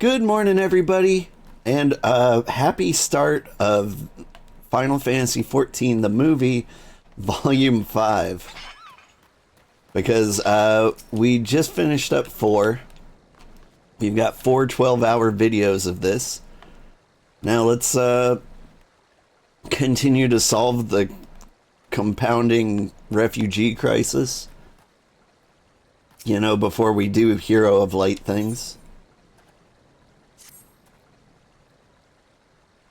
Good morning, everybody, and happy start of Final Fantasy XIV, the movie, Volume 5. Because we just finished up 4. We've got 4 12-hour videos of this. Now let's continue to solve the compounding refugee crisis. You know, before we do Hero of Light things.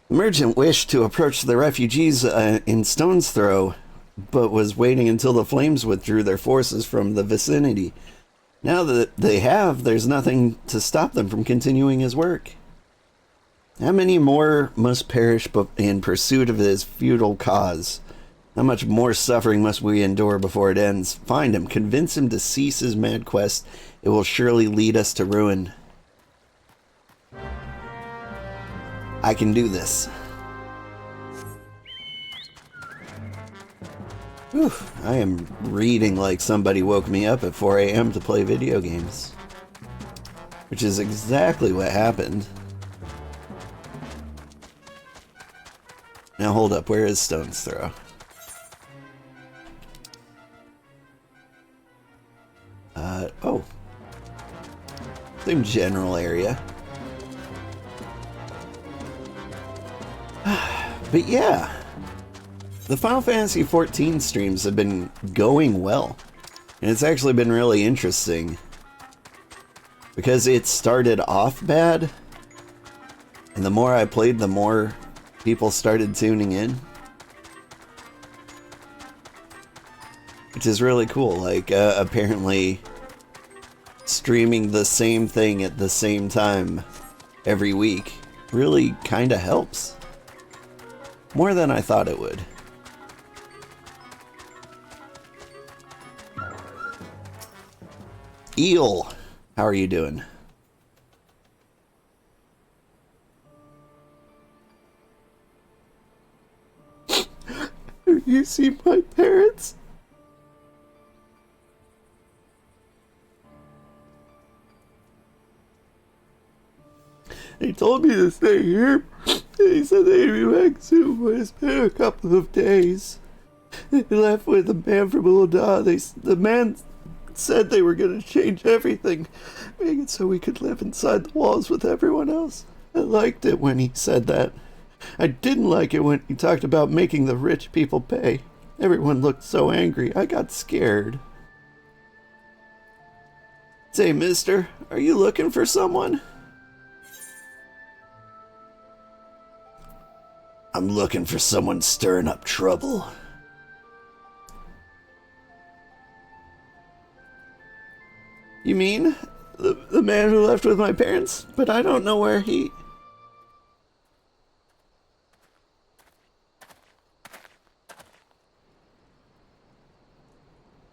The merchant wished to approach the refugees in Stone's Throw, but was waiting until the flames withdrew their forces from the vicinity. Now that they have, there's nothing to stop them from continuing his work. How many more must perish in pursuit of his futile cause? How much more suffering must we endure before it ends? Find him, convince him to cease his mad quest. It will surely lead us to ruin. I can do this. Whew, I am reading like somebody woke me up at 4 a.m. to play video games. Which is exactly what happened. Now hold up, where is Stone's Throw? Oh. Same general area. But yeah, the Final Fantasy XIV streams have been going well. And it's actually been really interesting. Because it started off bad. And the more I played, the more people started tuning in. Which is really cool. Like, apparently streaming the same thing at the same time every week really kinda helps. More than I thought it would. Eel, how are you doing? Have you seen my parents? They told me to stay here. They said they'd be back soon, but it's been a couple of days. They left with a man from Ul'dah. The man said they were going to change everything, make it so we could live inside the walls with everyone else. I liked it when he said that. I didn't like it when he talked about making the rich people pay. Everyone looked so angry. I got scared. Say, mister, are you looking for someone? I'm looking for someone stirring up trouble. You mean the man who left with my parents? But I don't know where he...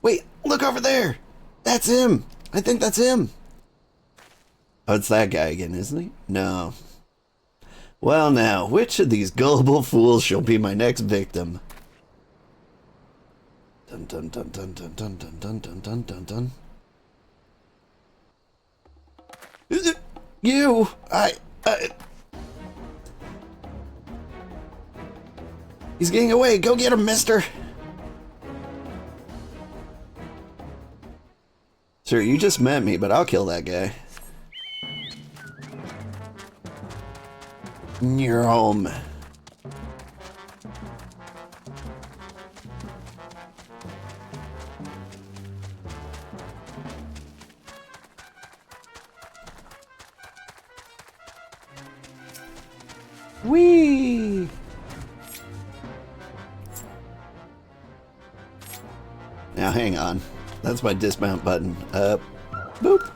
Wait, look over there! That's him! I think that's him! Oh, it's that guy again, isn't he? No. Well now, which of these gullible fools shall be my next victim? Dun dun dun dun dun dun dun dun dun dun dun dun. You! He's getting away! Go get him, mister! Sir, you just met me, but I'll kill that guy. You're home. Whee! Now hang on. That's my dismount button. Boop.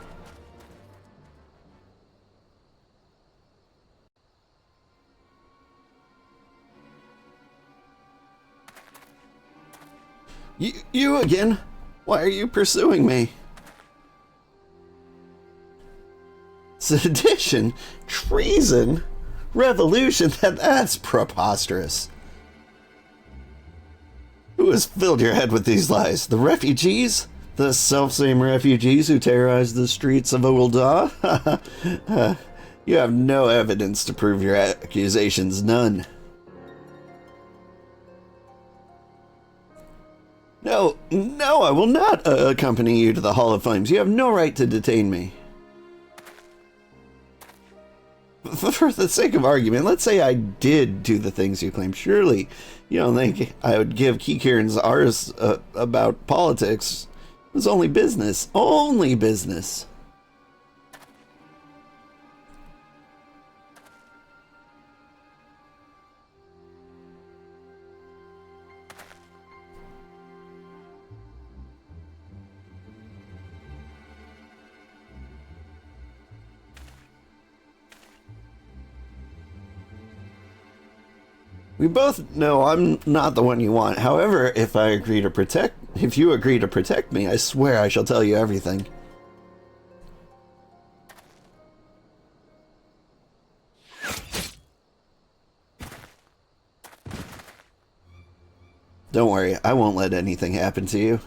You again? Why are you pursuing me? Sedition? Treason? Revolution? That's preposterous. Who has filled your head with these lies? The refugees? The selfsame refugees who terrorized the streets of Ul'dah? You have no evidence to prove your accusations, none. No, no, I will not accompany you to the Hall of Flames. You have no right to detain me. For the sake of argument, let's say I did do the things you claim. Surely, you don't think I would give Kikirn's ours about politics. It was only business. Only business. We both know I'm not the one you want. However, if you agree to protect me, I swear I shall tell you everything. Don't worry, I won't let anything happen to you.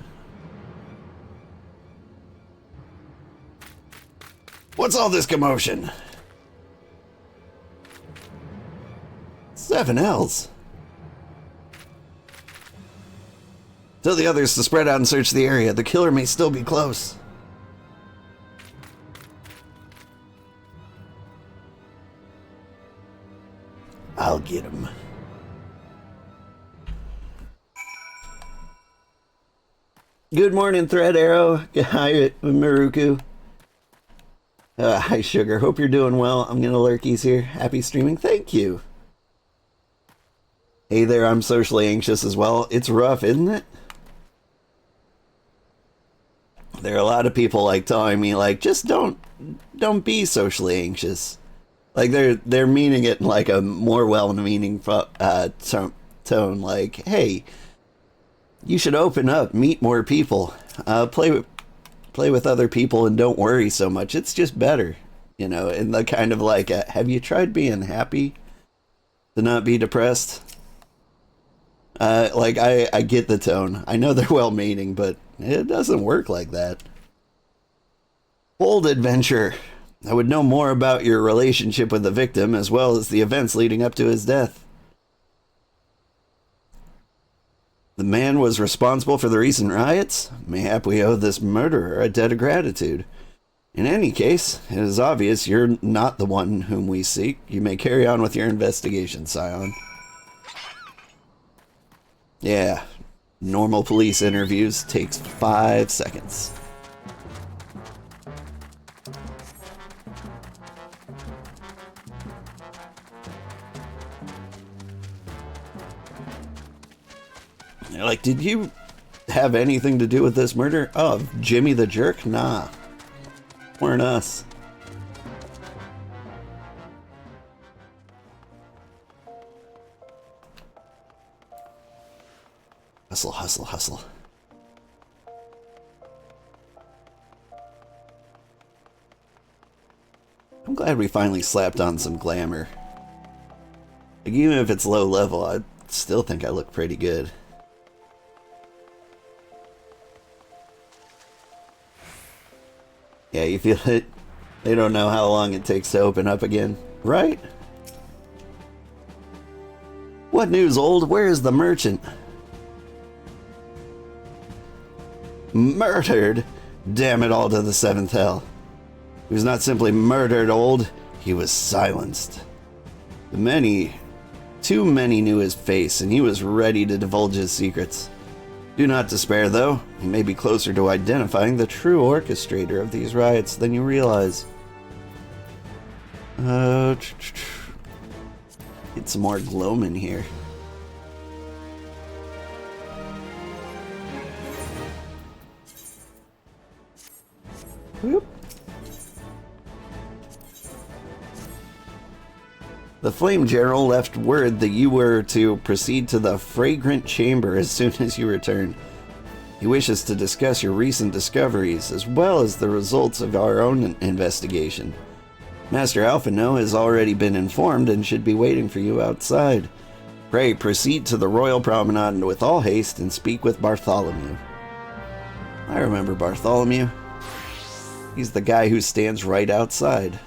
What's all this commotion? 7 L's. Tell the others to spread out and search the area. The killer may still be close. I'll get him. Good morning, Thread Arrow. Hi, Maruku. Hi, Sugar. Hope you're doing well. I'm gonna lurkies here. Happy streaming. Thank you. Hey there, I'm socially anxious as well. It's rough, isn't it? There are a lot of people like telling me like, just don't be socially anxious. Like they're meaning it in like a more well-meaning tone. Like, hey, you should open up, meet more people, play with other people, and don't worry so much. It's just better, you know. And the kind of like, have you tried being happy to not be depressed? Like, I get the tone. I know they're well-meaning, but it doesn't work like that. Bold adventure. I would know more about your relationship with the victim, as well as the events leading up to his death. The man was responsible for the recent riots? Mayhap we owe this murderer a debt of gratitude. In any case, it is obvious you're not the one whom we seek. You may carry on with your investigation, Scion. Yeah, normal police interviews takes 5 seconds. They're like, did you have anything to do with this murder? Oh, Jimmy the Jerk? Nah, weren't us. Hustle, hustle, hustle. I'm glad we finally slapped on some glamour. Like, even if it's low level, I still think I look pretty good. Yeah, you feel it? They don't know how long it takes to open up again, right? What news, old? Where is the merchant? Murdered? Damn it all to the 7th hell. He was not simply murdered, old. He was silenced. Too many knew his face, and he was ready to divulge his secrets. Do not despair, though. He may be closer to identifying the true orchestrator of these riots than you realize. Get some more gloam in here. Whoop. The Flame General left word that you were to proceed to the Fragrant Chamber as soon as you return. He wishes to discuss your recent discoveries, as well as the results of our own investigation. Master Alphino has already been informed and should be waiting for you outside. Pray proceed to the Royal Promenade with all haste and speak with Bartholomew. I remember Bartholomew. He's the guy who stands right outside.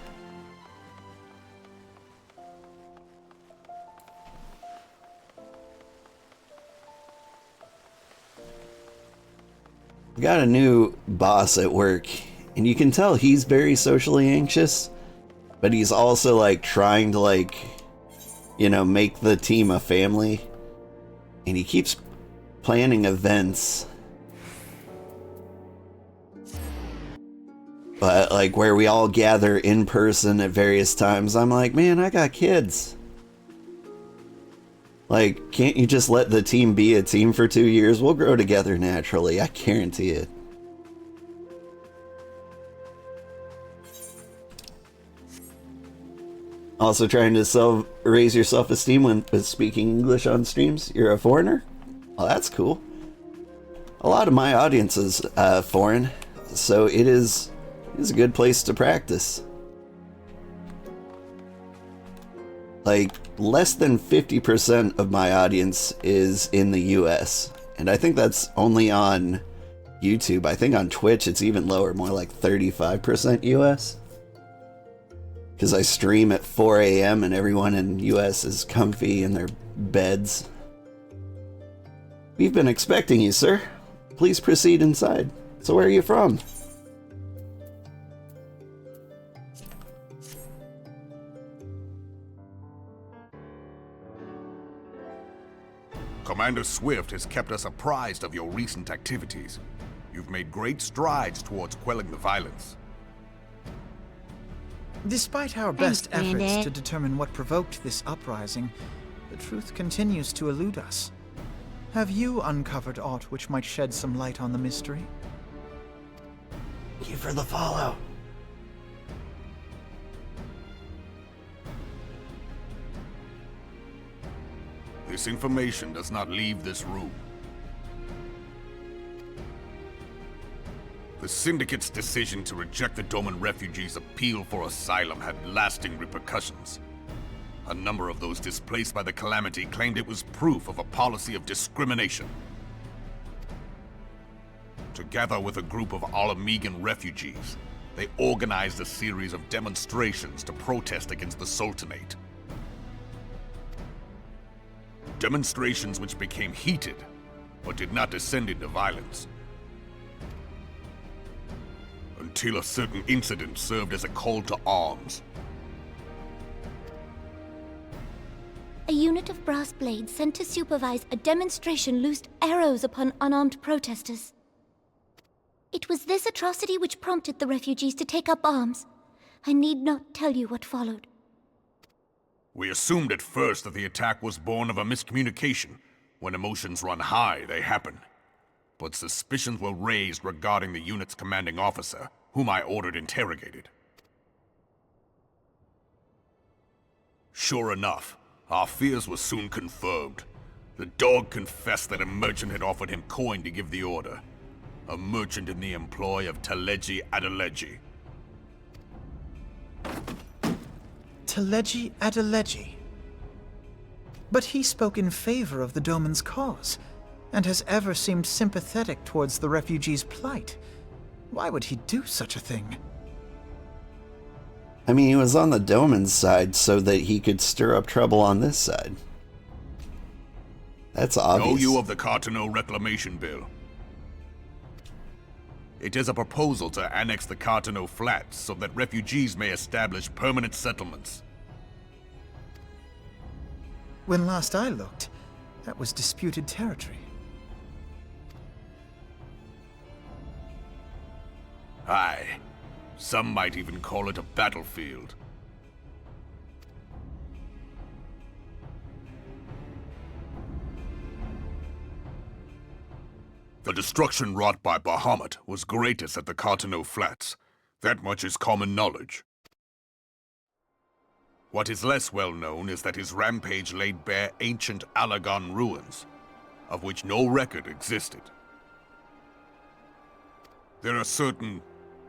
We got a new boss at work, and you can tell he's very socially anxious, but he's also like trying to like, you know, make the team a family, and he keeps planning events, but like where we all gather in person at various times. I'm like, man, I got kids. Like, can't you just let the team be a team for 2 years? We'll grow together naturally, I guarantee it. Also trying to raise your self-esteem when speaking English on streams? You're a foreigner? Oh, that's cool. A lot of my audience is foreign, so it is a good place to practice. Like, less than 50% of my audience is in the US, and I think that's only on YouTube. I think on Twitch it's even lower, more like 35% US. Because I stream at 4 a.m. and everyone in the US is comfy in their beds. We've been expecting you, sir. Please proceed inside. So where are you from? Commander Swift has kept us apprised of your recent activities. You've made great strides towards quelling the violence. Despite our best efforts to determine what provoked this uprising, the truth continues to elude us. Have you uncovered aught which might shed some light on the mystery? Thank you for the follow. This information does not leave this room. The Syndicate's decision to reject the Doman refugees' appeal for asylum had lasting repercussions. A number of those displaced by the calamity claimed it was proof of a policy of discrimination. Together with a group of Alamegan refugees, they organized a series of demonstrations to protest against the Sultanate. Demonstrations which became heated, but did not descend into violence. Until a certain incident served as a call to arms. A unit of brass blades sent to supervise a demonstration loosed arrows upon unarmed protesters. It was this atrocity which prompted the refugees to take up arms. I need not tell you what followed. We assumed at first that the attack was born of a miscommunication. When emotions run high, they happen. But suspicions were raised regarding the unit's commanding officer, whom I ordered interrogated. Sure enough, our fears were soon confirmed. The dog confessed that a merchant had offered him coin to give the order. A merchant in the employ of Teleji Adeleji. Teleji Adeleji? But he spoke in favor of the Doman's cause, and has ever seemed sympathetic towards the refugees' plight. Why would he do such a thing? I mean, he was on the Doman's side so that he could stir up trouble on this side. That's obvious. Know you of the Cartano Reclamation Bill? It is a proposal to annex the Cartano Flats so that refugees may establish permanent settlements. When last I looked, that was disputed territory. Aye. Some might even call it a battlefield. The destruction wrought by Bahamut was greatest at the Cartano Flats. That much is common knowledge. What is less well known is that his rampage laid bare ancient Allagan ruins, of which no record existed. There are certain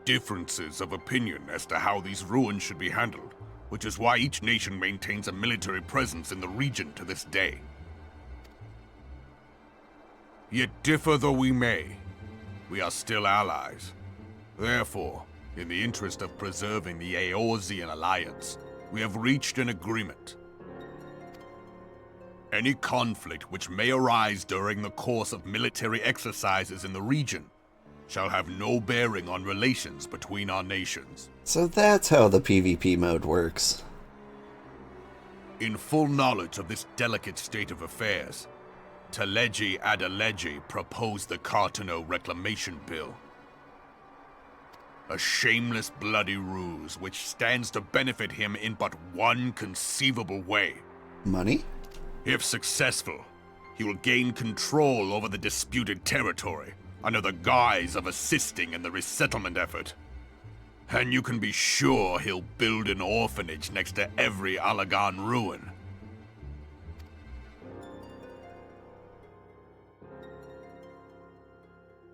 differences of opinion as to how these ruins should be handled, which is why each nation maintains a military presence in the region to this day. Yet differ though we may, we are still allies. Therefore, in the interest of preserving the Eorzean alliance, we have reached an agreement. Any conflict which may arise during the course of military exercises in the region shall have no bearing on relations between our nations. So that's how the PvP mode works. In full knowledge of this delicate state of affairs, Teleji Adeleji proposed the Cartano Reclamation Bill. A shameless bloody ruse which stands to benefit him in but one conceivable way. Money? If successful, he will gain control over the disputed territory under the guise of assisting in the resettlement effort. And you can be sure he'll build an orphanage next to every Allagan ruin.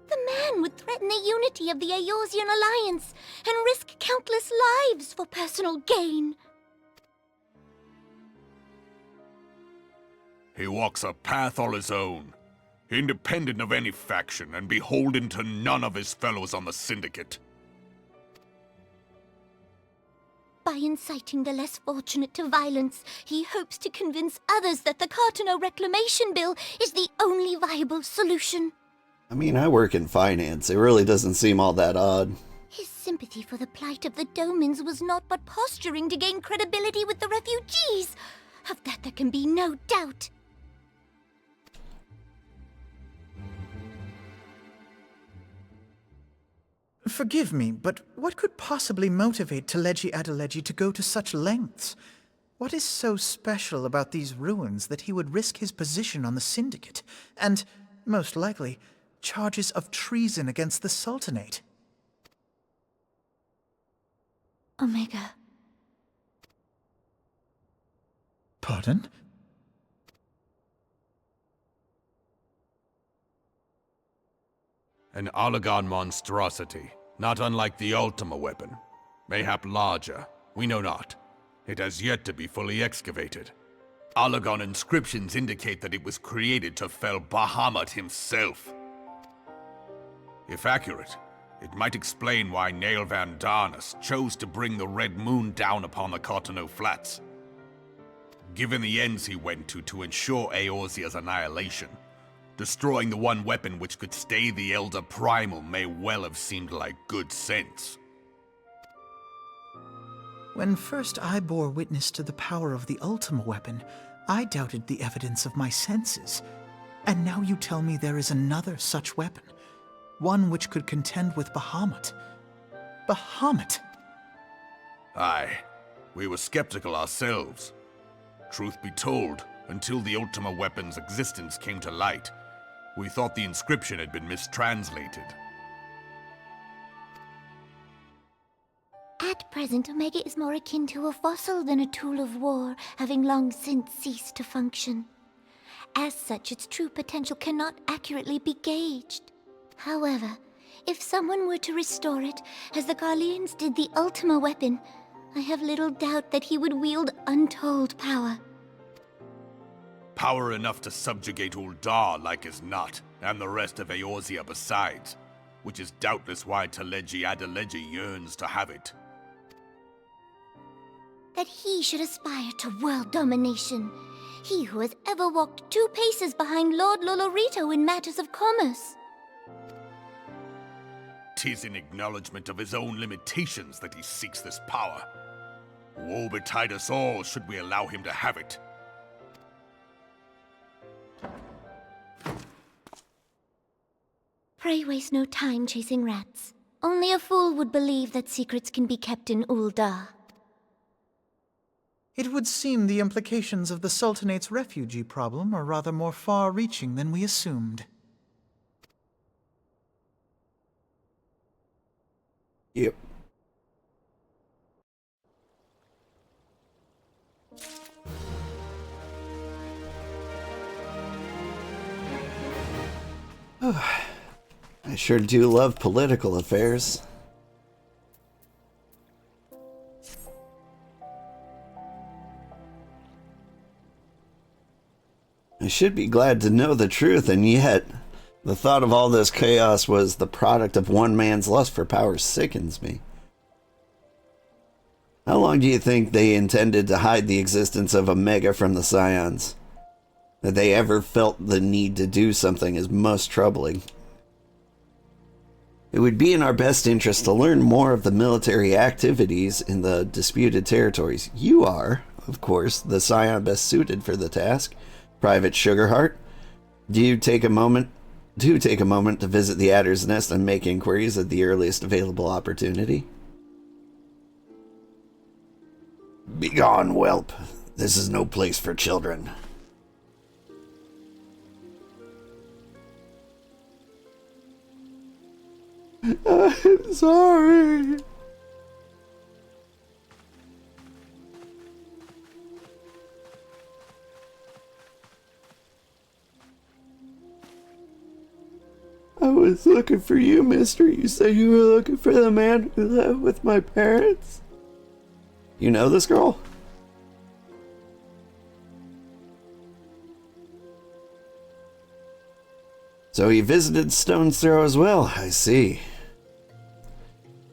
The man would threaten the unity of the Eorzean Alliance and risk countless lives for personal gain. He walks a path all his own, independent of any faction and beholden to none of his fellows on the Syndicate. By inciting the less fortunate to violence, he hopes to convince others that the Cartano Reclamation Bill is the only viable solution. I mean, I work in finance. It really doesn't seem all that odd. His sympathy for the plight of the Domans was not but posturing to gain credibility with the refugees. Of that there can be no doubt. Forgive me, but what could possibly motivate Teleji Adeleji to go to such lengths? What is so special about these ruins that he would risk his position on the Syndicate, and, most likely, charges of treason against the Sultanate? Omega. Pardon? An Allagan monstrosity, not unlike the Ultima weapon. Mayhap larger, we know not. It has yet to be fully excavated. Allagan inscriptions indicate that it was created to fell Bahamut himself. If accurate, it might explain why Nail Van Darnus chose to bring the Red Moon down upon the Cartano Flats. Given the ends he went to ensure Eorzea's annihilation, destroying the one weapon which could stay the Elder Primal may well have seemed like good sense. When first I bore witness to the power of the Ultima weapon, I doubted the evidence of my senses. And now you tell me there is another such weapon. One which could contend with Bahamut. Bahamut! Aye, we were skeptical ourselves. Truth be told, until the Ultima weapon's existence came to light, we thought the inscription had been mistranslated. At present, Omega is more akin to a fossil than a tool of war, having long since ceased to function. As such, its true potential cannot accurately be gauged. However, if someone were to restore it, as the Garleans did the Ultima weapon, I have little doubt that he would wield untold power. Power enough to subjugate Ul'dah like as not, and the rest of Eorzea besides, which is doubtless why Teleji Adeleji yearns to have it. That he should aspire to world domination. He who has ever walked 2 paces behind Lord Lolorito in matters of commerce. 'Tis in acknowledgement of his own limitations that he seeks this power. Woe betide us all should we allow him to have it. Pray waste no time chasing rats. Only a fool would believe that secrets can be kept in Ul'dah. It would seem the implications of the Sultanate's refugee problem are rather more far-reaching than we assumed. Yep. I sure do love political affairs. I should be glad to know the truth, and yet the thought of all this chaos was the product of one man's lust for power sickens me. How long do you think they intended to hide the existence of Omega from the Scions? That they ever felt the need to do something is most troubling. It would be in our best interest to learn more of the military activities in the disputed territories. You are, of course, the scion best suited for the task, Private Sugarheart. Do take a moment to visit the Adder's Nest and make inquiries at the earliest available opportunity. Begone, whelp. This is no place for children. I'm sorry. I was looking for you, mister. You said you were looking for the man who lived with my parents? You know this girl? So he visited Stone's Throw as well, I see.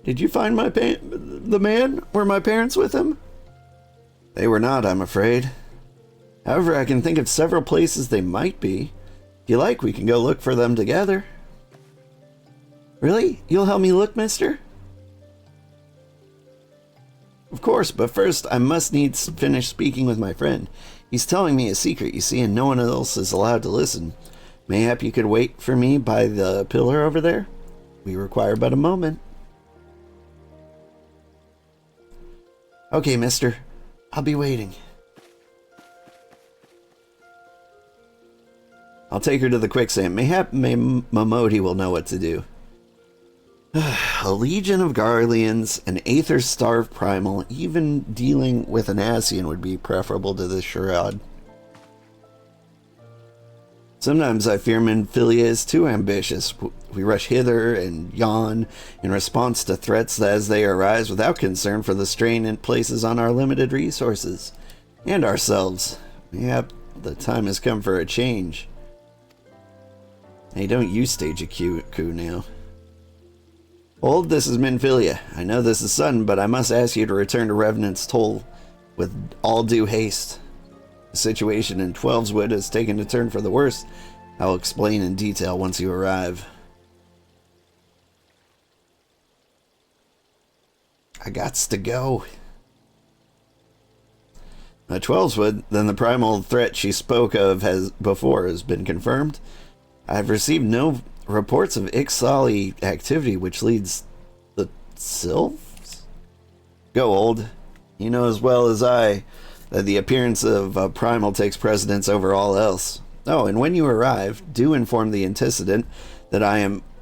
Did you find the man? Were my parents with him? They were not, I'm afraid. However, I can think of several places they might be. If you like, we can go look for them together. Really? You'll help me look, mister? Of course, but first I must needs finish speaking with my friend. He's telling me a secret, you see, and no one else is allowed to listen. Mayhap you could wait for me by the pillar over there? We require but a moment. Okay, mister. I'll be waiting. I'll take her to the quicksand. Mayhap Momodi will know what to do. A legion of Garleans, an Aether-starved primal, even dealing with an Ascian would be preferable to this charade. Sometimes I fear Minfilia is too ambitious. We rush hither and yon in response to threats as they arise without concern for the strain it places on our limited resources. And ourselves. Yep, the time has come for a change. Hey, don't you stage a coup now. Old, this is Minfilia. I know this is sudden, but I must ask you to return to Revenant's Toll with all due haste. The situation in Twelveswood has taken a turn for the worse. I will explain in detail once you arrive. I gots to go. At Twelveswood, then the primal threat she spoke of has been confirmed. I have received no reports of XIV activity, which leads the Sylphs? Go, Old. You know as well as I that the appearance of a primal takes precedence over all else. Oh, and when you arrive, do inform the antecedent that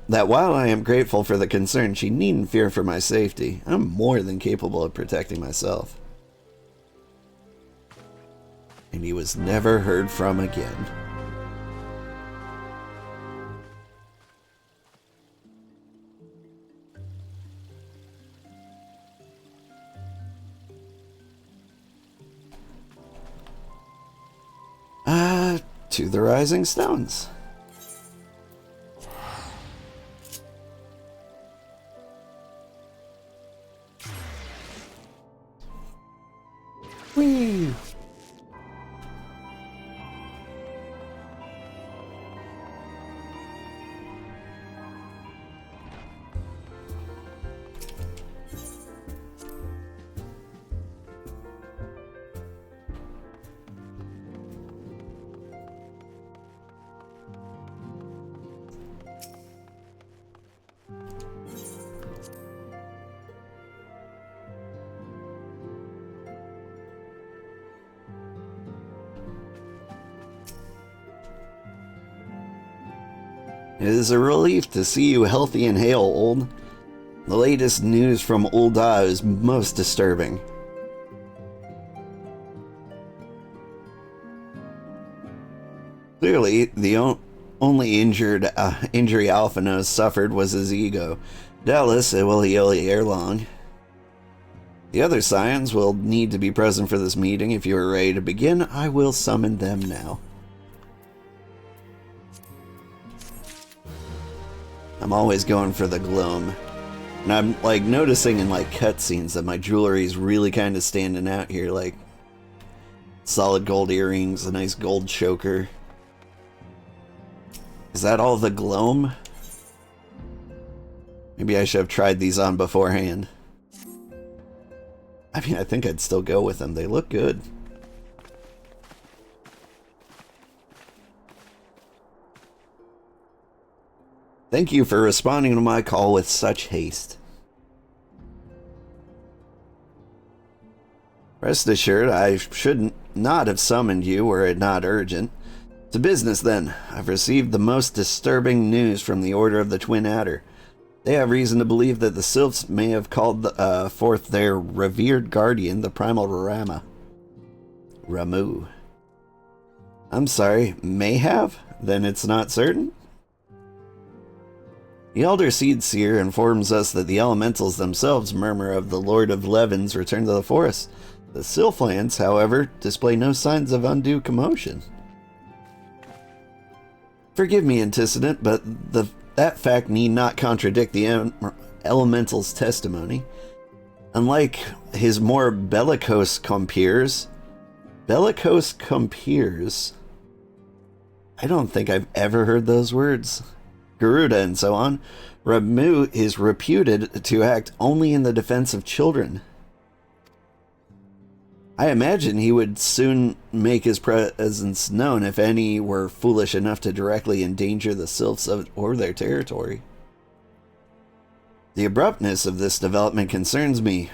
while I am grateful for the concern, she needn't fear for my safety. I'm more than capable of protecting myself. And he was never heard from again. To the Rising Stones. Whee! It is a relief to see you healthy and hale, Old. The latest news from Ul'dah is most disturbing. Clearly, the only injury Alphanos suffered was his ego. Doubtless, it will heal ere long. The other scions will need to be present for this meeting. If you are ready to begin, I will summon them now. I'm always going for the gloam. And I'm like noticing in like cutscenes that my jewelry is really kind of standing out here, like solid gold earrings, a nice gold choker. Is that all the gloam? Maybe I should have tried these on beforehand. I mean, I think I'd still go with them. They look good. Thank you for responding to my call with such haste. Rest assured, I should not have summoned you were it not urgent. To business, then. I've received the most disturbing news from the Order of the Twin Adder. They have reason to believe that the Sylphs may have called forth their revered guardian, the primal Ramuh. I'm sorry, may have? Then it's not certain? The Elder Seed Seer informs us that the elementals themselves murmur of the Lord of Levin's return to the forest. The Sylphlands, however, display no signs of undue commotion. Forgive me, antecedent, but that fact need not contradict the elemental's testimony. Unlike his more bellicose compeers, I don't think I've ever heard those words. Garuda and so on, Ramuh is reputed to act only in the defense of children. I imagine he would soon make his presence known if any were foolish enough to directly endanger the Sylphs or their territory. The abruptness of this development concerns me.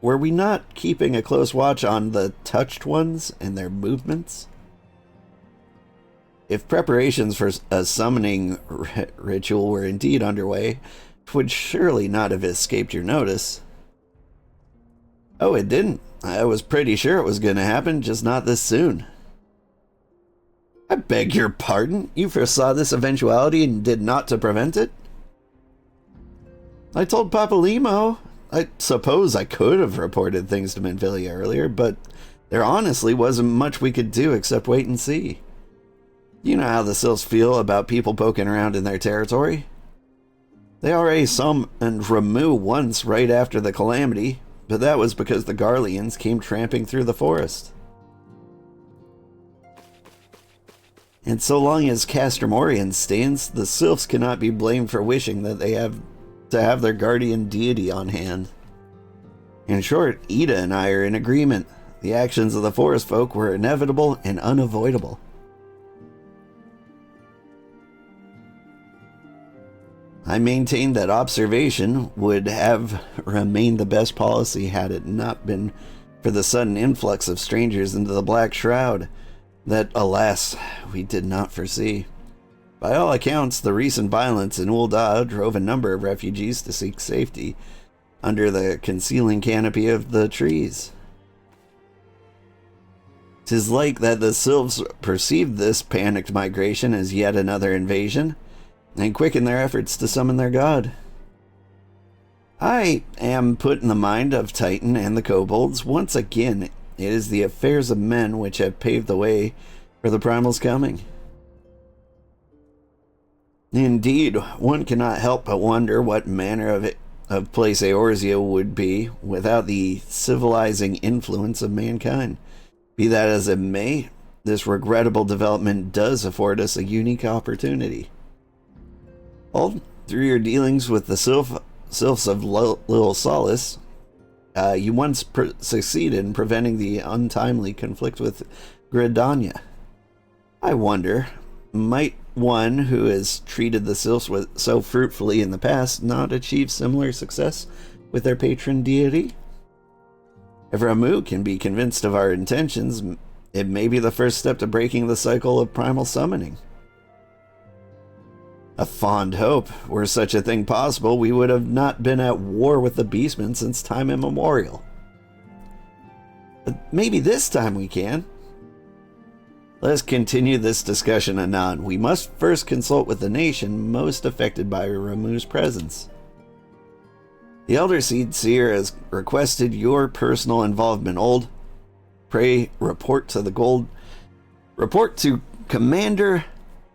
Were we not keeping a close watch on the touched ones and their movements? If preparations for a summoning ritual were indeed underway, it would surely not have escaped your notice. Oh, it didn't. I was pretty sure it was going to happen, just not this soon. I beg your pardon? You foresaw this eventuality and did naught to prevent it? I told Papalymo. I suppose I could have reported things to Minfilia earlier, but there honestly wasn't much we could do except wait and see. You know how the Sylphs feel about people poking around in their territory. They already summoned Ramuh once right after the calamity, but that was because the Garleans came tramping through the forest. And so long as Castromorian stands, the Sylphs cannot be blamed for wishing that they have to have their guardian deity on hand. In short, Ul'dah and I are in agreement. The actions of the forest folk were inevitable and unavoidable. I maintain that observation would have remained the best policy had it not been for the sudden influx of strangers into the Black Shroud that, alas, we did not foresee. By all accounts, the recent violence in Ul'dah drove a number of refugees to seek safety under the concealing canopy of the trees. 'Tis like that the Sylphs perceived this panicked migration as yet another invasion, and quicken their efforts to summon their god. I am put in the mind of Titan and the kobolds. Once again, it is the affairs of men which have paved the way for the primal's coming. Indeed, one cannot help but wonder what manner of place Eorzea would be without the civilizing influence of mankind. Be that as it may, this regrettable development does afford us a unique opportunity. All through your dealings with the Sylphs of Little Solace, you once succeeded in preventing the untimely conflict with Gridania. I wonder, might one who has treated the Sylphs so fruitfully in the past not achieve similar success with their patron deity? If Ramuh can be convinced of our intentions, it may be the first step to breaking the cycle of primal summoning. A fond hope. Were such a thing possible, we would have not been at war with the Beastmen since time immemorial. But maybe this time we can. Let us continue this discussion anon. We must first consult with the nation most affected by Ramuh's presence. The Elder Seed Seer has requested your personal involvement, Old. Pray report to Commander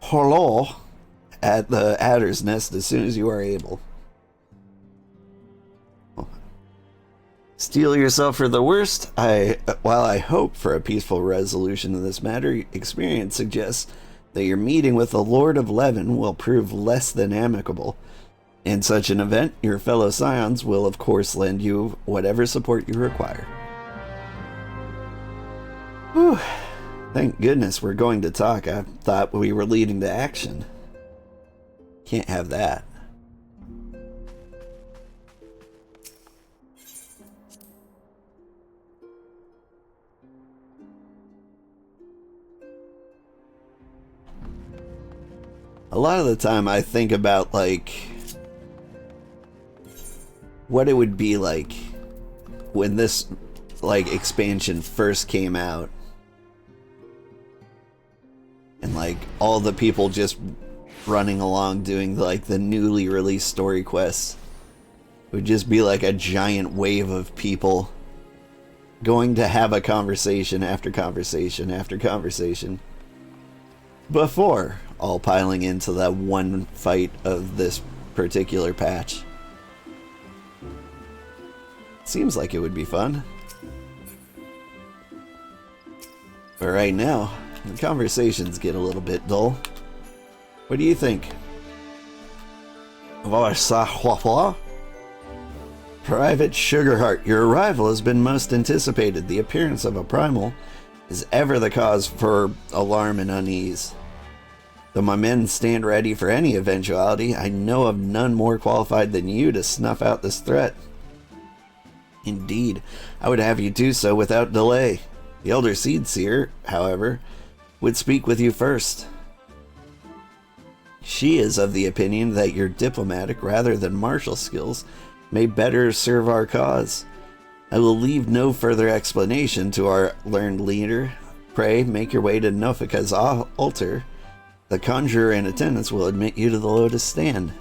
Harlaw at the Adder's Nest as soon as you are able. Steel yourself for the worst. While I hope for a peaceful resolution of this matter, experience suggests that your meeting with the Lord of Levin will prove less than amicable. In such an event, your fellow scions will of course lend you whatever support you require. Whew. Thank goodness we're going to talk. I thought we were leading to action. Can't have that. A lot of the time I think about, like, what it would be like when this, like, expansion first came out. And, like, all the people just running along doing, like, the newly released story quests. It would just be like a giant wave of people going to have a conversation after conversation after conversation before all piling into that one fight of this particular patch. Seems like it would be fun. But right now, the conversations get a little bit dull. What do you think? Private Sugarheart, your arrival has been most anticipated. The appearance of a primal is ever the cause for alarm and unease. Though my men stand ready for any eventuality, I know of none more qualified than you to snuff out this threat. Indeed, I would have you do so without delay. The Elder Seed Seer, however, would speak with you first. She is of the opinion that your diplomatic rather than martial skills may better serve our cause. I will leave no further explanation to our learned leader. Pray make your way to Nofika's altar. The conjurer in attendance will admit you to the Lotus Stand.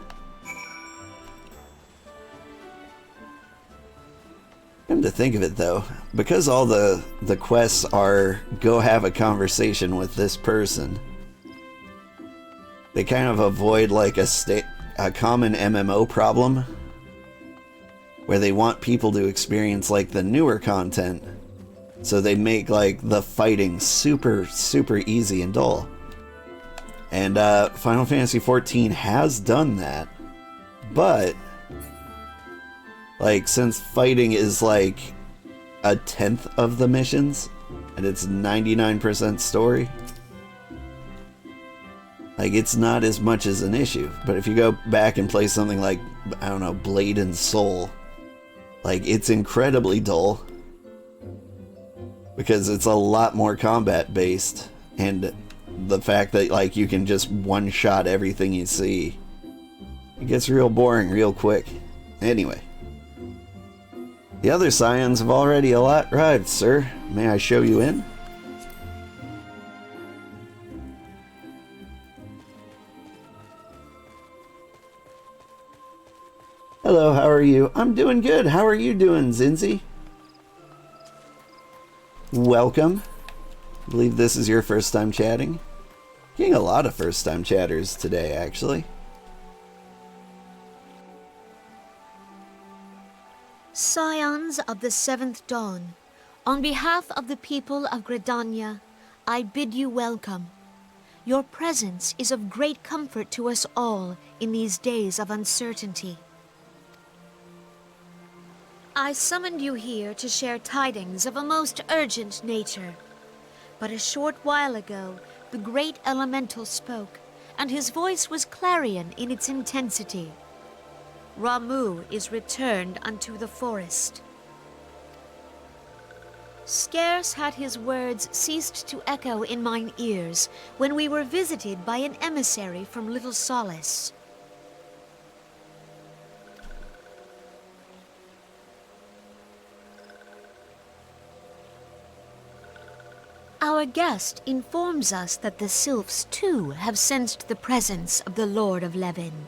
Come to think of it though, because all the quests are go have a conversation with this person, they kind of avoid like a common MMO problem where they want people to experience like the newer content, so they make like the fighting super easy and dull. And Final Fantasy XIV has done that, but like since fighting is like 1/10 of the missions and it's 99% story, like it's not as much as an issue. But if you go back and play something like, I don't know, Blade and Soul, like it's incredibly dull because it's a lot more combat based, and the fact that like you can just one-shot everything you see, it gets real boring real quick. Anyway, the other scions have already arrived, sir. May I show you in? Hello, how are you? I'm doing good. How are you doing, Zinzi? Welcome. I believe this is your first time chatting. Getting a lot of first time chatters today, actually. Scions of the Seventh Dawn, on behalf of the people of Gridania, I bid you welcome. Your presence is of great comfort to us all in these days of uncertainty. I summoned you here to share tidings of a most urgent nature. But a short while ago, the great elemental spoke, and his voice was clarion in its intensity. Ramuh is returned unto the forest. Scarce had his words ceased to echo in mine ears when we were visited by an emissary from Little Solace. Our guest informs us that the Sylphs, too, have sensed the presence of the Lord of Levin.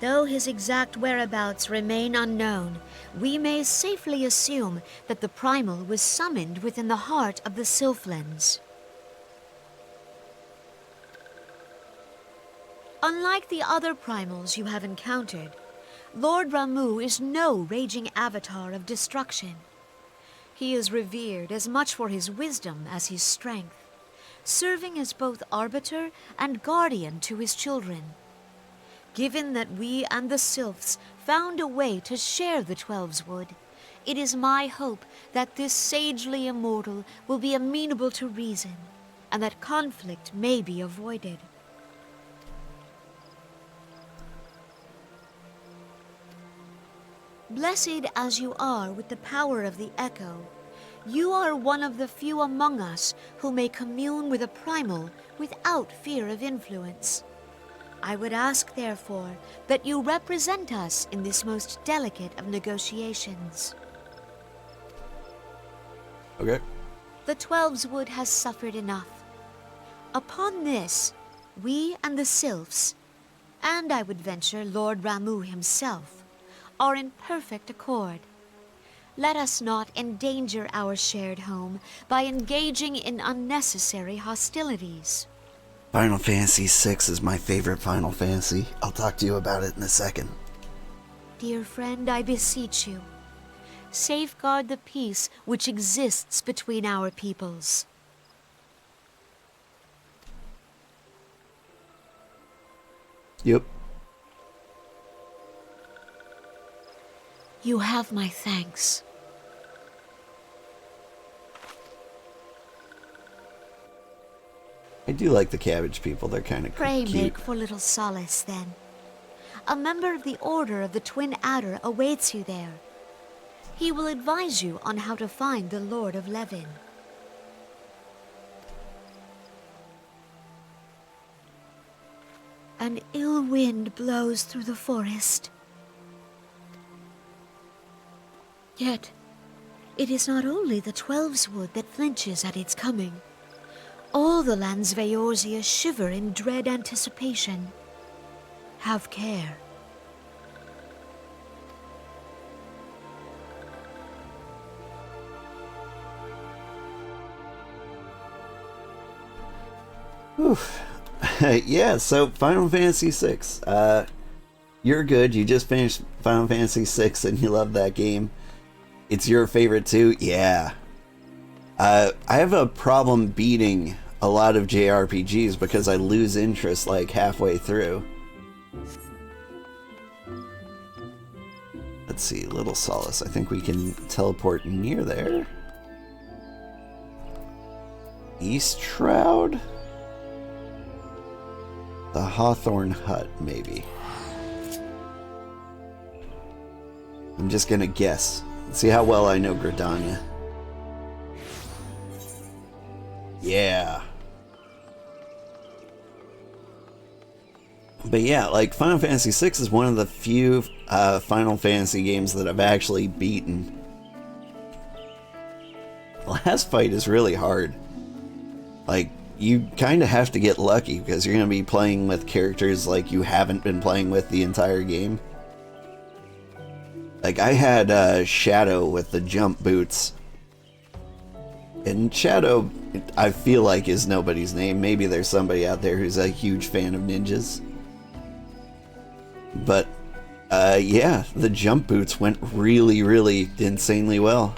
Though his exact whereabouts remain unknown, we may safely assume that the Primal was summoned within the heart of the Sylphlands. Unlike the other Primals you have encountered, Lord Ramuh is no raging avatar of destruction. He is revered as much for his wisdom as his strength, serving as both arbiter and guardian to his children. Given that we and the Sylphs found a way to share the Twelves Wood, it is my hope that this sagely immortal will be amenable to reason, and that conflict may be avoided. Blessed as you are with the power of the Echo, you are one of the few among us who may commune with a primal without fear of influence. I would ask, therefore, that you represent us in this most delicate of negotiations. Okay. The Twelves Wood has suffered enough. Upon this, we and the Sylphs, and I would venture Lord Ramuh himself, are in perfect accord. Let us not endanger our shared home by engaging in unnecessary hostilities. Final Fantasy VI is my favorite Final Fantasy. I'll talk to you about it in a second. Dear friend, I beseech you, safeguard the peace which exists between our peoples. Yep. You have my thanks. I do like the cabbage people. They're kind of Pray cute. make for little solace, then. A member of the Order of the Twin Adder awaits you there. He will advise you on how to find the Lord of Levin. An ill wind blows through the forest. Yet, it is not only the Twelves Wood that flinches at its coming. All the lands Veorzia shiver in dread anticipation. Have care. Yeah, so Final Fantasy VI. You're good. You just finished Final Fantasy VI and you love that game. It's your favorite too? Yeah. I have a problem beating a lot of JRPGs because I lose interest like halfway through. Let's see, Little Solace. I think we can teleport near there. East Shroud? The Hawthorne Hut, maybe. I'm just gonna guess. Let's see how well I know Gridania. Yeah. But yeah, like Final Fantasy VI is one of the few Final Fantasy games that I've actually beaten. The last fight is really hard. Like, you kind of have to get lucky because you're going to be playing with characters like you haven't been playing with the entire game. Like, I had Shadow with the jump boots. And Shadow, I feel like, is nobody's name. Maybe there's somebody out there who's a huge fan of ninjas. But, yeah, the jump boots went really, really insanely well.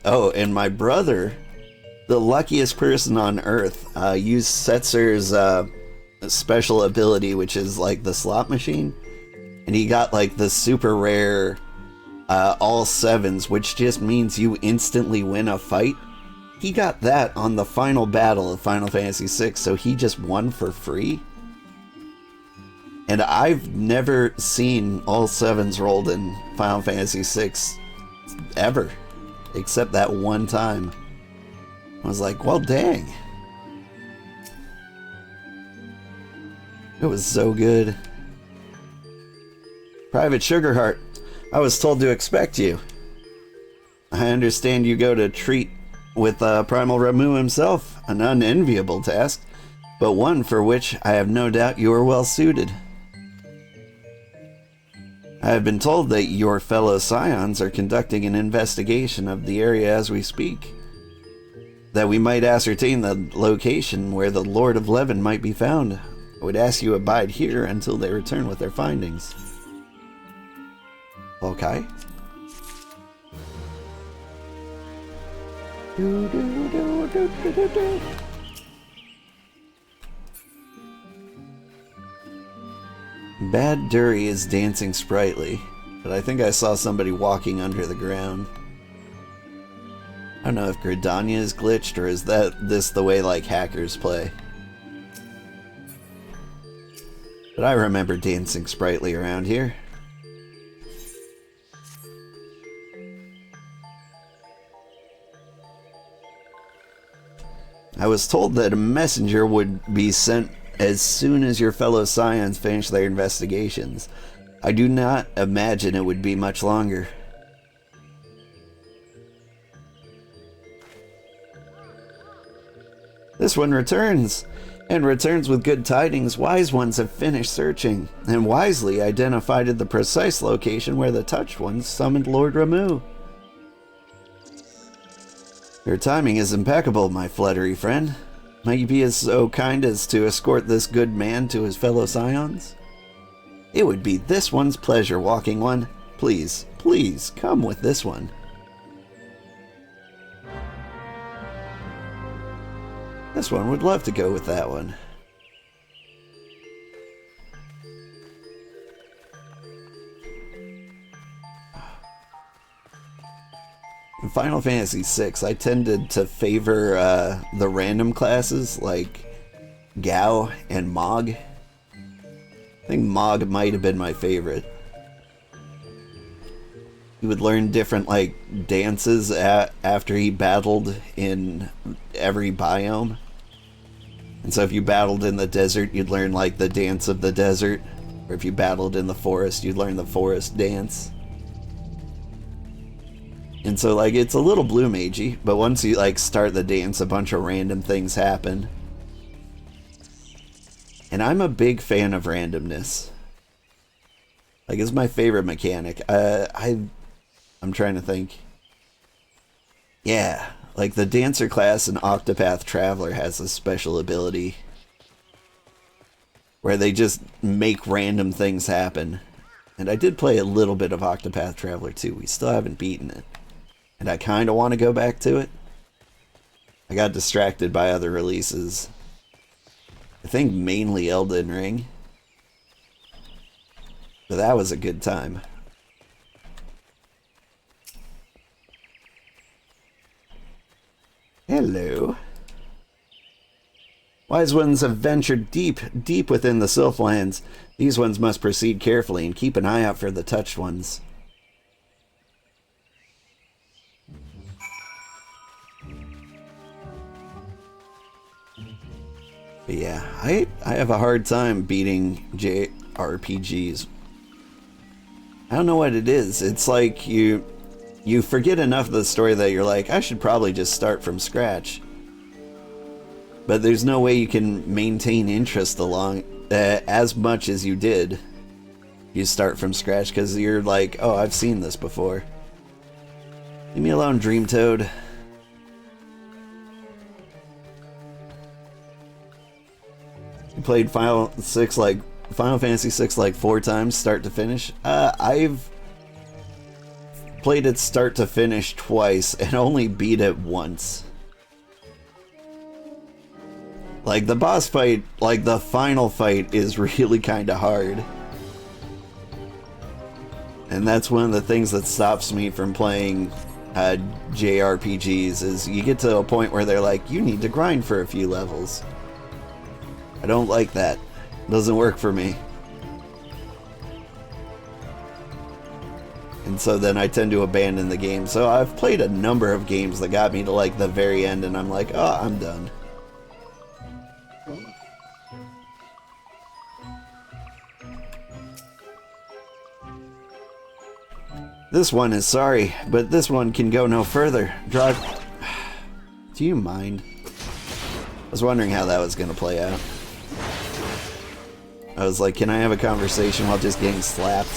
Oh, and my brother, the luckiest person on Earth, used Setzer's special ability, which is like the slot machine. And he got like the super rare all sevens, which just means you instantly win a fight. He got that on the final battle of Final Fantasy VI, so he just won for free. And I've never seen all sevens rolled in Final Fantasy VI ever, except that one time. I was like, well, dang. It was so good. Private Sugarheart, I was told to expect you. I understand you go to treat with Primal Ramuh himself, an unenviable task, but one for which I have no doubt you are well suited. I have been told that your fellow Scions are conducting an investigation of the area as we speak, that we might ascertain the location where the Lord of Levin might be found. I would ask you abide here until they return with their findings. Okay. Bad Dury is dancing sprightly, but I think I saw somebody walking under the ground. I don't know if Gridania is glitched, or is this the way like hackers play? But I remember dancing sprightly around here. I was told that a messenger would be sent as soon as your fellow Scions finish their investigations. I do not imagine it would be much longer. This one returns, and returns with good tidings. Wise ones have finished searching, and wisely identified the precise location where the touched ones summoned Lord Ramuh. Your timing is impeccable, my fluttery friend. Might you be so kind as to escort this good man to his fellow Scions? It would be this one's pleasure, Walking One. Please, please, come with this one. This one would love to go with that one. In Final Fantasy VI, I tended to favor the random classes like Gao and Mog. I think Mog might have been my favorite. He would learn different like dances after he battled in every biome. And so if you battled in the desert, you'd learn like the dance of the desert. Or if you battled in the forest, you'd learn the forest dance. And so like it's a little blue magey, but once you like start the dance, a bunch of random things happen. And I'm a big fan of randomness. Like it's my favorite mechanic. I'm trying to think. Yeah, like the Dancer class in Octopath Traveler has a special ability where they just make random things happen. And I did play a little bit of Octopath Traveler 2. We still haven't beaten it. And I kind of want to go back to it. I got distracted by other releases. I think mainly Elden Ring. But that was a good time. Hello. Wise ones have ventured deep, deep within the Sylphlands. These ones must proceed carefully and keep an eye out for the touched ones. But yeah, I have a hard time beating JRPGs. I don't know what it is. It's like you forget enough of the story that you're like, I should probably just start from scratch. But there's no way you can maintain interest along as much as you did. You start from scratch because you're like, oh, I've seen this before. Leave me alone, Dream Toad. You played Final Fantasy VI like 4 times, start to finish. I've played it start to finish twice and only beat it once. Like the boss fight, like the final fight is really kind of hard. And that's one of the things that stops me from playing JRPGs is you get to a point where they're like, you need to grind for a few levels. I don't like that. It doesn't work for me. And so then I tend to abandon the game. So I've played a number of games that got me to like the very end and I'm like, oh, I'm done. This one is sorry, but this one can go no further. Drive. Do you mind? I was wondering how that was going to play out. I was like, can I have a conversation while just getting slapped?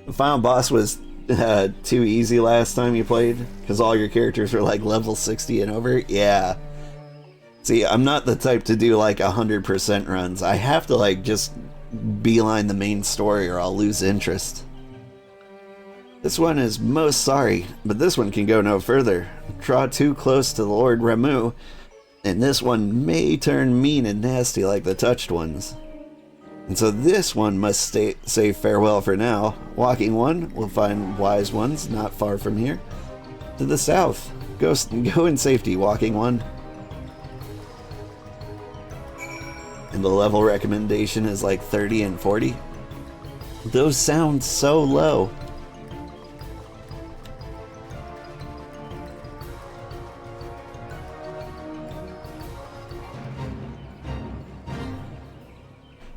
The final boss was too easy last time you played because all your characters were like level 60 and over. Yeah. See, I'm not the type to do like 100% runs. I have to like just beeline the main story or I'll lose interest. This one is most sorry, but this one can go no further. Draw too close to the Lord Ramuh, And this one may turn mean and nasty like the touched ones. And so this one must say farewell for now. Walking one will find wise ones not far from here. To the south. Go in safety, walking one. And the level recommendation is like 30 and 40. Those sound so low.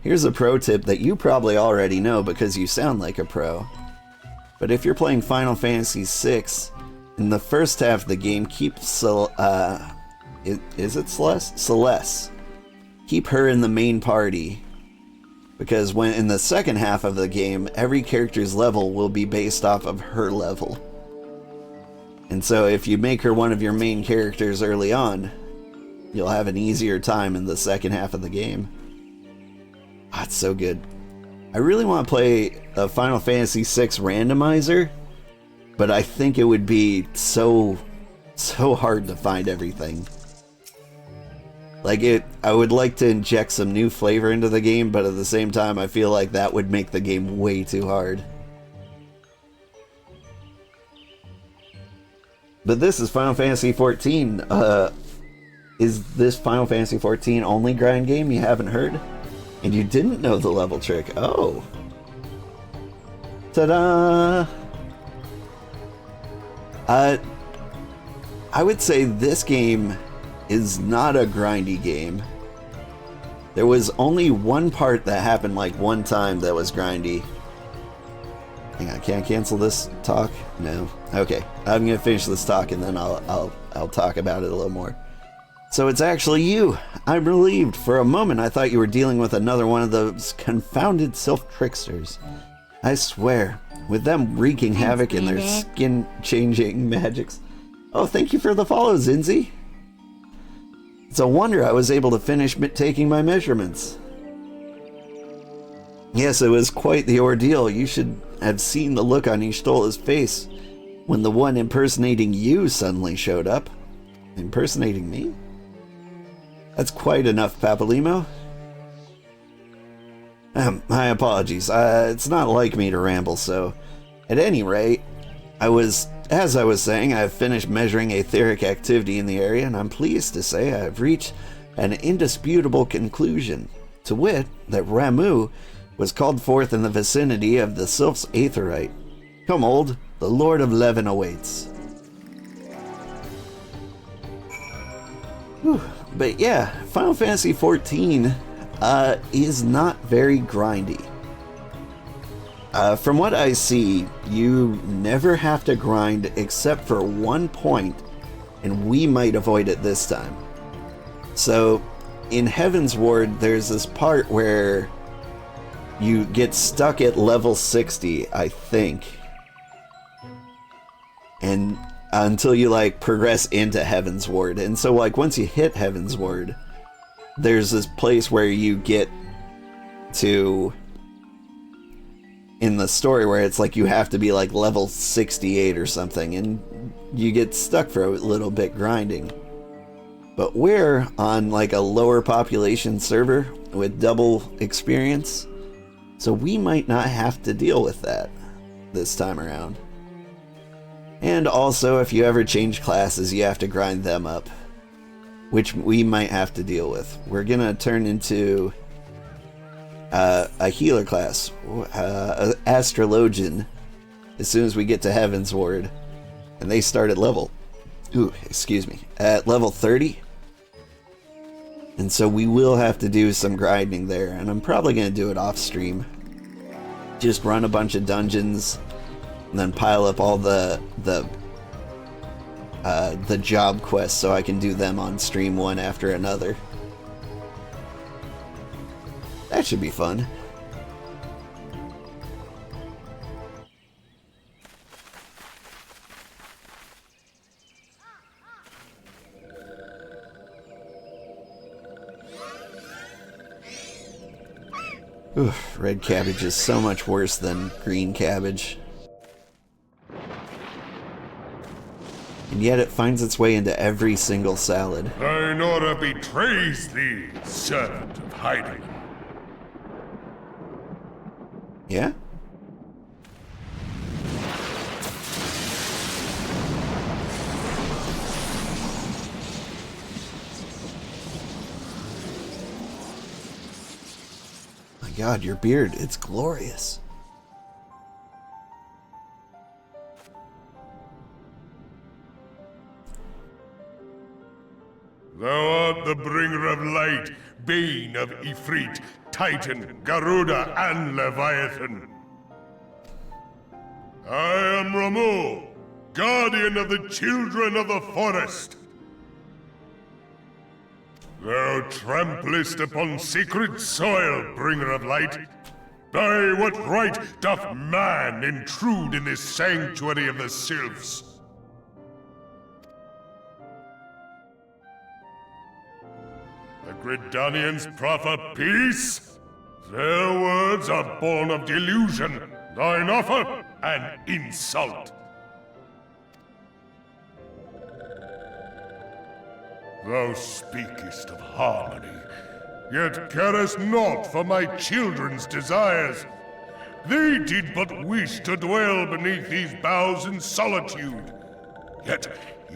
Here's a pro tip that you probably already know because you sound like a pro. But if you're playing Final Fantasy VI, in the first half of the game, keep Celeste? Celeste. Keep her in the main party. Because when in the second half of the game, every character's level will be based off of her level. And so if you make her one of your main characters early on, you'll have an easier time in the second half of the game. Ah, it's so good. I really want to play a Final Fantasy VI randomizer, but I think it would be so hard to find everything. I would like to inject some new flavor into the game, but at the same time, I feel like that would make the game way too hard. But this is Final Fantasy XIV. Is this Final Fantasy XIV only grind game you haven't heard? And you didn't know the level trick. Oh. Ta-da! I would say this game is not a grindy game. There was only one part that happened like one time that was grindy. Hang on, can't cancel this talk? No. Okay, I'm gonna finish this talk and then I'll talk about it a little more. So it's actually you. I'm relieved. For a moment, I thought you were dealing with another one of those confounded sylph tricksters. I swear, with them wreaking havoc in their skin-changing magics. Oh, thank you for the follow, Zinzi. It's a wonder I was able to finish taking my measurements. Yes, it was quite the ordeal. You should have seen the look on Y'shtola's face when the one impersonating you suddenly showed up. Impersonating me? That's quite enough, Papalimo. My apologies. It's not like me to ramble, so... At any rate, as I was saying, I've finished measuring etheric activity in the area, and I'm pleased to say I've reached an indisputable conclusion. To wit, that Ramuh was called forth in the vicinity of the Sylph's Aetheryte. Come, old, the Lord of Levin awaits. Whew. But yeah, Final Fantasy XIV is not very grindy. From what I see, you never have to grind except for one point, and we might avoid it this time. So, in Heaven's Ward, there's this part where you get stuck at level 60, I think. And until you progress into Heaven's Ward. And so once you hit Heaven's Ward, there's this place where you get to in the story where it's you have to be level 68 or something, and you get stuck for a little bit grinding. But we're on a lower population server with double experience, so we might not have to deal with that this time around. And also, if you ever change classes, you have to grind them up, which we might have to deal with. We're gonna turn into a healer class, astrologian, as soon as we get to Heaven's Ward, and they start at level 30. And so we will have to do some grinding there, and I'm probably gonna do it off stream. Just run a bunch of dungeons, and then pile up all the job quests so I can do them on stream one after another. That should be fun. Oof, red cabbage is so much worse than green cabbage. and yet it finds its way into every single salad. Thine order betrays thee, servant of hiding. Yeah? My God, your beard, it's glorious. Thou art the bringer of light, bane of Ifrit, Titan, Garuda, and Leviathan. I am Ramuh, guardian of the children of the forest. Thou tramplest upon sacred soil, bringer of light. By what right doth man intrude in this sanctuary of the sylphs? The Gridanians proffer peace? Their words are born of delusion, thine offer an insult. Thou speakest of harmony, yet carest naught for my children's desires. They did but wish to dwell beneath these boughs in solitude. Yet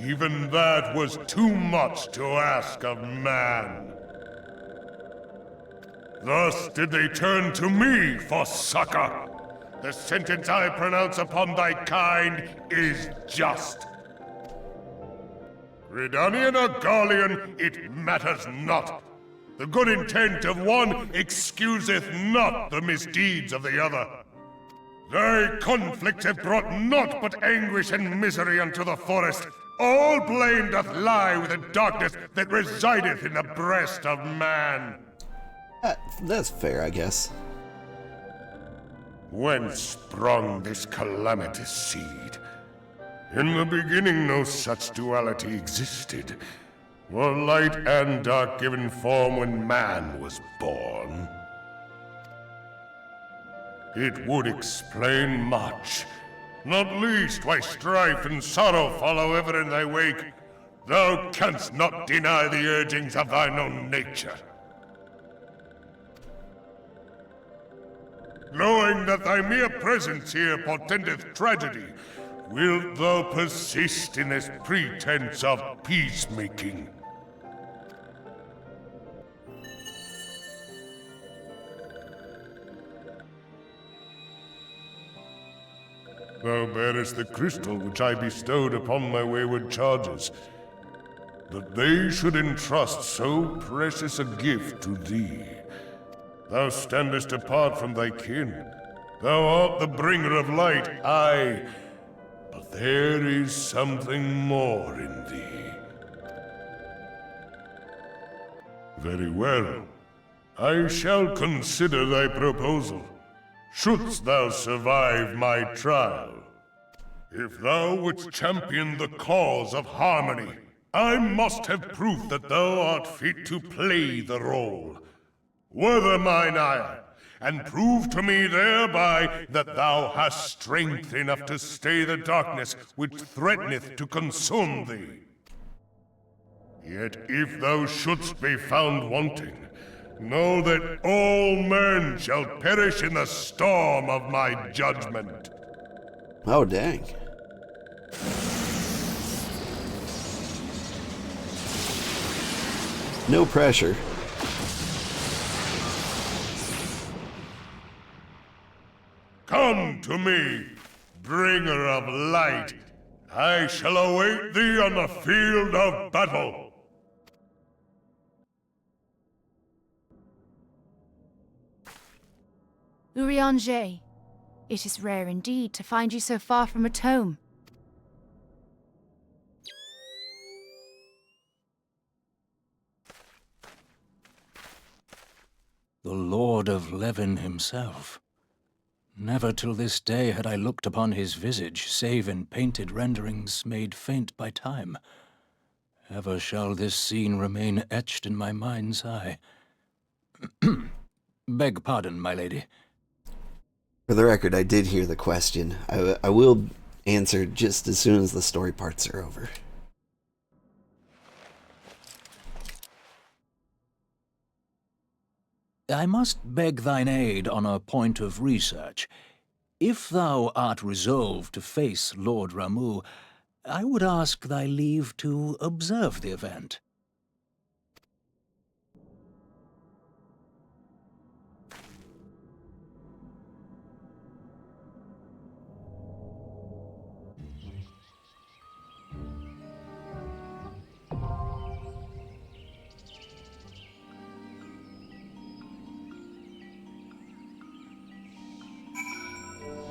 even that was too much to ask of man. Thus did they turn to me for succor. The sentence I pronounce upon thy kind is just. Gridanian or Garlean, it matters not. The good intent of one excuseth not the misdeeds of the other. Thy conflicts have brought naught but anguish and misery unto the forest. All blame doth lie with the darkness that resideth in the breast of man. That's fair, I guess. Whence sprung this calamitous seed? In the beginning no such duality existed. Were light and dark given form when man was born? It would explain much. Not least why strife and sorrow follow ever in thy wake. Thou canst not deny the urgings of thine own nature. Knowing that thy mere presence here portendeth tragedy, wilt thou persist in this pretense of peacemaking? Thou bearest the crystal which I bestowed upon my wayward charges. That they should entrust so precious a gift to thee. Thou standest apart from thy kin. Thou art the bringer of light, aye. But there is something more in thee. Very well. I shall consider thy proposal. Shouldst thou survive my trial. If thou wouldst champion the cause of harmony, I must have proof that thou art fit to play the role. Wither mine ire, and prove to me thereby that thou hast strength enough to stay the darkness which threateneth to consume thee. Yet if thou shouldst be found wanting, know that all men shall perish in the storm of my judgment. Oh, dang. No pressure. Come to me, bringer of light. I shall await thee on the field of battle. Urianger, it is rare indeed to find you so far from at home. The Lord of Levin himself. Never till this day had I looked upon his visage, save in painted renderings made faint by time. Ever shall this scene remain etched in my mind's eye. Beg pardon, my lady. For the record, I did hear the question. I will answer just as soon as the story parts are over. I must beg thine aid on a point of research. If thou art resolved to face Lord Ramuh, I would ask thy leave to observe the event.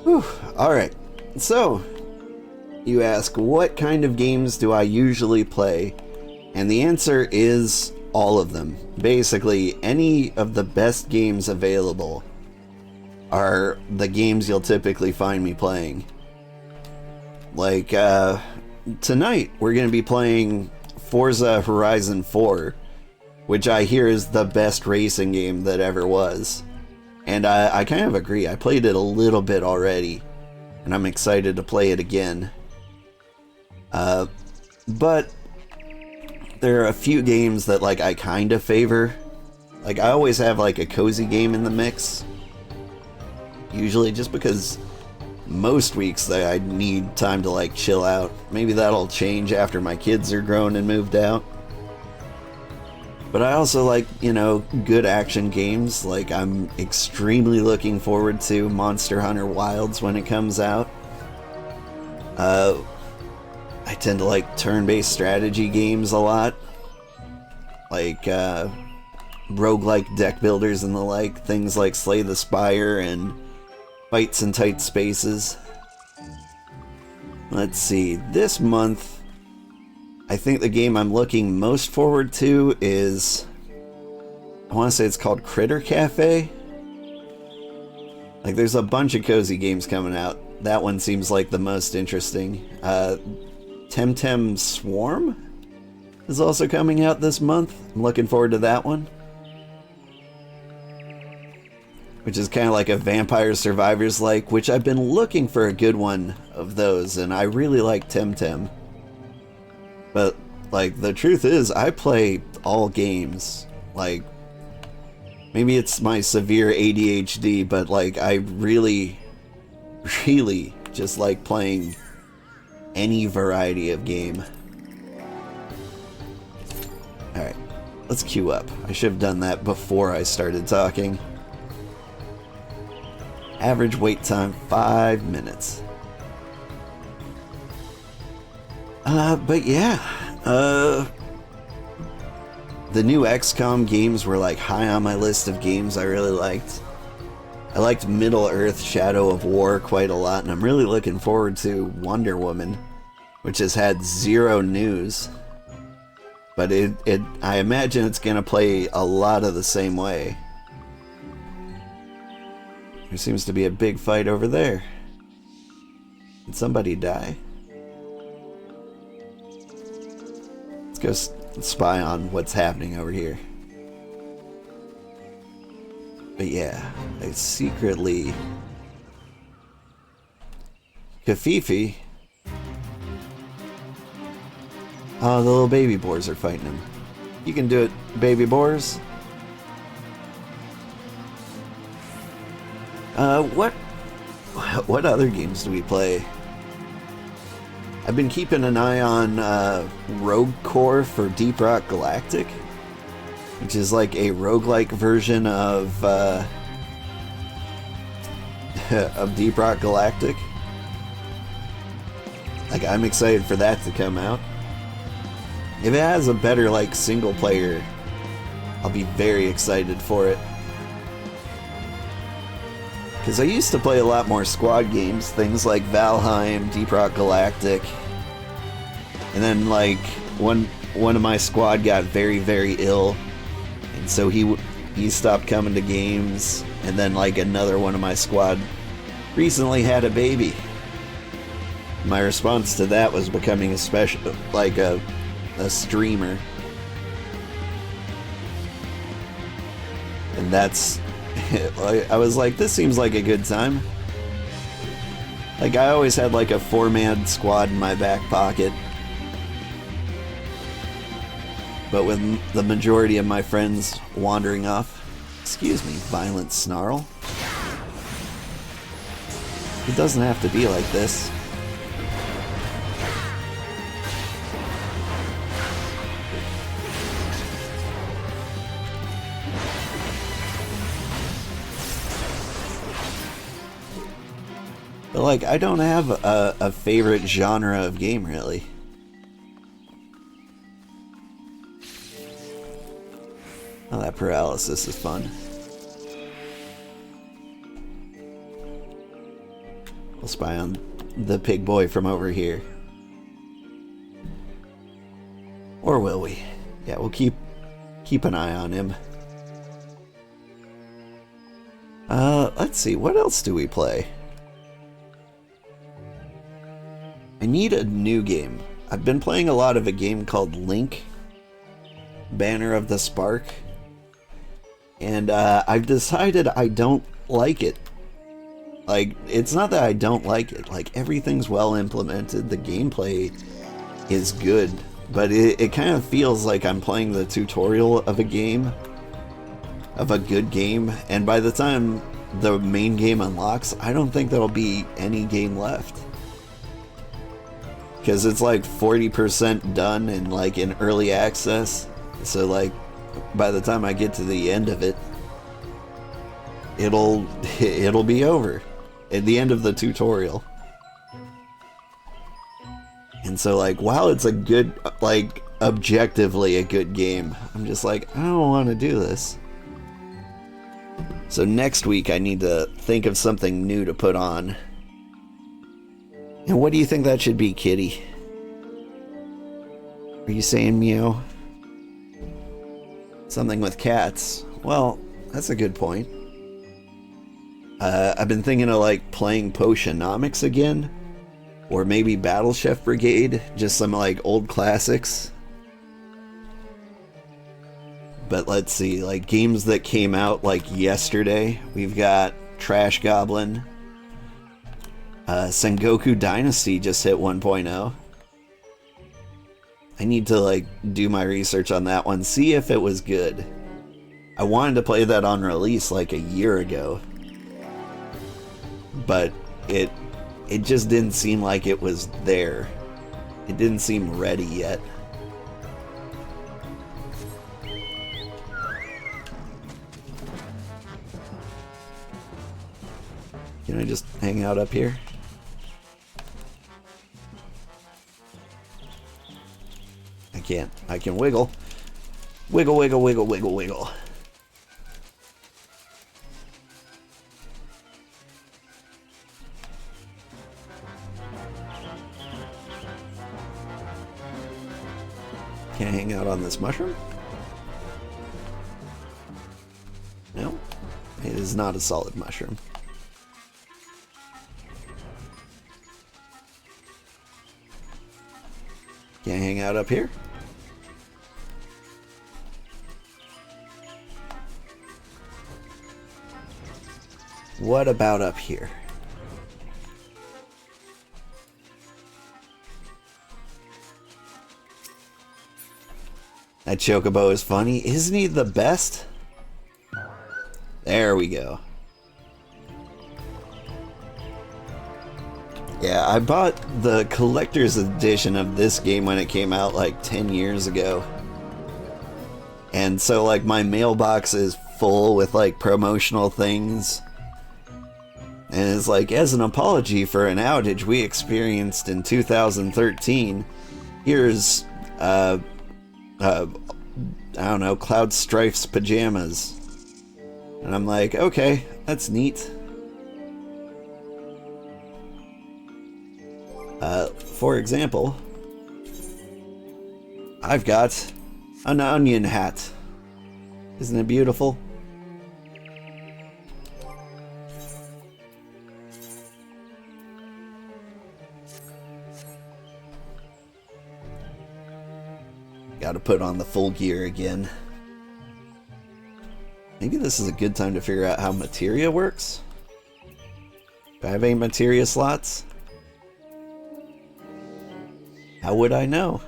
Whew. All right. So, you ask, what kind of games do I usually play? And the answer is all of them. Basically, any of the best games available are the games you'll typically find me playing. Like, tonight we're going to be playing Forza Horizon 4, which I hear is the best racing game that ever was. And I kind of agree. I played it a little bit already, and I'm excited to play it again. But there are a few games that like I kind of favor. Like I always have like a cozy game in the mix. Usually just because most weeks that I need time to like chill out. Maybe that'll change after my kids are grown and moved out. But I also like, you know, good action games. Like I'm extremely looking forward to Monster Hunter Wilds when it comes out. I tend to like turn-based strategy games a lot. Like roguelike deck builders and the like. Things like Slay the Spire and Fights in Tight Spaces. Let's see. This month, I think the game I'm looking most forward to is, I want to say it's called Critter Cafe. Like there's a bunch of cozy games coming out. That one seems like the most interesting. Temtem Swarm is also coming out this month. I'm looking forward to that one. Which is kind of like a Vampire Survivors like, which I've been looking for a good one of those, and I really like Temtem. But, like, the truth is, I play all games. Like, maybe it's my severe ADHD, but, like, I really, really just like playing any variety of game. Alright, let's queue up. I should have done that before I started talking. Average wait time, 5 minutes. But yeah, the new XCOM games were like high on my list of games I really liked. I liked Middle-earth Shadow of War quite a lot, and I'm really looking forward to Wonder Woman, which has had zero news. But I imagine it's gonna play a lot of the same way. There seems to be a big fight over there. Did somebody die? Let's go spy on what's happening over here. But yeah, I secretly... Kafifi? Oh, the little baby boars are fighting him. You can do it, baby boars. What other games do we play? I've been keeping an eye on Rogue Core for Deep Rock Galactic, which is like a roguelike version of Deep Rock Galactic. Like, I'm excited for that to come out. If it has a better like single player, I'll be very excited for it. Because I used to play a lot more squad games, things like Valheim, Deep Rock Galactic, and then like one of my squad got very, very ill, and so he stopped coming to games, and then like another one of my squad recently had a baby. My response to that was becoming a streamer, and that's. I was like, this seems like a good time. Like, I always had like a 4-man squad in my back pocket. But with the majority of my friends wandering off, Excuse me, violent snarl. It doesn't have to be like this. But like, I don't have a favorite genre of game, really. Oh, that paralysis is fun. We'll spy on the pig boy from over here. Or will we? Yeah, we'll keep an eye on him. Let's see, what else do we play? I need a new game. I've been playing a lot of a game called Link, Banner of the Spark. And I've decided I don't like it. Like, it's not that I don't like it. Like, everything's well implemented. The gameplay is good. But it kind of feels like I'm playing the tutorial of a game. Of a good game. And by the time the main game unlocks, I don't think there'll be any game left. Because it's like 40% done and like in early access. So like, by the time I get to the end of it, it'll be over at the end of the tutorial. And so like, while it's a good, like objectively a good game, I'm just like, I don't want to do this. So next week I need to think of something new to put on. And what do you think that should be, Kitty? Are you saying meow? Something with cats. Well, that's a good point. I've been thinking of like playing Potionomics again. Or maybe Battle Chef Brigade. Just some like old classics. But let's see, like games that came out like yesterday. We've got Trash Goblin. Sengoku Dynasty just hit 1.0. I need to like do my research on that one, see if it was good. I wanted to play that on release like a year ago. But it just didn't seem like it was there. It didn't seem ready yet. Can I just hang out up here? I can't. I can wiggle. Wiggle, wiggle, wiggle, wiggle, wiggle. Can I hang out on this mushroom? No. It is not a solid mushroom. Can I hang out up here? What about up here? That Chocobo is funny. Isn't he the best? There we go. Yeah, I bought the collector's edition of this game when it came out like 10 years ago. And so like my mailbox is full with like promotional things. And it's like, as an apology for an outage we experienced in 2013, here's I don't know, Cloud Strife's pajamas. And I'm like, okay, that's neat. For example, I've got an onion hat. Isn't it beautiful? Gotta put on the full gear again. Maybe this is a good time to figure out how materia works. Do I have any materia slots? How would I know?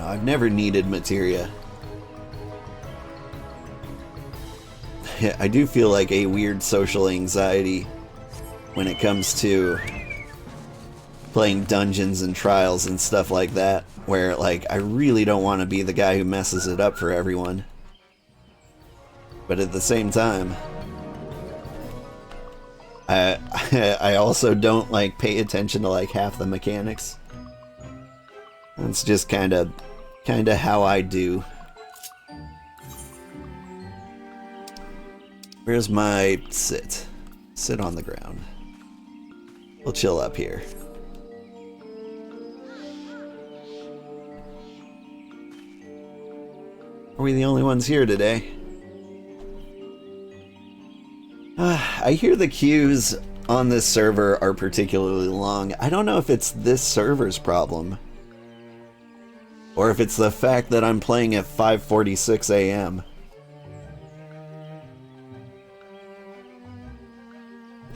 I've never needed materia. I do feel like a weird social anxiety when it comes to playing dungeons and trials and stuff like that, where like I really don't want to be the guy who messes it up for everyone. But at the same time, I also don't like pay attention to like half the mechanics. That's just kind of how I do. Where's my sit? Sit on the ground. We'll chill up here. Are we the only ones here today? I hear the queues on this server are particularly long. I don't know if it's this server's problem, or if it's the fact that I'm playing at 5:46 a.m.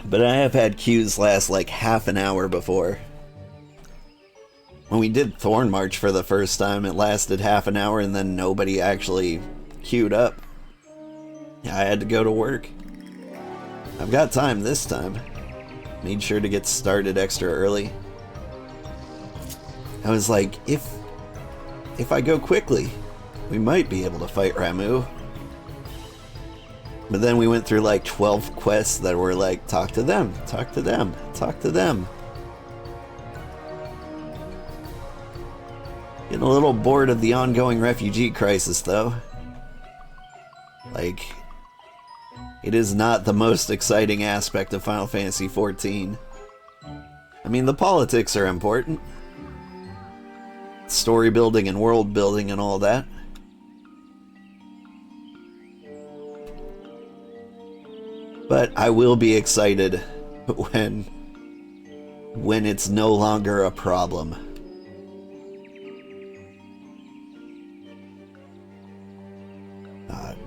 But I have had queues last like half an hour before. When we did Thorn March for the first time, it lasted half an hour and then nobody actually queued up. I had to go to work. I've got time this time. Made sure to get started extra early. I was like, if I go quickly, we might be able to fight Ramuh. But then we went through like 12 quests that were like, talk to them, talk to them, talk to them. Getting a little bored of the ongoing refugee crisis though. Like, it is not the most exciting aspect of Final Fantasy XIV. I mean, the politics are important. Story building and world building and all that. But I will be excited when it's no longer a problem.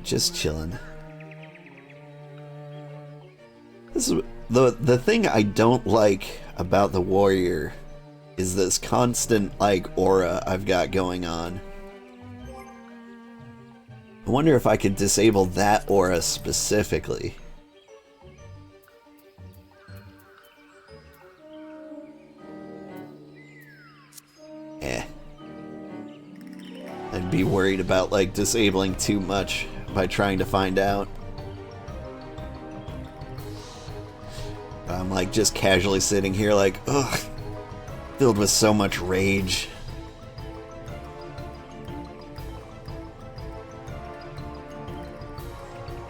Just chilling. This is the thing I don't like about the warrior is this constant like aura I've got going on. I wonder if I could disable that aura specifically. I'd be worried about like disabling too much by trying to find out. I'm like just casually sitting here like, ugh, filled with so much rage.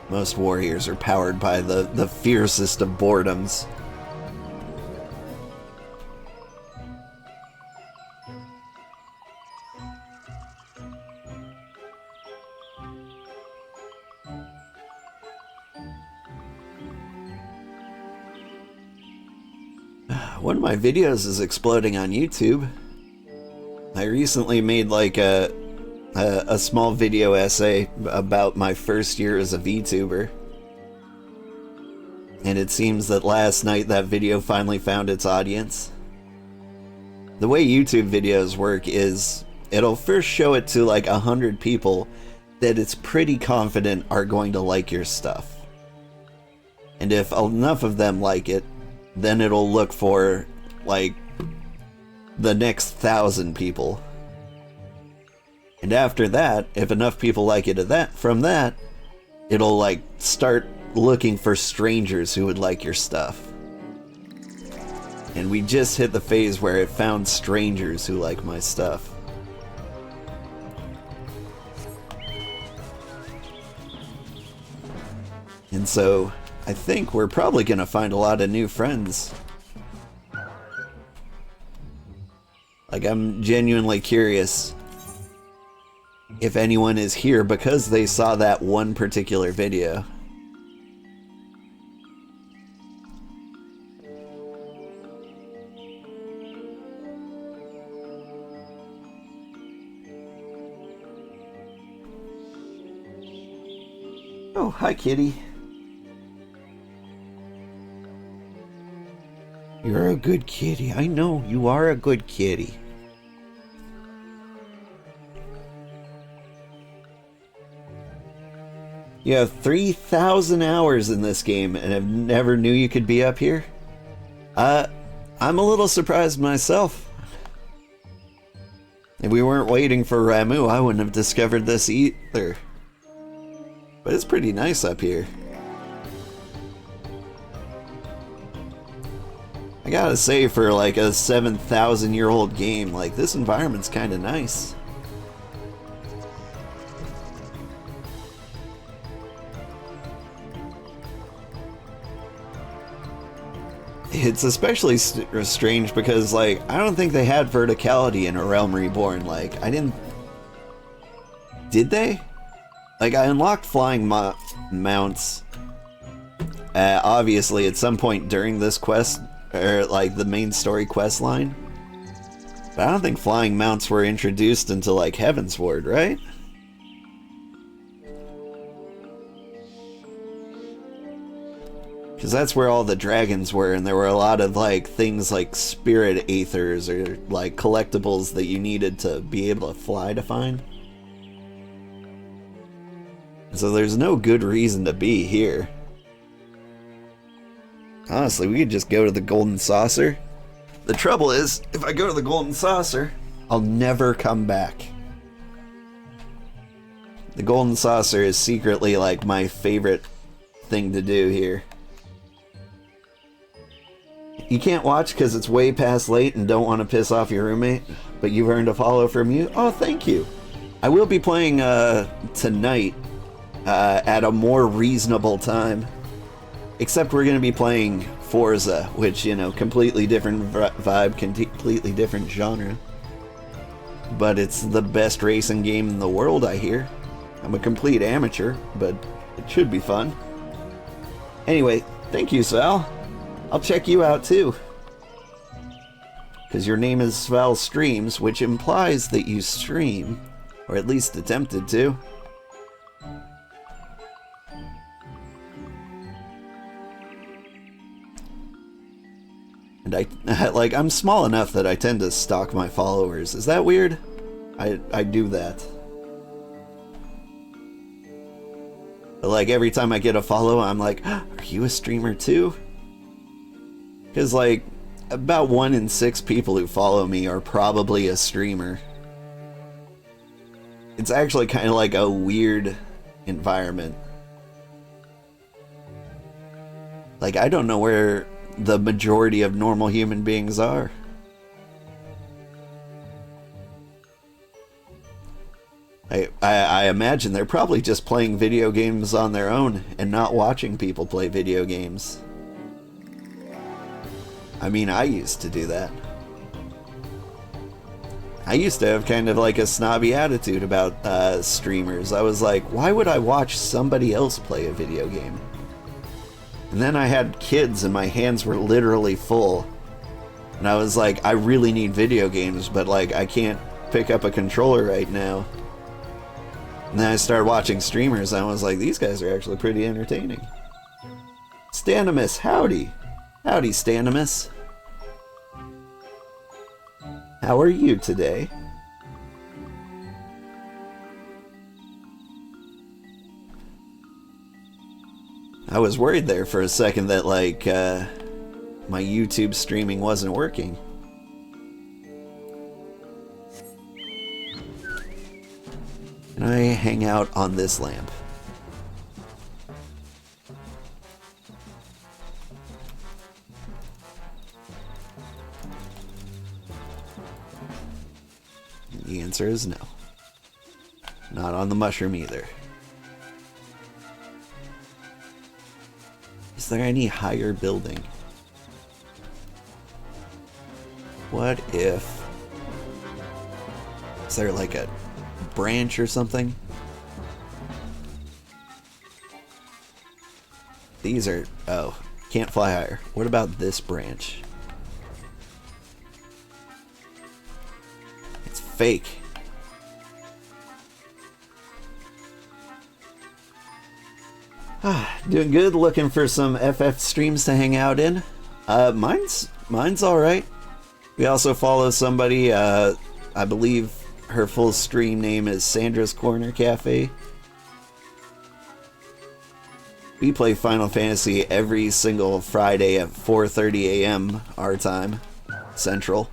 Most warriors are powered by the fiercest of boredoms. One of my videos is exploding on YouTube. I recently made like a small video essay about my first year as a VTuber. And it seems that last night that video finally found its audience. The way YouTube videos work is it'll first show it to like 100 people that it's pretty confident are going to like your stuff. And if enough of them like it, then it'll look for, like, the next 1,000 people. And after that, if enough people like it from that, it'll, like, start looking for strangers who would like your stuff. And we just hit the phase where it found strangers who like my stuff. And so I think we're probably gonna find a lot of new friends. Like, I'm genuinely curious if anyone is here because they saw that one particular video. Oh, hi, kitty. You're a good kitty. I know, you are a good kitty. You have 3,000 hours in this game and have never knew you could be up here? I'm a little surprised myself. If we weren't waiting for Ramuh, I wouldn't have discovered this either. But it's pretty nice up here. I gotta say, for like a 7,000-year-old game, like, this environment's kinda nice. It's especially strange because, like, I don't think they had verticality in A Realm Reborn. Like, I didn't... Did they? Like, I unlocked flying mounts, obviously, at some point during this quest, or, like, the main story quest line. But I don't think flying mounts were introduced until, like, Heavensward, right? Because that's where all the dragons were, and there were a lot of, like, things like spirit aethers or, like, collectibles that you needed to be able to fly to find. So there's no good reason to be here. Honestly, we could just go to the Golden Saucer. The trouble is, if I go to the Golden Saucer, I'll never come back. The Golden Saucer is secretly, like, my favorite thing to do here. You can't watch because it's way past late and don't want to piss off your roommate, but you've earned a follow from you? Oh, thank you. I will be playing tonight at a more reasonable time. Except we're going to be playing Forza, which, you know, completely different vibe, completely different genre. But it's the best racing game in the world, I hear. I'm a complete amateur, but it should be fun. Anyway, thank you, Sal. I'll check you out too. Because your name is Sval Streams, which implies that you stream, or at least attempted to. And I'm small enough that I tend to stalk my followers. Is that weird? I do that. But, like, every time I get a follow, I'm like, are you a streamer too? Because, like, about 1 in 6 people who follow me are probably a streamer. It's actually kind of like a weird environment. Like, I don't know where the majority of normal human beings are. I imagine they're probably just playing video games on their own and not watching people play video games. I mean, I used to do that. I used to have kind of like a snobby attitude about streamers. I was like, why would I watch somebody else play a video game? And then I had kids and my hands were literally full. And I was like, I really need video games, but, like, I can't pick up a controller right now. And then I started watching streamers and I was like, these guys are actually pretty entertaining. Stanimus, howdy. Howdy, Stanimus. How are you today? I was worried there for a second that, like, my YouTube streaming wasn't working. And I hang out on this lamp. The answer is no. Not on the mushroom either. Is there any higher building? What if... Is there like a branch or something? These are... Oh, can't fly higher. What about this branch? It's fake. Doing good, looking for some FF streams to hang out in. Mine's alright. We also follow somebody, I believe her full stream name is Sandra's Corner Cafe. we play Final Fantasy every single Friday at 4:30 a.m. our time, Central.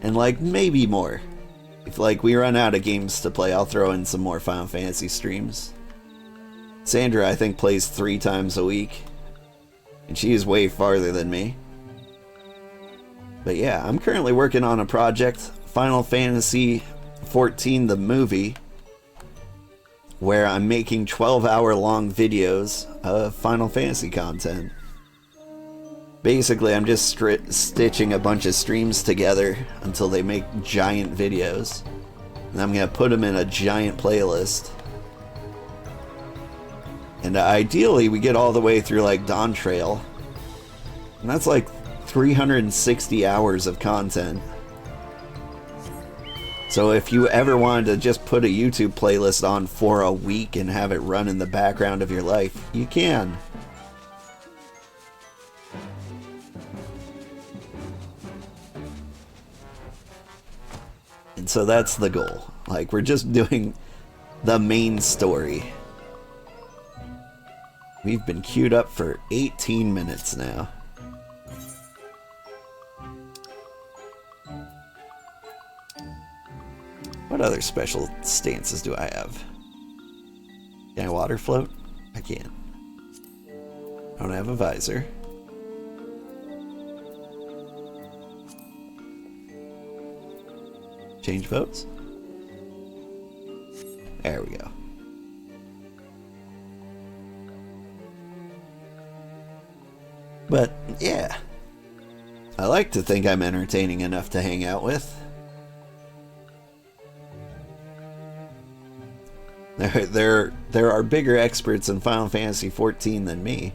And like maybe more. If like we run out of games to play, I'll throw in some more Final Fantasy streams. Sandra, I think, plays 3 times a week. And she is way farther than me. But yeah, I'm currently working on a project, Final Fantasy XIV the movie, where I'm making 12-hour-long videos of Final Fantasy content. Basically, I'm just stitching a bunch of streams together until they make giant videos. And I'm going to put them in a giant playlist. And ideally, we get all the way through like Dawn Trail. And that's like 360 hours of content. So if you ever wanted to just put a YouTube playlist on for a week and have it run in the background of your life, you can. And so that's the goal. Like, we're just doing the main story. We've been queued up for 18 minutes now. What other special stances do I have? Can I water float? I can. I don't have a visor. Change votes? There we go. But, yeah. I like to think I'm entertaining enough to hang out with. There are bigger experts in Final Fantasy XIV than me.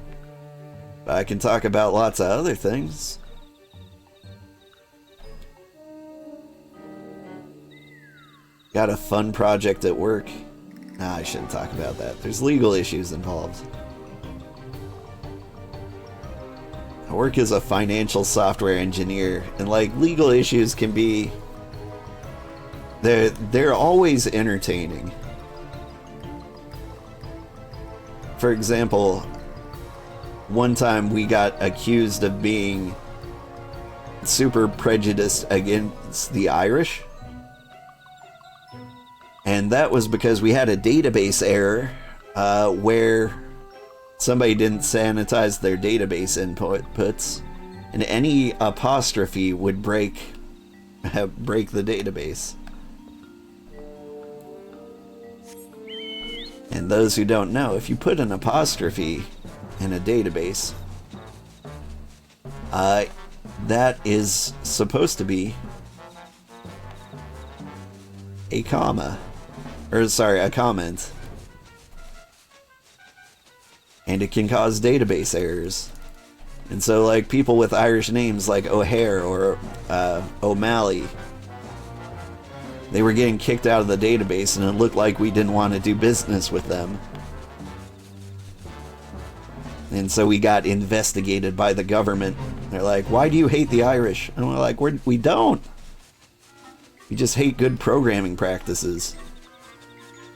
But I can talk about lots of other things. Got a fun project at work. Nah, I shouldn't talk about that. There's legal issues involved. I work as a financial software engineer, and like legal issues can be... They're always entertaining. For example, one time we got accused of being super prejudiced against the Irish. And that was because we had a database error where somebody didn't sanitize their database inputs, and any apostrophe would break the database. And those who don't know, if you put an apostrophe in a database, that is supposed to be a comma. Or, sorry, a comment. And it can cause database errors. And so, like, people with Irish names like O'Hare or O'Malley, they were getting kicked out of the database, and it looked like we didn't want to do business with them. And so we got investigated by the government. They're like, why do you hate the Irish? And we're like, we don't. We just hate good programming practices.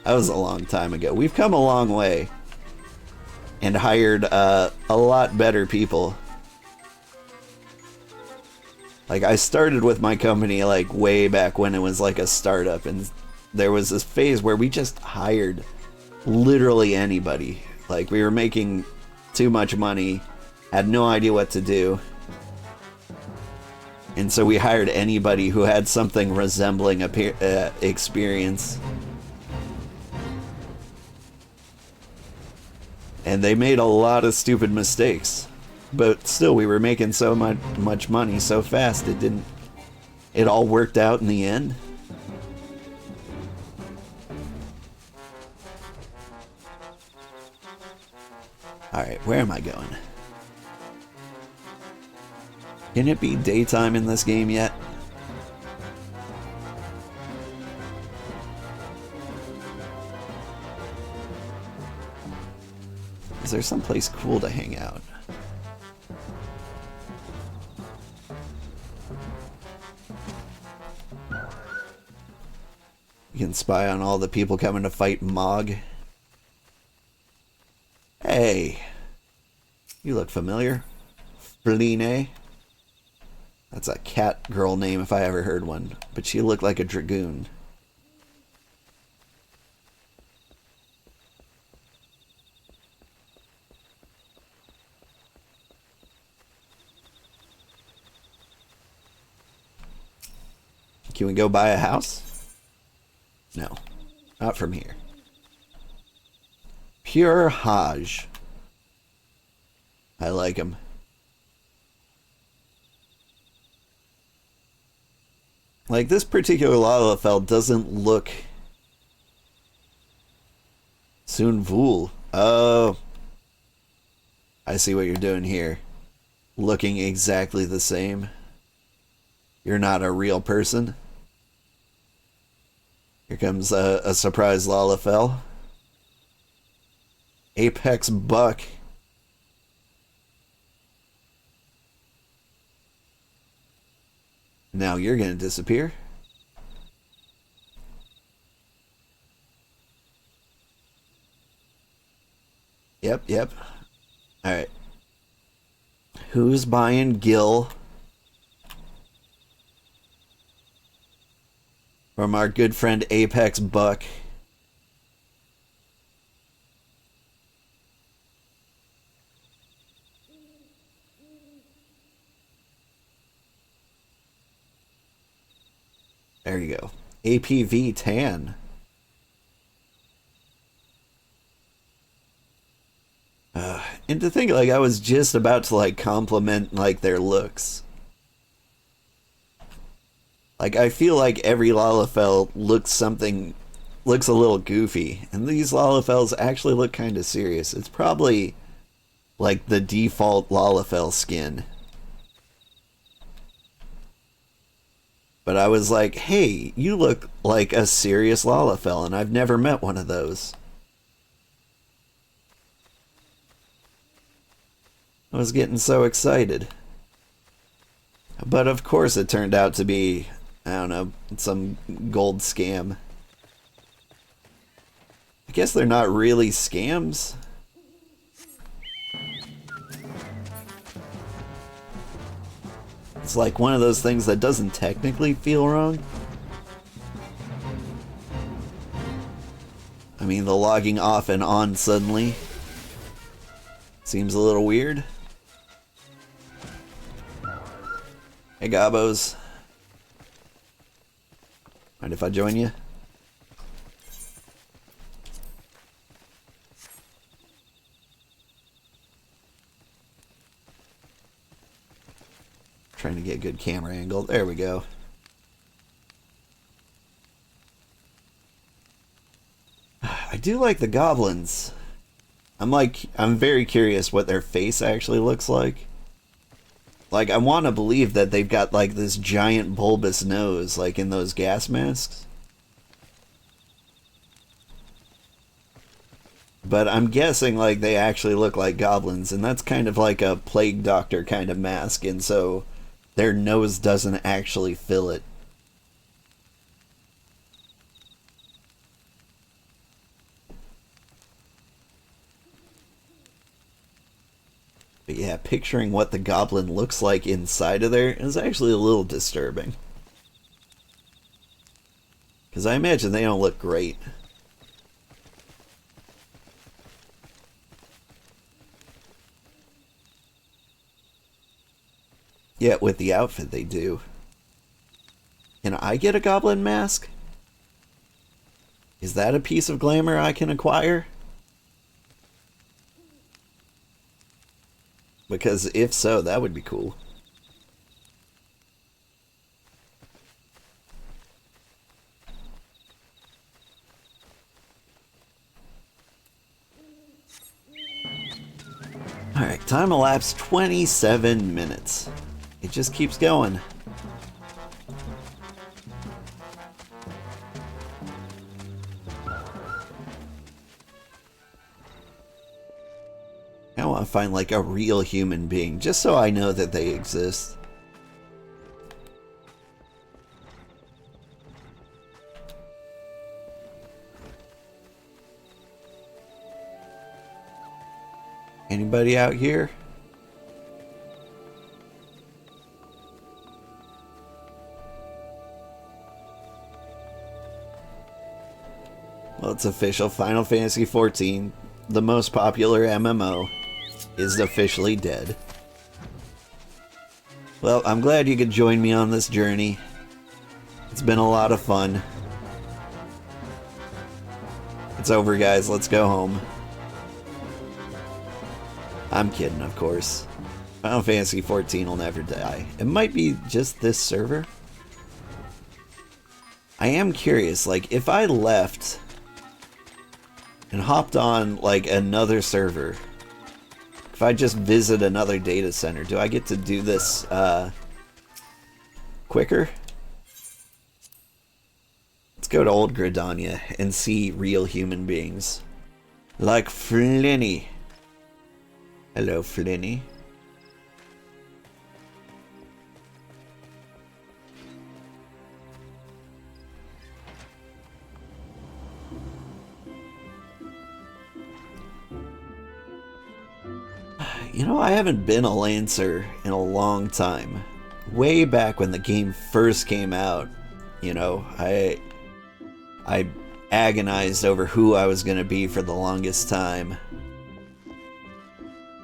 That was a long time ago. We've come a long way. And hired a lot better people. Like, I started with my company like way back when it was like a startup, and there was this phase where we just hired literally anybody. Like, we were making too much money, had no idea what to do, and so we hired anybody who had something resembling experience. And they made a lot of stupid mistakes. But still, we were making so much money so fast, it all worked out in the end. Alright, where am I going? Can it be daytime in this game yet? Is there someplace cool to hang out? You can spy on all the people coming to fight Mog. Fline. You look familiar. Fline. That's a cat girl name if I ever heard one. But she looked like a dragoon. Can we go buy a house? No. Not from here. Pure Hajj. I like him. Like, this particular Lalafell doesn't look... Sunvul. Oh. I see what you're doing here. Looking exactly the same. You're not a real person. Here comes a surprise Lalafell. Apex Buck. Now you're gonna disappear. Yep. Alright. Who's buying Gil? From our good friend Apex Buck. There you go. APV tan. And to think, like, I was just about to, like, compliment, like, their looks. Like, I feel like every Lalafell looks a little goofy. And these Lalafells actually look kind of serious. It's probably, like, the default Lalafell skin. But I was like, hey, you look like a serious Lalafell, and I've never met one of those. I was getting so excited. But of course it turned out to be, I don't know, some gold scam. I guess they're not really scams. It's like one of those things that doesn't technically feel wrong. I mean, the logging off and on suddenly seems a little weird. Hey, Gabos. Mind if I join you? Trying to get a good camera angle. There we go. I do like the goblins. I'm very curious what their face actually looks like. Like, I want to believe that they've got, like, this giant bulbous nose, like in those gas masks. But I'm guessing, like, they actually look like goblins, and that's kind of like a plague doctor kind of mask, and so their nose doesn't actually fill it. But yeah, picturing what the goblin looks like inside of there is actually a little disturbing. Because I imagine they don't look great. Yet with the outfit they do. Can I get a goblin mask? Is that a piece of glamour I can acquire? Because if so, that would be cool. Alright, time elapsed 27 minutes. It just keeps going. I want to find like a real human being, just so I know that they exist. Anybody out here? Well, it's official. Final Fantasy XIV, the most popular MMO, is officially dead. Well, I'm glad you could join me on this journey. It's been a lot of fun. It's over, guys. Let's go home. I'm kidding, of course. Final Fantasy XIV will never die. It might be just this server. I am curious, like, if I left and hopped on, like, another server, if I just visit another data center, do I get to do this, quicker? Let's go to Old Gridania and see real human beings. Like Flinny. Hello, Flinny. You know, I haven't been a Lancer in a long time. Way back when the game first came out, you know, I agonized over who I was going to be for the longest time.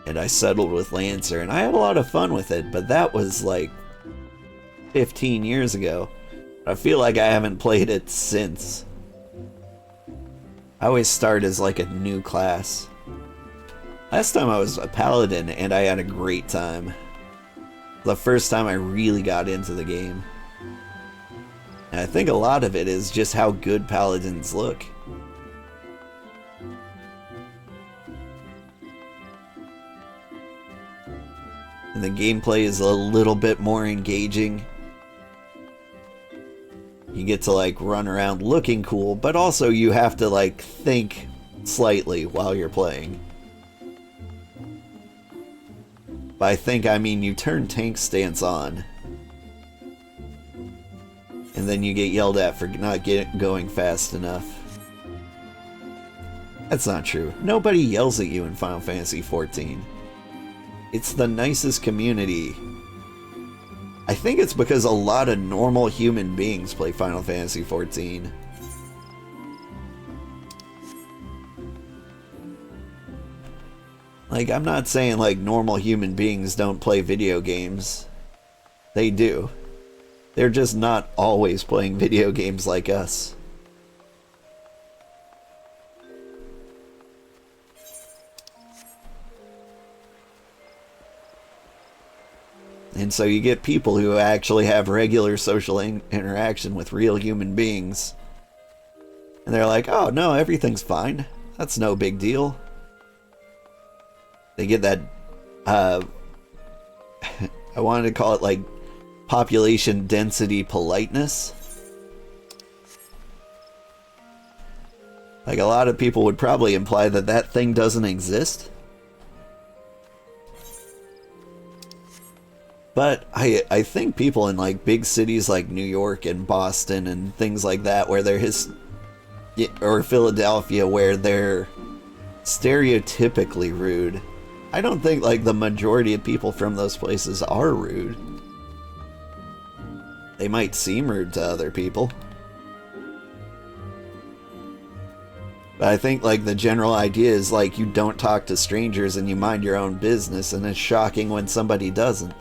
And I settled with Lancer, and I had a lot of fun with it, but that was like 15 years ago. I feel like I haven't played it since. I always start as like a new class. Last time I was a paladin, and I had a great time. The first time I really got into the game. And I think a lot of it is just how good paladins look. And the gameplay is a little bit more engaging. You get to like run around looking cool, but also you have to like think slightly while you're playing. By think, I mean you turn tank stance on. And then you get yelled at for not going fast enough. That's not true. Nobody yells at you in Final Fantasy XIV. It's the nicest community. I think it's because a lot of normal human beings play Final Fantasy XIV. Like, I'm not saying, like, normal human beings don't play video games. They do. They're just not always playing video games like us. And so you get people who actually have regular social interaction with real human beings. And they're like, oh, no, everything's fine. That's no big deal. They get that, I wanted to call it like population density politeness. Like a lot of people would probably imply that that thing doesn't exist. But I think people in like big cities like New York and Boston and things like that, where they're or Philadelphia, where they're stereotypically rude. I don't think like the majority of people from those places are rude. They might seem rude to other people. But I think like the general idea is like you don't talk to strangers and you mind your own business, and it's shocking when somebody doesn't.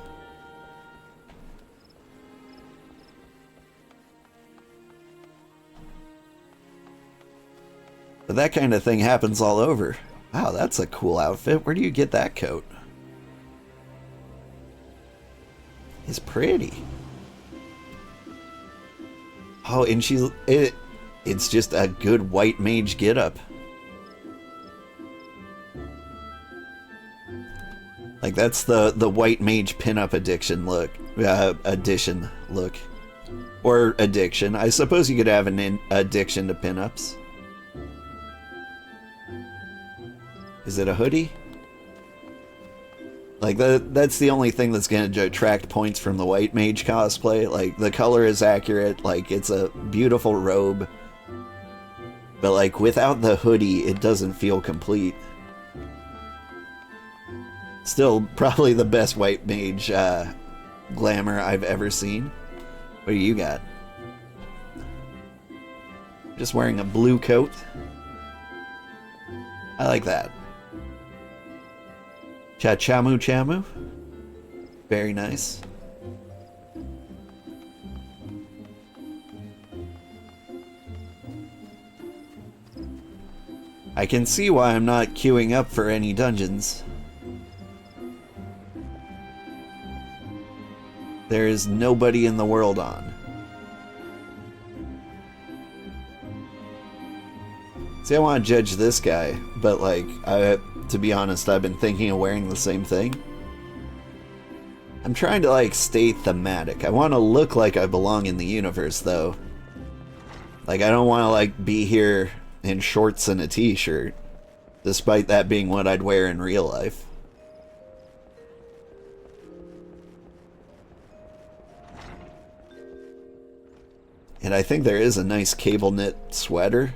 But that kind of thing happens all over. Wow, that's a cool outfit. Where do you get that coat? It's pretty. Oh, and it's just a good white mage getup. Like that's the white mage pinup edition look. Or addiction. I suppose you could have an addiction to pinups. Is it a hoodie? Like, that's the only thing that's going to attract points from the white mage cosplay. Like, the color is accurate. Like, it's a beautiful robe. But, like, without the hoodie, it doesn't feel complete. Still probably the best white mage glamour I've ever seen. What do you got? Just wearing a blue coat. I like that. Chamu Chamu. Very nice. I can see why I'm not queuing up for any dungeons. There is nobody in the world on. See, I want to judge this guy, but like, to be honest, I've been thinking of wearing the same thing. I'm trying to like stay thematic. I want to look like I belong in the universe, though. Like, I don't want to like be here in shorts and a t-shirt, despite that being what I'd wear in real life. And I think there is a nice cable knit sweater.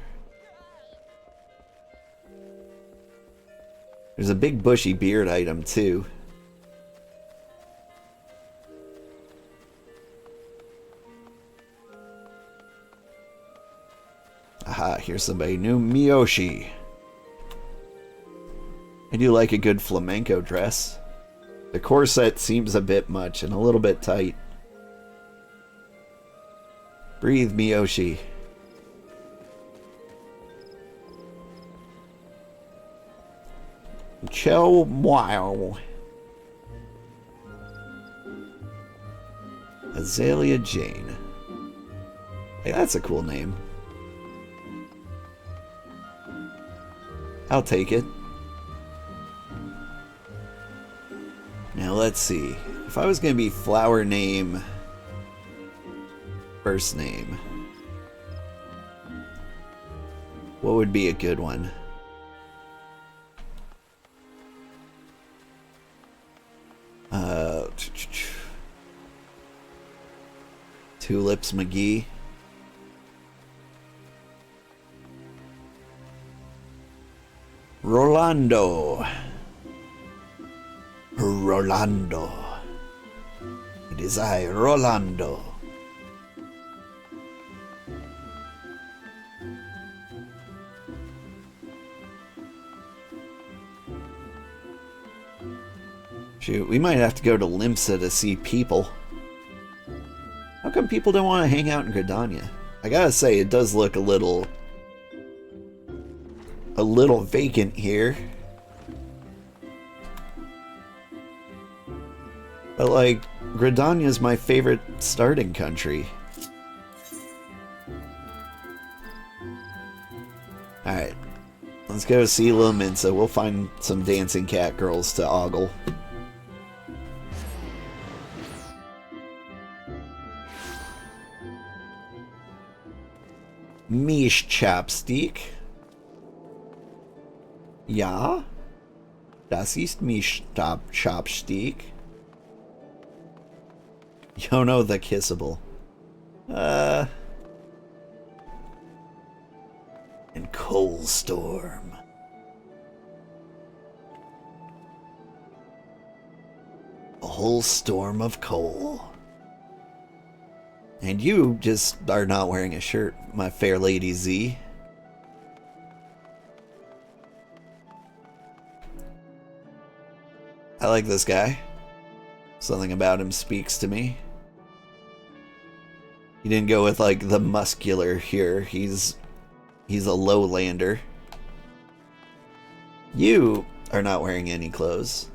There's a big bushy beard item too. Aha, here's somebody new. Miyoshi. I do like a good flamenco dress. The corset seems a bit much and a little bit tight. Breathe, Miyoshi. Cho Wow. Azalea Jane. Hey, that's a cool name. I'll take it. Now let's see. If I was going to be flower name, first name, what would be a good one? Tulips McGee. Rolando. Rolando. It is I, Rolando. Shoot, we might have to go to Limsa to see people. How come people don't want to hang out in Gridania? I gotta say, it does look a little vacant here. But like, Gridania's my favorite starting country. Alright. Let's go see Lil Minsa. We'll find some dancing cat girls to ogle. Mish Chapstick. Ja? Das ist Mish Chapstick. Yono the Kissable. And Coal Storm. A whole storm of coal. And you just are not wearing a shirt, my fair lady Z. I like this guy. Something about him speaks to me. He didn't go with like the muscular here. He's a lowlander. You are not wearing any clothes.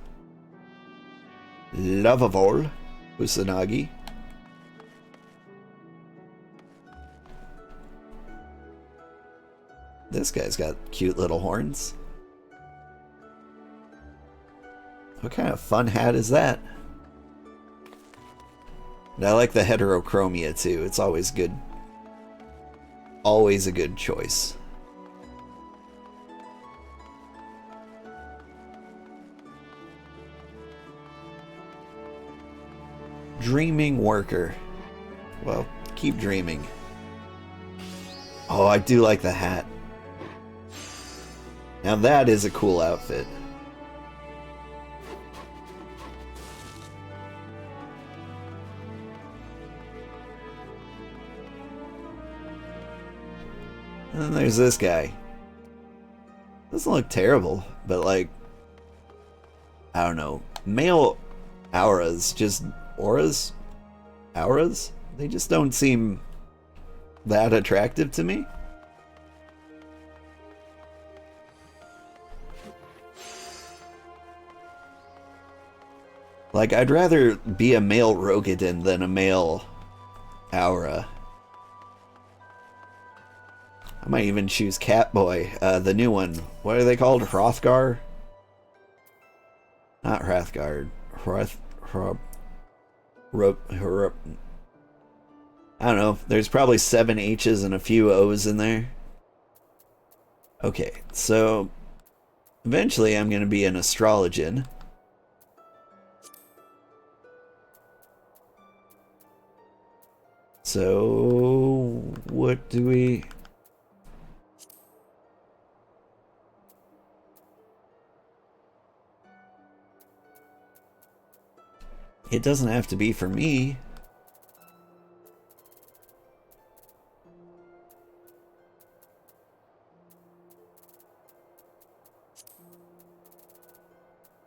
Lovable Usanagi. This guy's got cute little horns. What kind of fun hat is that? And I like the heterochromia too. It's always good. Always a good choice. Dreaming worker. Well, keep dreaming. Oh, I do like the hat. Now that is a cool outfit. And then there's this guy. Doesn't look terrible, but like, I don't know. Male auras, just auras? Auras? They just don't seem that attractive to me. Like, I'd rather be a male Rogadin than a male aura. I might even choose Catboy, the new one. What are they called? Hrothgar? Not Hrothgar. I don't know. There's probably 7 H's and a few O's in there. Okay, so eventually I'm going to be an astrologian. So, what do we... It doesn't have to be for me.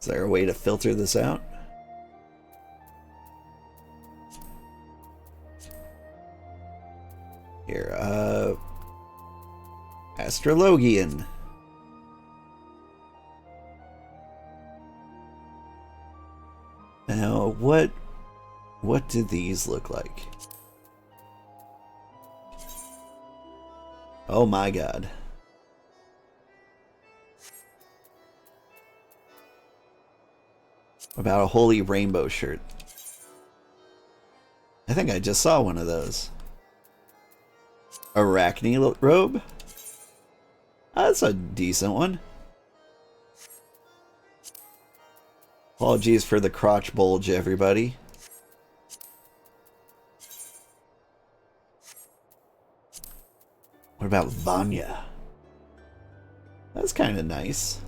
Is there a way to filter this out? Here, Astrologian. Now, what do these look like? Oh my god. About a holy rainbow shirt. I think I just saw one of those. Arachne robe? That's a decent one. Apologies for the crotch bulge, everybody. What about Vanya? That's kind of nice.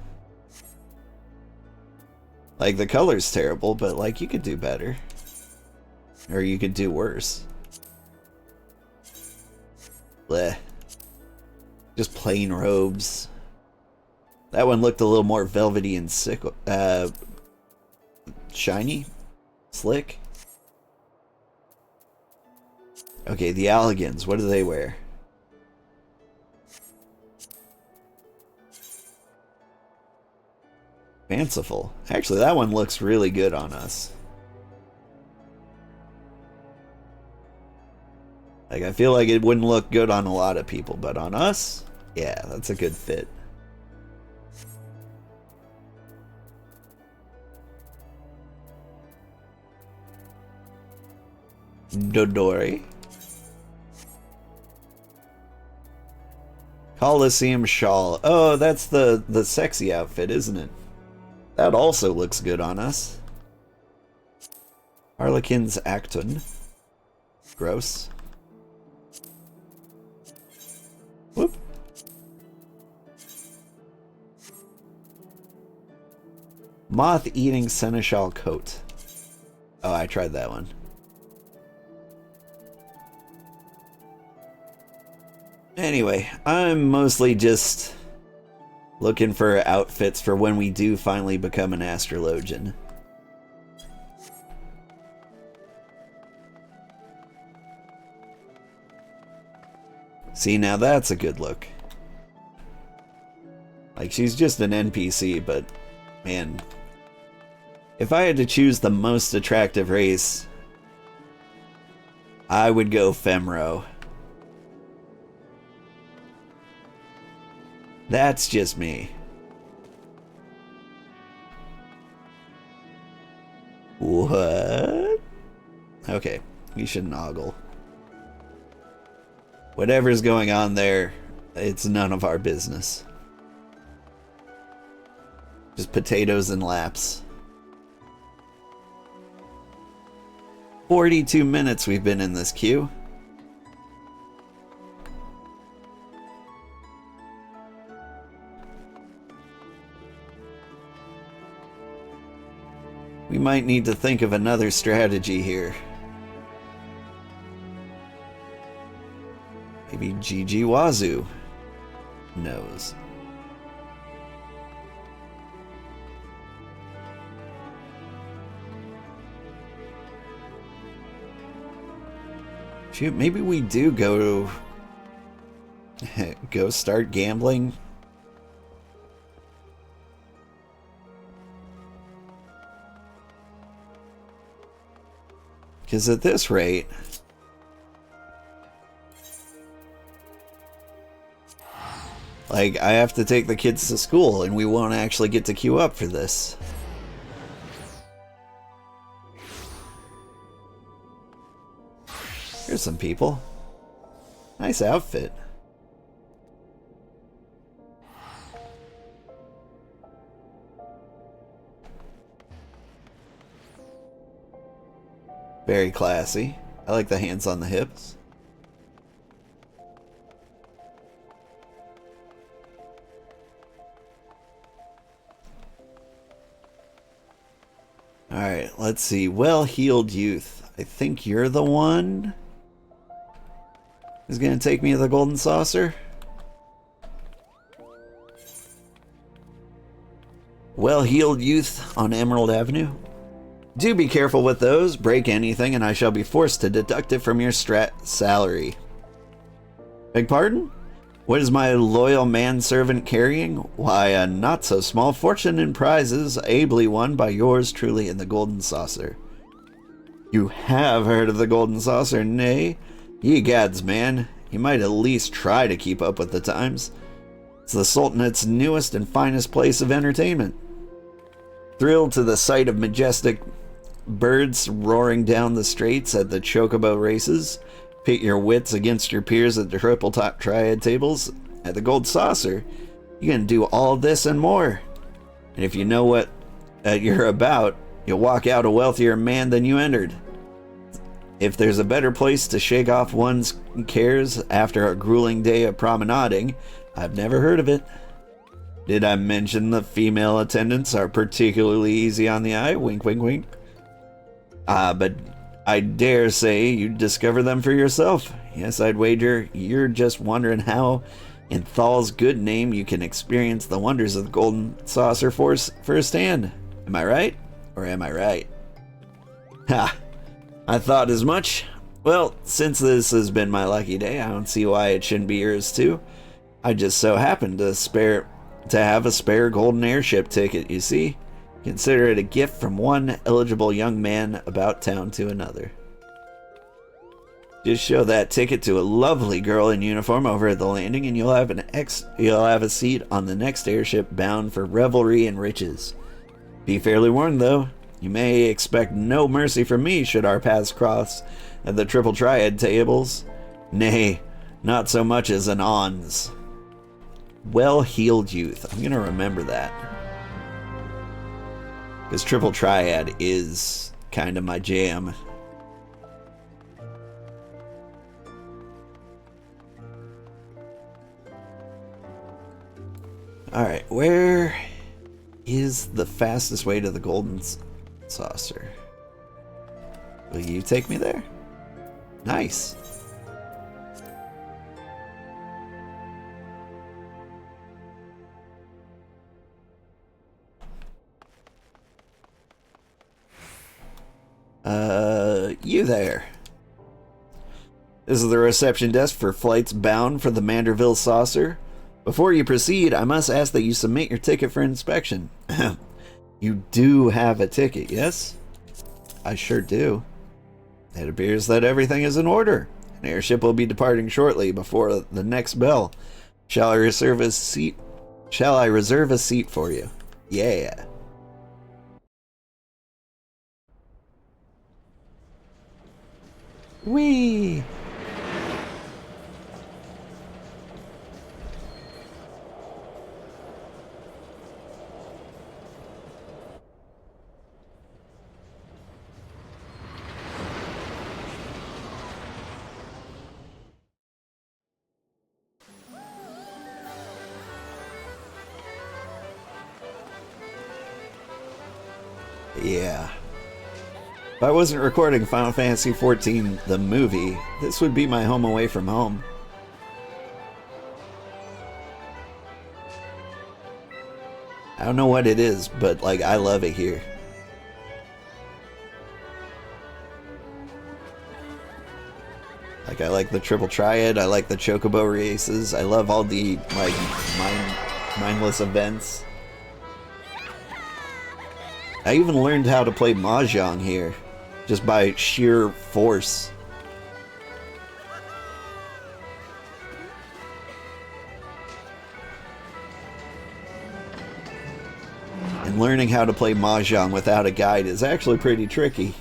Like, the color's terrible, but, like, you could do better. Or you could do worse. Bleh. Just plain robes. That one looked a little more velvety and sick, shiny? Slick? Okay, the Alligans, what do they wear? Fanciful. Actually, that one looks really good on us. Like, I feel like it wouldn't look good on a lot of people, but on us, yeah, that's a good fit. Dodori. Coliseum shawl. Oh, that's the sexy outfit, isn't it? That also looks good on us. Harlequin's Acton. Gross. Whoop. Moth-eating seneschal coat. Oh, I tried that one. Anyway, I'm mostly just looking for outfits for when we do finally become an astrologian. See, now that's a good look. Like, she's just an NPC, but man, if I had to choose the most attractive race, I would go Femro. That's just me. What? Okay, you shouldn't ogle. Whatever's going on there, it's none of our business. Just potatoes and laps. 42 minutes we've been in this queue. We might need to think of another strategy here. Maybe GG Wazoo. knows. Shoot, maybe we do go start gambling. Because at this rate, like, I have to take the kids to school and we won't actually get to queue up for this. Here's some people. Nice outfit. Very classy. I like the hands on the hips. Alright, let's see. Well-heeled youth. I think you're the one who's gonna take me to the Golden Saucer. Well-heeled youth on Emerald Avenue. Do be careful with those. Break anything and I shall be forced to deduct it from your salary. Beg pardon? What is my loyal manservant carrying? Why, a not-so-small fortune in prizes, ably won by yours truly in the Golden Saucer. You have heard of the Golden Saucer, nay? Ye gads, man, you might at least try to keep up with the times. It's the Sultanate's newest and finest place of entertainment. Thrilled to the sight of majestic birds roaring down the straits at the chocobo races, pit your wits against your peers at the triple top triad tables. At the Gold Saucer, you can do all this and more. And if you know what you're about, you'll walk out a wealthier man than you entered. If there's a better place to shake off one's cares after a grueling day of promenading, I've never heard of it. Did I mention the female attendants are particularly easy on the eye? Wink, wink, wink. But I dare say you'd discover them for yourself. Yes, I'd wager you're just wondering how, in Thal's good name, you can experience the wonders of the Golden Saucer firsthand. Am I right? Or am I right? Ha! I thought as much. Well, since this has been my lucky day, I don't see why it shouldn't be yours too. I just so happened to have a spare golden airship ticket, you see. Consider it a gift from one eligible young man about town to another. Just show that ticket to a lovely girl in uniform over at the landing and you'll have a seat on the next airship bound for revelry and riches. Be fairly warned though, you may expect no mercy from me should our paths cross at the triple triad tables. Nay, not so much as an ons. Well-heeled youth. I'm gonna remember that. Because triple triad is kind of my jam. Alright, where is the fastest way to the Golden Saucer? Will you take me there? Nice. You there. This is the reception desk for flights bound for the Manderville Saucer. Before you proceed, I must ask that you submit your ticket for inspection. You do have a ticket, yes? I sure do. It appears that everything is in order. An airship will be departing shortly before the next bell. Shall I reserve a seat? Shall I reserve a seat for you? Yeah. Whee! Yeah. If I wasn't recording Final Fantasy XIV, the movie, this would be my home away from home. I don't know what it is, but like I love it here. Like I like the triple triad, I like the chocobo races, I love all the like mindless events. I even learned how to play mahjong here, just by sheer force. And learning how to play mahjong without a guide is actually pretty tricky.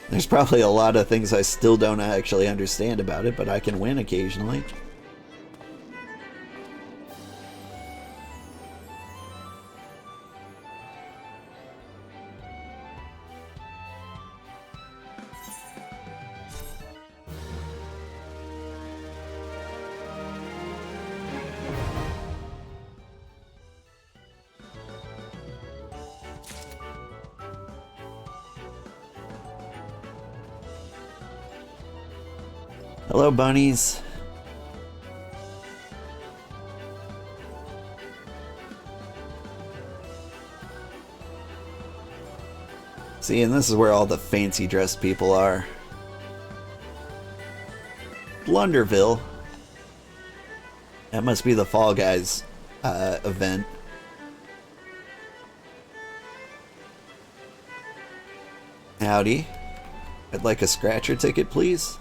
There's probably a lot of things I still don't actually understand about it, but I can win occasionally. Hello, bunnies. See, and this is where all the fancy dressed people are. Blunderville. That must be the Fall Guys event. Howdy. I'd like a scratcher ticket, please.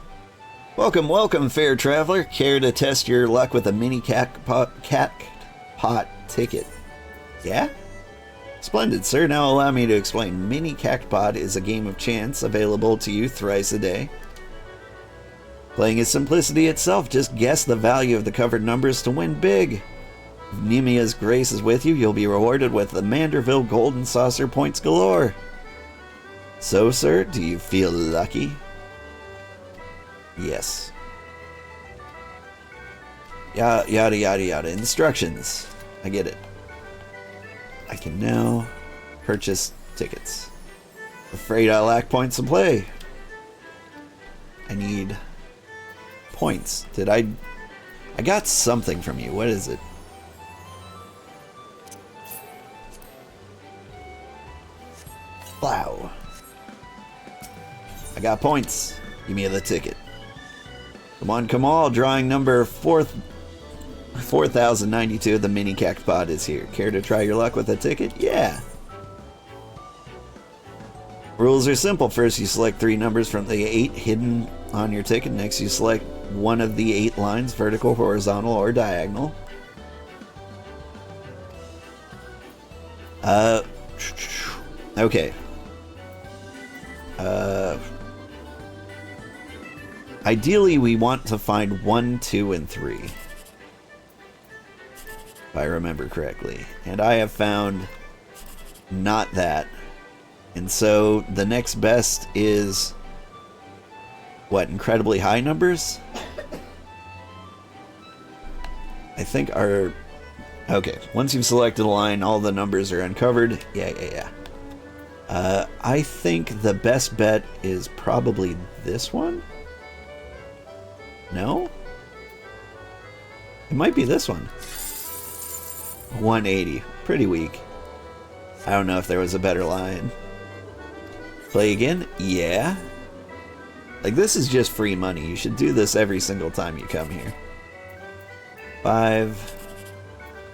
Welcome, welcome, fair traveler. Care to test your luck with a mini cat pot ticket? Yeah? Splendid, sir. Now allow me to explain. Mini Cactpot is a game of chance available to you thrice a day. Playing is simplicity itself. Just guess the value of the covered numbers to win big. If Nemia's grace is with you, you'll be rewarded with the Manderville Golden Saucer points galore. So, sir, do you feel lucky? Yes. Yada, yada, yada. Instructions. I get it. I can now purchase tickets. Afraid I lack points to play. I need points. Did I got something from you. What is it? Wow. I got points. Give me the ticket. Come on, come on. Drawing number 4092. The mini cactpot is here. Care to try your luck with a ticket? Yeah. Rules are simple. First, you select 3 numbers from the 8 hidden on your ticket. Next, you select one of the 8 lines, vertical, horizontal, or diagonal. Okay. Ideally, we want to find 1, 2, and 3. If I remember correctly. And I have found not that. And so the next best is what, incredibly high numbers? I think our... Okay, once you've selected a line, all the numbers are uncovered. Yeah. I think the best bet is probably this one? No? It might be this one. 180. Pretty weak. I don't know if there was a better line. Play again? Yeah. Like, this is just free money. You should do this every single time you come here. 5,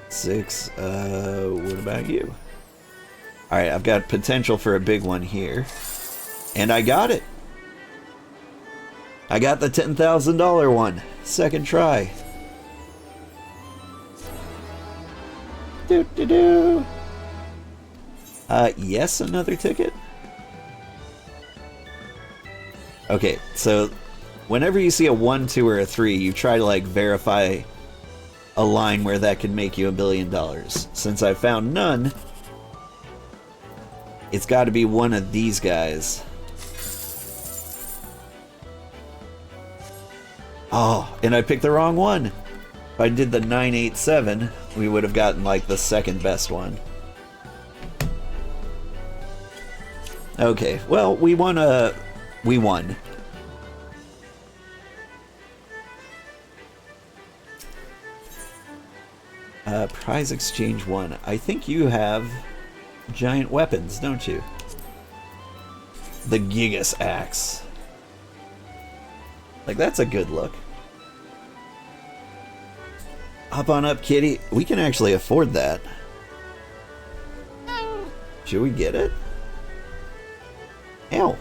6, what about you? Alright, I've got potential for a big one here. And I got it! I got the $10,000 one. Second try. Do. Yes, another ticket? Okay, so whenever you see a 1, 2, or a 3, you try to, like, verify a line where that could make you $1 billion. Since I found none, it's got to be one of these guys. Oh, and I picked the wrong one. If I did the 987, we would have gotten, like, the second best one. Okay, well, we won. Prize exchange 1. I think you have giant weapons, don't you? The Gigas Axe. Like, that's a good look. Hop on up, kitty. We can actually afford that. Should we get it? Ow.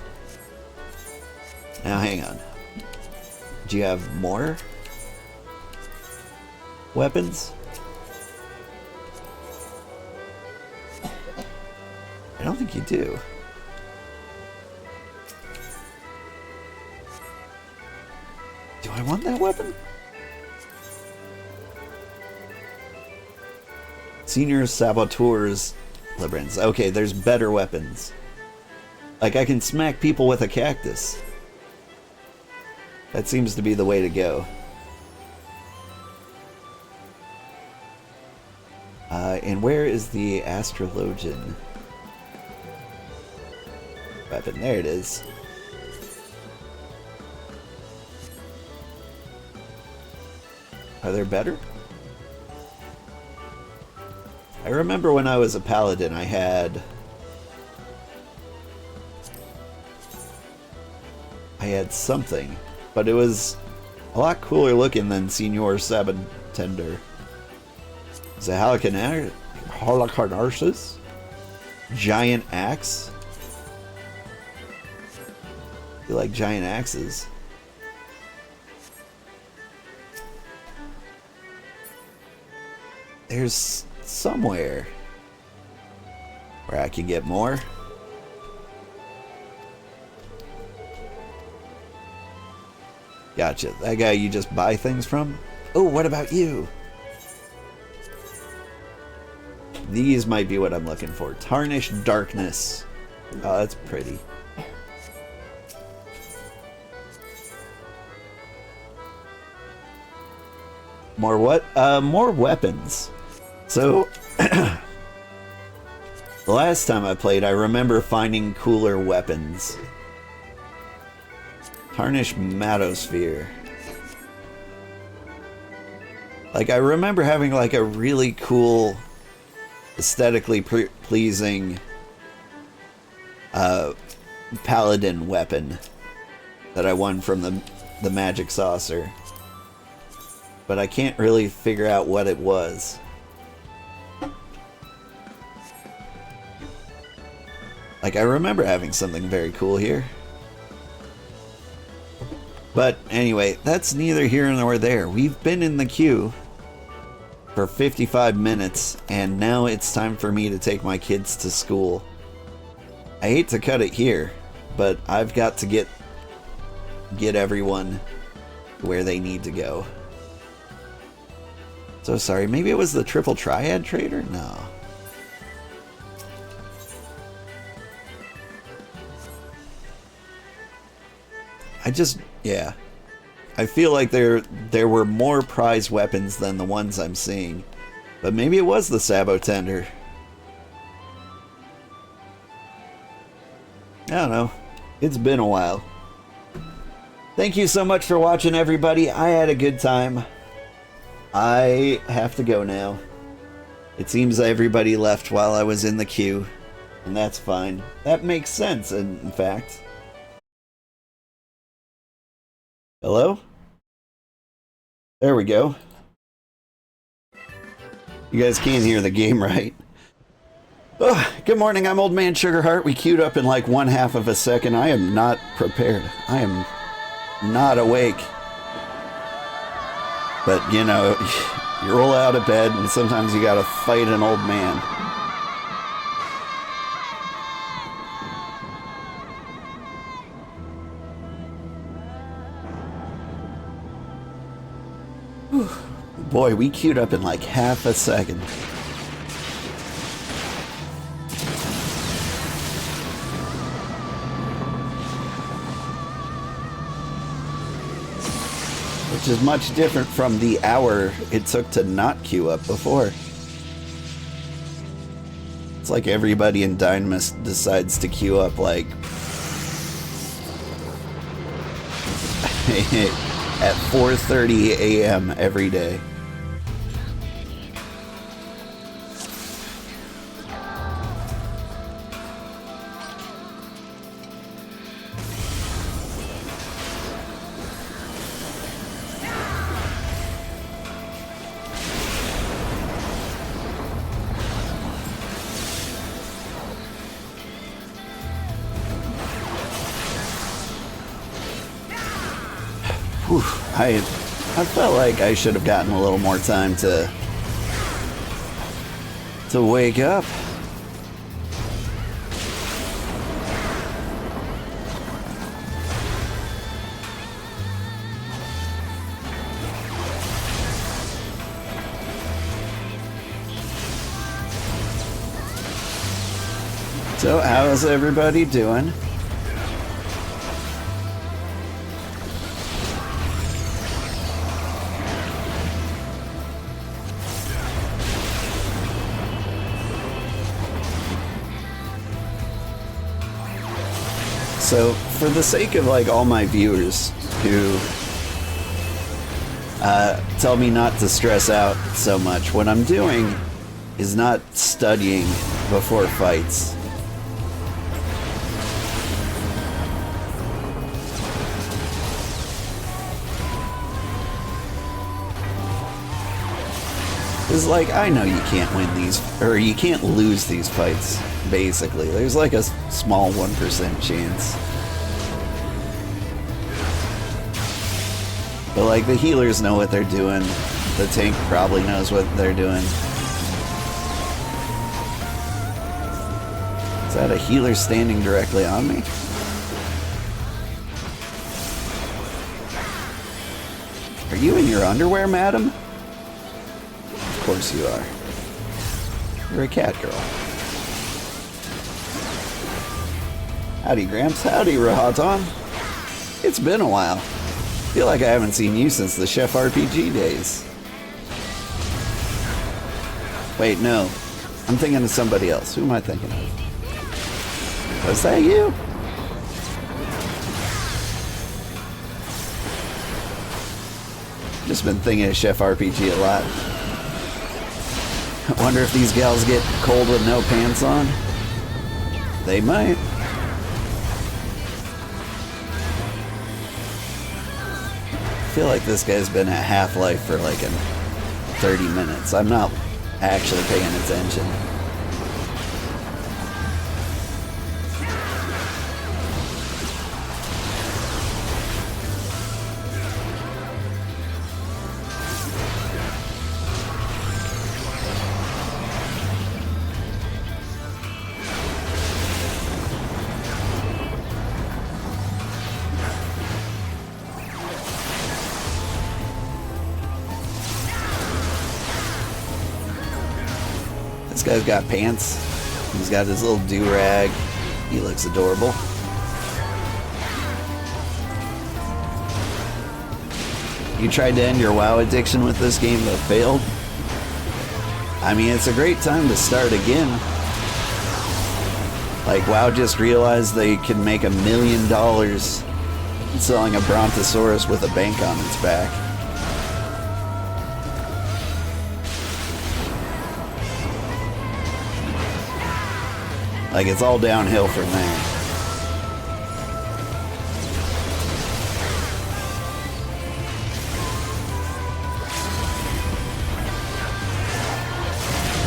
Now, hang on. Do you have more weapons? I don't think you do. Do I want that weapon? Senior Saboteurs Librans. Okay, there's better weapons. Like, I can smack people with a cactus. That seems to be the way to go. And where is the Astrologian weapon? There it is. Are there better? I remember when I was a paladin, I had something, but it was a lot cooler looking than Senior Sabotender. Is it Halicarnarsus? Giant axe? You like giant axes? There's somewhere where I can get more. Gotcha. That guy you just buy things from? Oh, what about you? These might be what I'm looking for. Tarnished Darkness. Oh, that's pretty. More what? More weapons. So, the last time I played, I remember finding cooler weapons. Tarnished Matosphere. Like, I remember having like a really cool, aesthetically pleasing paladin weapon that I won from the magic saucer. But I can't really figure out what it was. Like, I remember having something very cool here. But anyway, that's neither here nor there. We've been in the queue for 55 minutes, and now it's time for me to take my kids to school. I hate to cut it here, but I've got to get everyone where they need to go. So sorry, maybe it was the Triple Triad Trader? No. Yeah. I feel like there were more prize weapons than the ones I'm seeing. But maybe it was the Sabotender. I don't know. It's been a while. Thank you so much for watching, everybody. I had a good time. I have to go now. It seems everybody left while I was in the queue. And that's fine. That makes sense, in fact. Hello? There we go. You guys can't hear the game, right? Oh, good morning, I'm Old Man Sugarheart. We queued up in like 1/2 of a second. I am not prepared. I am not awake. But, you know, you roll out of bed and sometimes you gotta fight an old man. Whew. Boy, we queued up in like 1/2 a second. Which is much different from the hour it took to not queue up before. It's like everybody in Dynamis decides to queue up like at 4:30 a.m. every day. Whew, I felt like I should have gotten a little more time to wake up. So, how's everybody doing? So, for the sake of like all my viewers who tell me not to stress out so much, what I'm doing is not studying before fights. It's like, I know you can't win these, or you can't lose these fights, basically. There's like a small 1% chance. But like, the healers know what they're doing. The tank probably knows what they're doing. Is that a healer standing directly on me? Are you in your underwear, madam? Of course you are. You're a cat girl. Howdy, Gramps. Howdy, Rahatan. It's been a while. Feel like I haven't seen you since the Chef RPG days. Wait, no. I'm thinking of somebody else. Who am I thinking of? Was that you? Just been thinking of Chef RPG a lot. I wonder if these gals get cold with no pants on. They might. I feel like this guy's been at Half-Life for like 30 minutes. I'm not actually paying attention. This guy's got pants. He's got his little do-rag. He looks adorable. You tried to end your WoW addiction with this game but failed? I mean, it's a great time to start again. Like, WoW just realized they can make $1 million selling a Brontosaurus with a bank on its back. Like, it's all downhill from there.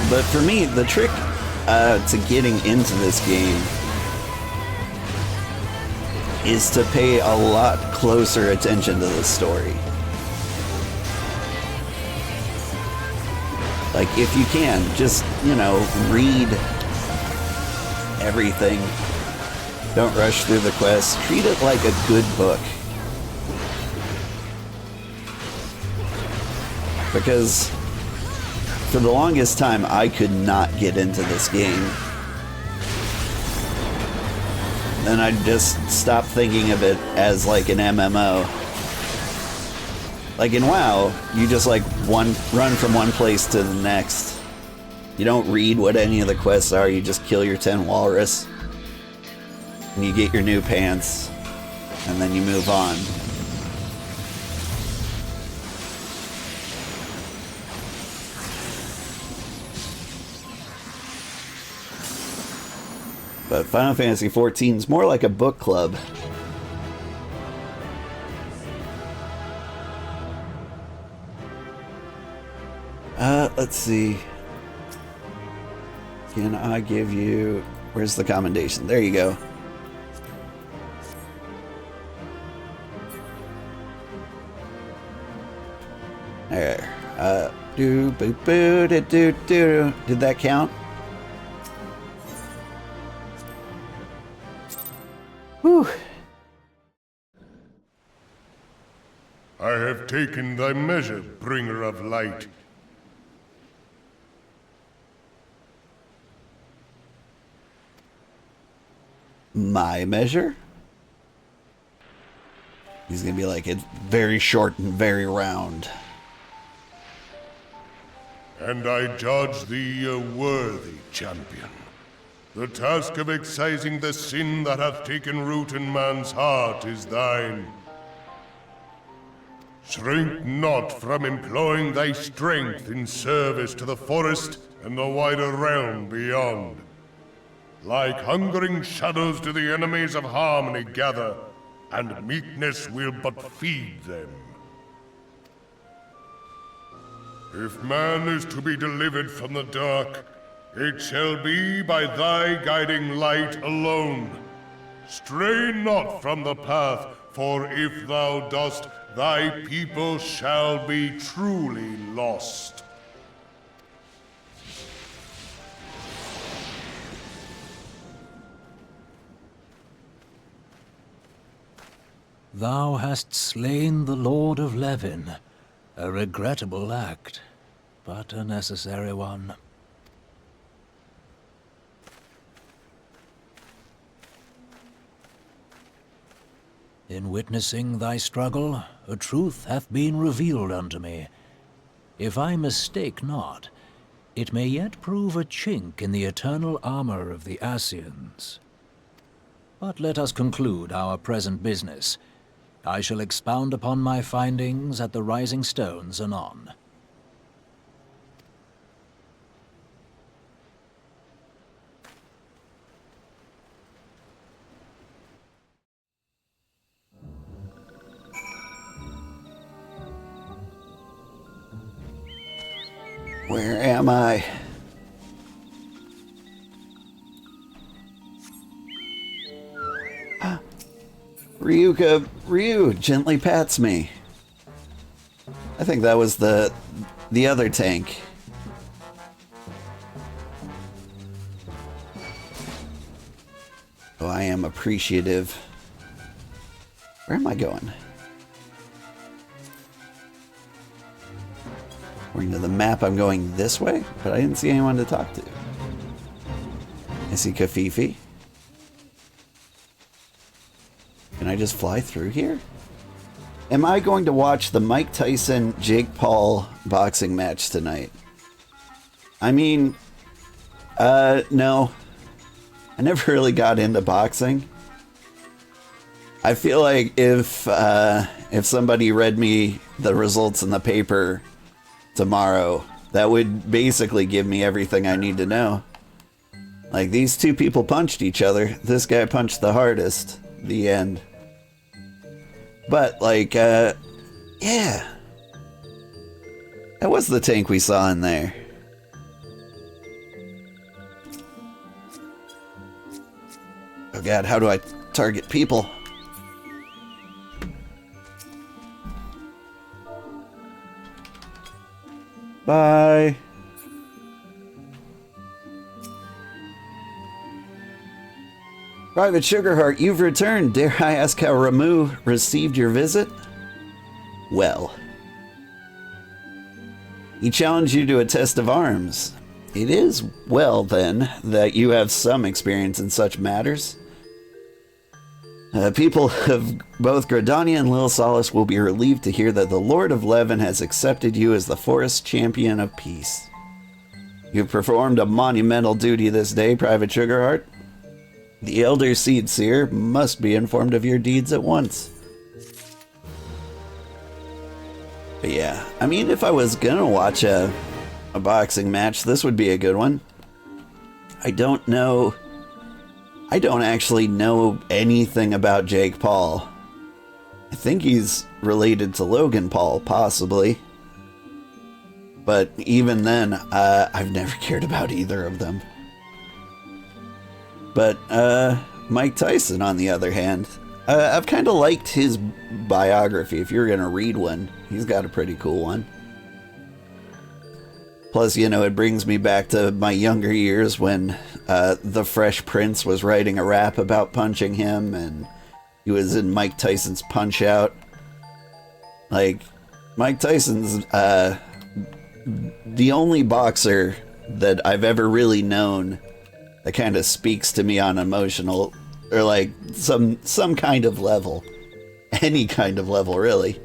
But for me, the trick to getting into this game is to pay a lot closer attention to the story. Like, if you can, just, you know, read everything. Don't rush through the quest. Treat it like a good book. Because for the longest time, I could not get into this game. Then I just stopped thinking of it as like an MMO. Like in WoW, you just like run from one place to the next. You don't read what any of the quests are, you just kill your 10 walrus. And you get your new pants. And then you move on. But Final Fantasy XIV is more like a book club. Let's see. Can I give you... Where's the commendation? There you go. There. Do boo boo do do do. Did that count? Whew. I have taken thy measure, bringer of light. My measure? He's gonna be like, it's very short and very round. And I judge thee a worthy champion. The task of excising the sin that hath taken root in man's heart is thine. Shrink not from employing thy strength in service to the forest and the wider realm beyond. Like hungering shadows do the enemies of harmony gather, and meekness will but feed them. If man is to be delivered from the dark, it shall be by thy guiding light alone. Stray not from the path, for if thou dost, thy people shall be truly lost. Thou hast slain the Lord of Levin. A regrettable act, but a necessary one. In witnessing thy struggle, a truth hath been revealed unto me. If I mistake not, it may yet prove a chink in the eternal armor of the Ascians. But let us conclude our present business. I shall expound upon my findings at the Rising Stones anon. Where am I? Ryu gently pats me. I think that was the other tank. Oh, I am appreciative. Where am I going? According to the map, I'm going this way, but I didn't see anyone to talk to. I see Kafifi. Can I just fly through here? Am I going to watch the Mike Tyson Jake Paul boxing match tonight? I mean, no. I never really got into boxing. I feel like if somebody read me the results in the paper tomorrow, that would basically give me everything I need to know. Like, these two people punched each other. This guy punched the hardest. The end. But, like, yeah. That was the tank we saw in there. Oh god, how do I target people? Bye. Private Sugarheart, you've returned. Dare I ask how Ramuh received your visit? Well. He challenged you to a test of arms. It is well, then, that you have some experience in such matters. People of both Gridania and Lil Solace will be relieved to hear that the Lord of Levin has accepted you as the Forest Champion of Peace. You've performed a monumental duty this day, Private Sugarheart. The Elder Seed Seer must be informed of your deeds at once. But yeah, I mean, if I was gonna watch a boxing match, this would be a good one. I don't actually know anything about Jake Paul. I think he's related to Logan Paul, possibly. But even then, I've never cared about either of them. But Mike Tyson, on the other hand, I've kind of liked his biography. If you're going to read one, he's got a pretty cool one. Plus, you know, it brings me back to my younger years when the Fresh Prince was writing a rap about punching him, and he was in Mike Tyson's Punch-Out. Like, Mike Tyson's the only boxer that I've ever really known that kind of speaks to me on emotional, or like some kind of level. Any kind of level, really,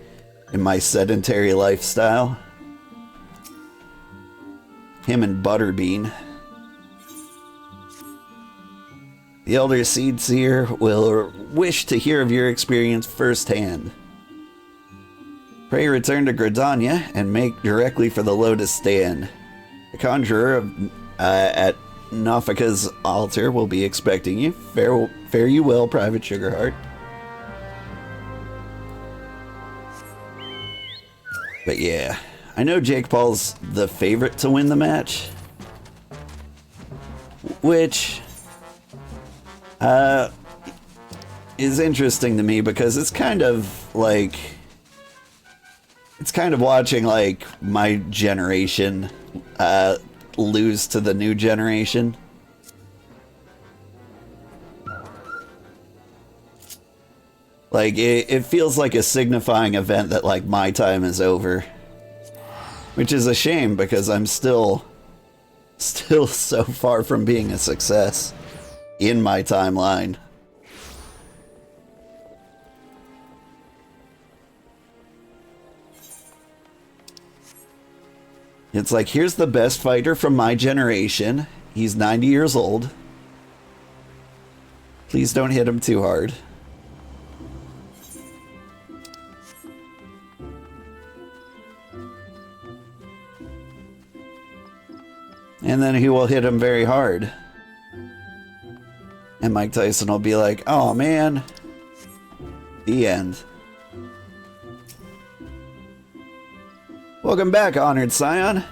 in my sedentary lifestyle. Him and Butterbean. The Elder Seed Seer will wish to hear of your experience firsthand. Pray return to Gridania and make directly for the Lotus Stand. The Conjurer at Nafika's altar will be expecting you. Fare you well, Private Sugarheart. But yeah, I know Jake Paul's the favorite to win the match, which is interesting to me because it's kind of like, it's kind of watching like my generation lose to the new generation. Like, it feels like a signifying event that, like, my time is over. Which is a shame, because I'm still so far from being a success in my timeline. It's like, here's the best fighter from my generation. He's 90 years old. Please don't hit him too hard. And then he will hit him very hard. And Mike Tyson will be like, oh man. The end. Welcome back, Honored Scion.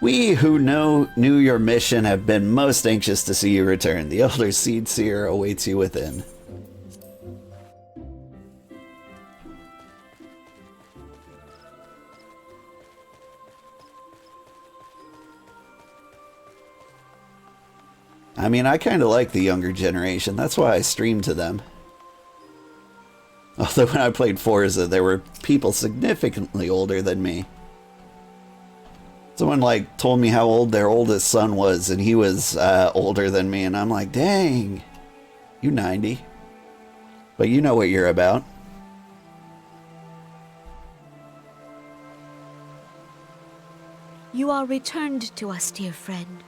We who knew your mission have been most anxious to see you return. The Elder Seed Seer awaits you within. I mean, I kind of like the younger generation. That's why I stream to them. Although when I played Forza, there were people significantly older than me. Someone, like, told me how old their oldest son was, and he was older than me, and I'm like, dang, you 90. But you know what you're about. You are returned to us, dear friend,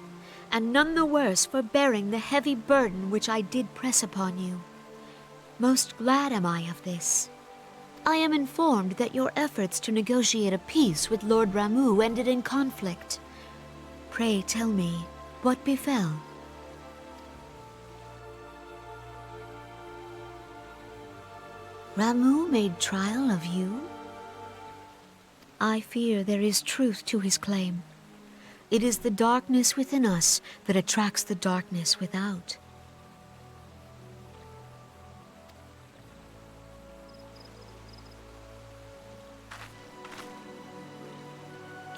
and none the worse for bearing the heavy burden which I did press upon you. Most glad am I of this. I am informed that your efforts to negotiate a peace with Lord Ramuh ended in conflict. Pray tell me, what befell? Ramuh made trial of you? I fear there is truth to his claim. It is the darkness within us that attracts the darkness without.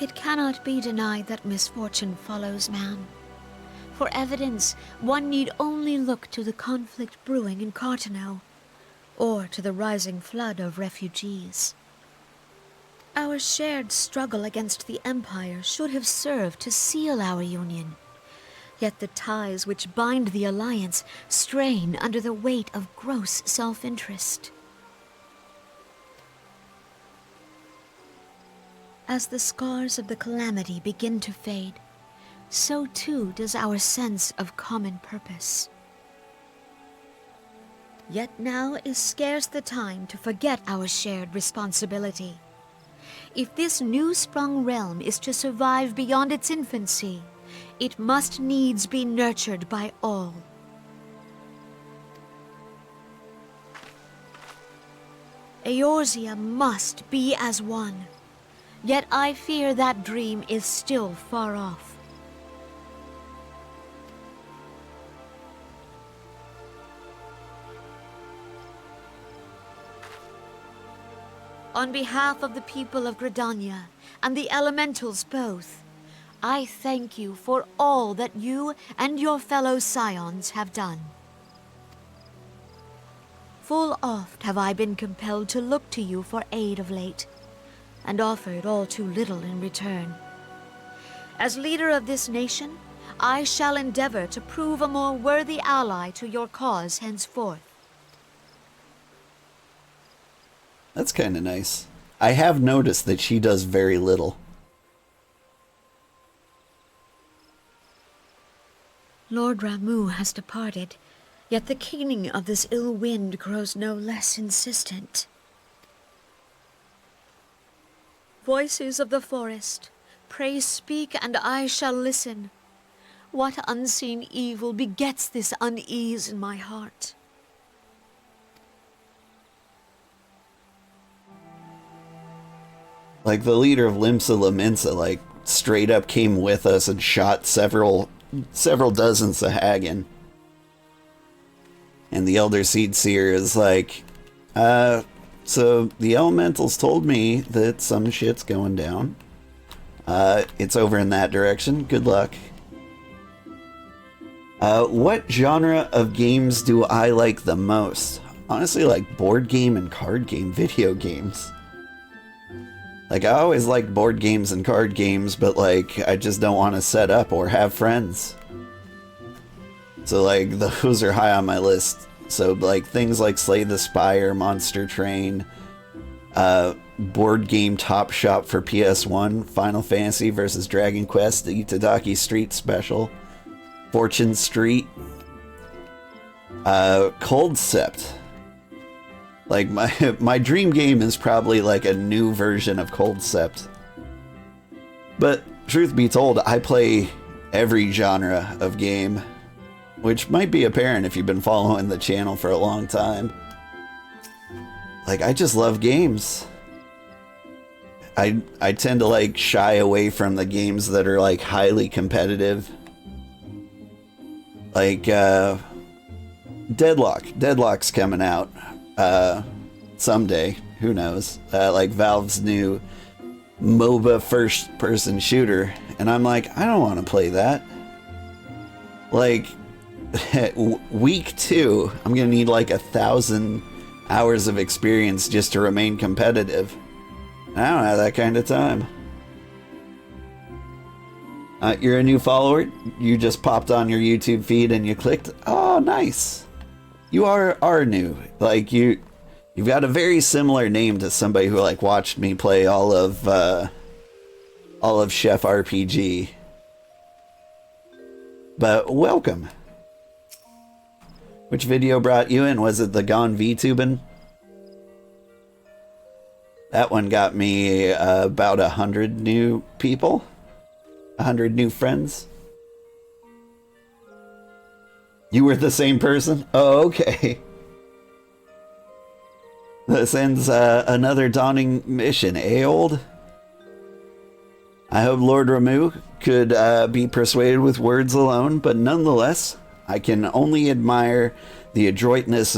It cannot be denied that misfortune follows man. For evidence, one need only look to the conflict brewing in Cartano, or to the rising flood of refugees. Our shared struggle against the Empire should have served to seal our union. Yet the ties which bind the Alliance strain under the weight of gross self-interest. As the scars of the calamity begin to fade, so too does our sense of common purpose. Yet now is scarce the time to forget our shared responsibility. If this new-sprung realm is to survive beyond its infancy, it must needs be nurtured by all. Eorzea must be as one. Yet I fear that dream is still far off. On behalf of the people of Gridania and the elementals both, I thank you for all that you and your fellow scions have done. Full oft have I been compelled to look to you for aid of late, and offered all too little in return. As leader of this nation, I shall endeavor to prove a more worthy ally to your cause henceforth. That's kind of nice. I have noticed that she does very little. Lord Ramuh has departed, yet the keening of this ill wind grows no less insistent. Voices of the forest, pray speak and I shall listen. What unseen evil begets this unease in my heart? Like the leader of Limsa Laminsa, like straight up came with us and shot several dozen Sahagin. And the Elder Seed Seer is like, so the elementals told me that some shit's going down. It's over in that direction. Good luck. What genre of games do I like the most? Honestly, like board game and card game video games. Like, I always liked board games and card games, but, like, I just don't want to set up or have friends. So, like, those are high on my list. So, like, things like Slay the Spire, Monster Train, board game Top Shop for PS1, Final Fantasy vs. Dragon Quest, the Itadaki Street Special, Fortune Street, Cold Sept. Like, my dream game is probably like a new version of Cold Sept. But, truth be told, I play every genre of game, which might be apparent if you've been following the channel for a long time. Like, I just love games. I tend to, like, shy away from the games that are, like, highly competitive. Like, Deadlock. Deadlock's coming out. Someday, who knows, like Valve's new MOBA first-person shooter, and I'm like, I don't want to play that. Like, week 2, I'm gonna need like 1,000 hours of experience just to remain competitive. I don't have that kind of time. You're a new follower? You just popped on your YouTube feed and you clicked? Oh, nice. You are new. Like, you've got a very similar name to somebody who, like, watched me play all of Chef RPG. But welcome. Which video brought you in? Was it the Gone VTubing? That one got me about 100 new people. 100 new friends. You were the same person? Oh, okay. This ends another daunting mission, eh, old? I hope Lord Ramuh could be persuaded with words alone, but nonetheless, I can only admire the adroitness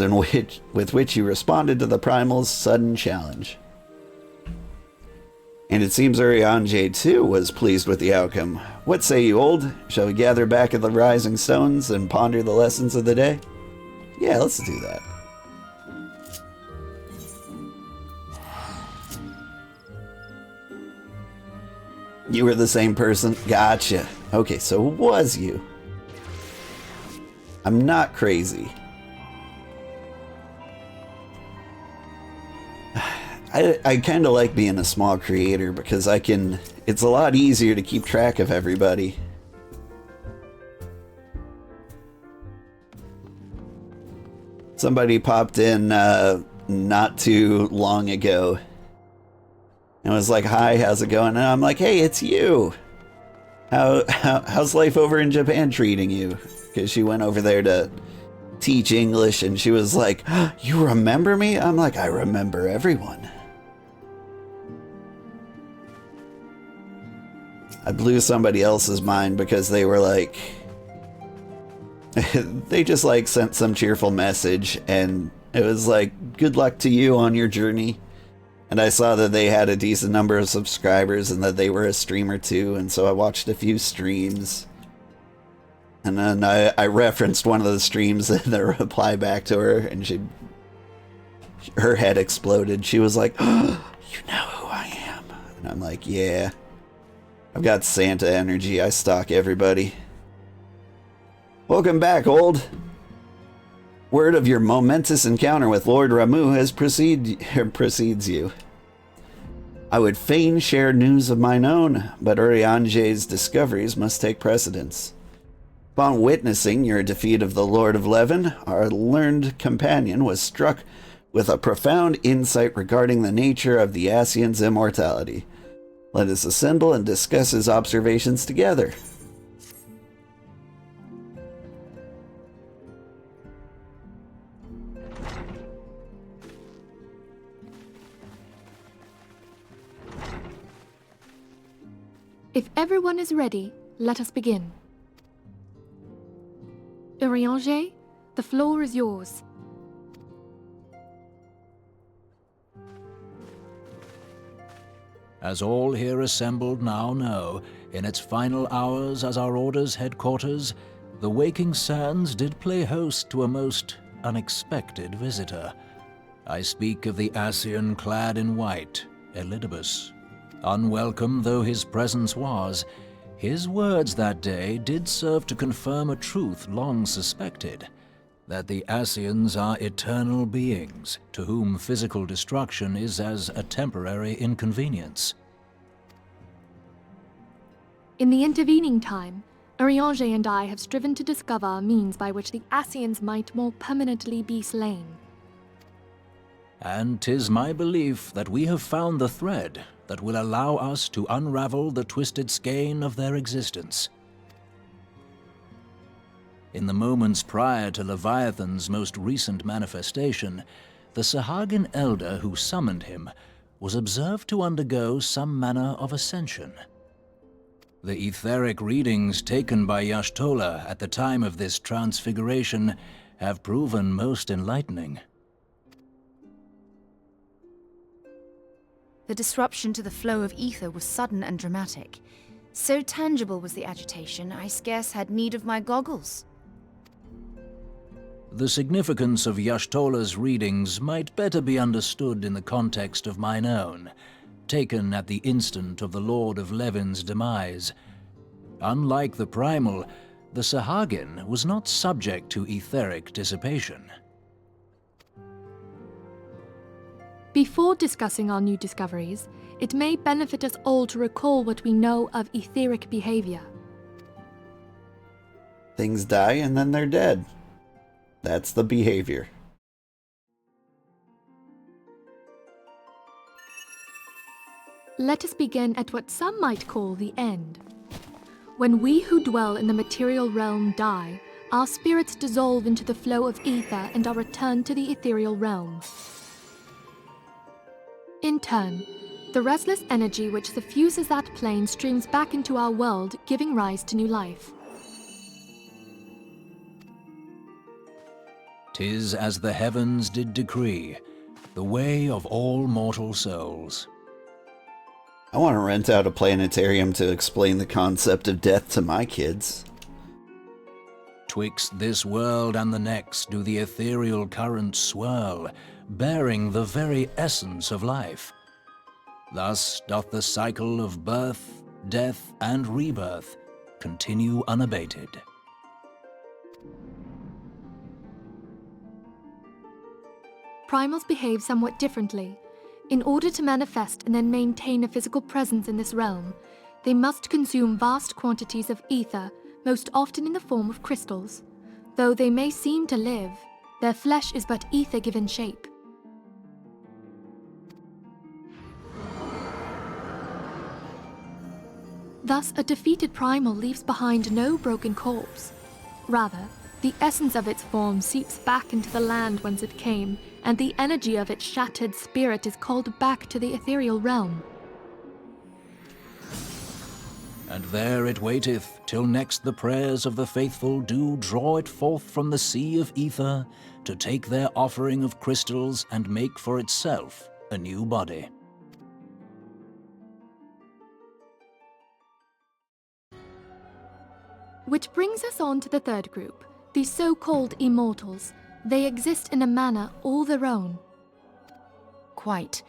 with which you responded to the Primal's sudden challenge. And it seems Urianger, too, was pleased with the outcome. What say you, old? Shall we gather back at the Rising Stones and ponder the lessons of the day? Yeah, let's do that. You were the same person? Gotcha. Okay, so it was you. I'm not crazy. I kind of like being a small creator because it's a lot easier to keep track of everybody. Somebody popped in not too long ago and was like, hi, how's it going? And I'm like, hey, it's you. How's life over in Japan treating you? Because she went over there to teach English and she was like, you remember me? I'm like, I remember everyone. I blew somebody else's mind because they were like, they just like sent some cheerful message and it was like, good luck to you on your journey. And I saw that they had a decent number of subscribers and that they were a streamer too, and so I watched a few streams. And then I referenced one of the streams in a reply back to her, and her head exploded. She was like, "Oh, you know who I am." And I'm like, "Yeah. I've got Santa energy. I stalk everybody." Welcome back, old. Word of your momentous encounter with Lord Ramuh has precedes you. I would fain share news of mine own, but Urianger's discoveries must take precedence. Upon witnessing your defeat of the Lord of Leven, our learned companion was struck with a profound insight regarding the nature of the Ascian's immortality. Let us assemble and discuss his observations together. If everyone is ready, let us begin. Urianger, the floor is yours. As all here assembled now know, in its final hours as our Order's headquarters, the waking sands did play host to a most unexpected visitor. I speak of the Ascian clad in white, Elidibus. Unwelcome though his presence was, his words that day did serve to confirm a truth long suspected, that the Ascians are eternal beings, to whom physical destruction is as a temporary inconvenience. In the intervening time, Urianger and I have striven to discover a means by which the Ascians might more permanently be slain. And 'tis my belief that we have found the thread that will allow us to unravel the twisted skein of their existence. In the moments prior to Leviathan's most recent manifestation, the Sahagin elder who summoned him was observed to undergo some manner of ascension. The etheric readings taken by Y'shtola at the time of this transfiguration have proven most enlightening. The disruption to the flow of ether was sudden and dramatic. So tangible was the agitation, I scarce had need of my goggles. The significance of Y'shtola's readings might better be understood in the context of mine own, taken at the instant of the Lord of Leven's demise. Unlike the primal, the Sahagin was not subject to etheric dissipation. Before discussing our new discoveries, it may benefit us all to recall what we know of etheric behavior. Things die and then they're dead. That's the behavior. Let us begin at what some might call the end. When we who dwell in the material realm die, our spirits dissolve into the flow of ether and are returned to the ethereal realm. In turn, the restless energy which suffuses that plane streams back into our world, giving rise to new life. 'Tis as the heavens did decree, the way of all mortal souls. I want to rent out a planetarium to explain the concept of death to my kids. Twixt this world and the next do the ethereal currents swirl, bearing the very essence of life. Thus doth the cycle of birth, death, and rebirth continue unabated. Primals behave somewhat differently. In order to manifest and then maintain a physical presence in this realm, they must consume vast quantities of ether, most often in the form of crystals. Though they may seem to live, their flesh is but ether given shape. Thus, a defeated primal leaves behind no broken corpse. Rather, the essence of its form seeps back into the land whence it came, and the energy of its shattered spirit is called back to the ethereal realm. And there it waiteth, till next the prayers of the faithful do draw it forth from the sea of ether, to take their offering of crystals and make for itself a new body. Which brings us on to the third group, the so-called immortals. They exist in a manner all their own. Quite.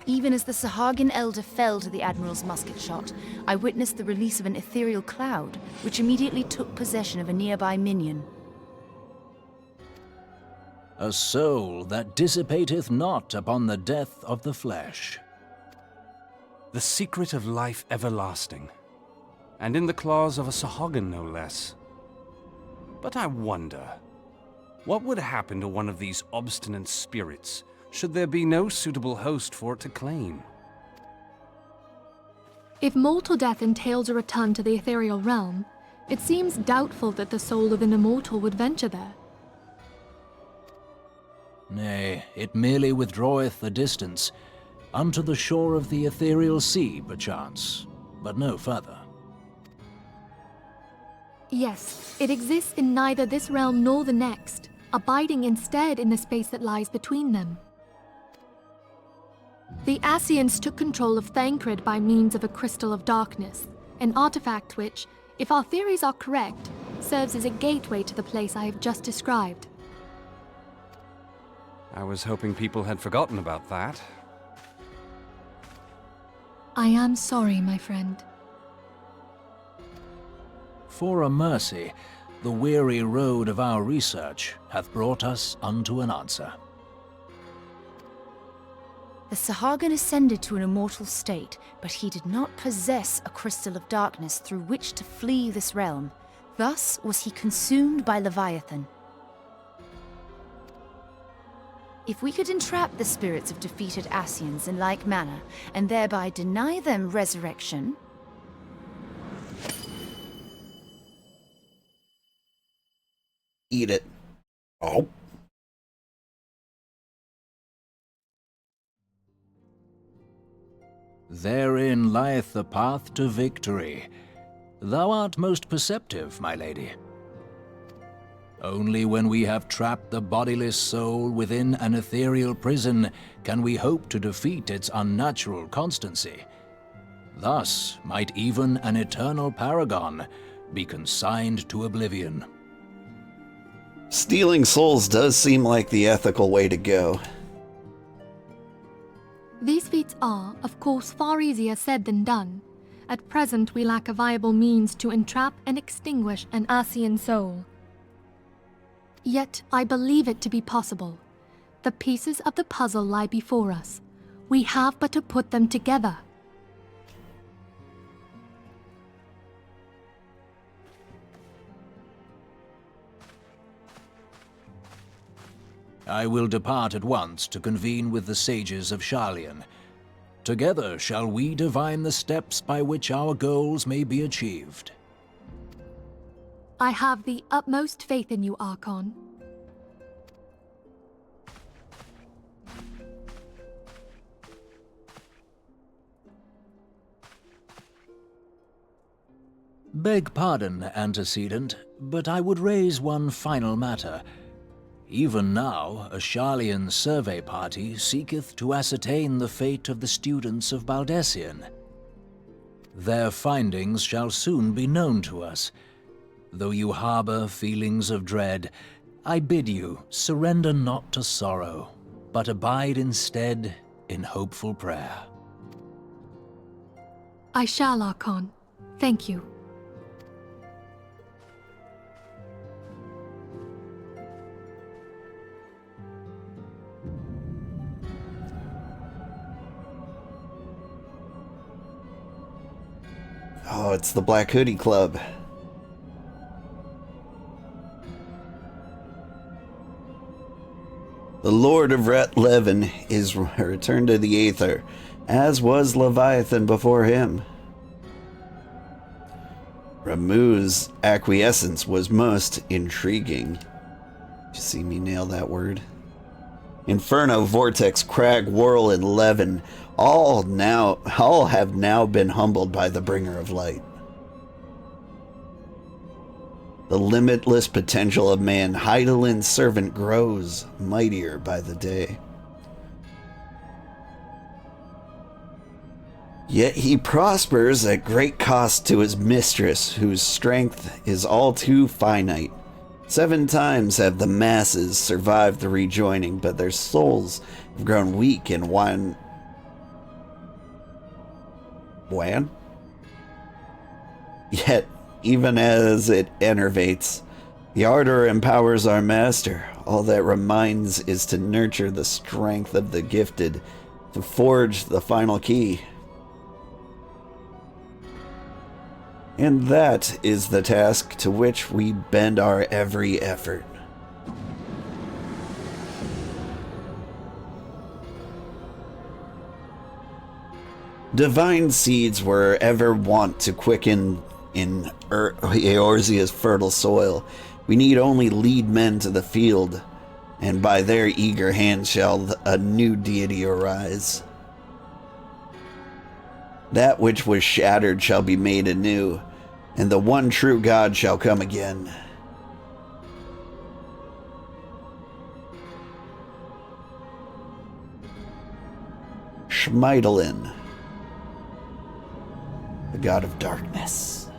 Even as the Sahagin elder fell to the Admiral's musket shot, I witnessed the release of an ethereal cloud, which immediately took possession of a nearby minion. A soul that dissipateth not upon the death of the flesh. The secret of life everlasting, and in the claws of a Sahagin no less. But I wonder, what would happen to one of these obstinate spirits should there be no suitable host for it to claim? If mortal death entails a return to the ethereal realm, it seems doubtful that the soul of an immortal would venture there. Nay, it merely withdraweth the distance, unto the shore of the ethereal sea, perchance, but no further. Yes, it exists in neither this realm nor the next, abiding instead in the space that lies between them. The Ascians took control of Thancred by means of a crystal of darkness, an artifact which, if our theories are correct, serves as a gateway to the place I have just described. I was hoping people had forgotten about that. I am sorry, my friend. For a mercy, the weary road of our research hath brought us unto an answer. The Sahagin ascended to an immortal state, but he did not possess a crystal of darkness through which to flee this realm. Thus was he consumed by Leviathan. If we could entrap the spirits of defeated Ascians in like manner, and thereby deny them resurrection... Eat it. Oh. Therein lieth the path to victory. Thou art most perceptive, my lady. Only when we have trapped the bodiless soul within an ethereal prison can we hope to defeat its unnatural constancy. Thus might even an eternal paragon be consigned to oblivion. Stealing souls does seem like the ethical way to go. These feats are, of course, far easier said than done. At present, we lack a viable means to entrap and extinguish an Ascian soul. Yet, I believe it to be possible. The pieces of the puzzle lie before us. We have but to put them together. I will depart at once to convene with the sages of Sharlayan. Together shall we divine the steps by which our goals may be achieved. I have the utmost faith in you, Archon. Beg pardon, antecedent, but I would raise one final matter. Even now, a Sharlayan survey party seeketh to ascertain the fate of the students of Baldessian. Their findings shall soon be known to us. Though you harbor feelings of dread, I bid you surrender not to sorrow, but abide instead in hopeful prayer. I shall, Archon. Thank you. Oh, it's the Black Hoodie Club. The Lord of Levin is returned to the Aether, as was Leviathan before him. Ramuh's acquiescence was most intriguing. Did you see me nail that word? Inferno, Vortex, Crag, Whirl, and Levin all have now been humbled by the Bringer of Light. The limitless potential of man, Heidelin's servant, grows mightier by the day. Yet he prospers at great cost to his mistress, whose strength is all too finite. 7 times have the masses survived the rejoining, but their souls have grown weak and wan. Yet, even as it enervates, the ardor empowers our master. All that remains is to nurture the strength of the gifted, to forge the final key. And that is the task to which we bend our every effort. Divine seeds were ever wont to quicken in Eorzea's fertile soil. We need only lead men to the field, and by their eager hand shall a new deity arise. That which was shattered shall be made anew, and the one true God shall come again. Schmeidelin, the god of darkness.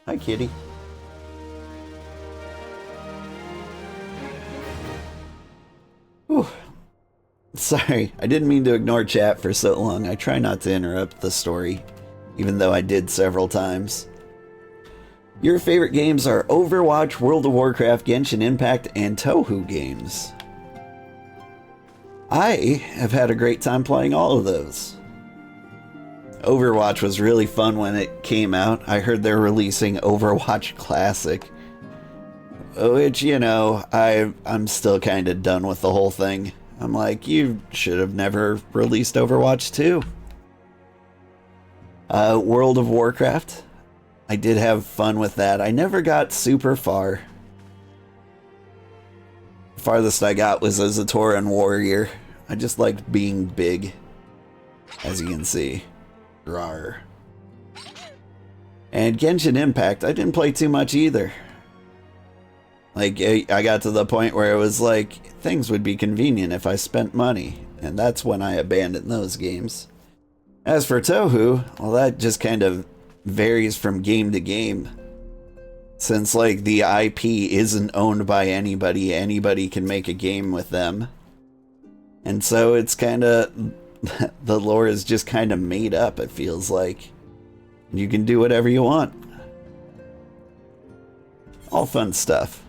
Hi, kitty. Whew. Sorry, I didn't mean to ignore chat for so long. I try not to interrupt the story, even though I did several times. Your favorite games are Overwatch, World of Warcraft, Genshin Impact, and Touhou games. I have had a great time playing all of those. Overwatch was really fun when it came out. I heard they're releasing Overwatch Classic, which, you know, I'm still kind of done with the whole thing. I'm like, you should have never released Overwatch 2. World of Warcraft, I did have fun with that. I never got super far. The farthest I got was as a Tauren warrior. I just liked being big, as you can see. Rawr. And Genshin Impact, I didn't play too much either. Like, I got to the point where it was like, things would be convenient if I spent money, and that's when I abandoned those games. As for Touhou, well, that just kind of varies from game to game. Since, like, the IP isn't owned by anybody, anybody can make a game with them. And so it's kind of, the lore is just kind of made up, it feels like. You can do whatever you want. All fun stuff.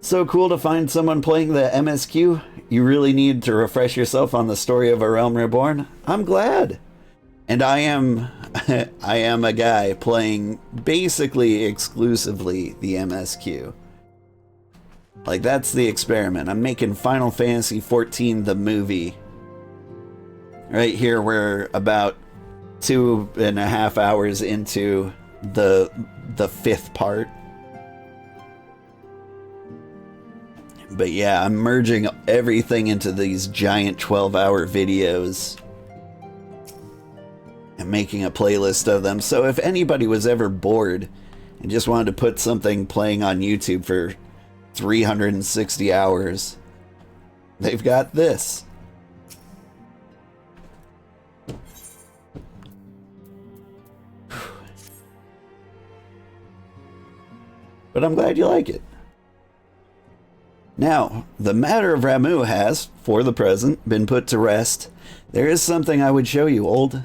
So cool to find someone playing the MSQ. You really need to refresh yourself on the story of A Realm Reborn. I'm glad. And I am a guy playing basically exclusively the MSQ. Like, that's the experiment. I'm making Final Fantasy XIV the movie. Right here, we're about 2.5 hours into the 5th part. But yeah, I'm merging everything into these giant 12-hour videos and making a playlist of them. So if anybody was ever bored and just wanted to put something playing on YouTube for 360 hours, they've got this. But I'm glad you like it. Now, the matter of Ramuh has, for the present, been put to rest. There is something I would show you, Ul'dah.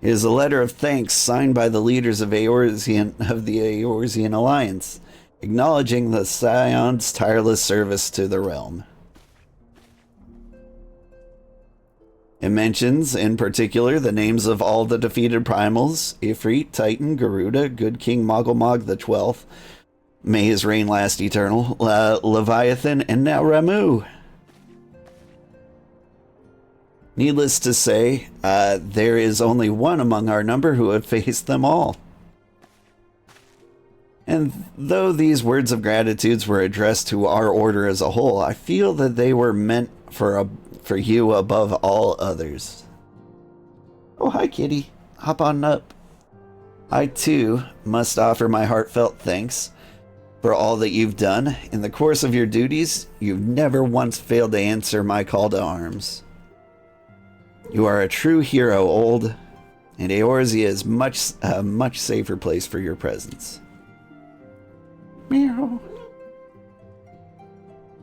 It is a letter of thanks signed by the leaders of the Eorzean Alliance, acknowledging the Scion's tireless service to the realm. It mentions, in particular, the names of all the defeated primals: Ifrit, Titan, Garuda, Good King Mogulmog the 12th, may his reign last eternal, Leviathan, and now Ramuh. Needless to say, there is only one among our number who have faced them all. And though these words of gratitude were addressed to our order as a whole, I feel that they were meant for you above all others. Oh, hi, kitty. Hop on up. I, too, must offer my heartfelt thanks. for all that you've done. In the course of your duties, you've never once failed to answer my call to arms. You are a true hero, Ul'dah, and Eorzea is a much safer place for your presence. Meow.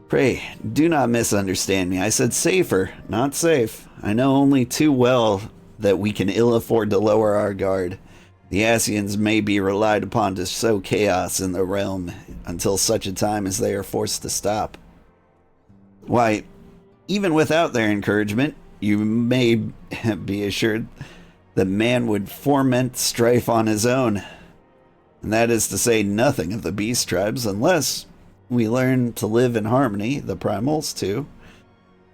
Pray, do not misunderstand me. I said safer, not safe. I know only too well that we can ill afford to lower our guard. The Ascians may be relied upon to sow chaos in the realm until such a time as they are forced to stop. Why, even without their encouragement, you may be assured that man would foment strife on his own. And that is to say nothing of the beast tribes, unless we learn to live in harmony, the primals too,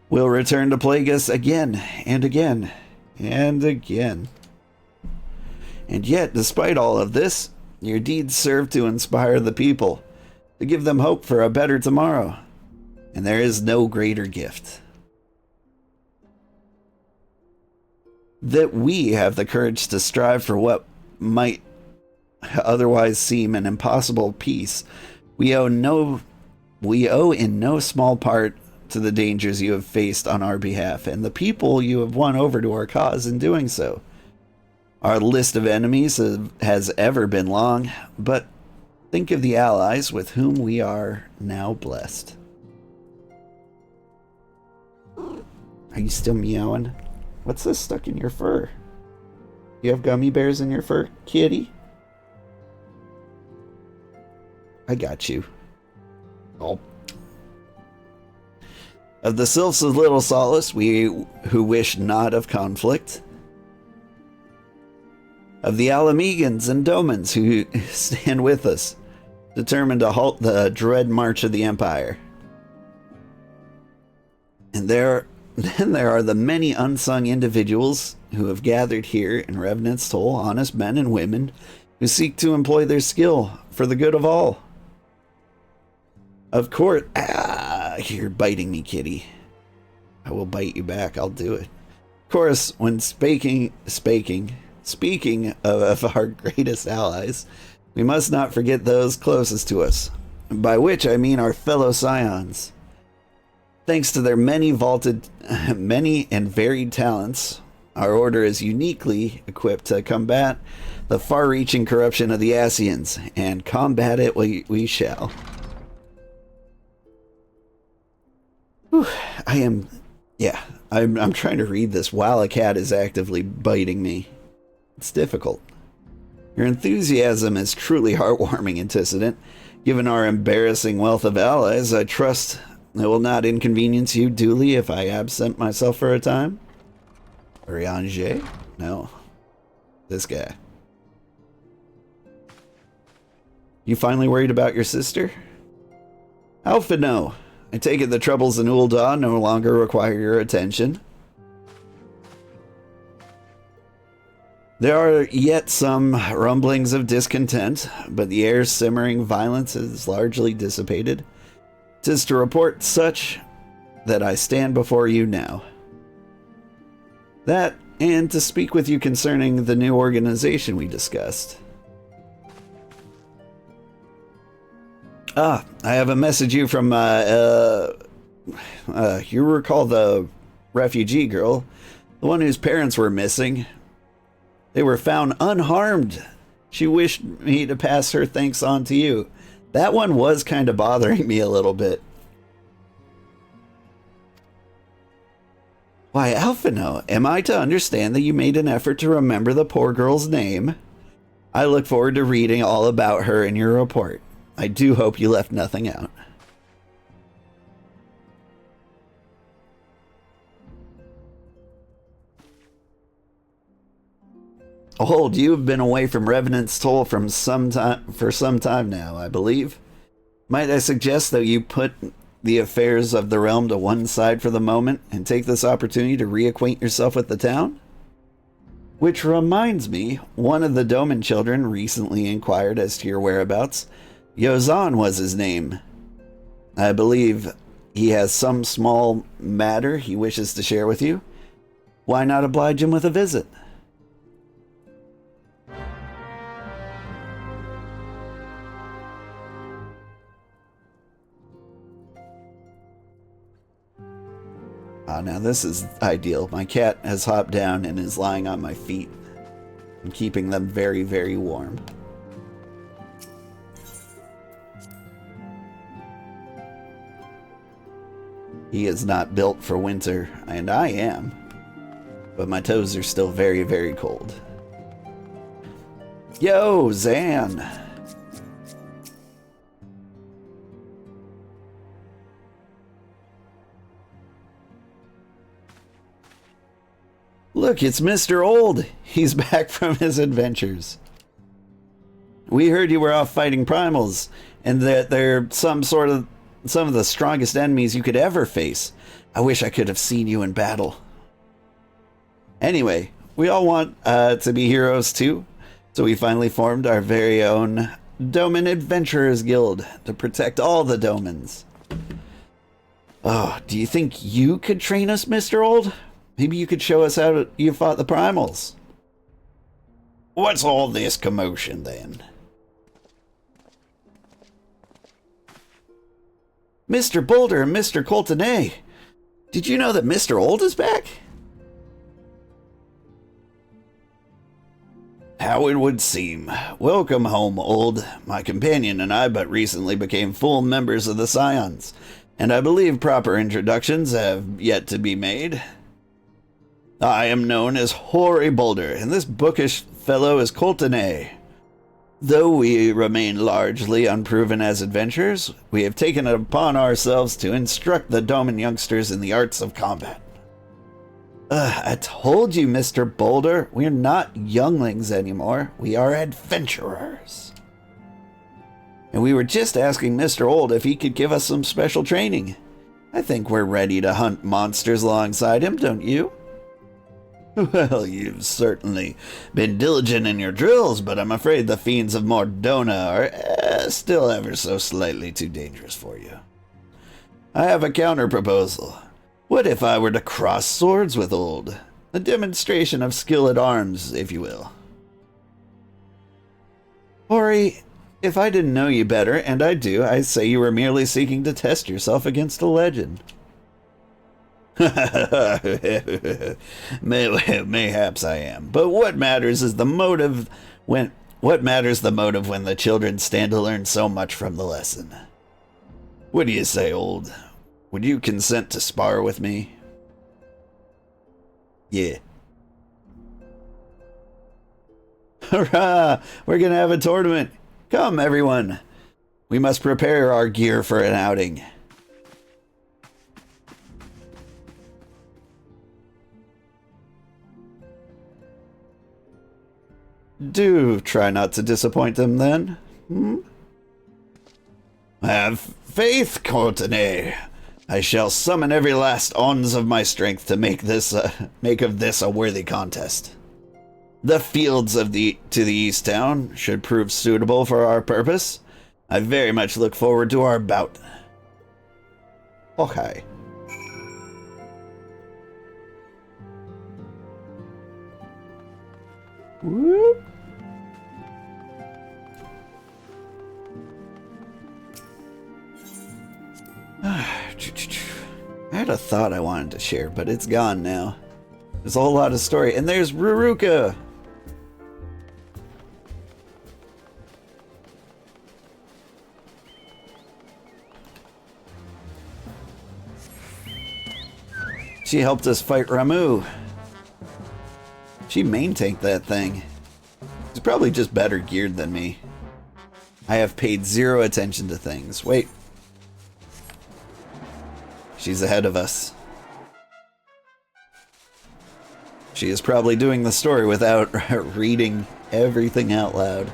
will return to plague us again and again and again. And yet, despite all of this, your deeds serve to inspire the people, to give them hope for a better tomorrow. And there is no greater gift. That we have the courage to strive for what might otherwise seem an impossible peace. We owe in no small part to the dangers you have faced on our behalf, and the people you have won over to our cause in doing so. Our list of enemies has ever been long, but think of the allies with whom we are now blessed. Are you still meowing? What's this stuck in your fur? You have gummy bears in your fur, kitty? I got you. Oh. Of the sylphs of Little Solace, we who wish not of conflict. Of the Alamegans and Domans who stand with us, determined to halt the dread march of the Empire. And then there are the many unsung individuals who have gathered here in Revenant's Toll, honest men and women who seek to employ their skill for the good of all. Of course, you're biting me, kitty. I will bite you back, I'll do it. Of course, when speaking of our greatest allies, we must not forget those closest to us, by which I mean our fellow scions. Thanks to their many and varied talents, our order is uniquely equipped to combat the far-reaching corruption of the Ascians, and combat it we shall. Whew, I'm trying to read this while a cat is actively biting me. It's difficult. Your enthusiasm is truly heartwarming, Antecedent. Given our embarrassing wealth of allies, I trust it will not inconvenience you duly if I absent myself for a time. Riange? No. This guy. You finally worried about your sister? Alpha, no. I take it the troubles in Ul'dah no longer require your attention. There are yet some rumblings of discontent, but the air's simmering violence is largely dissipated. 'Tis to report such that I stand before you now. That, and to speak with you concerning the new organization we discussed. I have a message you from, you recall the refugee girl, the one whose parents were missing. They were found unharmed. She wished me to pass her thanks on to you. That one was kind of bothering me a little bit. Why, Alphino, am I to understand that you made an effort to remember the poor girl's name? I look forward to reading all about her in your report. I do hope you left nothing out. Hold, you have been away from Revenant's Toll for some time now, I believe. Might I suggest that you put the affairs of the realm to one side for the moment and take this opportunity to reacquaint yourself with the town? Which reminds me, one of the Doman children recently inquired as to your whereabouts. Yozan was his name. I believe he has some small matter he wishes to share with you. Why not oblige him with a visit? Ah, now this is ideal. My cat has hopped down and is lying on my feet and keeping them very, very warm. He is not built for winter, and I am. But my toes are still very, very cold. Yo, Zan! Look, it's Mr. Old. He's back from his adventures. We heard you were off fighting primals, and that they're some of the strongest enemies you could ever face. I wish I could have seen you in battle. Anyway, we all want to be heroes too, so we finally formed our very own Doman Adventurers Guild to protect all the Domans. Oh, do you think you could train us, Mr. Old? Maybe you could show us how you fought the primals. What's all this commotion then? Mr. Boulder and Mr. Coltonay, did you know that Mr. Old is back? How it would seem. Welcome home, Old. My companion and I but recently became full members of the Scions, and I believe proper introductions have yet to be made. I am known as Hoary Boulder, and this bookish fellow is Coltonay. Though we remain largely unproven as adventurers, we have taken it upon ourselves to instruct the Doman youngsters in the arts of combat. I told you, Mr. Boulder, we're not younglings anymore. We are adventurers. And we were just asking Mr. Old if he could give us some special training. I think we're ready to hunt monsters alongside him, don't you? Well, you've certainly been diligent in your drills, but I'm afraid the fiends of Mordona are still ever so slightly too dangerous for you. I have a counter-proposal. What if I were to cross swords with Old? A demonstration of skill at arms, if you will. Ori, if I didn't know you better, and I do, I'd say you were merely seeking to test yourself against a legend. Mayhaps I am, but what matters is the motive when the children stand to learn so much from the lesson? What do you say, Old? Would you consent to spar with me? Yeah. Hurrah! We're gonna have a tournament. Come, everyone. We must prepare our gear for an outing. Do try not to disappoint them, then. Have faith, Courtenay. I shall summon every last ounce of my strength to make of this a worthy contest. The fields to the east town should prove suitable for our purpose. I very much look forward to our bout. Okay. Whoop. I had a thought I wanted to share, but it's gone now. There's a whole lot of story. And there's Ruruka! She helped us fight Ramuh. She main tanked that thing. She's probably just better geared than me. I have paid zero attention to things. Wait. She's ahead of us. She is probably doing the story without reading everything out loud.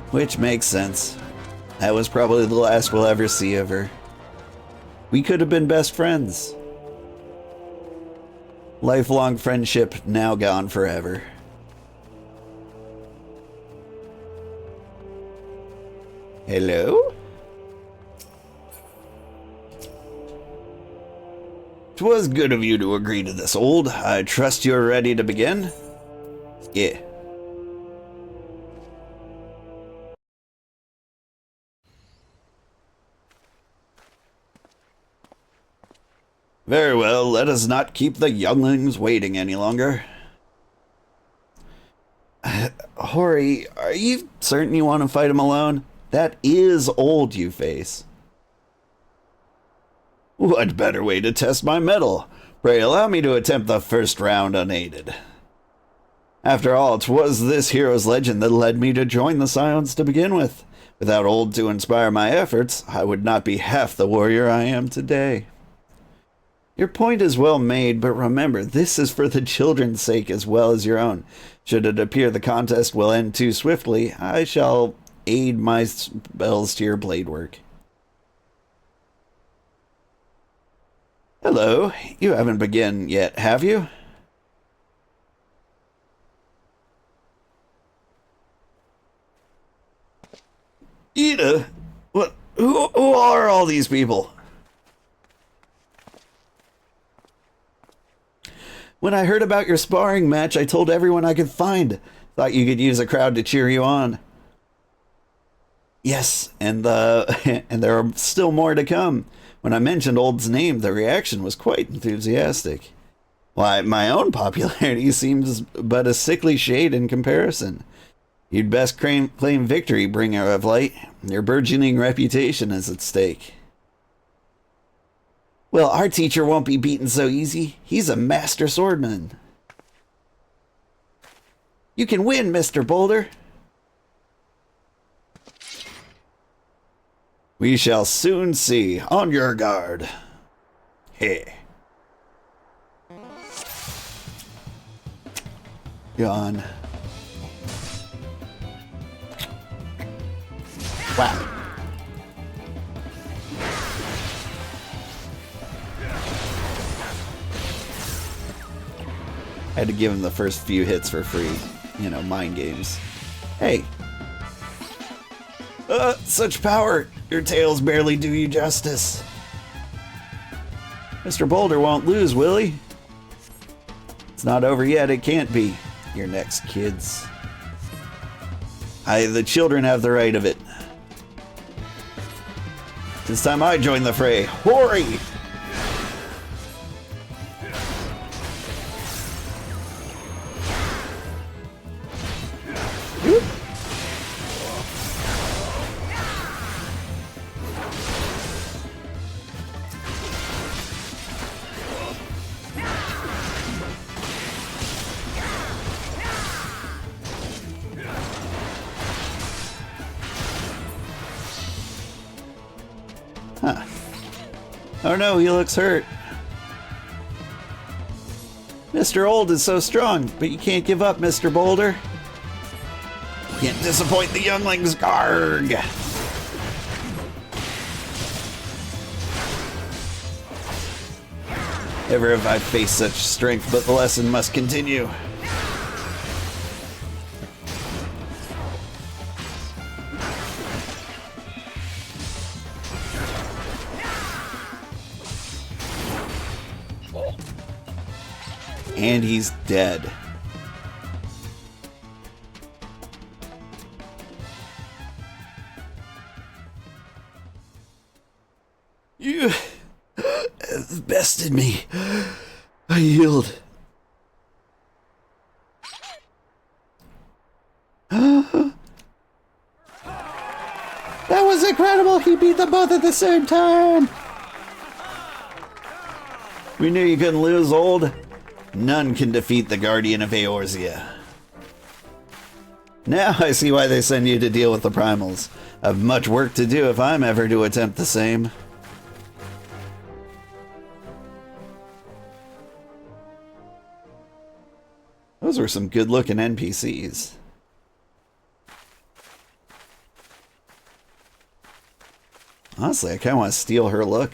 Which makes sense. That was probably the last we'll ever see of her. We could have been best friends. Lifelong friendship now gone forever. Hello? 'Twas good of you to agree to this, Old. I trust you're ready to begin? Yeah. Very well, let us not keep the younglings waiting any longer. Hori, are you certain you want to fight him alone? That is old you face. What better way to test my mettle? Pray allow me to attempt the first round unaided. After all, 'twas this hero's legend that led me to join the Scions to begin with. Without Old to inspire my efforts, I would not be half the warrior I am today. Your point is well made, but remember, this is for the children's sake as well as your own. Should it appear the contest will end too swiftly, I shall aid my spells to your blade work. Hello, you haven't begun yet, have you? Ida? What? Who are all these people? When I heard about your sparring match, I told everyone I could find. Thought you could use a crowd to cheer you on. Yes, and there are still more to come. When I mentioned Old's name, the reaction was quite enthusiastic. Why, my own popularity seems but a sickly shade in comparison. You'd best claim victory, bringer of light. Your burgeoning reputation is at stake. Well, our teacher won't be beaten so easy. He's a master swordman. You can win, Mr. Boulder. We shall soon see. On your guard. Hey. Gone. Wow. I had to give him the first few hits for free. You know, mind games. Hey. Such power. Your tails barely do you justice. Mr. Boulder won't lose, will he? It's not over yet. It can't be. You're next, kids. The children have the right of it. This time I join the fray. Hori! Huh. Oh no, he looks hurt. Mr. Old is so strong, but you can't give up, Mr. Boulder. You can't disappoint the younglings, Garg! Never have I faced such strength, but the lesson must continue. And he's dead. You have bested me. I yield. That was incredible. He beat them both at the same time. We knew you couldn't lose, Old. None can defeat the Guardian of Eorzea. Now I see why they send you to deal with the primals. I've much work to do if I'm ever to attempt the same. Those were some good-looking NPCs. Honestly, I kind of want to steal her look.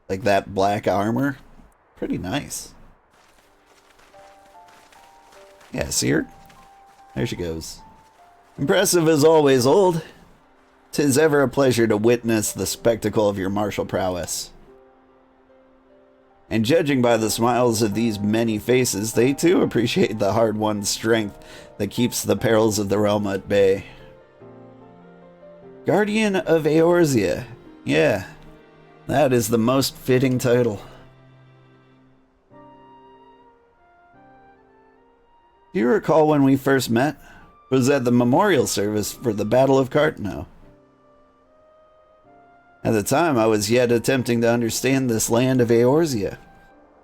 Like that black armor. Pretty nice. Yeah, see her? There she goes. Impressive as always, Old. 'Tis ever a pleasure to witness the spectacle of your martial prowess. And judging by the smiles of these many faces, they too appreciate the hard-won strength that keeps the perils of the realm at bay. Guardian of Eorzea. Yeah. That is the most fitting title. Do you recall when we first met? It was at the memorial service for the Battle of Cartno. At the time, I was yet attempting to understand this land of Eorzea.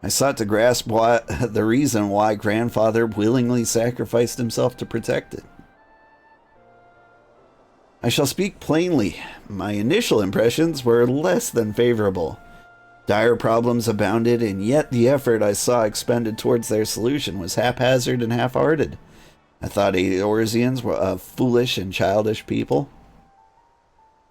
I sought to grasp the reason why Grandfather willingly sacrificed himself to protect it. I shall speak plainly. My initial impressions were less than favorable. Dire problems abounded, and yet the effort I saw expended towards their solution was haphazard and half-hearted. I thought Eorzeans were a foolish and childish people.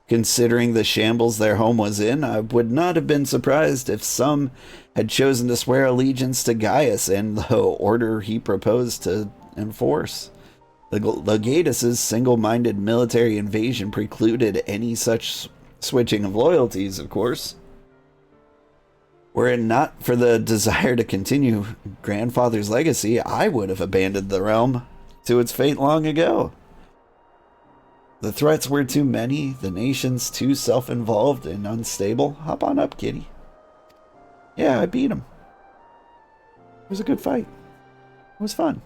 Considering the shambles their home was in, I would not have been surprised if some had chosen to swear allegiance to Gaius and the order he proposed to enforce. The Legatus' single-minded military invasion precluded any such switching of loyalties, of course. Were it not for the desire to continue Grandfather's legacy, I would have abandoned the realm to its fate long ago. The threats were too many, the nations too self-involved and unstable. Hop on up, kitty. Yeah, I beat him. It was a good fight. It was fun.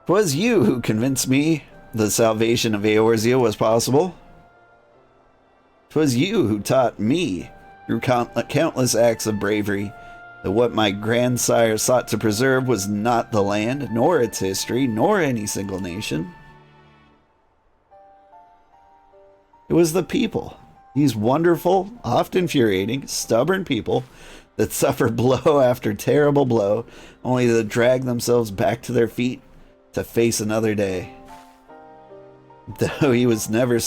'Twas you who convinced me the salvation of Eorzea was possible. 'Twas you who taught me, through countless acts of bravery, that what my grandsire sought to preserve was not the land, nor its history, nor any single nation. It was the people, these wonderful, oft infuriating, stubborn people that suffer blow after terrible blow, only to drag themselves back to their feet to face another day. Though he never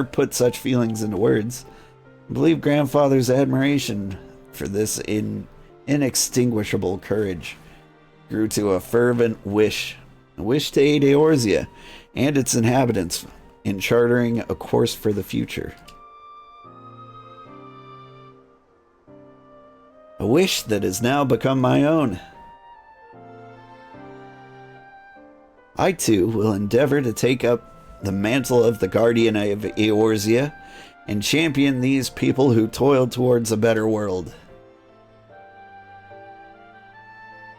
put such feelings into words. I believe Grandfather's admiration for this inextinguishable courage grew to a fervent wish to aid Eorzea and its inhabitants in chartering a course for the future. A wish that has now become my own. I too will endeavor to take up the mantle of the guardian of Eorzea and champion these people who toil towards a better world.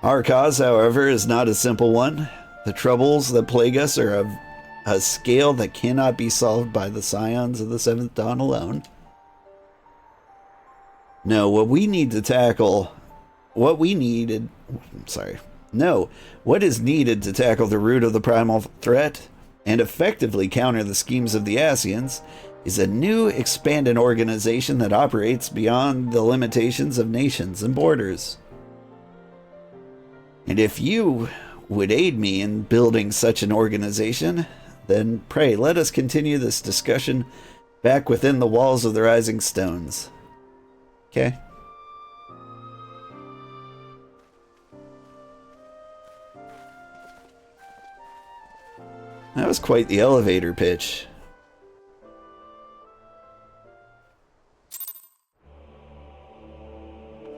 Our cause, however, is not a simple one. The troubles that plague us are of a scale that cannot be solved by the scions of the Seventh Dawn alone. No, what is needed to tackle the root of the primal threat and effectively counter the schemes of the Ascians is a new, expanded organization that operates beyond the limitations of nations and borders. And if you would aid me in building such an organization, then pray let us continue this discussion back within the walls of the Rising Stones. Okay? That was quite the elevator pitch.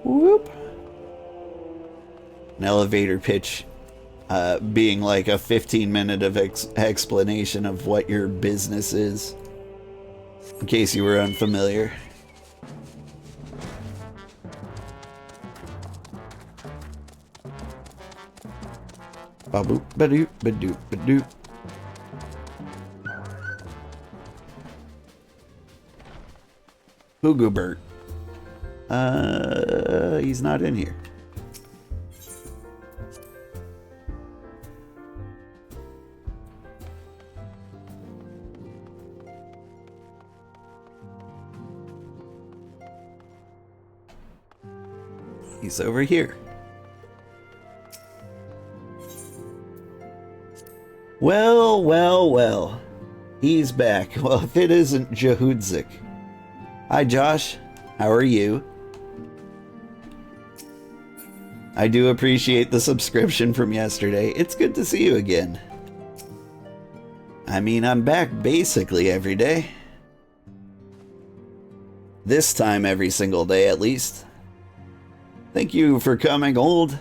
Whoop. An elevator pitch being like a 15-minute of explanation of what your business is, in case you were unfamiliar. Ba-boop, ba-doop, ba-doop, ba-doop. Boogobert. He's not in here. He's over here. Well, well, well. He's back. Well, if it isn't Jahudzik. Hi, Josh. How are you? I do appreciate the subscription from yesterday. It's good to see you again. I mean, I'm back basically every day. This time every single day, at least. Thank you for coming, old.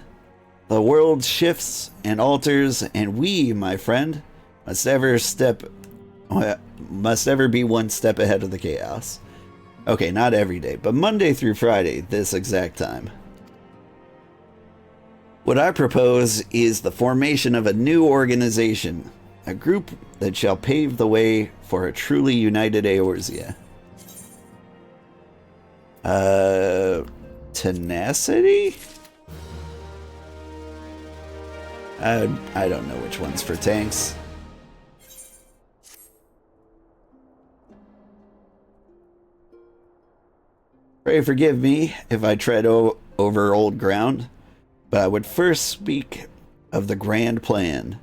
The world shifts and alters, and we, my friend, must ever step must ever be one step ahead of the chaos. Okay, not every day, but Monday through Friday, this exact time. What I propose is the formation of a new organization, a group that shall pave the way for a truly united Eorzea. Tenacity? I don't know which one's for tanks. Pray forgive me if I tread over old ground, but I would first speak of the grand plan.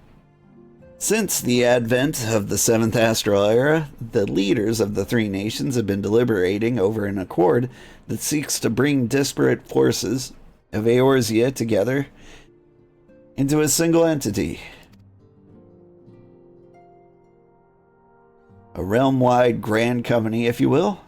Since the advent of the 7th Astral Era, the leaders of the three nations have been deliberating over an accord that seeks to bring disparate forces of Eorzea together into a single entity. A realm-wide grand company, if you will.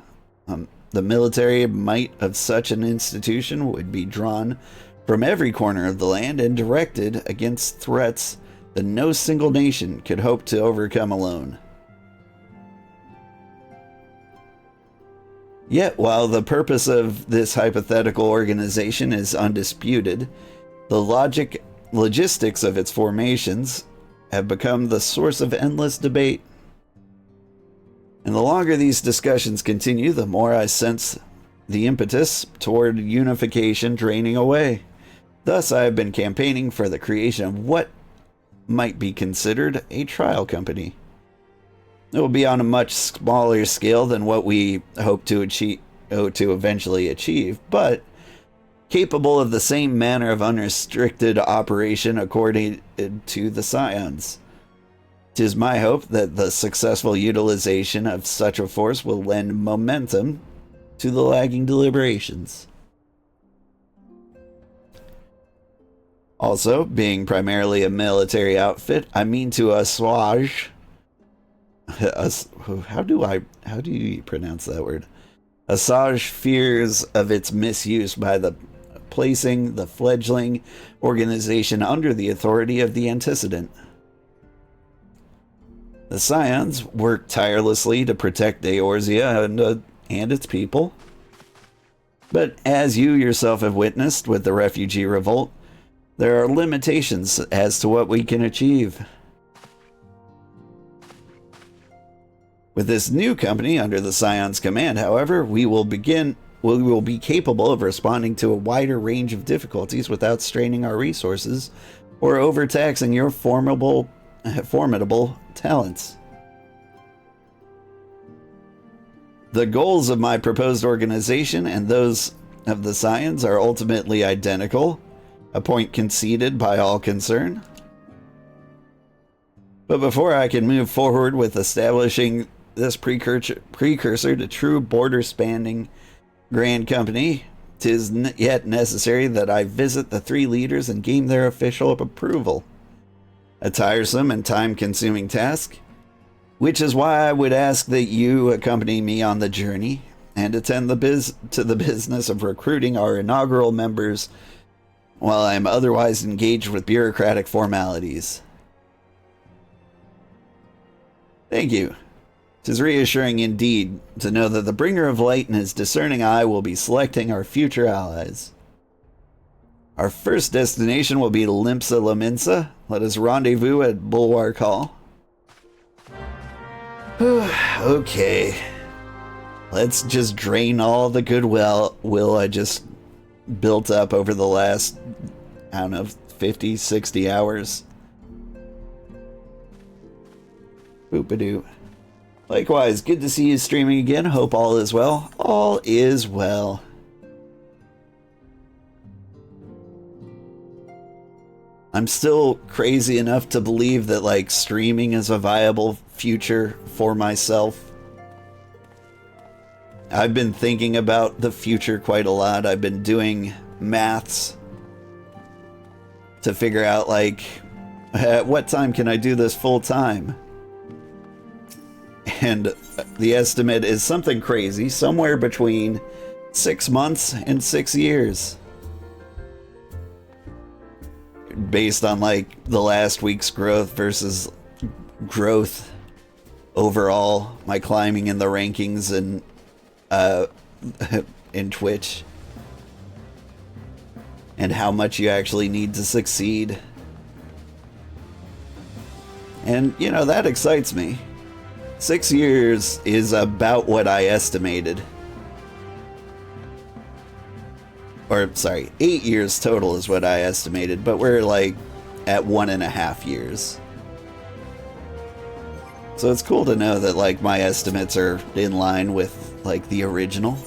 The military might of such an institution would be drawn from every corner of the land and directed against threats that no single nation could hope to overcome alone. Yet, while the purpose of this hypothetical organization is undisputed, the logistics of its formations have become the source of endless debate. And the longer these discussions continue, the more I sense the impetus toward unification draining away. Thus, I have been campaigning for the creation of what might be considered a trial company. It will be on a much smaller scale than what we hope to eventually achieve, but capable of the same manner of unrestricted operation according to the Scions. 'Tis my hope that the successful utilization of such a force will lend momentum to the lagging deliberations. Also, being primarily a military outfit, I mean to assuage. How do you pronounce that word? Assuage fears of its misuse by placing the fledgling organization under the authority of the antecedent. The Scions work tirelessly to protect Eorzea and its people. But as you yourself have witnessed with the refugee revolt, there are limitations as to what we can achieve. With this new company under the Scion's command, however, we will be capable of responding to a wider range of difficulties without straining our resources or overtaxing your formidable talents. The goals of my proposed organization and those of the Scions are ultimately identical, a point conceded by all concerned. But before I can move forward with establishing this precursor to true border-spanning grand company, 'tis yet necessary that I visit the three leaders and gain their official approval. A tiresome and time-consuming task, which is why I would ask that you accompany me on the journey and attend to the business of recruiting our inaugural members while I am otherwise engaged with bureaucratic formalities. Thank you. 'Tis reassuring indeed to know that the bringer of light and his discerning eye will be selecting our future allies. Our first destination will be Limsa Laminsa. Let us rendezvous at Bulwark Hall. Okay. Let's just drain all the goodwill I just built up over the last, 50, 60 hours. Boop-a-doo. Likewise, good to see you streaming again. Hope all is well. All is well. I'm still crazy enough to believe that, streaming is a viable future for myself. I've been thinking about the future quite a lot. I've been doing maths to figure out, at what time can I do this full time? And the estimate is something crazy, somewhere between 6 months and 6 years. Based on, the last week's growth versus growth overall, my climbing in the rankings and in Twitch, and how much you actually need to succeed. And, you know, that excites me. 6 years is about what I estimated. Or, sorry, 8 years total is what I estimated, but we're like at 1.5 years. So it's cool to know that like my estimates are in line with like the original.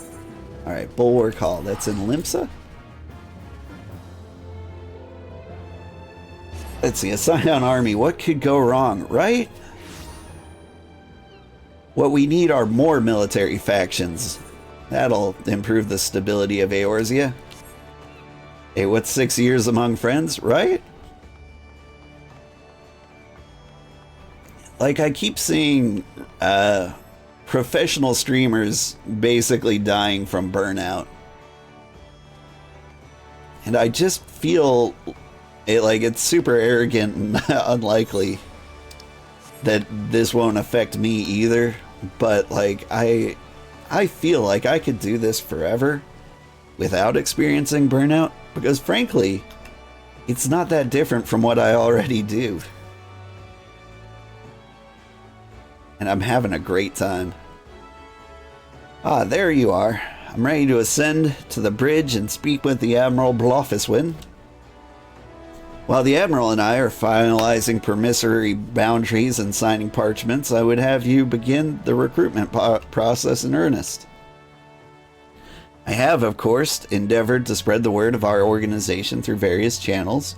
Alright, Bulwark Hall, that's in Limsa? Let's see, a Scion army, what could go wrong, right? What we need are more military factions. That'll improve the stability of Eorzea. Hey, what's 6 years among friends, right? Like, I keep seeing professional streamers basically dying from burnout. And I just feel it's super arrogant and unlikely that this won't affect me either. But, like, I feel like I could do this forever without experiencing burnout. Because, frankly, it's not that different from what I already do. And I'm having a great time. Ah, there you are. I'm ready to ascend to the bridge and speak with the Admiral Blofiswin. While the Admiral and I are finalizing permissory boundaries and signing parchments, I would have you begin the recruitment process in earnest. I have, of course, endeavored to spread the word of our organization through various channels,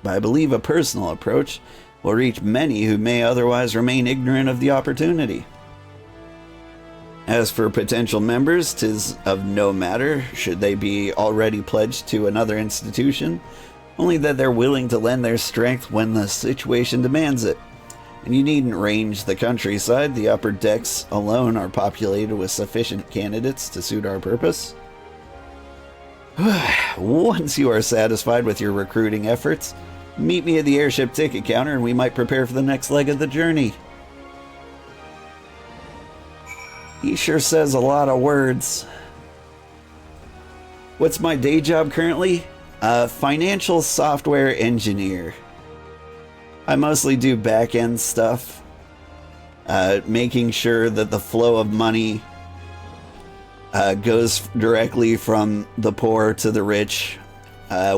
but I believe a personal approach will reach many who may otherwise remain ignorant of the opportunity. As for potential members, 'tis of no matter should they be already pledged to another institution, only that they're willing to lend their strength when the situation demands it. And you needn't range the countryside, the upper decks alone are populated with sufficient candidates to suit our purpose. Once you are satisfied with your recruiting efforts, meet me at the airship ticket counter and we might prepare for the next leg of the journey. He sure says a lot of words. What's my day job currently? Financial software engineer. I mostly do back-end stuff, making sure that the flow of money goes directly from the poor to the rich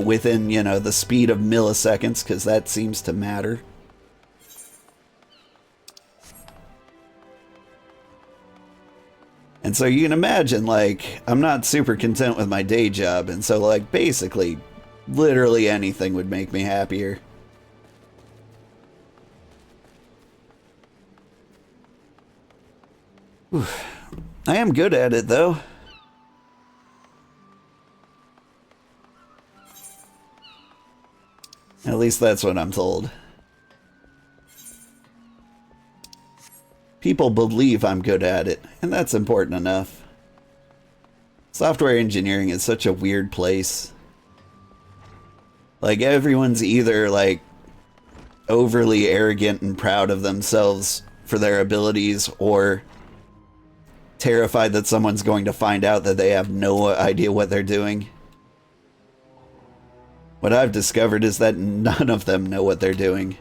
within, you know, the speed of milliseconds, because that seems to matter. And so you can imagine, like, I'm not super content with my day job, and so, like, basically, literally anything would make me happier. Oof. I am good at it, though. At least that's what I'm told. People believe I'm good at it, and that's important enough. Software engineering is such a weird place. Like, everyone's either, like, overly arrogant and proud of themselves for their abilities, or terrified that someone's going to find out that they have no idea what they're doing. What I've discovered is that none of them know what they're doing,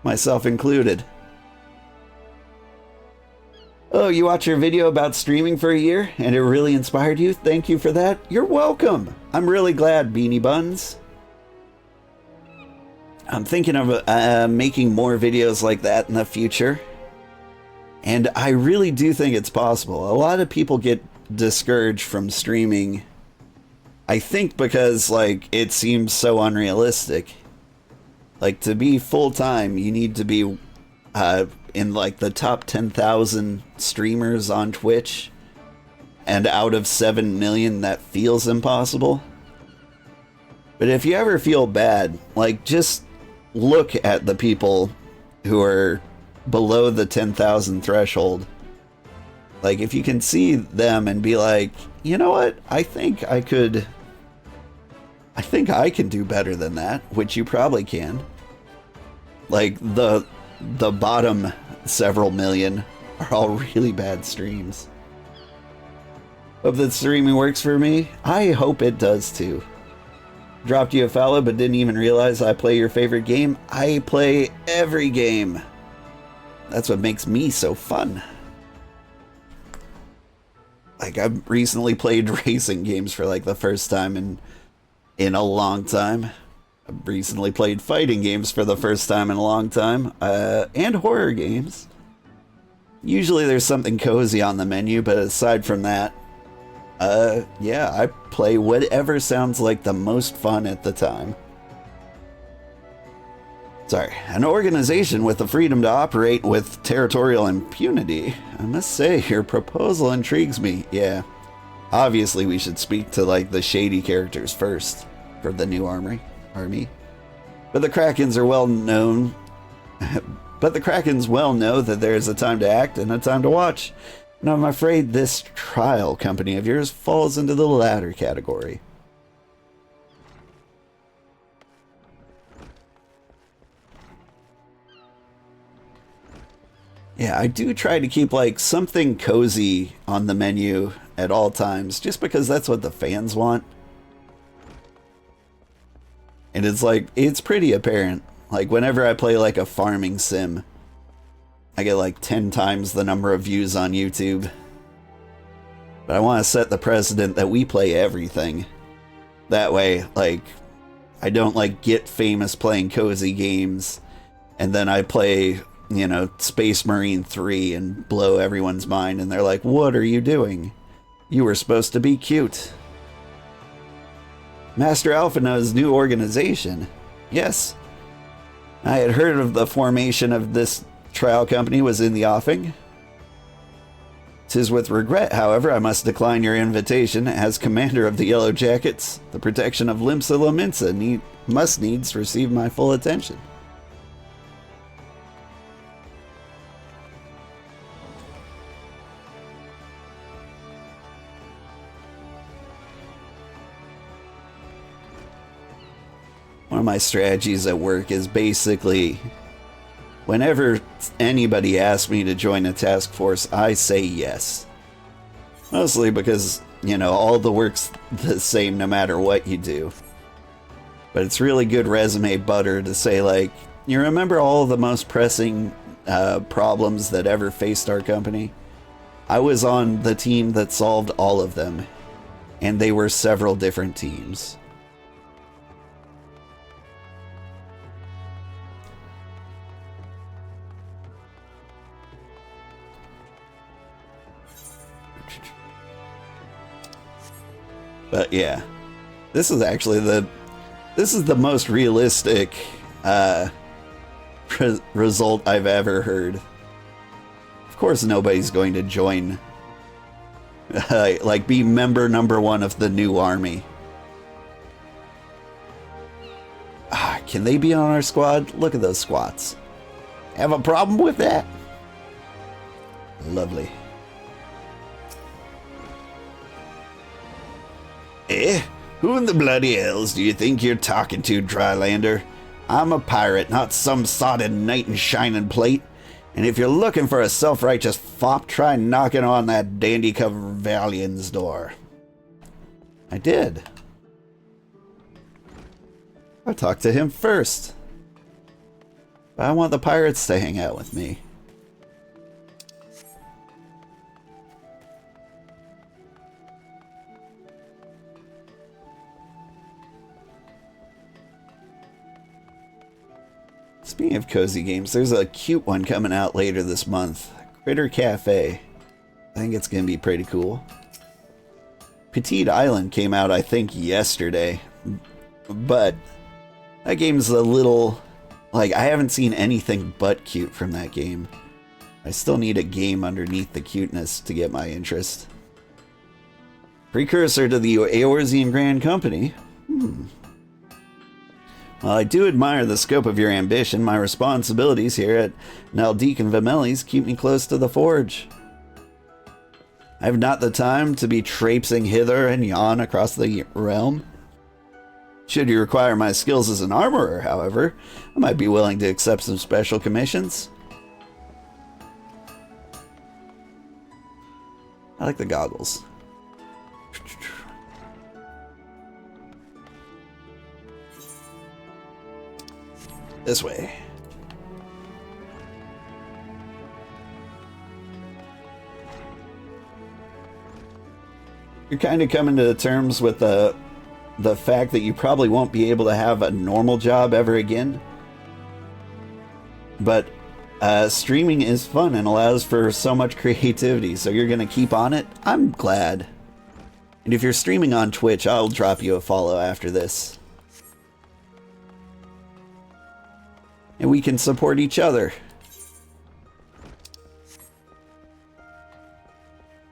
myself included. Oh, you watched your video about streaming for a year, and it really inspired you? Thank you for that. You're welcome. I'm really glad, Beanie Buns. I'm thinking of making more videos like that in the future. And I really do think it's possible. A lot of people get discouraged from streaming, I think because, like, it seems so unrealistic. Like, to be full-time, you need to be in, like, the top 10,000 streamers on Twitch. And out of 7 million, that feels impossible. But if you ever feel bad, like, just look at the people who are below the 10,000 threshold. Like, if you can see them and be like, you know what, I think I can do better than that, which you probably can. Like, the bottom several million are all really bad streams. Hope that streaming works for me. I hope it does too. Dropped you a follow but didn't even realize I play your favorite game. I play every game. That's what makes me so fun. Like, I've recently played racing games for like the first time in a long time. I've recently played fighting games for the first time in a long time. And horror games. Usually there's something cozy on the menu, but aside from that, yeah, I play whatever sounds like the most fun at the time. Sorry, an organization with the freedom to operate with territorial impunity. I must say, your proposal intrigues me. Yeah, obviously we should speak to, like, the shady characters first for the new army. But the Krakens are well known. But the Krakens well know that there is a time to act and a time to watch. And I'm afraid this trial company of yours falls into the latter category. Yeah, I do try to keep like something cozy on the menu at all times, just because that's what the fans want. And it's like, it's pretty apparent. Like whenever I play like a farming sim, I get like 10 times the number of views on YouTube. But I want to set the precedent that we play everything. That way, like, I don't like get famous playing cozy games and then I play, you know, Space Marine 3 and blow everyone's mind and they're like, what are you doing? You were supposed to be cute. Master Alphina's new organization. Yes. I had heard of the formation of this trial company was in the offing. 'Tis with regret, however, I must decline your invitation. As commander of the Yellow Jackets, the protection of Limsa Lominsa must needs receive my full attention. One of my strategies at work is basically, whenever anybody asks me to join a task force, I say yes. Mostly because, you know, all the work's the same no matter what you do. But it's really good resume butter to say, like, you remember all the most pressing problems that ever faced our company? I was on the team that solved all of them. And they were several different teams. But yeah, this is actually the most realistic result I've ever heard. Of course, nobody's going to join, like, be member number 1 of the new army. Can they be on our squad? Look at those squats. Have a problem with that? Lovely. Eh? Who in the bloody hells do you think you're talking to, Drylander? I'm a pirate, not some sodded knight in shining plate. And if you're looking for a self-righteous fop, try knocking on that dandy Cavalion's door. I did. I'll talk to him first. But I want the pirates to hang out with me. Speaking of cozy games, there's a cute one coming out later this month. Critter Cafe. I think it's going to be pretty cool. Petite Island came out, I think, yesterday. But that game's a little... like, I haven't seen anything but cute from that game. I still need a game underneath the cuteness to get my interest. Precursor to the Eorzean Grand Company. Well, I do admire the scope of your ambition. My responsibilities here at Naldeek and Vimeli's keep me close to the forge. I have not the time to be traipsing hither and yon across the realm. Should you require my skills as an armorer, however, I might be willing to accept some special commissions. I like the goggles. This way. You're kind of coming to terms with the fact that you probably won't be able to have a normal job ever again. But streaming is fun and allows for so much creativity, so you're going to keep on it? I'm glad. And if you're streaming on Twitch, I'll drop you a follow after this. And we can support each other.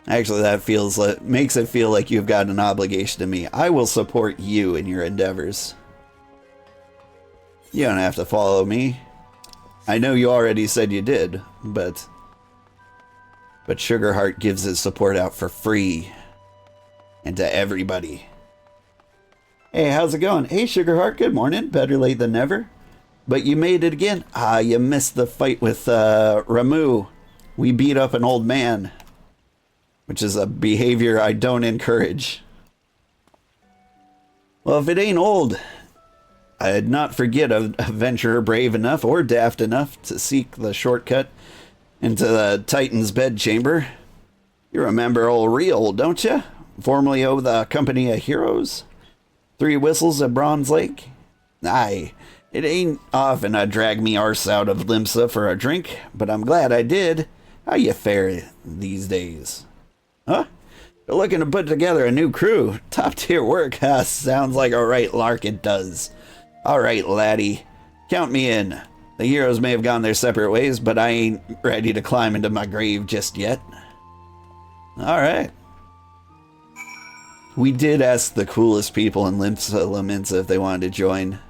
Actually, that makes it feel like you've got an obligation to me. I will support you in your endeavors. You don't have to follow me. I know you already said you did, but Sugarheart gives his support out for free. And to everybody. Hey, how's it going? Hey, Sugarheart, good morning. Better late than never. But you made it again. Ah, you missed the fight with Ramuh. We beat up an old man. Which is a behavior I don't encourage. Well, if it ain't old, I'd not forget a adventurer brave enough or daft enough to seek the shortcut into the Titan's bedchamber. You remember old Real, don't you? Formerly of the Company of Heroes? 3 whistles at Bronze Lake? Aye, it ain't often I drag me arse out of Limsa for a drink, but I'm glad I did. How you fare these days? Huh? You're looking to put together a new crew. Top tier work, huh? Sounds like a right lark it does. Alright, laddie. Count me in. The heroes may have gone their separate ways, but I ain't ready to climb into my grave just yet. Alright. We did ask the coolest people in Limsa if they wanted to join.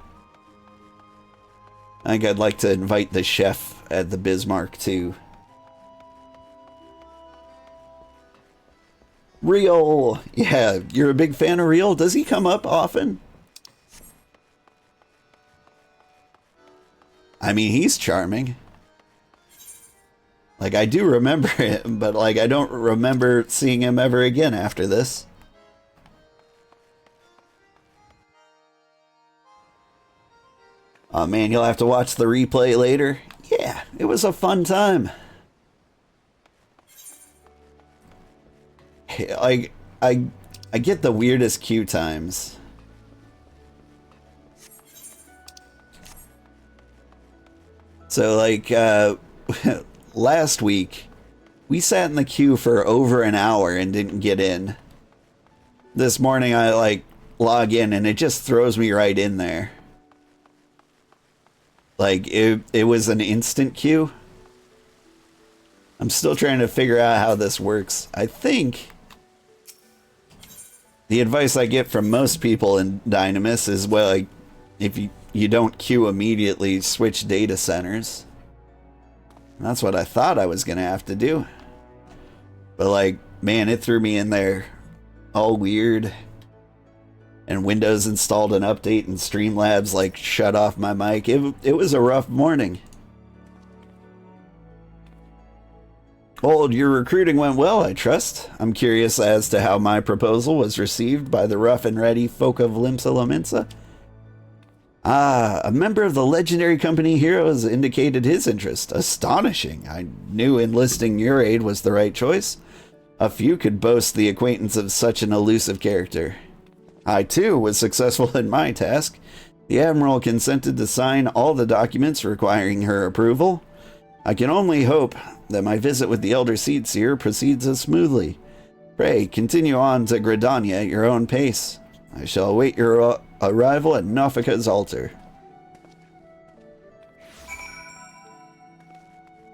I think I'd like to invite the chef at the Bismarck too. Real! Yeah, you're a big fan of Real? Does he come up often? I mean, he's charming. Like, I do remember him, but like, I don't remember seeing him ever again after this. Oh man, you'll have to watch the replay later. Yeah, it was a fun time. Like, I get the weirdest queue times. So like, last week, we sat in the queue for over an hour and didn't get in. This morning I like log in and it just throws me right in there. Like, it was an instant queue. I'm still trying to figure out how this works. I think the advice I get from most people in Dynamis is, well, like, if you don't queue immediately, switch data centers. And that's what I thought I was going to have to do. But, like, man, it threw me in there all weird. And Windows installed an update and Streamlabs, like, shut off my mic. It was a rough morning. Old, your recruiting went well, I trust. I'm curious as to how my proposal was received by the rough and ready folk of Limsa Lominsa. Ah, a member of the legendary company Heroes indicated his interest. Astonishing. I knew enlisting your aid was the right choice. A few could boast the acquaintance of such an elusive character. I, too, was successful in my task. The Admiral consented to sign all the documents requiring her approval. I can only hope that my visit with the Elder Seedseer proceeds as smoothly. Pray, continue on to Gridania at your own pace. I shall await your arrival at Nofika's altar.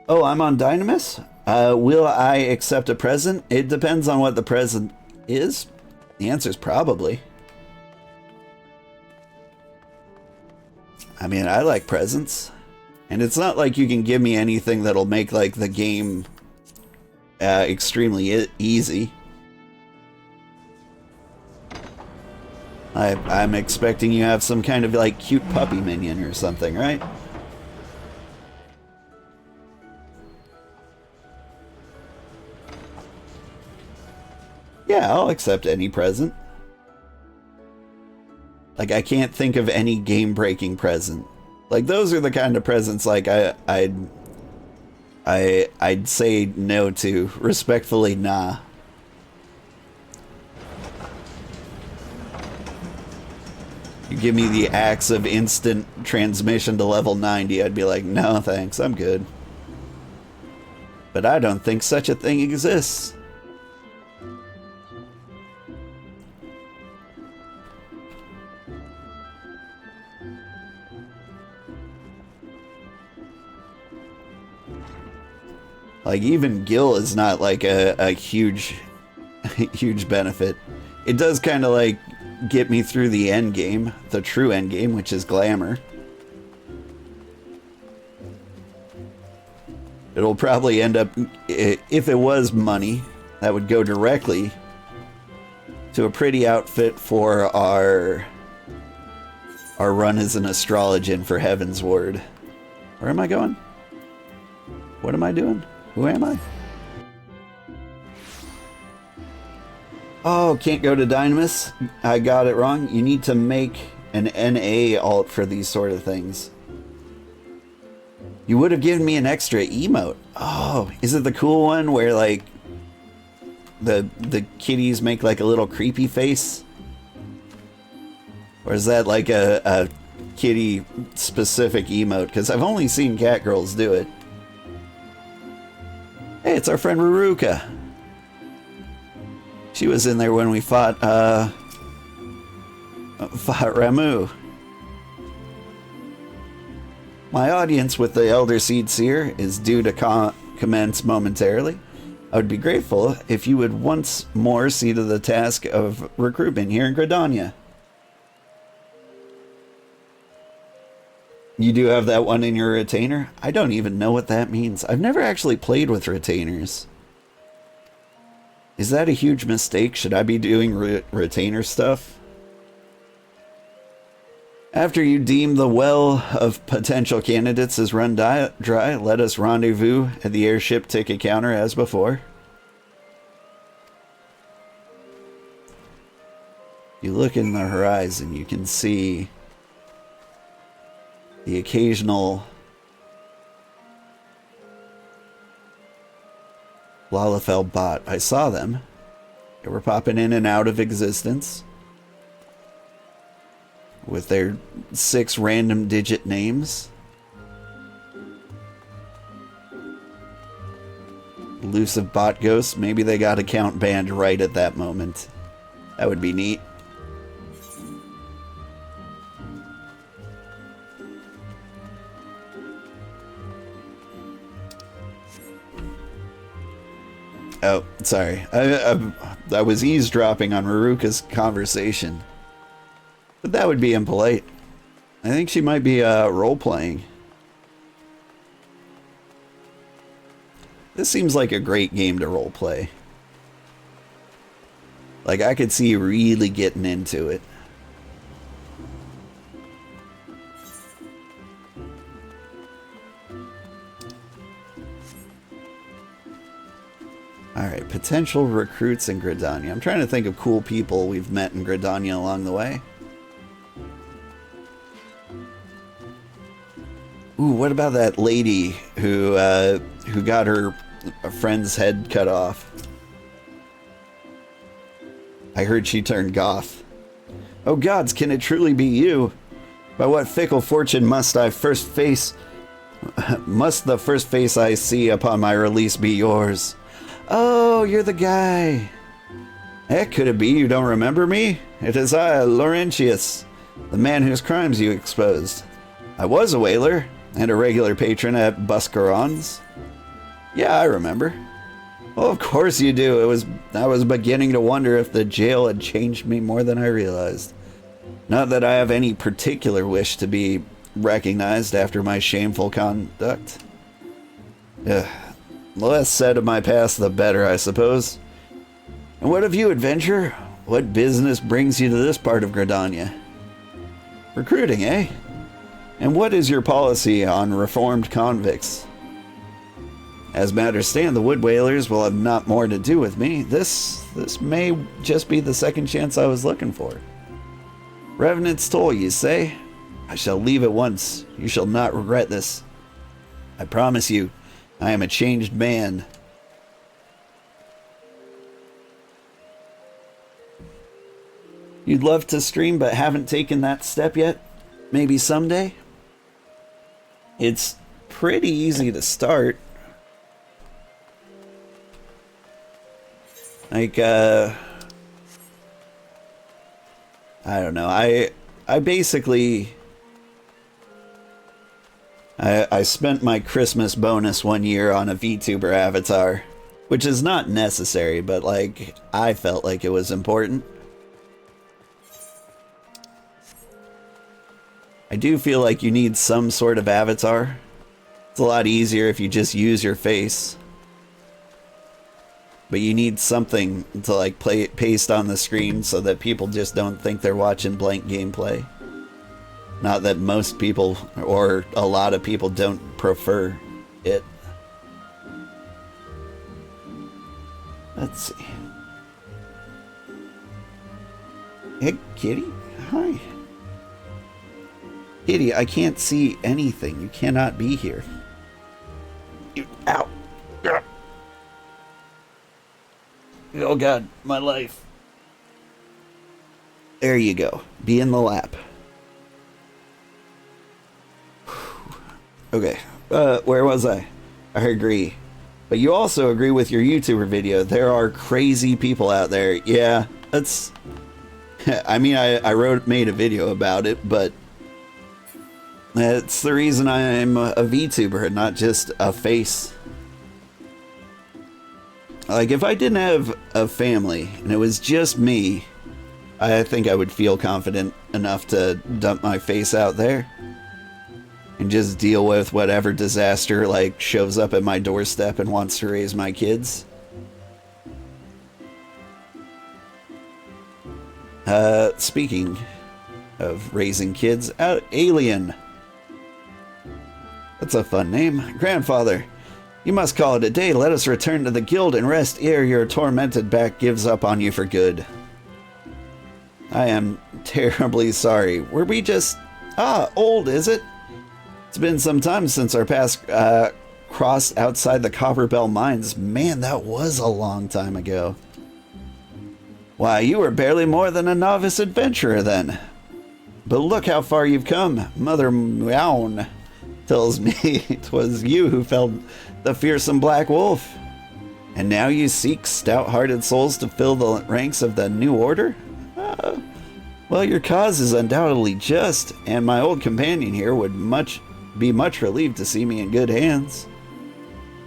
Oh, I'm on Dynamis? Will I accept a present? It depends on what the present is. The answer is probably. I mean, I like presents. And it's not like you can give me anything that'll make, like, the game extremely easy. I'm expecting you have some kind of, like, cute puppy minion or something, right? Yeah, I'll accept any present. Like, I can't think of any game-breaking present. Like, those are the kind of presents, like, I'd say no to. Respectfully, nah. You give me the axe of instant transmission to level 90, I'd be like, no thanks, I'm good. But I don't think such a thing exists. Like, even Gil is not like a huge benefit. It does kind of like get me through the end game, the true end game, which is glamour. It'll probably end up, if it was money, that would go directly to a pretty outfit for our run as an astrologian for Heaven's Ward. Where am I going? What am I doing? Who am I? Oh, can't go to Dynamis? I got it wrong. You need to make an NA alt for these sort of things. You would have given me an extra emote. Oh, is it the cool one where, like, the kitties make, like, a little creepy face? Or is that, like, a kitty-specific emote? Because I've only seen cat girls do it. Hey, it's our friend Ruruka. She was in there when we fought Ramuh. My audience with the Elder Seed Seer is due to commence momentarily. I would be grateful if you would once more see to the task of recruitment here in Gridania. You do have that one in your retainer? I don't even know what that means. I've never actually played with retainers. Is that a huge mistake? Should I be doing retainer stuff? After you deem the well of potential candidates as run dry, let us rendezvous at the airship ticket counter as before. You look in the horizon, you can see the occasional Lalafell bot. I saw them. They were popping in and out of existence with their 6 random digit names. Elusive bot ghosts. Maybe they got account banned right at that moment. That would be neat. Oh, sorry. I was eavesdropping on Ruruka's conversation. But that would be impolite. I think she might be role-playing. This seems like a great game to roleplay. Like, I could see you really getting into it. Alright, potential recruits in Gridania. I'm trying to think of cool people we've met in Gridania along the way. Ooh, what about that lady who got her friend's head cut off? I heard she turned goth. Oh gods, can it truly be you? By what fickle fortune must the first face I see upon my release be yours? Oh, you're the guy. Heck, could it be you don't remember me? It is I, Laurentius, the man whose crimes you exposed. I was a whaler, and a regular patron at Buscaron's. Yeah, I remember. Well, of course you do. I was beginning to wonder if the jail had changed me more than I realized. Not that I have any particular wish to be recognized after my shameful conduct. Ugh. The less said of my past, the better, I suppose. And what of you, adventurer? What business brings you to this part of Gridania? Recruiting, eh? And what is your policy on reformed convicts? As matters stand, the Wood Whalers will have not more to do with me. This may just be the second chance I was looking for. Revenant's toll, you say? I shall leave at once. You shall not regret this. I promise you, I am a changed man. You'd love to stream but haven't taken that step yet? Maybe someday? It's pretty easy to start. Like, I don't know. I basically... I spent my Christmas bonus 1 year on a VTuber avatar, which is not necessary, but, like, I felt like it was important. I do feel like you need some sort of avatar. It's a lot easier if you just use your face. But you need something to like paste on the screen so that people just don't think they're watching blank gameplay. Not that most people or a lot of people don't prefer it. Let's see. Hey, Kitty. Hi. Kitty, I can't see anything. You cannot be here. Ow. Oh God, my life. There you go. Be in the lap. Okay, where was I? I agree. But you also agree with your YouTuber video. There are crazy people out there. Yeah, that's... I mean, I made a video about it, but... that's the reason I'm a VTuber and not just a face. Like, if I didn't have a family and it was just me, I think I would feel confident enough to dump my face out there and just deal with whatever disaster, like, shows up at my doorstep and wants to raise my kids. Speaking of raising kids, Alien. That's a fun name. Grandfather. You must call it a day. Let us return to the guild and rest ere your tormented back gives up on you for good. I am terribly sorry. Were we just... old, is it? It's been some time since our paths crossed outside the Copperbell mines. Man, that was a long time ago. Why, you were barely more than a novice adventurer then. But look how far you've come. Mother Meown tells me it was you who felled the fearsome black wolf. And now you seek stout-hearted souls to fill the ranks of the new order? Well, your cause is undoubtedly just, and my old companion here would be much relieved to see me in good hands.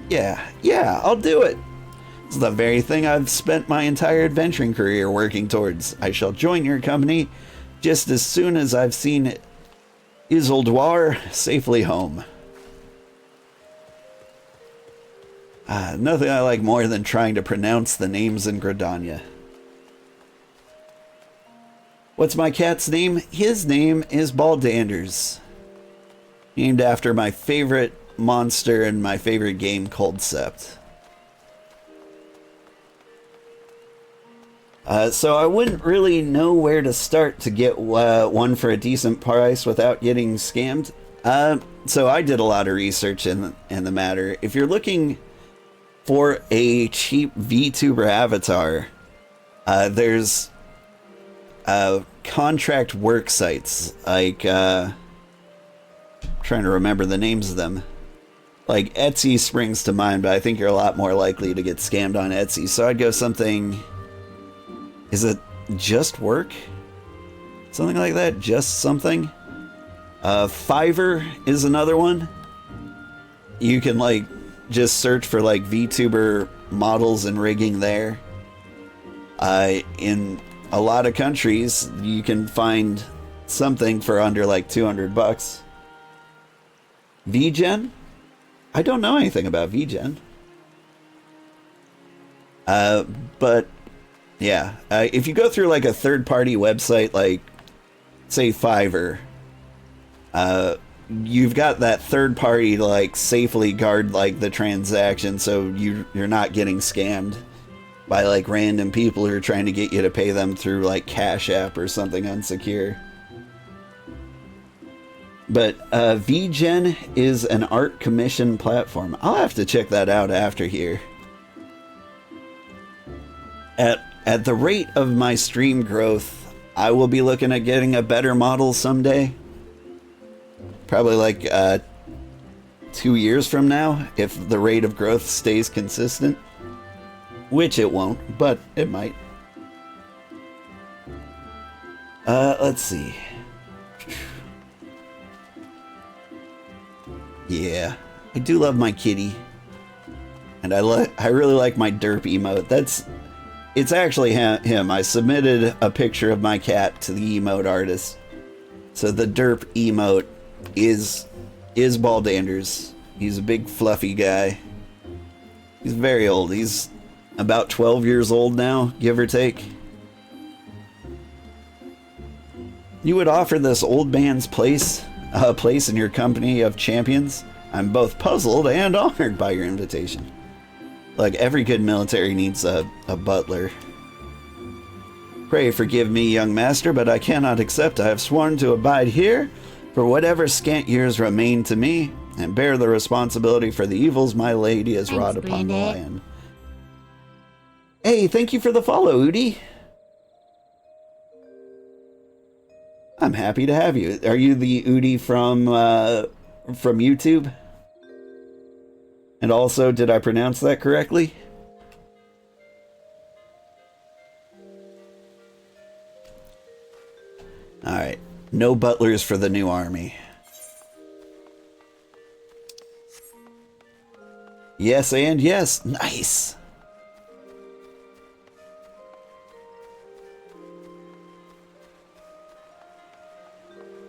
Yeah, I'll do it. It's the very thing I've spent my entire adventuring career working towards. I shall join your company just as soon as I've seen Ul'dah safely home. Nothing I like more than trying to pronounce the names in Gridania. What's my cat's name? His name is Baldanders. Named after my favorite monster in my favorite game, Cold Sept. So I wouldn't really know where to start to get one for a decent price without getting scammed. So I did a lot of research in the matter. If you're looking for a cheap VTuber avatar, there's contract work sites, like, trying to remember the names of them. Like, Etsy springs to mind, but I think you're a lot more likely to get scammed on Etsy. So I'd go something... Is it Just Work? Something like that? Just Something? Fiverr is another one. You can, like, just search for, like, VTuber models and rigging there. In a lot of countries, you can find something for under, like, $200. VGen? I don't know anything about VGen. But... yeah, if you go through like a third-party website, like, say, Fiverr, you've got that third party to like safely guard like the transaction, so you're not getting scammed by like random people who are trying to get you to pay them through like Cash App or something unsecure. But VGen is an art commission platform. I'll have to check that out after here. At the rate of my stream growth, I will be looking at getting a better model someday. Probably like 2 years from now, if the rate of growth stays consistent. Which it won't, but it might. Let's see. Yeah, I do love my kitty. And I really like my derp emote. It's actually him. I submitted a picture of my cat to the emote artist. So the derp emote is Baldanders. He's a big fluffy guy. He's very old. He's about 12 years old now, give or take. You would offer this old man's place a place in your company of champions? I'm both puzzled and honored by your invitation. Like, every good military needs a butler. Pray forgive me, young master, but I cannot accept. I have sworn to abide here for whatever scant years remain to me, and bear the responsibility for the evils my lady has wrought upon the land. Hey, thank you for the follow, Udi. I'm happy to have you. Are you the Udi from YouTube? And also, did I pronounce that correctly? Alright. No butlers for the new army. Yes and yes. Nice.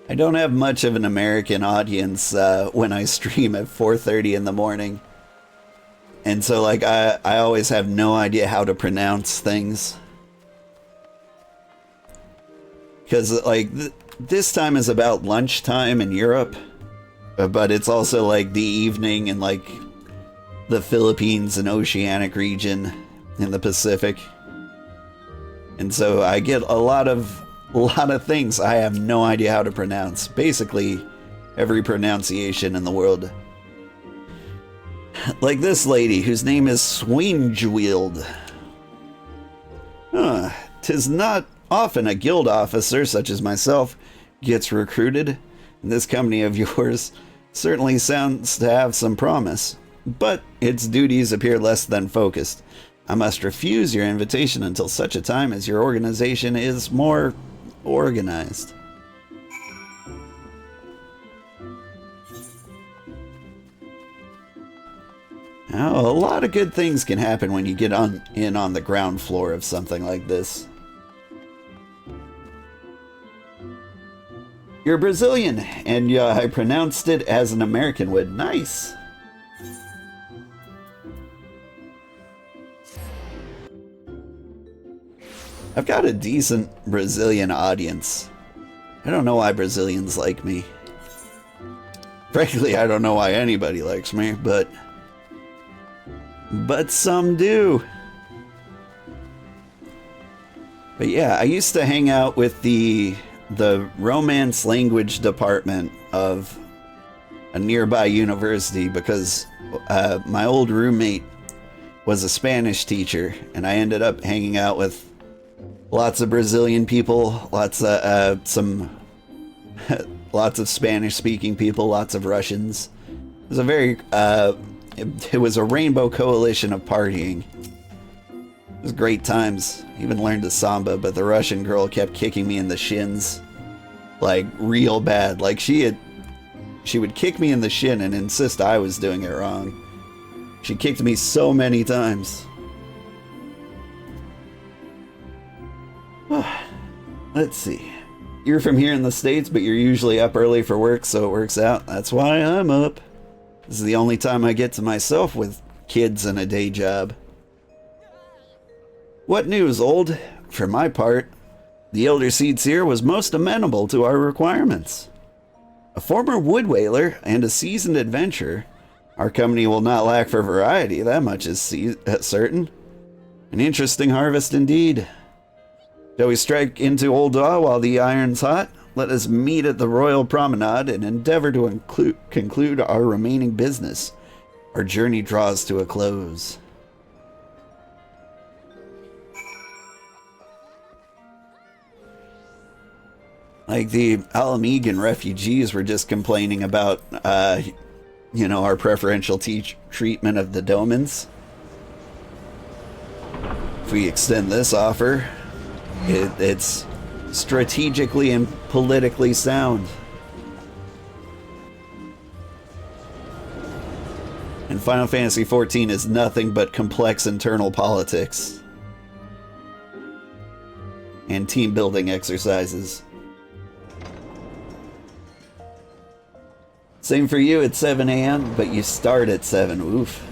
I don't have much of an American audience when I stream at 4:30 in the morning. And so, like, I always have no idea how to pronounce things. Because, like, this time is about lunchtime in Europe. But it's also, like, the evening in, like, the Philippines and Oceanic region in the Pacific. And so I get a lot of things I have no idea how to pronounce. Basically, every pronunciation in the world. Like this lady, whose name is Swingewield. Tis not often a guild officer, such as myself, gets recruited. And this company of yours certainly sounds to have some promise. But its duties appear less than focused. I must refuse your invitation until such a time as your organization is more organized. Now, a lot of good things can happen when you get in on the ground floor of something like this. You're Brazilian, and I pronounced it as an American would. Nice. I've got a decent Brazilian audience. I don't know why Brazilians like me. Frankly, I don't know why anybody likes me, but some do. But yeah, I used to hang out with the Romance language department of a nearby university because my old roommate was a Spanish teacher, and I ended up hanging out with lots of Brazilian people, lots of Spanish-speaking people, lots of Russians. It was a very it was a rainbow coalition of partying. It was great times. I even learned to samba, but the Russian girl kept kicking me in the shins, like real bad. Like she would kick me in the shin and insist I was doing it wrong. She kicked me so many times. Let's see. You're from here in the States, but you're usually up early for work, so it works out. That's why I'm up. This is the only time I get to myself with kids and a day job. What news, old? For my part, the Elder Seed Seer was most amenable to our requirements. A former wood whaler and a seasoned adventurer, our company will not lack for variety, that much is certain. An interesting harvest indeed. Shall we strike into Ul'dah while the iron's hot? Let us meet at the Royal Promenade and endeavor to conclude our remaining business. Our journey draws to a close. Like the Alamegan refugees were just complaining about, our preferential treatment of the Domans. If we extend this offer, it's strategically and politically sound. And Final Fantasy XIV is nothing but complex internal politics and team building exercises. Same for you at 7 a.m., but you start at 7. Oof.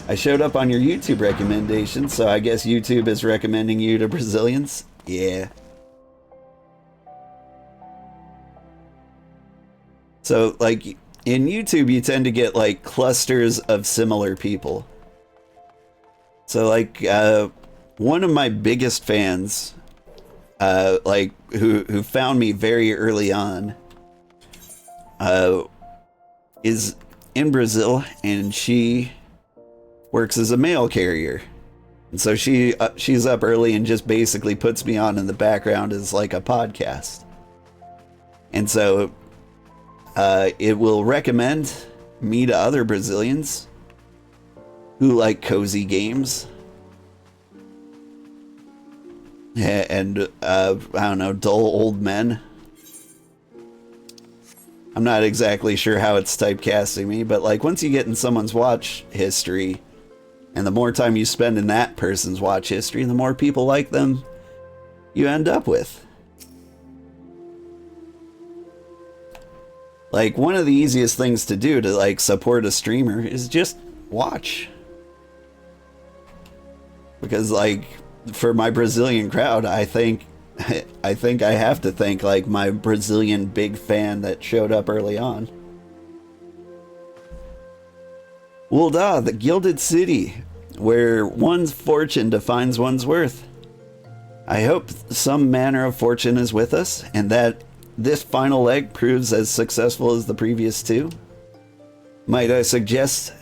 I showed up on your YouTube recommendation, so I guess YouTube is recommending you to Brazilians? Yeah. So, like, in YouTube, you tend to get, like, clusters of similar people. So, like, one of my biggest fans, who found me very early on, is in Brazil, and she works as a mail carrier. And so she's up early and just basically puts me on in the background as like a podcast. And so it will recommend me to other Brazilians who like cozy games and I don't know, dull old men. I'm not exactly sure how it's typecasting me, but like once you get in someone's watch history, and the more time you spend in that person's watch history, the more people like them you end up with. Like one of the easiest things to do to like support a streamer is just watch. Because like for my Brazilian crowd, I think I have to thank like my Brazilian big fan that showed up early on. Ul'dah, the Gilded City, where one's fortune defines one's worth. I hope some manner of fortune is with us, and that this final leg proves as successful as the previous two. Might I suggest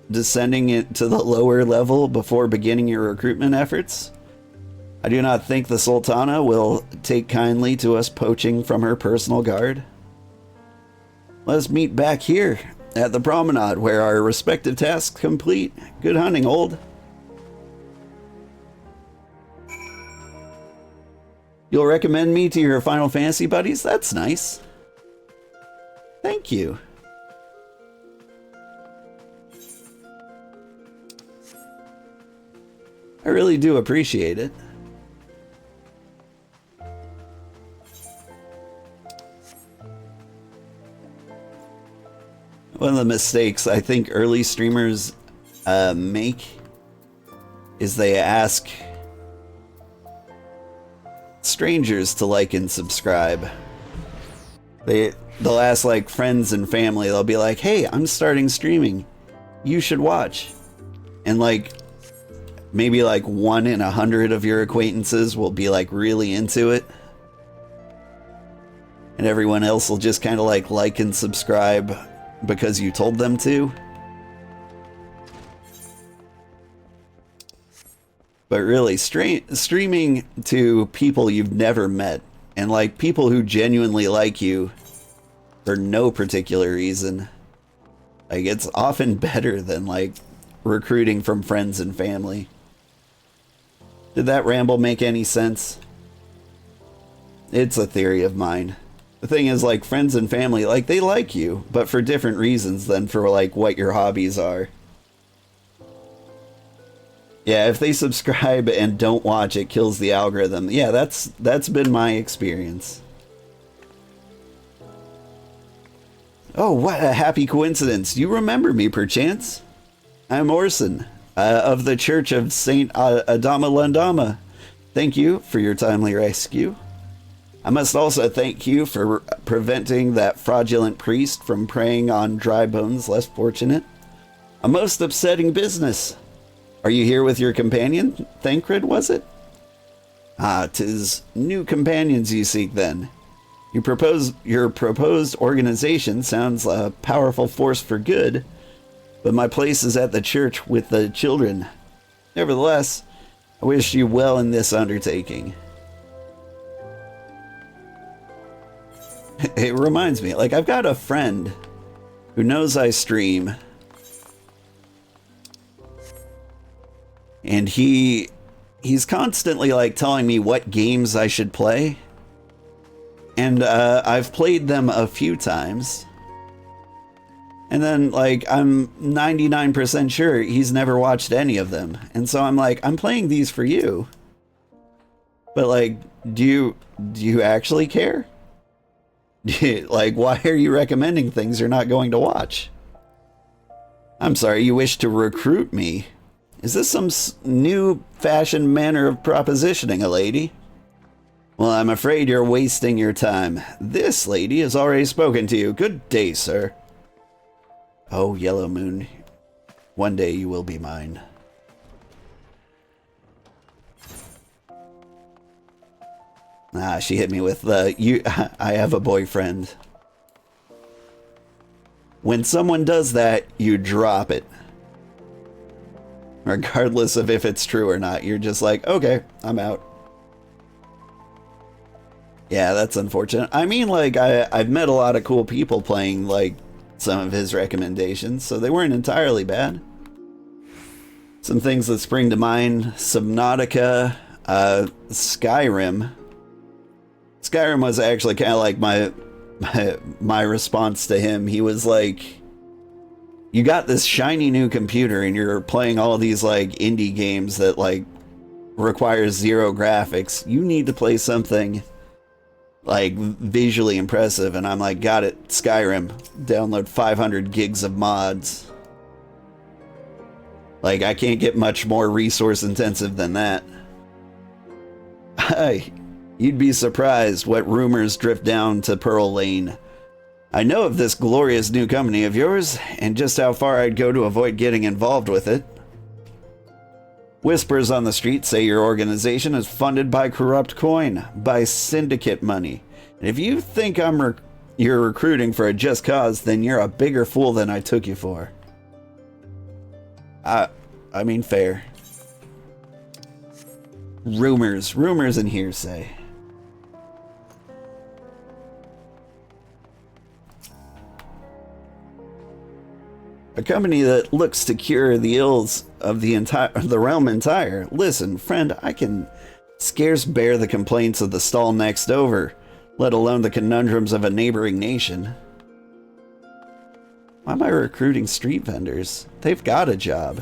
descending it to the lower level before beginning your recruitment efforts? I do not think the Sultana will take kindly to us poaching from her personal guard. Let us meet back here at the promenade where our respective tasks complete. Good hunting, old. You'll recommend me to your Final Fantasy buddies? That's nice. Thank you. I really do appreciate it. One of the mistakes I think early streamers make is they ask strangers to like and subscribe. They'll ask like friends and family. They'll be like, "Hey, I'm starting streaming. You should watch." And like maybe like 1 in 100 of your acquaintances will be like really into it. And everyone else will just kind of like and subscribe because you told them to. But really, streaming to people you've never met, and like people who genuinely like you for no particular reason, like it's often better than like recruiting from friends and family. Did that ramble make any sense? It's a theory of mine. The thing is, like, friends and family, like, they like you, but for different reasons than for, like, what your hobbies are. Yeah, if they subscribe and don't watch, it kills the algorithm. Yeah, that's been my experience. Oh, what a happy coincidence. You remember me, perchance? I'm Orson, of the Church of Saint Adama Landama. Thank you for your timely rescue. I must also thank you for preventing that fraudulent priest from preying on dry bones less fortunate. A most upsetting business. Are you here with your companion, Thancred, was it? Ah, 'tis new companions you seek then. Your proposed organization sounds a powerful force for good, but my place is at the church with the children. Nevertheless, I wish you well in this undertaking. It reminds me, like, I've got a friend who knows I stream, and he's constantly, like, telling me what games I should play, and I've played them a few times, and then, like, I'm 99% sure he's never watched any of them, and so I'm like, I'm playing these for you, but, like, do you actually care? Like, why are you recommending things you're not going to watch? I'm sorry, you wish to recruit me? Is this some new fashioned manner of propositioning a lady? Well, I'm afraid you're wasting your time. This lady has already spoken to you. Good day, sir. Oh, Yellow Moon, one day you will be mine. Ah, she hit me with the, I have a boyfriend. When someone does that, you drop it. Regardless of if it's true or not, you're just like, okay, I'm out. Yeah, that's unfortunate. I mean, like, I've met a lot of cool people playing, like, some of his recommendations, so they weren't entirely bad. Some things that spring to mind, Subnautica, Skyrim. Skyrim was actually kind of like my response to him. He was like, you got this shiny new computer and you're playing all these like indie games that like require zero graphics. You need to play something like visually impressive. And I'm like, got it, Skyrim. Download 500 gigs of mods. Like, I can't get much more resource intensive than that. You'd be surprised what rumors drift down to Pearl Lane. I know of this glorious new company of yours, and just how far I'd go to avoid getting involved with it. Whispers on the street say your organization is funded by corrupt coin, by syndicate money. And if you think you're recruiting for a just cause, then you're a bigger fool than I took you for. I mean, fair. Rumors and hearsay. A company that looks to cure the ills of the realm entire. Listen, friend, I can scarce bear the complaints of the stall next over, let alone the conundrums of a neighboring nation. Why am I recruiting street vendors? They've got a job.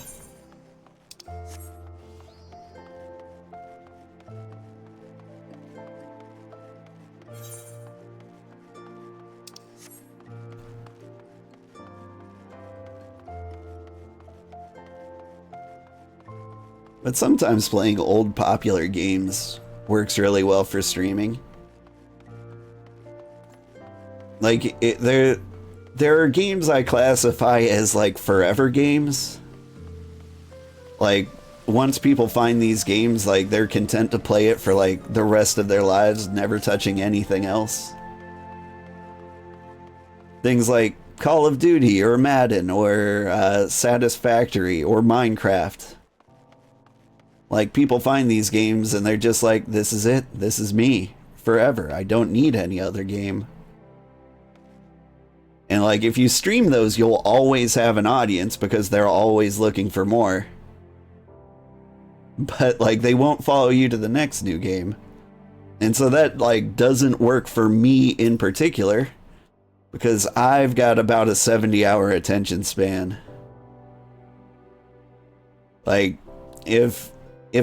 But sometimes playing old popular games works really well for streaming. Like, there are games I classify as like forever games. Like, once people find these games, like, they're content to play it for like the rest of their lives, never touching anything else. Things like Call of Duty or Madden or Satisfactory or Minecraft. Like, people find these games and they're just like, this is it. This is me forever. I don't need any other game. And like, if you stream those, you'll always have an audience because they're always looking for more. But like, they won't follow you to the next new game. And so that like doesn't work for me in particular because I've got about a 70-hour attention span. Like, if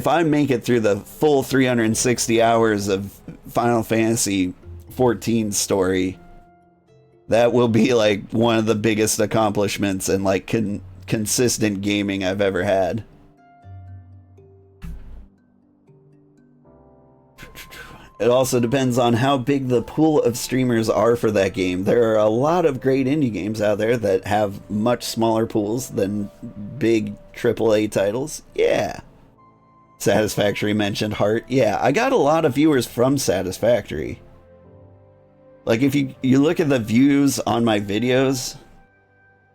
I make it through the full 360 hours of Final Fantasy XIV story, that will be like one of the biggest accomplishments and like consistent gaming I've ever had. it also depends on how big the pool of streamers are for that game. There are a lot of great indie games out there that have much smaller pools than big AAA titles. Yeah. Satisfactory mentioned Heart. Yeah, I got a lot of viewers from Satisfactory. Like, if you look at the views on my videos,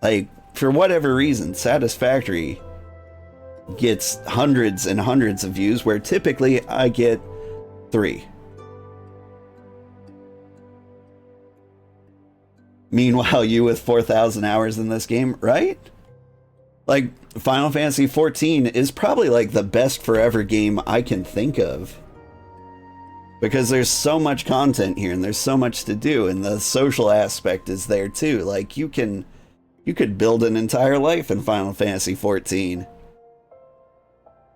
like, for whatever reason, Satisfactory gets hundreds and hundreds of views, where typically I get 3. Meanwhile, you with 4,000 hours in this game, right? Like, Final Fantasy XIV is probably like the best forever game I can think of. Because there's so much content here and there's so much to do, and the social aspect is there too. Like, you could build an entire life in Final Fantasy XIV.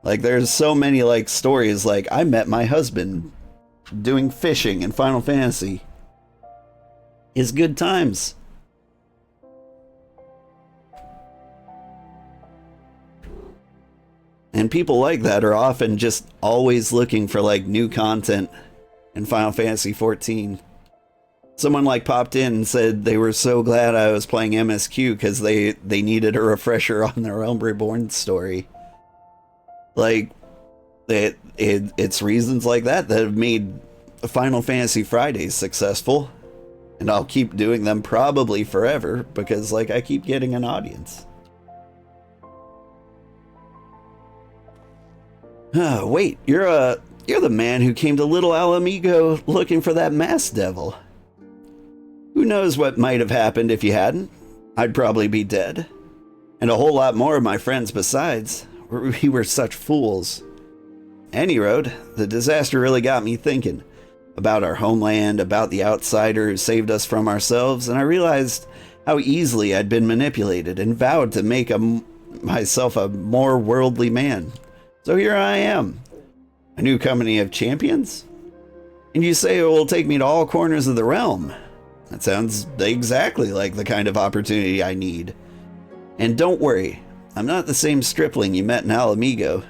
Like, there's so many, like, stories, like, I met my husband doing fishing in Final Fantasy. It's good times. And people like that are often just always looking for, like, new content in Final Fantasy XIV. Someone, like, popped in and said they were so glad I was playing MSQ because they needed a refresher on their Realm Reborn story. Like, it's reasons like that that have made Final Fantasy Fridays successful. And I'll keep doing them probably forever because, like, I keep getting an audience. Oh, wait, you're the man who came to Little Alamigo looking for that masked devil. Who knows what might have happened if you hadn't? I'd probably be dead. And a whole lot more of my friends besides. We were such fools. Any road, the disaster really got me thinking. About our homeland, about the outsider who saved us from ourselves, and I realized how easily I'd been manipulated and vowed to make myself a more worldly man. So here I am. A new company of champions? And you say it will take me to all corners of the realm. That sounds exactly like the kind of opportunity I need. And don't worry, I'm not the same stripling you met in Alamigo.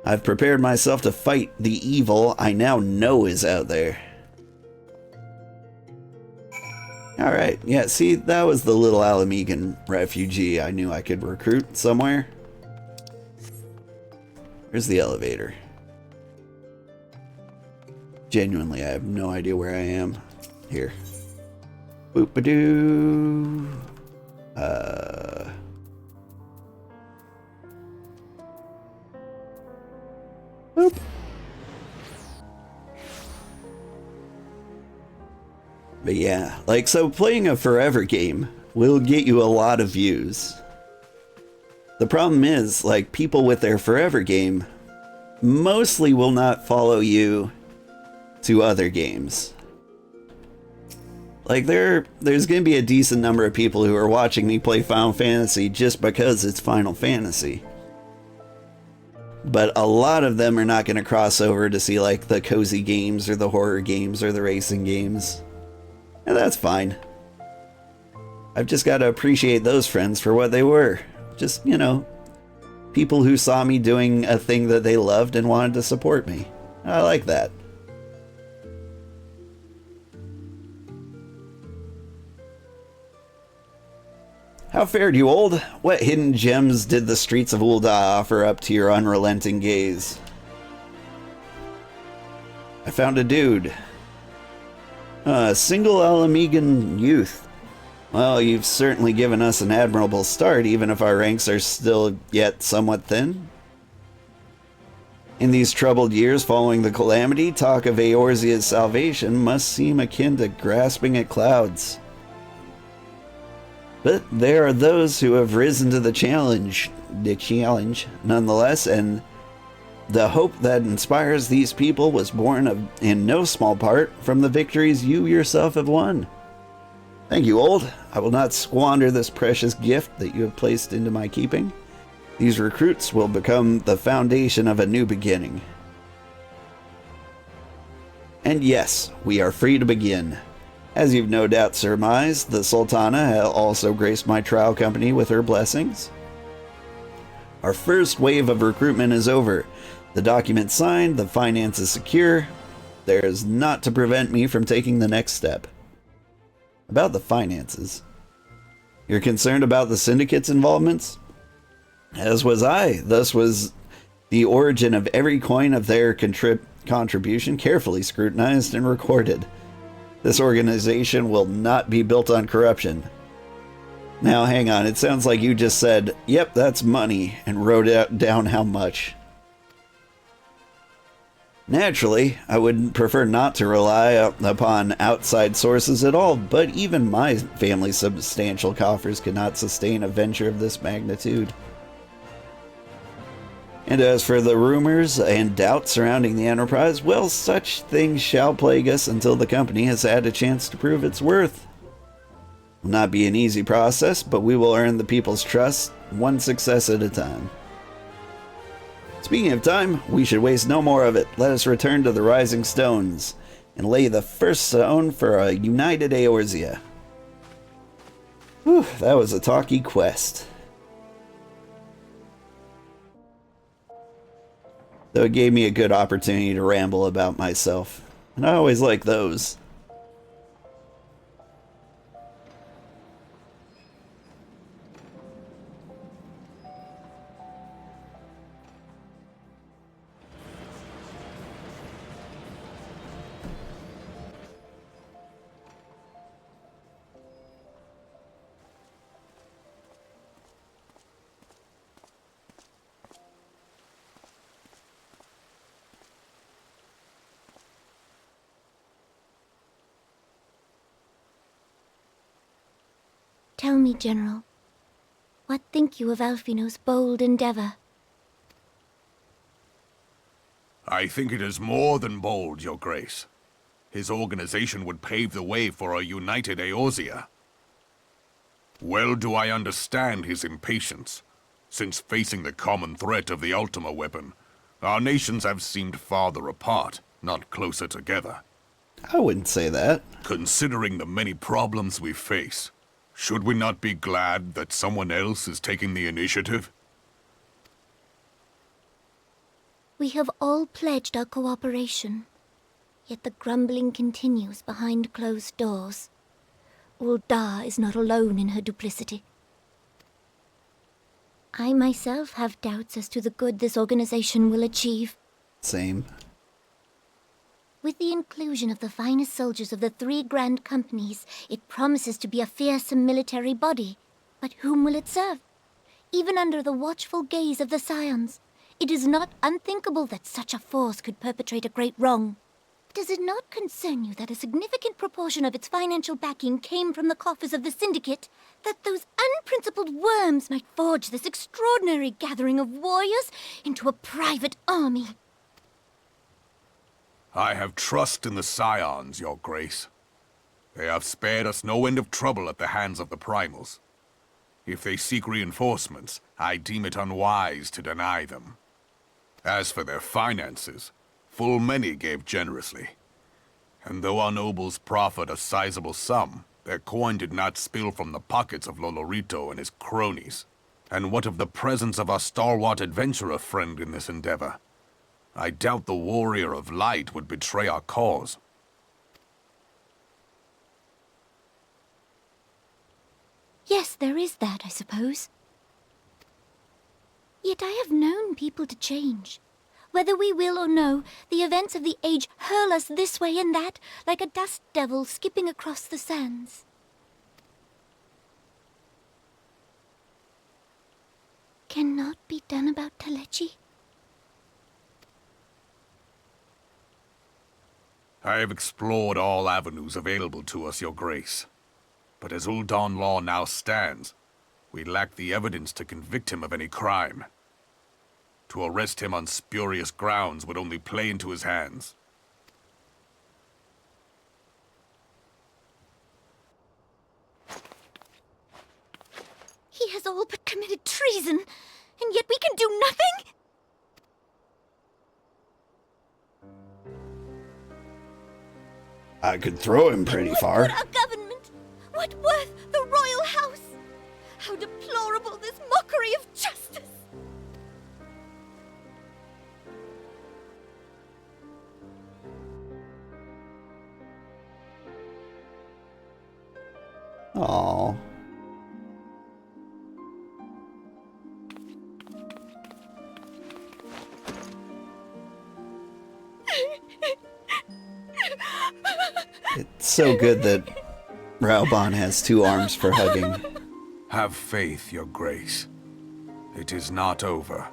I've prepared myself to fight the evil I now know is out there. Alright, yeah, see, that was the little Alamigan refugee I knew I could recruit somewhere. Where's the elevator? Genuinely, I have no idea where I am. Here. Boop-a-doo. Boop. But yeah, like, so playing a forever game will get you a lot of views. The problem is, like, people with their forever game mostly will not follow you to other games. Like, there's going to be a decent number of people who are watching me play Final Fantasy just because it's Final Fantasy. But a lot of them are not going to cross over to see, like, the cozy games or the horror games or the racing games. And that's fine. I've just got to appreciate those friends for what they were. Just, you know, people who saw me doing a thing that they loved and wanted to support me. I like that. How fared you, old? What hidden gems did the streets of Ul'dah offer up to your unrelenting gaze? I found a dude. A single Alamigan youth. Well, you've certainly given us an admirable start, even if our ranks are still yet somewhat thin. In these troubled years following the calamity, talk of Eorzea's salvation must seem akin to grasping at clouds. But there are those who have risen to the challenge nonetheless, and the hope that inspires these people was born in no small part from the victories you yourself have won. Thank you, old. I will not squander this precious gift that you have placed into my keeping. These recruits will become the foundation of a new beginning. And yes, we are free to begin. As you've no doubt surmised, the Sultana has also graced my trial company with her blessings. Our first wave of recruitment is over. The document signed, the finances secure, there is not to prevent me from taking the next step. About the finances. You're concerned about the syndicate's involvements? As was I. Thus was the origin of every coin of their contribution carefully scrutinized and recorded. This organization will not be built on corruption. Now, hang on. It sounds like you just said, yep, that's money, and wrote down how much. Naturally, I would prefer not to rely upon outside sources at all, but even my family's substantial coffers could not sustain a venture of this magnitude. And as for the rumors and doubts surrounding the enterprise, well, such things shall plague us until the company has had a chance to prove its worth. It will not be an easy process, but we will earn the people's trust, one success at a time. Speaking of time, we should waste no more of it. Let us return to the Rising Stones and lay the first stone for a united Eorzea. Whew, that was a talky quest. Though it gave me a good opportunity to ramble about myself. And I always like those. Tell me, General, what think you of Alphino's bold endeavor? I think it is more than bold, Your Grace. His organization would pave the way for a united Eorzea. Well do I understand his impatience, since facing the common threat of the Ultima weapon, our nations have seemed farther apart, not closer together. I wouldn't say that. Considering the many problems we face, should we not be glad that someone else is taking the initiative? We have all pledged our cooperation, yet the grumbling continues behind closed doors. Ul'dah is not alone in her duplicity. I myself have doubts as to the good this organization will achieve. Same. With the inclusion of the finest soldiers of the 3 grand companies, it promises to be a fearsome military body. But whom will it serve? Even under the watchful gaze of the Scions, it is not unthinkable that such a force could perpetrate a great wrong. Does it not concern you that a significant proportion of its financial backing came from the coffers of the Syndicate? That those unprincipled worms might forge this extraordinary gathering of warriors into a private army? I have trust in the Scions, Your Grace. They have spared us no end of trouble at the hands of the Primals. If they seek reinforcements, I deem it unwise to deny them. As for their finances, full many gave generously. And though our nobles proffered a sizable sum, their coin did not spill from the pockets of Lolorito and his cronies. And what of the presence of our stalwart adventurer friend in this endeavor? I doubt the Warrior of Light would betray our cause. Yes, there is that, I suppose. Yet I have known people to change. Whether we will or no, the events of the age hurl us this way and that, like a dust devil skipping across the sands. Cannot be done about Telechi? I have explored all avenues available to us, Your Grace. But as Ul'dah law now stands, we lack the evidence to convict him of any crime. To arrest him on spurious grounds would only play into his hands. He has all but committed treason, and yet we can do nothing? I could throw him pretty far. What good our government? What worth the royal house? How deplorable this mockery of justice! Aww. It's so good that Raubon has 2 arms for hugging. Have faith, Your Grace. It is not over.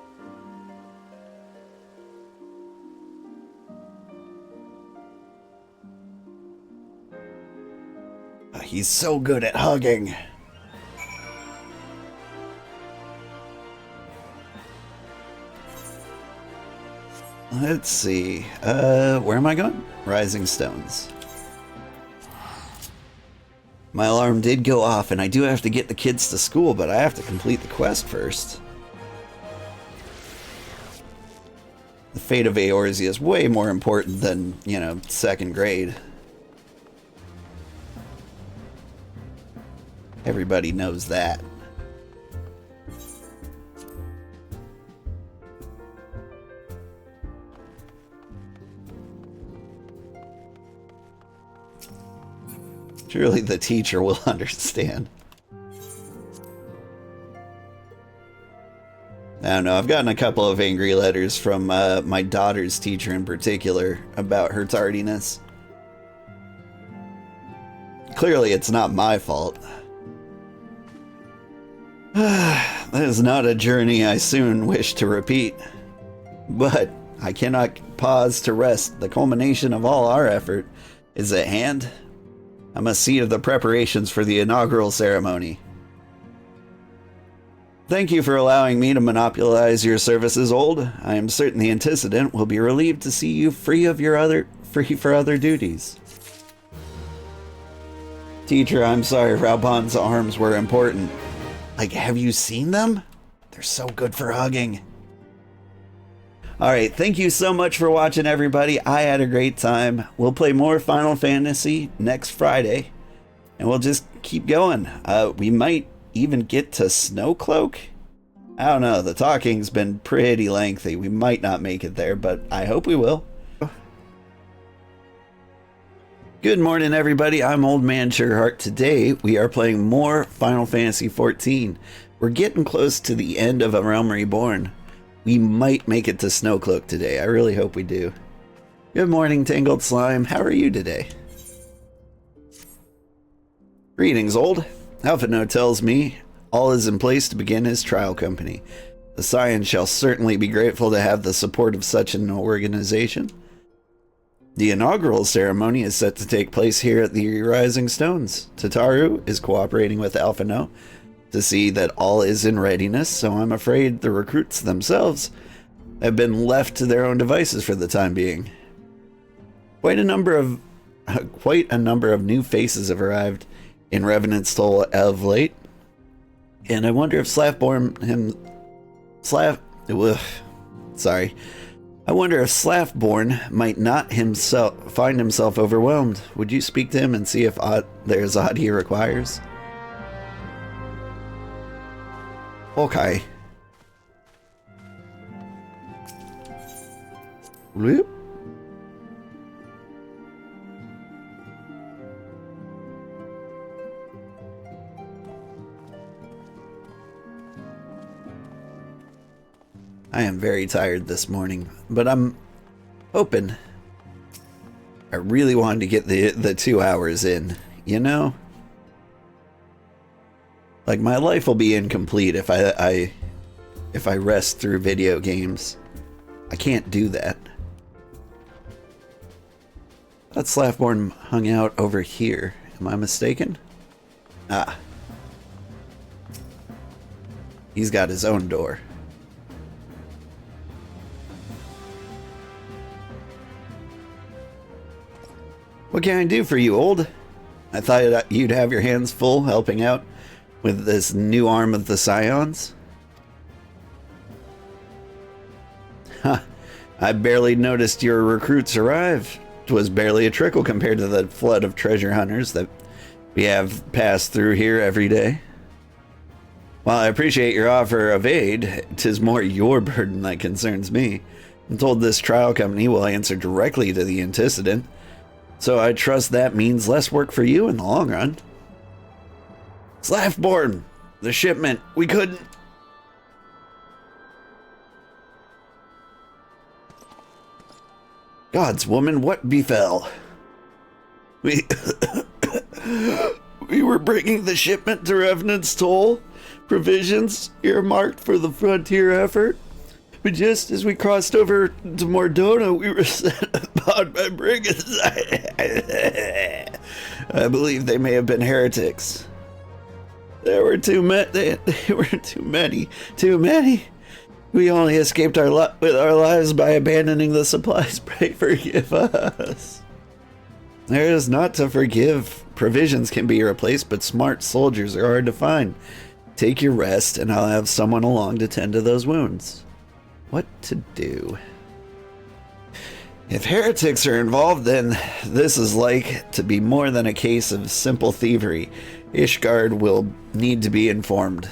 He's so good at hugging. Let's see. Where am I going? Rising Stones. My alarm did go off, and I do have to get the kids to school, but I have to complete the quest first. The fate of Eorzea is way more important than, you know, 2nd grade. Everybody knows that. Surely the teacher will understand. I don't know, I've gotten a couple of angry letters from my daughter's teacher in particular about her tardiness. Clearly it's not my fault. That is not a journey I soon wish to repeat. But I cannot pause to rest. The culmination of all our effort is at hand. I must see to the preparations for the inaugural ceremony. Thank you for allowing me to monopolize your services, Old. I am certain the antecedent will be relieved to see you free for other duties. Teacher, I'm sorry Raubon's arms were important. Like, have you seen them? They're so good for hugging. Alright, thank you so much for watching, everybody. I had a great time. We'll play more Final Fantasy next Friday. And we'll just keep going. We might even get to Snowcloak? I don't know. The talking's been pretty lengthy. We might not make it there, but I hope we will. Good morning, everybody. I'm Old Man Sugarheart. Today, we are playing more Final Fantasy XIV. We're getting close to the end of A Realm Reborn. We might make it to Snowcloak today. I really hope we do. Good morning, Tangled Slime. How are you today? Greetings, Old. Alphino tells me all is in place to begin his trial company. The Scion shall certainly be grateful to have the support of such an organization. The inaugural ceremony is set to take place here at the Rising Stones. Tataru is cooperating with Alphino to see that all is in readiness, so I'm afraid the recruits themselves have been left to their own devices for the time being. Quite a number of new faces have arrived in Revenant's Toll of late, and I wonder if I wonder if Slaffborn might not find himself overwhelmed. Would you speak to him and see if there's aught he requires? Okay. Whoop. I am very tired this morning, but I'm hoping. I really wanted to get the 2 hours in, you know? Like, my life will be incomplete if I rest through video games. I can't do that. That Slaffborn hung out over here. Am I mistaken? Ah. He's got his own door. What can I do for you, Old? I thought you'd have your hands full helping out with this new arm of the Scions. Huh. I barely noticed your recruits arrive. 'Twas barely a trickle compared to the flood of treasure hunters that we have passed through here every day. While I appreciate your offer of aid, 'tis more your burden that concerns me. I'm told this trial company will answer directly to the antecedent, so I trust that means less work for you in the long run. Slaftborn! The shipment! We couldn't... Gods, woman, what befell? We... we were bringing the shipment to Revenant's Toll, provisions earmarked for the frontier effort. But just as we crossed over to Mordona, we were set upon by brigands. I believe they may have been heretics. There were too many. There were too many. Too many. We only escaped with our lives by abandoning the supplies. Pray forgive us. There is not to forgive. Provisions can be replaced, but smart soldiers are hard to find. Take your rest, and I'll have someone along to tend to those wounds. What to do? If heretics are involved, then this is like to be more than a case of simple thievery. Ishgard will need to be informed.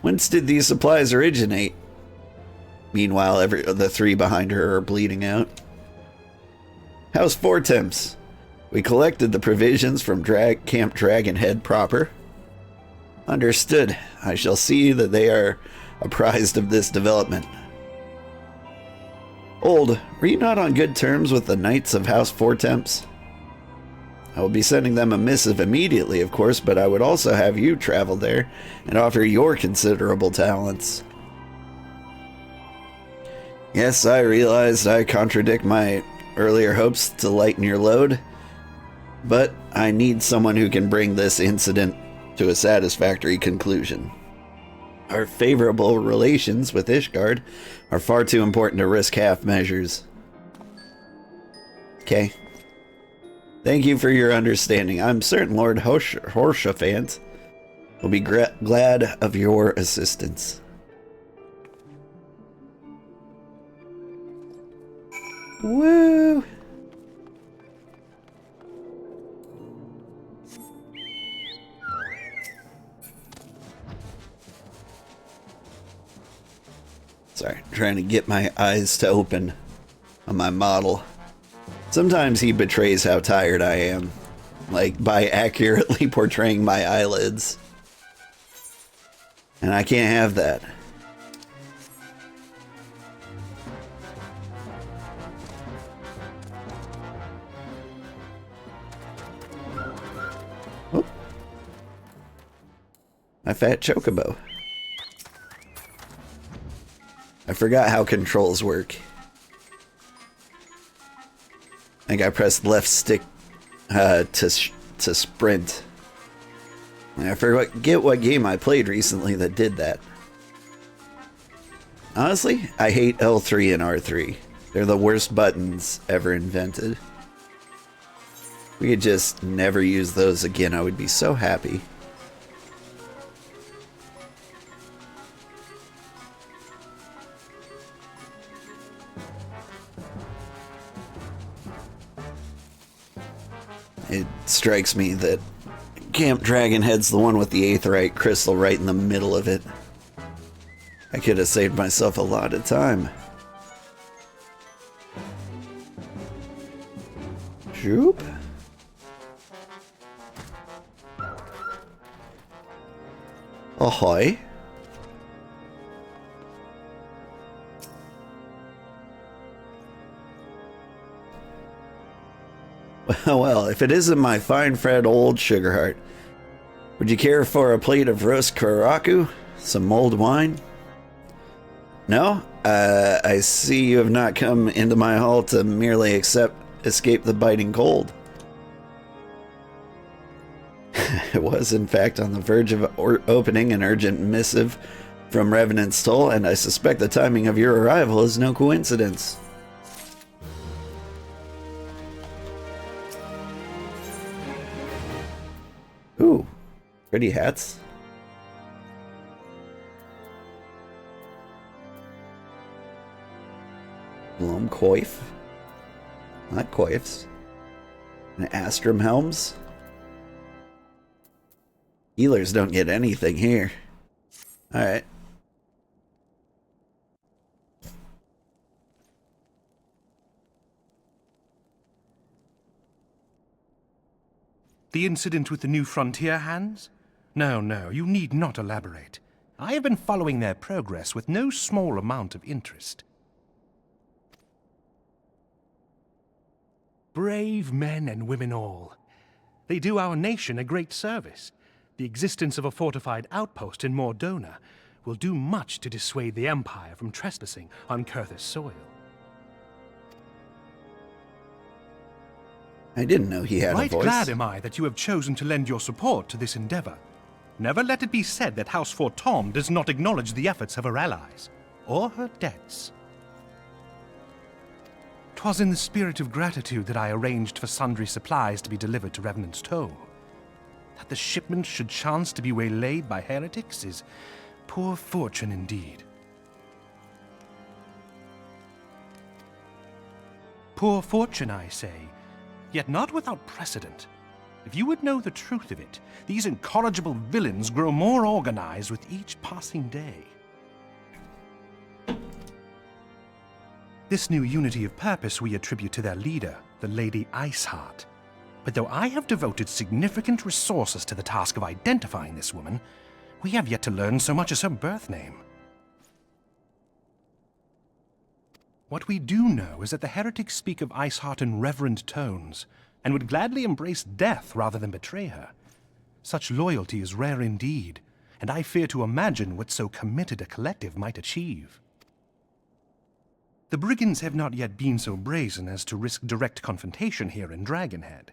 Whence did these supplies originate? Meanwhile, the three behind her are bleeding out. House Fortemps. We collected the provisions from Camp Dragonhead proper. Understood. I shall see that they are apprised of this development. Old, were you not on good terms with the Knights of House Fortemps? I will be sending them a missive immediately, of course, but I would also have you travel there and offer your considerable talents. Yes, I realized I contradict my earlier hopes to lighten your load, but I need someone who can bring this incident to a satisfactory conclusion. Our favorable relations with Ishgard are far too important to risk half measures. Okay. Thank you for your understanding. I'm certain Lord Horshaphant will be glad of your assistance. Woo! Sorry, trying to get my eyes to open on my model. Sometimes he betrays how tired I am, like by accurately portraying my eyelids. And I can't have that. Oh. My fat chocobo. I forgot how controls work. I think I pressed left stick to sprint. And I forget what game I played recently that did that. Honestly, I hate L3 and R3. They're the worst buttons ever invented. If we could just never use those again, I would be so happy. It strikes me that Camp Dragonhead's the one with the Aetheryte crystal right in the middle of it. I could have saved myself a lot of time. Shoop. Ahoy. Well, if it isn't my fine friend old Sugarheart, would you care for a plate of roast karaku? Some mulled wine? No? I see you have not come into my hall to merely escape the biting cold. It was, in fact, on the verge of opening an urgent missive from Revenant's Toll, and I suspect the timing of your arrival is no coincidence. Ooh, pretty hats. Glom coif. Not coifs. And Astrum helms. Healers don't get anything here. Alright. The incident with the new frontier hands? No, you need not elaborate. I have been following their progress with no small amount of interest. Brave men and women all. They do our nation a great service. The existence of a fortified outpost in Mordona will do much to dissuade the Empire from trespassing on Kurthus soil. I didn't know he had a voice. Right glad am I that you have chosen to lend your support to this endeavor. Never let it be said that House Fortom does not acknowledge the efforts of her allies, or her debts. 'Twas in the spirit of gratitude that I arranged for sundry supplies to be delivered to Revenant's Toll. That the shipment should chance to be waylaid by heretics is poor fortune indeed. Poor fortune, I say, yet not without precedent. If you would know the truth of it, these incorrigible villains grow more organized with each passing day. This new unity of purpose we attribute to their leader, the Lady Iceheart. But though I have devoted significant resources to the task of identifying this woman, we have yet to learn so much as her birth name. What we do know is that the heretics speak of Iceheart in reverent tones, and would gladly embrace death rather than betray her. Such loyalty is rare indeed, and I fear to imagine what so committed a collective might achieve. The brigands have not yet been so brazen as to risk direct confrontation here in Dragonhead.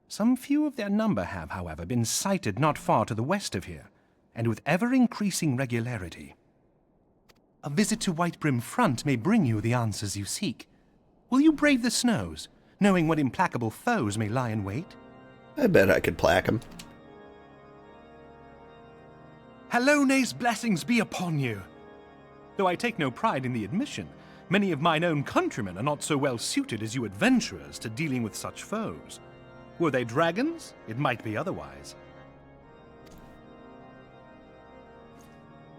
Some few of their number have, however, been sighted not far to the west of here, and with ever-increasing regularity. A visit to Whitebrim Front may bring you the answers you seek. Will you brave the snows, knowing what implacable foes may lie in wait? I bet I could plaque him. Halone's blessings be upon you! Though I take no pride in the admission, many of mine own countrymen are not so well suited as you adventurers to dealing with such foes. Were they dragons, it might be otherwise.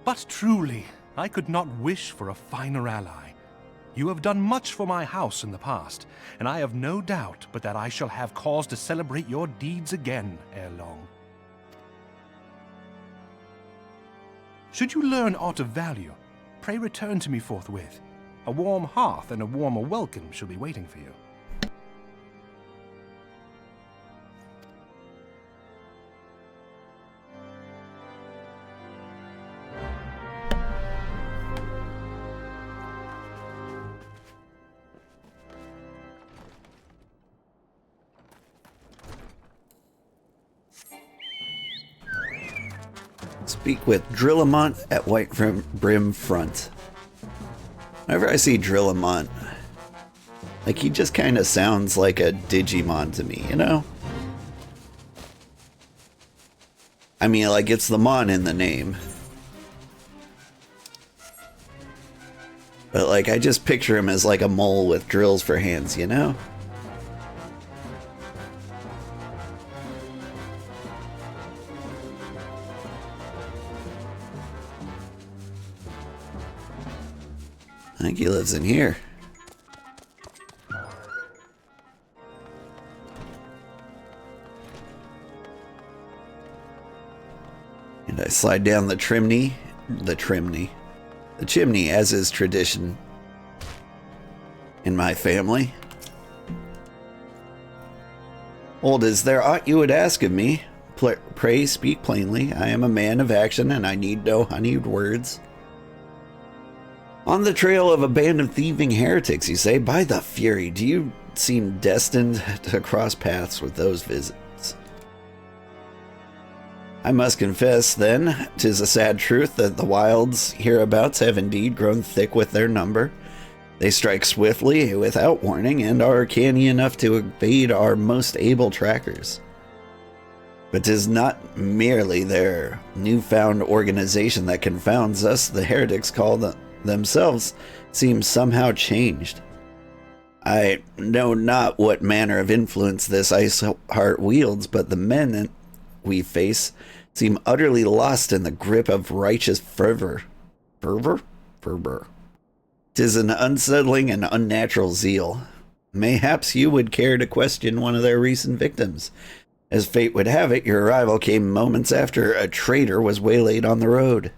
But truly, I could not wish for a finer ally. You have done much for my house in the past, and I have no doubt but that I shall have cause to celebrate your deeds again ere long. Should you learn aught of value, pray return to me forthwith. A warm hearth and a warmer welcome shall be waiting for you. Speak with Drillamont at Whitebrim Front. Whenever I see Drillamont, like, he just kind of sounds like a Digimon to me, you know? I mean, like, it's the Mon in the name. But, like, I just picture him as, like, a mole with drills for hands, you know? I think he lives in here. And I slide down the chimney, as is tradition in my family. Old, is there aught you would ask of me? Pray speak plainly. I am a man of action, and I need no honeyed words. On the trail of a band of thieving heretics, you say? By the Fury, do you seem destined to cross paths with those visits? I must confess, then, 'tis a sad truth that the wilds hereabouts have indeed grown thick with their number. They strike swiftly, without warning, and are canny enough to evade our most able trackers. But 'tis not merely their newfound organization that confounds us. The heretics call themselves seem somehow changed. I know not what manner of influence this Iceheart wields, but the men we face seem utterly lost in the grip of righteous fervor. Fervor? 'Tis an unsettling and unnatural zeal. Mayhaps you would care to question one of their recent victims. As fate would have it, your arrival came moments after a traitor was waylaid on the road.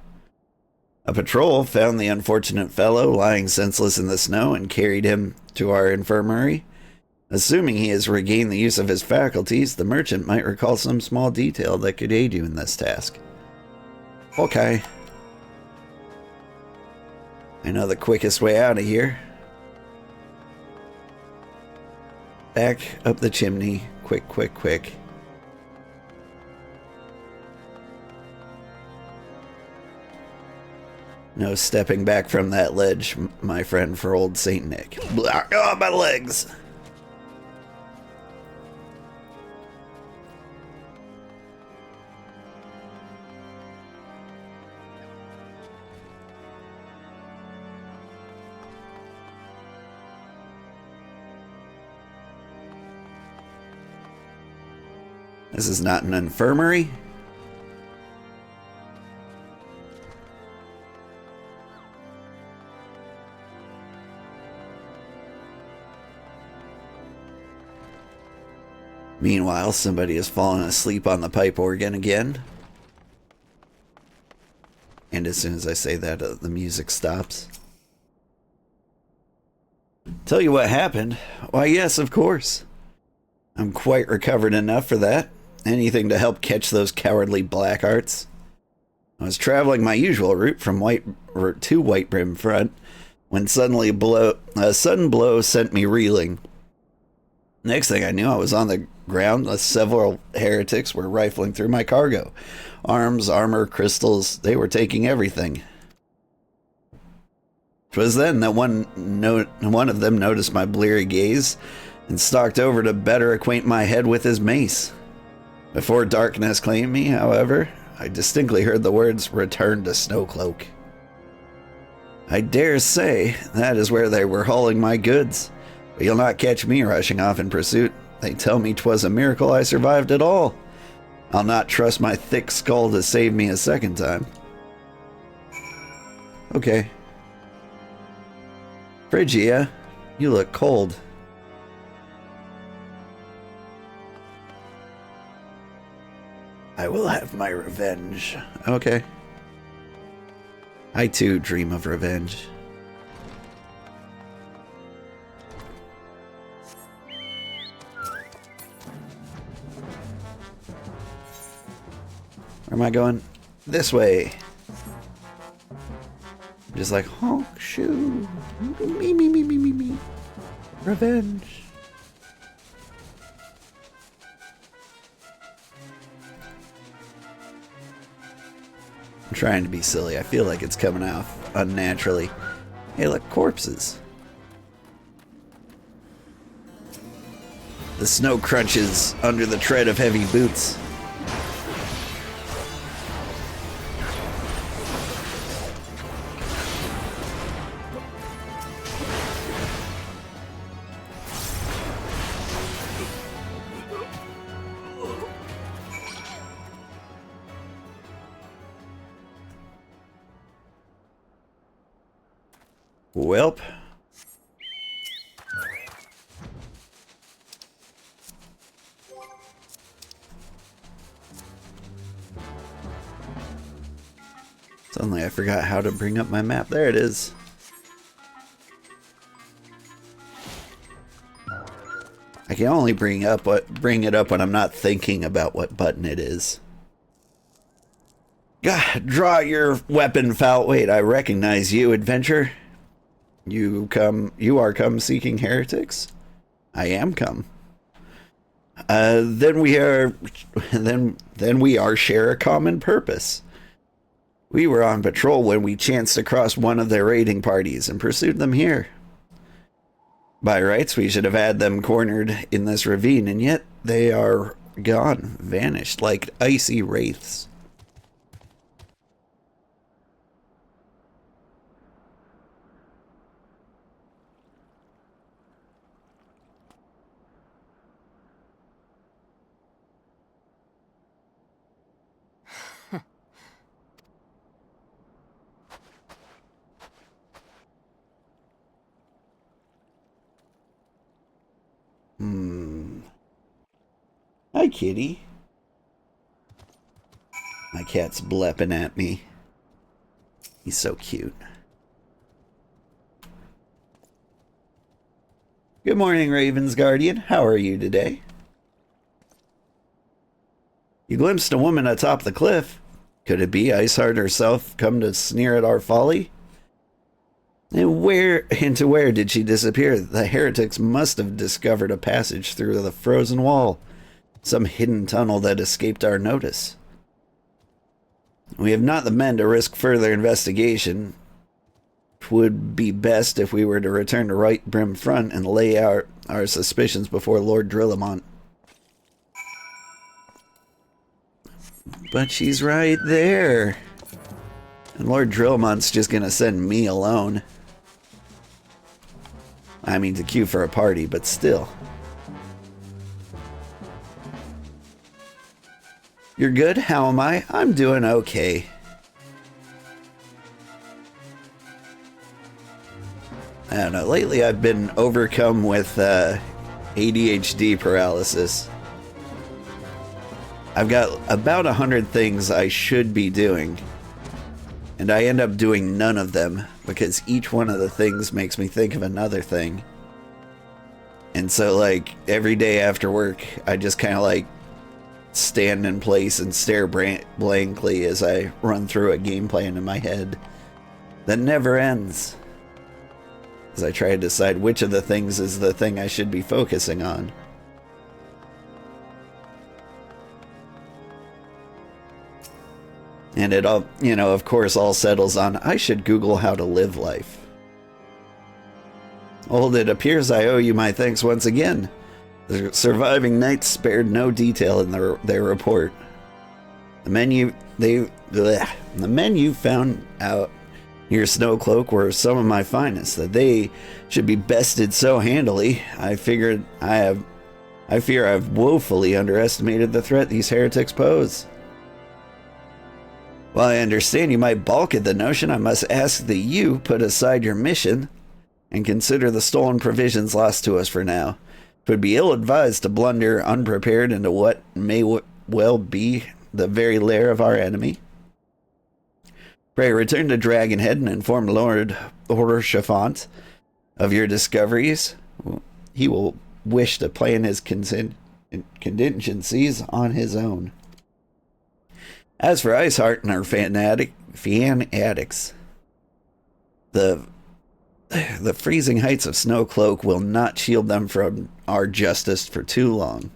A patrol found the unfortunate fellow lying senseless in the snow and carried him to our infirmary. Assuming he has regained the use of his faculties, the merchant might recall some small detail that could aid you in this task. Okay. I know the quickest way out of here. Back up the chimney. Quick, quick, quick. No stepping back from that ledge, my friend, for old Saint Nick. Blah, oh, my legs! This is not an infirmary. Meanwhile, somebody has fallen asleep on the pipe organ again. And as soon as I say that, the music stops. Tell you what happened? Why, yes, of course. I'm quite recovered enough for that. Anything to help catch those cowardly black arts. I was traveling my usual route from White Brim Front when suddenly a sudden blow sent me reeling. Next thing I knew, I was on the ground. Several heretics were rifling through my cargo. Arms, armor, crystals, they were taking everything. 'Twas then that one of them noticed my bleary gaze and stalked over to better acquaint my head with his mace. Before darkness claimed me, however, I distinctly heard the words, "Return to Snowcloak." I dare say that is where they were hauling my goods, but you'll not catch me rushing off in pursuit. They tell me 'twas a miracle I survived at all. I'll not trust my thick skull to save me a second time. Okay. Phrygia, you look cold. I will have my revenge. Okay. I too dream of revenge. Where am I going? This way. Just like honk, shoo. Me. Revenge. I'm trying to be silly. I feel like it's coming off unnaturally. Hey, look, corpses. The snow crunches under the tread of heavy boots. Welp. Suddenly I forgot how to bring up my map. There it is. I can only bring it up when I'm not thinking about what button it is. God, draw your weapon, foul. Wait, I recognize you, adventure. You are come seeking heretics? I am come. Then we are share a common purpose. We were on patrol when we chanced across one of their raiding parties and pursued them here. By rights, we should have had them cornered in this ravine, and yet they are gone, vanished like icy wraiths. Hi, kitty. My cat's blepping at me. He's so cute. Good morning, Raven's Guardian. How are you today? You glimpsed a woman atop the cliff. Could it be Iceheart herself come to sneer at our folly? And into where did she disappear? The heretics must have discovered a passage through the frozen wall. Some hidden tunnel that escaped our notice. We have not the men to risk further investigation. Would be best if we were to return to Right Brim Front and lay out our suspicions before Lord Drillamont. But she's right there. And Lord Drillamont's just gonna send me alone. I mean, to queue for a party, but still. You're good? How am I? I'm doing okay. I don't know. Lately, I've been overcome with ADHD paralysis. I've got about 100 things I should be doing, and I end up doing none of them because each one of the things makes me think of another thing. And so, like, every day after work, I just kind of like stand in place and stare blankly as I run through a game plan in my head that never ends. As I try to decide which of the things is the thing I should be focusing on. And it all, you know, of course, all settles on I should Google how to live life. Old, it appears I owe you my thanks once again. The surviving knights spared no detail in their report. The men you found out near Snowcloak were some of my finest. That they should be bested so handily, I fear I've woefully underestimated the threat these heretics pose. While I understand you might balk at the notion, I must ask that you put aside your mission and consider the stolen provisions lost to us for now. It would be ill-advised to blunder unprepared into what may well be the very lair of our enemy. Pray return to Dragonhead and inform Lord Orshafont of your discoveries. He will wish to plan his contingencies on his own. As for Iceheart and her fanatics, the freezing heights of Snowcloak will not shield them from our justice for too long.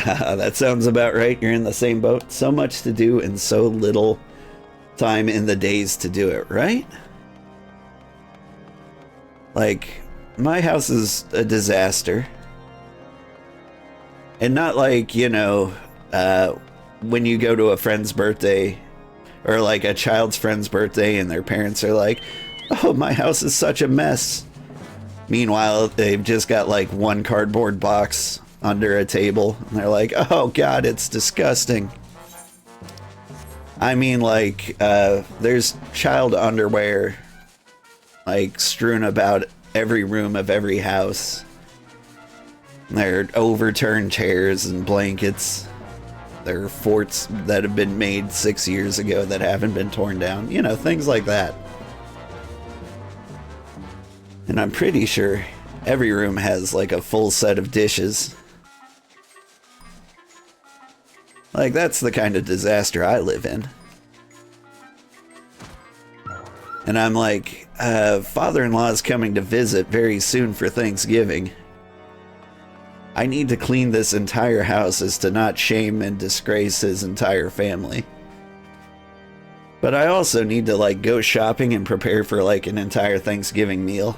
That sounds about right. You're in the same boat. So much to do and so little time in the days to do it, right? Like, my house is a disaster. And not like, you know, when you go to a friend's birthday or like a child's friend's birthday and their parents are like, oh, my house is such a mess. Meanwhile, they've just got like one cardboard box under a table and they're like, oh God, it's disgusting. I mean, like, there's child underwear like strewn about every room of every house. There are overturned chairs and blankets. There are forts that have been made 6 years ago that haven't been torn down. You know, things like that. And I'm pretty sure every room has like a full set of dishes. Like, that's the kind of disaster I live in. And I'm like, father-in-law is coming to visit very soon for Thanksgiving. I need to clean this entire house as to not shame and disgrace his entire family. But I also need to like go shopping and prepare for like an entire Thanksgiving meal.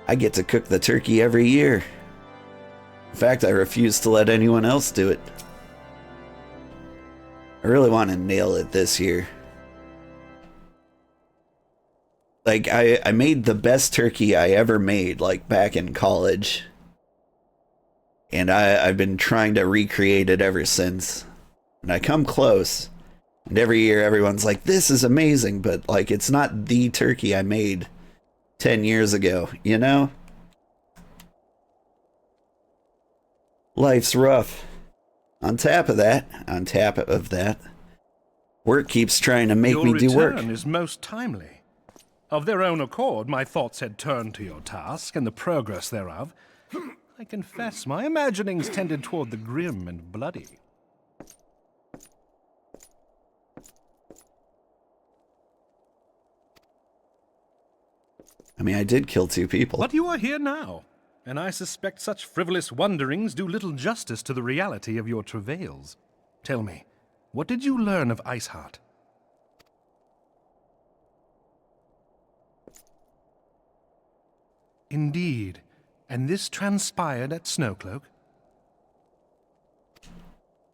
I get to cook the turkey every year. In fact, I refuse to let anyone else do it. I really want to nail it this year. Like, I made the best turkey I ever made, like, back in college. And I've been trying to recreate it ever since. And I come close. And every year everyone's like, this is amazing. But, like, it's not the turkey I made 10 years ago, you know? Life's rough. On top of that, work keeps trying to make me do work. Your return is most timely. Of their own accord, my thoughts had turned to your task and the progress thereof. I confess, my imaginings tended toward the grim and bloody. I mean, I did kill 2 people. But you are here now, and I suspect such frivolous wonderings do little justice to the reality of your travails. Tell me, what did you learn of Iceheart? Indeed, and this transpired at Snowcloak?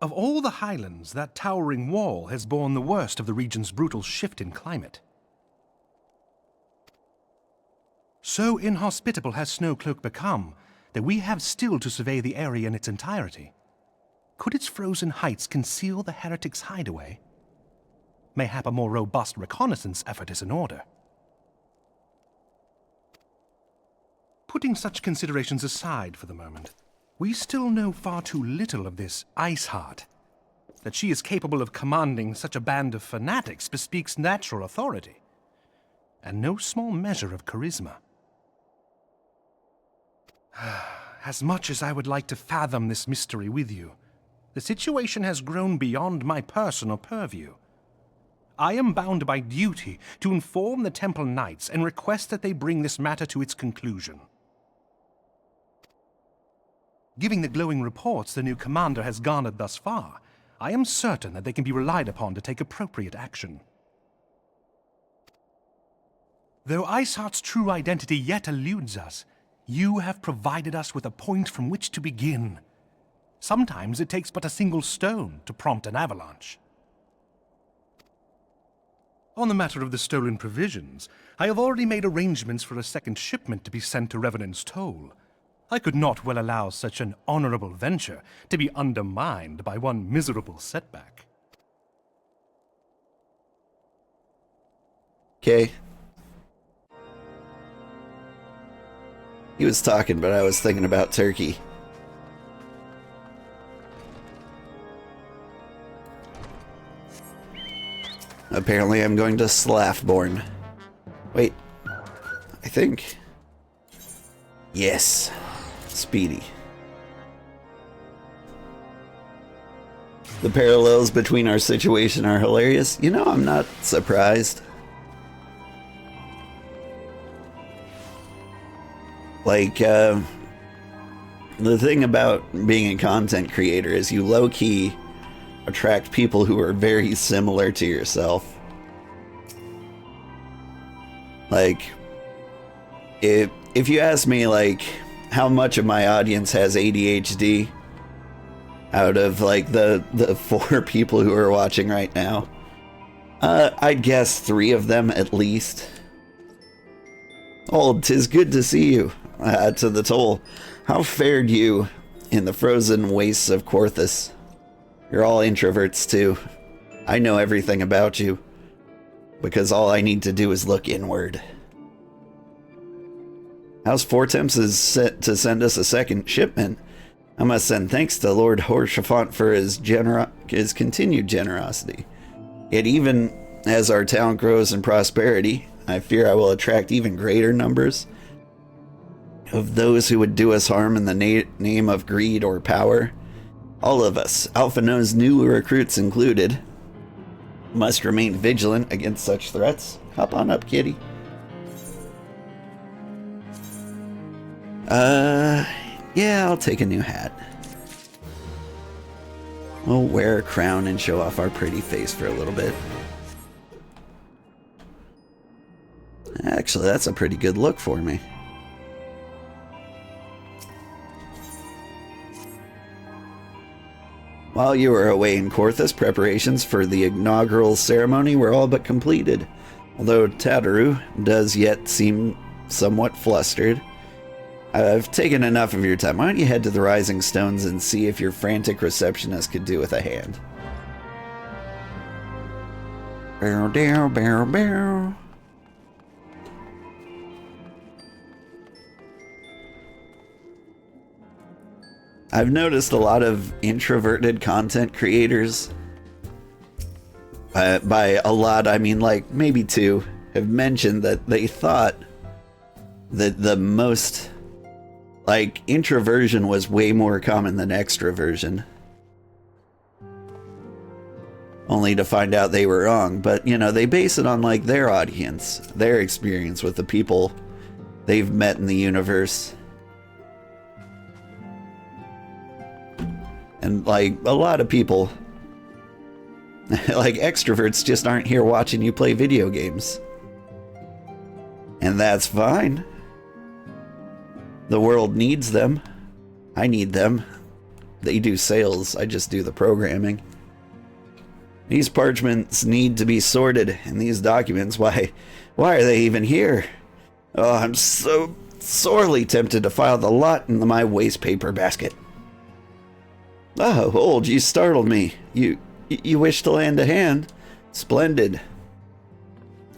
Of all the highlands, that towering wall has borne the worst of the region's brutal shift in climate. So inhospitable has Snowcloak become that we have still to survey the area in its entirety. Could its frozen heights conceal the heretics' hideaway? Mayhap a more robust reconnaissance effort is in order. Putting such considerations aside for the moment, we still know far too little of this Iceheart. That she is capable of commanding such a band of fanatics bespeaks natural authority, and no small measure of charisma. As much as I would like to fathom this mystery with you, the situation has grown beyond my personal purview. I am bound by duty to inform the Temple Knights and request that they bring this matter to its conclusion. Giving the glowing reports the new commander has garnered thus far, I am certain that they can be relied upon to take appropriate action. Though Iceheart's true identity yet eludes us, you have provided us with a point from which to begin. Sometimes it takes but a single stone to prompt an avalanche. On the matter of the stolen provisions, I have already made arrangements for a second shipment to be sent to Revenant's Toll. I could not well allow such an honorable venture to be undermined by one miserable setback. Okay. He was talking, but I was thinking about turkey. Apparently I'm going to Slaffborn. Wait. I think... Yes. Speedy. The parallels between our situation are hilarious. You know, I'm not surprised. Like, the thing about being a content creator is you low-key attract people who are very similar to yourself. Like, if you ask me, like, how much of my audience has ADHD out of, like, the 4 people who are watching right now, I'd guess 3 of them at least. Oh, 'tis good to see you. To the toll. How fared you in the frozen wastes of Quarthus? You're all introverts too. I know everything about you, because all I need to do is look inward. House Fortemps is set to send us a second shipment. I must send thanks to Lord Horshafont for his continued generosity. Yet even as our town grows in prosperity, I fear I will attract even greater numbers of those who would do us harm in the name of greed or power. All of us, Alphino's new recruits included, must remain vigilant against such threats. Hop on up, kitty. Yeah, I'll take a new hat. We'll wear a crown and show off our pretty face for a little bit. Actually, that's a pretty good look for me. While you were away in Quarthus, preparations for the inaugural ceremony were all but completed. Although Tataru does yet seem somewhat flustered. I've taken enough of your time. Why don't you head to the Rising Stones and see if your frantic receptionist could do with a hand? Bow, dow, bow, bow. I've noticed a lot of introverted content creators, by a lot I mean like maybe two, have mentioned that they thought that the most, like, introversion was way more common than extroversion. Only to find out they were wrong. But, you know, they base it on, like, their audience, their experience with the people they've met in the universe. And, like, a lot of people, like, extroverts just aren't here watching you play video games. And that's fine. The world needs them. I need them. They do sales, I just do the programming. These parchments need to be sorted, and these documents, why are they even here? Oh, I'm so sorely tempted to file the lot in my waste paper basket. Oh, old, you startled me. You wish to lend a hand? Splendid.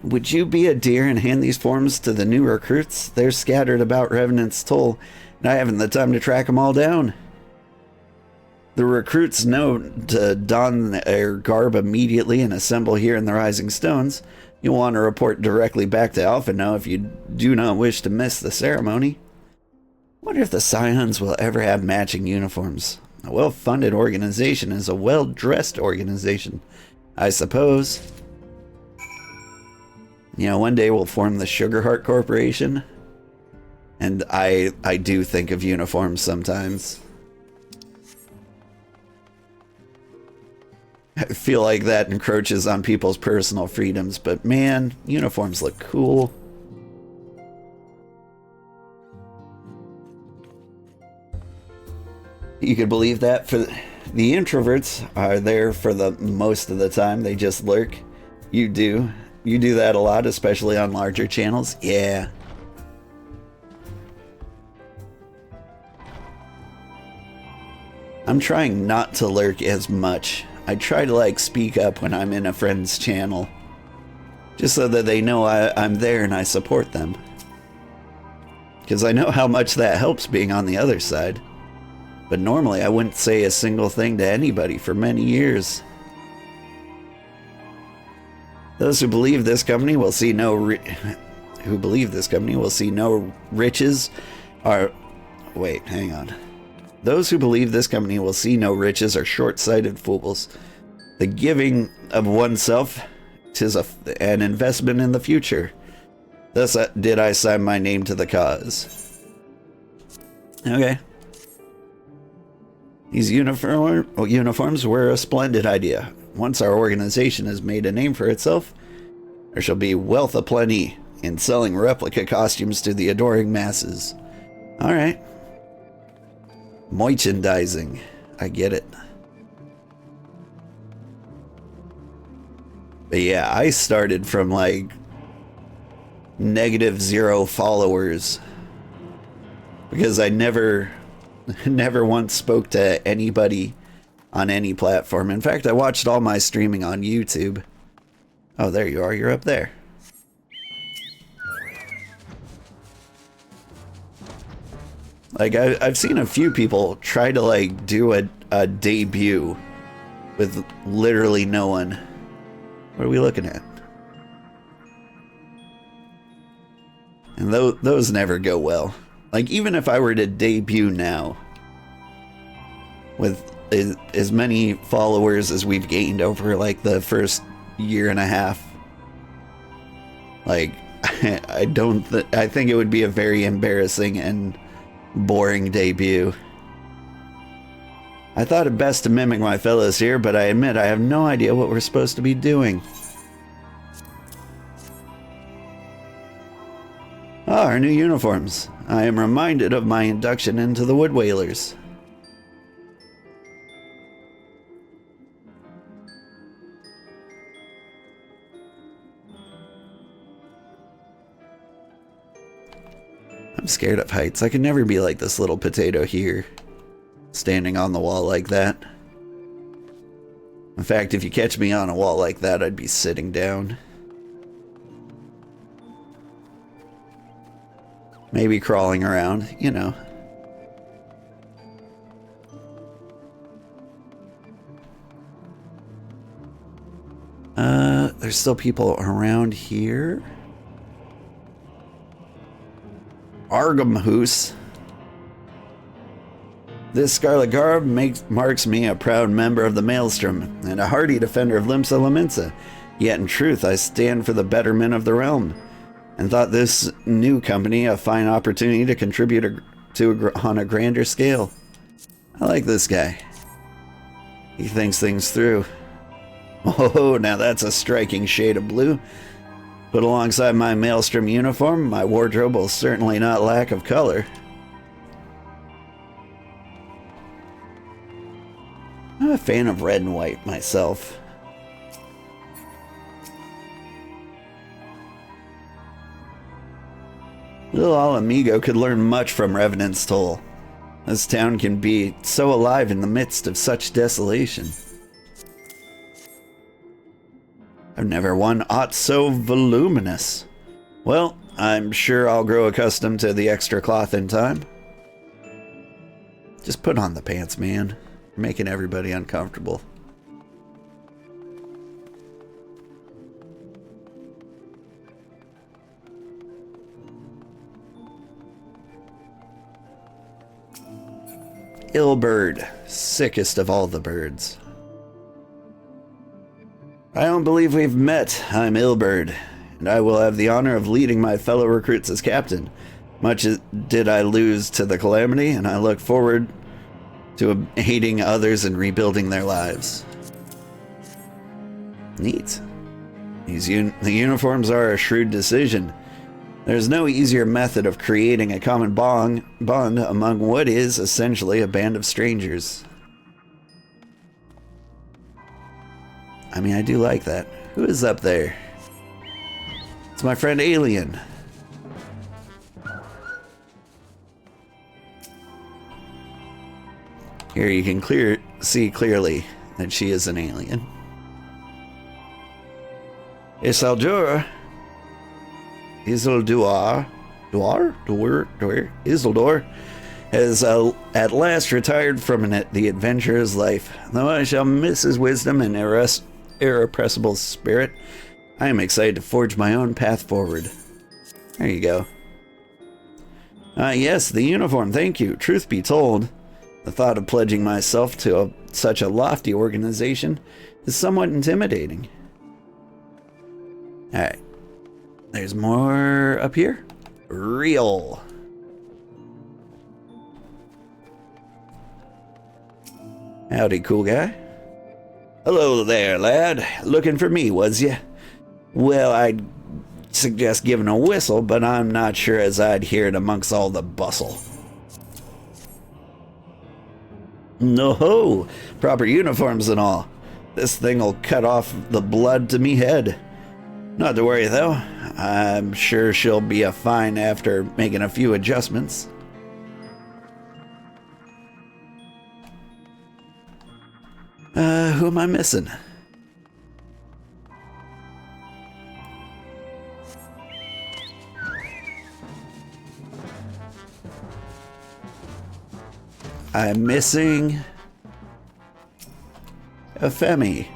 Would you be a dear and hand these forms to the new recruits? They're scattered about Revenant's Toll, and I haven't the time to track them all down. The recruits know to don their garb immediately and assemble here in the Rising Stones. You'll want to report directly back to Alpha now if you do not wish to miss the ceremony. Wonder if the Scions will ever have matching uniforms. A well-funded organization is a well-dressed organization, I suppose. You know, one day we'll form the Sugarheart Corporation. And I do think of uniforms sometimes. I feel like that encroaches on people's personal freedoms, but man, uniforms look cool. You could believe that. For the introverts are there for the most of the time. They just lurk. You do that a lot, especially on larger channels. Yeah. I'm trying not to lurk as much. I try to, like, speak up when I'm in a friend's channel, just so that they know I'm there and I support them. Because I know how much that helps being on the other side. But normally I wouldn't say a single thing to anybody for many years. Those who believe this company will see no riches are... Wait, hang on. Those who believe this company will see no riches are short-sighted fools. The giving of oneself is an investment in the future. Thus did I sign my name to the cause. Okay. These uniforms were a splendid idea. Once our organization has made a name for itself, there shall be wealth aplenty in selling replica costumes to the adoring masses. Alright. Merchandising. I get it. But yeah, I started from like -0 followers because I never once spoke to anybody on any platform. In fact, I watched all my streaming on YouTube. Oh, there you are. You're up there. Like, I've seen a few people try to, like, do a debut with literally no one. What are we looking at? And those never go well. Like, even if I were to debut now, with as many followers as we've gained over, like, the first year and a half, like, I think it would be a very embarrassing and boring debut. I thought it best to mimic my fellows here, but I admit I have no idea what we're supposed to be doing. Ah, our new uniforms. I am reminded of my induction into the Wood Whalers. I'm scared of heights. I can never be like this little potato here, standing on the wall like that. In fact, if you catch me on a wall like that, I'd be sitting down. Maybe crawling around, you know. there's still people around here. Argamhoose. This scarlet garb marks me a proud member of the Maelstrom and a hardy defender of Limsa Lominsa. Yet in truth, I stand for the betterment of the realm, and thought this new company a fine opportunity to contribute on a grander scale. I like this guy. He thinks things through. Oh, now that's a striking shade of blue. But alongside my Maelstrom uniform, my wardrobe will certainly not lack of color. I'm a fan of red and white myself. Little Alamigo could learn much from Revenant's Toll. This town can be so alive in the midst of such desolation. I've never won aught so voluminous. Well, I'm sure I'll grow accustomed to the extra cloth in time. Just put on the pants, man. You're making everybody uncomfortable. Illbird, sickest of all the birds. I don't believe we've met. I'm Illbird, and I will have the honor of leading my fellow recruits as captain. Much did I lose to the calamity, and I look forward to aiding others in rebuilding their lives. Neat. The uniforms are a shrewd decision. There's no easier method of creating a common bond among what is essentially a band of strangers. I mean, I do like that. Who is up there? It's my friend Alien. Here you can see clearly that she is an alien. Isildur has at last retired from the adventurer's life. Though I shall miss his wisdom and irrepressible spirit, I am excited to forge my own path forward. There you go. Yes, the uniform, thank you. Truth be told, the thought of pledging myself to such a lofty organization is somewhat intimidating. Alright. There's more up here. Real. Howdy, cool guy. Hello there, lad. Looking for me, was ya? Well, I'd suggest giving a whistle, but I'm not sure as I'd hear it amongst all the bustle. No-ho! Proper uniforms and all. This thing'll cut off the blood to me head. Not to worry, though. I'm sure she'll be a fine after making a few adjustments. Who am I missing? I'm missing a Femi.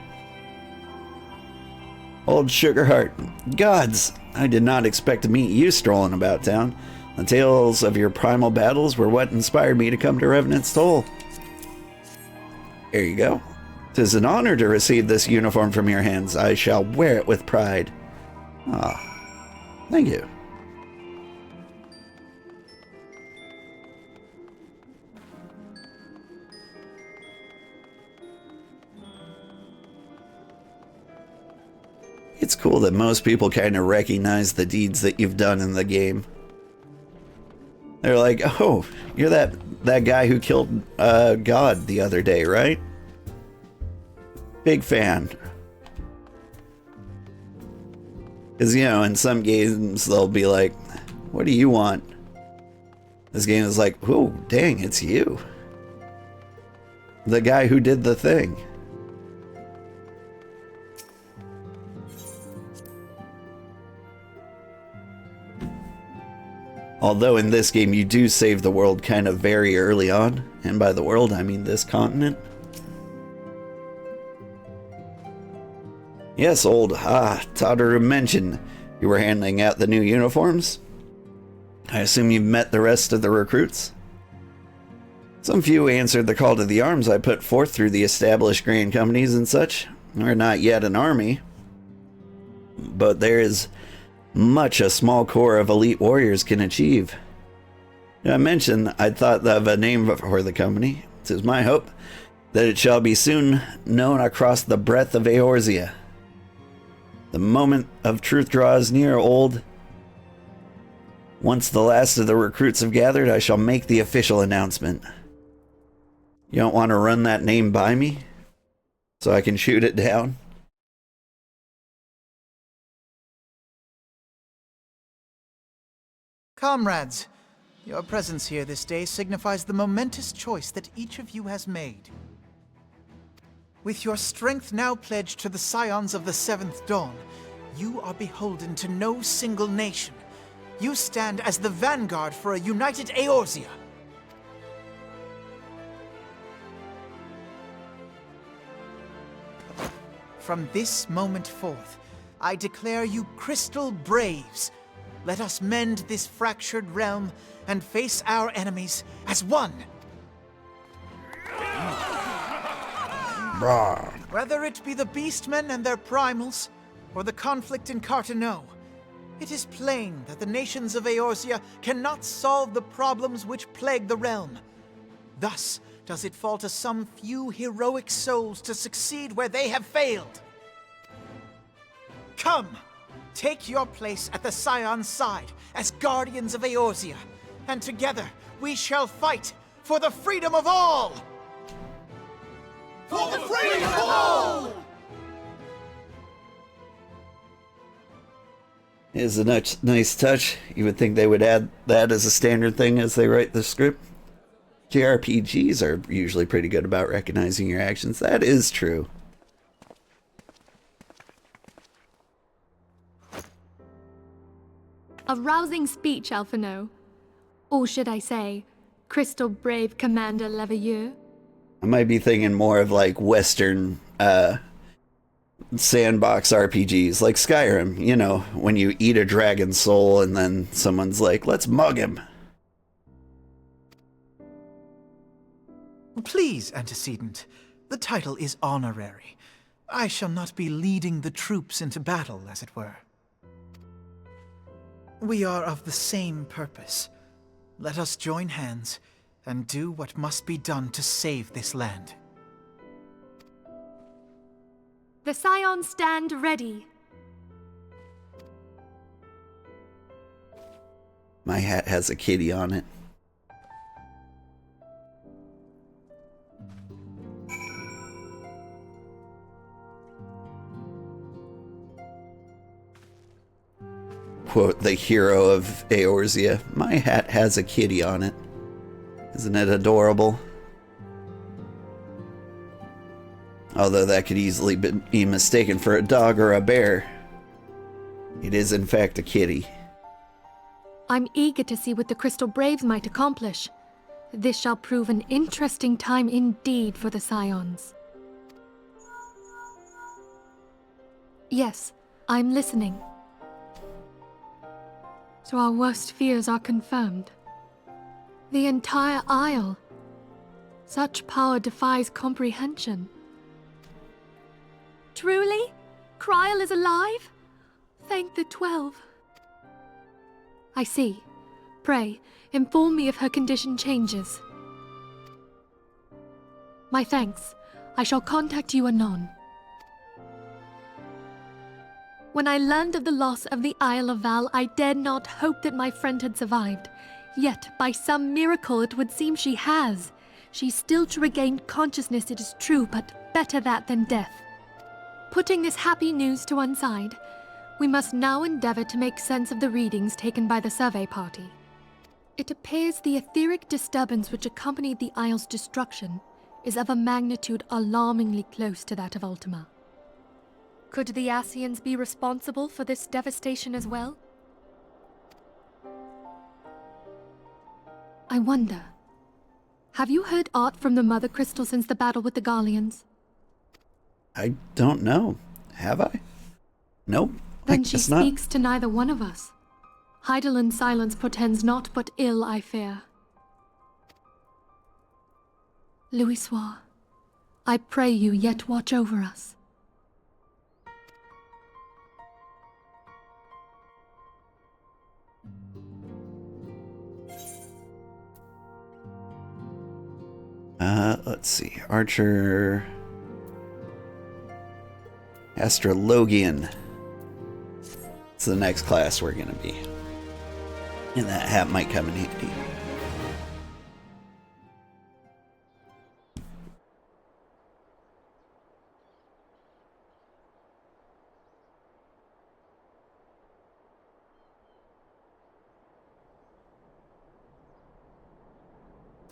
Old Sugarheart. Gods, I did not expect to meet you strolling about town. The tales of your primal battles were what inspired me to come to Revenant's Toll. Here you go. 'Tis an honor to receive this uniform from your hands. I shall wear it with pride. Ah, thank you. It's cool that most people kind of recognize the deeds that you've done in the game. They're like, oh, you're that guy who killed God the other day, right? Big fan. Because, you know, in some games they'll be like, what do you want? This game is like, oh, dang, it's you. The guy who did the thing. Although in this game you do save the world kind of very early on. And by the world, I mean this continent. Yes, Tadaru mentioned you were handing out the new uniforms. I assume you've met the rest of the recruits? Some few answered the call to the arms I put forth through the established grain companies and such. We're not yet an army, but there is much a small core of elite warriors can achieve. I mentioned I thought of a name for the company. It is my hope that it shall be soon known across the breadth of Eorzea. The moment of truth draws near, old. Once the last of the recruits have gathered, I shall make the official announcement. You don't want to run that name by me so I can shoot it down? Comrades, your presence here this day signifies the momentous choice that each of you has made. With your strength now pledged to the scions of the Seventh Dawn, you are beholden to no single nation. You stand as the vanguard for a united Eorzea. From this moment forth, I declare you Crystal Braves. Let us mend this fractured realm and face our enemies as one. Brah. Whether it be the Beastmen and their primals, or the conflict in Carteneau, it is plain that the nations of Eorzea cannot solve the problems which plague the realm. Thus does it fall to some few heroic souls to succeed where they have failed. Come, take your place at the Scion's side as guardians of Eorzea, and together we shall fight for the freedom of all! For the freedom of all! Is a nice touch. You would think they would add that as a standard thing as they write the script. JRPGs are usually pretty good about recognizing your actions. That is true. A rousing speech, Alphino. Or should I say, Crystal Brave Commander Leveilleur? I might be thinking more of like Western sandbox RPGs, like Skyrim, you know, when you eat a dragon's soul and then someone's like, let's mug him. Please, Antecedent. The title is honorary. I shall not be leading the troops into battle, as it were. We are of the same purpose. Let us join hands and do what must be done to save this land. The Scions stand ready. My hat has a kitty on it. Quote, the hero of Eorzea. My hat has a kitty on it. Isn't it adorable? Although that could easily be mistaken for a dog or a bear. It is in fact a kitty. I'm eager to see what the Crystal Braves might accomplish. This shall prove an interesting time indeed for the Scions. Yes, I'm listening. So our worst fears are confirmed. The entire Isle. Such power defies comprehension. Truly? Kryl is alive? Thank the 12. I see. Pray, inform me if her condition changes. My thanks. I shall contact you anon. When I learned of the loss of the Isle of Val, I dared not hope that my friend had survived. Yet, by some miracle, it would seem she has. She's still to regain consciousness, it is true, but better that than death. Putting this happy news to one side, we must now endeavor to make sense of the readings taken by the survey party. It appears the etheric disturbance which accompanied the Isle's destruction is of a magnitude alarmingly close to that of Ultima. Could the Ascians be responsible for this devastation as well? I wonder. Have you heard aught from the Mother Crystal since the battle with the Garleans? I don't know. Have I? Nope. Then I she guess not. speaks to neither one of us. Hydaelyn's silence portends naught but ill, I fear. Louisoix, I pray you yet watch over us. Let's see. Archer. Astrologian. It's the next class we're gonna be. And that hat might come in handy.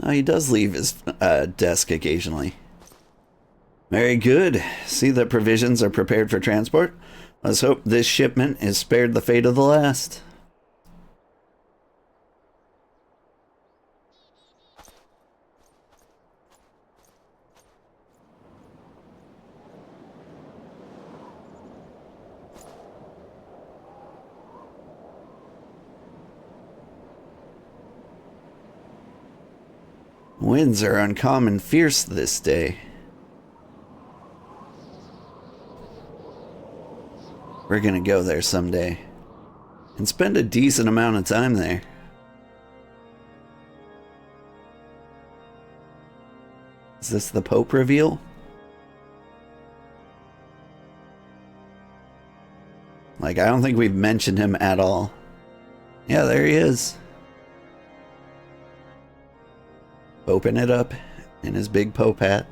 Oh, he does leave his desk occasionally. Very good. See that provisions are prepared for transport? Let's hope this shipment is spared the fate of the last. Winds are uncommon fierce this day. We're gonna go there someday and spend a decent amount of time there. Is this the Pope reveal? Like, I don't think we've mentioned him at all. Yeah, there he is. Open it up in his big Pope hat.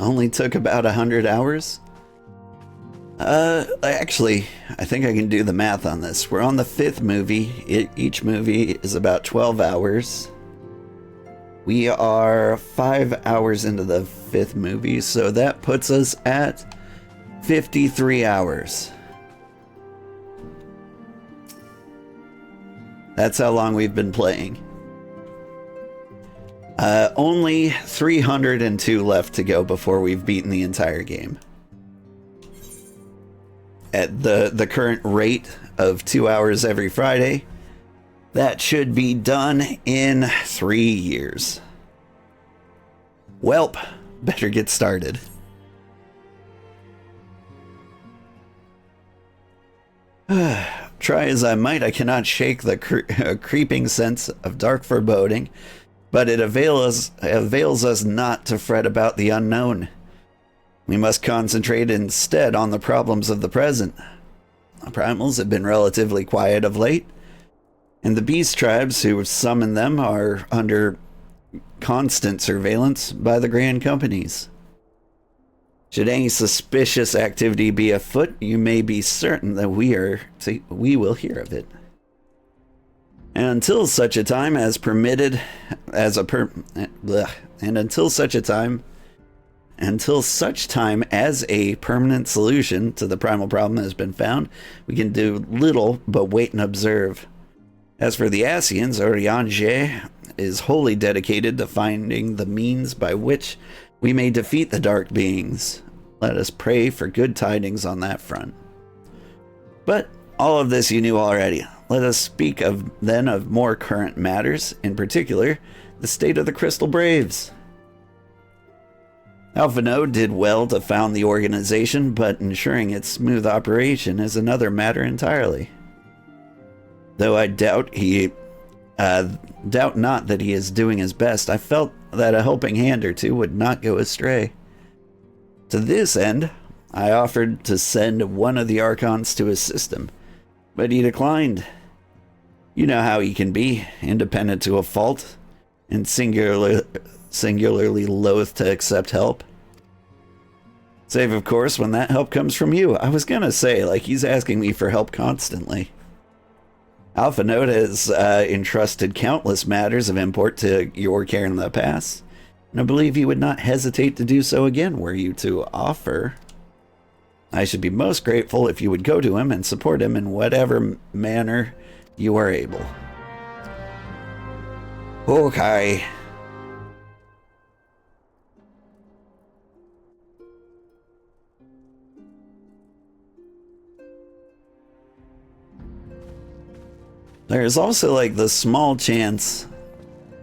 Only took about 100 hours. Actually, I think I can do the math on this. We're on the 5th movie. Each movie is about 12 hours. We are 5 hours into the 5th movie, so that puts us at 53 hours. That's how long we've been playing. Only 302 left to go before we've beaten the entire game. At the current rate of 2 hours every Friday, that should be done in 3 years. Welp, better get started. Try as I might, I cannot shake the creeping sense of dark foreboding, but it avails us not to fret about the unknown. We must concentrate instead on the problems of the present. The primals have been relatively quiet of late, and the beast tribes who summon them are under constant surveillance by the grand companies. Should any suspicious activity be afoot, you may be certain that we will hear of it. And until such a time as permitted as a until such time as a permanent solution to the primal problem has been found, we can do little but wait and observe. As for the Ascians, Oriange is wholly dedicated to finding the means by which we may defeat the dark beings. Let us pray for good tidings on that front. But all of this you knew already. Let us speak then of more current matters, in particular, the state of the Crystal Braves. Alphinaud did well to found the organization, but ensuring its smooth operation is another matter entirely. Though I doubt not that he is doing his best, I felt that a helping hand or two would not go astray. To this end, I offered to send one of the Archons to assist him. But he declined. You know how he can be, independent to a fault, and singularly loath to accept help. Save, of course, when that help comes from you. I was gonna say, like, he's asking me for help constantly. Alpha Note has entrusted countless matters of import to your care in the past, and I believe he would not hesitate to do so again were you to offer. I should be most grateful if you would go to him and support him in whatever manner you are able. Okay. There's also like the small chance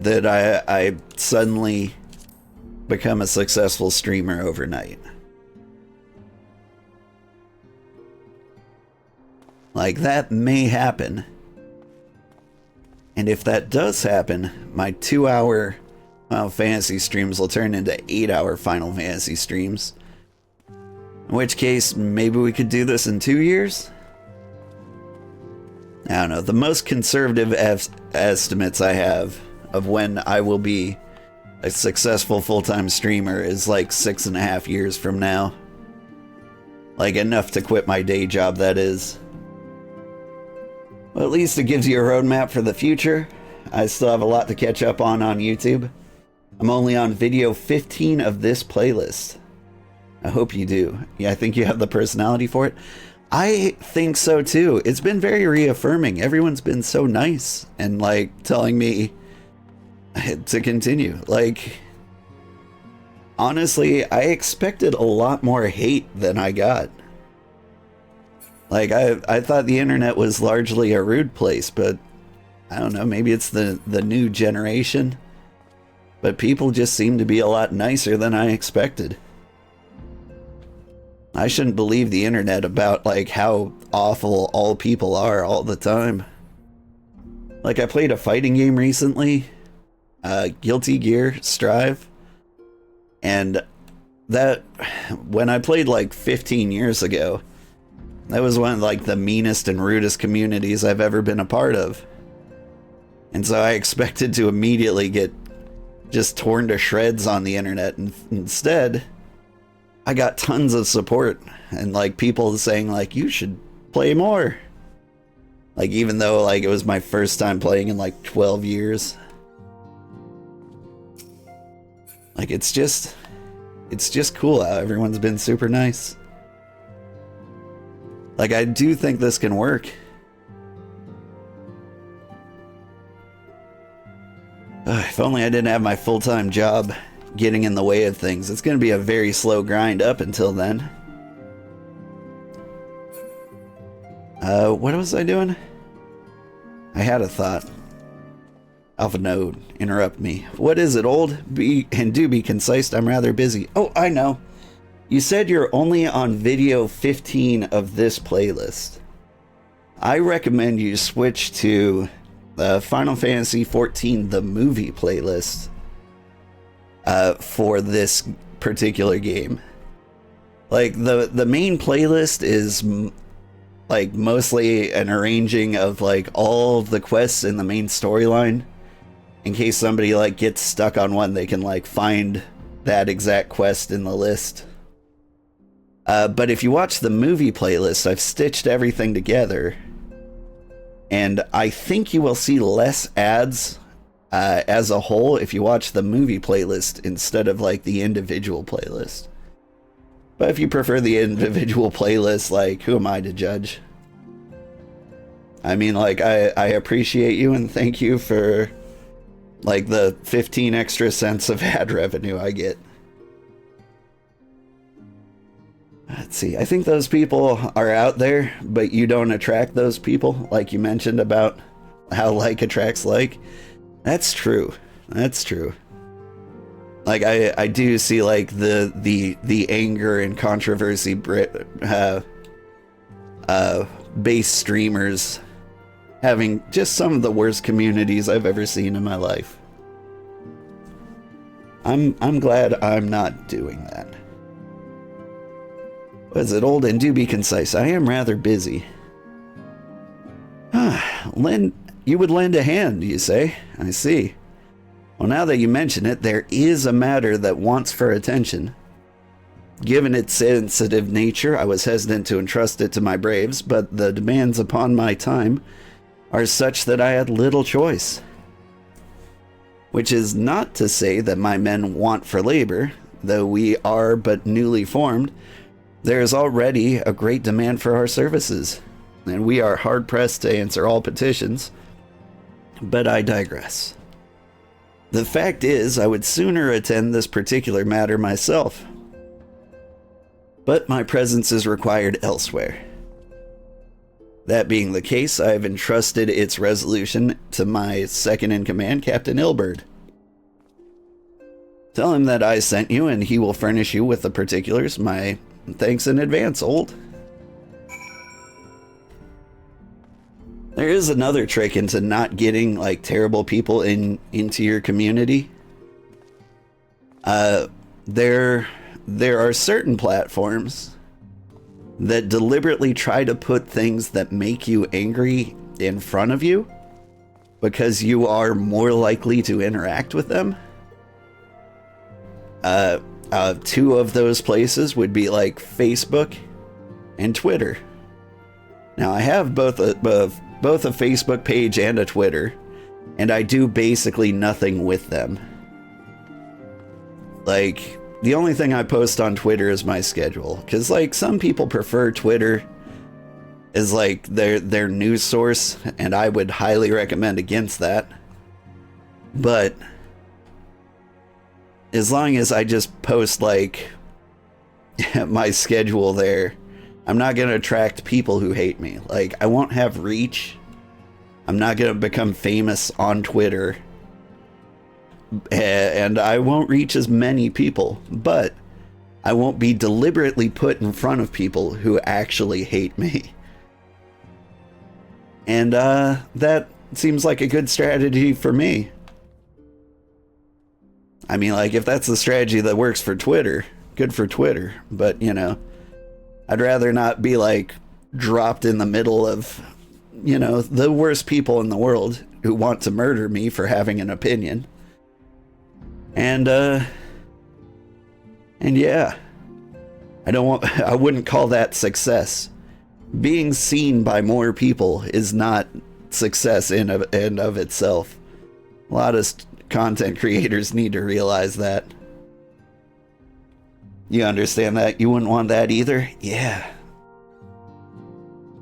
that I suddenly become a successful streamer overnight. Like, that may happen. And if that does happen, my 2-hour Final Fantasy streams will turn into 8-hour Final Fantasy streams. In which case, maybe we could do this in 2 years? I don't know. The most conservative estimates I have of when I will be a successful full-time streamer is like 6.5 years from now. Like, enough to quit my day job, that is. Well, at least it gives you a roadmap for the future. I still have a lot to catch up on YouTube. I'm only on video 15 of this playlist. I hope you do. Yeah, I think you have the personality for it. I think so too. It's been very reaffirming. Everyone's been so nice and like telling me to continue. Like, honestly, I expected a lot more hate than I got. Like, I thought the internet was largely a rude place, but I don't know, maybe it's the new generation. But people just seem to be a lot nicer than I expected. I shouldn't believe the internet about, like, how awful all people are all the time. Like, I played a fighting game recently, Guilty Gear Strive, and that, when I played like 15 years ago, that was one of like the meanest and rudest communities I've ever been a part of. And so I expected to immediately get just torn to shreds on the internet, and instead I got tons of support and like people saying like, you should play more. Like, even though like it was my first time playing in like 12 years. Like, it's just cool how everyone's been super nice. Like, I do think this can work. If only I didn't have my full-time job getting in the way of things. It's going to be a very slow grind up until then. What was I doing? I had a thought. Alpha Node, interrupt me. What is it, old? Do be concise, I'm rather busy. Oh, I know. You said you're only on video 15 of this playlist. I recommend you switch to the Final Fantasy XIV, the movie playlist, for this particular game. Like, the main playlist is like mostly an arranging of like all of the quests in the main storyline. In case somebody like gets stuck on one, they can like find that exact quest in the list. But if you watch the movie playlist, I've stitched everything together, and I think you will see less ads as a whole if you watch the movie playlist instead of like the individual playlist. But if you prefer the individual playlist, like, who am I to judge? I mean, like, I appreciate you and thank you for like the 15 extra cents of ad revenue I get. Let's see, I think those people are out there, but you don't attract those people, like you mentioned about how like attracts like. That's true. That's true. Like, I do see like the anger and controversy based streamers having just some of the worst communities I've ever seen in my life. I'm glad I'm not doing that. Was it, old? And do be concise. I am rather busy. You would lend a hand, you say? I see. Well, now that you mention it, there is a matter that wants for attention. Given its sensitive nature, I was hesitant to entrust it to my braves, but the demands upon my time are such that I had little choice. Which is not to say that my men want for labor, though we are but newly formed. There is already a great demand for our services, and we are hard-pressed to answer all petitions. But I digress. The fact is, I would sooner attend this particular matter myself. But my presence is required elsewhere. That being the case, I have entrusted its resolution to my second-in-command, Captain Ilberd. Tell him that I sent you, and he will furnish you with the particulars. My thanks in advance, old. There is another trick into not getting, like, terrible people into your community. There are certain platforms that deliberately try to put things that make you angry in front of you because you are more likely to interact with them. Two of those places would be like Facebook and Twitter. Now I have both a Facebook page and a Twitter, and I do basically nothing with them. Like, the only thing I post on Twitter is my schedule, because, like, some people prefer Twitter as, like, their news source, and I would highly recommend against that. But as long as I just post, like, my schedule there, I'm not going to attract people who hate me. Like, I won't have reach. I'm not going to become famous on Twitter. And I won't reach as many people, but I won't be deliberately put in front of people who actually hate me. And that seems like a good strategy for me. I mean, like, if that's the strategy that works for Twitter, good for Twitter. But, you know, I'd rather not be, like, dropped in the middle of, you know, the worst people in the world who want to murder me for having an opinion. And yeah, I wouldn't call that success. Being seen by more people is not success in and of itself. A lot of content creators need to realize that. You understand that? You wouldn't want that either? Yeah.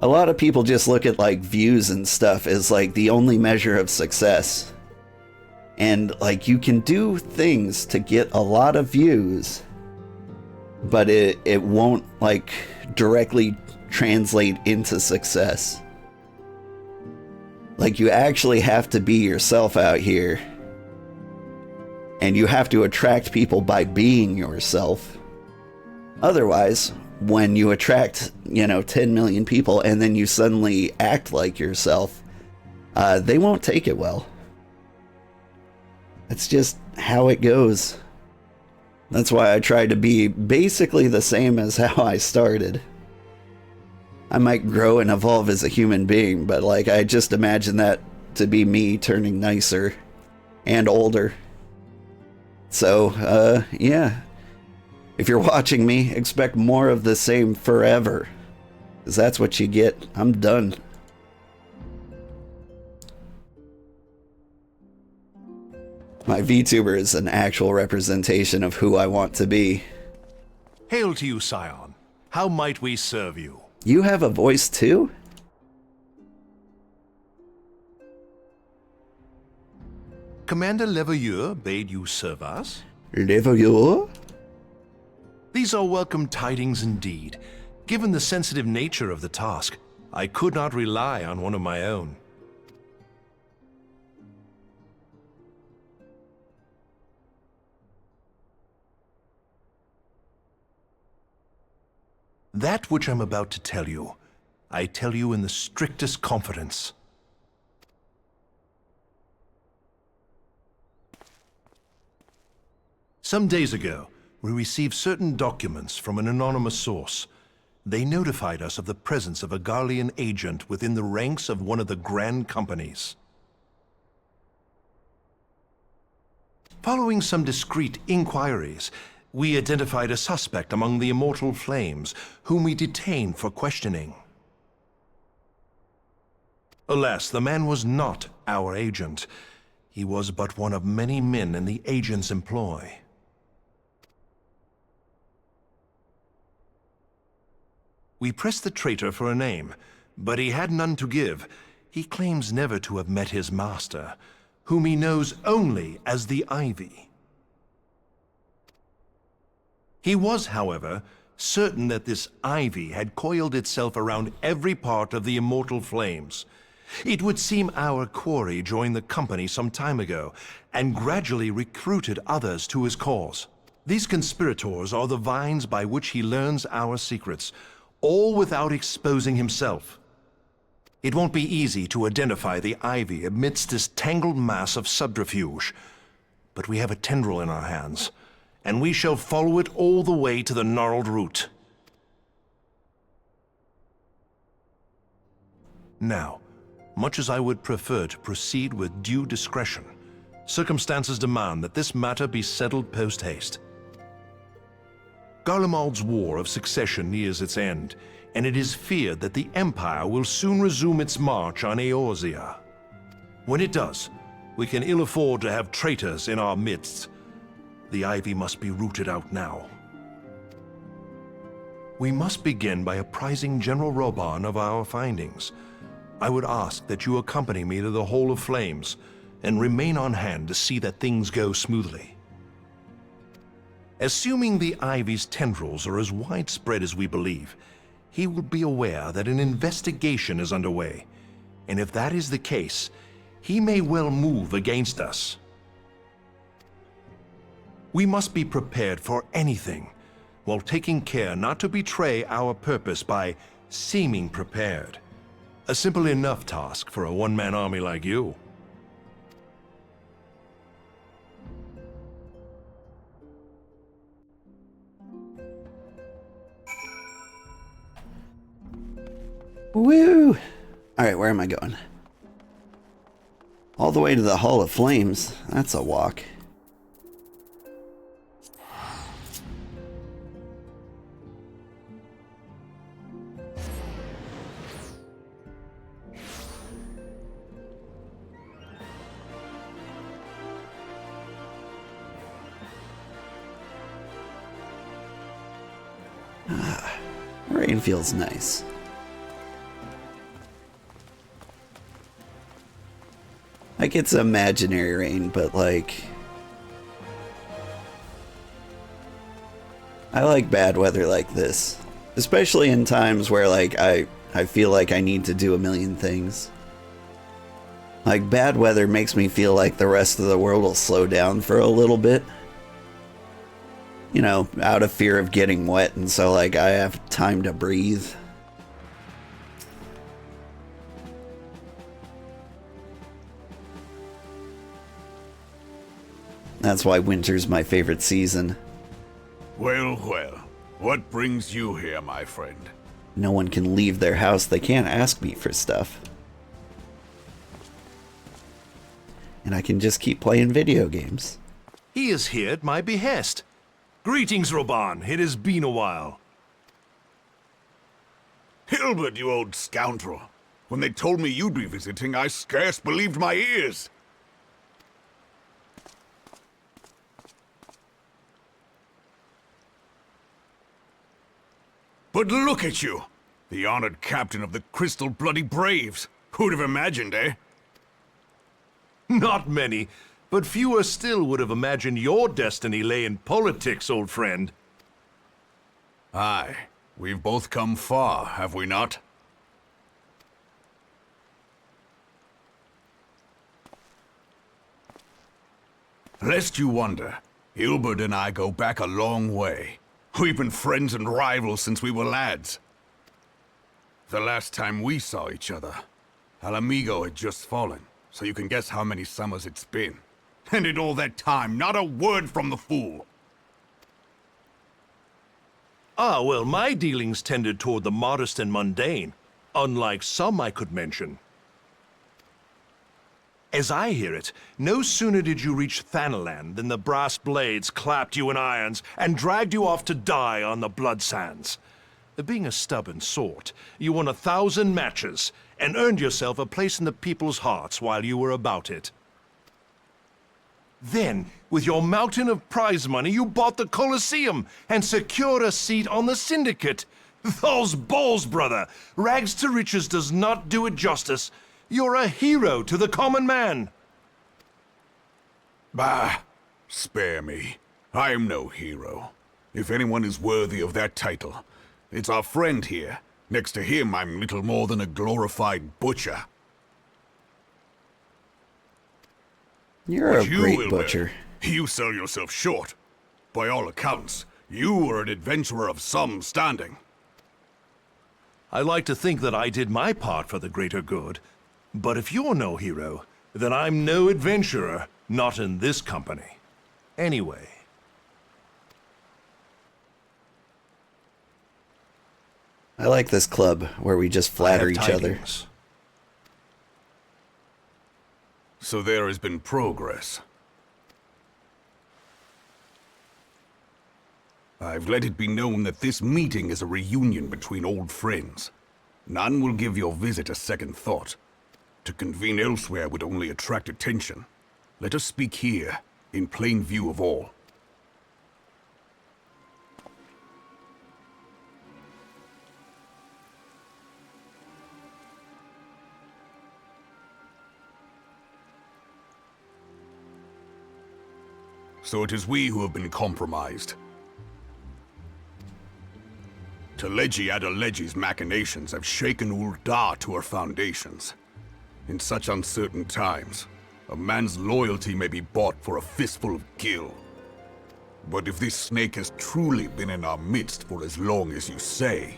A lot of people just look at, like, views and stuff as, like, the only measure of success. And, like, you can do things to get a lot of views, but it won't, like, directly translate into success. Like, you actually have to be yourself out here. And you have to attract people by being yourself. Otherwise, when you attract, you know, 10 million people and then you suddenly act like yourself, they won't take it well. That's just how it goes. That's why I try to be basically the same as how I started. I might grow and evolve as a human being, but, like, I just imagine that to be me turning nicer and older. So, yeah. If you're watching me, expect more of the same forever. 'Cause that's what you get. I'm done. My VTuber is an actual representation of who I want to be. Hail to you, Scion. How might we serve you? You have a voice too? Commander Leveilleur bade you serve us? Leveilleur? These are welcome tidings indeed. Given the sensitive nature of the task, I could not rely on one of my own. That which I'm about to tell you, I tell you in the strictest confidence. Some days ago, we received certain documents from an anonymous source. They notified us of the presence of a Garlean agent within the ranks of one of the Grand Companies. Following some discreet inquiries, we identified a suspect among the Immortal Flames, whom we detained for questioning. Alas, the man was not our agent. He was but one of many men in the agent's employ. We pressed the traitor for a name, but he had none to give. He claims never to have met his master, whom he knows only as the Ivy. He was, however, certain that this Ivy had coiled itself around every part of the Immortal Flames. It would seem our quarry joined the company some time ago, and gradually recruited others to his cause. These conspirators are the vines by which he learns our secrets, all without exposing himself. It won't be easy to identify the Ivy amidst this tangled mass of subterfuge, but we have a tendril in our hands, and we shall follow it all the way to the gnarled root. Now, much as I would prefer to proceed with due discretion, circumstances demand that this matter be settled post-haste. Garlemald's War of Succession nears its end, and it is feared that the Empire will soon resume its march on Eorzea. When it does, we can ill afford to have traitors in our midst. The Ivy must be rooted out now. We must begin by apprising General Reborn of our findings. I would ask that you accompany me to the Hall of Flames, and remain on hand to see that things go smoothly. Assuming the Ivy's tendrils are as widespread as we believe, he will be aware that an investigation is underway, and if that is the case, he may well move against us. We must be prepared for anything, while taking care not to betray our purpose by seeming prepared. A simple enough task for a one-man army like you. Woo! Alright, where am I going? All the way to the Hall of Flames. That's a walk. Rain feels nice. Like, it's imaginary rain, but like, I like bad weather like this, especially in times where like I feel like I need to do a million things. Like, bad weather makes me feel like the rest of the world will slow down for a little bit, you know, out of fear of getting wet, and so like I have time to breathe. That's why winter's my favorite season. Well, well. What brings you here, my friend? No one can leave their house. They can't ask me for stuff. And I can just keep playing video games. He is here at my behest. Greetings, Reborn. It has been a while. Hilbert, you old scoundrel. When they told me you'd be visiting, I scarce believed my ears. But look at you! The honored captain of the Crystal Bloody Braves. Who'd have imagined, eh? Not many, but fewer still would have imagined your destiny lay in politics, old friend. Aye. We've both come far, have we not? Lest you wonder, Hilbert and I go back a long way. We've been friends and rivals since we were lads. The last time we saw each other, Alamigo had just fallen, so you can guess how many summers it's been. And in all that time, not a word from the fool. Ah, well, my dealings tended toward the modest and mundane, unlike some I could mention. As I hear it, no sooner did you reach Thanalan than the brass blades clapped you in irons and dragged you off to die on the blood sands. Being a stubborn sort, you won 1,000 matches and earned yourself a place in the people's hearts while you were about it. Then, with your mountain of prize money, you bought the Colosseum and secured a seat on the Syndicate. Those balls, brother! Rags to riches does not do it justice. You're a hero to the common man. Bah, spare me. I am no hero. If anyone is worthy of that title, it's our friend here. Next to him, I'm little more than a glorified butcher. You're a You, great Ul'dah, butcher. You sell yourself short. By all accounts, you are an adventurer of some standing. I like to think that I did my part for the greater good. But if you're no hero, then I'm no adventurer, not in this company. Anyway. I like this club where we just flatter each other. Tidings. So there has been progress. I've let it be known that this meeting is a reunion between old friends. None will give your visit a second thought. To convene elsewhere would only attract attention. Let us speak here, in plain view of all. So it is we who have been compromised. Teleji Adeleji's machinations have shaken Ul'dah to her foundations. In such uncertain times, a man's loyalty may be bought for a fistful of gil. But if this snake has truly been in our midst for as long as you say,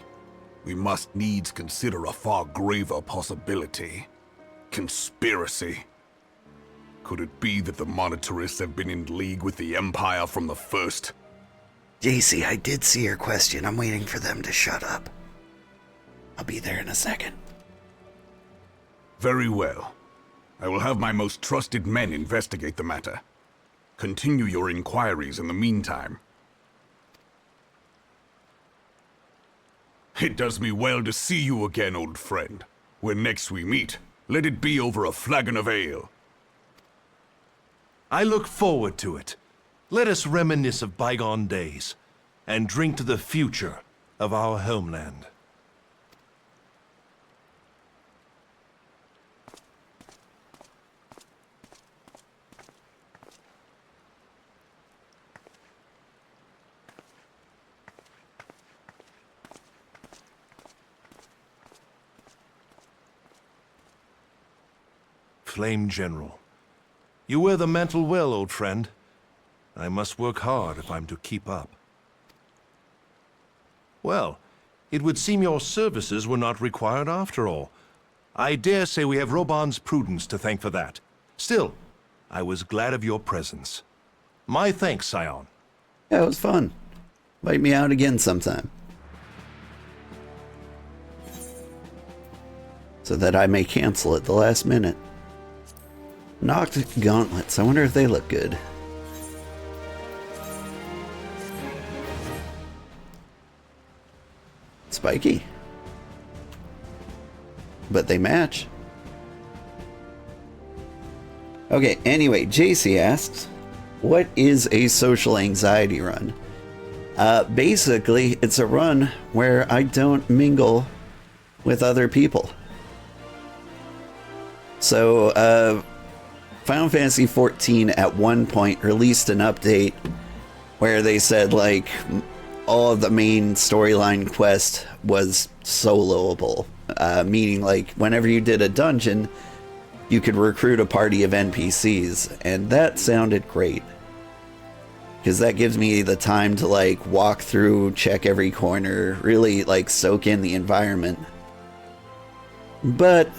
we must needs consider a far graver possibility. Conspiracy. Could it be that the Monitarists have been in league with the Empire from the first? JC, I did see your question. I'm waiting for them to shut up. I'll be there in a second. Very well. I will have my most trusted men investigate the matter. Continue your inquiries in the meantime. It does me well to see you again, old friend. When next we meet, let it be over a flagon of ale. I look forward to it. Let us reminisce of bygone days and drink to the future of our homeland. Flame General. You wear the mantle well, old friend. I must work hard if I'm to keep up. Well, it would seem your services were not required after all. I dare say we have Roban's prudence to thank for that. Still, I was glad of your presence. My thanks, Scion. Yeah, it was fun. Invite me out again sometime. So that I may cancel at the last minute. Knocked gauntlets. I wonder if they look good. Spiky. But they match. Okay, anyway, JC asks, what is a social anxiety run? Basically, it's a run where I don't mingle with other people. So, Final Fantasy XIV at one point released an update where they said, like, all of the main storyline quest was soloable. Meaning, like, whenever you did a dungeon, you could recruit a party of NPCs, and that sounded great. Because that gives me the time to, like, walk through, check every corner, really, like, soak in the environment. But,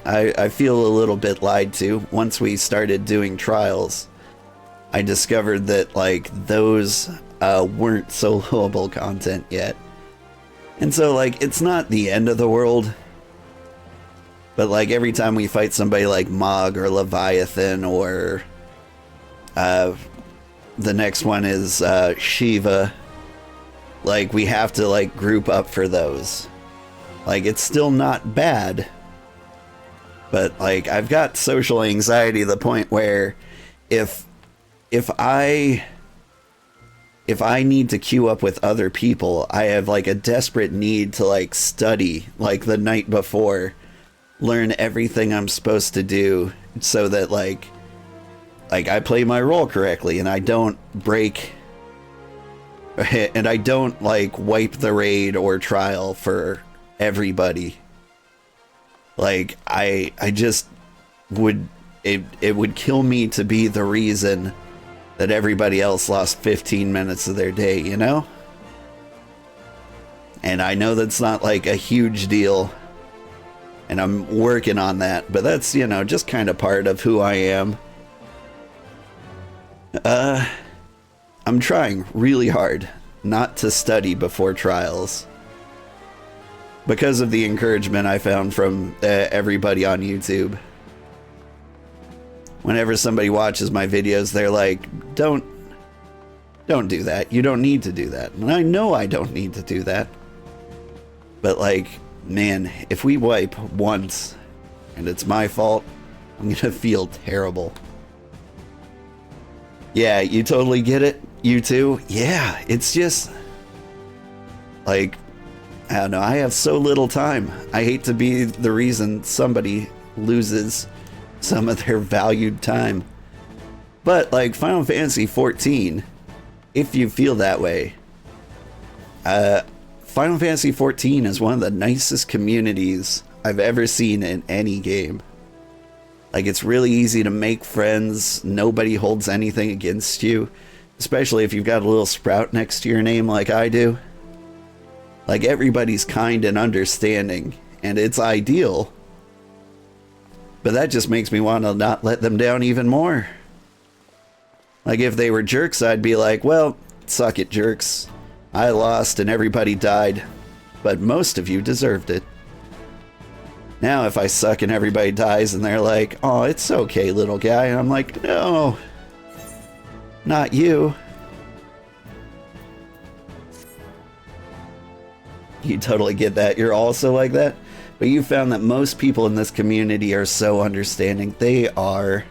I feel a little bit lied to. Once we started doing trials, I discovered that, like, those weren't soloable content yet. And so, like, it's not the end of the world. But, like, every time we fight somebody like Mog or Leviathan or... the next one is Shiva. Like, we have to, like, group up for those. Like, it's still not bad. But, like, I've got social anxiety to the point where if I need to queue up with other people, I have, like, a desperate need to, like, study, like, the night before. Learn everything I'm supposed to do so that, like, I play my role correctly and I don't break and I don't like wipe the raid or trial for everybody. Like I just would it would kill me to be the reason that everybody else lost 15 minutes of their day, you know? And I know that's not like a huge deal and I'm working on that, but that's, you know, just kind of part of who I am. I'm trying really hard not to study before trials because of the encouragement I found from everybody on YouTube. Whenever somebody watches my videos, they're like, don't do that. You don't need to do that. And I know I don't need to do that. But like, man, if we wipe once and it's my fault, I'm gonna feel terrible. Yeah, you totally get it. You too? Yeah, it's just... like, I don't know, I have so little time. I hate to be the reason somebody loses some of their valued time. But, like, Final Fantasy XIV, if you feel that way, Final Fantasy XIV is one of the nicest communities I've ever seen in any game. Like, it's really easy to make friends. Nobody holds anything against you. Especially if you've got a little sprout next to your name like I do. Like, everybody's kind and understanding. And it's ideal. But that just makes me want to not let them down even more. Like, if they were jerks, I'd be like, well, suck it, jerks. I lost and everybody died. But most of you deserved it. Now if I suck and everybody dies and they're like, oh, it's okay, little guy. And I'm like, no, not you. You totally get that. You're also like that. But you found that most people in this community are so understanding. They are.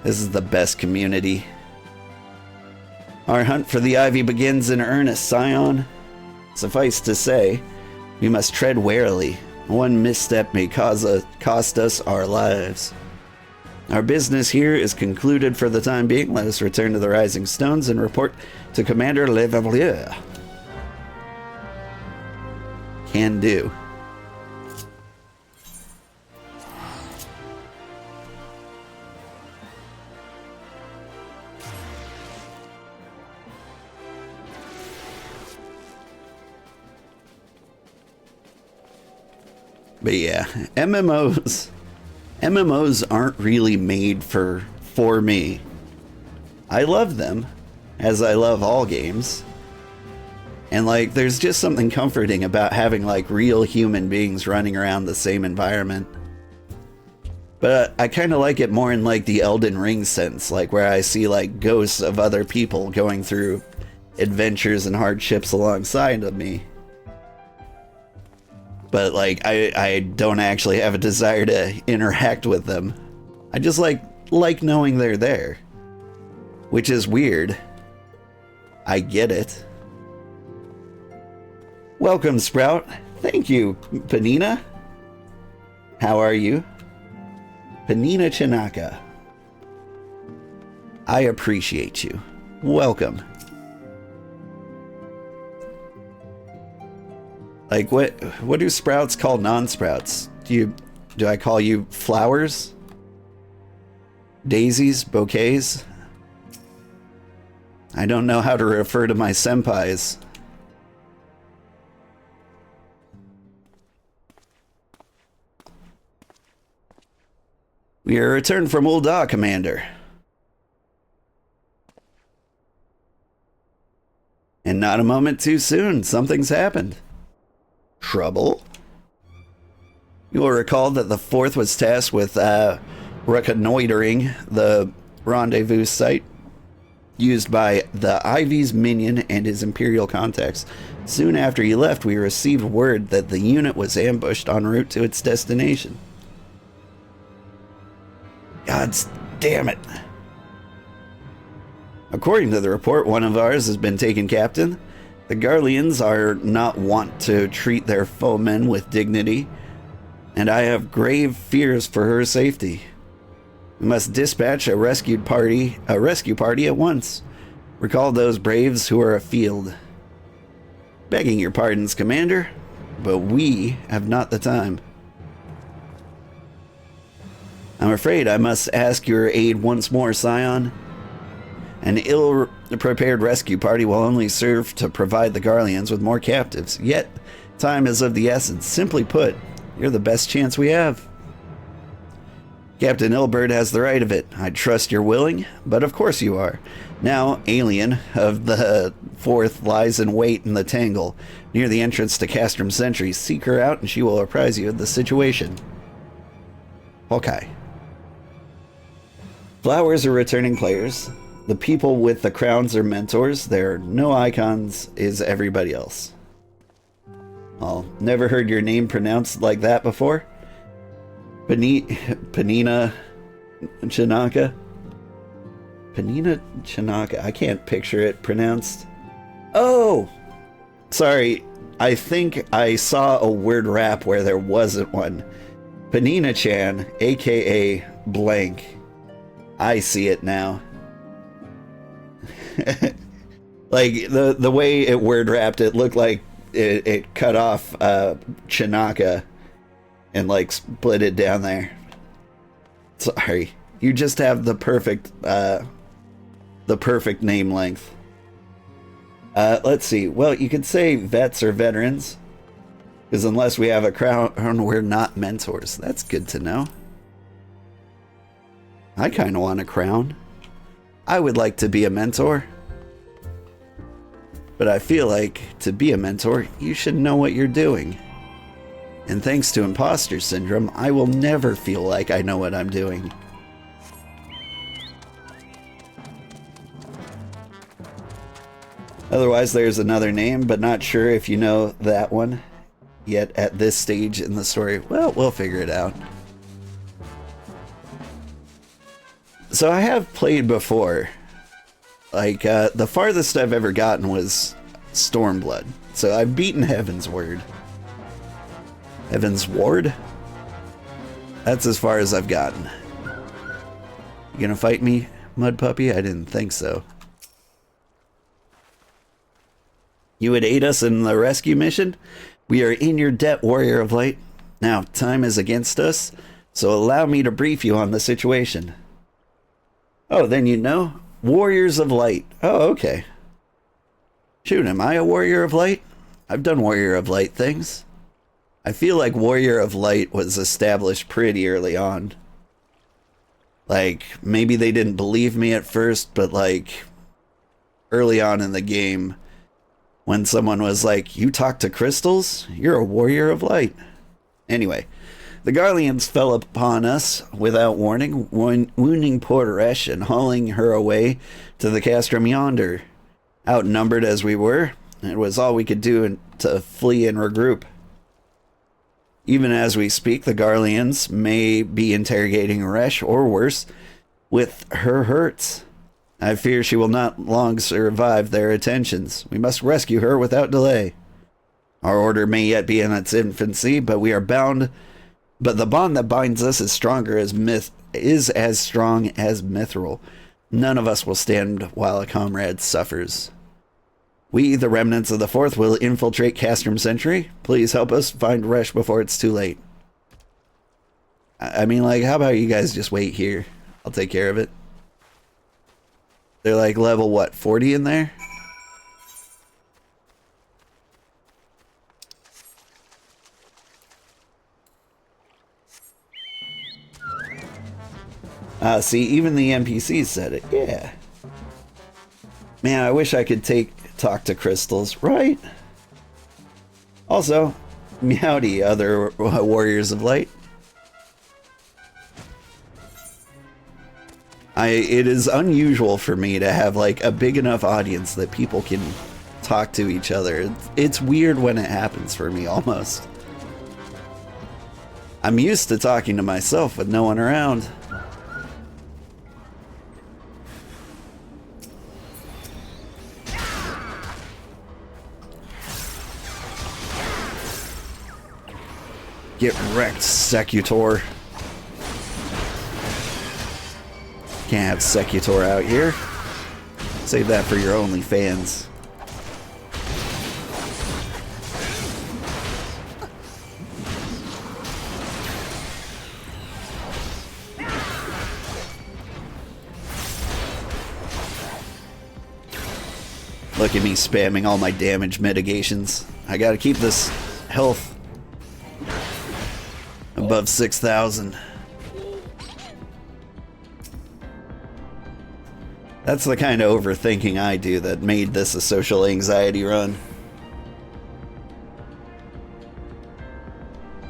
This is the best community. Our hunt for the Ivy begins in earnest, Scion. Suffice to say, we must tread warily. One misstep may cost us our lives. Our business here is concluded for the time being. Let us return to the Rising Stones and report to Commander Levalier. Can do. But yeah, MMOs aren't really made for me. I love them, as I love all games. And like, there's just something comforting about having like real human beings running around the same environment. But I kind of like it more in like the Elden Ring sense, like where I see like ghosts of other people going through adventures and hardships alongside of me. But like, I don't actually have a desire to interact with them. I just like knowing they're there. Which is weird. I get it. Welcome, Sprout. Thank you, Panina. How are you? Panina Chinaka. I appreciate you. Welcome. Like, what do sprouts call non-sprouts? Do I call you flowers? Daisies? Bouquets? I don't know how to refer to my senpais. We are returned from Ul'dah, Commander. And not a moment too soon. Something's happened. Trouble? You will recall that the 4th was tasked with reconnoitering the rendezvous site used by the IV's minion and his Imperial contacts. Soon after he left, we received word that the unit was ambushed en route to its destination. God's damn it. According to the report, one of ours has been taken captain. The Garleans are not wont to treat their foemen with dignity, and I have grave fears for her safety. We must dispatch a rescue party at once. Recall those braves who are afield. Begging your pardons, Commander, but we have not the time. I'm afraid I must ask your aid once more, Scion. An ill-prepared rescue party will only serve to provide the Garleans with more captives. Yet, time is of the essence. Simply put, you're the best chance we have. Captain Ilbert has the right of it. I trust you're willing, but of course you are. Now, Alien of the 4th lies in wait in the Tangle, near the entrance to Castrum Sentry. Seek her out and she will apprise you of the situation. Hawkeye. Flowers are returning players. The people with the crowns are mentors. There are no icons is everybody else. Oh, never heard your name pronounced like that before? Panina Chinaka? Panina Chinaka. I can't picture it pronounced. Oh! Sorry. I think I saw a word rap where there wasn't one. Panina-chan, aka blank. I see it now. Like the way it word wrapped, it looked like it cut off Chinaka and like split it down there. Sorry, you just have the perfect name length. Let's see. Well, you could say vets or veterans, because unless we have a crown, we're not mentors. That's good to know. I kind of want a crown. I would like to be a mentor. But I feel like, to be a mentor, you should know what you're doing. And thanks to imposter syndrome, I will never feel like I know what I'm doing. Otherwise, there's another name, but not sure if you know that one yet at this stage in the story. Well, we'll figure it out. So I have played before. Like, the farthest I've ever gotten was Stormblood. So I've beaten Heaven's Word. Heaven's Ward? That's as far as I've gotten. You gonna fight me, Mud Puppy? I didn't think so. You would aid us in the rescue mission? We are in your debt, Warrior of Light. Now, time is against us, so allow me to brief you on the situation. Oh, then you know? Warriors of Light. Oh, okay. Shoot, am I a Warrior of Light? I've done Warrior of Light things. I feel like Warrior of Light was established pretty early on. Like, maybe they didn't believe me at first, but like, early on in the game, when someone was like, you talk to crystals? You're a Warrior of Light. Anyway, the Garleans fell upon us without warning, wounding poor Resh and hauling her away to the castrum yonder. Outnumbered as we were, it was all we could do to flee and regroup. Even as we speak, the Garleans may be interrogating Resh, or worse, with her hurts. I fear she will not long survive their attentions. We must rescue her without delay. Our order may yet be in its infancy, but we are bound. But the bond that binds us is as strong as mithril. None of us will stand while a comrade suffers. We, the remnants of the 4th, will infiltrate Castrum Sentry. Please help us find Resh before it's too late. I mean, like, how about you guys just wait here? I'll take care of it. They're like level, what, 40 in there? See, even the NPCs said it. Yeah. Man, I wish I could take talk to crystals, right? Also, meowdy, other warriors of light. It is unusual for me to have like a big enough audience that people can talk to each other. It's weird when it happens for me, almost. I'm used to talking to myself with no one around. Get wrecked, Secutor. Can't have Secutor out here. Save that for your OnlyFans. Look at me spamming all my damage mitigations. I gotta keep this health above 6,000. That's the kind of overthinking I do that made this a social anxiety run.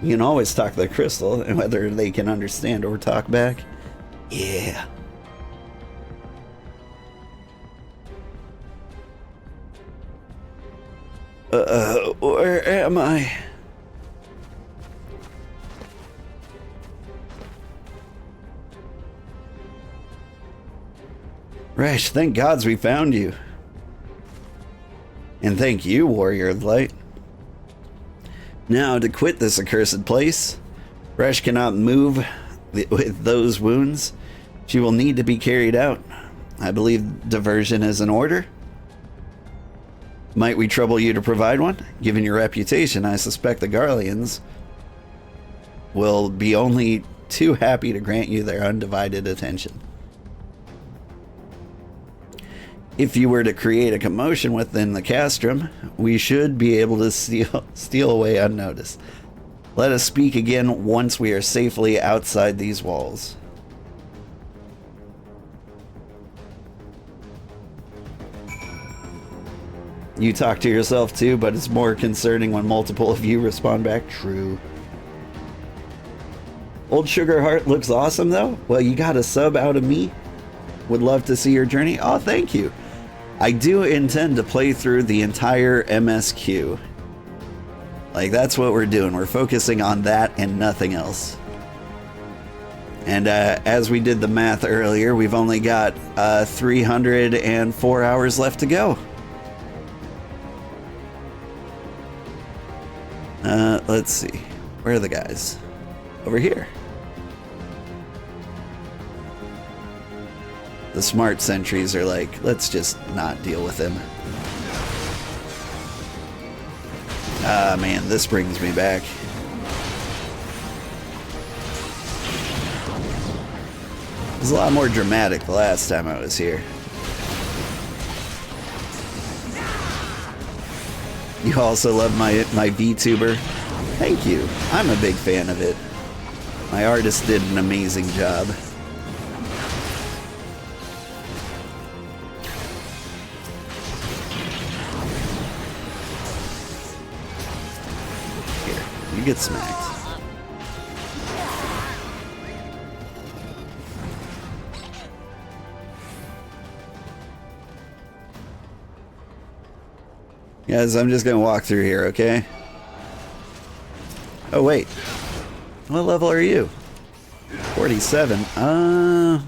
You can always talk to the crystal, and whether they can understand or talk back. Yeah. Where am I? Resh, thank gods we found you. And thank you, Warrior of Light. Now, to quit this accursed place, Resh cannot move with those wounds. She will need to be carried out. I believe diversion is in order. Might we trouble you to provide one? Given your reputation, I suspect the Garleans will be only too happy to grant you their undivided attention. If you were to create a commotion within the castrum, we should be able to steal away unnoticed. Let us speak again once we are safely outside these walls. You talk to yourself too, but it's more concerning when multiple of you respond back. True. Old Sugarheart looks awesome though. Well, you got a sub out of me. Would love to see your journey. Oh, thank you. I do intend to play through the entire MSQ. Like, that's what we're doing. We're focusing on that and nothing else. And as we did the math earlier, we've only got 304 hours left to go. Let's see. Where are the guys? Over here. The smart sentries are like, let's just not deal with him. Ah, man, this brings me back. It was a lot more dramatic the last time I was here. You also love my VTuber? Thank you. I'm a big fan of it. My artist did an amazing job. Here, you get smacked. Guys, I'm just gonna walk through here, okay? Oh, wait. What level are you? 47. I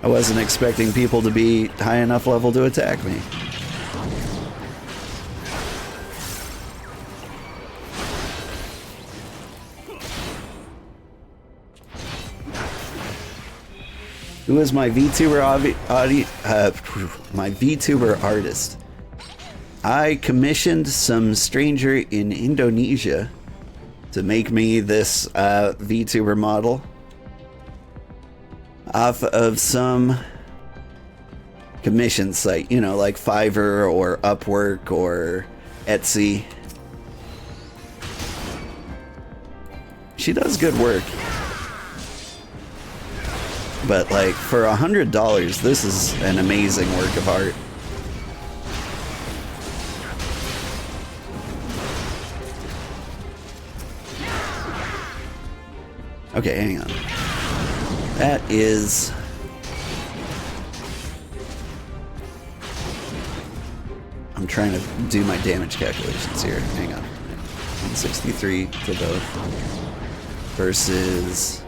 wasn't expecting people to be high enough level to attack me. Who is my VTuber my VTuber artist? I commissioned some stranger in Indonesia to make me this VTuber model off of some commission site, you know, like Fiverr or Upwork or Etsy. She does good work. but like for $100, this is an amazing work of art. Okay, hang on. That is... I'm trying to do my damage calculations here. Hang on. 163 for both. Versus...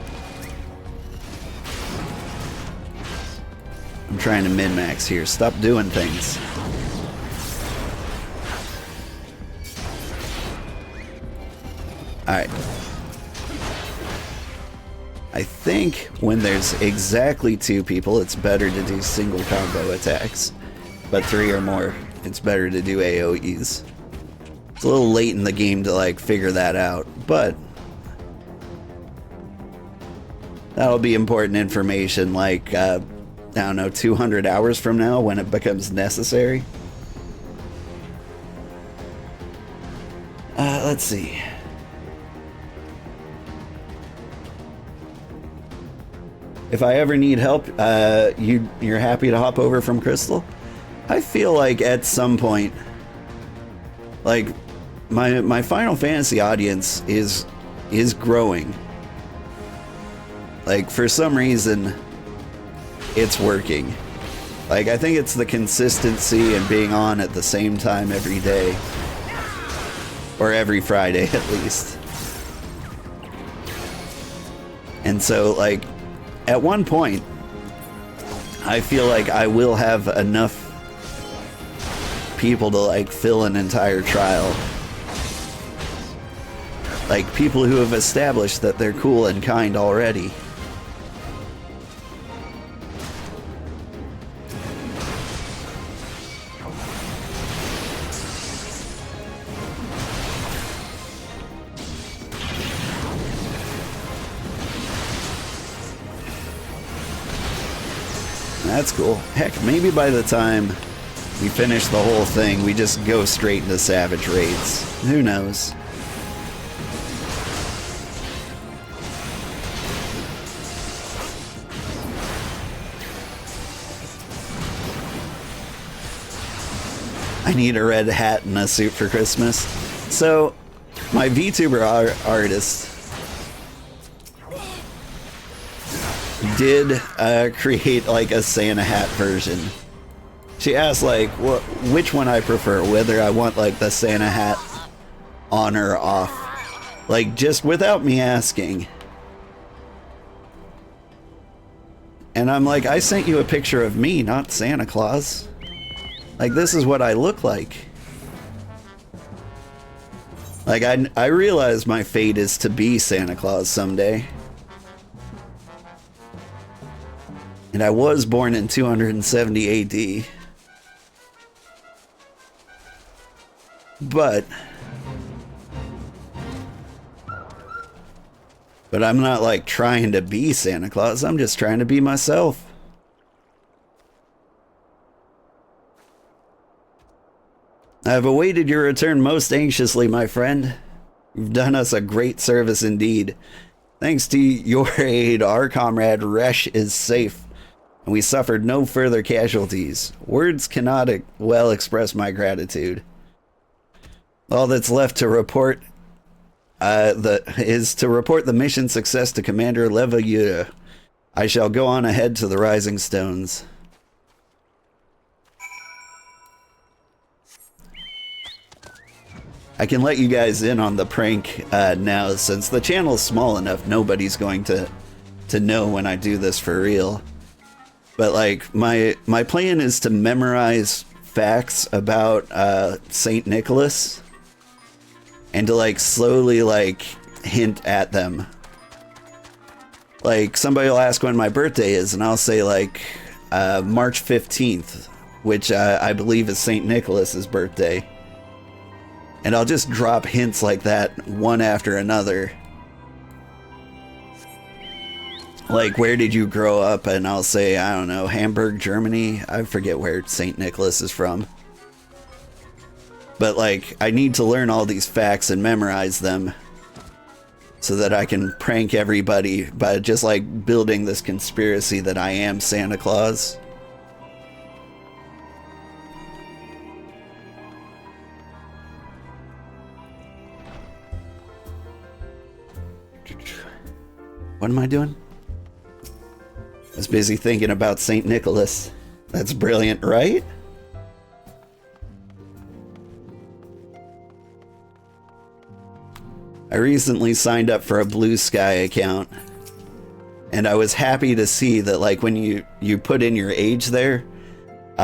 I'm trying to min-max here. Stop doing things. Alright. I think when there's exactly 2 people, it's better to do single combo attacks. But 3 or more, it's better to do AoEs. It's a little late in the game to like figure that out, but that'll be important information like, I don't know, 200 hours from now when it becomes necessary. Let's see. If I ever need help, you're happy to hop over from Crystal? I feel like at some point, like my Final Fantasy audience is growing. Like for some reason, it's working. Like I think it's the consistency and being on at the same time every day, or every Friday at least. And so like at one point, I feel like I will have enough people to like fill an entire trial. Like people who have established that they're cool and kind already. That's cool. Heck, maybe by the time we finish the whole thing, we just go straight into Savage raids. Who knows? I need a red hat and a suit for Christmas. So, my VTuber artist did create like a Santa hat version. She asked like which one I prefer, whether I want like the Santa hat on or off, like just without me asking. And I'm like, I sent you a picture of me, not Santa Claus. Like this is what I look like. Like I realize my fate is to be Santa Claus someday. And I was born in 270 AD. But I'm not like trying to be Santa Claus. I'm just trying to be myself. I've awaited your return most anxiously, my friend. You've done us a great service indeed. Thanks to your aid, our comrade Resh is safe, and we suffered no further casualties. Words cannot well express my gratitude. All that's left to report is to report the mission success to Commander Levayew. I shall go on ahead to the Rising Stones. I can let you guys in on the prank now, since the channel's small enough, nobody's going to know when I do this for real. But like, my plan is to memorize facts about Saint Nicholas and to like slowly like hint at them. Like somebody will ask when my birthday is and I'll say like March 15th, which I believe is Saint Nicholas's birthday. And I'll just drop hints like that one after another. Like, where did you grow up? And I'll say, I don't know, Hamburg, Germany. I forget where St. Nicholas is from. But like, I need to learn all these facts and memorize them so that I can prank everybody by just like building this conspiracy that I am Santa Claus. What am I doing? I was busy thinking about St. Nicholas. That's brilliant, right? I recently signed up for a Blue Sky account, and I was happy to see that, like, when you put in your age there,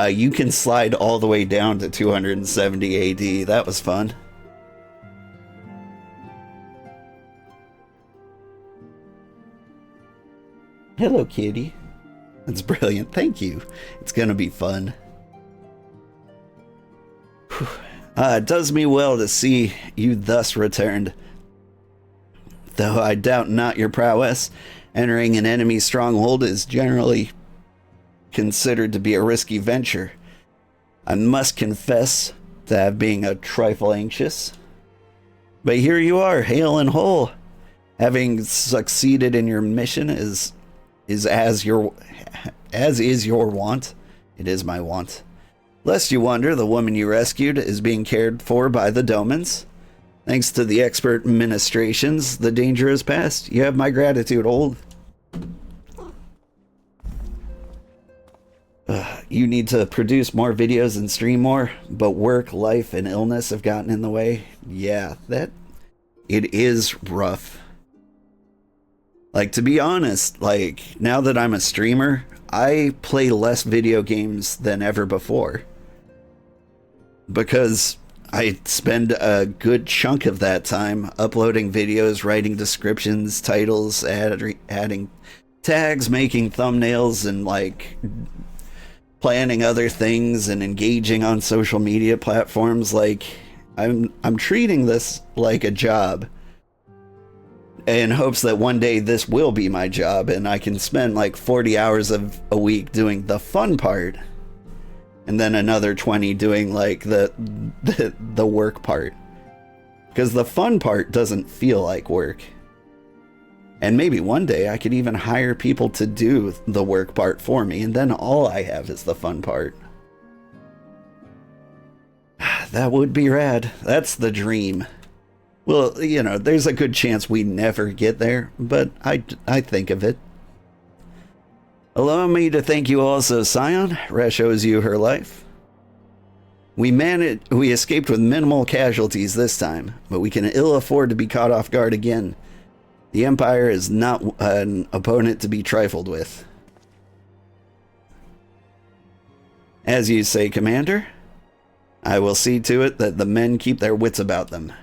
you can slide all the way down to 270 AD. That was fun. Hello, kitty. That's brilliant. Thank you. It's gonna be fun. It does me well to see you thus returned. Though I doubt not your prowess, entering an enemy stronghold is generally considered to be a risky venture. I must confess to being a trifle anxious. But here you are, hale and whole. Having succeeded in your mission as is your want. It is my want. Lest you wonder, the woman you rescued is being cared for by the Domans. Thanks to the expert ministrations, the danger is past. You have my gratitude, old. You need to produce more videos and stream more, but work, life, and illness have gotten in the way. Yeah, it is rough. Like, to be honest, like, now that I'm a streamer, I play less video games than ever before. Because I spend a good chunk of that time uploading videos, writing descriptions, titles, adding tags, making thumbnails, and, like, planning other things and engaging on social media platforms. Like, I'm treating this like a job, in hopes that one day this will be my job and I can spend like 40 hours of a week doing the fun part, and then another 20 doing like the work part, because the fun part doesn't feel like work. And maybe one day I could even hire people to do the work part for me, and then all I have is the fun part. That would be rad. That's the dream. Well, you know, there's a good chance we never get there, but I think of it. Allow me to thank you also, Scion. Resh owes you her life. We escaped with minimal casualties this time, but we can ill afford to be caught off guard again. The Empire is not an opponent to be trifled with. As you say, Commander, I will see to it that the men keep their wits about them.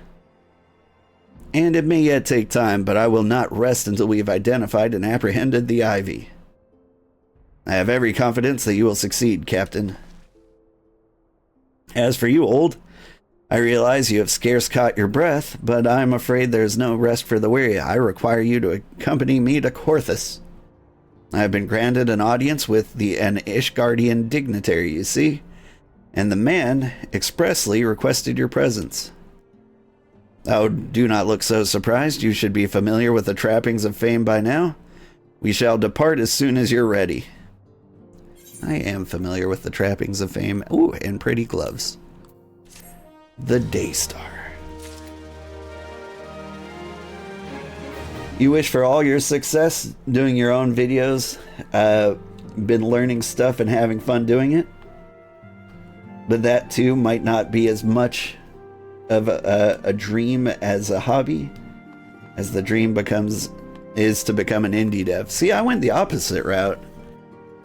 And it may yet take time, but I will not rest until we have identified and apprehended the Ivy. I have every confidence that you will succeed, Captain. As for you, Old, I realize you have scarce caught your breath, but I am afraid there is no rest for the weary. I require you to accompany me to Korthus. I have been granted an audience with an Ishgardian dignitary, you see, and the man expressly requested your presence. Oh, do not look so surprised. You should be familiar with the trappings of fame by now. We shall depart as soon as you're ready. I am familiar with the trappings of fame. Ooh, and pretty gloves. The Daystar. You wish for all your success doing your own videos. Been learning stuff and having fun doing it. But that too might not be as much of a dream as a hobby, as the dream is to become an indie dev. See, I went the opposite route.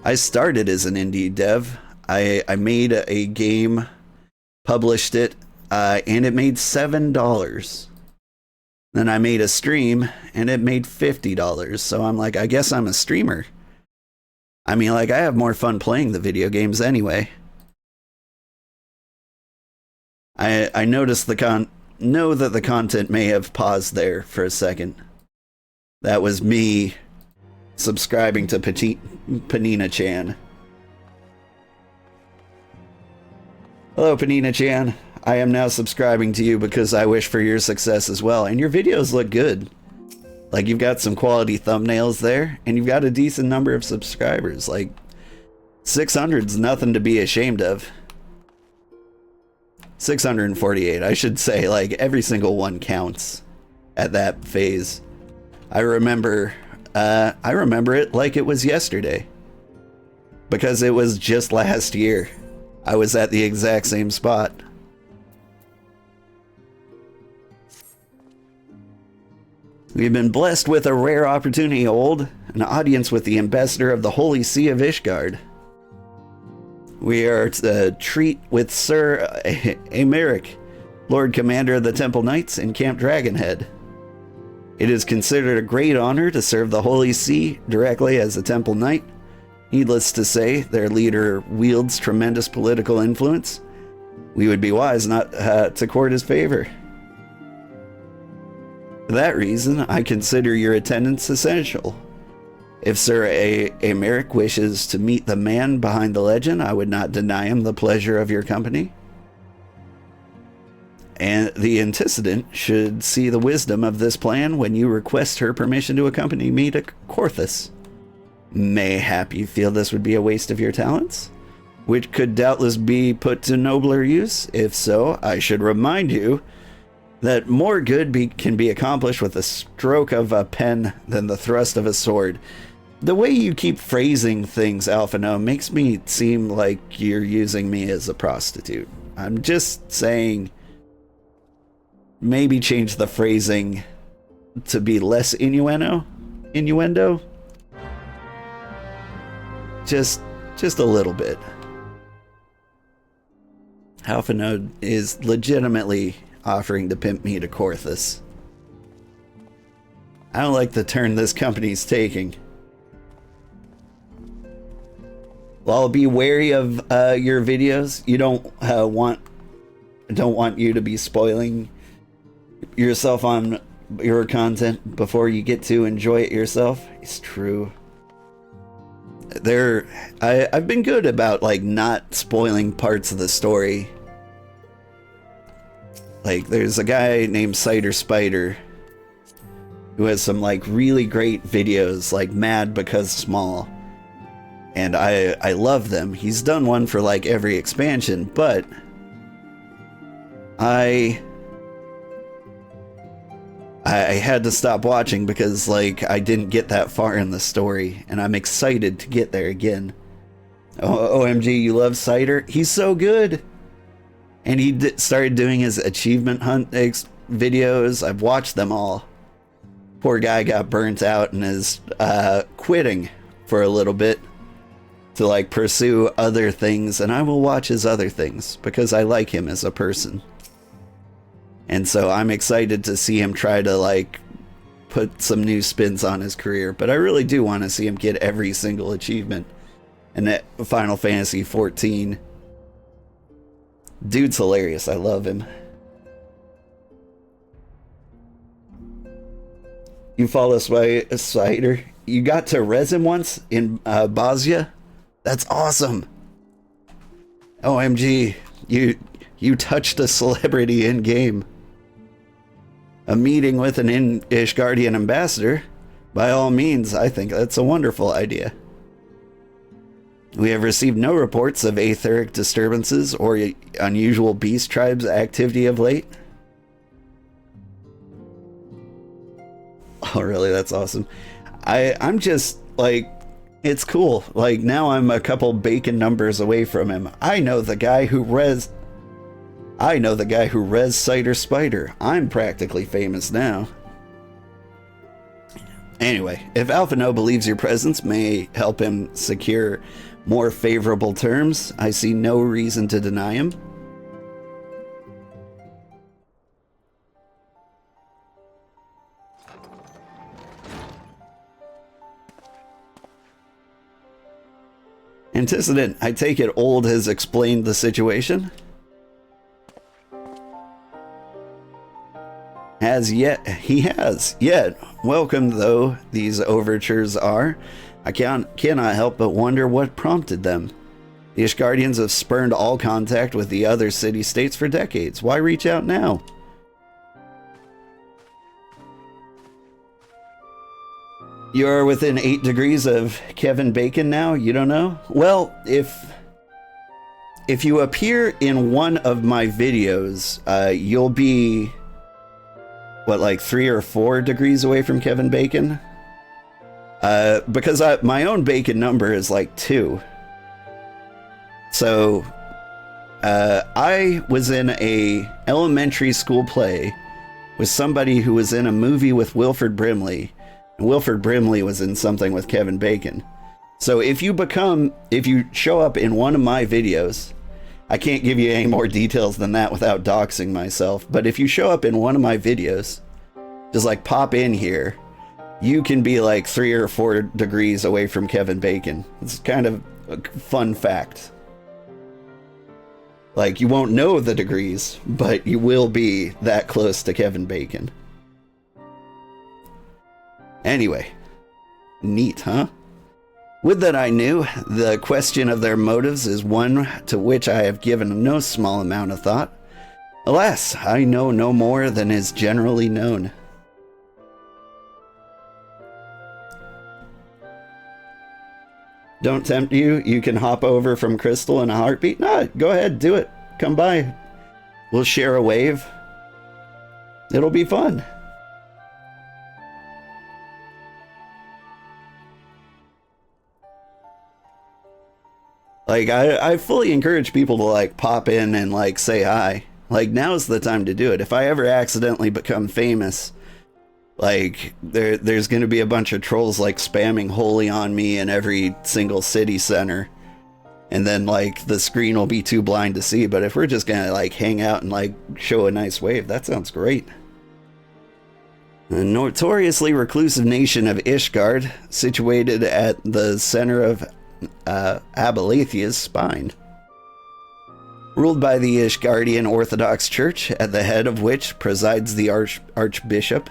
I started as an indie dev. I made a game, published it, and it made $7. Then I made a stream, and it made $50. So I'm like, I guess I'm a streamer. I mean, like, I have more fun playing the video games anyway. I noticed know that the content may have paused there for a second. That was me subscribing to Panina-chan. Hello, Panina-chan. I am now subscribing to you because I wish for your success as well, and your videos look good. Like, you've got some quality thumbnails there, and you've got a decent number of subscribers. Like, 600's nothing to be ashamed of. 648, I should say. Like, every single one counts at that phase. I remember it like it was yesterday. Because it was just last year. I was at the exact same spot. We've been blessed with a rare opportunity, an audience with the ambassador of the Holy See of Ishgard. We are to treat with Sir Americ, Lord Commander of the Temple Knights in Camp Dragonhead. It is considered a great honor to serve the Holy See directly as a Temple Knight. Needless to say, their leader wields tremendous political influence. We would be wise not to court his favor. For that reason, I consider your attendance essential. If Sir Americ wishes to meet the man behind the legend, I would not deny him the pleasure of your company. And the antecedent should see the wisdom of this plan when you request her permission to accompany me to Korthus. Mayhap you feel this would be a waste of your talents, which could doubtless be put to nobler use. If so, I should remind you that more good can be accomplished with a stroke of a pen than the thrust of a sword. The way you keep phrasing things, Alphino, makes me seem like you're using me as a prostitute. I'm just saying, maybe change the phrasing to be less innuendo. Just a little bit. Alphino is legitimately offering to pimp me to Korthus. I don't like the turn this company's taking. Well, I'll be wary of your videos. You don't want you to be spoiling yourself on your content before you get to enjoy it yourself. It's true. I've been good about like not spoiling parts of the story. Like, there's a guy named Cider Spider who has some like really great videos, like Mad Because Small, and I love them. He's done one for like every expansion, but I had to stop watching because like I didn't get that far in the story, and I'm excited to get there again. OMG, you love Cider? He's so good. And he started doing his achievement hunt videos. I've watched them all. Poor guy got burnt out and is quitting for a little bit to like pursue other things, and I will watch his other things because I like him as a person. And so I'm excited to see him try to like put some new spins on his career, but I really do want to see him get every single achievement in that Final Fantasy XIV. Dude's hilarious. I love him. You follow Cider? You got to res him once in Bosnia? That's awesome. OMG, you touched a celebrity in game. A meeting with an Ishgardian ambassador? By all means, I think that's a wonderful idea. We have received no reports of aetheric disturbances or unusual beast tribes activity of late. Oh, really? That's awesome. I'm just, like, it's cool. Like, now I'm a couple bacon numbers away from him. I know the guy who res Cider Spider. I'm practically famous now. Anyway, if Alphino believes your presence may help him secure more favorable terms, I see no reason to deny him. Antecedent, I take it Old has explained the situation? He has yet. Welcome though these overtures are, I cannot help but wonder what prompted them. The Ishgardians have spurned all contact with the other city-states for decades. Why reach out now? You are within 8 degrees of Kevin Bacon now? You don't know? Well, if you appear in one of my videos, you'll be, what, like 3 or 4 degrees away from Kevin Bacon? Because my own Bacon number is like 2. So, I was in a elementary school play with somebody who was in a movie with Wilford Brimley. And Wilford Brimley was in something with Kevin Bacon. So if you show up in one of my videos, I can't give you any more details than that without doxing myself, but if you show up in one of my videos, just like pop in here, you can be like 3 or 4 degrees away from Kevin Bacon. It's kind of a fun fact. Like, you won't know the degrees, but you will be that close to Kevin Bacon. Anyway, neat, huh? Would that I knew. The question of their motives is one to which I have given no small amount of thought. Alas, I know no more than is generally known. Don't tempt you. You can hop over from Crystal in a heartbeat. No, go ahead, do it. Come by. We'll share a wave. It'll be fun. Like, I fully encourage people to, like, pop in and, like, say hi. Like, now's the time to do it. If I ever accidentally become famous, like, there's going to be a bunch of trolls, like, spamming holy on me in every single city center. And then, like, the screen will be too blind to see. But if we're just going to, like, hang out and, like, show a nice wave, that sounds great. The notoriously reclusive nation of Ishgard, situated at the center of Abalathia's spine. Ruled by the Ishgardian Orthodox Church, at the head of which presides the Archbishop.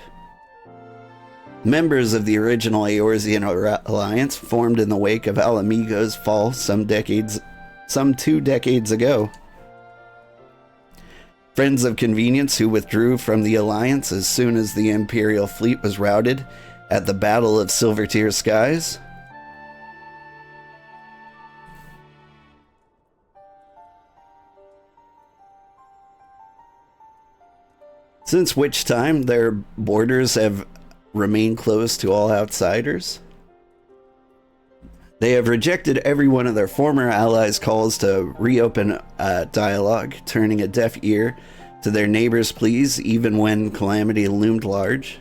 Members of the original Eorzean alliance formed in the wake of Alamigo's fall some 2 decades ago. Friends of convenience who withdrew from the alliance as soon as the Imperial fleet was routed at the Battle of Silvertear Skies. Since which time their borders have remained closed to all outsiders. They have rejected every one of their former allies' calls to reopen dialogue, turning a deaf ear to their neighbors' pleas even when calamity loomed large.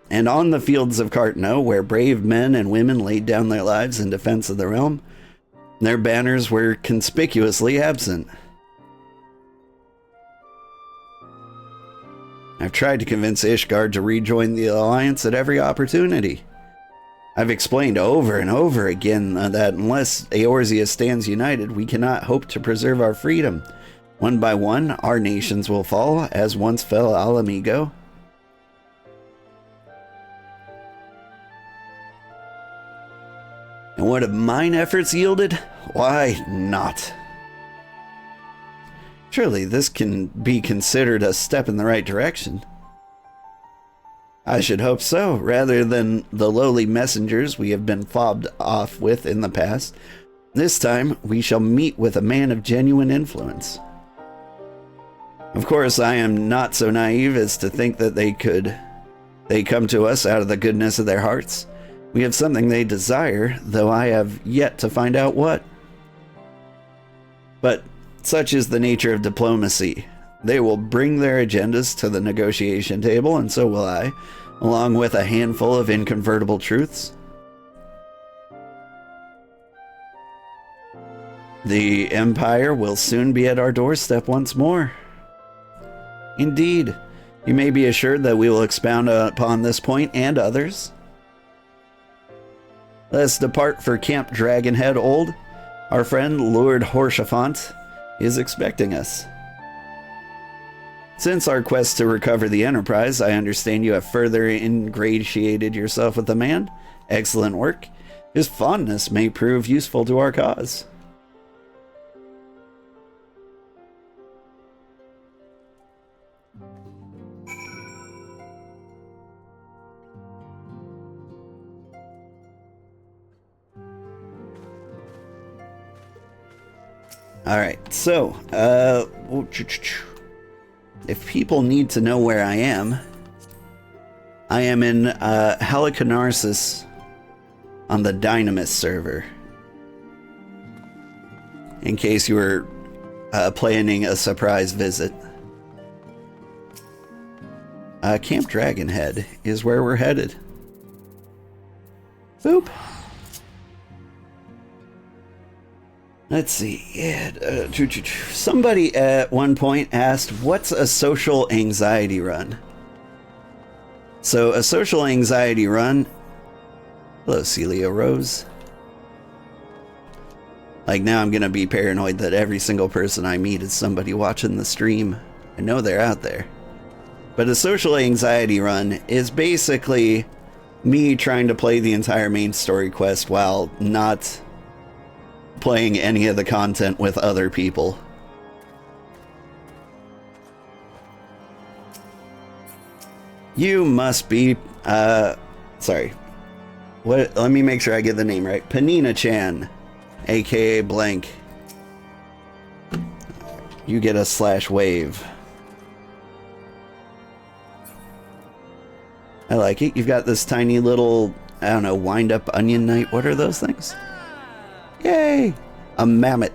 And on the fields of Cartno, where brave men and women laid down their lives in defense of the realm, their banners were conspicuously absent. I've tried to convince Ishgard to rejoin the alliance at every opportunity. I've explained over and over again that unless Eorzea stands united, we cannot hope to preserve our freedom. One by one, our nations will fall, as once fell Alamigo. And what have mine efforts yielded? Why, naught. Surely this can be considered a step in the right direction. I should hope so, rather than the lowly messengers we have been fobbed off with in the past. This time, we shall meet with a man of genuine influence. Of course, I am not so naive as to think that they come to us out of the goodness of their hearts. We have something they desire, though I have yet to find out what. But such is the nature of diplomacy. They will bring their agendas to the negotiation table, and so will I, along with a handful of inconvertible truths. The Empire will soon be at our doorstep once more. Indeed, you may be assured that we will expound upon this point and others. Let us depart for Camp Dragonhead Old. Our friend Lord Horshafont is expecting us. Since our quest to recover the Enterprise, I understand you have further ingratiated yourself with the man. Excellent work. His fondness may prove useful to our cause. Alright, so, if people need to know where I am in Helicanarsis on the Dynamis server. In case you were planning a surprise visit. Camp Dragonhead is where we're headed. Boop. Let's see. Yeah, somebody at one point asked, what's a social anxiety run? So, a social anxiety run... Hello, Celia Rose. Like, now I'm gonna be paranoid that every single person I meet is somebody watching the stream. I know they're out there. But a social anxiety run is basically me trying to play the entire main story quest while not playing any of the content with other people. You must be, sorry. What? Let me make sure I get the name right. Panina-chan, aka blank. You get a /wave. I like it. You've got this tiny little, I don't know, wind-up onion knight. What are those things? Yay! A mammoth.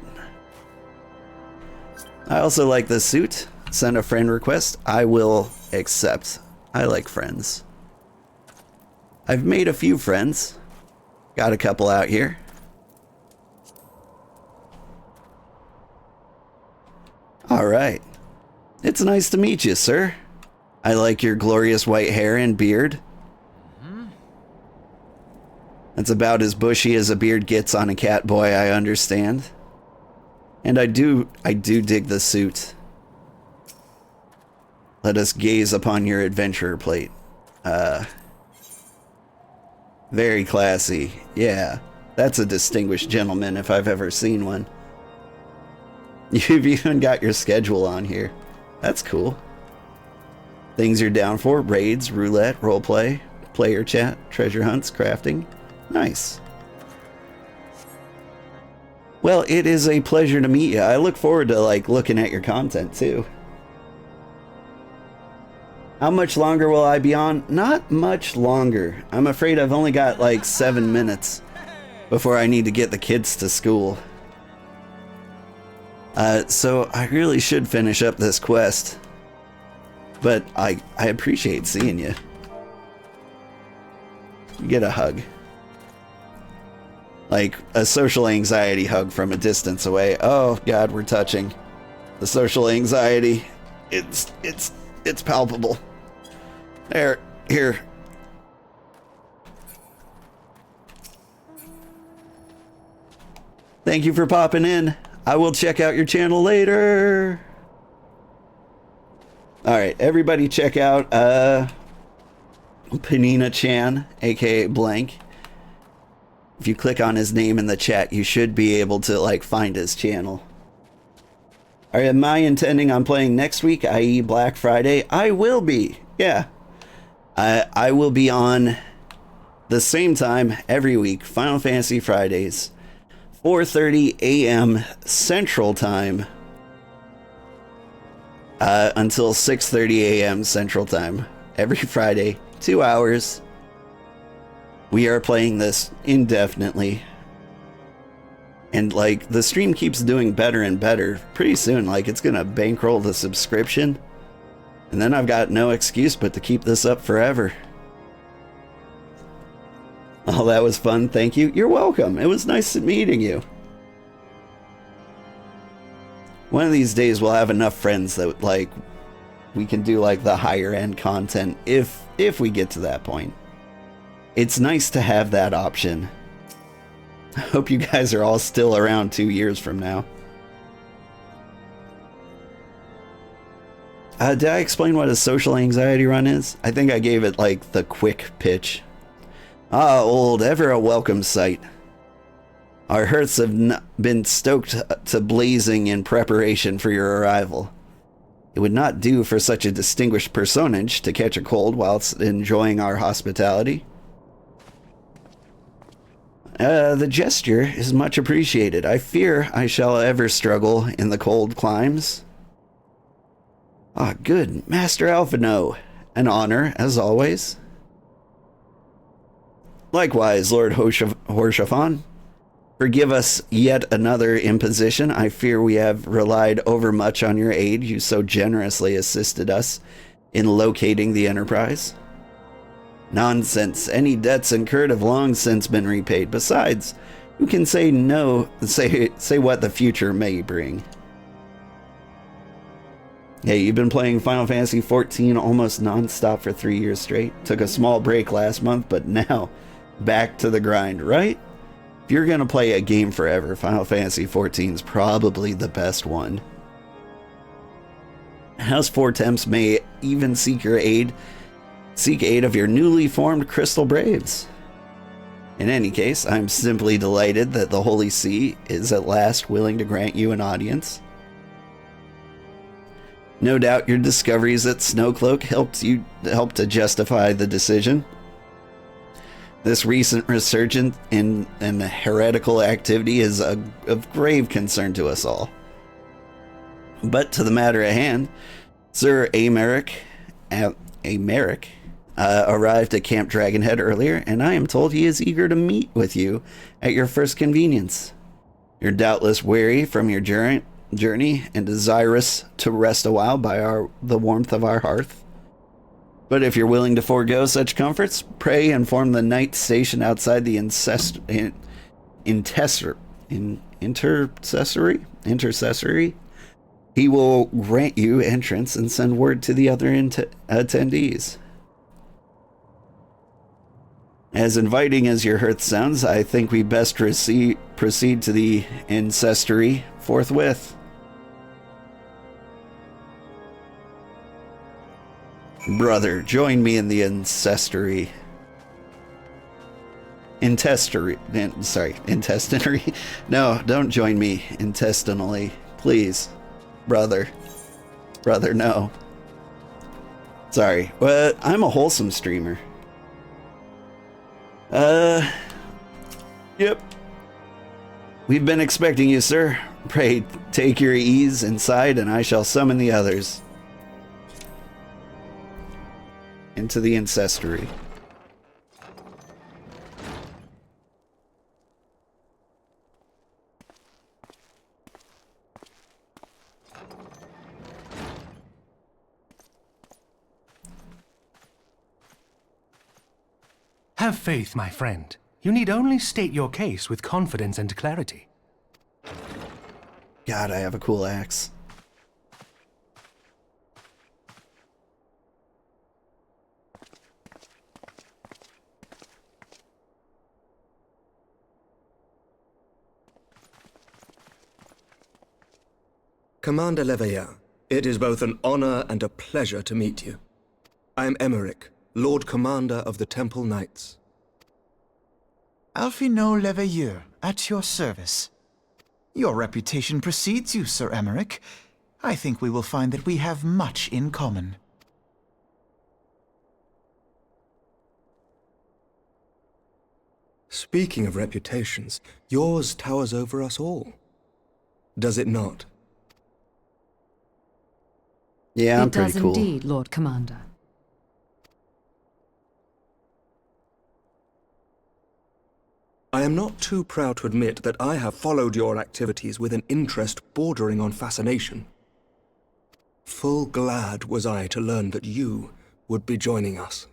I also like this suit. Send a friend request. I will accept. I like friends. I've made a few friends. Got a couple out here. Alright. It's nice to meet you, sir. I like your glorious white hair and beard. That's about as bushy as a beard gets on a cat boy, I understand. And I do dig the suit. Let us gaze upon your adventurer plate. Very classy. Yeah, that's a distinguished gentleman if I've ever seen one. You've even got your schedule on here. That's cool. Things you're down for: raids, roulette, roleplay, player chat, treasure hunts, crafting. Nice. Well, it is a pleasure to meet you. I look forward to, like, looking at your content, too. How much longer will I be on? Not much longer. I'm afraid I've only got, like, 7 minutes before I need to get the kids to school. So I really should finish up this quest. But I appreciate seeing you. You get a hug. Like a social anxiety hug from a distance away. Oh God, we're touching. The social anxiety. It's palpable. There, here. Thank you for popping in. I will check out your channel later. Alright, everybody check out Panina-chan, aka blank. If you click on his name in the chat, you should be able to, like, find his channel. Alright, am I intending on playing next week, i.e. Black Friday? I will be, yeah. I will be on the same time every week, Final Fantasy Fridays, 4:30 a.m. Central Time, until 6:30 a.m. Central Time. Every Friday, 2 hours. We are playing this indefinitely. And, like, the stream keeps doing better and better. Pretty soon, like, it's gonna bankroll the subscription. And then I've got no excuse but to keep this up forever. Oh, that was fun. Thank you. You're welcome. It was nice meeting you. One of these days we'll have enough friends that, like, we can do, like, the higher end content if we get to that point. It's nice to have that option. I hope you guys are all still around 2 years from now. Did I explain what a social anxiety run is? I think I gave it, like, the quick pitch. Ah, old, ever a welcome sight. Our hearths have been stoked to blazing in preparation for your arrival. It would not do for such a distinguished personage to catch a cold whilst enjoying our hospitality. The gesture is much appreciated. I fear I shall ever struggle in the cold climes. Ah, good. Master Alphino. An honor, as always. Likewise, Lord Horshafan. Forgive us yet another imposition. I fear we have relied overmuch on your aid. You so generously assisted us in locating the Enterprise. Nonsense. Any debts incurred have long since been repaid. Besides, who can say what the future may bring? Hey, you've been playing Final Fantasy XIV almost non-stop for 3 years straight. Took a small break last month, but now back to the grind, right? If you're gonna play a game forever, Final Fantasy XIV is probably the best one. House Four Temps may even seek aid of your newly formed Crystal Braves. In any case, I'm simply delighted that the Holy See is at last willing to grant you an audience. No doubt your discoveries at Snowcloak helped to justify the decision. This recent resurgence in heretical activity is of grave concern to us all. But to the matter at hand, Sir Americ arrived at Camp Dragonhead earlier, and I am told he is eager to meet with you at your first convenience. You're doubtless weary from your journey and desirous to rest a while by the warmth of our hearth. But if you're willing to forego such comforts, pray inform the knight stationed outside the intercessory. He will grant you entrance and send word to the other attendees. As inviting as your hearth sounds, I think we best proceed to the incestory forthwith. Brother, join me in the incestory. Intestinary. No, don't join me intestinally. Please. Brother, no. Sorry. Well, I'm a wholesome streamer. Yep. We've been expecting you, sir. Pray take your ease inside, and I shall summon the others into the incestory. Have faith, my friend. You need only state your case with confidence and clarity. God, I have a cool axe. Commander Leveilleur, it is both an honor and a pleasure to meet you. I am Emeric, Lord Commander of the Temple Knights. Alphino Leveilleur, at your service. Your reputation precedes you, Sir Emeric. I think we will find that we have much in common. Speaking of reputations, yours towers over us all. Does it not? Yeah, I'm pretty cool. It does indeed, Lord Commander. I am not too proud to admit that I have followed your activities with an interest bordering on fascination. Full glad was I to learn that you would be joining us.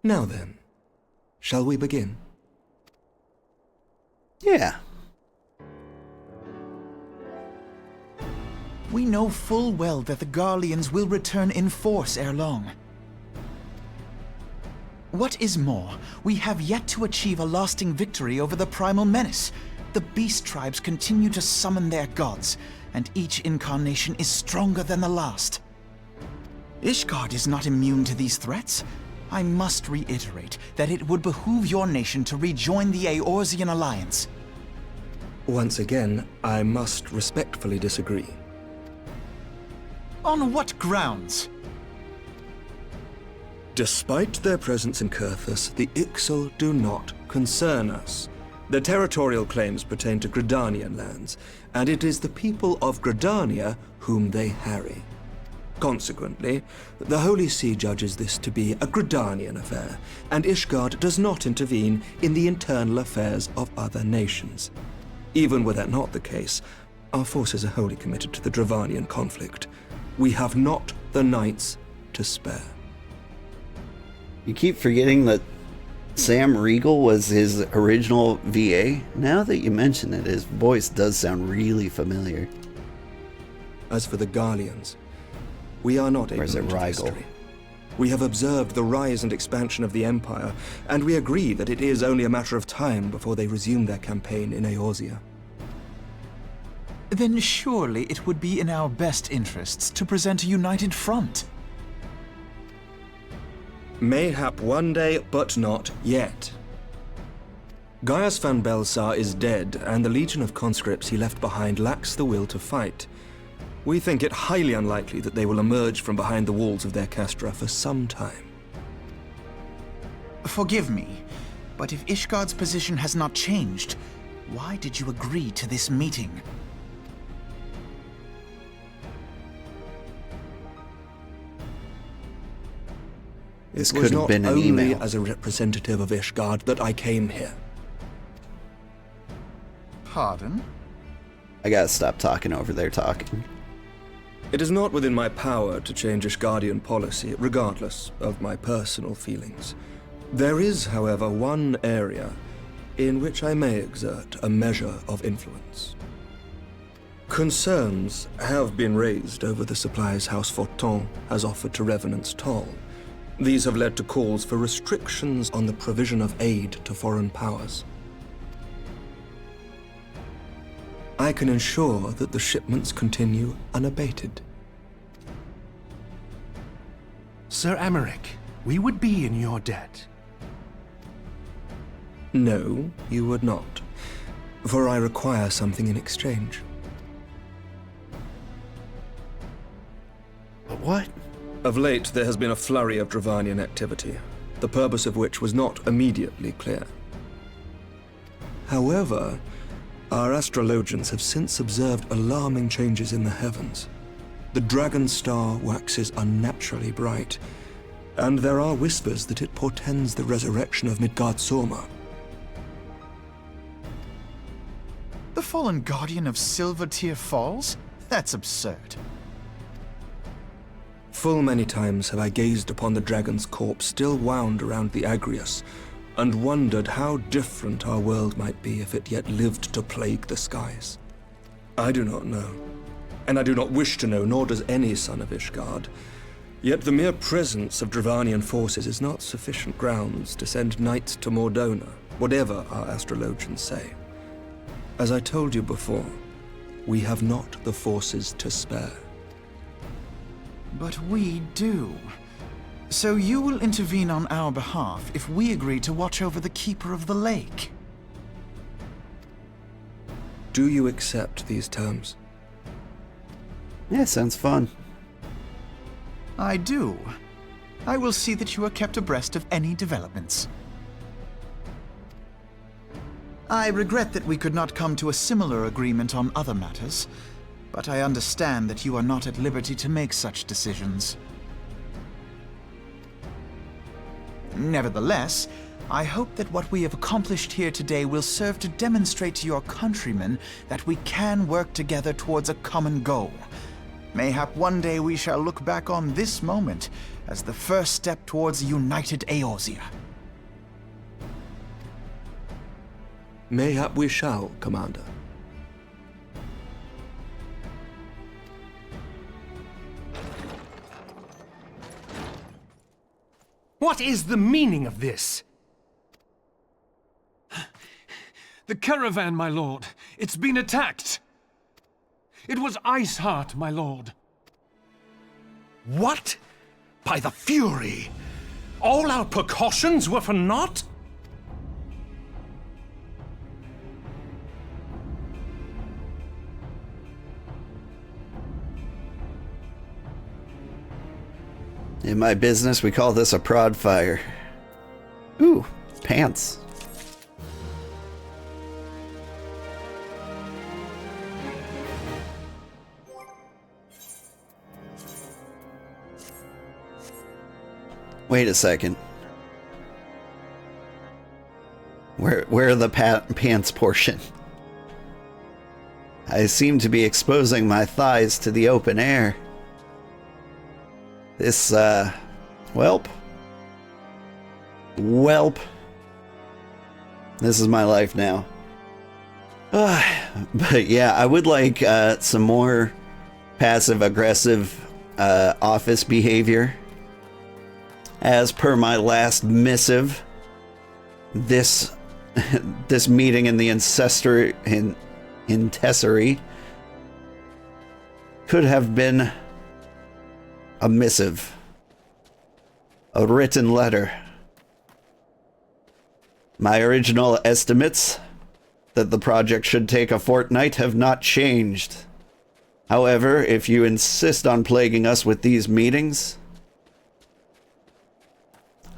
Now then, shall we begin? Yeah. We know full well that the Garleans will return in force ere long. What is more, we have yet to achieve a lasting victory over the primal menace. The beast tribes continue to summon their gods, and each incarnation is stronger than the last. Ishgard is not immune to these threats. I must reiterate that it would behoove your nation to rejoin the Eorzean Alliance. Once again, I must respectfully disagree. On what grounds? Despite their presence in Kurthus, the Ixal do not concern us. The territorial claims pertain to Gridanian lands, and it is the people of Gridania whom they harry. Consequently, the Holy See judges this to be a Gridanian affair, and Ishgard does not intervene in the internal affairs of other nations. Even were that not the case, our forces are wholly committed to the Dravanian conflict. We have not the knights to spare. You keep forgetting that Sam Riegel was his original VA. Now that you mention it, his voice does sound really familiar. As for the Garleans, we are not ignorant of history. We have observed the rise and expansion of the Empire, and we agree that it is only a matter of time before they resume their campaign in Eorzea. Then surely it would be in our best interests to present a united front. Mayhap one day, but not yet. Gaius van Belsar is dead, and the legion of conscripts he left behind lacks the will to fight. We think it highly unlikely that they will emerge from behind the walls of their castra for some time. Forgive me, but if Ishgard's position has not changed, why did you agree to this meeting? This It was could have not been an only email. as a representative of Ishgard that I came here. Pardon? I gotta stop talking over their talking. It is not within my power to change Ishgardian policy, regardless of my personal feelings. There is, however, one area in which I may exert a measure of influence. Concerns have been raised over the supplies House Fortin has offered to Revenant's Toll. These have led to calls for restrictions on the provision of aid to foreign powers. I can ensure that the shipments continue unabated. Sir Emmerich, we would be in your debt. No, you would not, for I require something in exchange. What? Of late, there has been a flurry of Dravanian activity, the purpose of which was not immediately clear. However, our astrologians have since observed alarming changes in the heavens. The dragon star waxes unnaturally bright, and there are whispers that it portends the resurrection of Midgard-Sorma. The fallen guardian of Silvertear Falls? That's absurd. Full many times have I gazed upon the dragon's corpse still wound around the Agrius, and wondered how different our world might be if it yet lived to plague the skies. I do not know, and I do not wish to know, nor does any son of Ishgard. Yet the mere presence of Dravanian forces is not sufficient grounds to send knights to Mordona, whatever our astrologians say. As I told you before, we have not the forces to spare. But we do. So you will intervene on our behalf if we agree to watch over the Keeper of the Lake. Do you accept these terms? Yeah, sounds fun. I do. I will see that you are kept abreast of any developments. I regret that we could not come to a similar agreement on other matters, but I understand that you are not at liberty to make such decisions. Nevertheless, I hope that what we have accomplished here today will serve to demonstrate to your countrymen that we can work together towards a common goal. Mayhap one day we shall look back on this moment as the first step towards a united Eorzea. Mayhap we shall, Commander. What is the meaning of this? The caravan, my lord. It's been attacked. It was Iceheart, my lord. What? By the Fury! All our precautions were for naught? In my business, we call this a prod fire. Ooh, pants. Wait a second. Where are the pants portion? I seem to be exposing my thighs to the open air. This, Welp. This is my life now. But yeah, I would like some more passive-aggressive office behavior. As per my last missive, this meeting in the intessory could have been a missive, a written letter. My original estimates that the project should take a fortnight have not changed. However, if you insist on plaguing us with these meetings,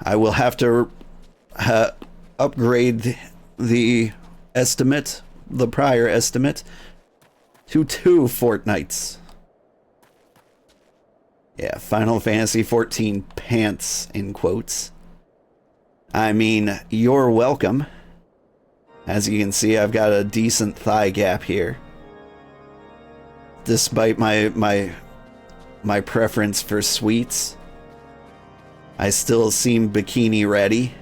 I will have to upgrade the estimate, the prior estimate, to 2 fortnights. Yeah, Final Fantasy XIV pants, in quotes. I mean, you're welcome. As you can see, I've got a decent thigh gap here. Despite my preference for sweets, I still seem bikini ready.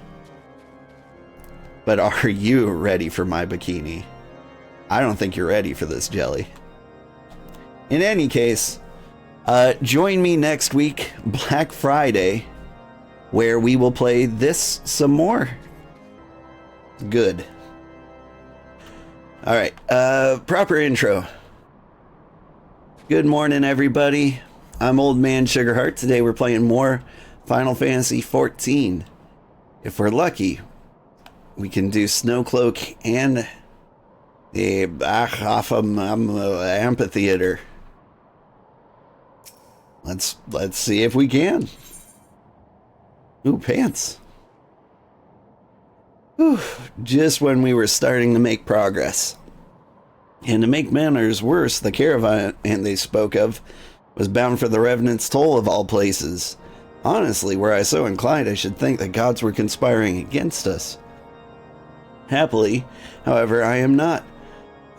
But are you ready for my bikini? I don't think you're ready for this, Jelly. In any case, join me next week, Black Friday, where we will play this some more. Good. Alright, proper intro. Good morning, everybody. I'm Old Man Sugarheart. Today we're playing more Final Fantasy XIV. If we're lucky, we can do Snowcloak and the amphitheater. Let's see if we can. Ooh, pants. Whew, just when we were starting to make progress. And to make matters worse, the caravan they spoke of was bound for the Revenant's Toll of all places. Honestly, were I so inclined, I should think the gods were conspiring against us. Happily, however, I am not.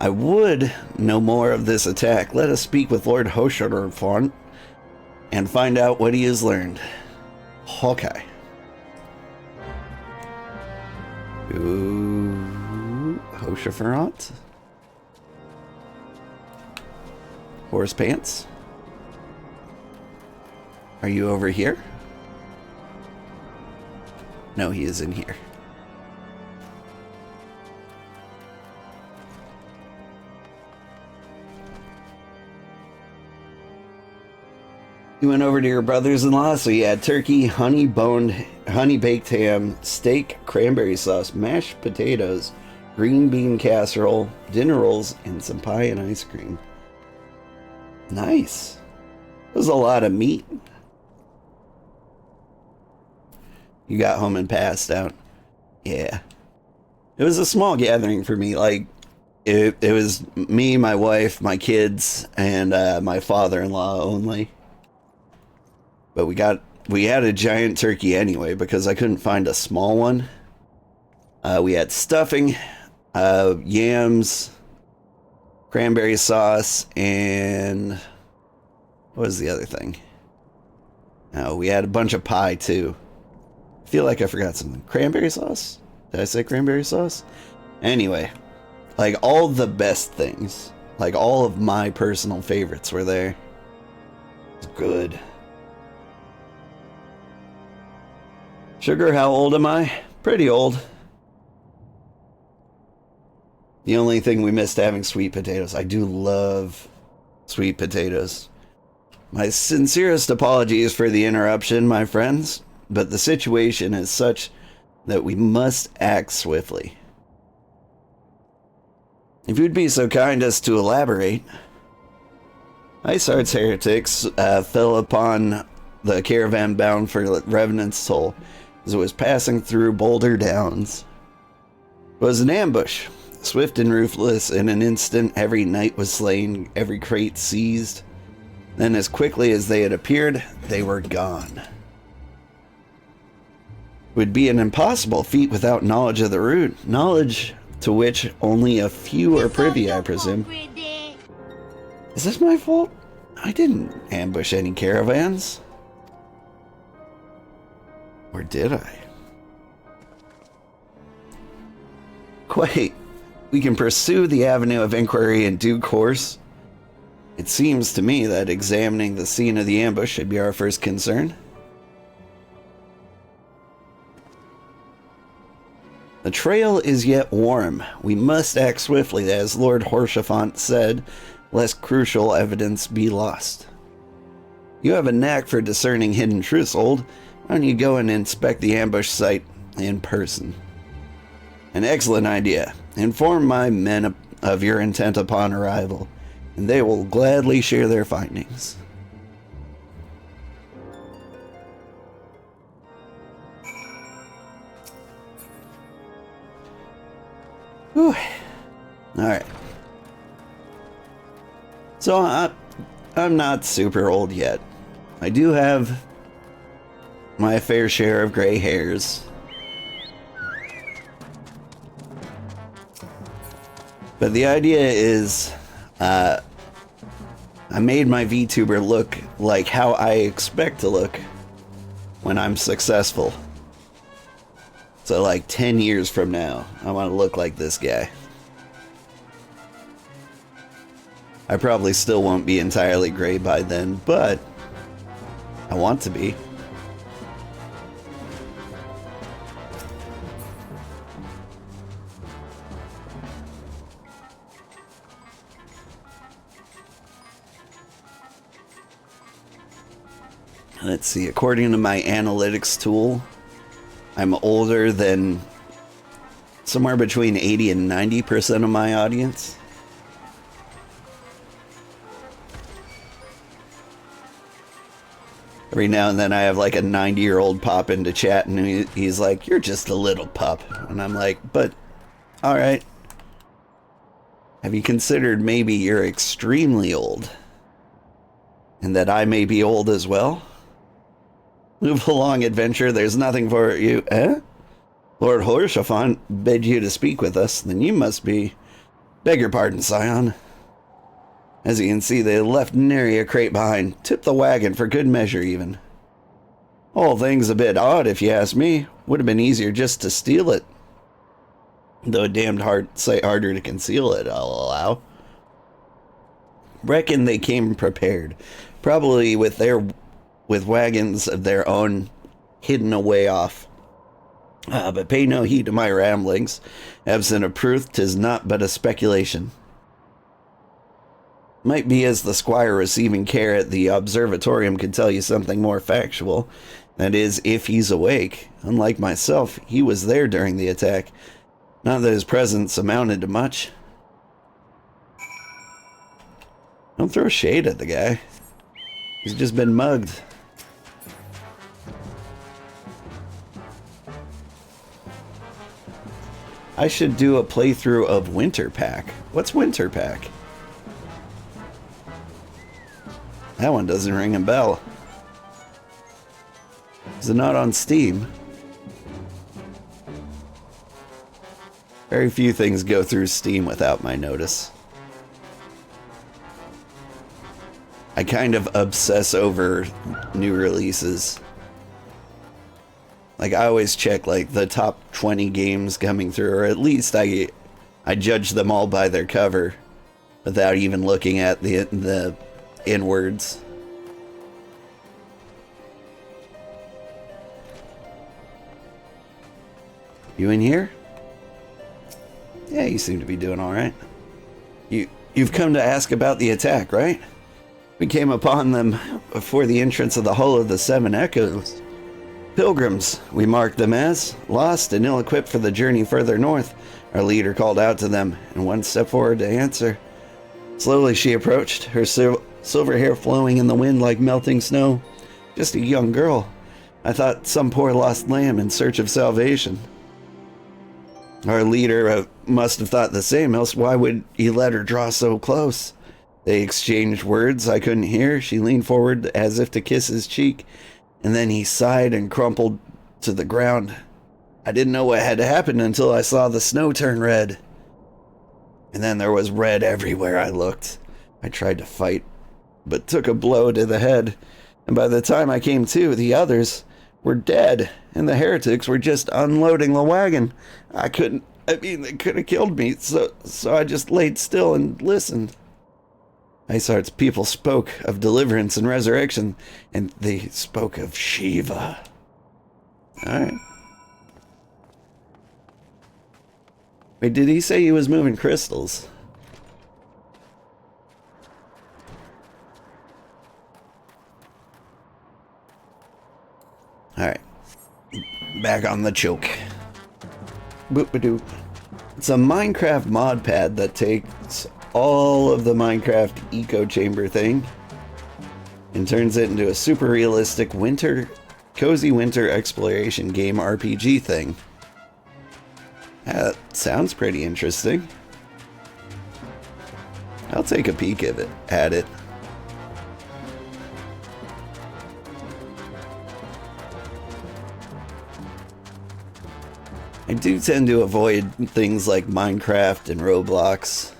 I would know more of this attack. Let us speak with Lord Hoshorfont and find out what he has learned. Okay. Ooh, Hoshorfont? Horse pants? Are you over here? No, he is in here. You went over to your brother's-in-law, so you had turkey, honey-baked ham, steak, cranberry sauce, mashed potatoes, green bean casserole, dinner rolls, and some pie and ice cream. Nice. That was a lot of meat. You got home and passed out. Yeah. It was a small gathering for me. Like, it was me, my wife, my kids, and my father-in-law only. But we had a giant turkey anyway because I couldn't find a small one. We had stuffing, yams, cranberry sauce, and what was the other thing? Oh, we had a bunch of pie too. I feel like I forgot something. Cranberry sauce? Did I say cranberry sauce? Anyway, like all the best things, like all of my personal favorites were there. It's good. Sugar, how old am I? Pretty old. The only thing we missed having sweet potatoes. I do love sweet potatoes. My sincerest apologies for the interruption, my friends, but the situation is such that we must act swiftly. If you'd be so kind as to elaborate. Iceheart's heretics fell upon the caravan bound for Revenant's Toll as it was passing through Boulder Downs. It was an ambush, swift and ruthless. In an instant, every knight was slain, every crate seized. Then as quickly as they had appeared, they were gone. would be an impossible feat without knowledge of the route, knowledge to which only a few are privy, I presume. Is this my fault? I didn't ambush any caravans. Or did I? Quite. We can pursue the avenue of inquiry in due course. It seems to me that examining the scene of the ambush should be our first concern. The trail is yet warm. We must act swiftly, as Lord Horshaphant said, lest crucial evidence be lost. You have a knack for discerning hidden truths, Old. Why don't you go and inspect the ambush site in person? An excellent idea. Inform my men of your intent upon arrival, and they will gladly share their findings. Whew. Alright. So I'm not super old yet. I do have my fair share of gray hairs. But the idea is, I made my VTuber look like how I expect to look when I'm successful. So like 10 years from now, I want to look like this guy. I probably still won't be entirely gray by then, but I want to be. Let's see, according to my analytics tool, I'm older than somewhere between 80 and 90% of my audience. Every now and then I have like a 90-year-old pop into chat and he's like, "You're just a little pup." And I'm like, "But, alright. Have you considered maybe you're extremely old? And that I may be old as well? Move along, adventure. There's nothing for you." Eh? Lord Horshaphant bid you to speak with us. Then you must be... Beg your pardon, Scion. As you can see, they left nary a crate behind. Tipped the wagon for good measure, even. Whole thing's a bit odd, if you ask me. Would have been easier just to steal it. Though a damned sight harder to conceal it, I'll allow. Reckon they came prepared. Probably with wagons of their own hidden away off. But pay no heed to my ramblings. Absent of proof, 'tis not but a speculation. Might be as the squire receiving care at the observatorium could tell you something more factual. That is, if he's awake. Unlike myself, he was there during the attack. Not that his presence amounted to much. Don't throw shade at the guy. He's just been mugged. I should do a playthrough of Winter Pack. What's Winter Pack? That one doesn't ring a bell. Is it not on Steam? Very few things go through Steam without my notice. I kind of obsess over new releases. Like, I always check, like, the top 20 games coming through, or at least I judge them all by their cover without even looking at the inwards. You in here? Yeah, you seem to be doing all right. You've come to ask about the attack, right? We came upon them before the entrance of the Hull of the Seven Echoes. Pilgrims, we marked them as, lost and ill-equipped for the journey further north. Our leader called out to them, and one stepped forward to answer. Slowly she approached, her silver hair flowing in the wind like melting snow. Just a young girl. I thought some poor lost lamb in search of salvation. Our leader must have thought the same, else why would he let her draw so close? They exchanged words I couldn't hear. She leaned forward as if to kiss his cheek, and then he sighed and crumpled to the ground. I didn't know what had happened until I saw the snow turn red. And then there was red everywhere I looked. I tried to fight, but took a blow to the head. And by the time I came to, the others were dead, and the heretics were just unloading the wagon. They could have killed me, so I just laid still and listened. Iceheart's people spoke of deliverance and resurrection, and they spoke of Shiva. Alright. Wait, did he say he was moving crystals? Alright. Back on the choke. Boop-a-doop. It's a Minecraft mod pad that takes all of the Minecraft eco chamber thing and turns it into a super realistic cozy winter exploration game RPG thing. That sounds pretty interesting. I'll take a peek at it. I do tend to avoid things like Minecraft and Roblox.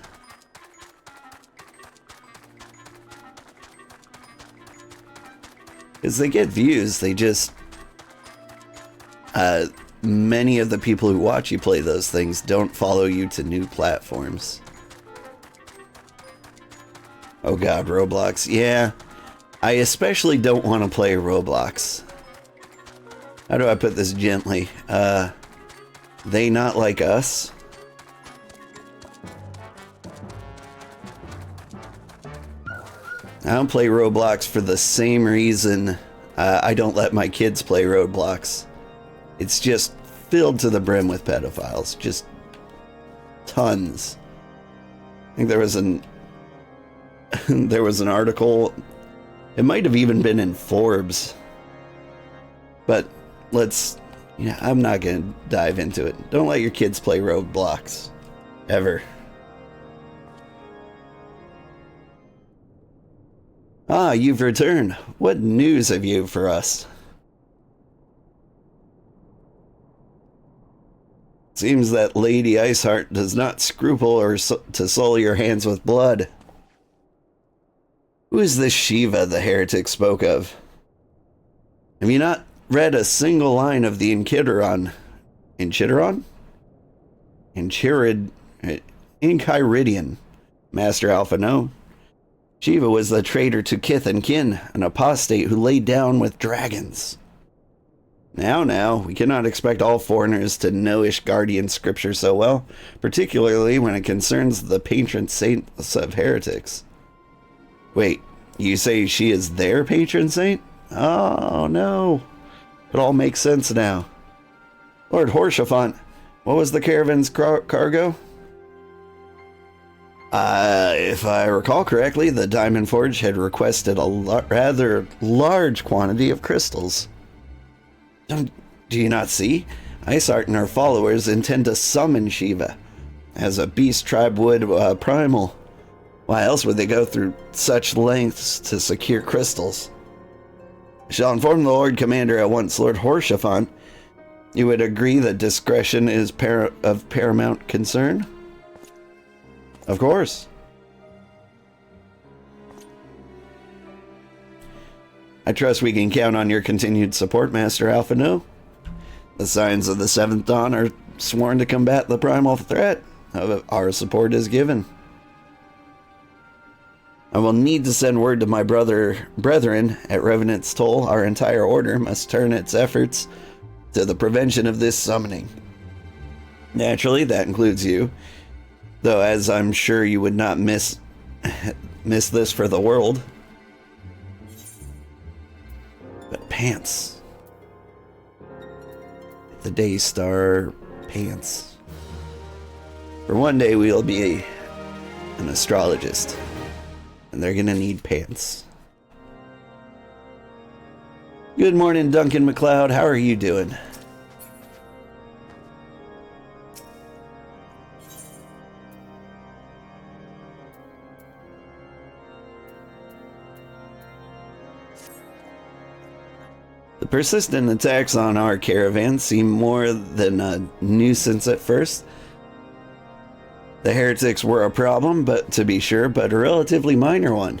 Because they get views, they just... many of the people who watch you play those things don't follow you to new platforms. Oh god, Roblox. Yeah, I especially don't want to play Roblox. How do I put this gently? They not like us. I don't play Roblox for the same reason I don't let my kids play Roblox. It's just filled to the brim with pedophiles. Just tons. I think there was an article. It might have even been in Forbes. But I'm not going to dive into it. Don't let your kids play Roblox. Ever. Ah, you've returned. What news have you for us? Seems that Lady Iceheart does not scruple to sully your hands with blood. Who is this Shiva the heretic spoke of? Have you not read a single line of the Enchiridion? Enchiridion, Master Alpha no. Shiva was the traitor to kith and kin, an apostate who laid down with dragons. Now, we cannot expect all foreigners to know Ishgardian scripture so well, particularly when it concerns the patron saints of heretics. Wait, you say she is their patron saint? Oh, no. It all makes sense now. Lord Horshaphant, what was the caravan's cargo? If I recall correctly, the Diamond Forge had requested a rather large quantity of crystals. Do you not see? Iceheart and her followers intend to summon Shiva, as a beast tribe would primal. Why else would they go through such lengths to secure crystals? I shall inform the Lord Commander at once, Lord Horshaphant. You would agree that discretion is of paramount concern? Of course. I trust we can count on your continued support, Master Alpha no. The Scions of the Seventh Dawn are sworn to combat the primal threat. Our support is given. I will need to send word to my brethren at Revenant's Toll. Our entire order must turn its efforts to the prevention of this summoning. Naturally, that includes you. Though, as I'm sure you would not miss this for the world. But pants. The Daystar pants. For one day we'll be an astrologist. And they're gonna need pants. Good morning, Duncan MacLeod. How are you doing? The persistent attacks on our caravan seem more than a nuisance at first. The heretics were a problem, but to be sure, but a relatively minor one.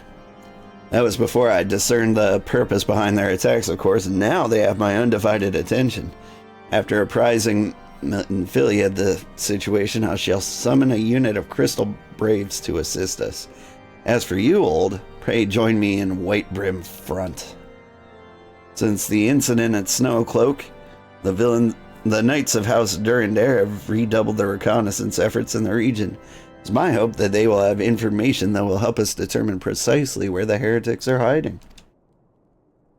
That was before I discerned the purpose behind their attacks, of course, and now they have my undivided attention. After apprising Philia of the situation, I shall summon a unit of crystal braves to assist us. As for you, Old, pray join me in White Brim Front. Since the incident at Snowcloak, the Knights of House Durandare have redoubled their reconnaissance efforts in the region. It's my hope that they will have information that will help us determine precisely where the heretics are hiding.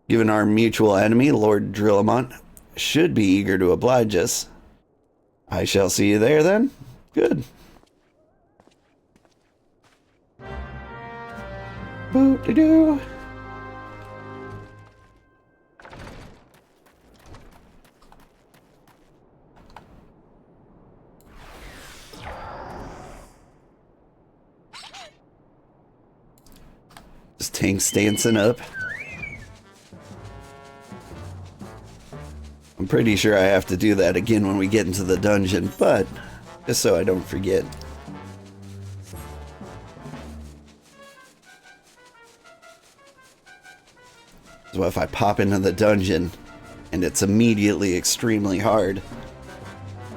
Given our mutual enemy, Lord Drillamont should be eager to oblige us. I shall see you there then. Good. Boop-de-doo. Just tank stancing up. I'm pretty sure I have to do that again when we get into the dungeon, but just so I don't forget. So if I pop into the dungeon and it's immediately extremely hard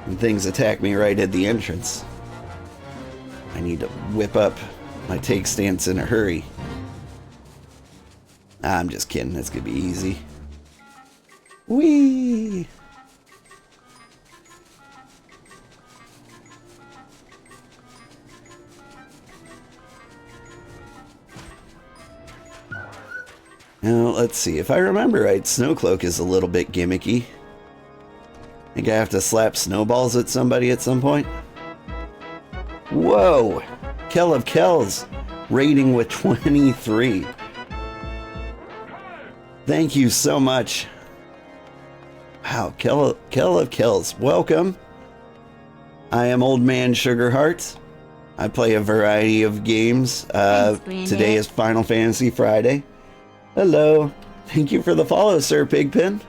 and things attack me right at the entrance, I need to whip up my take stance in a hurry. I'm just kidding, it's gonna be easy. Whee! Now, let's see. If I remember right, Snowcloak is a little bit gimmicky. Think I have to slap snowballs at somebody at some point? Whoa! Kell of Kells, rating with 23. Thank you so much. Wow, Kell of Kells, welcome. I am Old Man Sugarheart. I play a variety of games. Today is Final Fantasy Friday. Hello. Thank you for the follow, Sir Pigpen.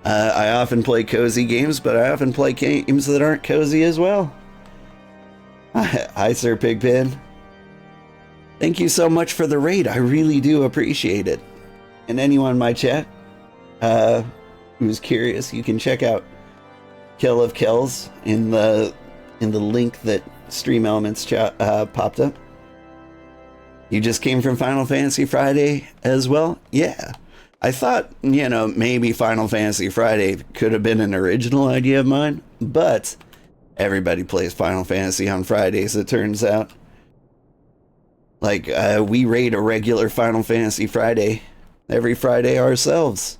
I often play cozy games, but I often play games that aren't cozy as well. Hi, Sir Pigpen. Thank you so much for the raid. I really do appreciate it. And anyone in my chat who's curious, you can check out Kell of Kells in the link that Stream Elements popped up. You just came from Final Fantasy Friday as well? Yeah. I thought, you know, maybe Final Fantasy Friday could have been an original idea of mine, but everybody plays Final Fantasy on Fridays, it turns out. Like, we raid a regular Final Fantasy Friday every Friday ourselves.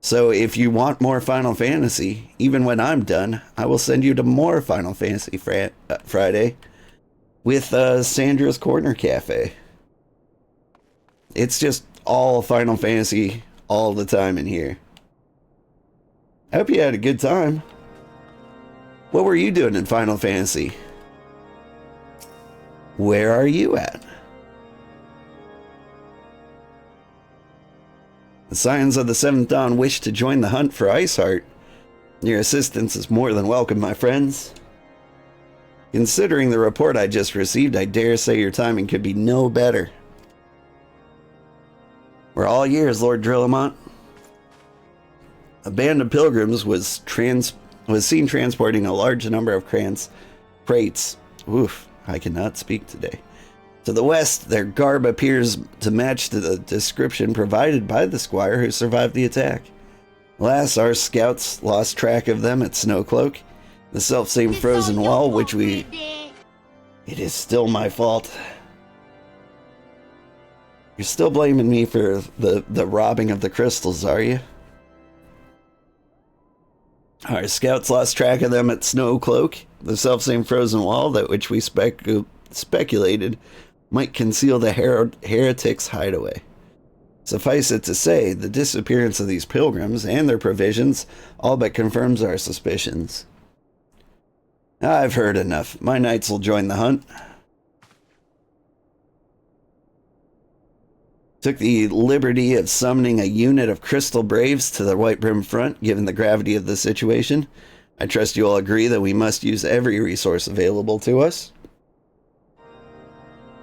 So if you want more Final Fantasy, even when I'm done, I will send you to more Final Fantasy Friday with Sandra's Corner Cafe. It's just all Final Fantasy all the time in here. I hope you had a good time. What were you doing in Final Fantasy? Where are you at? The Scions of the Seventh Dawn wish to join the hunt for Iceheart. Your assistance is more than welcome, my friends. Considering the report I just received, I dare say your timing could be no better. We're all ears, Lord Drillamont. A band of pilgrims was seen transporting a large number of crates. Oof, I cannot speak today. To the west, their garb appears to match to the description provided by the squire who survived the attack. Alas, our scouts lost track of them at Snowcloak, the self-same frozen wall, which we... It is still my fault. You're still blaming me for the robbing of the crystals, are you? Our scouts lost track of them at Snowcloak, the self-same frozen wall that which we speculated might conceal the heretics' hideaway. Suffice it to say, the disappearance of these pilgrims and their provisions all but confirms our suspicions. I've heard enough. My knights will join the hunt. Took the liberty of summoning a unit of Crystal Braves to the White Brim front, given the gravity of the situation. I trust you all agree that we must use every resource available to us.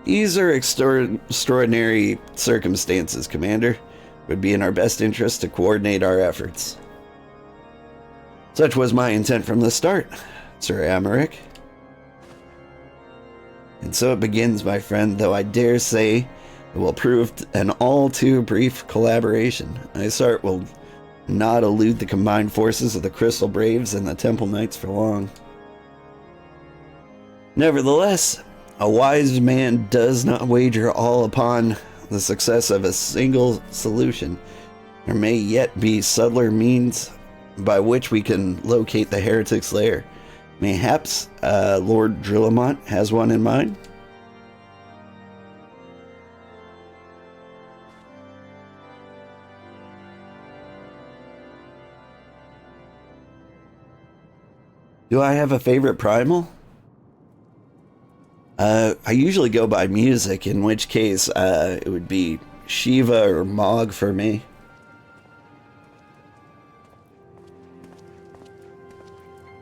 These are extraordinary circumstances, Commander. It would be in our best interest to coordinate our efforts. Such was my intent from the start, Sir Amaric. And so it begins, my friend, though I dare say it will prove an all too brief collaboration. Iceheart will not elude the combined forces of the Crystal Braves and the Temple Knights for long. Nevertheless, a wise man does not wager all upon the success of a single solution. There may yet be subtler means by which we can locate the heretic's lair. Mayhaps Lord Drillamont has one in mind? Do I have a favorite primal? I usually go by music, in which case it would be Shiva or Mog for me.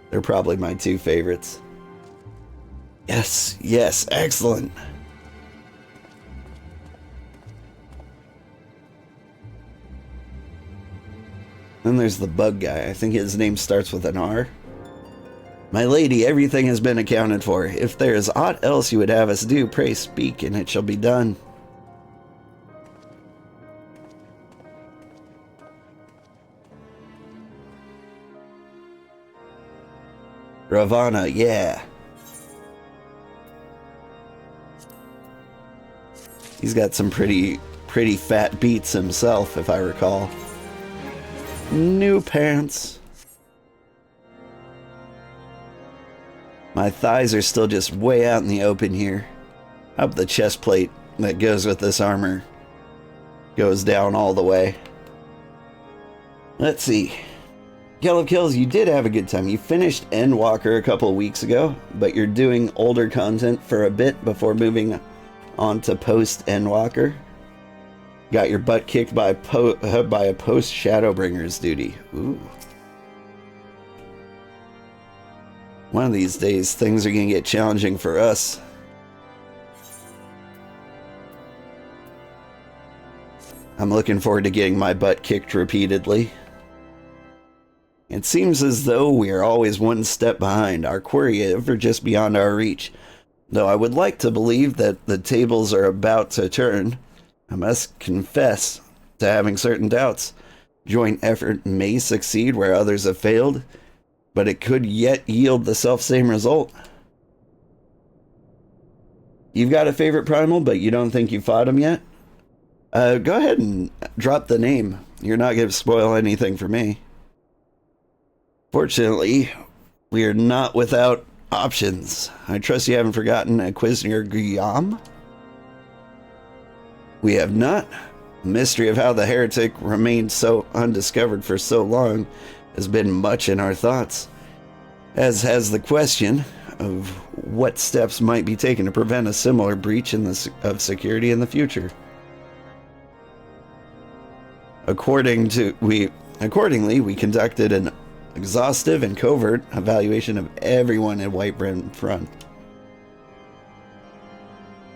They're probably my two favorites. Yes, yes, excellent. Then there's the bug guy. I think his name starts with an R. My lady, everything has been accounted for. If there is aught else you would have us do, pray speak, and it shall be done. Ravana, yeah. He's got some pretty fat beats himself, if I recall. New pants. My thighs are still just way out in the open here. Up the chest plate that goes with this armor goes down all the way. Let's see. Yellow Kills, you did have a good time. You finished Endwalker a couple of weeks ago, but you're doing older content for a bit before moving on to post-Endwalker. Got your butt kicked by a post-Shadowbringer's duty. Ooh. One of these days, things are going to get challenging for us. I'm looking forward to getting my butt kicked repeatedly. It seems as though we are always one step behind, our quarry ever just beyond our reach. Though I would like to believe that the tables are about to turn, I must confess to having certain doubts. Joint effort may succeed where others have failed, but it could yet yield the self-same result. You've got a favorite primal, but you don't think you fought him yet? Go ahead and drop the name. You're not going to spoil anything for me. Fortunately, we are not without options. I trust you haven't forgotten Inquisitor Guillaume? We have not. The mystery of how the heretic remained so undiscovered for so long has been much in our thoughts, as has the question of what steps might be taken to prevent a similar breach of security in the future. Accordingly, we conducted an exhaustive and covert evaluation of everyone at White Brim Front.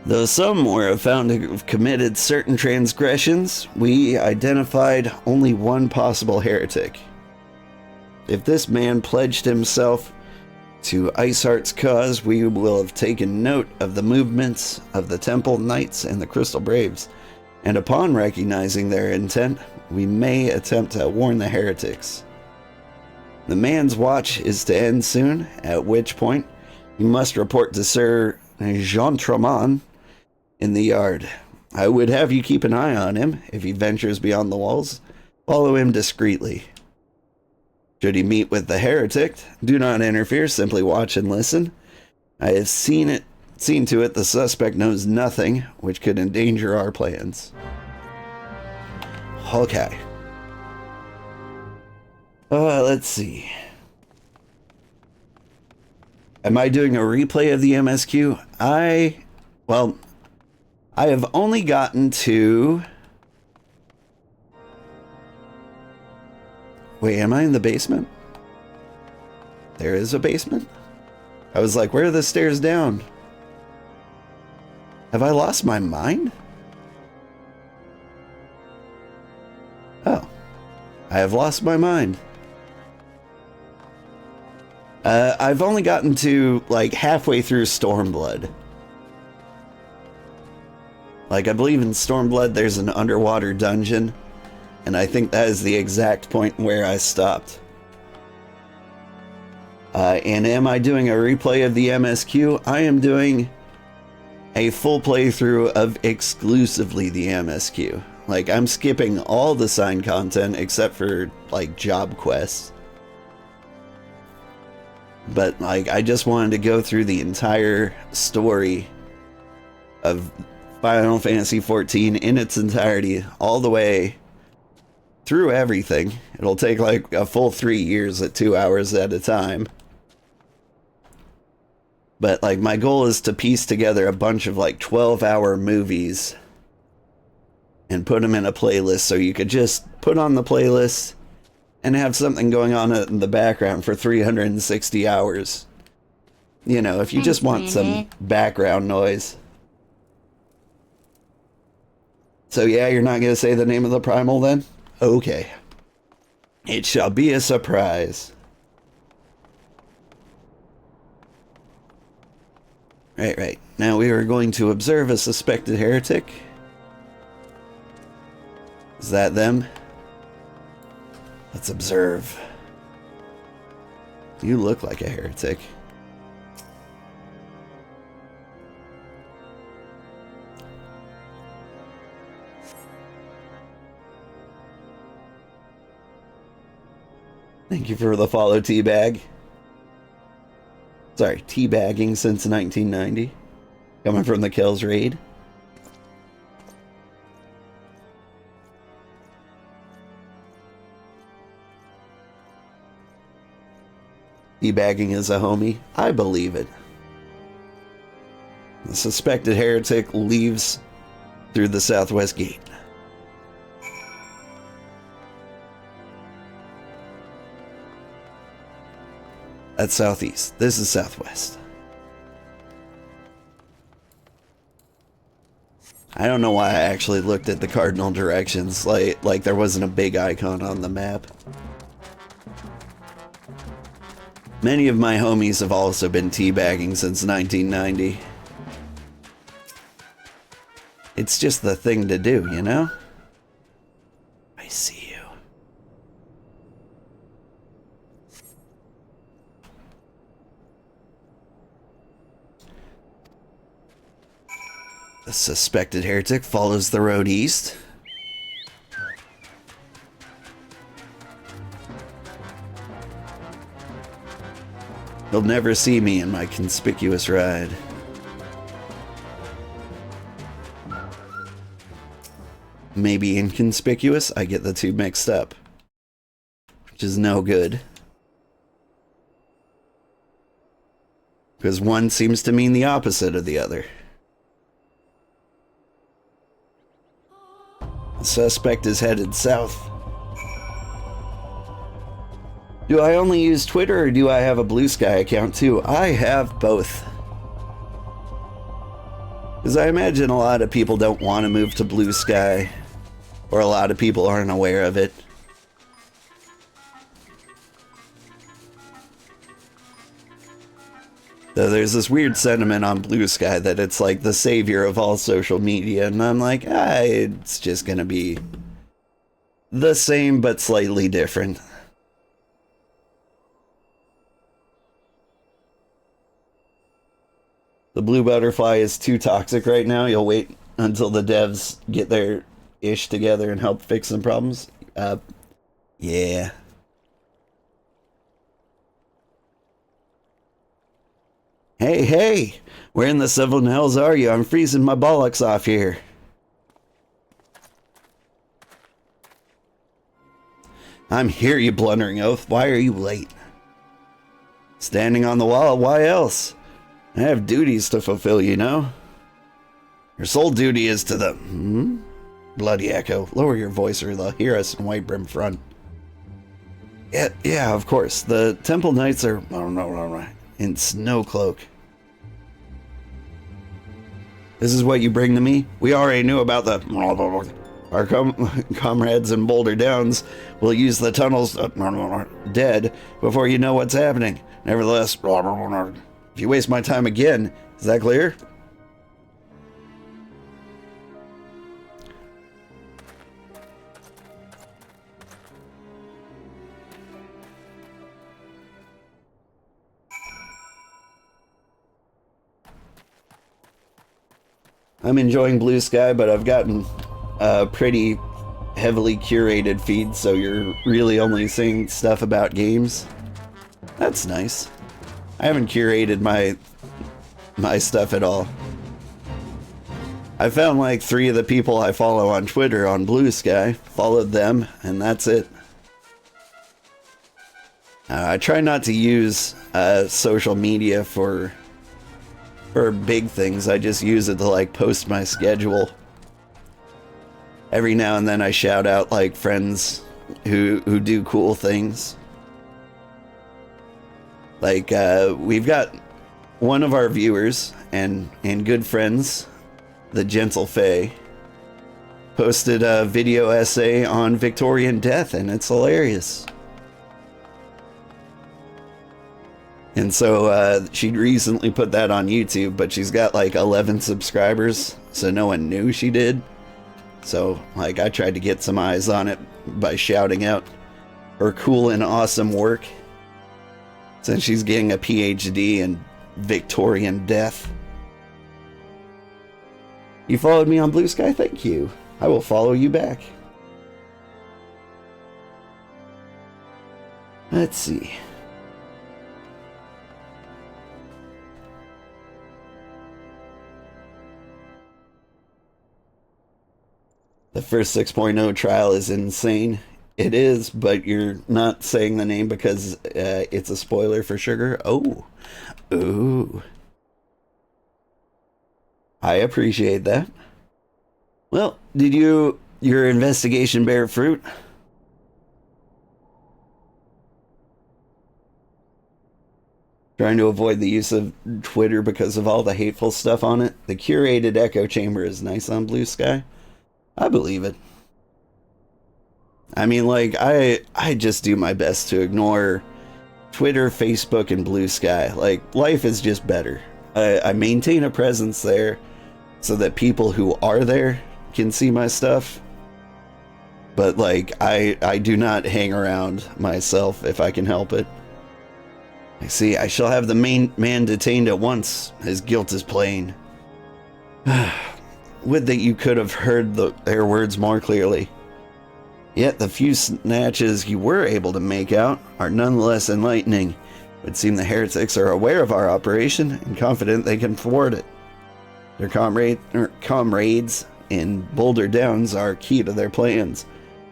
Though some were found to have committed certain transgressions, we identified only one possible heretic. If this man pledged himself to Iceheart's cause, we will have taken note of the movements of the Temple Knights and the Crystal Braves, and upon recognizing their intent, we may attempt to warn the heretics. The man's watch is to end soon, at which point you must report to Sir Jean Tremont in the yard. I would have you keep an eye on him. If he ventures beyond the walls, follow him discreetly. Should he meet with the heretic, do not interfere, simply watch and listen. I have seen to it the suspect knows nothing which could endanger our plans. Okay. Let's see. Am I doing a replay of the MSQ? I have only gotten to Wait, am I in the basement? There is a basement? I was like, where are the stairs down? Have I lost my mind? Oh. I have lost my mind. I've only gotten to, like, halfway through Stormblood. Like, I believe in Stormblood there's an underwater dungeon, and I think that is the exact point where I stopped. And am I doing a replay of the MSQ? I am doing a full playthrough of exclusively the MSQ. Like, I'm skipping all the signed content except for, like, job quests. But, like, I just wanted to go through the entire story of Final Fantasy XIV in its entirety, all the way through everything. It'll take, like, a full 3 years at 2 hours at a time. But, like, my goal is to piece together a bunch of, like, 12-hour movies and put them in a playlist so you could just put on the playlist and have something going on in the background for 360 hours. You know, if you just want some background noise. So yeah, you're not going to say the name of the primal then? Okay. It shall be a surprise. Right. Now we are going to observe a suspected heretic. Is that them? Let's observe. You look like a heretic. Thank you for the follow, Teabag. Sorry, teabagging since 1990. Coming from the Kells raid. Teabagging is a homie. I believe it. The suspected heretic leaves through the southwest gate. That's southeast. This is southwest. I don't know why I actually looked at the cardinal directions like there wasn't a big icon on the map. Many of my homies have also been teabagging since 1990. It's just the thing to do, you know? I see you. The suspected heretic follows the road east. He'll never see me in my conspicuous ride. Maybe inconspicuous? I get the two mixed up. Which is no good. Because one seems to mean the opposite of the other. The suspect is headed south. Do I only use Twitter or do I have a Blue Sky account too? I have both. Because I imagine a lot of people don't want to move to Blue Sky, or a lot of people aren't aware of it. So there's this weird sentiment on Blue Sky that it's like the savior of all social media, and I'm like, it's just gonna be the same but slightly different. The blue butterfly is too toxic right now. You'll wait until the devs get their ish together and help fix some problems. Yeah. Hey! Where in the seven hells are you? I'm freezing my bollocks off here. I'm here, you blundering oaf. Why are you late? Standing on the wall, why else? I have duties to fulfill, you know? Your sole duty is to the... Bloody echo. Lower your voice or they'll hear us in White Brim Front. Yeah, of course. The Temple Knights are in Snowcloak. This is what you bring to me? We already knew about the... Our comrades in Boulder Downs will use the tunnels dead before you know what's happening. Nevertheless, if you waste my time again, is that clear? I'm enjoying Blue Sky, but I've gotten a pretty heavily curated feed, so you're really only seeing stuff about games. That's nice. I haven't curated my stuff at all. I found like 3 of the people I follow on Twitter on Blue Sky, followed them, and that's it. I try not to use social media for big things. I just use it to like post my schedule. Every now and then I shout out like friends who do cool things. Like we've got one of our viewers and good friends, the Gentle Fae, posted a video essay on Victorian death, and it's hilarious. And so she recently put that on YouTube, but she's got like 11 subscribers, so no one knew she did. So like I tried to get some eyes on it by shouting out her cool and awesome work, since she's getting a PhD in Victorian death. You followed me on Blue Sky? Thank you. I will follow you back. Let's see. The first 6.0 trial is insane. It is, but you're not saying the name because it's a spoiler for Sugar. Oh. Ooh. I appreciate that. Well, did your investigation bear fruit? Trying to avoid the use of Twitter because of all the hateful stuff on it. The curated echo chamber is nice on Blue Sky. I believe it. I mean, like, I just do my best to ignore Twitter, Facebook, and Blue Sky. Like, life is just better. I maintain a presence there so that people who are there can see my stuff. But, like, I do not hang around myself if I can help it. I see, I shall have the main man detained at once. His guilt is plain. Would that you could have heard their words more clearly. Yet the few snatches you were able to make out are nonetheless enlightening. It would seem the heretics are aware of our operation and confident they can thwart it. Their comrades in Boulder Downs are key to their plans,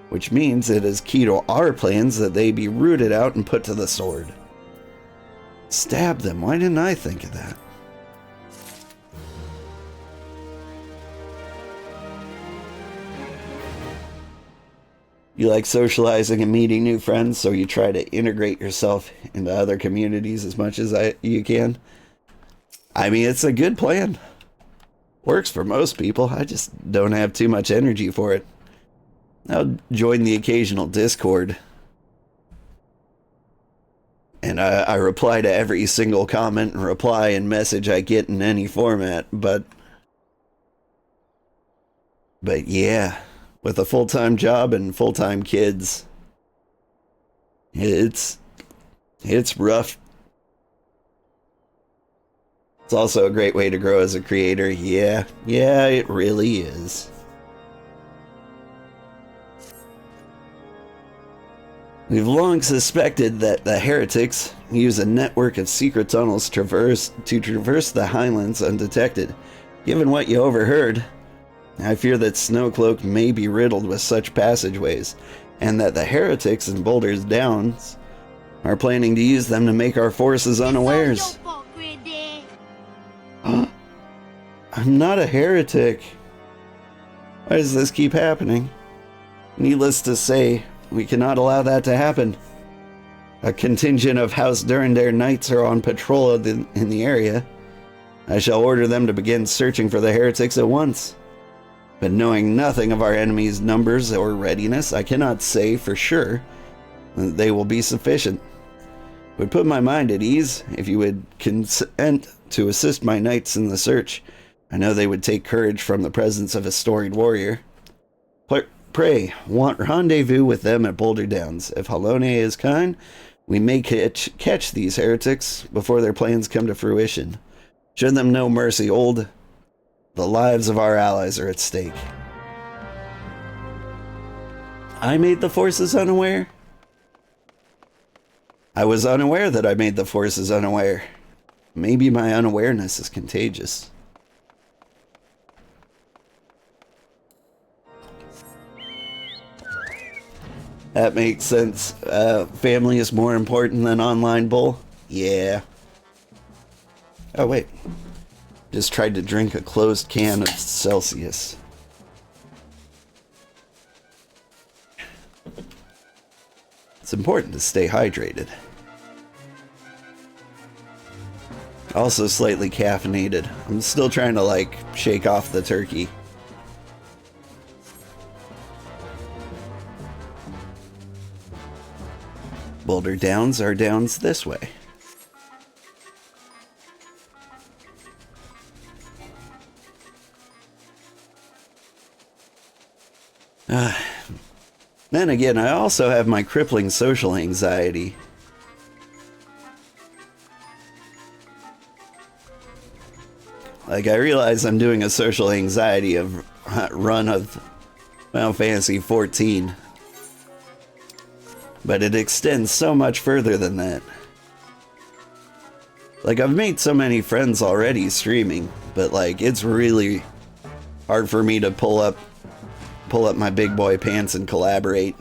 which means it is key to our plans that they be rooted out and put to the sword. Stab them. Why didn't I think of that? You like socializing and meeting new friends, so you try to integrate yourself into other communities as much as you can. I mean, it's a good plan. Works for most people. I just don't have too much energy for it. I'll join the occasional Discord. And I reply to every single comment and reply and message I get in any format, but yeah. With a full-time job and full-time kids, it's rough. It's also a great way to grow as a creator. Yeah, it really is. We've long suspected that the heretics use a network of secret tunnels to traverse the highlands undetected. Given what you overheard, I fear that Snowcloak may be riddled with such passageways, and that the heretics in Boulder Downs are planning to use them to make our forces unawares. I'm not a heretic. Why does this keep happening? Needless to say, we cannot allow that to happen. A contingent of House Durandare knights are on patrol in the area. I shall order them to begin searching for the heretics at once. But knowing nothing of our enemy's numbers or readiness, I cannot say for sure that they will be sufficient. It would put my mind at ease if you would consent to assist my knights in the search. I know they would take courage from the presence of a storied warrior. Pray, rendezvous with them at Boulder Downs. If Halone is kind, we may catch these heretics before their plans come to fruition. Show them no mercy, Ul'dah. The lives of our allies are at stake. I made the forces unaware? I was unaware that I made the forces unaware. Maybe my unawareness is contagious. That makes sense. Family is more important than online bull? Yeah. Oh, wait. Just tried to drink a closed can of Celsius. It's important to stay hydrated. Also slightly caffeinated. I'm still trying to, like, shake off the turkey. Boulder Downs are downs this way. Then again, I also have my crippling social anxiety. Like, I realize I'm doing a social anxiety run of Final Fantasy 14. But it extends so much further than that. Like, I've made so many friends already streaming, but like, it's really hard for me to pull up my big boy pants and collaborate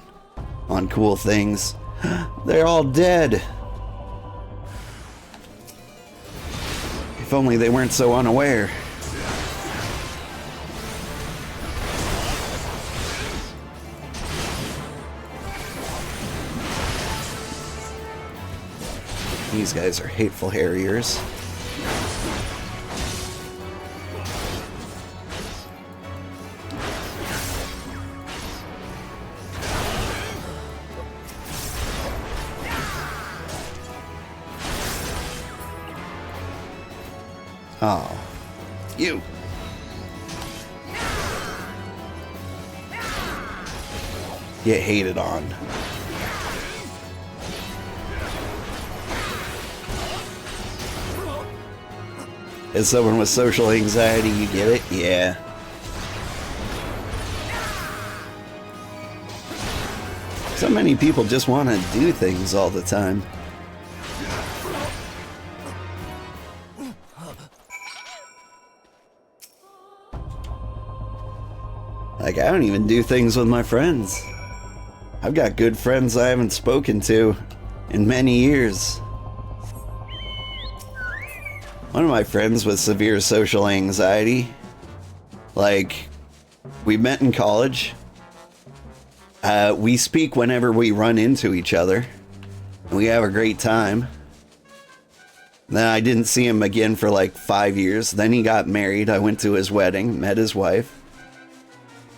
on cool things. They're all dead. If only they weren't so unaware. These guys are hateful harriers. Oh, you. Get hated on. As someone with social anxiety, you get it? Yeah. So many people just want to do things all the time. Like, I don't even do things with my friends. I've got good friends I haven't spoken to in many years. One of my friends with severe social anxiety, like, we met in college. We speak whenever we run into each other. And we have a great time. Then I didn't see him again for like 5 years. Then he got married. I went to his wedding, met his wife.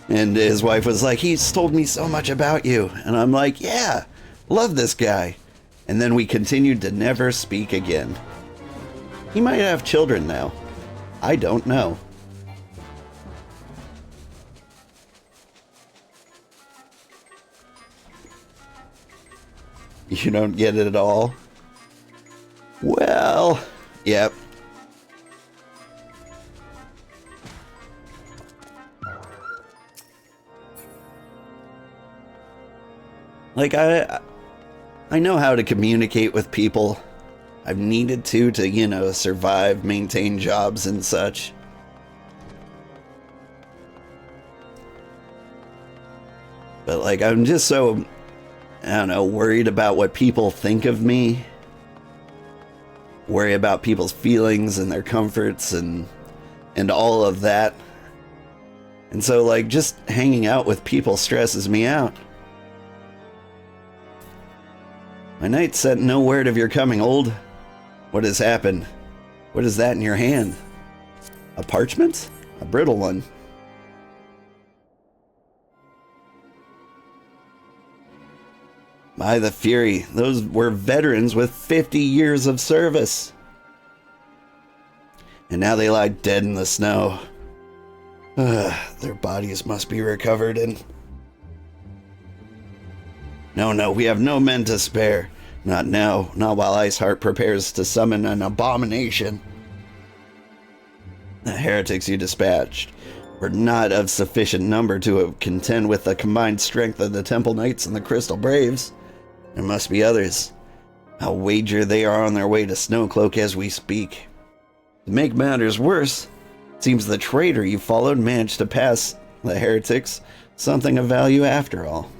And his wife was like, he's told me so much about you. And I'm like, yeah, love this guy. And then we continued to never speak again. He might have children now. I don't know. You don't get it at all? Well, yep. Like, I know how to communicate with people. I've needed to, you know, survive, maintain jobs and such. But, like, I'm just so, I don't know, worried about what people think of me. Worry about people's feelings and their comforts and all of that. And so, like, just hanging out with people stresses me out. My knight sent no word of your coming, old. What has happened? What is that in your hand? A parchment? A brittle one. By the Fury, those were veterans with 50 years of service. And now they lie dead in the snow. Their bodies must be recovered and... No, we have no men to spare. Not now, not while Iceheart prepares to summon an abomination. The heretics you dispatched were not of sufficient number to contend with the combined strength of the Temple Knights and the Crystal Braves. There must be others. I'll wager they are on their way to Snowcloak as we speak. To make matters worse, it seems the traitor you followed managed to pass the heretics something of value after all.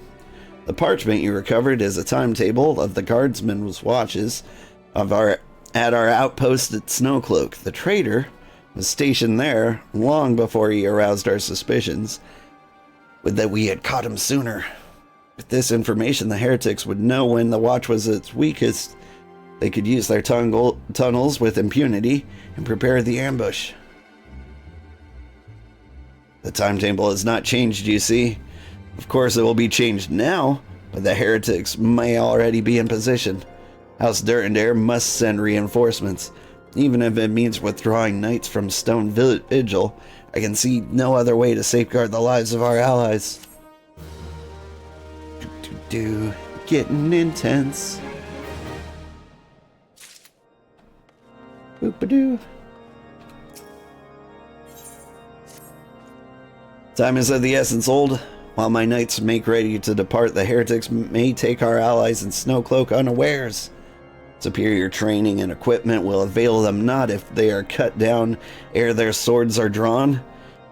The parchment you recovered is a timetable of the guardsmen's watches at our outpost at Snowcloak. The traitor was stationed there long before he aroused our suspicions. Would that we had caught him sooner. With this information, the heretics would know when the watch was its weakest. They could use their tunnels with impunity and prepare the ambush. The timetable has not changed, you see. Of course, it will be changed now, but the heretics may already be in position. House Durandare must send reinforcements. Even if it means withdrawing knights from Stone Vigil, I can see no other way to safeguard the lives of our allies. Getting intense. Boop-a-doo. Time is of the essence, old. While my knights make ready to depart, the heretics may take our allies in Snowcloak unawares. Superior training and equipment will avail them not if they are cut down ere their swords are drawn.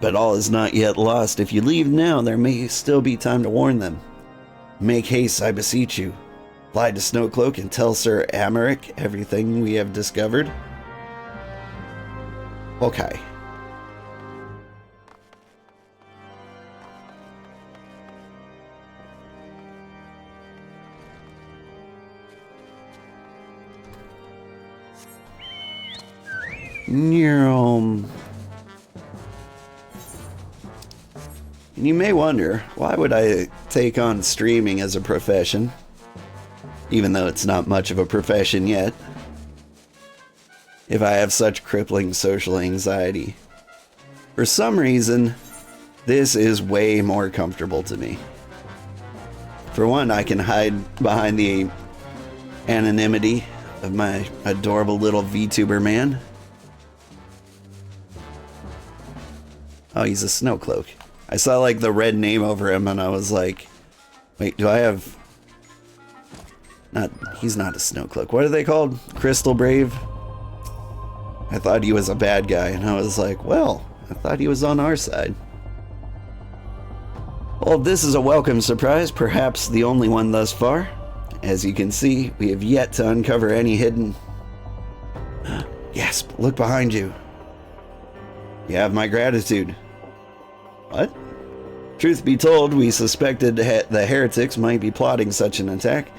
But all is not yet lost. If you leave now, there may still be time to warn them. Make haste, I beseech you. Fly to Snowcloak and tell Sir Amaric everything we have discovered. Okay. You may wonder, why would I take on streaming as a profession? Even though it's not much of a profession yet. If I have such crippling social anxiety. For some reason, this is way more comfortable to me. For one, I can hide behind the anonymity of my adorable little VTuber man. Oh, he's a Snowcloak. I saw like the red name over him and I was like, wait, do I have... He's not a Snowcloak. What are they called? Crystal Brave? I thought he was a bad guy and I was like, well, I thought he was on our side. Well, this is a welcome surprise, perhaps the only one thus far. As you can see, we have yet to uncover any hidden... Yes, look behind you. You have my gratitude. What? Truth be told, we suspected the heretics might be plotting such an attack.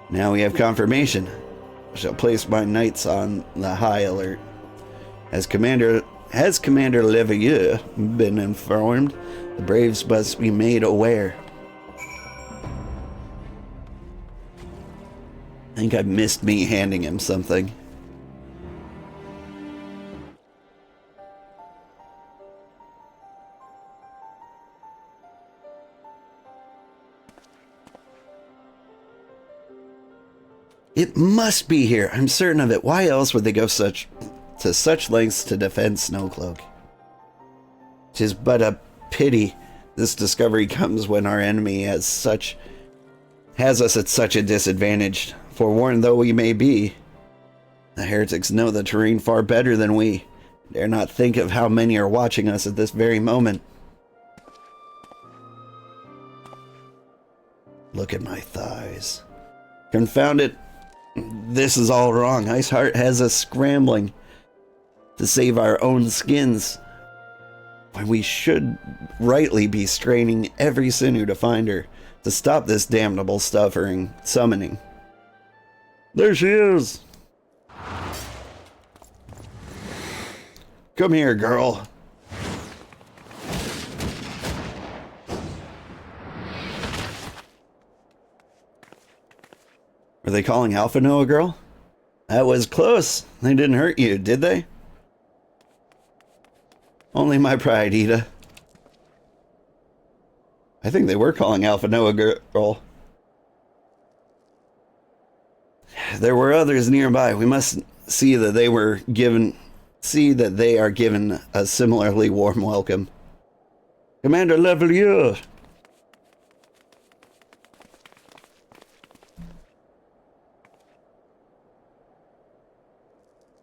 Now we have confirmation. I shall place my knights on the high alert. Has Commander Leveilleur been informed? The Braves must be made aware. I think I missed me handing him something. It must be here. I'm certain of it. Why else would they go to such lengths to defend Snowcloak? 'Tis but a pity this discovery comes when our enemy has us at such a disadvantage. Forewarned though we may be, the heretics know the terrain far better than we. Dare not think of how many are watching us at this very moment. Look at my thighs. Confound it. This is all wrong. Iceheart has us scrambling to save our own skins, when we should rightly be straining every sinew to find her, to stop this damnable summoning. There she is. Come here, girl. Were they calling Alpha Noah girl? That was close. They didn't hurt you, did they? Only my pride, Ida. I think they were calling Alpha Noah girl. There were others nearby. We must see that they are given a similarly warm welcome. Commander Levelier.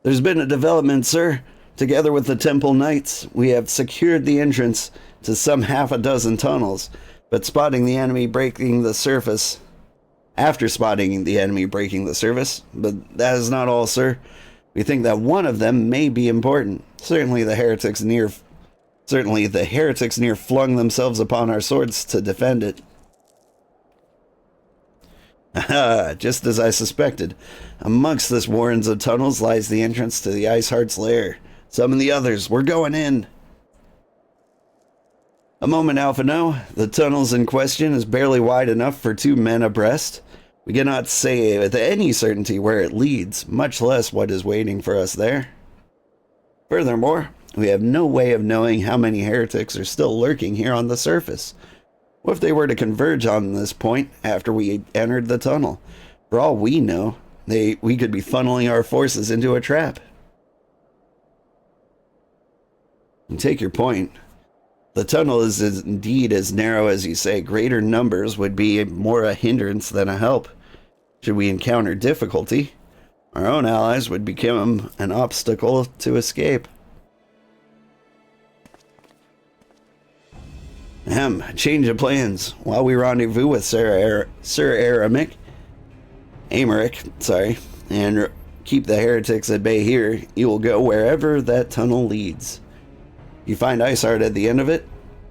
There's been a development, sir. Together with the Temple Knights, we have secured the entrance to some half a dozen tunnels, but after spotting the enemy breaking the surface, but that is not all, sir. We think that one of them may be important. Certainly the heretics near flung themselves upon our swords to defend it. Aha, just as I suspected. Amongst this warrens of tunnels lies the entrance to the Iceheart's lair. Summon the others. We're going in. A moment, Alpha No. The tunnels in question is barely wide enough for 2 men abreast. We cannot say with any certainty where it leads, much less what is waiting for us there. Furthermore, we have no way of knowing how many heretics are still lurking here on the surface. What if they were to converge on this point after we entered the tunnel? For all we know, we could be funneling our forces into a trap. And take your point. The tunnel is indeed as narrow as you say. Greater numbers would be more a hindrance than a help. Should we encounter difficulty, our own allies would become an obstacle to escape. Change of plans. While we rendezvous with Sir Amaric, and keep the heretics at bay here, you will go wherever that tunnel leads. You find Iceheart at the end of it,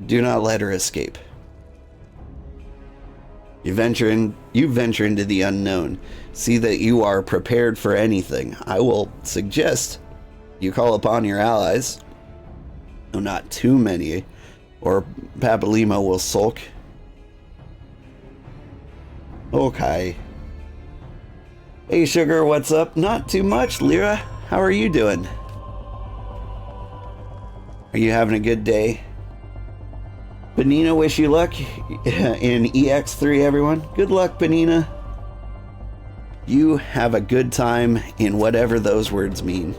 do not let her escape. You venture into the unknown. See that you are prepared for anything. I will suggest you call upon your allies. No, not too many, or Papalimo will sulk. Okay. Hey, Sugar, what's up? Not too much, Lyra. How are you doing? Are you having a good day? Benina, wish you luck in EX3, everyone. Good luck, Benina. You have a good time in whatever those words mean.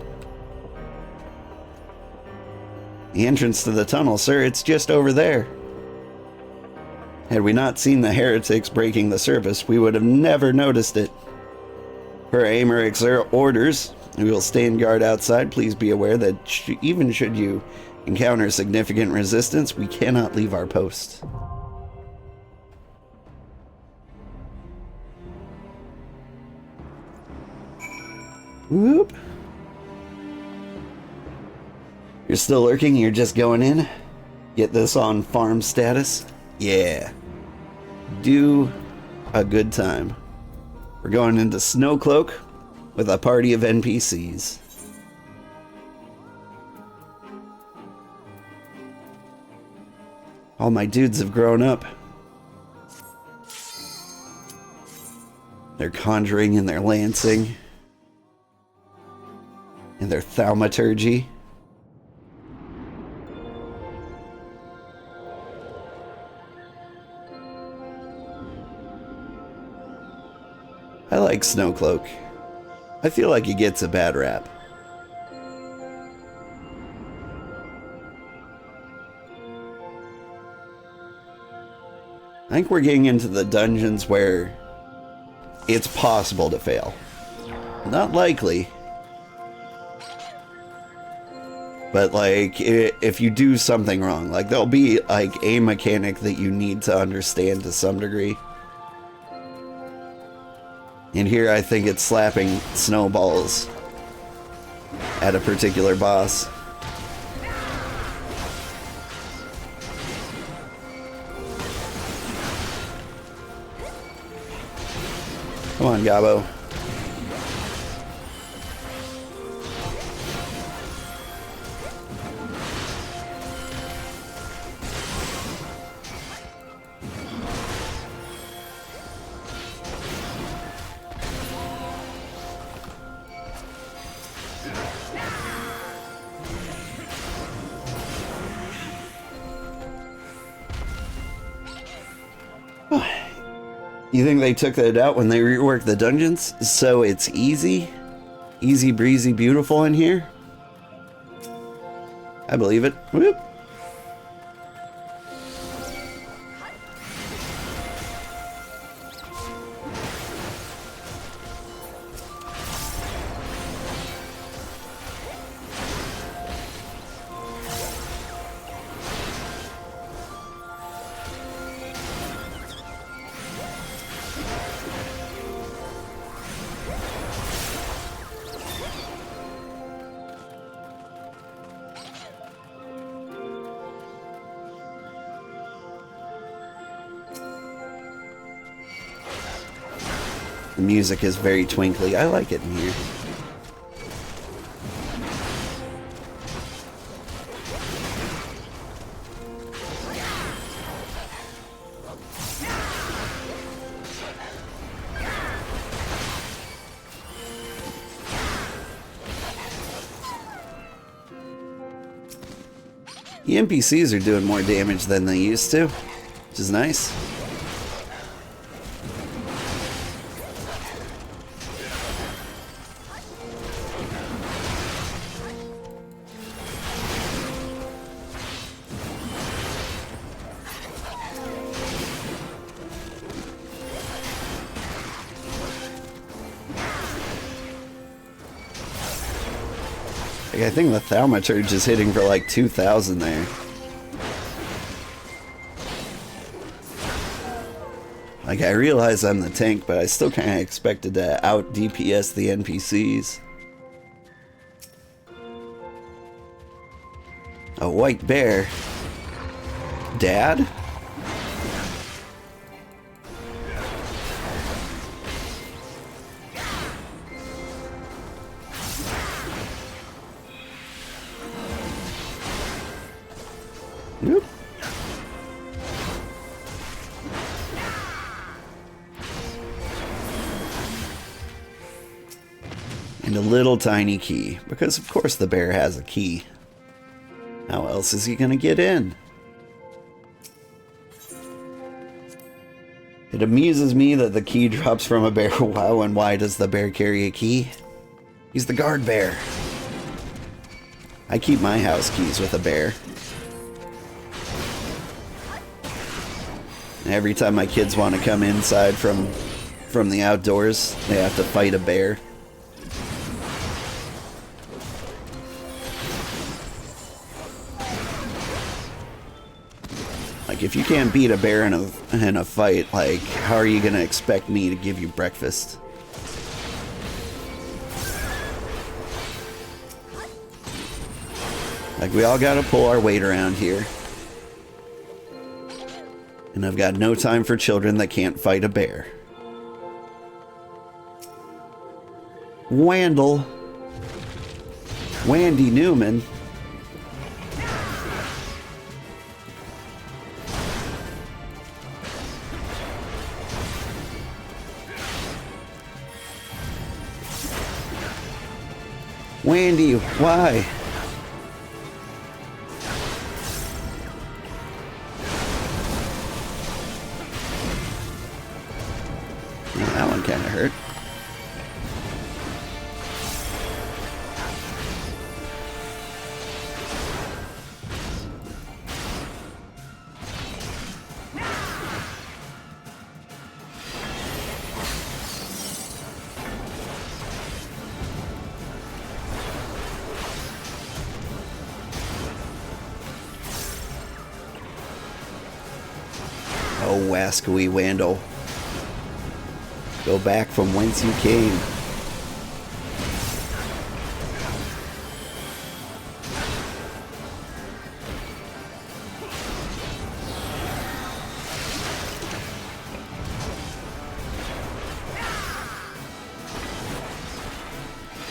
The entrance to the tunnel, sir, it's just over there. Had we not seen the heretics breaking the surface, we would have never noticed it. Per Amaric's orders, we will stand guard outside. Please be aware that even should you encounter significant resistance, we cannot leave our post. Whoop. You're still lurking? You're just going in? Get this on farm status? Yeah. Do a good time. We're going into Snowcloak with a party of NPCs. All my dudes have grown up. They're conjuring and they're lancing. And their thaumaturgy. I like Snowcloak. I feel like he gets a bad rap. I think we're getting into the dungeons where it's possible to fail. Not likely. But like, if you do something wrong, like there'll be like a mechanic that you need to understand to some degree. And here I think it's slapping snowballs at a particular boss. Come on, Gabo. You think they took that out when they reworked the dungeons? So it's easy? Easy breezy beautiful in here? I believe it. Whoop. The music is very twinkly. I like it in here. The NPCs are doing more damage than they used to, which is nice. I think the thaumaturge is hitting for like 2,000 there. Like, I realize I'm the tank, but I still kind of expected to out DPS the NPCs. A white bear. Dad? Nope. And a little tiny key, because of course the bear has a key. How else is he gonna get in? It amuses me that the key drops from a bear. Wow, and why does the bear carry a key? He's the guard bear. I keep my house keys with a bear. Every time my kids want to come inside from the outdoors, they have to fight a bear. Like, if you can't beat a bear in a fight, like, how are you gonna expect me to give you breakfast? Like, we all gotta pull our weight around here. And I've got no time for children that can't fight a bear. Wandle. Wandy Newman. Wandy, why? That one kind of hurt. Oh, wascally Wandle. Go back from whence you came.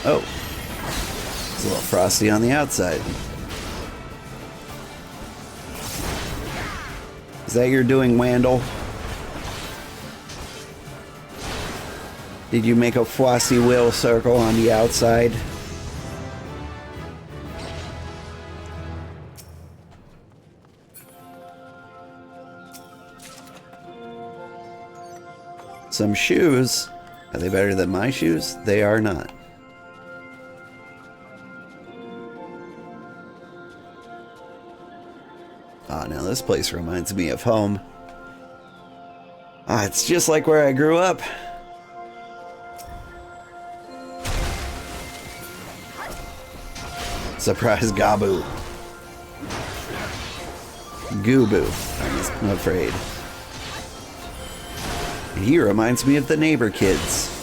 Oh. It's a little frosty on the outside. Is that your doing, Wandle? Did you make a frosty will circle on the outside? Some shoes. Are they better than my shoes? They are not. Ah, now this place reminds me of home. Ah, it's just like where I grew up. Surprise Gabu. Goobu, I'm afraid. He reminds me of the neighbor kids.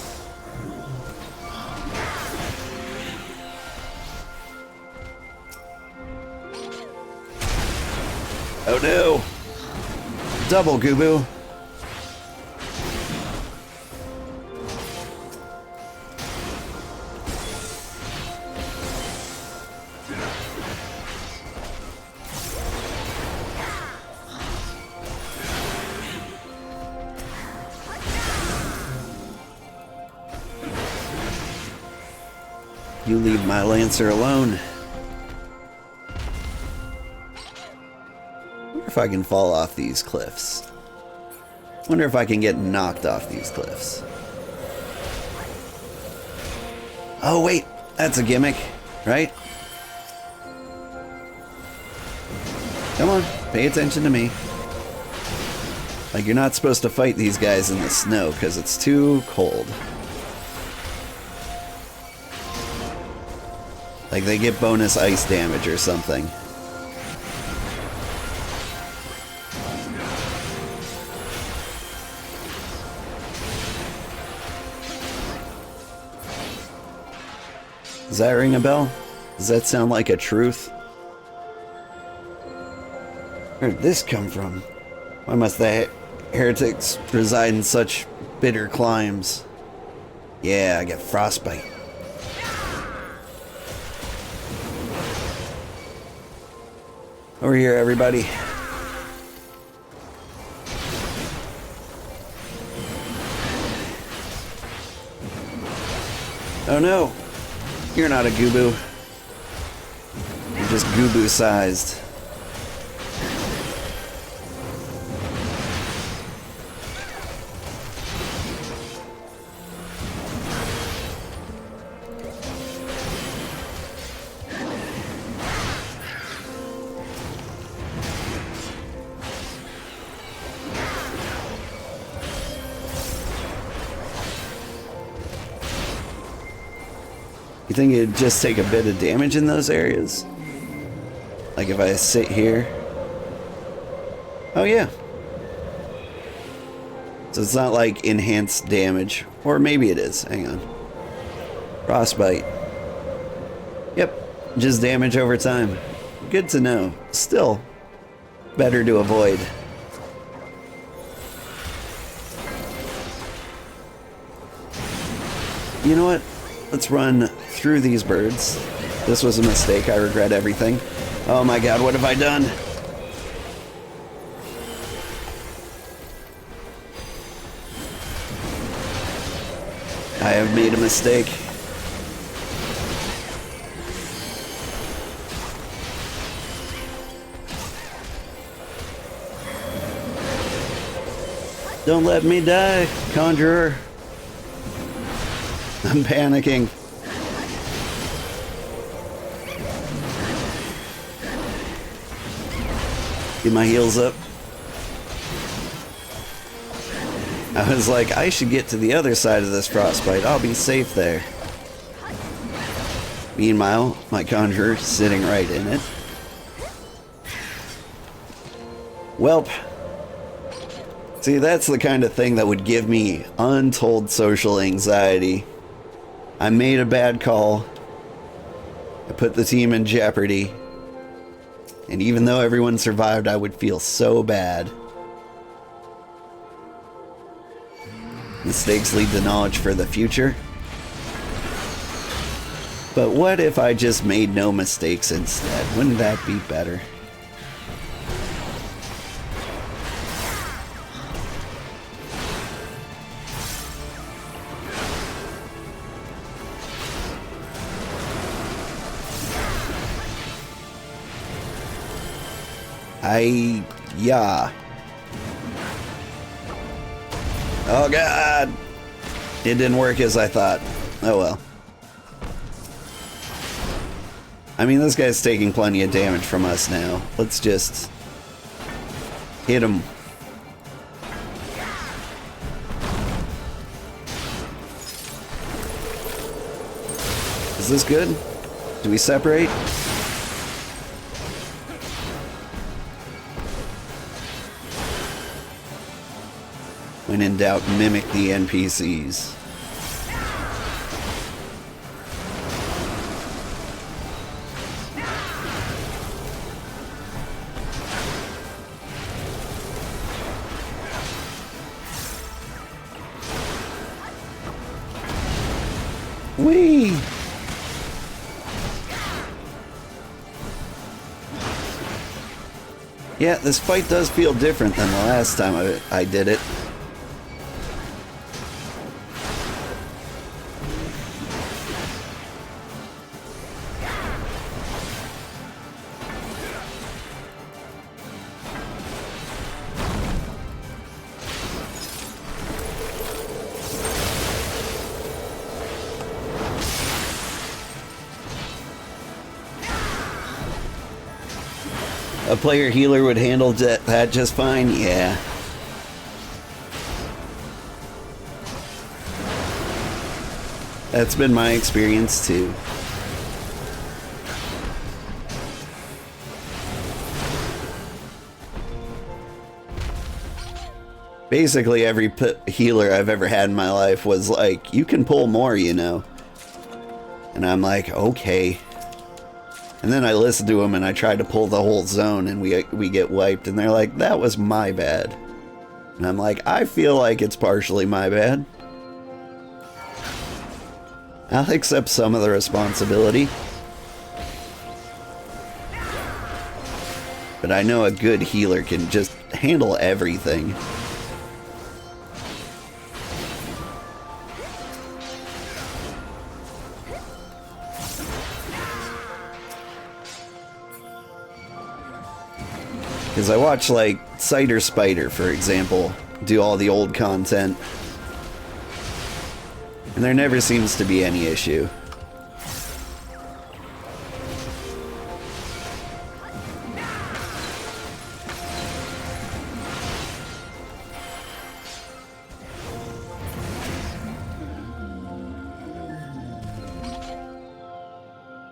Oh no! Double Goobu. You leave my Lancer alone. Wonder if I can fall off these cliffs. Wonder if I can get knocked off these cliffs. Oh wait, that's a gimmick, right? Come on, pay attention to me. Like, you're not supposed to fight these guys in the snow because it's too cold. Like, they get bonus ice damage or something. Does that ring a bell? Does that sound like a truth? Where did this come from? Why must the heretics reside in such bitter climes? Yeah, I get frostbite. Over here, everybody. Oh no! You're not a Goobu. You're just Goobu-sized. You think it'd just take a bit of damage in those areas? Like if I sit here? Oh yeah. So it's not like enhanced damage. Or maybe it is. Hang on. Frostbite. Yep. Just damage over time. Good to know. Still, better to avoid. You know what? Let's run through these birds. This was a mistake. I regret everything. Oh my god, what have I done? I have made a mistake. Don't let me die, Conjurer. I'm panicking. Get my heels up. I was like, I should get to the other side of this frostbite. I'll be safe there. Meanwhile, my Conjurer sitting right in it. Welp. See, that's the kind of thing that would give me untold social anxiety. I made a bad call. I put the team in jeopardy. And even though everyone survived, I would feel so bad. Mistakes lead to knowledge for the future. But what if I just made no mistakes instead? Wouldn't that be better? Yeah. Oh god! It didn't work as I thought. Oh well. I mean, this guy's taking plenty of damage from us now. Let's just hit him. Is this good? Do we separate? When in doubt, mimic the NPCs. Whee! Yeah, this fight does feel different than the last time I did it. A player healer would handle that just fine? Yeah. That's been my experience too. Basically every healer I've ever had in my life was like, you can pull more, you know. And I'm like, okay. And then I listened to them and I tried to pull the whole zone and we get wiped and they're like, that was my bad. And I'm like, I feel like it's partially my bad. I'll accept some of the responsibility. But I know a good healer can just handle everything. Because I watch, like, Cider Spider, for example, do all the old content. And there never seems to be any issue.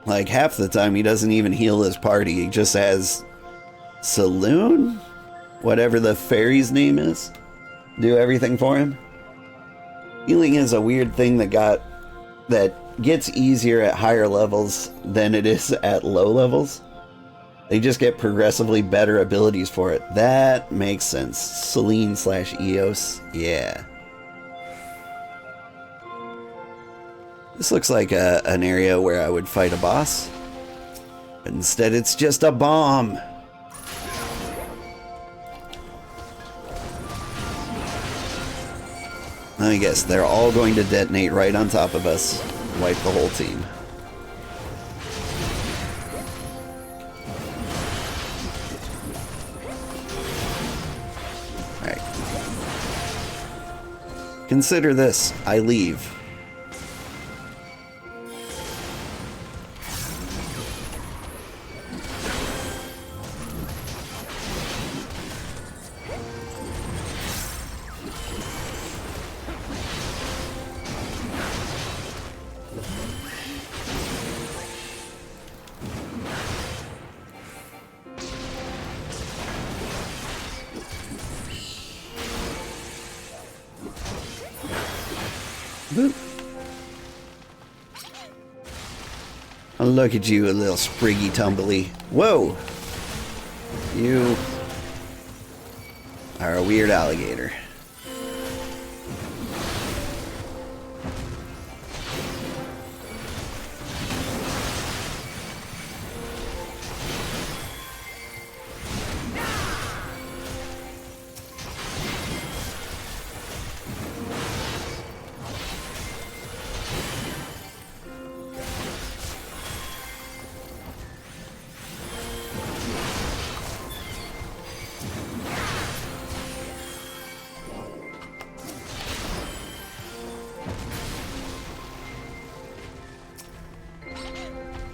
Like, half the time he doesn't even heal his party, he just has Saloon? Whatever the fairy's name is. Do everything for him. Healing is a weird thing that gets easier at higher levels than it is at low levels. They just get progressively better abilities for it. That makes sense. Selene/Eos. Yeah. This looks like an area where I would fight a boss. But instead it's just a bomb. I guess they're all going to detonate right on top of us. Wipe the whole team. Alright. Consider this. I leave. Oh, look at you, a little spriggy tumbly. Whoa! You are a weird alligator.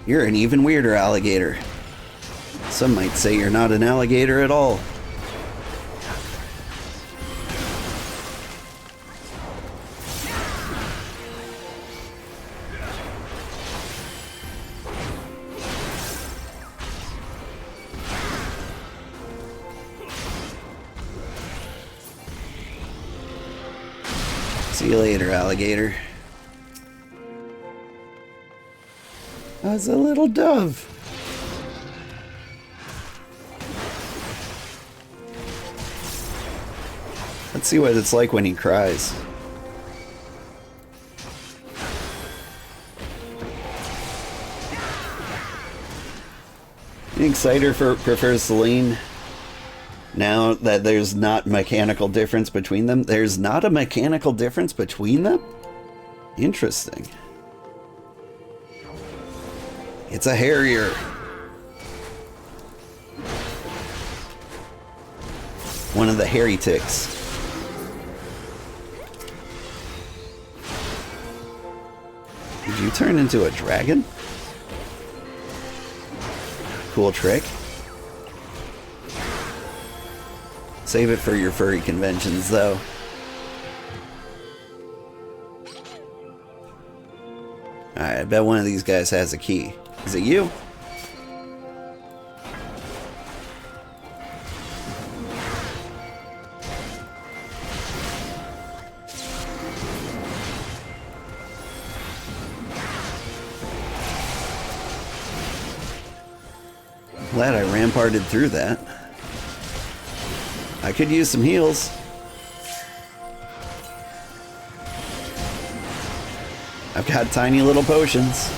You're an even weirder alligator. Some might say you're not an alligator at all. See you later, alligator. That's a little dove. Let's see what it's like when he cries. You think Cider prefers Celine? Now that there's not mechanical difference between them? There's not a mechanical difference between them? Interesting. It's a Harrier. One of the hairy ticks. Did you turn into a dragon? Cool trick. Save it for your furry conventions, though. Alright, I bet one of these guys has a key. Is it you? Glad I ramparted through that. I could use some heals. I've got tiny little potions.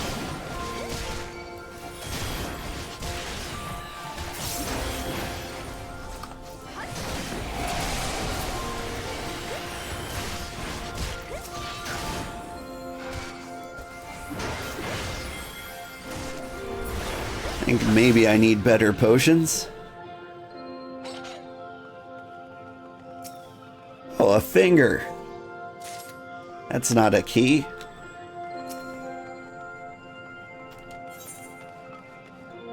I think maybe I need better potions. Oh, a finger. That's not a key.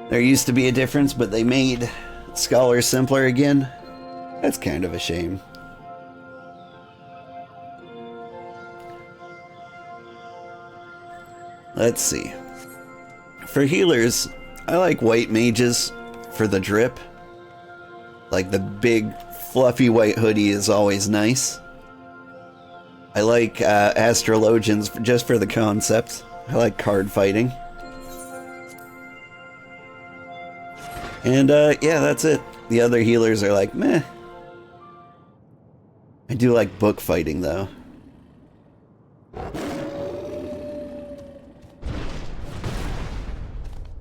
There used to be a difference, but they made Scholar simpler again. That's kind of a shame. Let's see. For healers, I like white mages for the drip. Like the big fluffy white hoodie is always nice. I like astrologians just for the concept. I like card fighting. And yeah, that's it. The other healers are like, meh. I do like book fighting though.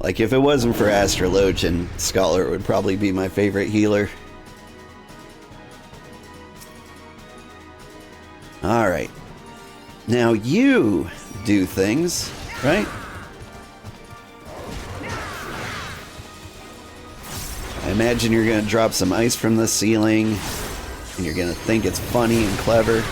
Like if it wasn't for Astrologian, Scholar would probably be my favorite healer. Alright. Now you do things, right? I imagine you're gonna drop some ice from the ceiling, and you're gonna think it's funny and clever.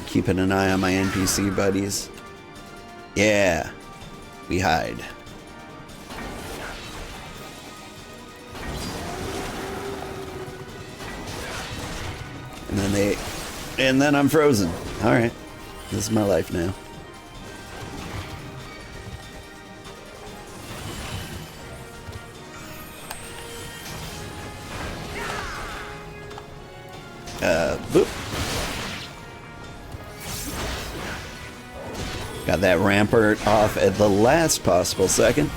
Keeping an eye on my NPC buddies. Yeah, we hide. And then I'm frozen. Alright. This is my life now. Boop. Got that rampart off at the last possible second.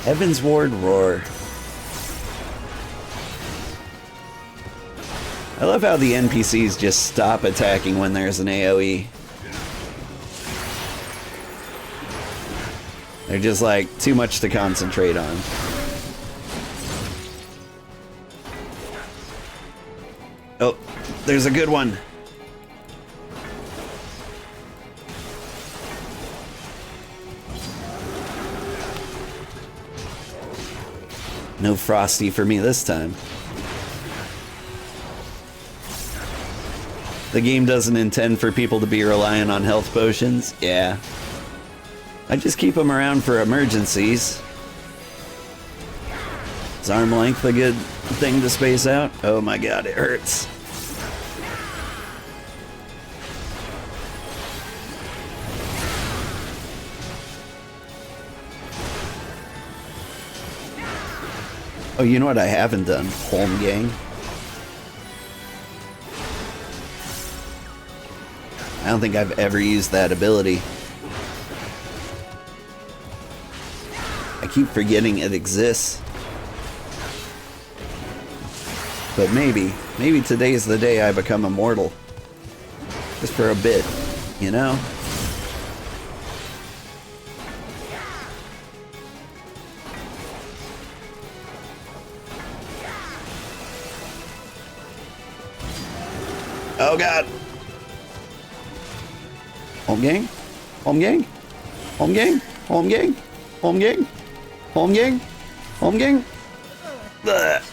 Heaven's Ward Roar. I love how the NPCs just stop attacking when there's an AoE. They're just like too much to concentrate on. Oh, there's a good one. No Frosty for me this time. The game doesn't intend for people to be relying on health potions. Yeah. I just keep them around for emergencies. Is arm length a good thing to space out? Oh my god, it hurts. Oh, you know what I haven't done? Holmgang. I don't think I've ever used that ability. I keep forgetting it exists. But maybe today's the day I become immortal. Just for a bit, you know? Oh god! Home gang? Home gang? Home gang? Home gang? Home gang? Home gang? Home gang? Ugh.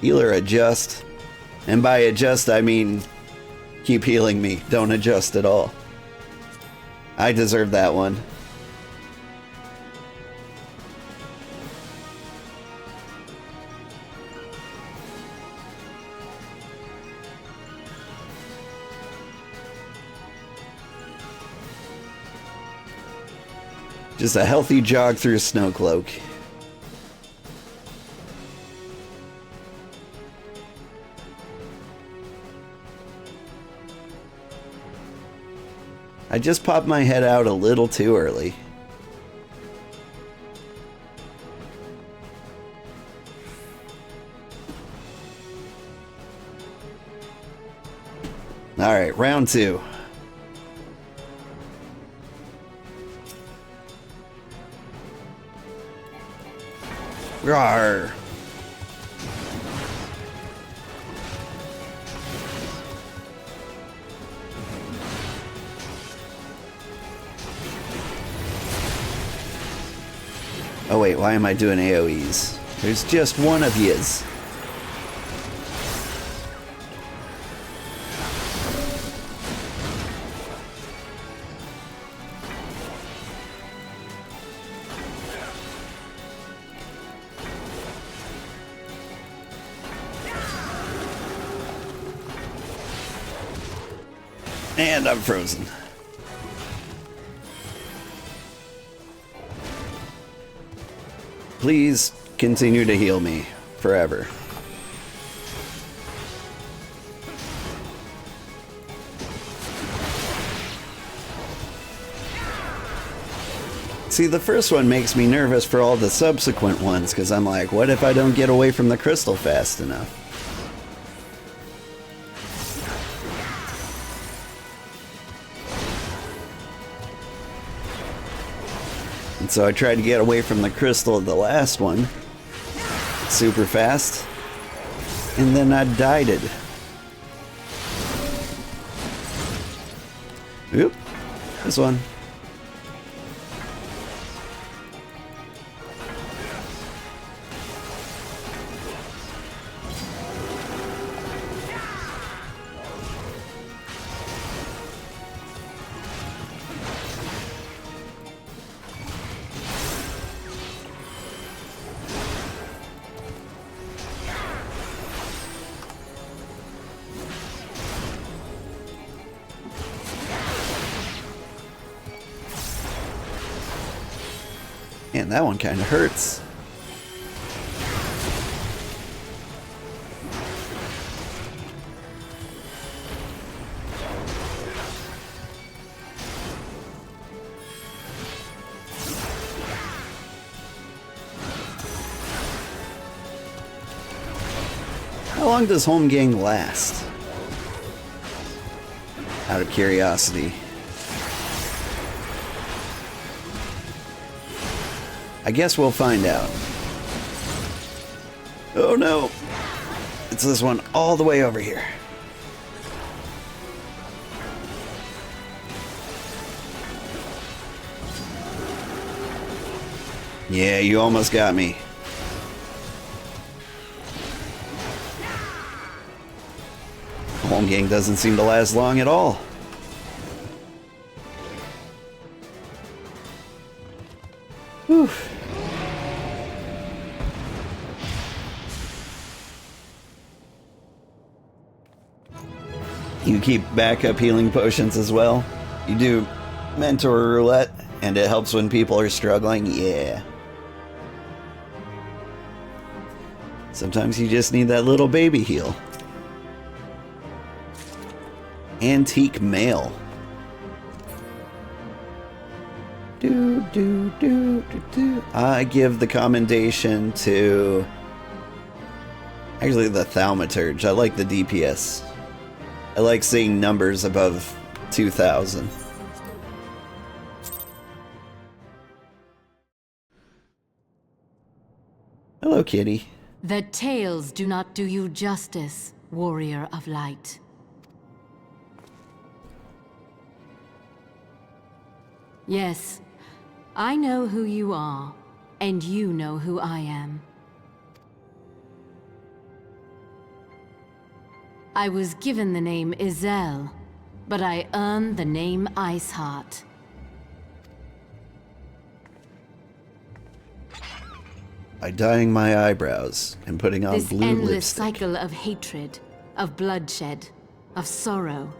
Healer adjust. And by adjust, I mean keep healing me. Don't adjust at all. I deserve that one. Just a healthy jog through Snowcloak. I just popped my head out a little too early. Alright, round 2. Rawr. Oh wait, why am I doing AoEs? There's just one of yous. And I'm frozen. Please continue to heal me forever. See, the first one makes me nervous for all the subsequent ones, because I'm like, what if I don't get away from the crystal fast enough? And so I tried to get away from the crystal of the last one super fast, and then I died it. Oop, this one. Man, that one kind of hurts. How long does Holmgang last? Out of curiosity. I guess we'll find out. Oh no! It's this one all the way over here. Yeah, you almost got me. Home gang doesn't seem to last long at all. Whew. You keep backup healing potions as well. You do mentor roulette, and it helps when people are struggling. Yeah. Sometimes you just need that little baby heal. Antique mail. I give the commendation to actually the thaumaturge. I like the DPS. I like seeing numbers above 2,000. Hello, kitty. The tales do not do you justice, warrior of light. Yes, I know who you are, and you know who I am. I was given the name Izel, but I earned the name Iceheart. By dyeing my eyebrows and putting on This blue endless lipstick. cycle of hatred, of bloodshed, of sorrow.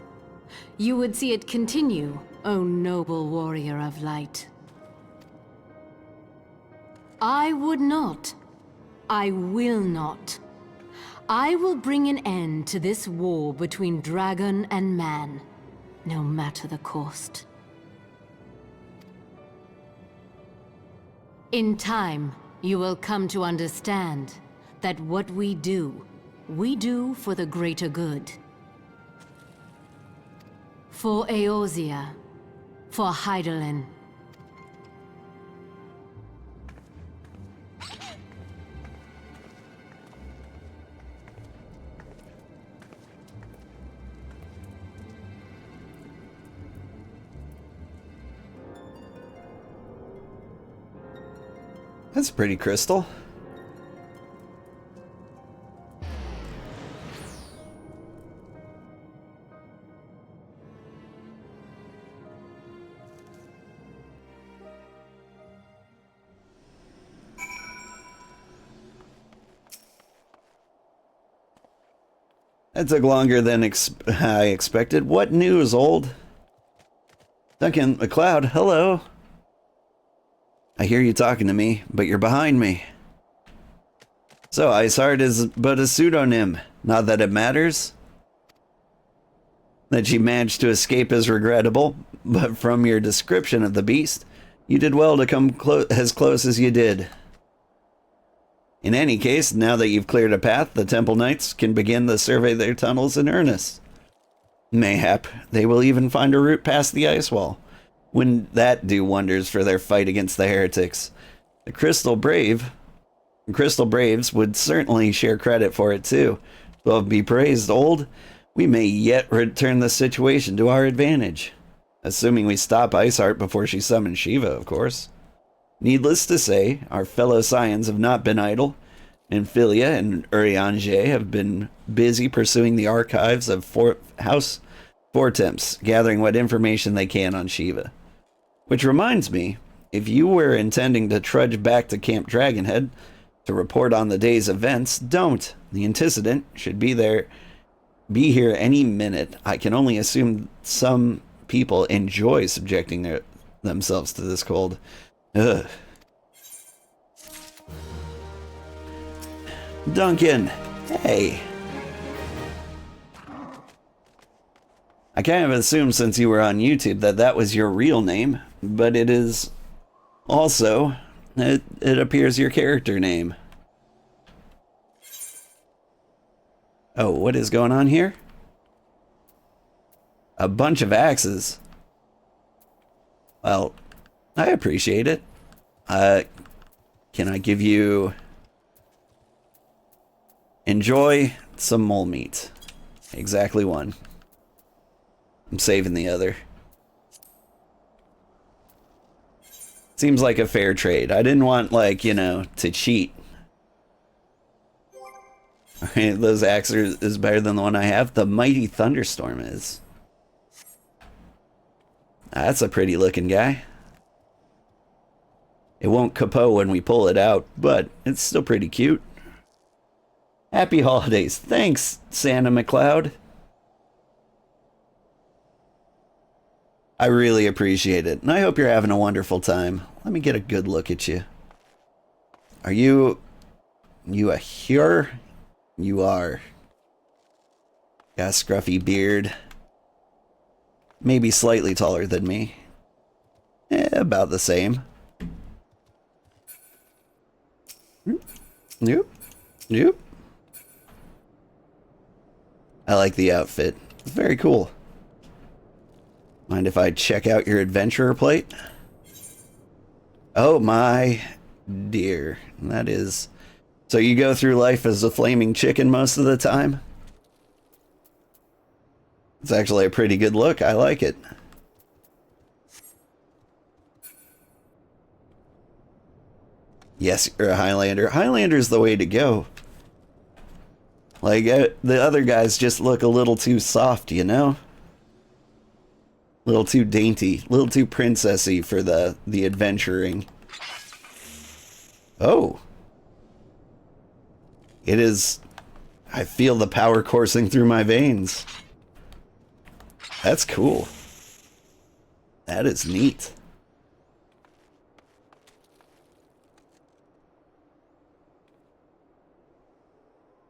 You would see it continue, O noble warrior of light. I would not. I will not. I will bring an end to this war between dragon and man, no matter the cost. In time, you will come to understand that what we do for the greater good. For Eorzea, for Hydaelyn. That's a pretty crystal. That took longer than I expected. What news, old? Duncan MacLeod, hello. I hear you talking to me, but you're behind me. So, Iceheart is but a pseudonym. Not that it matters. That you managed to escape is regrettable, but from your description of the beast, you did well to come as close as you did. In any case, now that you've cleared a path, the Temple Knights can begin to survey their tunnels in earnest. Mayhap they will even find a route past the ice wall. Wouldn't that do wonders for their fight against the heretics? The Crystal Braves would certainly share credit for it too. Well, be praised, old. We may yet return the situation to our advantage. Assuming we stop Iceheart before she summons Shiva, of course. Needless to say, our fellow Scions have not been idle. Amphilia and Urianger have been busy pursuing the archives of House Fortemps, gathering what information they can on Shiva. Which reminds me, if you were intending to trudge back to Camp Dragonhead to report on the day's events, don't. The antecedent should be here any minute. I can only assume some people enjoy subjecting themselves to this cold. Ugh. Duncan, hey. I kind of assumed since you were on YouTube that was your real name, but it is also, it appears your character name. Oh, what is going on here? A bunch of axes. Well, I appreciate it. Can I give you... Enjoy some mole meat. Exactly one. I'm saving the other. Seems like a fair trade. I didn't want, like, you know, to cheat. Alright, those axes is better than the one I have. The Mighty Thunderstorm is. That's a pretty looking guy. It won't capo when we pull it out, but it's still pretty cute. Happy holidays. Thanks, Santa McCloud. I really appreciate it, and I hope you're having a wonderful time. Let me get a good look at you. Are you a Hur? You are. Got a scruffy beard. Maybe slightly taller than me. About the same. Nope. Nope. I like the outfit. It's very cool. Mind if I check out your adventurer plate? Oh my dear. That is... So you go through life as a flaming chicken most of the time? It's actually a pretty good look. I like it. Yes, you're a Highlander. Highlander's the way to go. Like, the other guys just look a little too soft, you know? A little too dainty. A little too princessy for the adventuring. Oh. It is... I feel the power coursing through my veins. That's cool. That is neat.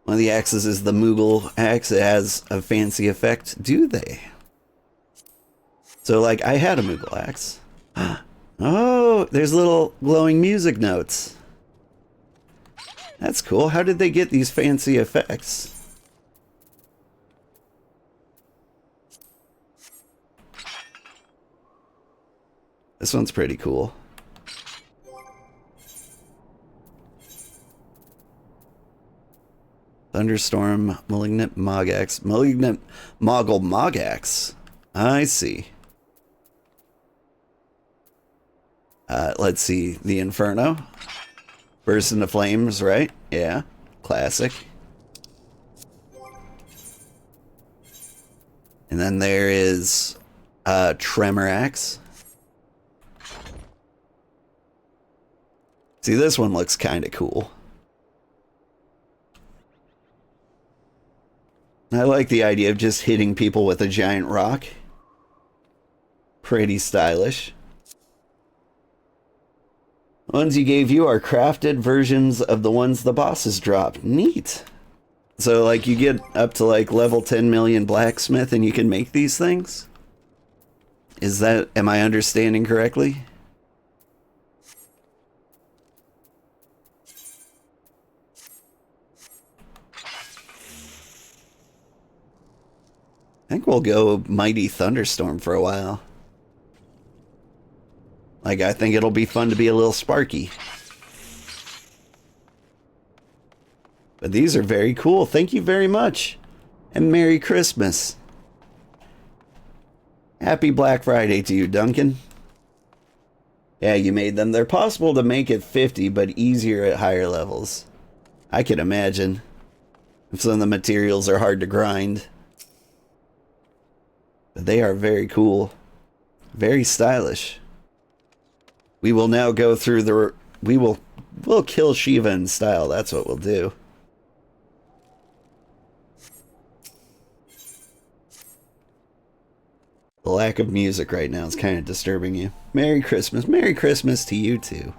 One of the axes is the Moogle axe. It has a fancy effect. Do they? So, like, I had a Moogle axe. Oh, there's little glowing music notes. That's cool. How did they get these fancy effects? This one's pretty cool. Thunderstorm, Malignant Mogax. Malignant Moggle Mogax. I see. Let's see. The Inferno. Burst into Flames, right? Yeah. Classic. And then there is Tremor Axe. See, this one looks kind of cool. I like the idea of just hitting people with a giant rock. Pretty stylish. The ones he gave you are crafted versions of the ones the bosses dropped. Neat. So, like, you get up to, like, level 10 million blacksmith and you can make these things? Is that... Am I understanding correctly? I think we'll go Mighty Thunderstorm for a while. Like, I think it'll be fun to be a little sparky. But these are very cool. Thank you very much. And Merry Christmas. Happy Black Friday to you, Duncan. Yeah, you made them. They're possible to make at 50, but easier at higher levels. I can imagine. If some of the materials are hard to grind. But they are very cool. Very stylish. We will now go through the... We'll kill Shiva in style. That's what we'll do. The lack of music right now is kind of disturbing you. Merry Christmas. Merry Christmas to you too.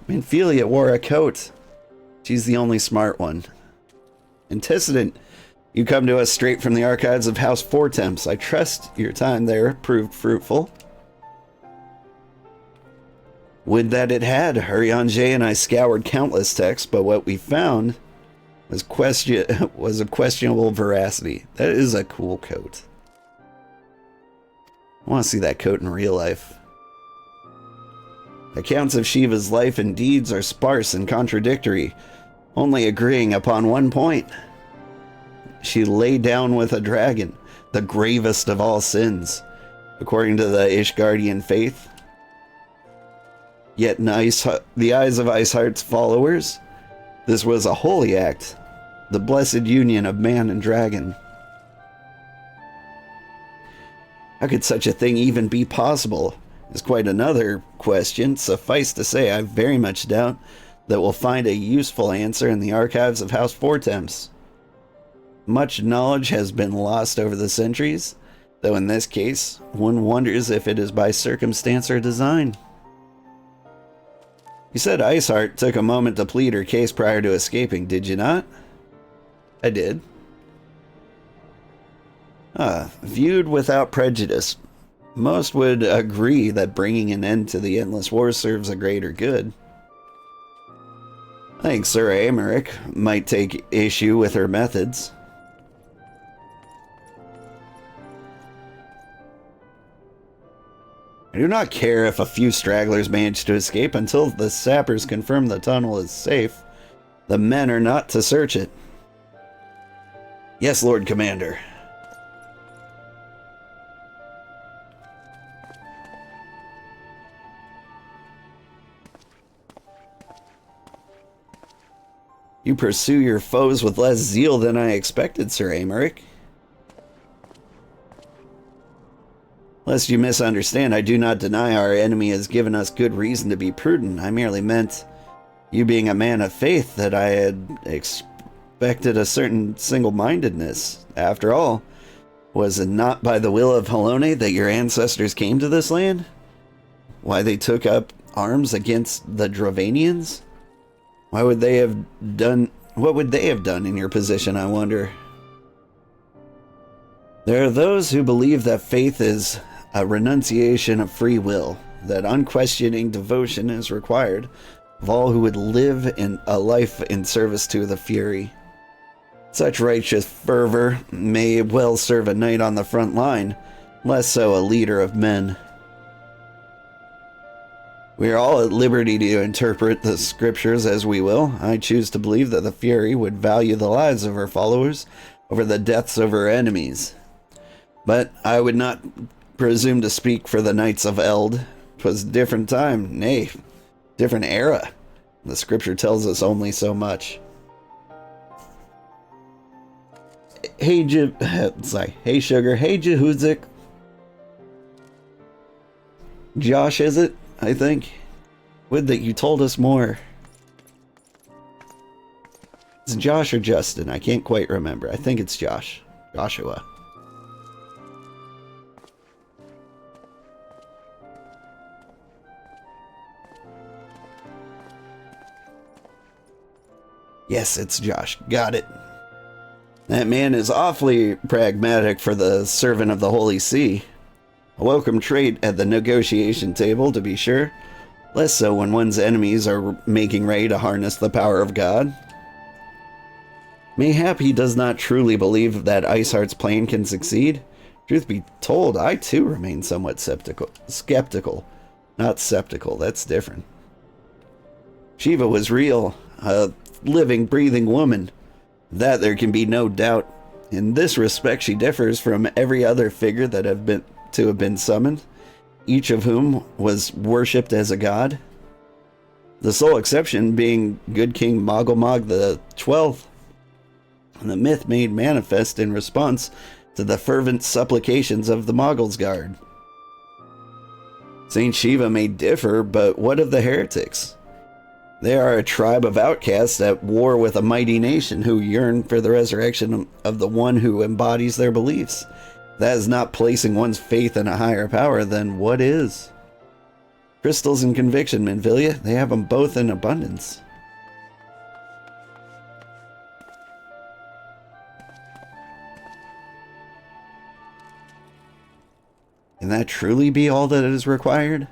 Minfilia wore a coat. She's the only smart one. Antecedent. You come to us straight from the archives of House Fortemps. I trust your time there proved fruitful. Would that it had. Hurriange and I scoured countless texts, but what we found was of questionable veracity. That is a cool coat. I want to see that coat in real life. Accounts of Shiva's life and deeds are sparse and contradictory, only agreeing upon one point. She lay down with a dragon, the gravest of all sins. according to the Ishgardian faith. Yet in the eyes of Iceheart's followers, this was a holy act, the blessed union of man and dragon. How could such a thing even be possible is quite another question. Suffice to say, I very much doubt that we'll find a useful answer in the archives of House Fortemps. Much knowledge has been lost over the centuries, though in this case, one wonders if it is by circumstance or design. You said Iceheart took a moment to plead her case prior to escaping, did you not? I did. Viewed without prejudice, most would agree that bringing an end to the endless war serves a greater good. I think Sir Amaric might take issue with her methods. I do not care if a few stragglers manage to escape until the sappers confirm the tunnel is safe. The men are not to search it. Yes, Lord Commander. You pursue your foes with less zeal than I expected, Sir Amaric. Lest you misunderstand, I do not deny our enemy has given us good reason to be prudent. I merely meant, you being a man of faith, that I had expected a certain single-mindedness. After all, was it not by the will of Halone that your ancestors came to this land? Why they took up arms against the Dravanians? What would they have done in your position, I wonder? There are those who believe that faith is a renunciation of free will, that unquestioning devotion is required of all who would live in a life in service to the Fury. Such righteous fervor may well serve a knight on the front line, less so a leader of men. We are all at liberty to interpret the scriptures as we will. I choose to believe that the Fury would value the lives of her followers over the deaths of her enemies. But I would not presume to speak for the Knights of Eld. 'Twas a different time, nay, different era. The scripture tells us only so much. Hey, hey, Sugar. Hey, Jehuzik. Josh, is it? I think. Would that you told us more. It's Josh or Justin? I can't quite remember. I think it's Josh. Joshua. Yes, it's Josh. Got it. That man is awfully pragmatic for the servant of the Holy See. A welcome trait at the negotiation table, to be sure. Less so when one's enemies are making ready to harness the power of God. Mayhap he does not truly believe that Iceheart's plan can succeed. Truth be told, I too remain somewhat skeptical. Not skeptical, that's different. Shiva was real, a living, breathing woman. That there can be no doubt. In this respect, she differs from every other figure that have been summoned, each of whom was worshipped as a god. The sole exception being good King Mogulmog the 12th, and the myth made manifest in response to the fervent supplications of the Moggul's Guard. Saint Shiva may differ, but what of the heretics? They are a tribe of outcasts at war with a mighty nation who yearn for the resurrection of the one who embodies their beliefs. That is not placing one's faith in a higher power, then what is? Crystals and conviction, Minvilia, they have them both in abundance. Can that truly be all that is required?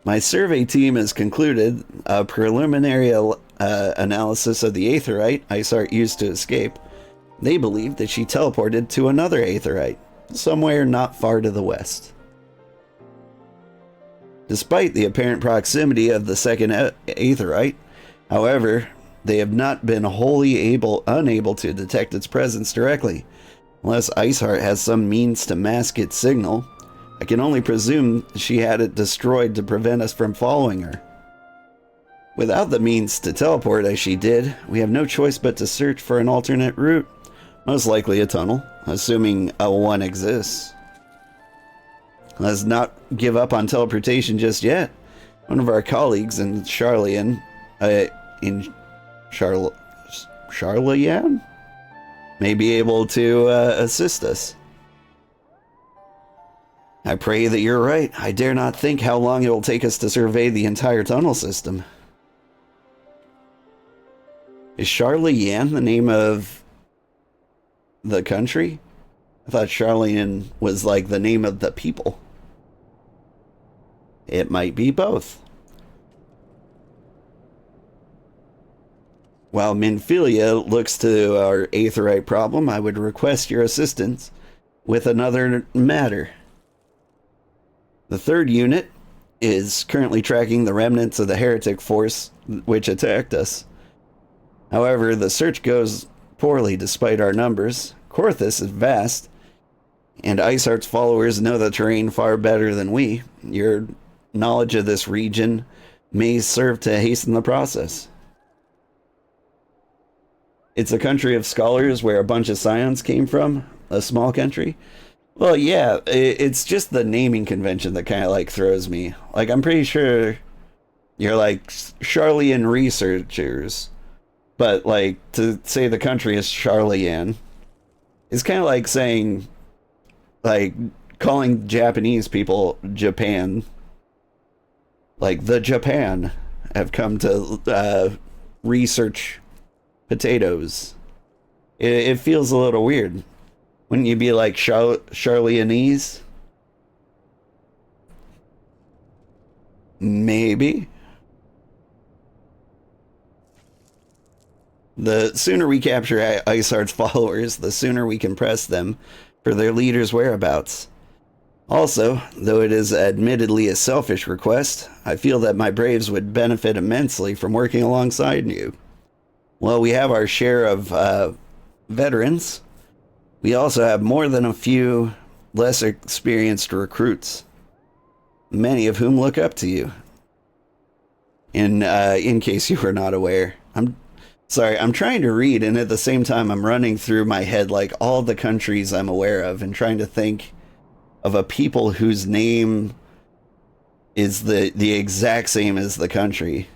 My survey team has concluded a preliminary analysis of the Aetherite Iceheart used to escape. They believe that she teleported to another Aetherite, somewhere not far to the west. Despite the apparent proximity of the second Aetherite, however, they have not been wholly unable to detect its presence directly. Unless Iceheart has some means to mask its signal, I can only presume she had it destroyed to prevent us from following her. Without the means to teleport as she did, we have no choice but to search for an alternate route. Most likely a tunnel, assuming one exists. Let's not give up on teleportation just yet. One of our colleagues in Charlian, Charlian, may be able to assist us. I pray that you're right. I dare not think how long it will take us to survey the entire tunnel system. Is Charlian the name of the country? I thought Charlian was like the name of the people. It might be both. While Minfilia looks to our Aetheryte problem, I would request your assistance with another matter. The third unit is currently tracking the remnants of the heretic force which attacked us. However, the search goes poorly despite our numbers. Korthus is vast, and Iceheart's followers know the terrain far better than we. Your knowledge of this region may serve to hasten the process. It's a country of scholars where a bunch of scions came from, a small country. Well, yeah, it's just the naming convention that kind of like throws me. Like, I'm pretty sure you're like Charlian researchers, but like to say the country is Charlian is kind of like saying, like, calling Japanese people Japan. Like, the Japan have come to research potatoes. It feels a little weird. Wouldn't you be like Charlianese? Maybe. The sooner we capture Iceheart's followers, the sooner we can press them for their leader's whereabouts. Also, though it is admittedly a selfish request, I feel that my braves would benefit immensely from working alongside you. Well, we have our share of veterans. We also have more than a few less experienced recruits, many of whom look up to you. In case you were not aware. I'm sorry, I'm trying to read, and at the same time I'm running through my head like all the countries I'm aware of and trying to think of a people whose name is the exact same as the country.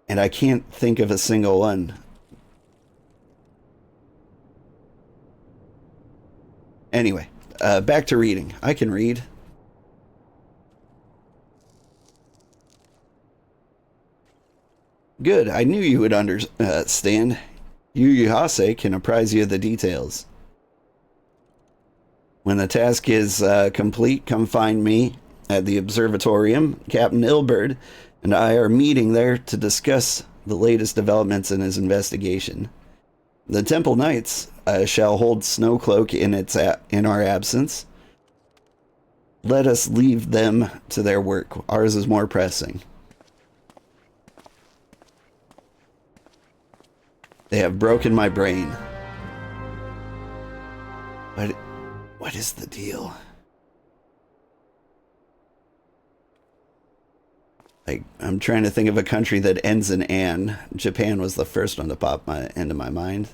And I can't think of a single one. Anyway, back to reading. I can read. Good, I knew you would understand. Yu Hase can apprise you of the details. When the task is complete, come find me at the observatorium. Captain Ilberd and I are meeting there to discuss the latest developments in his investigation. The Temple Knights shall hold Snowcloak in our absence. Let us leave them to their work. Ours is more pressing. They have broken my brain. What is the deal? I'm trying to think of a country that ends in "an." Japan was the first one to pop into my mind.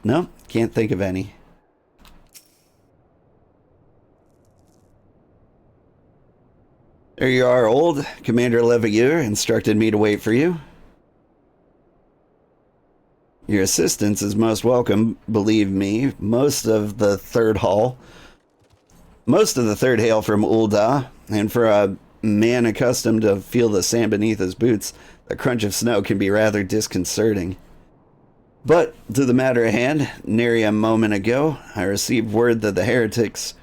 No, can't think of any. There you are, old. Commander Leveilleur instructed me to wait for you. Your assistance is most welcome, believe me. Most of the third hail from Ul'dah, and for a man accustomed to feel the sand beneath his boots, the crunch of snow can be rather disconcerting. But to the matter at hand, nary a moment ago, I received word that the heretics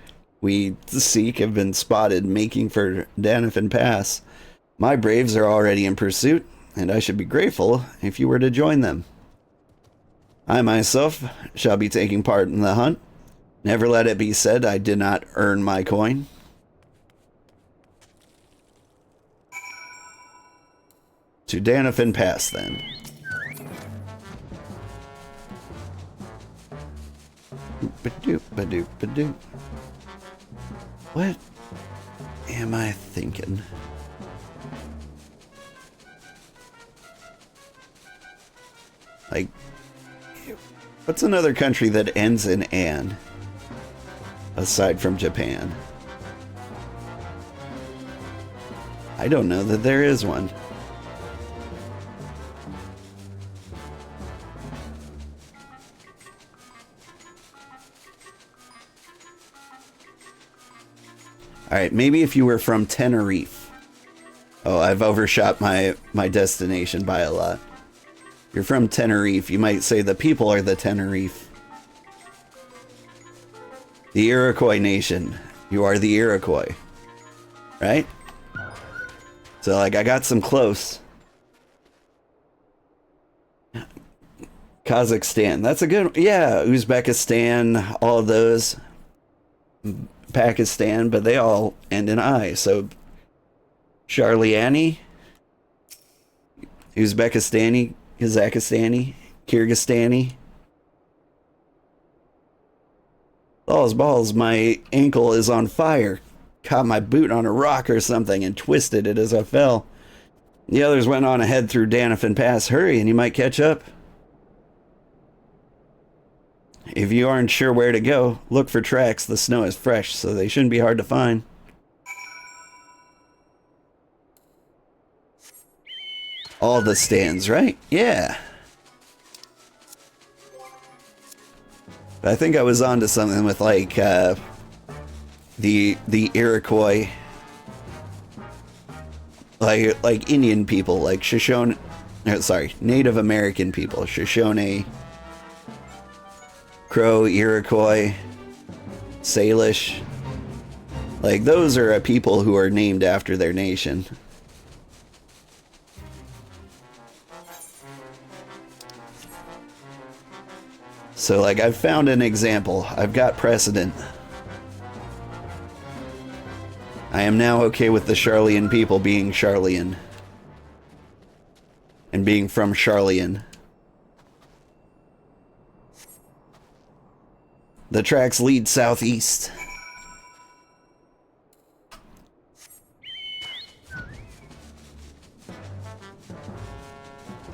we seek have been spotted making for Danifin Pass. My braves are already in pursuit, and I should be grateful if you were to join them. I myself shall be taking part in the hunt. Never let it be said I did not earn my coin. To Danafin Pass, then. Ba-doop. What am I thinking? Like, what's another country that ends in "an" aside from Japan? I don't know that there is one. Alright, maybe if you were from Tenerife. Oh, I've overshot my destination by a lot. If you're from Tenerife, you might say the people are the Tenerife. The Iroquois nation. You are the Iroquois. Right? So, like, I got some close. Kazakhstan. That's a good one. Yeah, Uzbekistan, all of those. Pakistan, but they all end in I. So, Charliani, Uzbekistani, Kazakhstani, Kyrgyzstani. Balls, my ankle is on fire. Caught my boot on a rock or something and twisted it as I fell. The others went on ahead through Danafin Pass. Hurry and you might catch up. If you aren't sure where to go, look for tracks. The snow is fresh, so they shouldn't be hard to find. All the stands, right? Yeah. I think I was onto something with like the Iroquois, like Indian people, like Shoshone. Sorry, Native American people, Shoshone, Crow, Iroquois, Salish. Like those are people who are named after their nation. So, like, I've found an example. I've got precedent. I am now okay with the Charlian people being Charlian. And being from Charlian. The tracks lead southeast.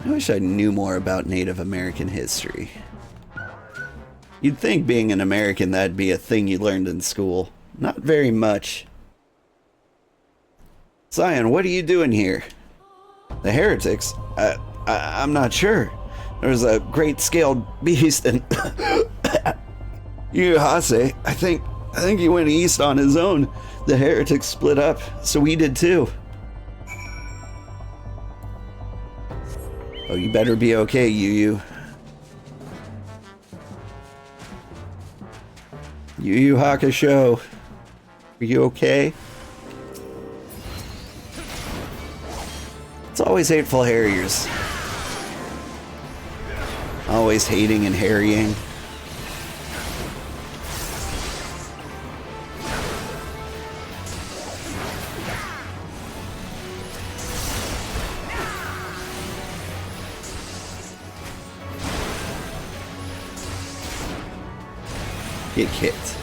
I wish I knew more about Native American history. You'd think being an American that'd be a thing you learned in school. Not very much. Zion, what are you doing here? The heretics? I'm not sure. There's a great scaled beast and Yuhase, I think he went east on his own. The heretics split up, so we did too. Oh, you better be okay, Yu. Yu Yu Hakusho. Are you okay? It's always hateful harriers. Always hating and harrying. Get kicked.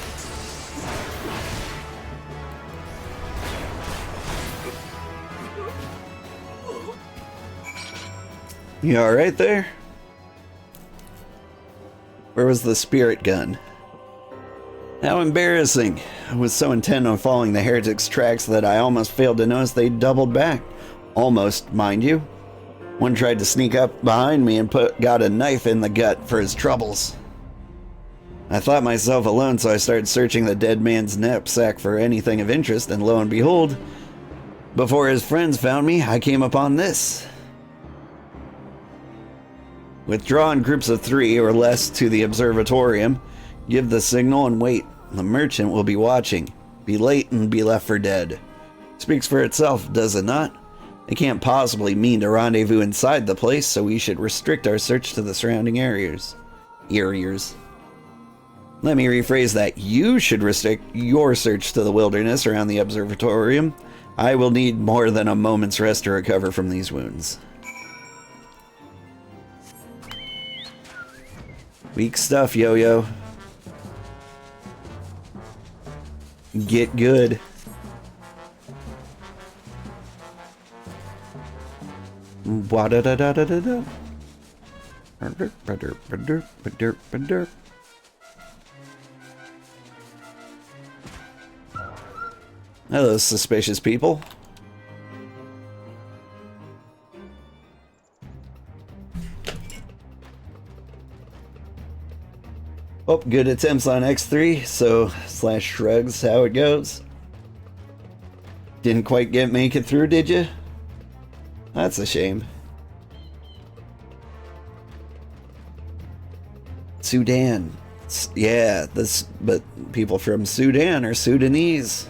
You alright there? Where was the spirit gun? How embarrassing. I was so intent on following the heretics' tracks that I almost failed to notice they doubled back. Almost, mind you. One tried to sneak up behind me and got a knife in the gut for his troubles. I thought myself alone, so I started searching the dead man's knapsack for anything of interest, and lo and behold, before his friends found me, I came upon this. Withdraw in groups of 3 or less to the observatorium, give the signal and wait. The merchant will be watching. Be late and be left for dead. Speaks for itself, does it not? They can't possibly mean to rendezvous inside the place, so we should restrict our search to the surrounding areas. ear ears. Let me rephrase that. You should restrict your search to the wilderness around the observatorium. I will need more than a moment's rest to recover from these wounds. Weak stuff, Yo-Yo. Get good. Wa-da-da-da-da-da-da. Hello, suspicious people. Oh, good attempts on X3, so slash shrugs how it goes. Didn't quite make it through, did you? That's a shame. Sudan. Yeah, but people from Sudan are Sudanese.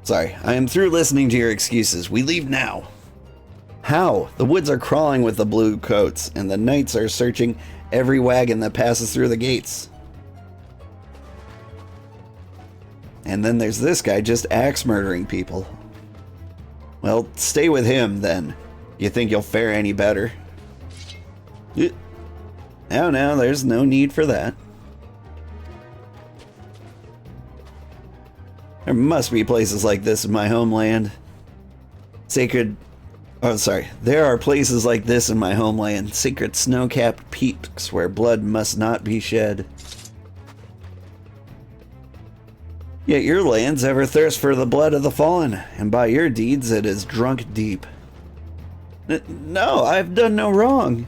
Sorry, I am through listening to your excuses. We leave now. How? The woods are crawling with the blue coats, and the knights are searching every wagon that passes through the gates. And then there's this guy just axe murdering people. Well, stay with him, then. You think you'll fare any better? No, there's no need for that. There must be places like this in my homeland. There are places like this in my homeland. Secret snow-capped peaks where blood must not be shed. Yet your lands ever thirst for the blood of the fallen, and by your deeds it is drunk deep. No, I've done no wrong.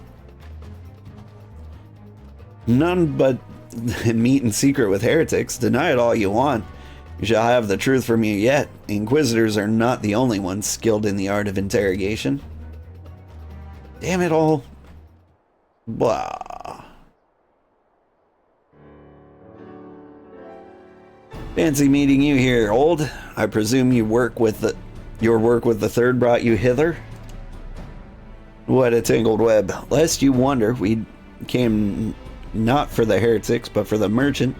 None but meet in secret with heretics. Deny it all you want. You shall have the truth from you yet. Inquisitors are not the only ones skilled in the art of interrogation. Damn it all. Blah. Fancy meeting you here, old. I presume your work with the Third brought you hither? What a tangled web. Lest you wonder, we came not for the heretics, but for the merchant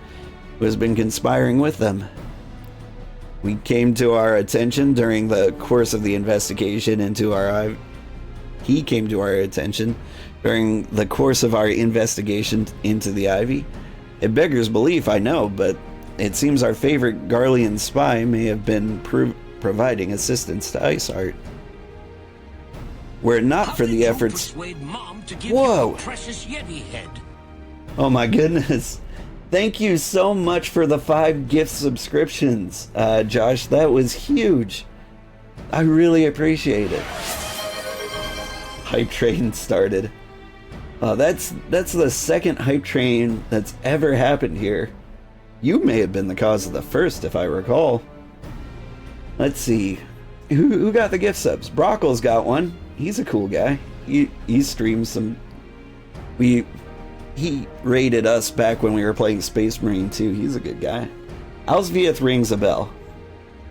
who has been conspiring with them. He came to our attention during the course of the investigation into our Ivy. It beggars belief, I know, but it seems our favorite Garlean spy may have been providing assistance to Iceheart. Were it not for the efforts... Whoa! Oh my goodness. Thank you so much for the 5 gift subscriptions, Josh. That was huge. I really appreciate it. Hype train started. That's the second hype train that's ever happened here. You may have been the cause of the first, if I recall. Let's see. Who got the gift subs? Brockle's got one. He's a cool guy. He streams some... He raided us back when we were playing Space Marine 2. He's a good guy. Alsvieth rings a bell.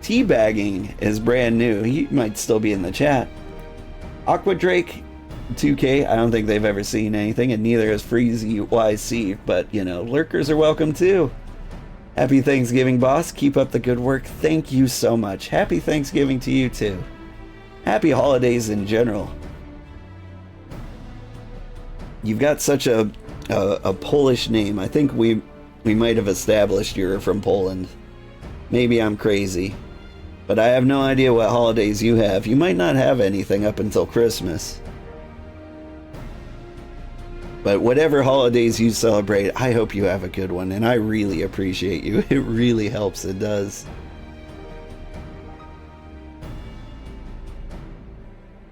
Teabagging is brand new. He might still be in the chat. Aquadrake 2K, I don't think they've ever seen anything, and neither has Freezy YC, but, you know, lurkers are welcome too. Happy Thanksgiving, boss. Keep up the good work. Thank you so much. Happy Thanksgiving to you too. Happy holidays in general. You've got such a Polish name. I think we might have established you're from Poland. Maybe I'm crazy, but I have no idea what holidays you have. You might not have anything up until Christmas. But whatever holidays you celebrate, I hope you have a good one, and I really appreciate you. It really helps, it does.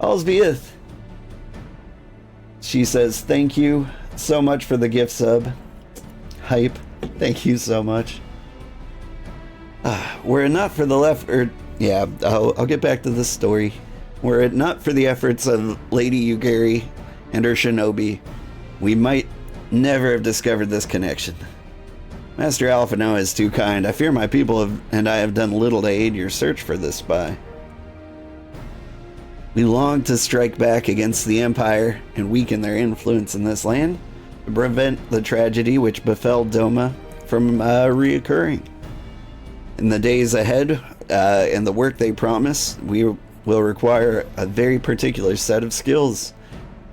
Alsvieth. She says, thank you so much for the gift sub. Hype. Thank you so much. Were it not for the I'll get back to this story. Were it not for the efforts of Lady Yugiri and her shinobi, we might never have discovered this connection. Master Alphino is too kind. I fear my people and I have done little to aid your search for this spy. We long to strike back against the Empire and weaken their influence in this land. prevent the tragedy which befell Doma from reoccurring. In the days ahead, and the work they promise, we will require a very particular set of skills.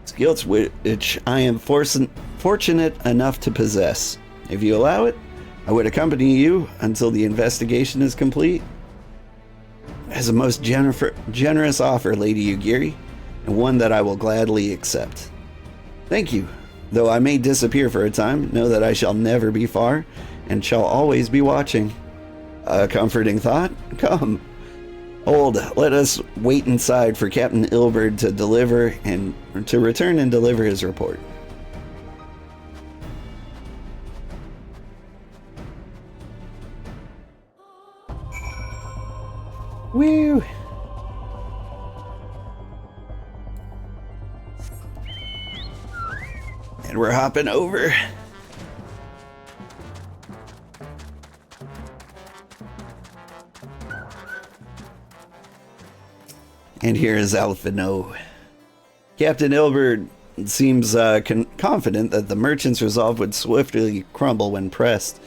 Skills which I am fortunate enough to possess. If you allow it, I would accompany you until the investigation is complete. As a most generous offer, Lady Yugiri, and one that I will gladly accept. Thank you. Though I may disappear for a time, know that I shall never be far, and shall always be watching. A comforting thought? Come. Old, let us wait inside for Captain Ilberd to return and deliver his report. Woo! And we're hopping over. And here is Alphino. Captain Ilberd seems confident that the merchant's resolve would swiftly crumble when pressed.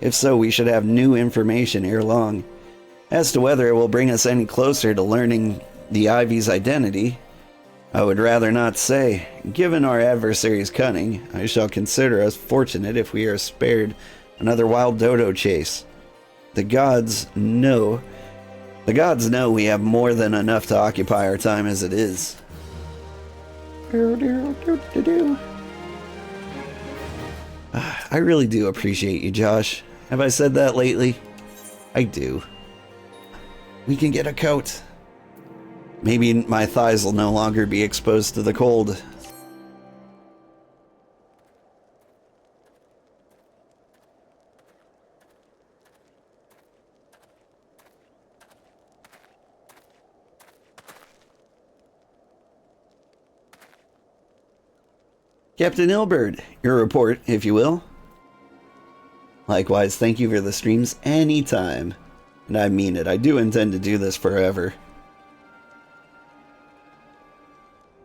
If so, we should have new information ere long. As to whether it will bring us any closer to learning the Ivy's identity, I would rather not say. Given our adversary's cunning, I shall consider us fortunate if we are spared another wild dodo chase. The gods know we have more than enough to occupy our time as it is. I really do appreciate you, Josh. Have I said that lately? I do. We can get a coat. Maybe my thighs will no longer be exposed to the cold. Captain Ilberd, your report, if you will. Likewise, thank you for the streams anytime. And I mean it, I do intend to do this forever.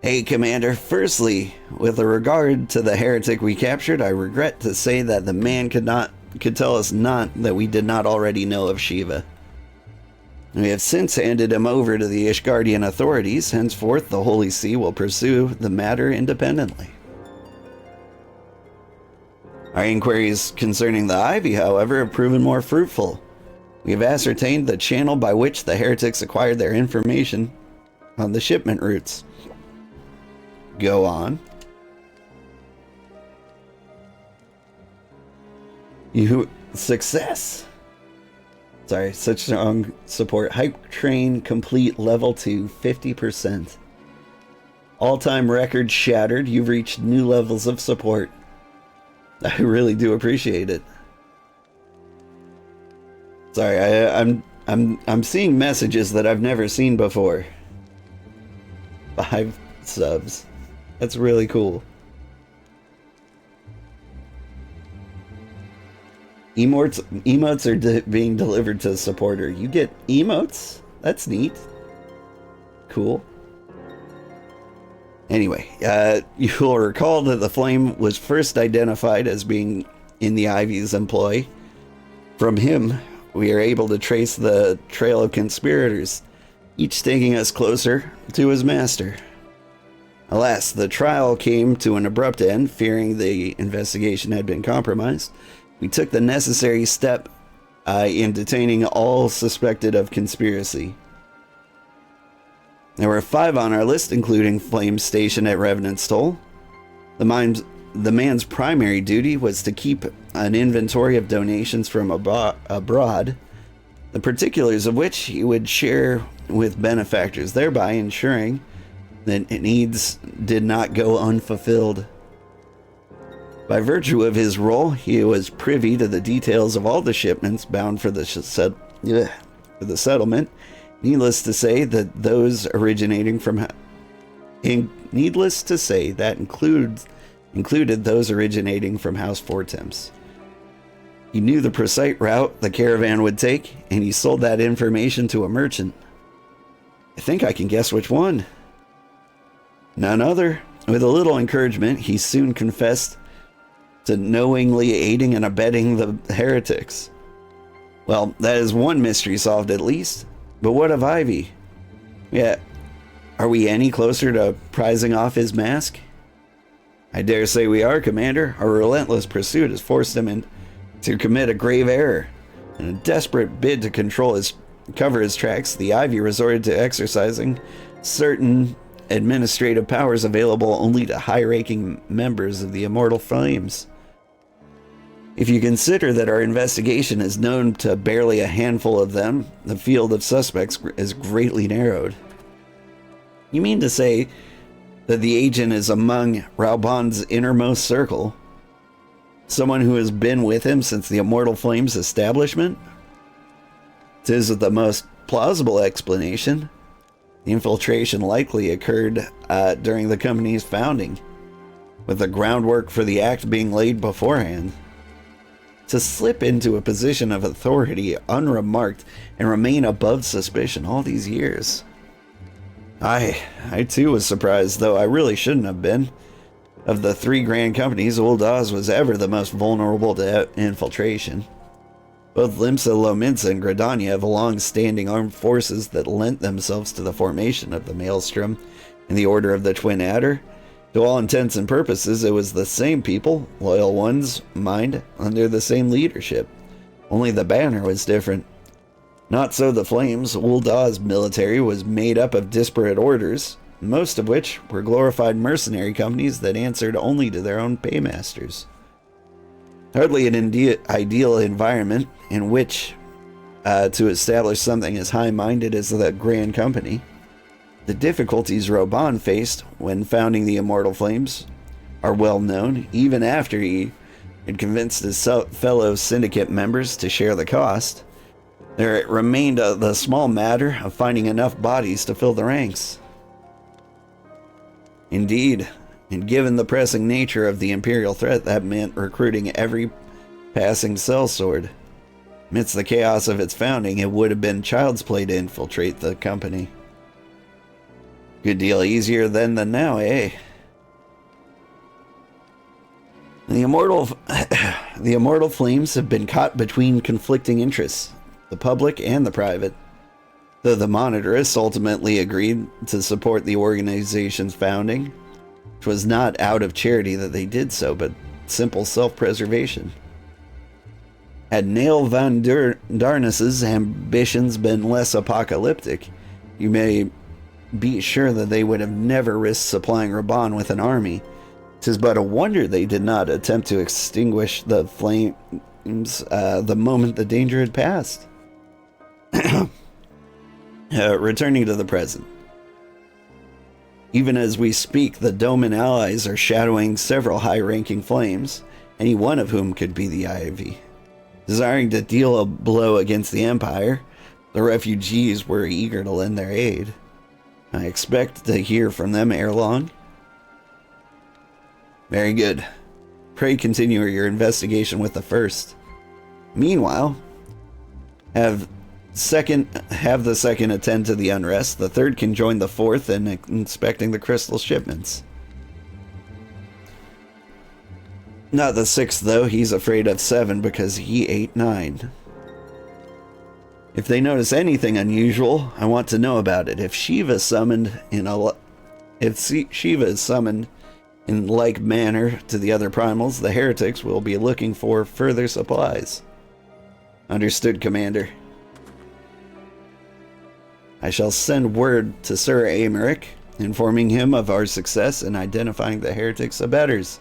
Hey, Commander, firstly, with regard to the heretic we captured, I regret to say that the man could tell us not that we did not already know of Shiva. We have since handed him over to the Ishgardian authorities. Henceforth, the Holy See will pursue the matter independently. Our inquiries concerning the Ivy, however, have proven more fruitful. We have ascertained the channel by which the heretics acquired their information on the shipment routes. Go on. Success. Sorry, such strong support. Hype train complete level 2, 50%. All-time record shattered. You've reached new levels of support. I really do appreciate it. Sorry, I'm seeing messages that I've never seen before. 5 subs. That's really cool. Emotes are being delivered to the supporter. You get emotes? That's neat. Cool. Anyway, you will recall that the flame was first identified as being in the Ivy's employ. From him, we are able to trace the trail of conspirators, each taking us closer to his master. Alas, the trial came to an abrupt end. Fearing the investigation had been compromised, we took the necessary step in detaining all suspected of conspiracy. There were 5 on our list, including Flame stationed at Revenant's Toll. The man's primary duty was to keep an inventory of donations from abroad, the particulars of which he would share with benefactors, thereby ensuring that needs did not go unfulfilled. By virtue of his role, he was privy to the details of all the shipments bound for the settlement. Needless to say that included those originating from House Fortemps. He knew the precise route the caravan would take, and he sold that information to a merchant. I think I can guess which one. None other. With a little encouragement, he soon confessed to knowingly aiding and abetting the heretics. Well, that is one mystery solved at least. But what of Ivy? Yeah, are we any closer to prizing off his mask? I dare say we are, Commander. Our relentless pursuit has forced him to commit a grave error. In a desperate bid to cover his tracks, the Ivy resorted to exercising certain administrative powers available only to high-ranking members of the Immortal Flames. If you consider that our investigation is known to barely a handful of them, the field of suspects is greatly narrowed. You mean to say that the agent is among Raubon's innermost circle? Someone who has been with him since the Immortal Flames establishment? 'Tis the most plausible explanation. The infiltration likely occurred during the company's founding, with the groundwork for the act being laid beforehand. To slip into a position of authority unremarked and remain above suspicion all these years. I too was surprised, though I really shouldn't have been. Of the three grand companies, Ul'dah's was ever the most vulnerable to infiltration. Both Limsa, Lominsa, and Gridania have long-standing armed forces that lent themselves to the formation of the Maelstrom and the Order of the Twin Adder. To all intents and purposes, it was the same people, loyal ones, mind, under the same leadership. Only the banner was different. Not so the Flames. Ul'dah's military was made up of disparate orders, most of which were glorified mercenary companies that answered only to their own paymasters. Hardly an ideal environment in which to establish something as high-minded as the Grand Company. The difficulties Raubon faced when founding the Immortal Flames are well known, even after he had convinced his fellow syndicate members to share the cost. There remained the small matter of finding enough bodies to fill the ranks. Indeed, and given the pressing nature of the Imperial threat, that meant recruiting every passing sellsword. Amidst the chaos of its founding, it would have been child's play to infiltrate the company. Good deal easier then than now, eh? The Immortal Flames have been caught between conflicting interests, the public and the private. Though the Monitorists ultimately agreed to support the organization's founding, it was not out of charity that they did so, but simple self-preservation. Had Nail van Darnas's ambitions been less apocalyptic, you may be sure that they would have never risked supplying Reborn with an army. 'Tis but a wonder they did not attempt to extinguish the flames the moment the danger had passed. Returning to the present. Even as we speak, the Doman allies are shadowing several high-ranking flames, any one of whom could be the Ivy. Desiring to deal a blow against the Empire, the refugees were eager to lend their aid. I expect to hear from them ere long. Very good. Pray continue your investigation with the first. Meanwhile, have the second attend to the unrest. The third can join the fourth in inspecting the crystal shipments. Not the sixth, though. He's afraid of 7 because he ate 9. If they notice anything unusual, I want to know about it. If Shiva is summoned in like manner to the other primals, the heretics will be looking for further supplies. Understood, Commander. I shall send word to Sir Amaric, informing him of our success in identifying the heretics' abettors.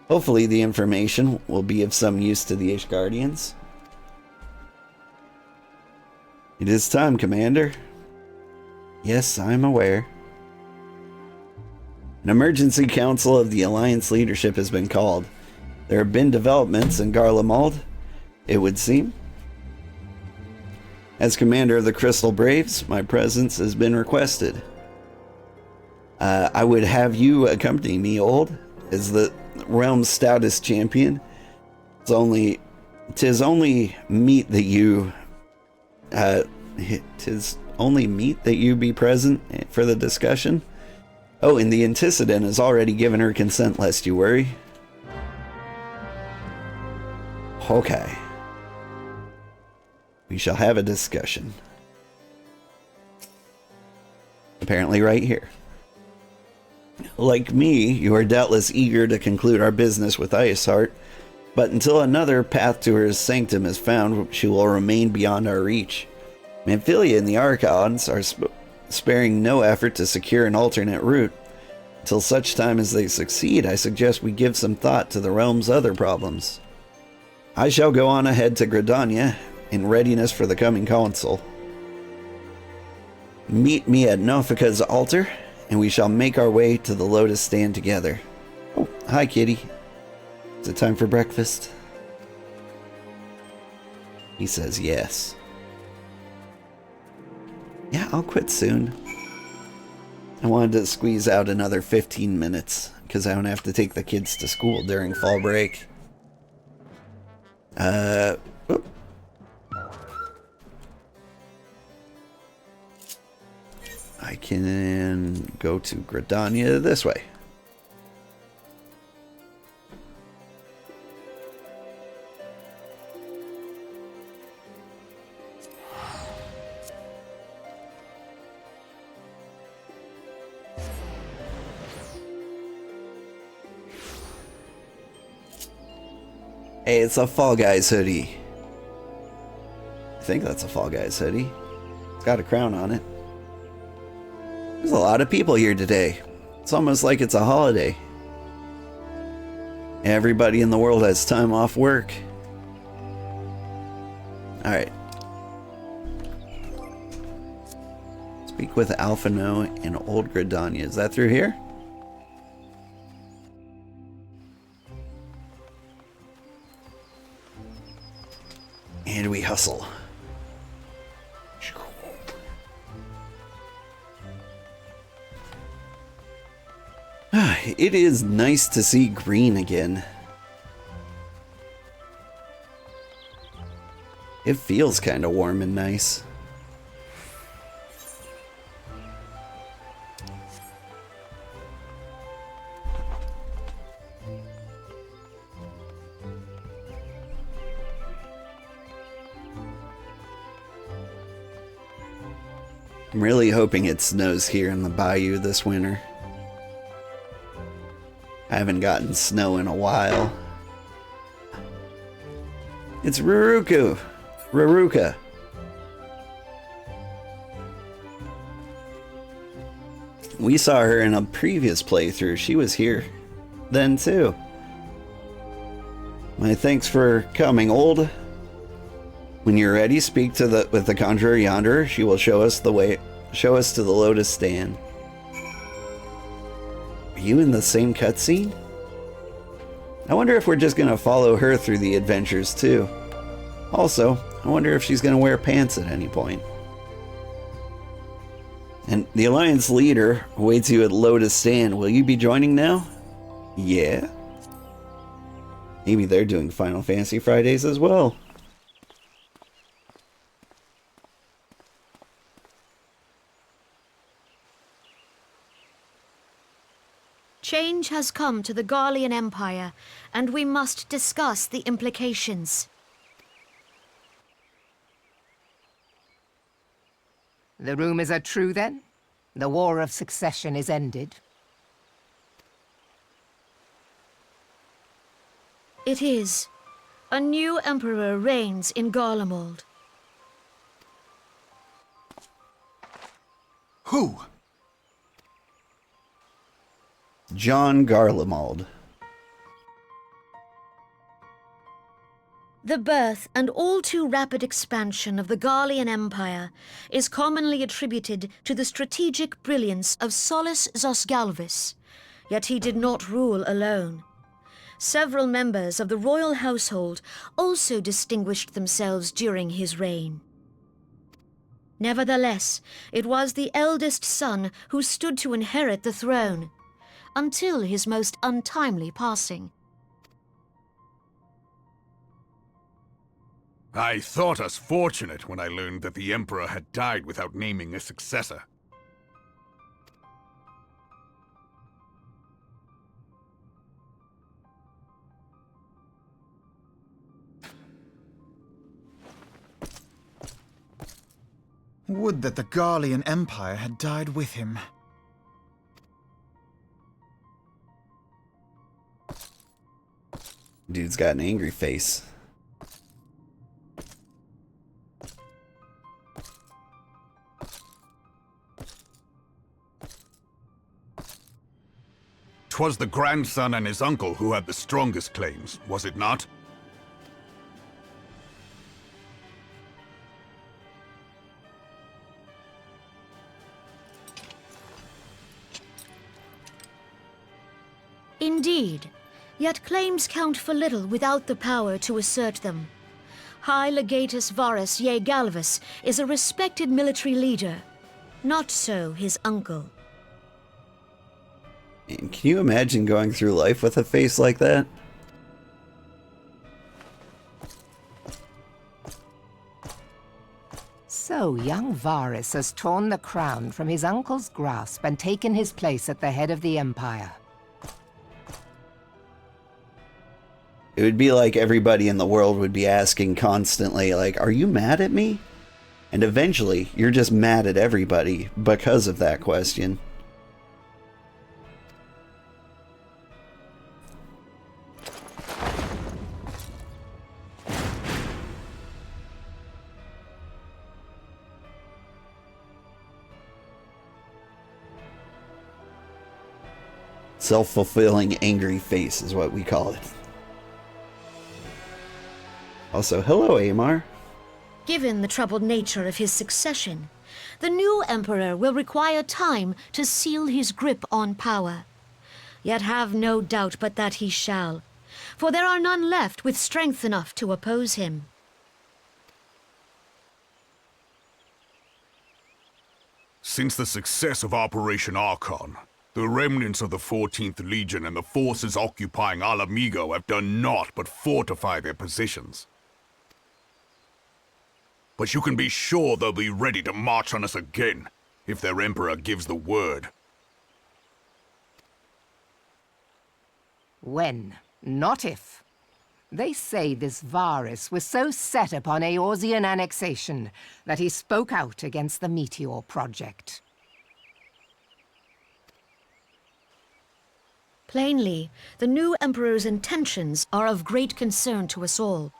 Hopefully the information will be of some use to the Ishgardians. It is time, Commander. Yes, I'm aware. An emergency council of the Alliance leadership has been called. There have been developments in Garlemald, it would seem. As commander of the Crystal Braves, my presence has been requested. I would have you accompany me, Old, as the realm's stoutest champion. Tis only meet that you be present for the discussion. Oh, and the antecedent has already given her consent, lest you worry. Okay. We shall have a discussion. Apparently right here. Like me, you are doubtless eager to conclude our business with Iceheart, but until another path to her sanctum is found, she will remain beyond our reach. Amphilia and the Archons are sparing no effort to secure an alternate route. Until such time as they succeed, I suggest we give some thought to the realm's other problems. I shall go on ahead to Gridania in readiness for the coming council. Meet me at Nofika's altar, and we shall make our way to the Lotus Stand together. Oh, hi, kitty. Is it time for breakfast? He says yes. Yeah, I'll quit soon. I wanted to squeeze out another 15 minutes, because I don't have to take the kids to school during fall break. Whoop. I can go to Gridania this way. Hey, it's a Fall Guys hoodie. I think that's a Fall Guys hoodie. It's got a crown on it. There's a lot of people here today. It's almost like it's a holiday. Everybody in the world has time off work. Alright. Speak with Alphino in Old Gridania. Is that through here? And we hustle. It is nice to see green again. It feels kind of warm and nice. I'm really hoping it snows here in the bayou this winter. I haven't gotten snow in a while. It's Raruka. We saw her in a previous playthrough. She was here then too. My thanks for coming, Ul'dah. When you're ready, speak to with the conjurer yonder. She will show us the way. Show us to the Lotus Stand. Are you in the same cutscene? I wonder if we're just gonna follow her through the adventures too. Also, I wonder if she's gonna wear pants at any point. And the Alliance leader awaits you at Lotus Stand. Will you be joining now? Yeah. Maybe they're doing Final Fantasy Fridays as well. Change has come to the Garlean Empire, and we must discuss the implications. The rumors are true, then? The War of Succession is ended? It is. A new emperor reigns in Garlemald. Who? John Garlemald. The birth and all too rapid expansion of the Garlean Empire is commonly attributed to the strategic brilliance of Solus Zosgalvis, yet he did not rule alone. Several members of the royal household also distinguished themselves during his reign. Nevertheless, it was the eldest son who stood to inherit the throne, until his most untimely passing. I thought us fortunate when I learned that the Emperor had died without naming a successor. Would that the Garlean Empire had died with him. Dude's got an angry face. 'Twas the grandson and his uncle who had the strongest claims, was it not? Indeed, yet claims count for little without the power to assert them. High Legatus Varus Ye Galvus is a respected military leader. Not so his uncle. And can you imagine going through life with a face like that? So young Varus has torn the crown from his uncle's grasp and taken his place at the head of the Empire. It would be like everybody in the world would be asking constantly, like, are you mad at me? And eventually, you're just mad at everybody because of that question. Self-fulfilling angry face is what we call it. Also, hello, Amar. Given the troubled nature of his succession, the new emperor will require time to seal his grip on power. Yet have no doubt but that he shall, for there are none left with strength enough to oppose him. Since the success of Operation Archon, the remnants of the 14th Legion and the forces occupying Alamigo have done naught but fortify their positions. But you can be sure they'll be ready to march on us again, if their Emperor gives the word. When, not if. They say this Varus was so set upon Eorzean annexation that he spoke out against the Meteor Project. Plainly, the new Emperor's intentions are of great concern to us all.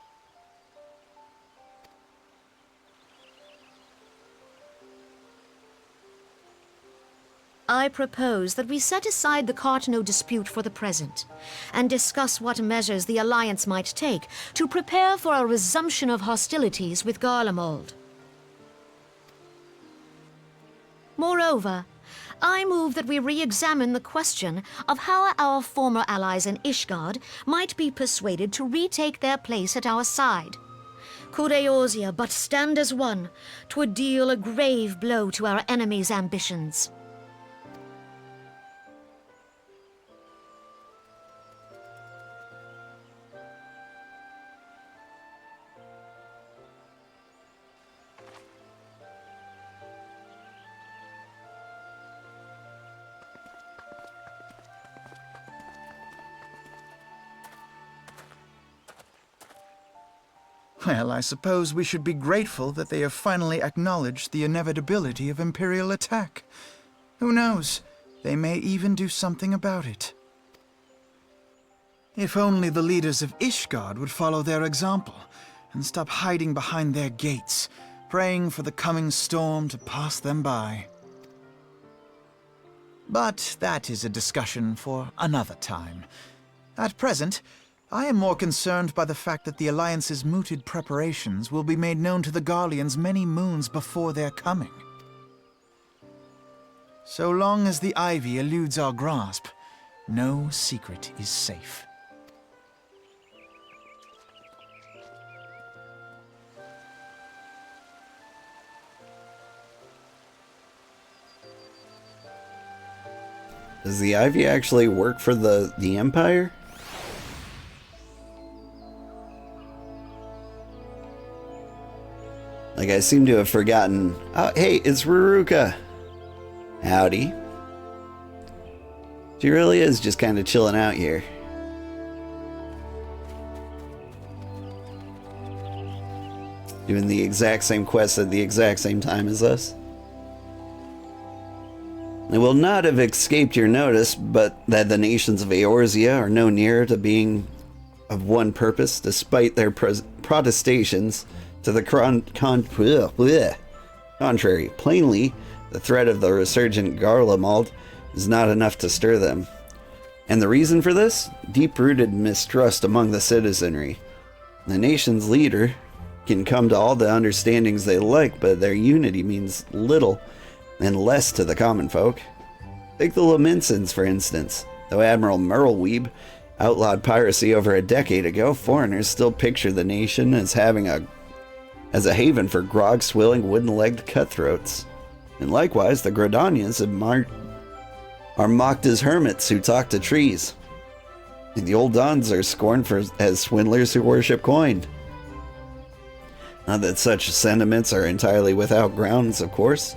I propose that we set aside the Cartno dispute for the present, and discuss what measures the Alliance might take to prepare for a resumption of hostilities with Garlemald. Moreover, I move that we re-examine the question of how our former allies in Ishgard might be persuaded to retake their place at our side. Could Eorzea but stand as one, 'twould deal a grave blow to our enemies' ambitions. Well, I suppose we should be grateful that they have finally acknowledged the inevitability of Imperial attack. Who knows? They may even do something about it. If only the leaders of Ishgard would follow their example and stop hiding behind their gates, praying for the coming storm to pass them by. But that is a discussion for another time. At present, I am more concerned by the fact that the Alliance's mooted preparations will be made known to the Garleans many moons before their coming. So long as the Ivy eludes our grasp, no secret is safe. Does the Ivy actually work for the Empire? Like, I seem to have forgotten. Oh, hey, it's Ruruka. Howdy. She really is just kind of chilling out here. doing the exact same quest at the exact same time as us. It will not have escaped your notice, but that the nations of Eorzea are no nearer to being of one purpose, despite their protestations to the contrary. Plainly, the threat of the resurgent Garlemald is not enough to stir them. And the reason for this? Deep-rooted mistrust among the citizenry. The nation's leader can come to all the understandings they like, but their unity means little and less to the common folk. Take the Laminsons, for instance. Though Admiral Merleweeb outlawed piracy over a decade ago, foreigners still picture the nation as having a haven for grog-swilling, wooden-legged cutthroats. And likewise, the Grodanians are mocked as hermits who talk to trees. And the Ul'dahs are scorned as swindlers who worship coin. Not that such sentiments are entirely without grounds, of course.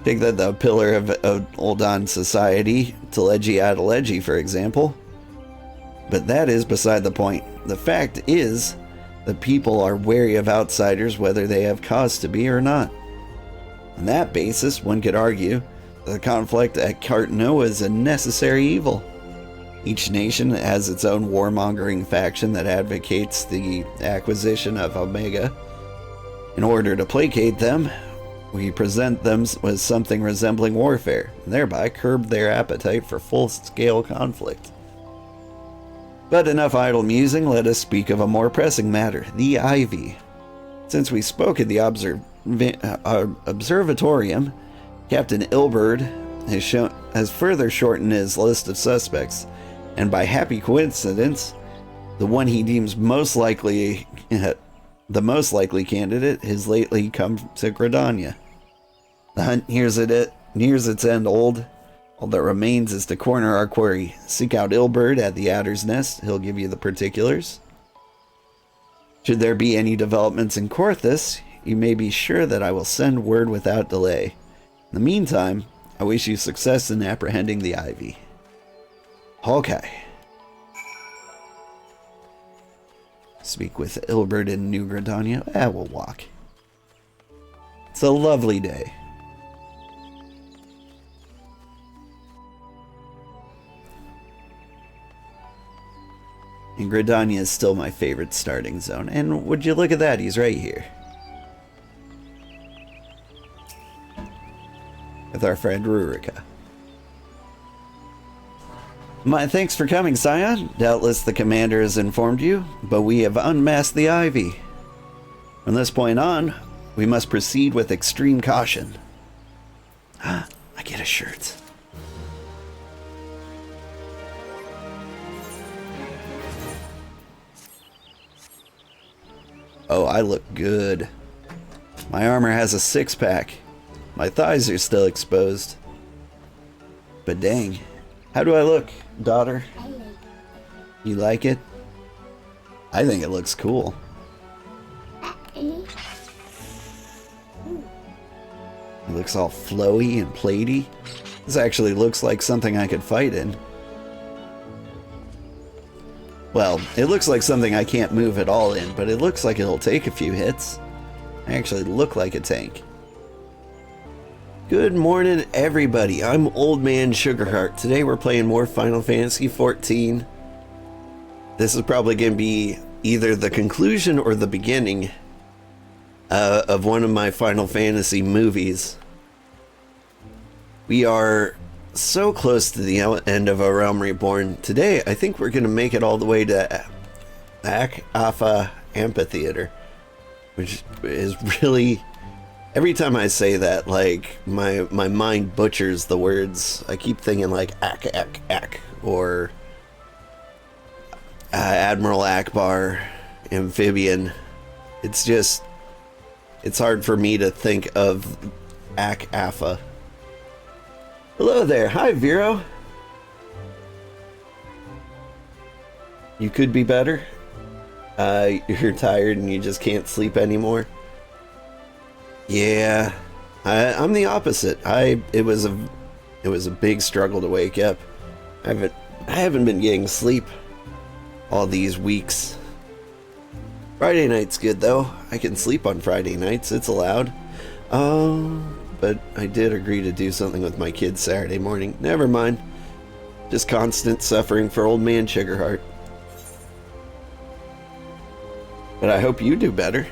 Take that the pillar of Ul'dah society, Teleji Adeleji, for example. But that is beside the point. The fact is, the people are wary of outsiders whether they have cause to be or not. On that basis, one could argue that the conflict at Cartno is a necessary evil. Each nation has its own warmongering faction that advocates the acquisition of Omega. In order to placate them, we present them with something resembling warfare, and thereby curb their appetite for full-scale conflict. But enough idle musing, let us speak of a more pressing matter, the Ivy. Since we spoke at the observatorium, Captain Ilberd has further shortened his list of suspects, and by happy coincidence, the one he deems most likely, the most likely candidate has lately come to Gridania. The hunt nears its end, old. All that remains is to corner our quarry. Seek out Ilberd at the Adder's Nest. He'll give you the particulars. Should there be any developments in Korthus, you may be sure that I will send word without delay. In the meantime, I wish you success in apprehending the Ivy. Hawkeye. Speak with Ilberd in New Gridania. We'll walk. It's a lovely day. And Gridania is still my favorite starting zone. And would you look at that, he's right here. With our friend Rurika. My thanks for coming, Scion. Doubtless the commander has informed you, but we have unmasked the Ivy. From this point on, we must proceed with extreme caution. I get a shirt. Oh, I look good. My armor has a six-pack. My thighs are still exposed. But dang, how do I look, daughter? You like it? I think it looks cool. It looks all flowy and platey. This actually looks like something I could fight in. Well, it looks like something I can't move at all in, but it looks like it'll take a few hits. I actually look like a tank. Good morning, everybody. I'm Old Man Sugarheart. Today we're playing more Final Fantasy XIV. This is probably going to be either the conclusion or the beginning of one of my Final Fantasy movies. We are so close to the end of A Realm Reborn. Today, I think we're going to make it all the way to Ak-Afa Amphitheater, which is really... Every time I say that, like, my mind butchers the words. I keep thinking, like, Ak, or Admiral Akbar, Amphibian. It's just... It's hard for me to think of Ak-Afa. Hello there. Hi, Vero. You could be better. You're tired and you just can't sleep anymore. Yeah, I'm the opposite. It was a big struggle to wake up. I haven't been getting sleep all these weeks. Friday night's good, though. I can sleep on Friday nights. It's allowed. But I did agree to do something with my kids Saturday morning. Never mind. Just constant suffering for old man Sugarheart. But I hope you do better.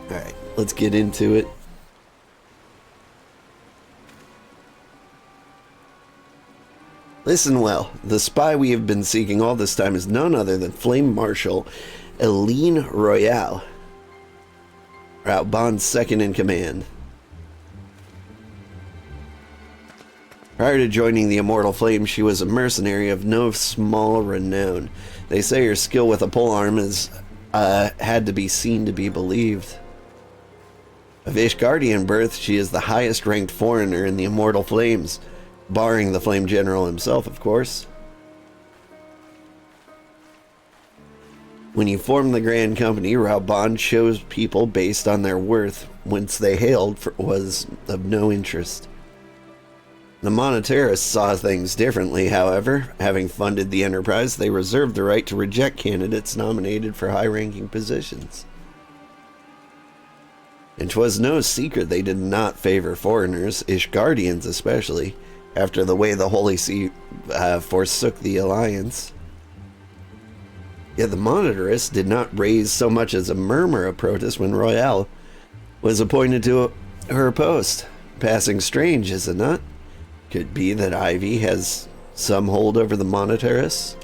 Alright, let's get into it. Listen well. The spy we have been seeking all this time is none other than Flame Marshal Eileen Royale, Raubon's second in command. Prior to joining the Immortal Flame, she was a mercenary of no small renown. They say her skill with a polearm is had to be seen to be believed. Of Ishgardian birth, she is the highest ranked foreigner in the Immortal Flames, barring the Flame General himself, of course. When you form the Grand Company, Raubon chose people based on their worth. Whence they hailed was of no interest. The Monetarists saw things differently, however. Having funded the enterprise, they reserved the right to reject candidates nominated for high-ranking positions. And 'twas no secret they did not favor foreigners, Ishgardians especially, after the way the Holy See forsook the alliance. Yet the Monetarists did not raise so much as a murmur of protest when Royale was appointed to her post. Passing strange, is it not? Could be that Ivy has some hold over the Monetarists?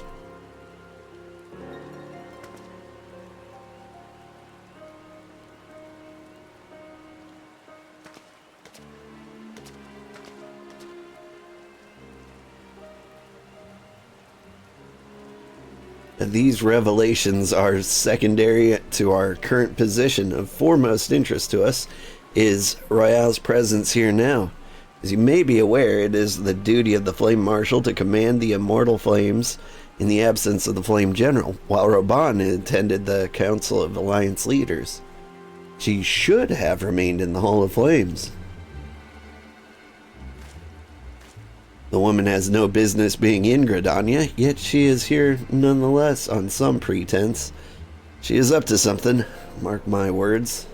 These revelations are secondary to our current position. Of foremost interest to us is Royale's presence here now. As you may be aware, it is the duty of the Flame Marshal to command the Immortal Flames in the absence of the Flame General, while Raubon attended the Council of Alliance Leaders. She should have remained in the Hall of Flames. The woman has no business being in Gridania, yet she is here nonetheless on some pretense. She is up to something, mark my words.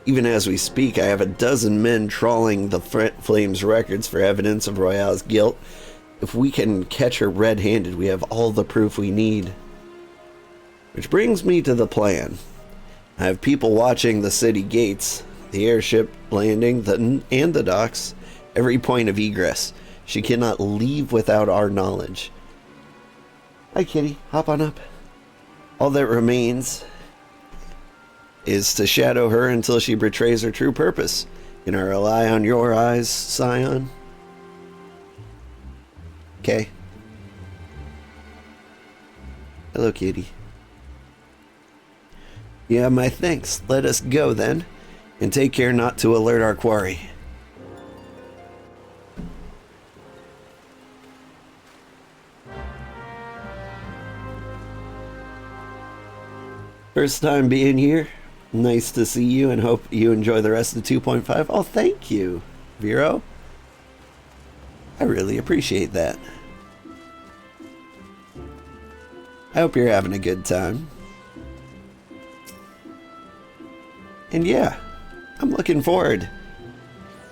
Even as we speak, I have a dozen men trawling the Flames records for evidence of Royale's guilt. If we can catch her red-handed, we have all the proof we need. Which brings me to the plan. I have people watching the city gates, the airship landing, and the docks. Every point of egress. She cannot leave without our knowledge. Hi, kitty. Hop on up. All that remains is to shadow her until she betrays her true purpose. Can I rely on your eyes, Scion? Okay. Hello, kitty. Yeah, my thanks. Let us go, then. And take care not to alert our quarry. First time being here. Nice to see you and hope you enjoy the rest of 2.5. Oh, thank you, Vero. I really appreciate that. I hope you're having a good time. And yeah, I'm looking forward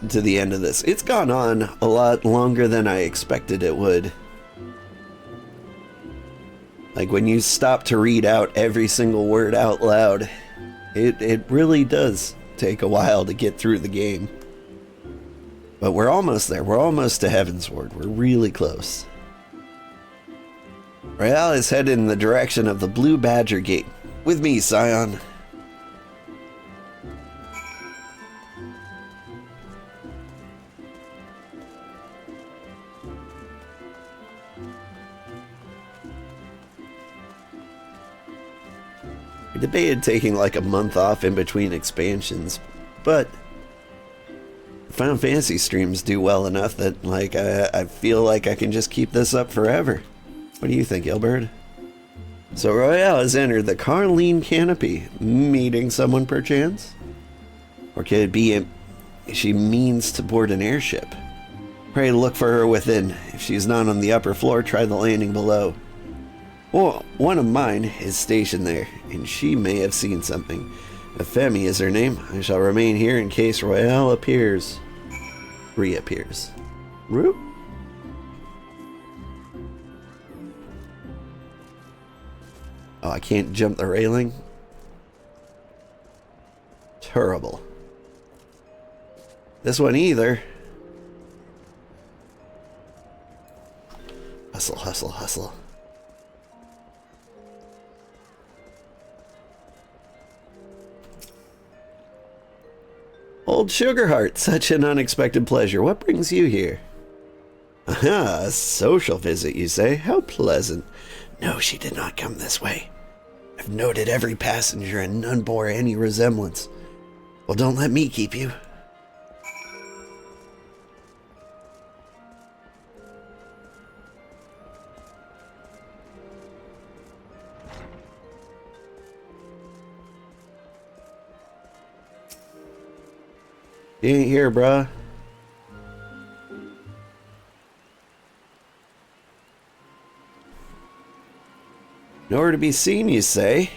to the end of this. It's gone on a lot longer than I expected it would. Like when you stop to read out every single word out loud, it really does take a while to get through the game. But we're almost there. We're almost to Heavensward. We're really close. Royale is headed in the direction of the Blue Badger Gate. With me, Scion. We debated taking like a month off in between expansions, but Final Fantasy streams do well enough that like I feel like I can just keep this up forever. What do you think, Ilberd? So Royale has entered the Carline Canopy, meeting someone perchance? Or could it be she means to board an airship? Pray look for her within. If she's not on the upper floor, try the landing below. Well, one of mine is stationed there, and she may have seen something. Femi is her name. I shall remain here in case Royale reappears. Roop? Oh, I can't jump the railing? Terrible. This one either. Hustle, hustle, hustle. Old Sugarheart, such an unexpected pleasure. What brings you here? Aha, a social visit, you say? How pleasant. No, she did not come this way. I've noted every passenger and none bore any resemblance. Well, don't let me keep you. You ain't here, bruh. Nowhere to be seen, you say?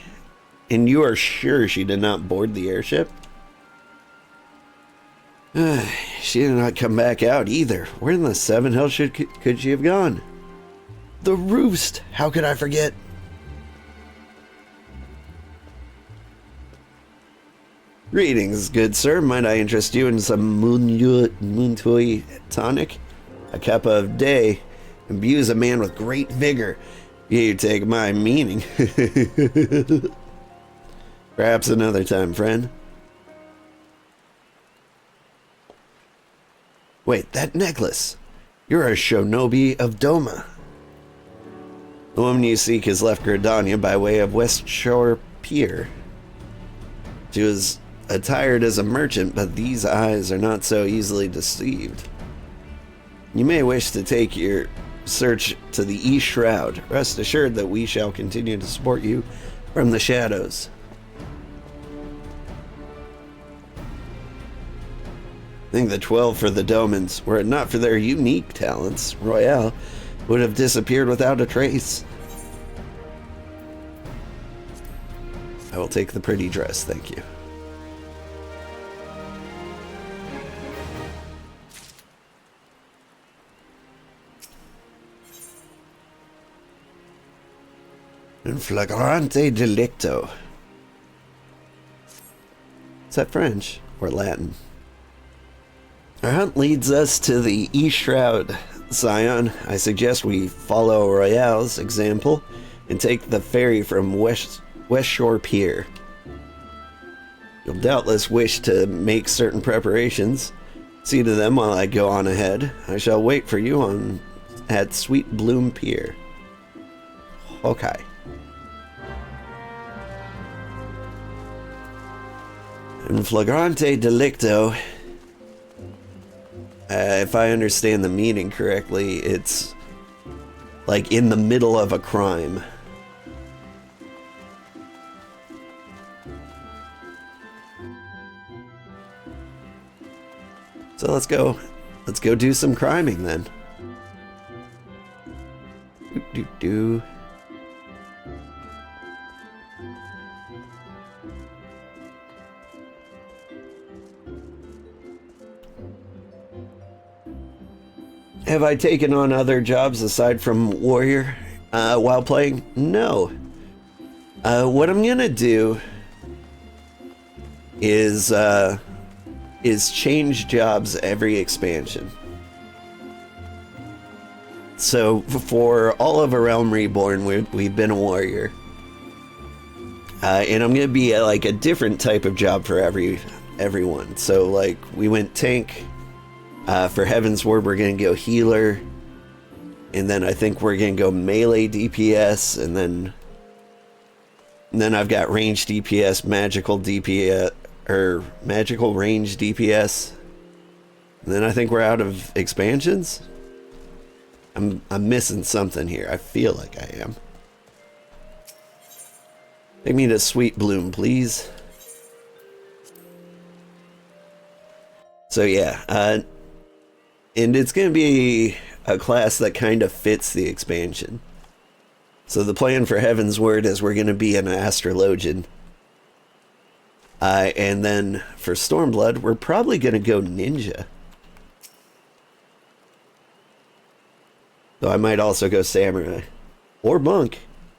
And you are sure she did not board the airship? She did not come back out either. Where in the seven hell could she have gone? The roost! How could I forget? Greetings, good sir. Might I interest you in some Muntui tonic? A cup of day imbues a man with great vigor. You take my meaning. Perhaps another time, friend. Wait, that necklace. You're a Shonobi of Doma. The woman you seek has left Gridania by way of West Shore Pier. She was attired as a merchant, but these eyes are not so easily deceived. You may wish to take your search to the East Shroud. Rest assured that we shall continue to support you from the shadows. I think the 12 for the Domans, were it not for their unique talents, Royale would have disappeared without a trace. I will take the pretty dress, thank you. In flagrante delicto. Is that French or Latin? Our hunt leads us to the East Shroud. Scion, I suggest we follow Royale's example and take the ferry from West Shore Pier. You'll doubtless wish to make certain preparations. See to them while I go on ahead. I shall wait for you at Sweet Bloom Pier. Okay. In flagrante delicto, if I understand the meaning correctly, it's like in the middle of a crime. So let's go do some criming then. Do. Have I taken on other jobs aside from warrior while playing? No. What I'm gonna do is change jobs every expansion. So for all of A Realm Reborn, we've been a warrior, and I'm gonna be like a different type of job for everyone. So like we went tank. For Heaven's Word, we're going to go healer, and then I think we're going to go melee DPS, and then I've got range DPS, magical DPS, or magical range DPS, and then I think we're out of expansions. I'm missing something here. I feel like I am. Take me to Sweet Bloom, please. So yeah, and it's going to be a class that kind of fits the expansion. So the plan for Heaven's Word is we're going to be an astrologian. And then for Stormblood, we're probably going to go ninja. Though I might also go samurai. Or monk.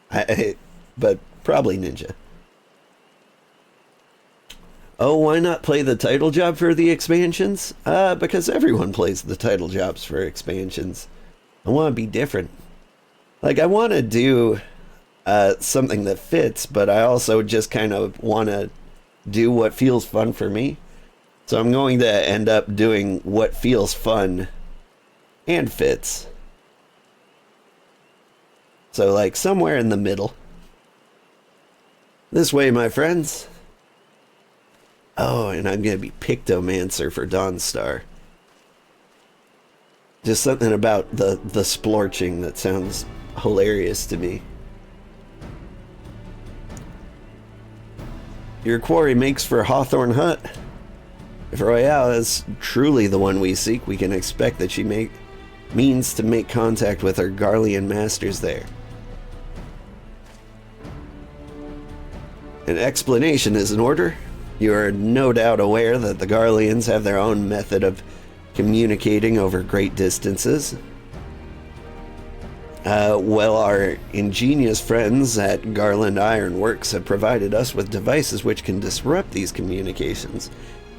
But probably ninja. Oh, why not play the title job for the expansions? Because everyone plays the title jobs for expansions. I want to be different. Like, I want to do something that fits, but I also just kind of want to do what feels fun for me. So I'm going to end up doing what feels fun and fits. So, like, somewhere in the middle. This way, my friends. Oh, and I'm going to be Pictomancer for Dawnstar. Just something about the splorching that sounds hilarious to me. Your quarry makes for Hawthorne Hut. If Royale is truly the one we seek, we can expect that she means to make contact with her Garlean masters there. An explanation is in order. You are no doubt aware that the Garleans have their own method of communicating over great distances. Well, our ingenious friends at Garland Ironworks have provided us with devices which can disrupt these communications,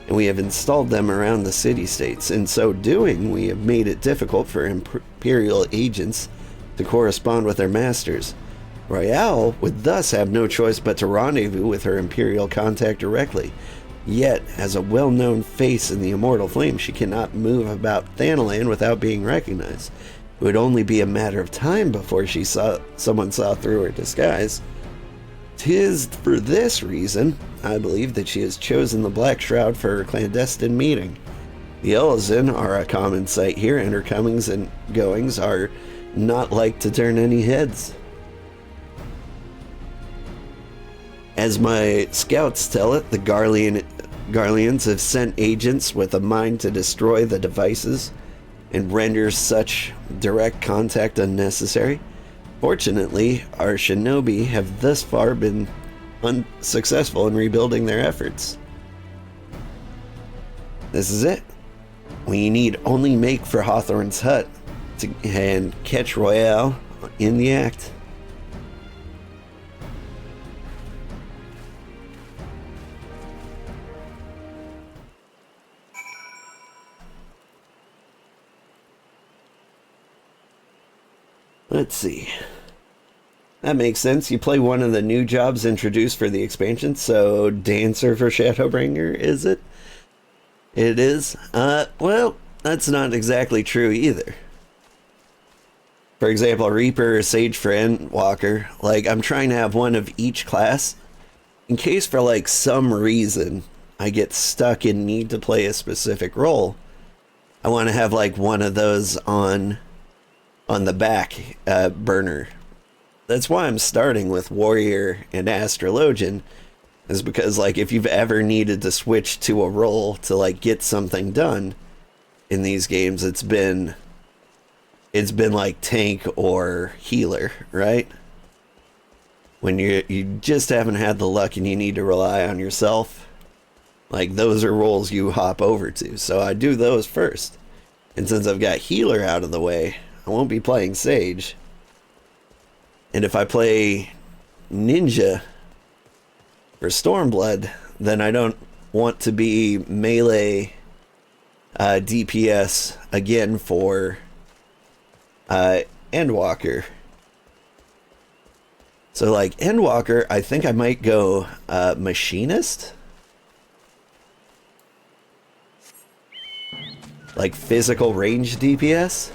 and we have installed them around the city-states. In so doing, we have made it difficult for Imperial agents to correspond with their masters. Royale would thus have no choice but to rendezvous with her Imperial contact directly. Yet, as a well-known face in the Immortal Flame, she cannot move about Thanalan without being recognized. It would only be a matter of time before someone saw through her disguise. 'Tis for this reason, I believe, that she has chosen the Black Shroud for her clandestine meeting. The Elizin are a common sight here, and her comings and goings are not like to turn any heads. As my scouts tell it, the Garleans have sent agents with a mind to destroy the devices and render such direct contact unnecessary. Fortunately, our shinobi have thus far been unsuccessful in rebuilding their efforts. This is it. We need only make for Hawthorne's hut and catch Royale in the act. Let's see. That makes sense. You play one of the new jobs introduced for the expansion, so Dancer for Shadowbringer, is it? It is. Well, that's not exactly true either. For example, Reaper or Sage for Endwalker. Like, I'm trying to have one of each class in case for, like, some reason I get stuck and need to play a specific role. I want to have, like, one of those on the back burner. That's why I'm starting with Warrior and Astrologian, is because, like, if you've ever needed to switch to a role to, like, get something done in these games, it's been like tank or healer, right? When you just haven't had the luck and you need to rely on yourself, like, those are roles you hop over to. So I do those first. And since I've got healer out of the way, I won't be playing Sage. And if I play Ninja for Stormblood, then I don't want to be melee DPS again for Endwalker. So, like, Endwalker, I think I might go Machinist. Like, physical range DPS.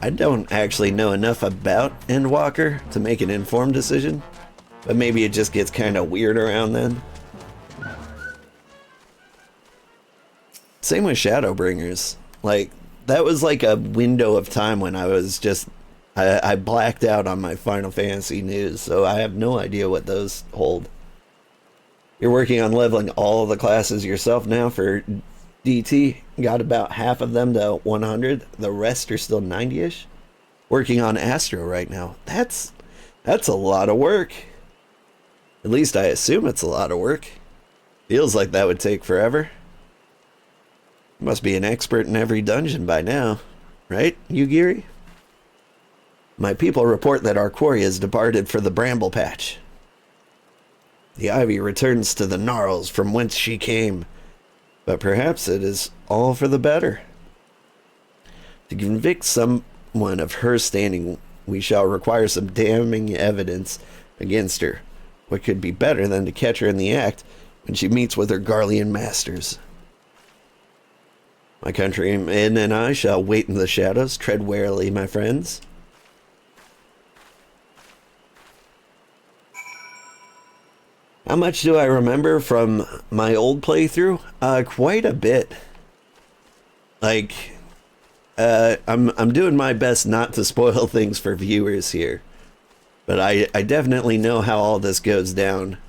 I don't actually know enough about Endwalker to make an informed decision, but maybe it just gets kind of weird around then. Same with Shadowbringers. Like, that was like a window of time when I was just... I blacked out on my Final Fantasy news, so I have no idea what those hold. You're working on leveling all the classes yourself now for DT. Got about half of them to 100. The rest are still 90-ish. working on Astro right now. That's a lot of work. At least I assume it's a lot of work. Feels like that would take forever. You must be an expert in every dungeon by now, right, Yugiri? My people report that our quarry has departed for the Bramble Patch. The ivy returns to the gnarls from whence she came, but perhaps it is all for the better. To convict someone of her standing, we shall require some damning evidence against her. What could be better than to catch her in the act when she meets with her Garlean masters? My countrymen and I shall wait in the shadows. Tread warily, my friends. How much do I remember from my old playthrough? Quite a bit. Like, I'm doing my best not to spoil things for viewers here. But I definitely know how all this goes down.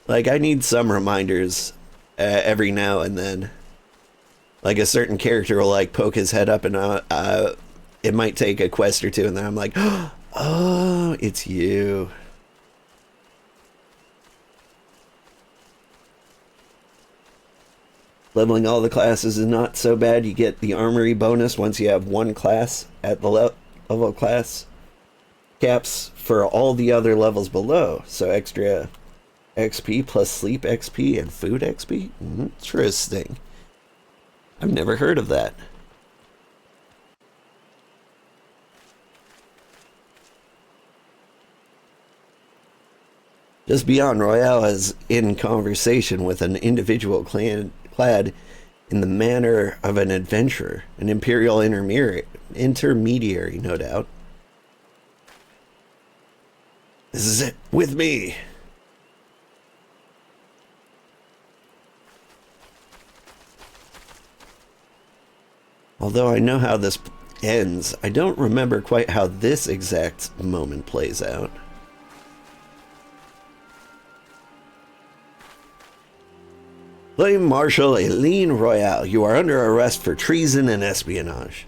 Like, I need some reminders every now and then. Like, a certain character will, like, poke his head up and it might take a quest or two, and then I'm like, oh, it's you. Leveling all the classes is not so bad. You get the armory bonus once you have one class at the level class caps for all the other levels below. So extra XP plus sleep XP and food XP? Interesting. I've never heard of that. Just beyond, Royale is in conversation with an individual clad in the manner of an adventurer, an imperial intermediary, no doubt. This is it, with me. Although I know how this ends, I don't remember quite how this exact moment plays out. Flame Marshal Eileen Royale, you are under arrest for treason and espionage.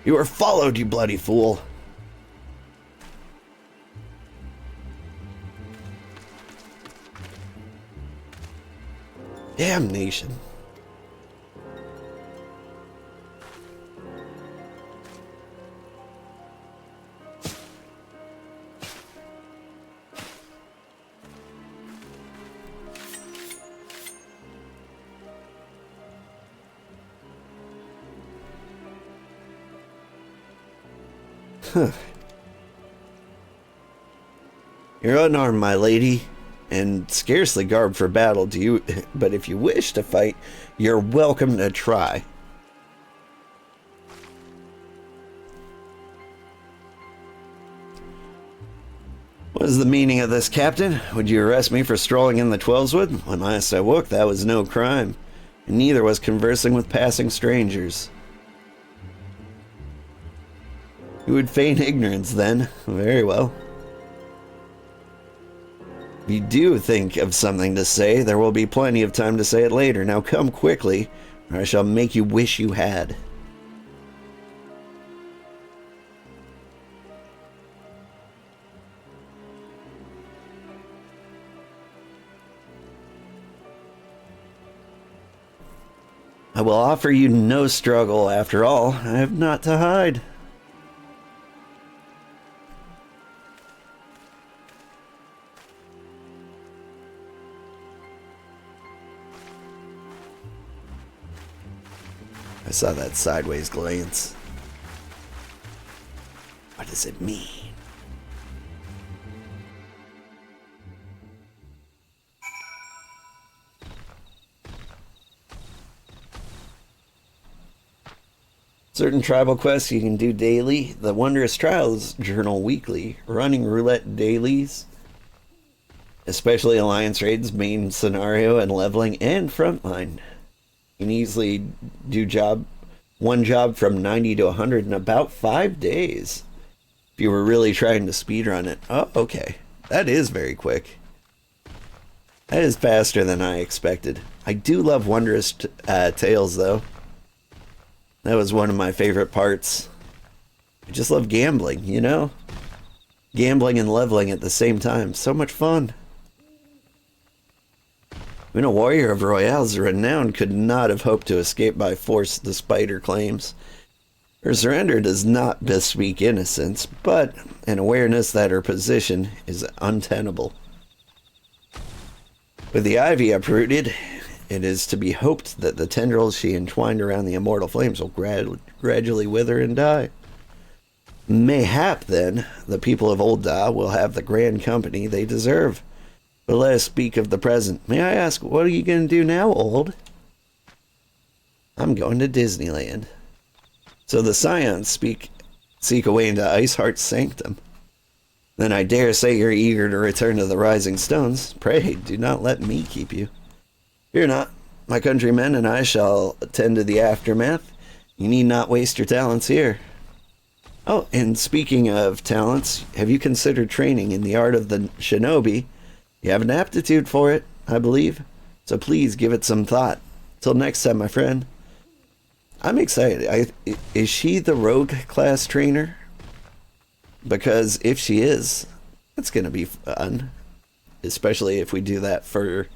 You are followed, you bloody fool. Damnation. You're unarmed, my lady, and scarcely garbed for battle, but if you wish to fight, you're welcome to try. What is the meaning of this, Captain? Would you arrest me for strolling in the Twelveswood? When last I woke, that was no crime, and neither was conversing with passing strangers. You would feign ignorance, then. Very well. If you do think of something to say, there will be plenty of time to say it later. Now come quickly, or I shall make you wish you had. I will offer you no struggle, after all. I have naught to hide. I saw that sideways glance. What does it mean? Certain tribal quests you can do daily. The Wondrous Trials Journal weekly. Running roulette dailies. Especially Alliance raids, main scenario, and leveling, and frontline. You can easily do one job from 90 to 100 in about 5 days. If you were really trying to speedrun it. Oh, okay. That is very quick. That is faster than I expected. I do love Wondrous Tales, though. That was one of my favorite parts. I just love gambling, you know? Gambling and leveling at the same time. So much fun. When a warrior of Royale's renown could not have hoped to escape by force despite her claims. Her surrender does not bespeak innocence, but an awareness that her position is untenable. With the ivy uprooted, it is to be hoped that the tendrils she entwined around the immortal flames will gradually wither and die. Mayhap, then, the people of Ul'dah will have the grand company they deserve. But let us speak of the present. May I ask, what are you going to do now, old? I'm going to Disneyland. So the Scions seek a way into Iceheart's sanctum. Then I dare say you're eager to return to the Rising Stones. Pray, do not let me keep you. Fear not. My countrymen and I shall attend to the aftermath. You need not waste your talents here. Oh, and speaking of talents, have you considered training in the art of the shinobi? You have an aptitude for it, I believe. So please give it some thought. Till next time, my friend. I'm excited. Is she the rogue class trainer? Because if she is, that's going to be fun. Especially if we do that for,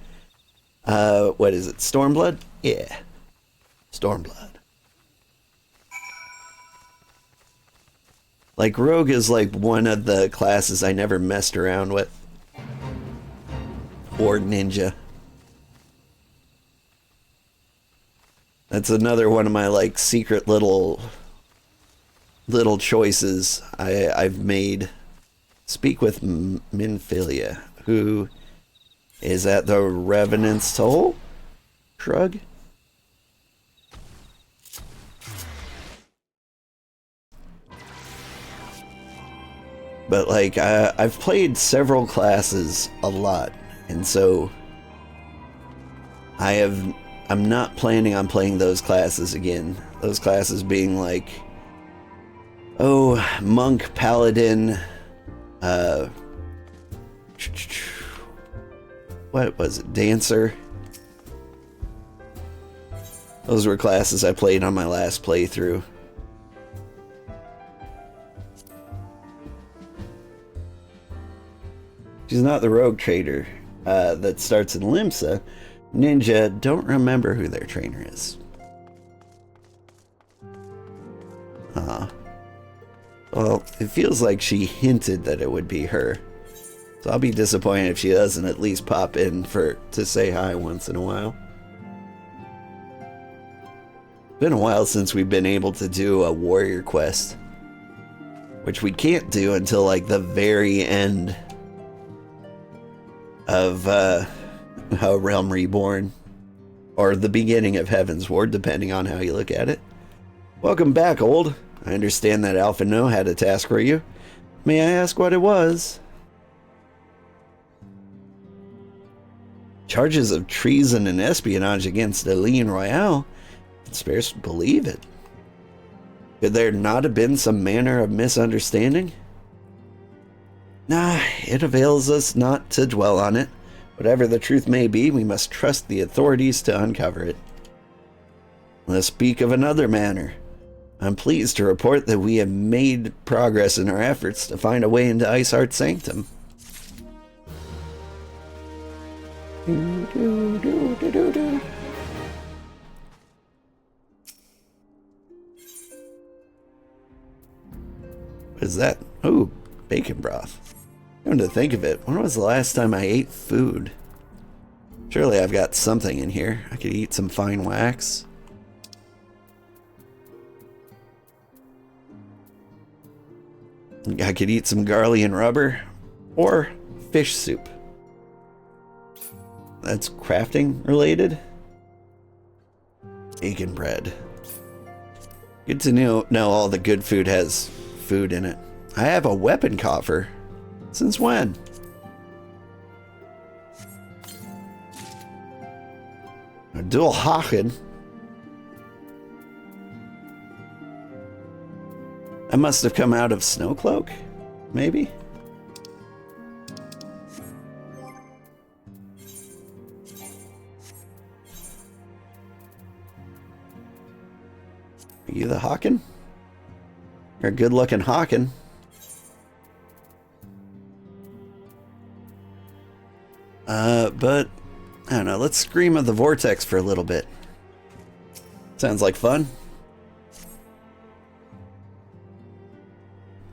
what is it, Stormblood? Yeah, Stormblood. Like, rogue is like one of the classes I never messed around with. Or ninja. That's another one of my, like, secret little choices I've made. Speak with Minfilia, who is at the Revenant's Toll? Shrug? But, like, I've played several classes a lot, and so I'm not planning on playing those classes again. Those classes being like, oh, monk, paladin, what was it, dancer? Those were classes I played on my last playthrough. She's not the rogue trader that starts in Limsa. Ninja, don't remember who their trainer is. Well, it feels like she hinted that it would be her. So I'll be disappointed if she doesn't at least pop in to say hi once in a while. Been a while since we've been able to do a warrior quest, which we can't do until like the very end of Realm Reborn, or the beginning of Heaven's Ward, depending on how you look at it. Welcome back, old. I understand that Alpha No had a task for you. May I ask what it was? Charges of treason and espionage against Aline Royale? I can scarce believe it. Could there not have been some manner of misunderstanding? Nah, it avails us not to dwell on it. Whatever the truth may be, we must trust the authorities to uncover it. Let's speak of another matter. I'm pleased to report that we have made progress in our efforts to find a way into Iceheart's sanctum. What is that? Oh, bacon broth. Come to think of it, when was the last time I ate food? Surely I've got something in here. I could eat some fine wax. I could eat some Garlean rubber. Or fish soup. That's crafting related. Bacon bread. Good to know all the good food has food in it. I have a weapon coffer. Since when? A dual Haken. I must have come out of Snowcloak, maybe? Are you the Hawken? You're a good-looking Hawken. But, I don't know, let's scream of the vortex for a little bit. Sounds like fun.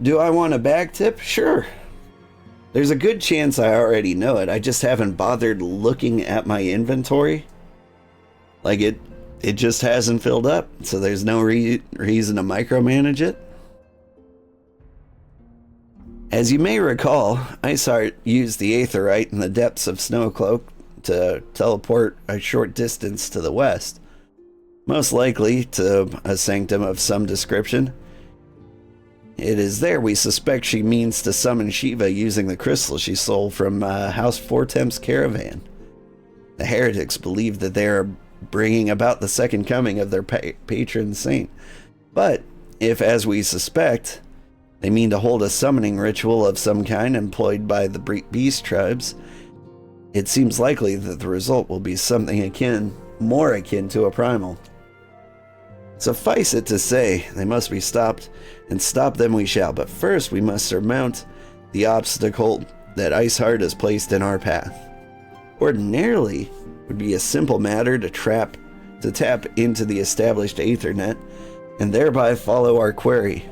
Do I want a bag tip? Sure. There's a good chance I already know it. I just haven't bothered looking at my inventory. Like, it just hasn't filled up, so there's no reason to micromanage it. As you may recall, Iceheart used the Aetherite in the depths of Snowcloak to teleport a short distance to the west, most likely to a sanctum of some description. It is there we suspect she means to summon Shiva using the crystal she stole from House Fortemp's caravan. The heretics believe that they are bringing about the second coming of their patron saint, but if, as we suspect, they mean to hold a summoning ritual of some kind employed by the beast tribes, it seems likely that the result will be something more akin to a primal. Suffice it to say, they must be stopped, and stop them we shall, but first we must surmount the obstacle that Iceheart has placed in our path. Ordinarily, it would be a simple matter to tap into the established Aethernet, and thereby follow our query.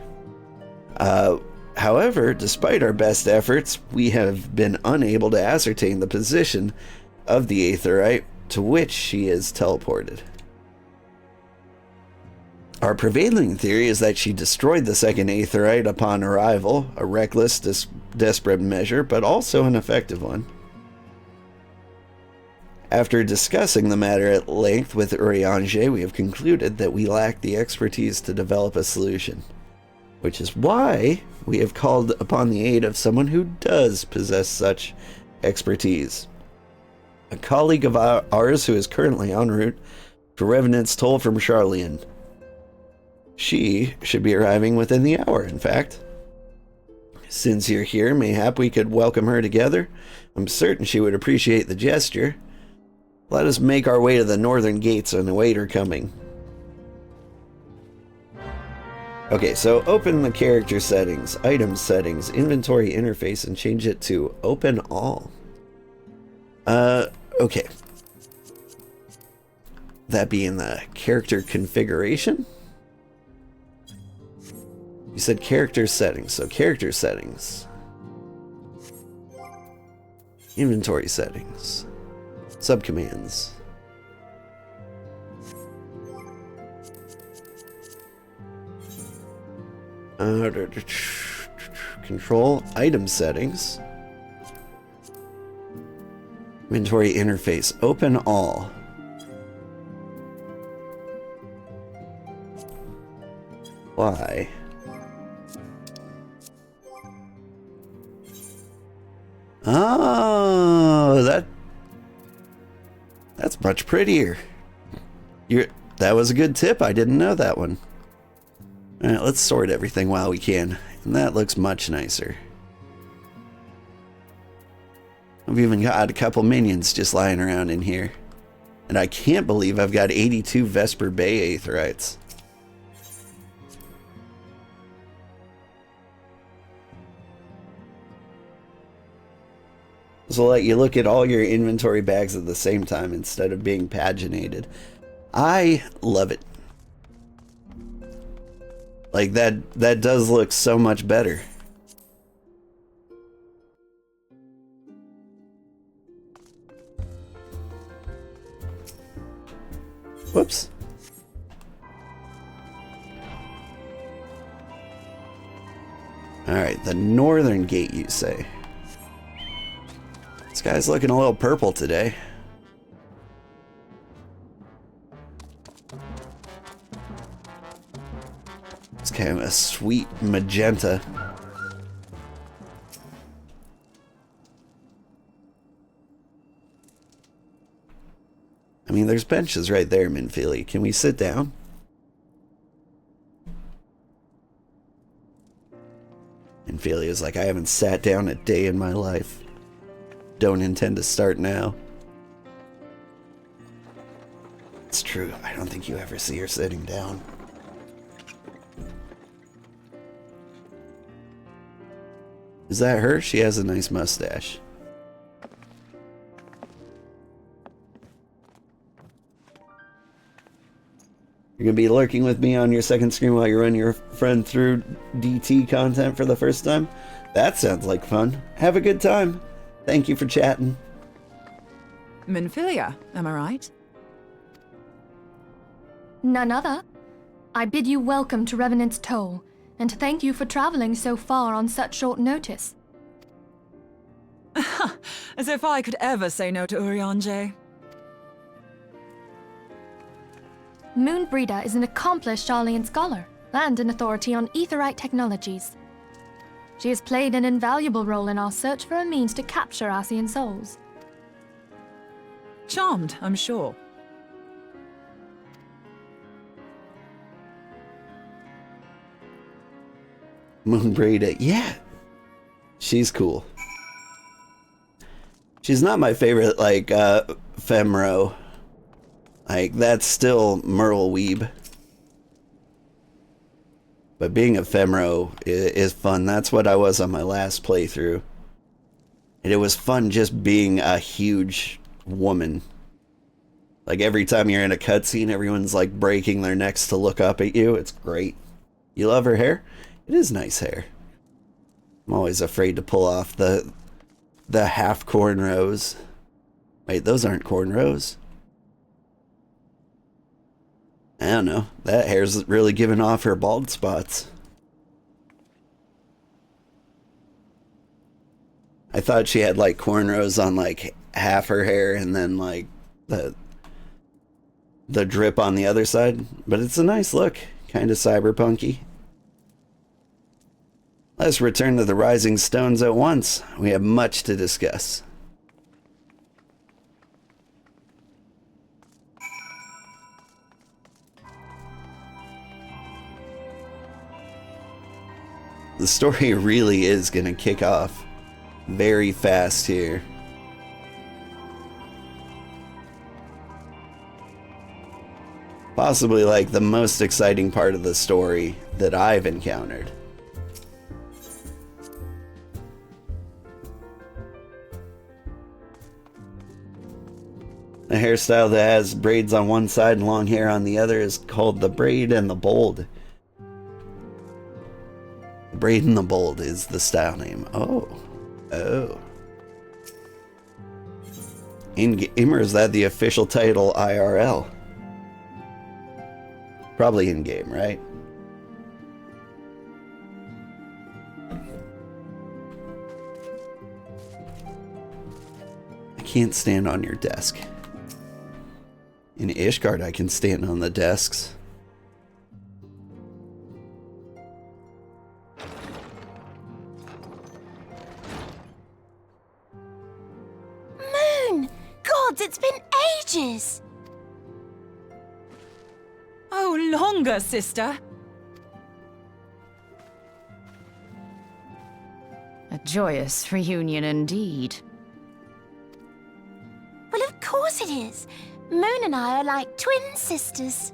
However, despite our best efforts, we have been unable to ascertain the position of the Aetherite to which she is teleported. Our prevailing theory is that she destroyed the second Aetherite upon arrival, a reckless, desperate measure, but also an effective one. After discussing the matter at length with Urianger, we have concluded that we lack the expertise to develop a solution, which is why we have called upon the aid of someone who does possess such expertise. A colleague of ours who is currently en route for Revenant's Toll from Charlian. She should be arriving within the hour, in fact. Since you're here, mayhap we could welcome her together. I'm certain she would appreciate the gesture. Let us make our way to the northern gates and await her coming. Okay, so open the character settings, item settings, inventory interface, and change it to open all. Okay. That being the character configuration? You said character settings, so character settings. Inventory settings. Subcommands. Control item settings. Inventory interface. Open all. Why? Oh, that's much prettier. That was a good tip. I didn't know that one. All right, let's sort everything while we can. And that looks much nicer. I've even got a couple minions just lying around in here. And I can't believe I've got 82 Vesper Bay Aetherites. So let you look at all your inventory bags at the same time instead of being paginated. I love it. Like that does look so much better. Whoops. Alright, the northern gate, you say. This guy's looking a little purple today. It's kind of a sweet magenta. I mean, there's benches right there, Minfili. Can we sit down? Minfili is like, I haven't sat down a day in my life. Don't intend to start now. It's true. I don't think you ever see her sitting down. Is that her? She has a nice mustache. You're gonna be lurking with me on your second screen while you run your friend through DT content for the first time? That sounds like fun. Have a good time. Thank you for chatting. Minfilia, am I right? None other. I bid you welcome to Revenant's Toll, and thank you for traveling so far on such short notice. As if I could ever say no to Urianger. Moonbreeder is an accomplished Sharlayan scholar, and an authority on Aetheryte technologies. She has played an invaluable role in our search for a means to capture Ascian souls. Charmed, I'm sure. Moonbreeder, yeah. She's cool. She's not my favorite, like, Femro. Like, that's still Merle Weeb. But being a Femro is fun. That's what I was on my last playthrough. And it was fun just being a huge woman. Like, every time you're in a cutscene, everyone's, like, breaking their necks to look up at you. It's great. You love her hair? It is nice hair. I'm always afraid to pull off the half cornrows. Wait, those aren't cornrows. I don't know. That hair's really giving off her bald spots. I thought she had like cornrows on like half her hair and then like the drip on the other side. But it's a nice look. Kind of cyberpunky. Let's return to the Rising Stones at once. We have much to discuss. The story really is going to kick off very fast here. Possibly like the most exciting part of the story that I've encountered. A hairstyle that has braids on one side and long hair on the other is called the Braid and the Bold. Braid and the Bold is the style name. Oh. In-game, or is that the official title IRL? Probably in-game, right? I can't stand on your desk. In Ishgard, I can stand on the desks. Moon! Gods, it's been ages! Oh, longer, sister. A joyous reunion indeed. Well, of course it is. Moon and I are like twin sisters.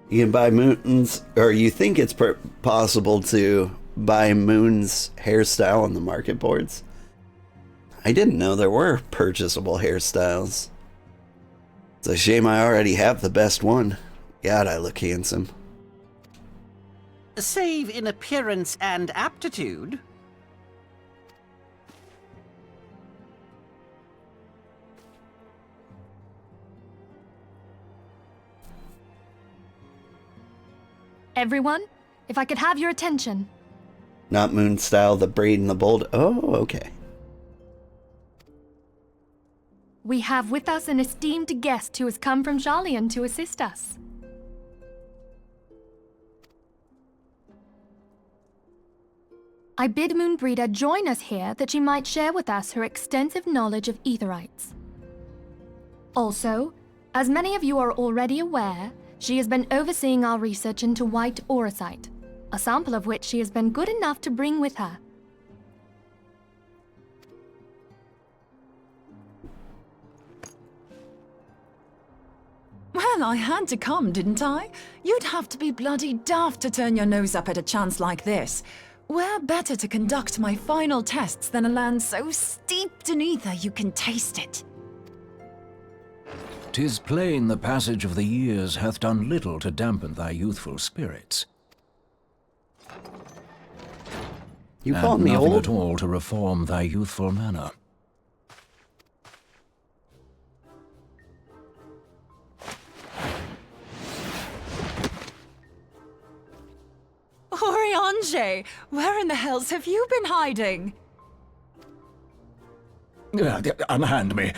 You can buy Moon's, or you think it's possible to buy Moon's hairstyle on the market boards? I didn't know there were purchasable hairstyles. It's a shame I already have the best one. God, I look handsome. Save in appearance and aptitude. Everyone, if I could have your attention. Not Moon style, the Braid and the Bold. Oh, okay. We have with us an esteemed guest who has come from Sharlayan to assist us. I bid Moonbreeder join us here that she might share with us her extensive knowledge of Aetherites. Also, as many of you are already aware, she has been overseeing our research into white auracite, a sample of which she has been good enough to bring with her. Well, I had to come, didn't I? You'd have to be bloody daft to turn your nose up at a chance like this. Where better to conduct my final tests than a land so steeped in ether you can taste it? 'Tis plain the passage of the years hath done little to dampen thy youthful spirits. You called me nothing old? at all to reform thy youthful manner. Oriange, where in the hells have you been hiding? Unhand me.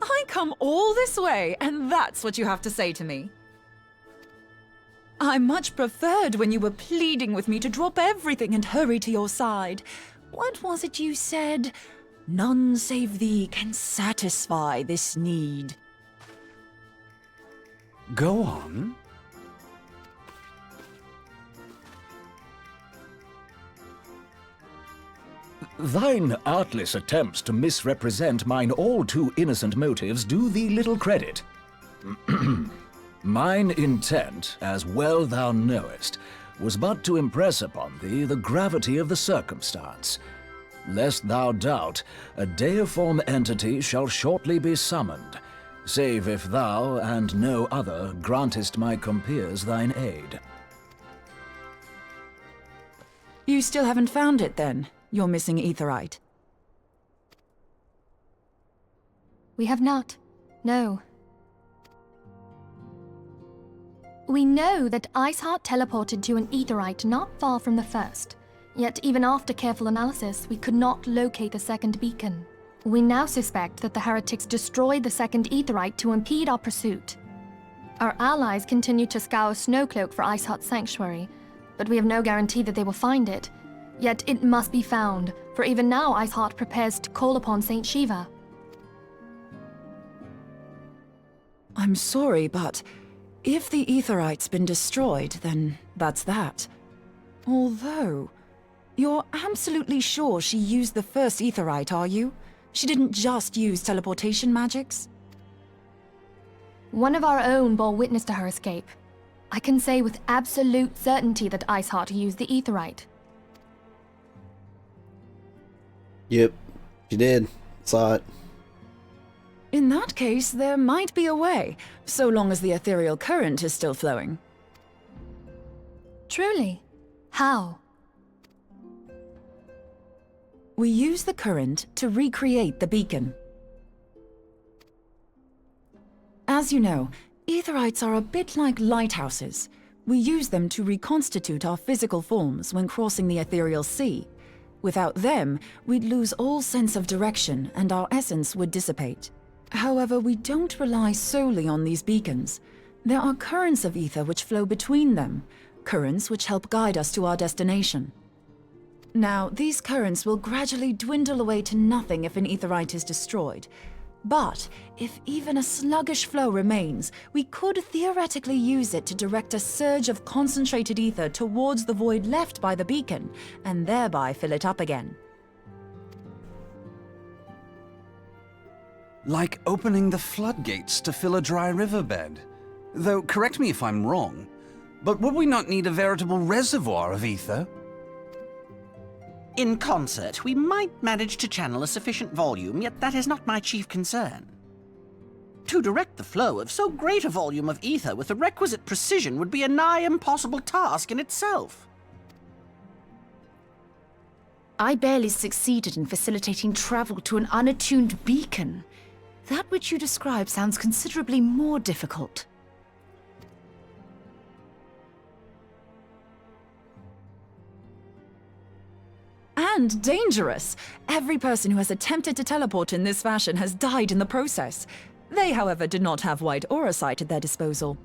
I come all this way, and that's what you have to say to me. I much preferred when you were pleading with me to drop everything and hurry to your side. What was it you said? None save thee can satisfy this need. Go on. Thine artless attempts to misrepresent mine all too innocent motives do thee little credit. Mine intent, as well thou knowest, was but to impress upon thee the gravity of the circumstance. Lest thou doubt, a deiform entity shall shortly be summoned, save if thou and no other grantest my compeers thine aid. You still haven't found it, then? Your missing aetherite? We have not. No. We know that Iceheart teleported to an aetherite not far from the first. Yet even after careful analysis, we could not locate the second beacon. We now suspect that the heretics destroyed the second aetherite to impede our pursuit. Our allies continue to scour Snowcloak for Iceheart's sanctuary, but we have no guarantee that they will find it. Yet it must be found, for even now Iceheart prepares to call upon Saint Shiva. I'm sorry, but if the aetherite's been destroyed, then that's that. Although, you're absolutely sure she used the first aetherite, are you? She didn't just use teleportation magics? One of our own bore witness to her escape. I can say with absolute certainty that Iceheart used the aetherite. Yep, she did. Saw it. In that case, there might be a way, so long as the ethereal current is still flowing. Truly? How? We use the current to recreate the beacon. As you know, aetherites are a bit like lighthouses. We use them to reconstitute our physical forms when crossing the ethereal sea. Without them, we'd lose all sense of direction and our essence would dissipate. However, we don't rely solely on these beacons. There are currents of ether which flow between them, currents which help guide us to our destination. Now, these currents will gradually dwindle away to nothing if an aetherite is destroyed. But if even a sluggish flow remains, we could theoretically use it to direct a surge of concentrated ether towards the void left by the beacon, and thereby fill it up again. Like opening the floodgates to fill a dry riverbed. Though, correct me if I'm wrong, but would we not need a veritable reservoir of ether? In concert, we might manage to channel a sufficient volume, yet that is not my chief concern. To direct the flow of so great a volume of ether with the requisite precision would be a nigh impossible task in itself. I barely succeeded in facilitating travel to an unattuned beacon. That which you describe sounds considerably more difficult. And dangerous. Every person who has attempted to teleport in this fashion has died in the process. They, however, did not have white aura sight at their disposal.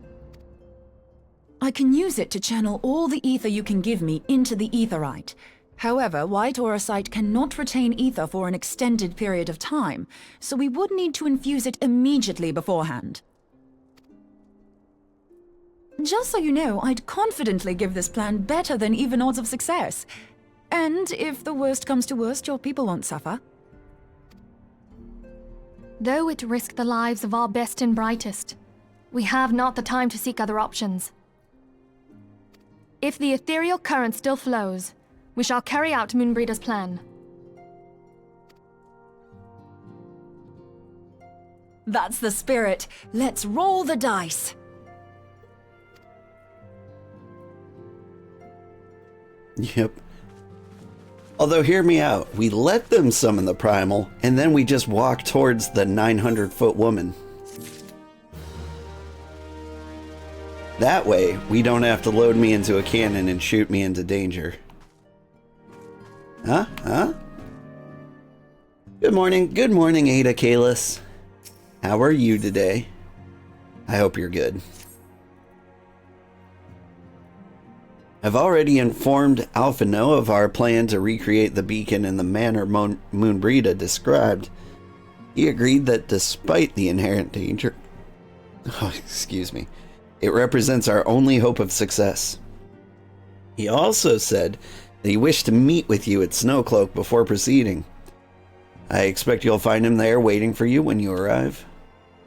I can use it to channel all the ether you can give me into the aetherite. However, white aura sight cannot retain ether for an extended period of time, so we would need to infuse it immediately beforehand. Just so you know, I'd confidently give this plan better than even odds of success. And if the worst comes to worst, your people won't suffer. though it risk the lives of our best and brightest. We have not the time to seek other options. If the ethereal current still flows, we shall carry out Moonbreeder's plan. That's the spirit. Let's roll the dice. Yep. Although, hear me out. We let them summon the primal, and then we just walk towards the 900-foot woman. That way, we don't have to load me into a cannon and shoot me into danger. Huh? Huh? Good morning, Ada Kalis. How are you today? I hope you're good. I've already informed Alpha No of our plan to recreate the beacon in the manner Moonbreeda described. He agreed that despite the inherent danger... Oh, excuse me. It represents our only hope of success. He also said that he wished to meet with you at Snowcloak before proceeding. I expect you'll find him there waiting for you when you arrive.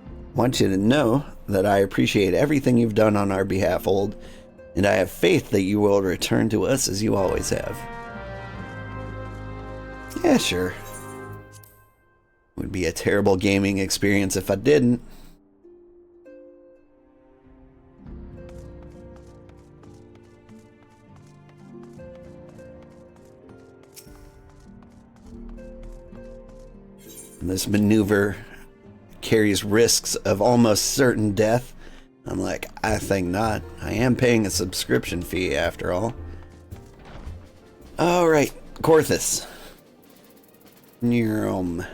I want you to know that I appreciate everything you've done on our behalf, Old, and I have faith that you will return to us as you always have. Yeah, sure. Would be a terrible gaming experience if I didn't. This maneuver carries risks of almost certain death. I'm like, I think not. I am paying a subscription fee after all. Alright, Korthus. Neurom.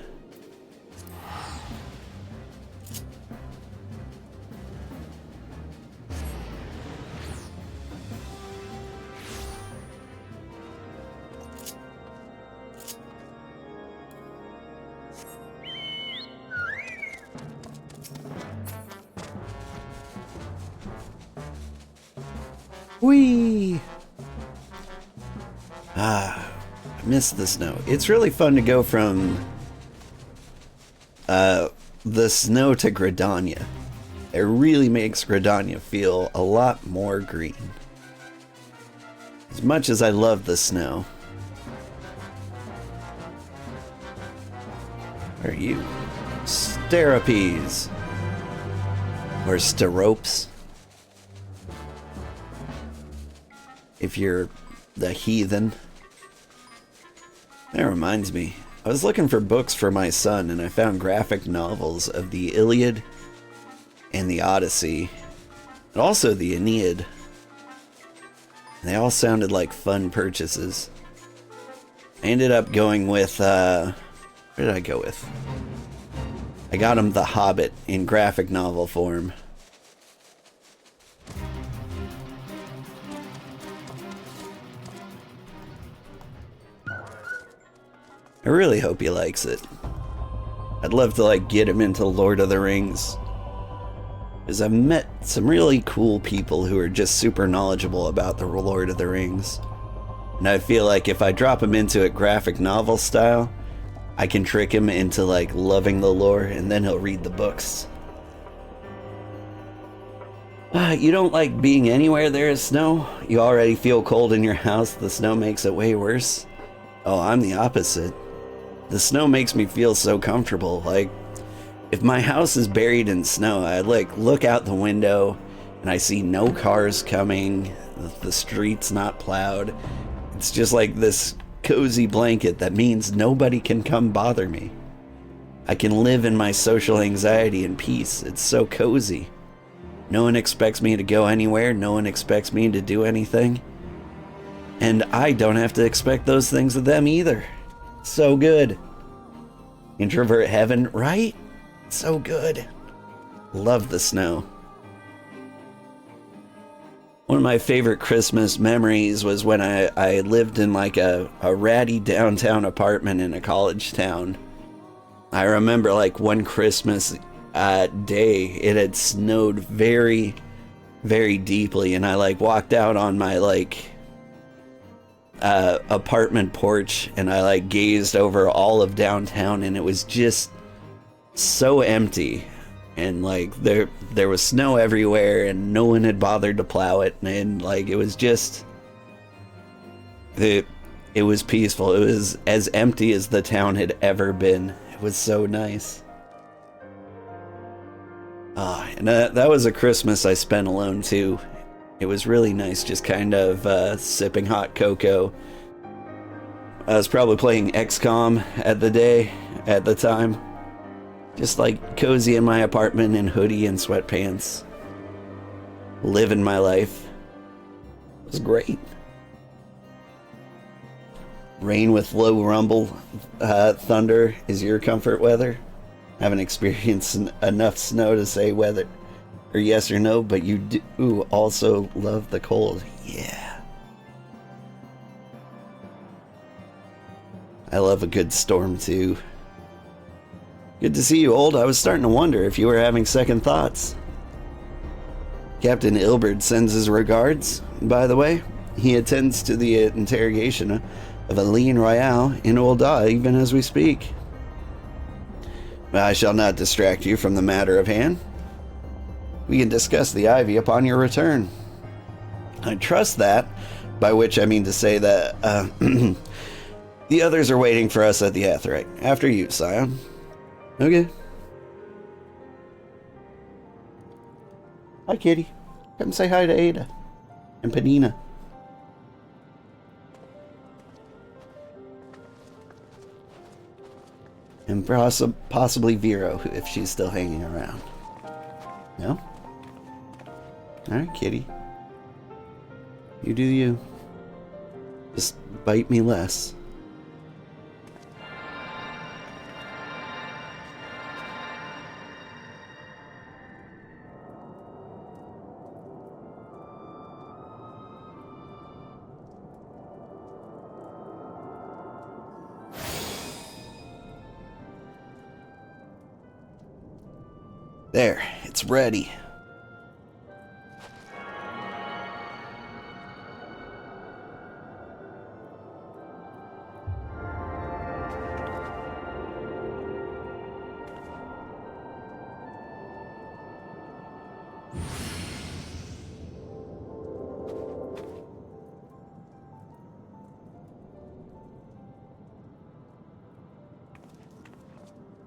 Whee! I miss the snow. It's really fun to go from the snow to Gridania. It really makes Gridania feel a lot more green. As much as I love the snow. Where are you? Steropes. Or Steropes. If you're the heathen. That reminds me. I was looking for books for my son and I found graphic novels of the Iliad and the Odyssey. And also the Aeneid. They all sounded like fun purchases. I ended up going with, what did I go with? I got him The Hobbit in graphic novel form. I really hope he likes it. I'd love to get him into Lord of the Rings. Because I've met some really cool people who are just super knowledgeable about the Lord of the Rings. And I feel like if I drop him into it graphic novel style, I can trick him into loving the lore and then he'll read the books. You don't like being anywhere there is snow? You already feel cold in your house, the snow makes it way worse? Oh, I'm the opposite. The snow makes me feel so comfortable. If my house is buried in snow, I look out the window and I see no cars coming, the street's not plowed. It's just like this cozy blanket that means nobody can come bother me. I can live in my social anxiety in peace. It's so cozy. No one expects me to go anywhere, no one expects me to do anything. And I don't have to expect those things of them either. So good. Introvert heaven, right? So good. Love the snow. One of my favorite Christmas memories was when I lived in a ratty downtown apartment in a college town. I remember one Christmas day, it had snowed very, very deeply, and I walked out on my apartment porch and I gazed over all of downtown and it was just so empty, and like there was snow everywhere, and no one had bothered to plow it, and like it was just it was peaceful. It was as empty as the town had ever been. It was so nice. And that was a Christmas I spent alone too. It was really nice, just kind of sipping hot cocoa. I was probably playing XCOM at the time. Just like cozy in my apartment in hoodie and sweatpants. Living my life. It was great. Rain with low rumble thunder is your comfort weather. Haven't experienced enough snow to say whether or yes or no, but you do also love the cold. Yeah. I love a good storm too. Good to see you, Old. I was starting to wonder if you were having second thoughts. Captain Ilbert sends his regards, by the way. He attends to the interrogation of Aline Royale in Ul'dah even as we speak. I shall not distract you from the matter of hand. We can discuss the Ivy upon your return. I trust that, by which I mean to say that the others are waiting for us at the Aetheryte. After you, Scion. Okay. Hi, kitty. Come say hi to Ada and Panina. And possibly Vero, if she's still hanging around. No? Alright, kitty. You do you. Just bite me less. There, it's ready.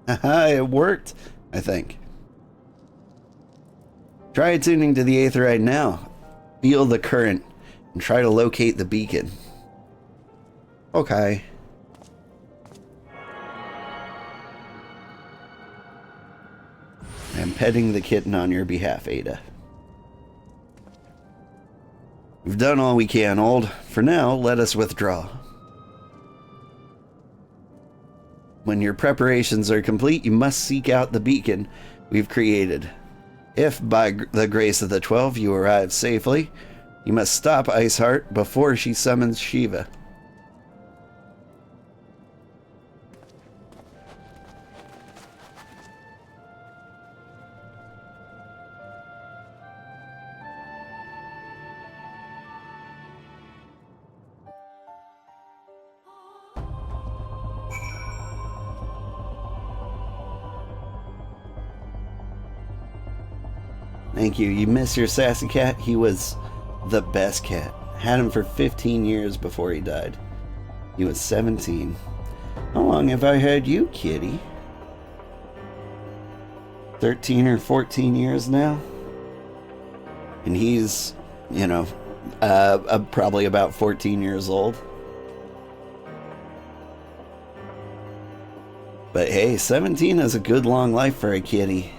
Haha, it worked, I think. Try attuning to the Aetheryte now. Feel the current and try to locate the beacon. Okay. I'm petting the kitten on your behalf, Ada. We've done all we can, Old. For now, let us withdraw. When your preparations are complete, you must seek out the beacon we've created. If, by the grace of the 12, you arrive safely, you must stop Iceheart before she summons Shiva. Thank you. You miss your sassy cat? He was the best cat. Had him for 15 years before he died. He was 17. How long have I had you, kitty? 13 or 14 years now? And he's, you know, probably about 14 years old. But hey, 17 is a good long life for a kitty.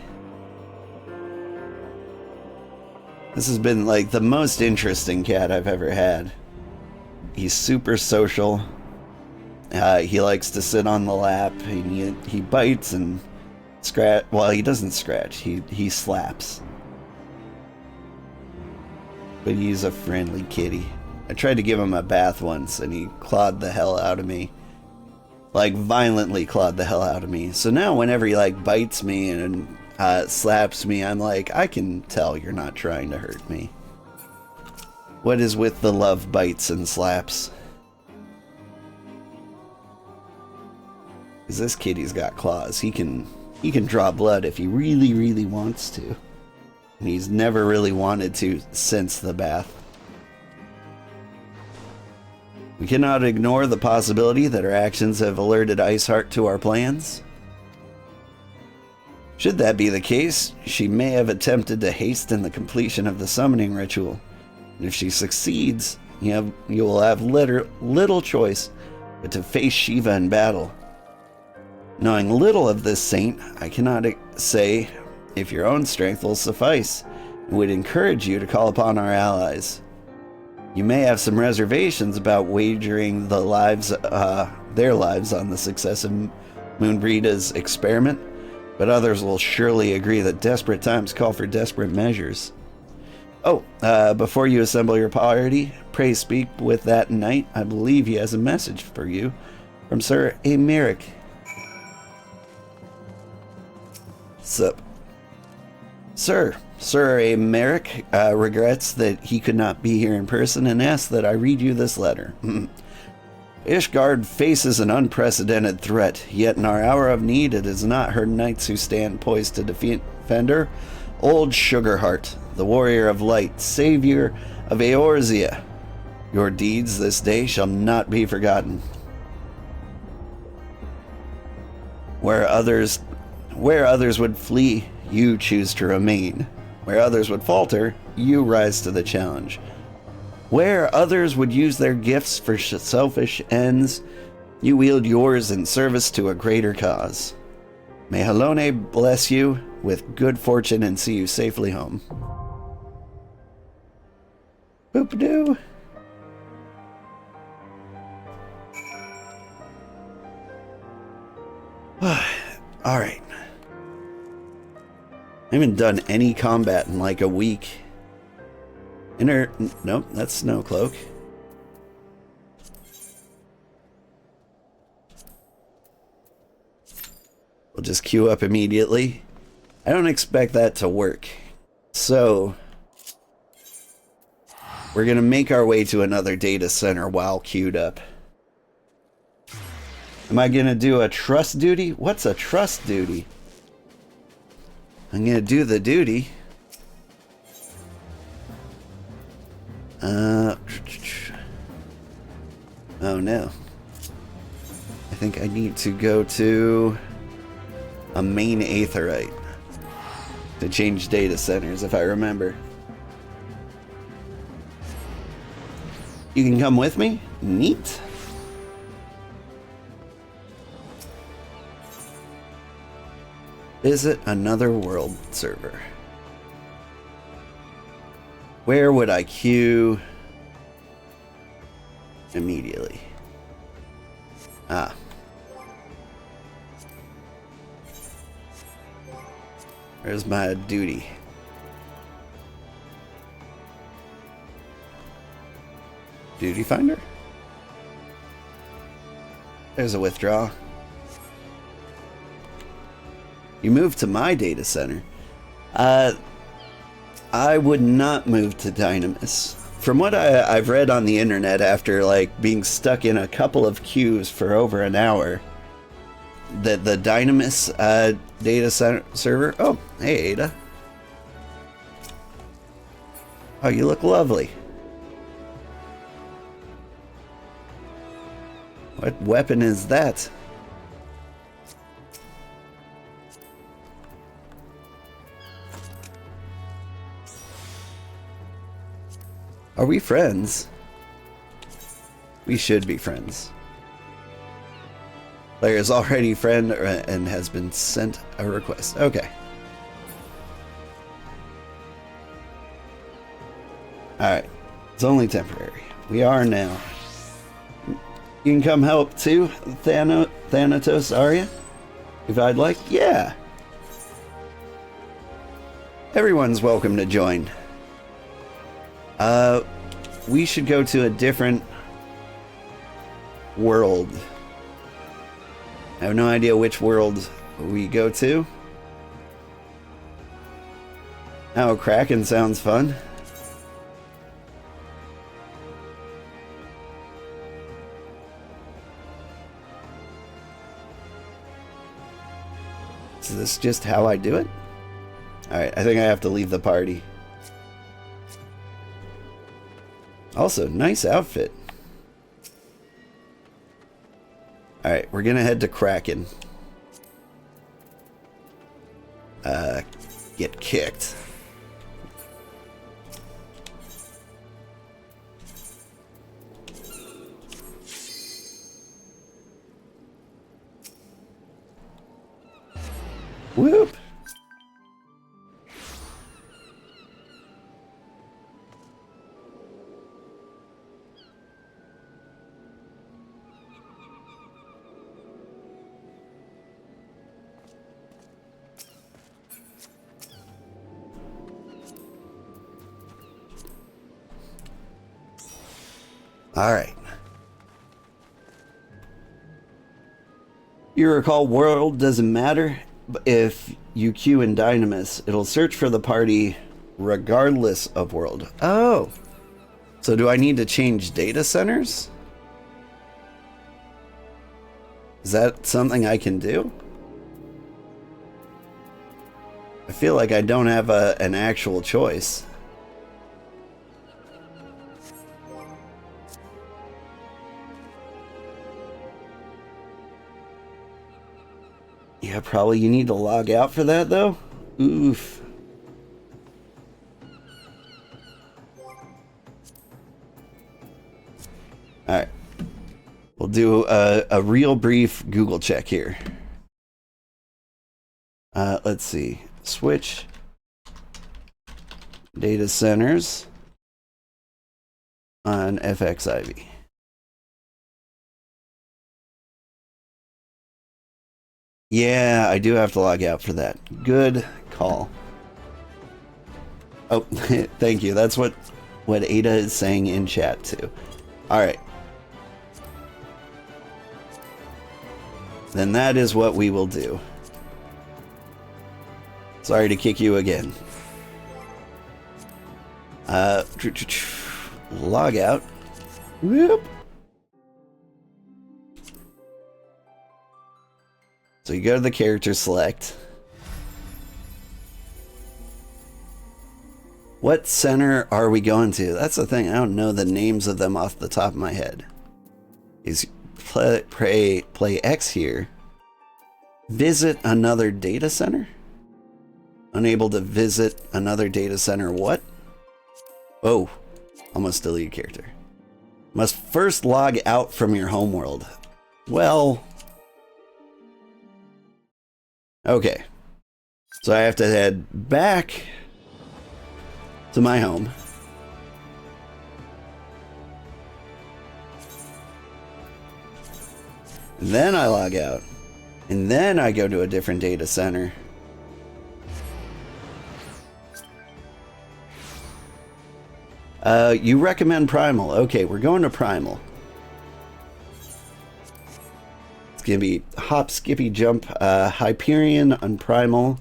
This has been like the most interesting cat I've ever had. He's super social. He likes to sit on the lap. He bites and scratch. Well, he doesn't scratch. He slaps. But he's a friendly kitty. I tried to give him a bath once and he clawed the hell out of me. Like violently clawed the hell out of me. So now whenever he like bites me and slaps me, I'm like, I can tell you're not trying to hurt me. What is with the love bites and slaps? Because this kitty's got claws. He can He can draw blood if he really, really wants to. And he's never really wanted to since the bath. We cannot ignore the possibility that our actions have alerted Iceheart to our plans. Should that be the case, she may have attempted to hasten the completion of the summoning ritual. And if she succeeds, you will have little choice but to face Shiva in battle. Knowing little of this saint, I cannot say if your own strength will suffice, and would encourage you to call upon our allies. You may have some reservations about wagering their lives on the success of Moonbreeda's experiment, but others will surely agree that desperate times call for desperate measures. Oh, before you assemble your party, pray speak with that knight. I believe he has a message for you from Sir Emeric. Sup? Sir Emeric regrets that he could not be here in person and asks that I read you this letter. Ishgard faces an unprecedented threat, yet in our hour of need it is not her knights who stand poised to defend her. Old Sugarheart, the warrior of light, savior of Eorzea. Your deeds this day shall not be forgotten. Where others would flee, you choose to remain. Where others would falter, you rise to the challenge. Where others would use their gifts for selfish ends, you wield yours in service to a greater cause. May Halone bless you with good fortune and see you safely home. Boop-a-doo. Alright. I haven't done any combat in like a week. Nope, that's Snowcloak. We'll just queue up immediately. I don't expect that to work. So, we're gonna make our way to another data center while queued up. Am I gonna do a trust duty? What's a trust duty? I'm gonna do the duty. Oh no. I think I need to go to a main Aetherite to change data centers, if I remember. You can come with me? Neat. Visit another world server. Where would I queue immediately? Where's my duty? Duty finder? There's a withdrawal. You moved to my data center. I would not move to Dynamis. From what I've read on the internet after like being stuck in a couple of queues for over an hour, that the Dynamis data center server... Oh, hey Ada. Oh, you look lovely. What weapon is that? Are we friends? We should be friends. Player is already friend and has been sent a request. Okay. Alright. It's only temporary. We are now. You can come help too, Thanatos, are you? If I'd like? Yeah. Everyone's welcome to join. We should go to a different world. I have no idea which world we go to. Oh, Kraken sounds fun. Is this just how I do it? Alright, I think I have to leave the party. Also, nice outfit. Alright, we're gonna head to Kraken. Get kicked. Whoop! Alright. You recall world doesn't matter. If you queue in Dynamis, it'll search for the party regardless of world. Oh. So do I need to change data centers? Is that something I can do? I feel like I don't have an actual choice. Yeah, probably you need to log out for that, though. Oof. Alright. We'll do a real brief Google check here. Let's see. Switch. Data centers on XIV. Yeah, I do have to log out for that. Good call. Oh, thank you. That's what Ada is saying in chat too. Alright. Then that is what we will do. Sorry to kick you again. Log out. Whoop. So you go to the character select. What center are we going to? That's the thing. I don't know the names of them off the top of my head. Is play X here. Visit another data center? Unable to visit another data center. What? Oh, almost deleted character. Must first log out from your homeworld. Well... Okay, so I have to head back to my home. Then I log out, and then I go to a different data center. You recommend Primal. Okay, we're going to Primal. Gonna be hop, skippy, jump, Hyperion on Primal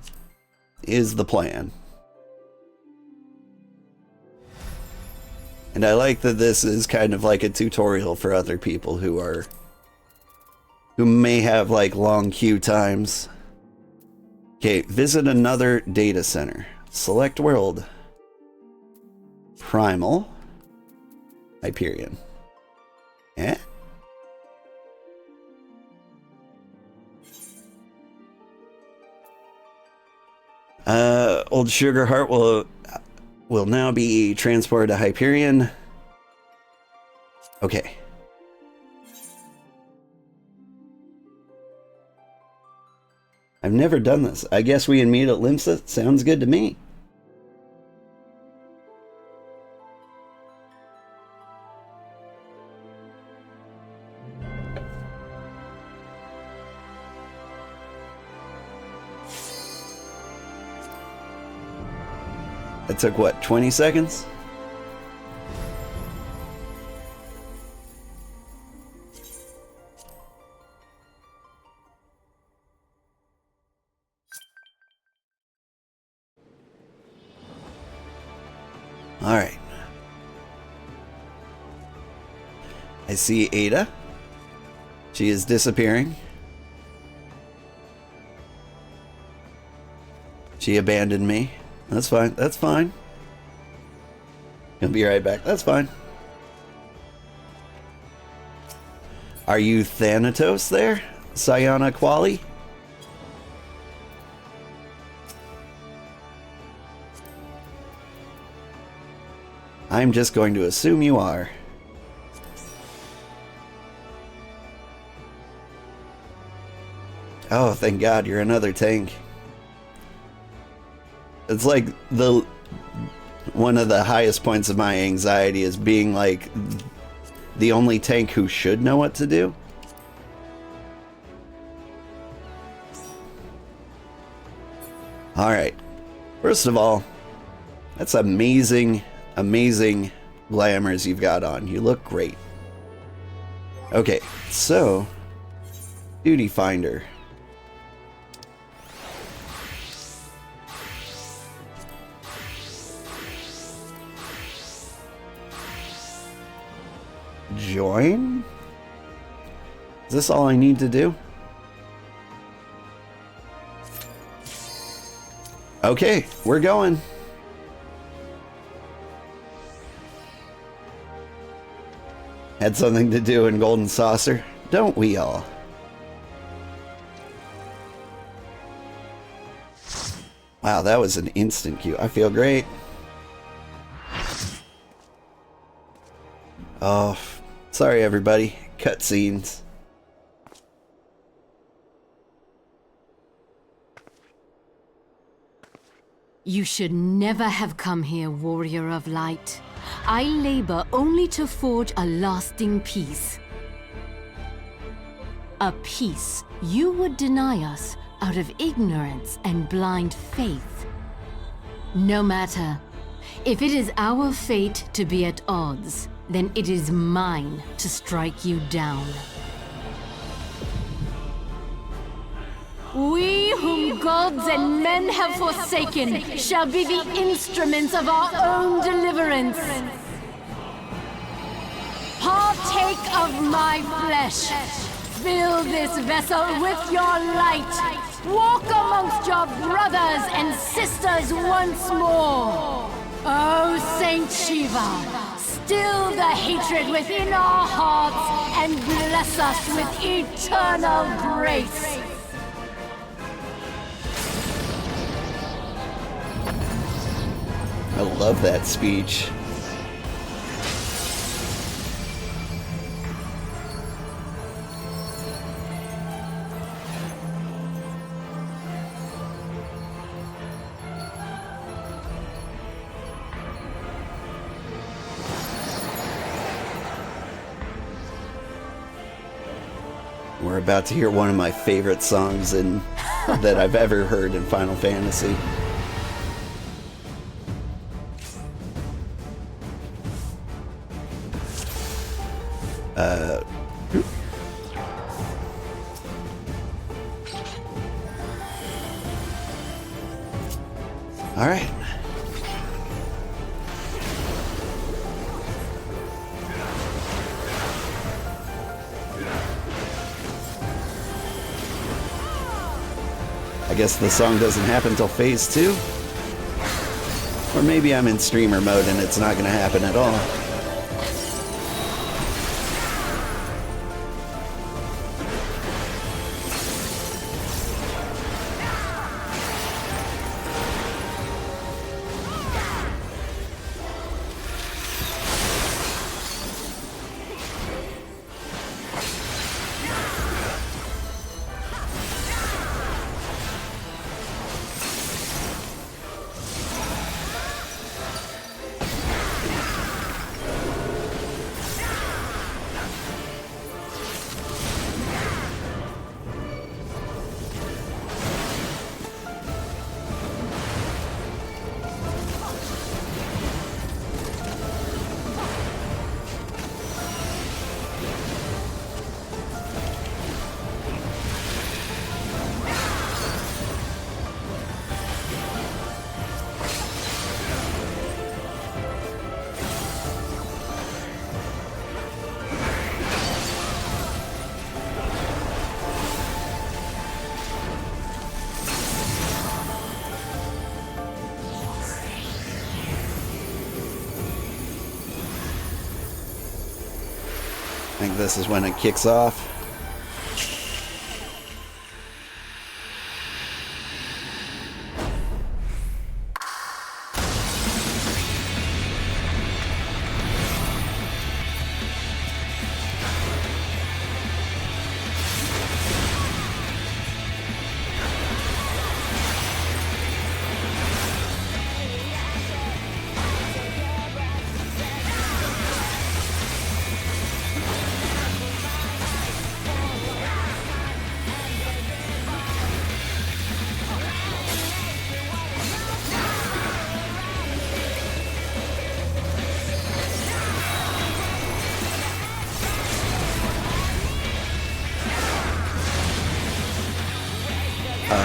is the plan. And I like that this is kind of like a tutorial for other people who may have like long queue times. Okay, visit another data center. Select world. Primal. Hyperion. Eh? Old Sugarheart will now be transported to Hyperion. Okay. I've never done this. I guess we can meet at Limsa. Sounds good to me. That took, what, 20 seconds? All right. I see Ada. She is disappearing. She abandoned me. That's fine. That's fine. Gonna be right back. That's fine. Are you Thanatos there? Sayana Quali? I'm just going to assume you are. Oh, thank God, you're another tank. It's like one of the highest points of my anxiety is being like the only tank who should know what to do. Alright. First of all, that's amazing, amazing glamours you've got on. You look great. Okay, so Duty Finder. Join? Is this all I need to do? Okay, we're going. Had something to do in Golden Saucer, don't we all? Wow, that was an instant queue. I feel great. Oh, sorry everybody. Cutscenes. You should never have come here, Warrior of Light. I labor only to forge a lasting peace. A peace you would deny us out of ignorance and blind faith. No matter. If it is our fate to be at odds, then it is mine to strike you down. We whom gods and men have forsaken shall be the instruments of our own deliverance. Partake of my flesh. Fill this vessel with your light. Walk amongst your brothers and sisters once more. Oh, Saint Shiva, still the hatred within our hearts and bless us with eternal grace. I love that speech. We're about to hear one of my favorite songs that I've ever heard in Final Fantasy. All right. I guess the song doesn't happen until phase 2. Or maybe I'm in streamer mode and it's not going to happen at all. think this is when it kicks off.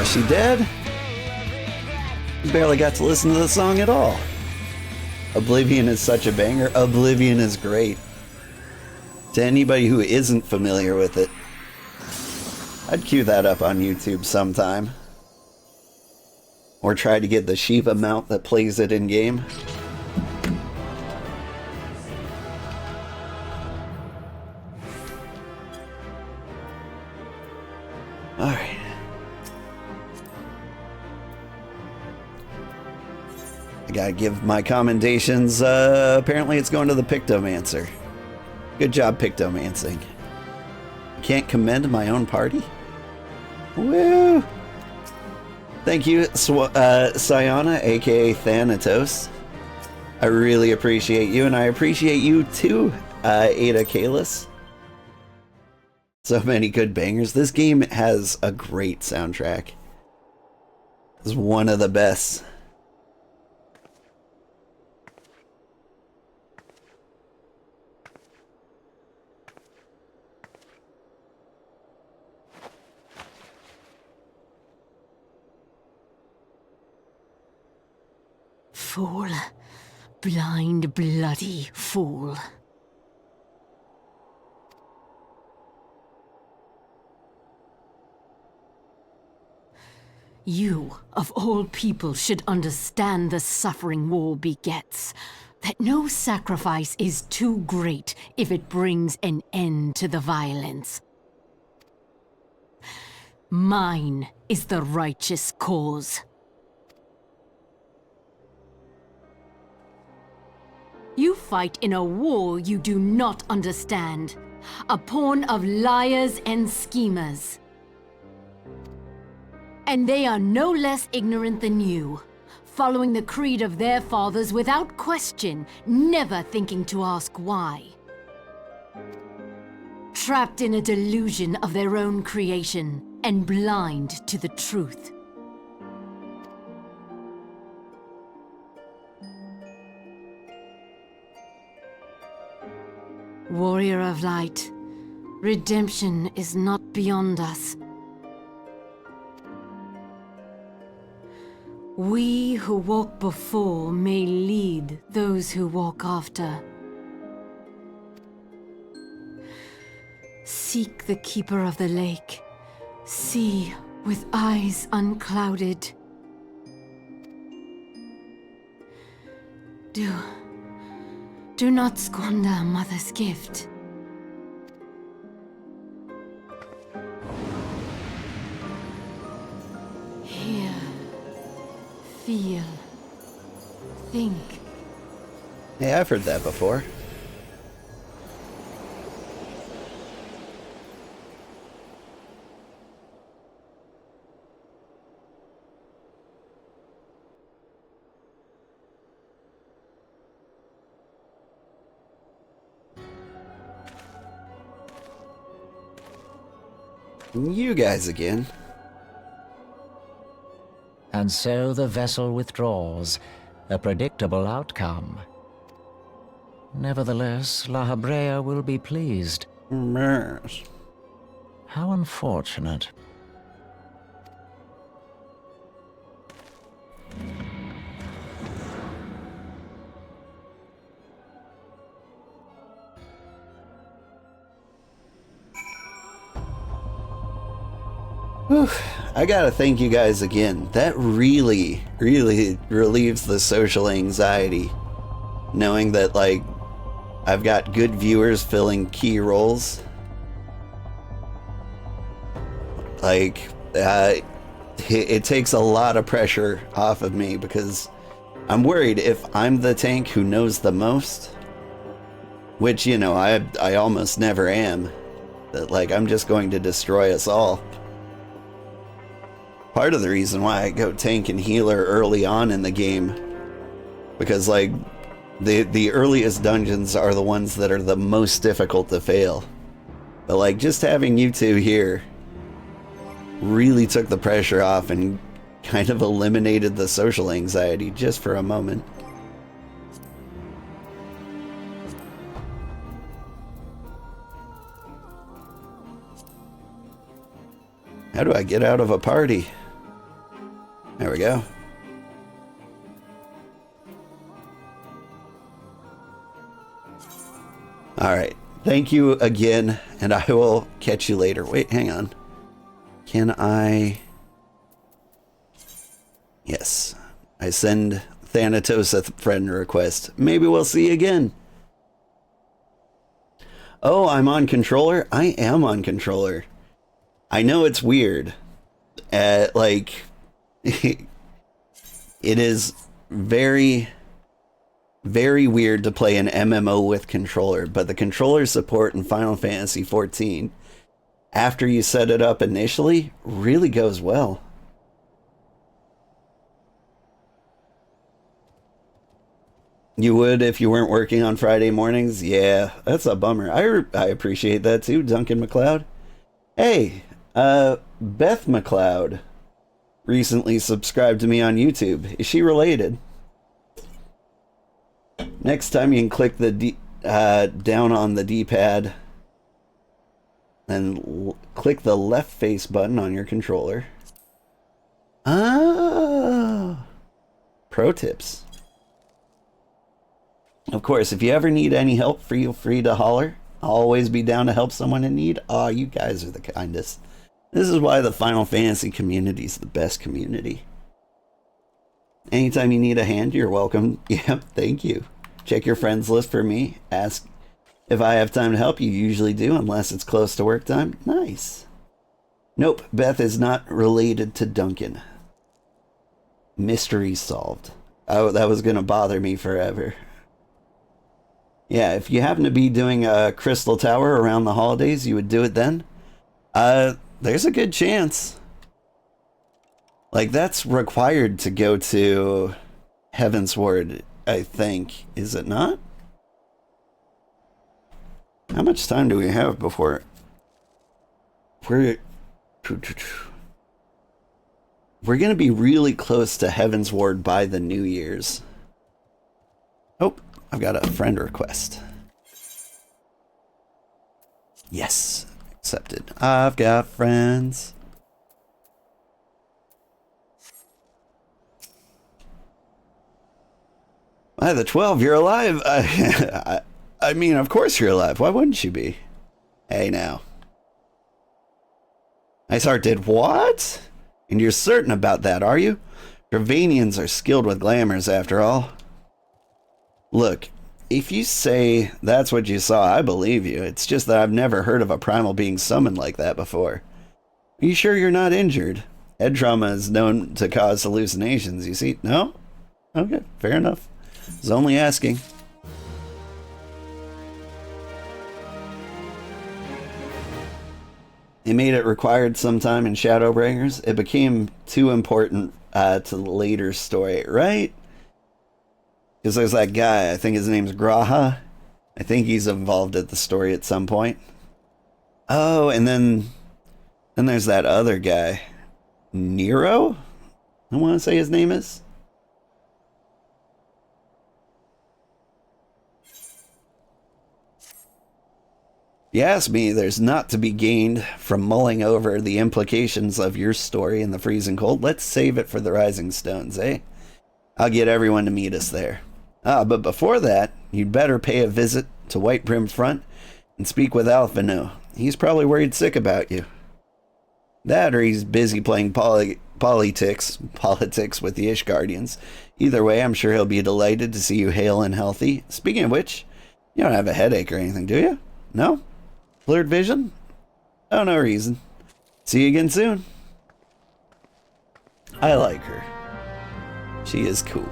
She dead? Barely got to listen to the song at all. Oblivion is such a banger. Oblivion is great. To anybody who isn't familiar with it, I'd queue that up on YouTube sometime. Or try to get the Shiva mount that plays it in-game. Alright. I gotta give my commendations. Apparently it's going to the Pictomancer. Good job, Pictomancing. Can't commend my own party? Woo! Thank you, Sayana, aka Thanatos. I really appreciate you, and I appreciate you too, Ada Kalis. So many good bangers. This game has a great soundtrack. It's one of the best. Fool. Blind, bloody fool. You, of all people, should understand the suffering war begets. That no sacrifice is too great if it brings an end to the violence. Mine is the righteous cause. You fight in a war you do not understand. A pawn of liars and schemers. And they are no less ignorant than you, following the creed of their fathers without question, never thinking to ask why. Trapped in a delusion of their own creation, and blind to the truth. Warrior of light, redemption is not beyond us. We who walk before may lead those who walk after. Seek the keeper of the lake. See with eyes unclouded. Do not squander Mother's gift. Hear, feel, think. Hey, I've heard that before. You guys again. And so the vessel withdraws, a predictable outcome. Nevertheless, La Habrea will be pleased. Yes. How unfortunate. Whew. I gotta thank you guys again. That really, really relieves the social anxiety. Knowing that, like, I've got good viewers filling key roles. Like, it takes a lot of pressure off of me because I'm worried if I'm the tank who knows the most, which, you know, I almost never am, that, like, I'm just going to destroy us all. Part of the reason why I go tank and healer early on in the game, because, like, the earliest dungeons are the ones that are the most difficult to fail. But, like, just having you two here really took the pressure off and kind of eliminated the social anxiety just for a moment. How do I get out of a party? There we go. Alright, thank you again, and I will catch you later. Wait, hang on. Can I... Yes. I send Thanatos a friend request. Maybe we'll see you again. Oh, I'm on controller? I am on controller. I know it's weird. Like, it is very... very weird to play an MMO with controller, but the controller support in Final Fantasy XIV, after you set it up initially, really goes well. You would if you weren't working on Friday mornings? Yeah, that's a bummer. I appreciate that too, Duncan MacLeod. Hey, Beth MacLeod recently subscribed to me on YouTube. Is she related? Next time you can click the down on the D-pad and click the left face button on your controller. Ah, pro tips. Of course, if you ever need any help, feel free to holler. I'll always be down to help someone in need. Aw, you guys are the kindest. This is why the Final Fantasy community is the best community. Anytime you need a hand, you're welcome. Yeah, thank you. Check your friends list for me. Ask if I have time to help. You usually do, unless it's close to work time. Nice. Nope, Beth is not related to Duncan. Mystery solved. Oh, that was going to bother me forever. Yeah, if you happen to be doing a Crystal Tower around the holidays, you would do it then? There's a good chance. Like, that's required to go to Heavensward, I think. Is it not? How much time do we have before... We're going to be really close to Heavensward by the New Year's. Oh, I've got a friend request. Yes, accepted. I've got friends. By the 12, you're alive. I mean, of course you're alive. Why wouldn't you be? Hey, now. Iceheart did what? And you're certain about that, are you? Dravanians are skilled with glamours, after all. Look, if you say that's what you saw, I believe you. It's just that I've never heard of a primal being summoned like that before. Are you sure you're not injured? Head trauma is known to cause hallucinations, you see? No? Okay, fair enough. I was only asking. They made it required sometime in Shadowbringers. It became too important to the later story, right? Because there's that guy, I think his name's Graha. I think he's involved at the story at some point. Oh, and then there's that other guy. Nero? I want to say his name is. If you ask me, there's not to be gained from mulling over the implications of your story in the freezing cold. Let's save it for the Rising Stones, eh? I'll get everyone to meet us there. But before that, you'd better pay a visit to White Brim Front and speak with Alphino. He's probably worried sick about you. That or he's busy playing politics with the Ishgardians. Either way, I'm sure he'll be delighted to see you hale and healthy. Speaking of which, You don't have a headache or anything, do you? No? Blurred vision? Oh, no reason. See you again soon. I like her. She is cool.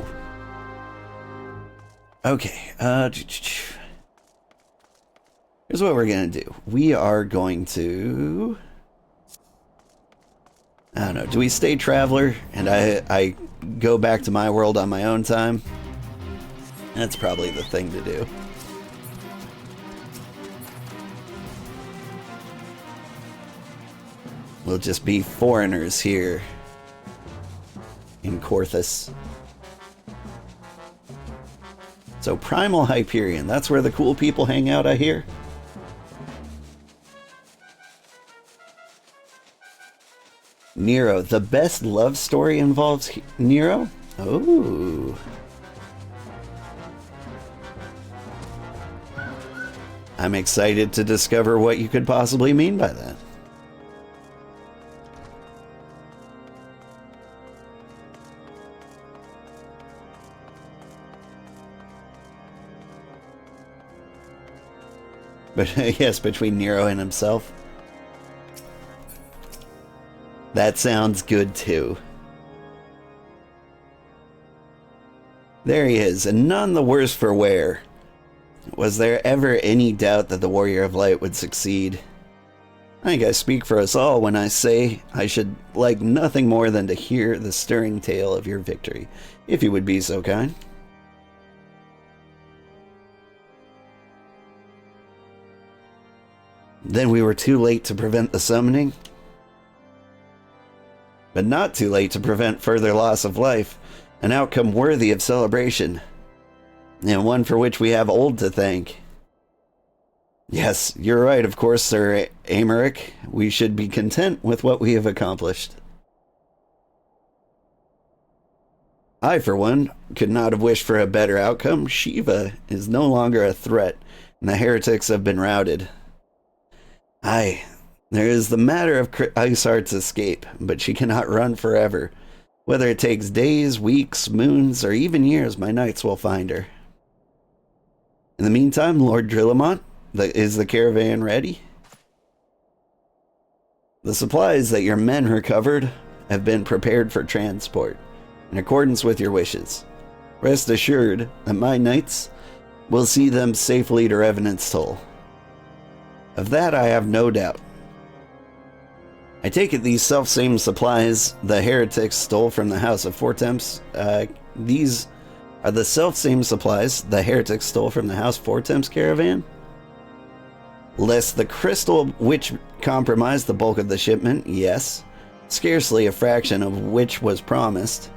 Okay, here's what we're gonna do. We are going to... I don't know, do we stay Traveler and I go back to my world on my own time? That's probably the thing to do. We'll just be foreigners here in Korthus. So Primal Hyperion, that's where the cool people hang out, I hear. Nero, the best love story involves Nero? Oh. I'm excited to discover what you could possibly mean by that. But yes, between Nero and himself. That sounds good too. There he is, and none the worse for wear. Was there ever any doubt that the Warrior of Light would succeed? I think I speak for us all when I say I should like nothing more than to hear the stirring tale of your victory, if you would be so kind. Then we were too late to prevent the summoning, but not too late to prevent further loss of life, an outcome worthy of celebration, and one for which we have Ul'dah to thank. Yes, you're right, of course, Sir Amaric. We should be content with what we have accomplished. I, for one, could not have wished for a better outcome. Shiva is no longer a threat, and the heretics have been routed. Aye, there is the matter of Iceheart's escape, but she cannot run forever. Whether it takes days, weeks, moons, or even years, my knights will find her. In the meantime, Lord Drillamont, is the caravan ready? The supplies that your men recovered have been prepared for transport, in accordance with your wishes. Rest assured that my knights will see them safely to Revenant's Toll. Of that I have no doubt. I take it these self-same supplies the heretics stole from the House of Fortemps, these are the self-same supplies the heretics stole from the House Fortemps caravan? Lest the crystal which compromised the bulk of the shipment, yes, scarcely a fraction of which was promised,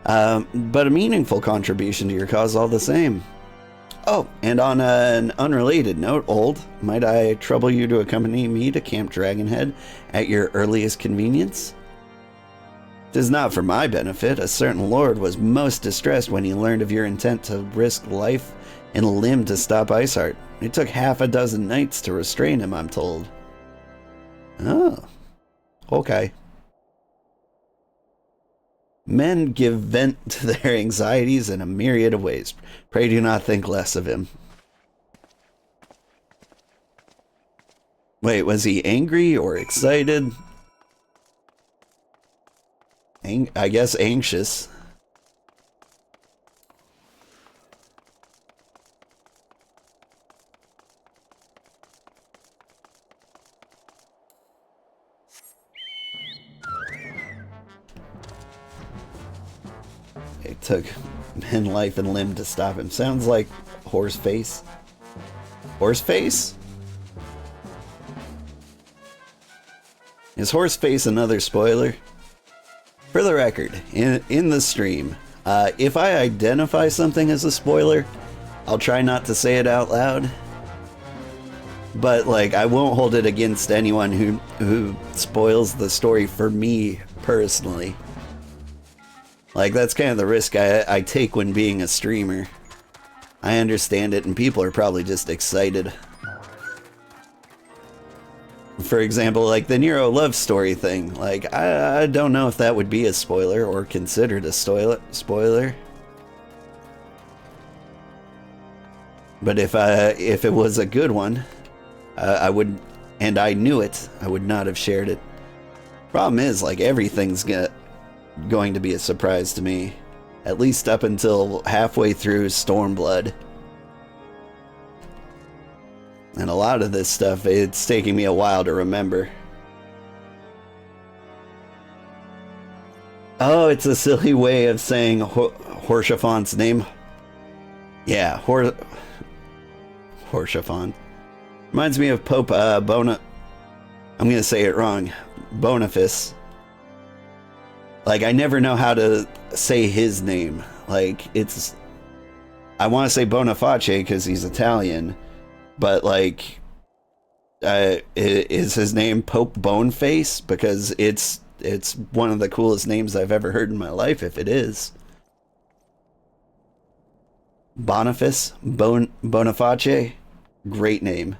but a meaningful contribution to your cause all the same. Oh, and on an unrelated note, might I trouble you to accompany me to Camp Dragonhead at your earliest convenience? 'Tis not for my benefit. A certain lord was most distressed when he learned of your intent to risk life and limb to stop Iceheart. It took half a dozen knights to restrain him, I'm told. Oh, okay. Men give vent to their anxieties in a myriad of ways. Pray do not think less of him. Wait, was he angry or excited? I guess anxious. It took men life and limb to stop him. Sounds like Horseface. Horseface? Is Horseface another spoiler? For the record, in the stream, if I identify something as a spoiler, I'll try not to say it out loud. But like, I won't hold it against anyone who spoils the story for me personally. Like, that's kind of the risk I take when being a streamer. I understand it, and people are probably just excited. For example, like the Nero love story thing. Like, I don't know if that would be a spoiler or considered a spoiler. But if it was a good one, I would, and I knew it, I would not have shared it. Problem is, like, everything's going to be a surprise to me, at least up until halfway through Stormblood. And a lot of this stuff, it's taking me a while to remember. Oh, it's a silly way of saying Horshafon's name. Yeah, Horshaphon. Reminds me of Pope I'm going to say it wrong. Boniface. Like, I never know how to say his name. Like, I want to say Boniface because he's Italian. But, like, is his name Pope Boneface? Because it's one of the coolest names I've ever heard in my life, if it is. Boniface? Boniface? Great name.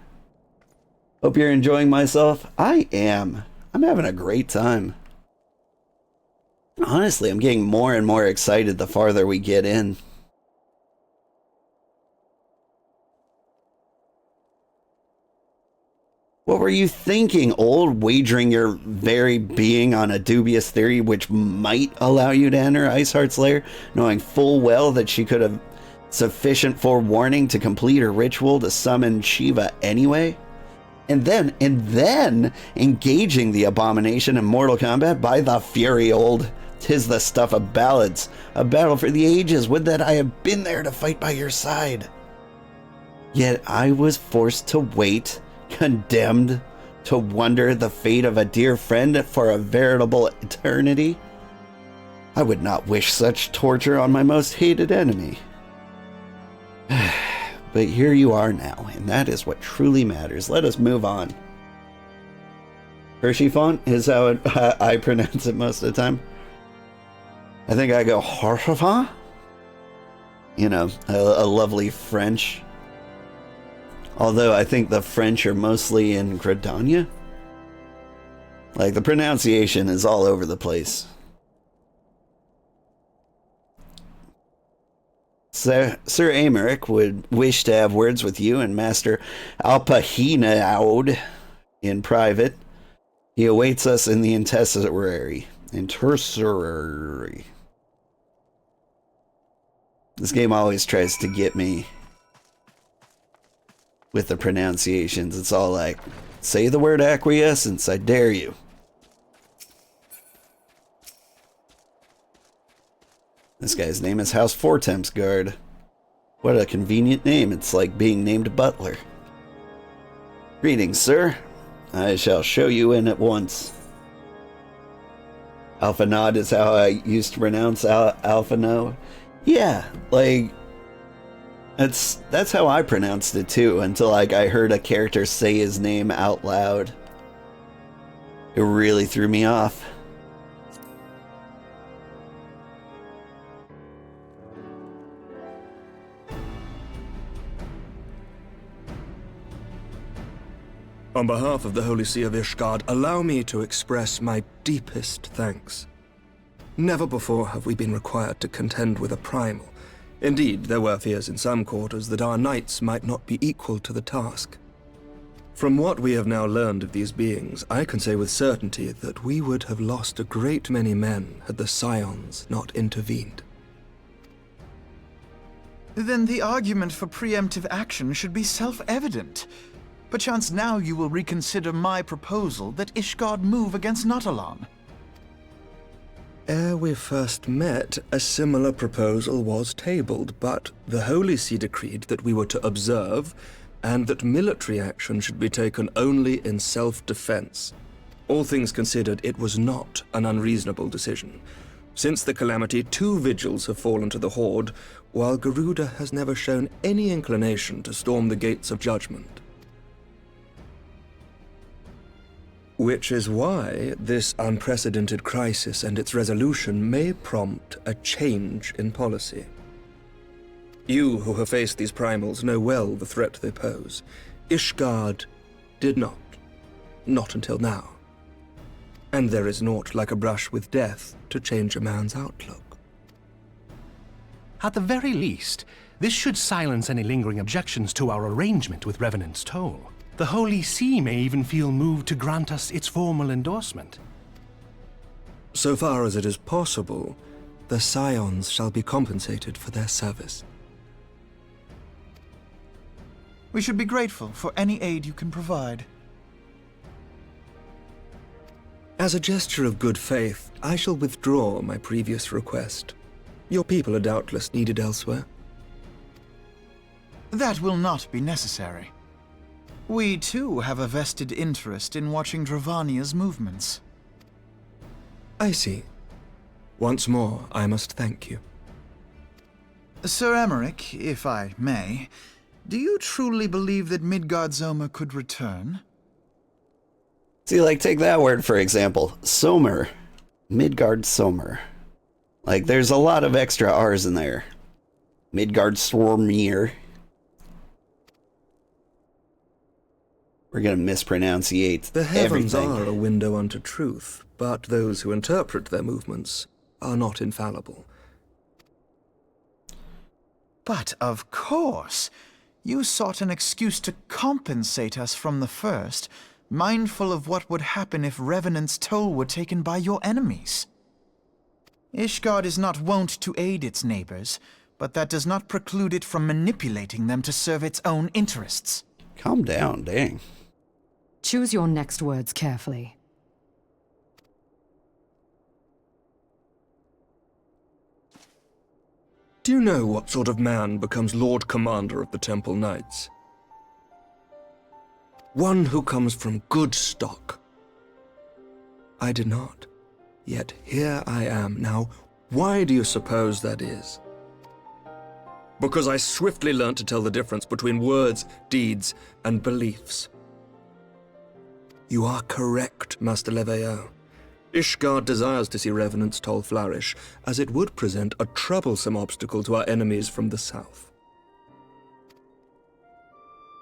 Hope you're enjoying myself. I am. I'm having a great time. Honestly, I'm getting more and more excited the farther we get in. What were you thinking, old? Wagering your very being on a dubious theory which might allow you to enter Iceheart's lair, knowing full well that she could have sufficient forewarning to complete her ritual to summon Shiva anyway? And then engaging the abomination in mortal combat by the fury, old. 'Tis the stuff of ballads, a battle for the ages. Would that I had been there to fight by your side. Yet I was forced to wait, condemned to wonder the fate of a dear friend for a veritable eternity. I would not wish such torture on my most hated enemy. But here you are now, and that is what truly matters. Let us move on. Hersheyfont is how I pronounce it most of the time. I think I go Horshafon. You know, a lovely French. Although I think the French are mostly in Gridania. Like, the pronunciation is all over the place. Sir Amaric would wish to have words with you and Master Alpahinaud in private. He awaits us in the intercessory. This game always tries to get me with the pronunciations. It's all like, say the word acquiescence, I dare you. This guy's name is House Fortemsgard. What a convenient name. It's like being named Butler. Greetings, sir. I shall show you in at once. Alphanod is how I used to pronounce Alphano. Yeah, like, that's how I pronounced it too, until like I heard a character say his name out loud. It really threw me off. On behalf of the Holy See of Ishgard, allow me to express my deepest thanks. Never before have we been required to contend with a primal. Indeed, there were fears in some quarters that our knights might not be equal to the task. From what we have now learned of these beings, I can say with certainty that we would have lost a great many men had the Scions not intervened. Then the argument for preemptive action should be self-evident. Perchance now you will reconsider my proposal that Ishgard move against Nautalon. Ere we first met, a similar proposal was tabled, but the Holy See decreed that we were to observe, and that military action should be taken only in self-defense. All things considered, it was not an unreasonable decision. Since the calamity, 2 vigils have fallen to the Horde, while Garuda has never shown any inclination to storm the gates of judgment. Which is why this unprecedented crisis and its resolution may prompt a change in policy. You who have faced these primals know well the threat they pose. Ishgard did not. Not until now. And there is naught like a brush with death to change a man's outlook. At the very least, this should silence any lingering objections to our arrangement with Revenant's Toll. The Holy See may even feel moved to grant us its formal endorsement. So far as it is possible, the Scions shall be compensated for their service. We should be grateful for any aid you can provide. As a gesture of good faith, I shall withdraw my previous request. Your people are doubtless needed elsewhere. That will not be necessary. We, too, have a vested interest in watching Dravania's movements. I see. Once more, I must thank you. Sir Emmerich, if I may, do you truly believe that Midgard-Zoma could return? See, like, take that word for example. Somer. Midgard-Somer. Like, there's a lot of extra R's in there. Midgard-Stormir. We're gonna mispronunciate The heavens everything. are a window unto truth, but those who interpret their movements are not infallible. But of course, you sought an excuse to compensate us from the first, mindful of what would happen if Revenant's Toll were taken by your enemies. Ishgard is not wont to aid its neighbors, but that does not preclude it from manipulating them to serve its own interests. Calm down, dang. Choose your next words carefully. Do you know what sort of man becomes Lord Commander of the Temple Knights? One who comes from good stock. I did not. Yet here I am. Now, why do you suppose that is? Because I swiftly learnt to tell the difference between words, deeds, and beliefs. You are correct, Master Leveilleur. Ishgard desires to see Revenant's Toll flourish, as it would present a troublesome obstacle to our enemies from the south.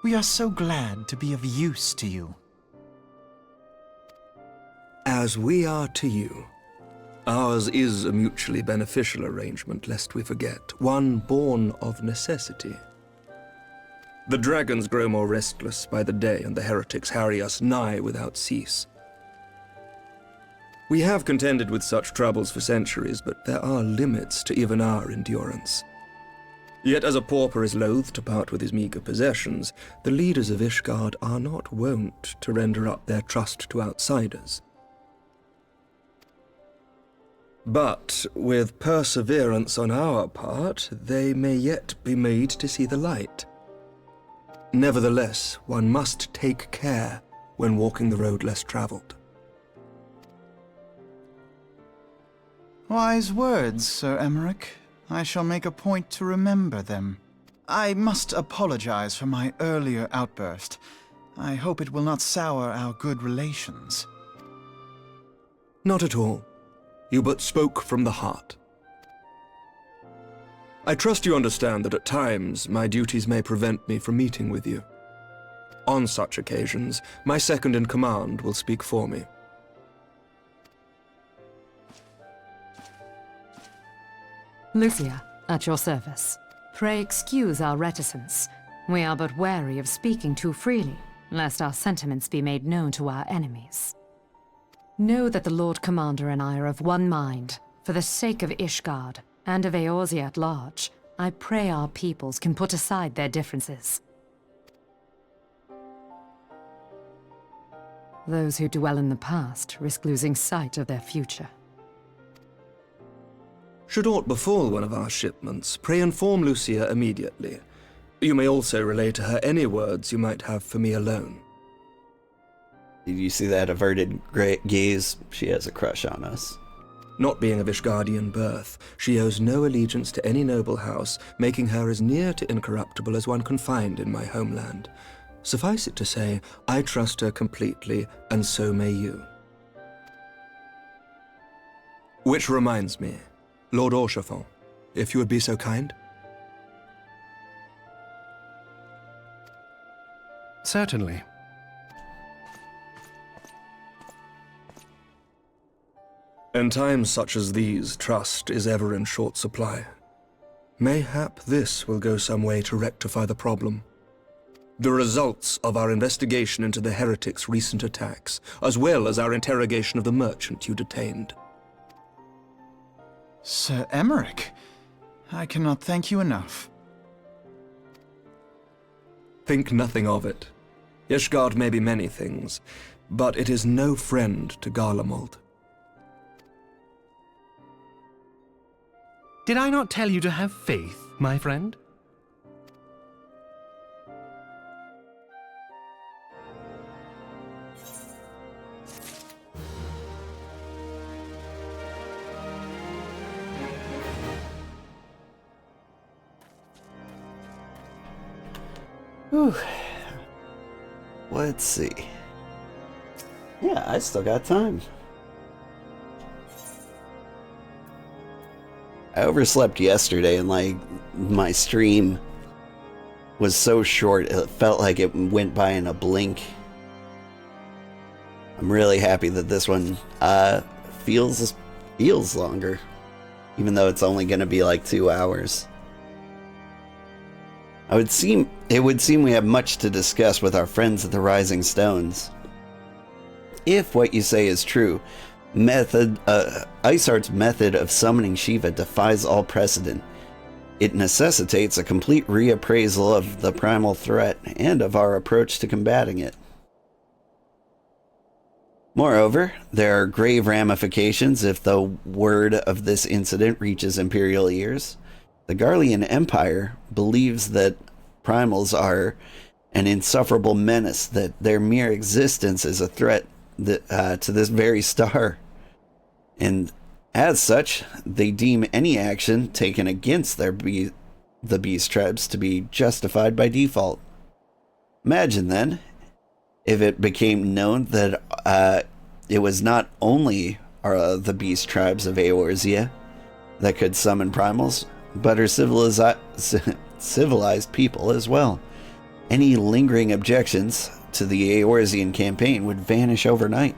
We are so glad to be of use to you. As we are to you. Ours is a mutually beneficial arrangement, lest we forget, one born of necessity. The dragons grow more restless by the day, and the heretics harry us nigh without cease. We have contended with such troubles for centuries, but there are limits to even our endurance. Yet as a pauper is loath to part with his meager possessions, the leaders of Ishgard are not wont to render up their trust to outsiders. But with perseverance on our part, they may yet be made to see the light. Nevertheless, one must take care when walking the road less traveled. Wise words, Sir Emmerich. I shall make a point to remember them. I must apologize for my earlier outburst. I hope it will not sour our good relations. Not at all. You but spoke from the heart. I trust you understand that at times my duties may prevent me from meeting with you. On such occasions, my second-in-command will speak for me. Lucia, at your service. Pray excuse our reticence. We are but wary of speaking too freely, lest our sentiments be made known to our enemies. Know that the Lord Commander and I are of one mind. For the sake of Ishgard, and of Eorzea at large, I pray our peoples can put aside their differences. Those who dwell in the past risk losing sight of their future. Should aught befall one of our shipments, pray inform Lucia immediately. You may also relay to her any words you might have for me alone. Did you see that averted gaze? She has a crush on us. Not being of Ishgardian birth, she owes no allegiance to any noble house, making her as near to incorruptible as one can find in my homeland. Suffice it to say, I trust her completely, and so may you. Which reminds me, Lord Orchefort, if you would be so kind. Certainly. In times such as these, trust is ever in short supply. Mayhap this will go some way to rectify the problem. The results of our investigation into the heretics' recent attacks, as well as our interrogation of the merchant you detained. Sir Emmerich, I cannot thank you enough. Think nothing of it. Ishgard may be many things, but it is no friend to Garlemald. Did I not tell you to have faith, my friend? Whew. Let's see. Yeah, I still got time. I overslept yesterday and like my stream was so short it felt like it went by in a blink. I'm really happy that this one feels longer, even though it's only going to be like 2 hours. It would seem we have much to discuss with our friends at the Rising Stones. If what you say is true, Iceheart's method of summoning Shiva defies all precedent. It necessitates a complete reappraisal of the primal threat and of our approach to combating it. Moreover, there are grave ramifications if the word of this incident reaches Imperial ears. The Garlean Empire believes that primals are an insufferable menace, that their mere existence is a threat to this very star. And as such, they deem any action taken against the beast tribes to be justified by default. Imagine then, if it became known that it was not only the beast tribes of Eorzea that could summon primals, but her civilized people as well. Any lingering objections to the Eorzean campaign would vanish overnight.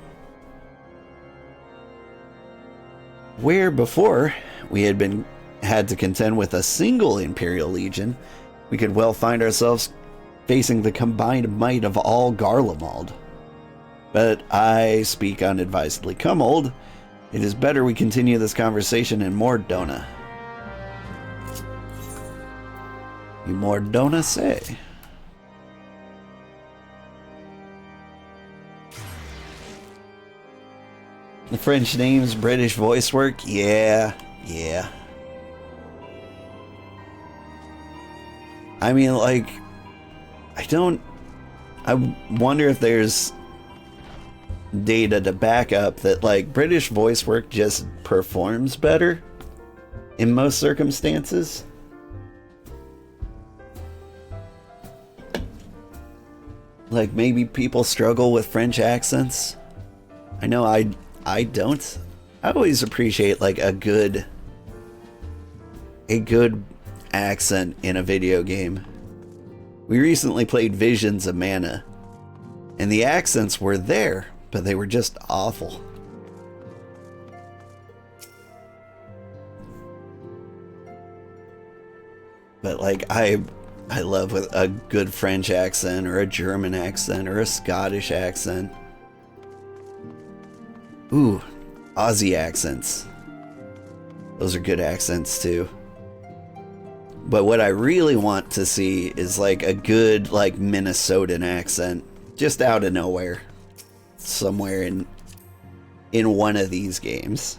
Where before we had to contend with a single Imperial Legion, we could well find ourselves facing the combined might of all Garlemald. But I speak unadvisedly. Come, old. It is better we continue this conversation in Mordona. You Mordona say? The French names, British voice work? Yeah. I mean, like, I wonder if there's data to back up that, like, British voice work just performs better in most circumstances. Like, maybe people struggle with French accents. I know I don't. I always appreciate like a good accent in a video game. We recently played Visions of Mana, and the accents were there, but they were just awful. But like I love with a good French accent or a German accent or a Scottish accent. Ooh, Aussie accents. Those are good accents too. But what I really want to see is like a good like Minnesotan accent, just out of nowhere, somewhere in one of these games.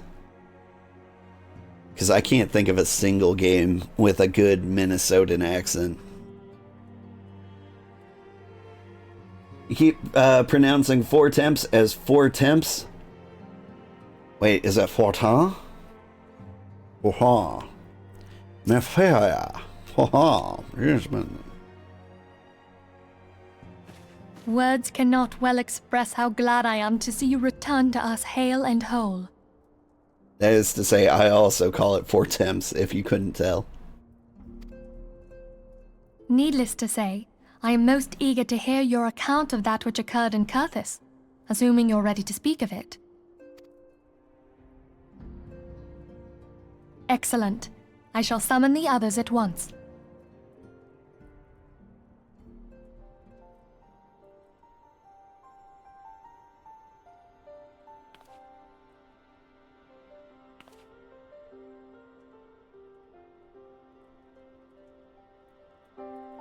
Because I can't think of a single game with a good Minnesotan accent. You keep pronouncing four temps as four temps. Wait, is that Fortin? Fortin. Nefaia. Fortin. Words cannot well express how glad I am to see you return to us hale and whole. That is to say, I also call it four temps, if you couldn't tell. Needless to say, I am most eager to hear your account of that which occurred in Kurthis, assuming you're ready to speak of it. Excellent. I shall summon the others at once.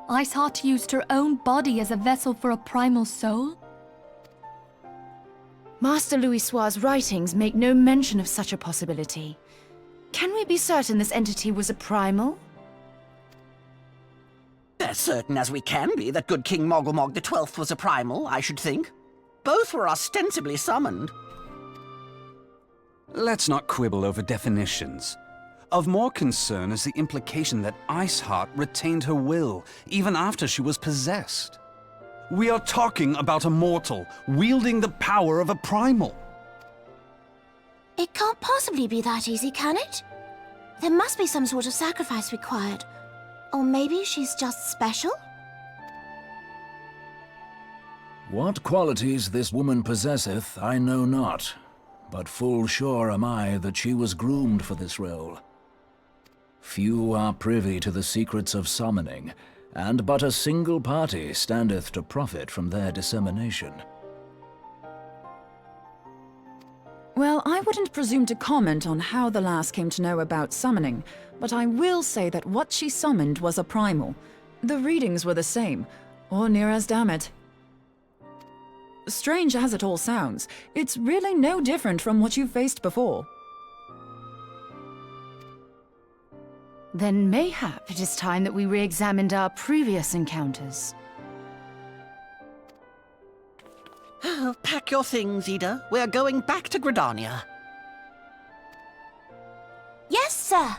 Iceheart used her own body as a vessel for a primal soul? Master Louisoir's writings make no mention of such a possibility. Can we be certain this entity was a primal? As certain as we can be that good King Mogulmog XII was a primal, I should think. Both were ostensibly summoned. Let's not quibble over definitions. Of more concern is the implication that Iceheart retained her will, even after she was possessed. We are talking about a mortal, wielding the power of a primal. It can't possibly be that easy, can it? There must be some sort of sacrifice required. Or maybe she's just special? What qualities this woman possesseth, I know not, but full sure am I that she was groomed for this role. Few are privy to the secrets of summoning, and but a single party standeth to profit from their dissemination. Well, I wouldn't presume to comment on how the lass came to know about summoning, but I will say that what she summoned was a primal. The readings were the same, or near as damn it. Strange as it all sounds, it's really no different from what you've faced before. Then mayhap it is time that we re-examined our previous encounters. Pack your things, Ida. We're going back to Gridania. Yes, sir.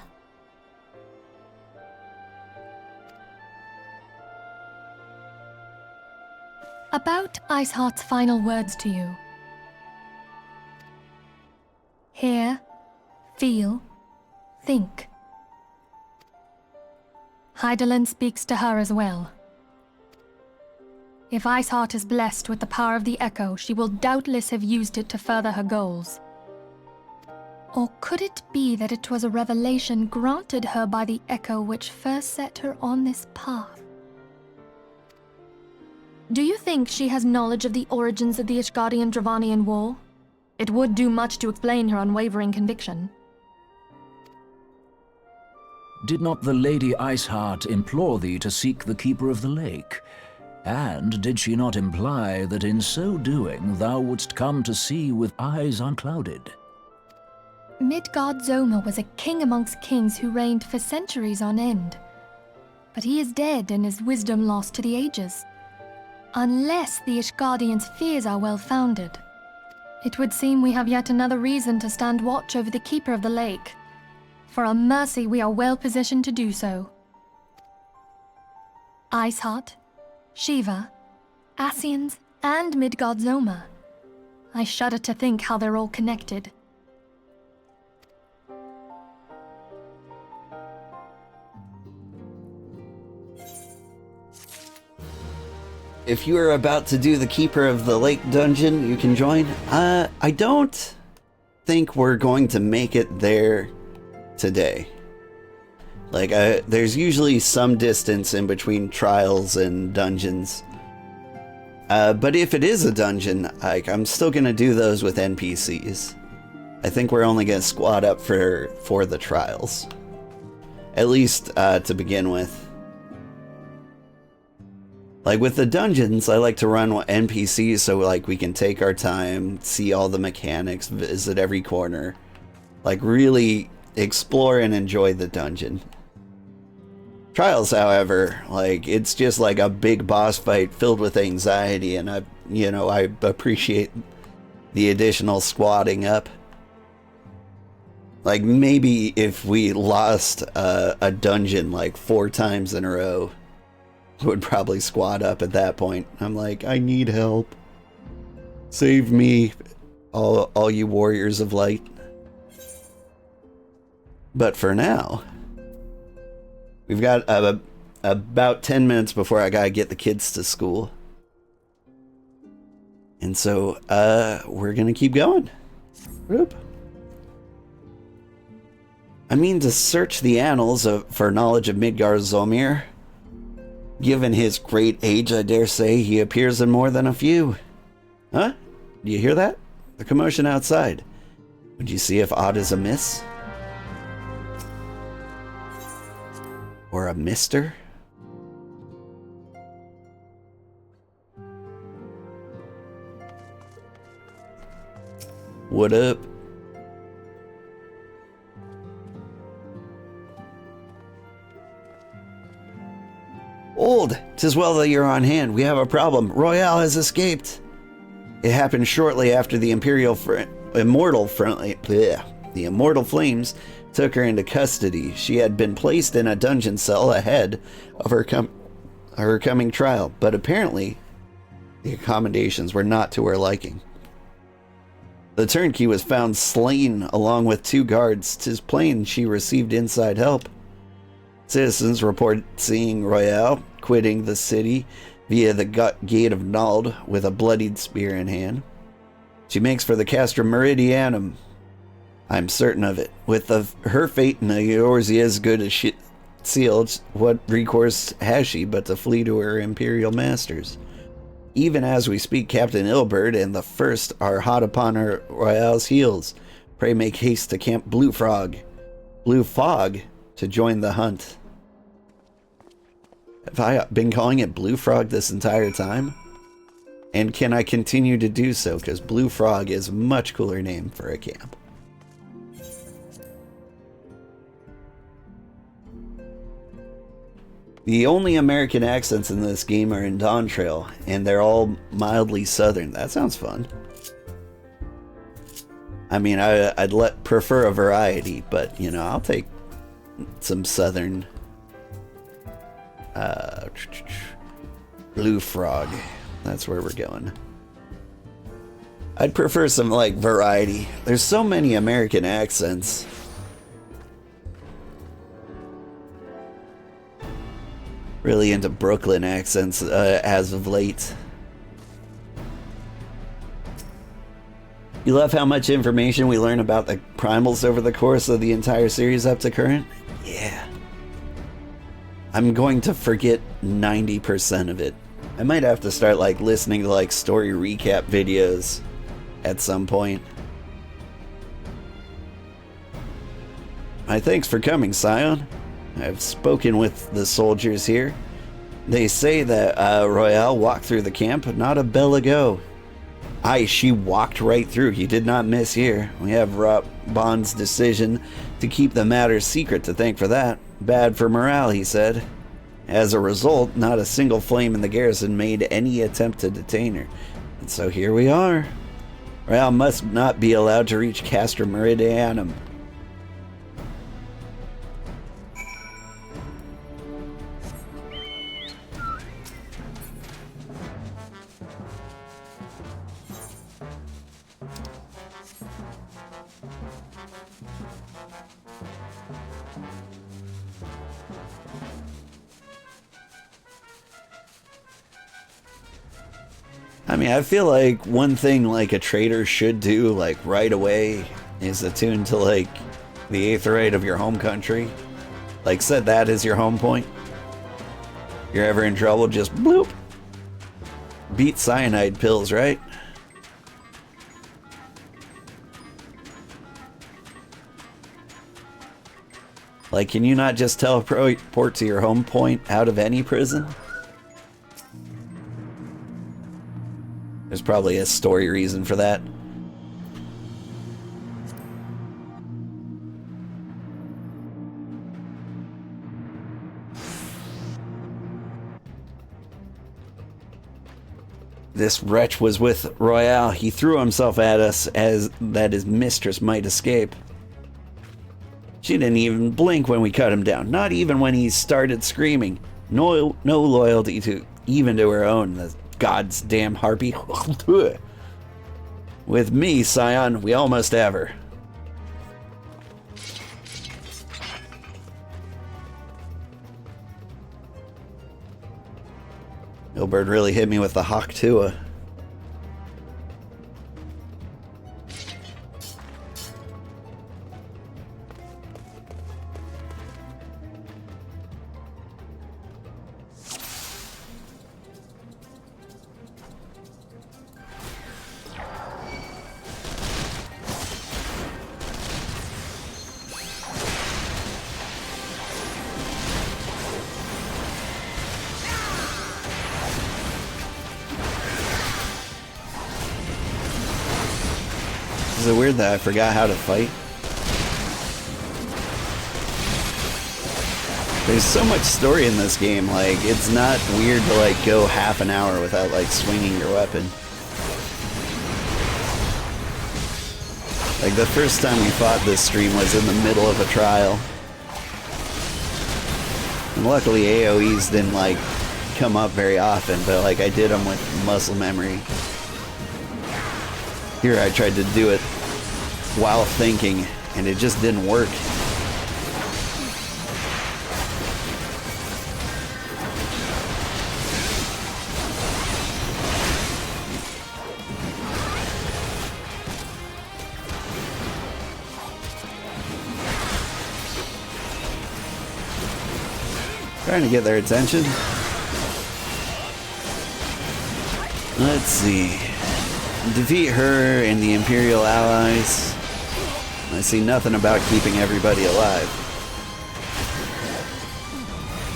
About Iceheart's final words to you. Hear, feel, think. Hydaelyn speaks to her as well. If Iceheart is blessed with the power of the Echo, she will doubtless have used it to further her goals. Or could it be that it was a revelation granted her by the Echo which first set her on this path? Do you think she has knowledge of the origins of the Ishgardian-Dravanian War? It would do much to explain her unwavering conviction. Did not the Lady Iceheart implore thee to seek the Keeper of the Lake? And did she not imply that in so doing thou wouldst come to see with eyes unclouded? Midgard-Zoma was a king amongst kings who reigned for centuries on end. But he is dead and his wisdom lost to the ages. Unless the Ishgardians' fears are well-founded. It would seem we have yet another reason to stand watch over the Keeper of the Lake. For a mercy, we are well positioned to do so. Iceheart, Shiva, Ascians, and Midgard-Zoma. I shudder to think how they're all connected. If you are about to do the Keeper of the Lake dungeon, you can join. I don't think we're going to make it there today. Like, there's usually some distance in between trials and dungeons. But if it is a dungeon, I'm still gonna do those with NPCs. I think we're only gonna squad up for the trials. At least, to begin with. Like, with the dungeons, I like to run NPCs so, like, we can take our time, see all the mechanics, visit every corner. Like, really explore and enjoy the dungeon. Trials, however, like, it's just like a big boss fight filled with anxiety, and I appreciate the additional squatting up. Like, maybe if we lost a dungeon like 4 times in a row, would probably squat up at that point. I'm like, I need help. Save me, all you warriors of light. But for now, we've got about 10 minutes before I gotta get the kids to school. And so, we're gonna keep going. Whoop. I mean to search the annals for knowledge of Midgar Zolmir. Given his great age, I dare say he appears in more than a few. Huh? Do you hear that? The commotion outside. Would you see if aught is amiss? Or a mister? What up? Old, 'tis well that you're on hand. We have a problem. Royale has escaped. It happened shortly after the Immortal Flames took her into custody. She had been placed in a dungeon cell ahead of her coming trial, but apparently the accommodations were not to her liking. The turnkey was found slain along with 2 guards. 'Tis plain she received inside help. Citizens report seeing Royale quitting the city via the gate of Nald with a bloodied spear in hand. She makes for the Castrum Meridianum. I'm certain of it. With her fate and Eorzea as good as sealed, what recourse has she but to flee to her imperial masters? Even as we speak, Captain Ilberd and the First are hot upon her Royale's heels. Pray make haste to Camp Blue Fog to join the hunt. Have I been calling it Blue Frog this entire time? And can I continue to do so? Because Blue Frog is a much cooler name for a camp. The only American accents in this game are in Dawn Trail, and they're all mildly southern. That sounds fun. I mean, I'd prefer a variety, but, you know, I'll take some southern... Blue Frog. That's where we're going. I'd prefer some, like, variety. There's so many American accents. Really into Brooklyn accents as of late. You love how much information we learn about the primals over the course of the entire series up to current? Yeah. I'm going to forget 90% of it. I might have to start like listening to like story recap videos at some point. My thanks for coming, Scion. I've spoken with the soldiers here. They say that Royale walked through the camp not a bell ago. Aye, she walked right through. He did not miss here. We have Bond's decision to keep the matter secret to thank for that. Bad for morale, he said. As a result, not a single flame in the garrison made any attempt to detain her. And so here we are. Royale must not be allowed to reach Castrum Meridianum. I mean, I feel like one thing like a trader should do like right away is attune to like the aetheryte of your home country. Like set that as your home point. You're ever in trouble, just bloop. Beat cyanide pills, right? Like, can you not just teleport to your home point out of any prison? There's probably a story reason for that. This wretch was with Royale. He threw himself at us as that his mistress might escape. She didn't even blink when we cut him down. Not even when he started screaming. No loyalty to even to her own. The God's damn harpy. With me, Scion, we almost have her. Ilberd really hit me with the Hawk Tua. it weird that I forgot how to fight? There's so much story in this game, like, it's not weird to, like, go half an hour without, like, swinging your weapon. Like, the first time we fought this stream was in the middle of a trial. And luckily AoEs didn't, like, come up very often, but, like, I did them with muscle memory. Here I tried to do it while thinking, and it just didn't work. Trying to get their attention. Let's see. Defeat her and the Imperial allies. I see nothing about keeping everybody alive.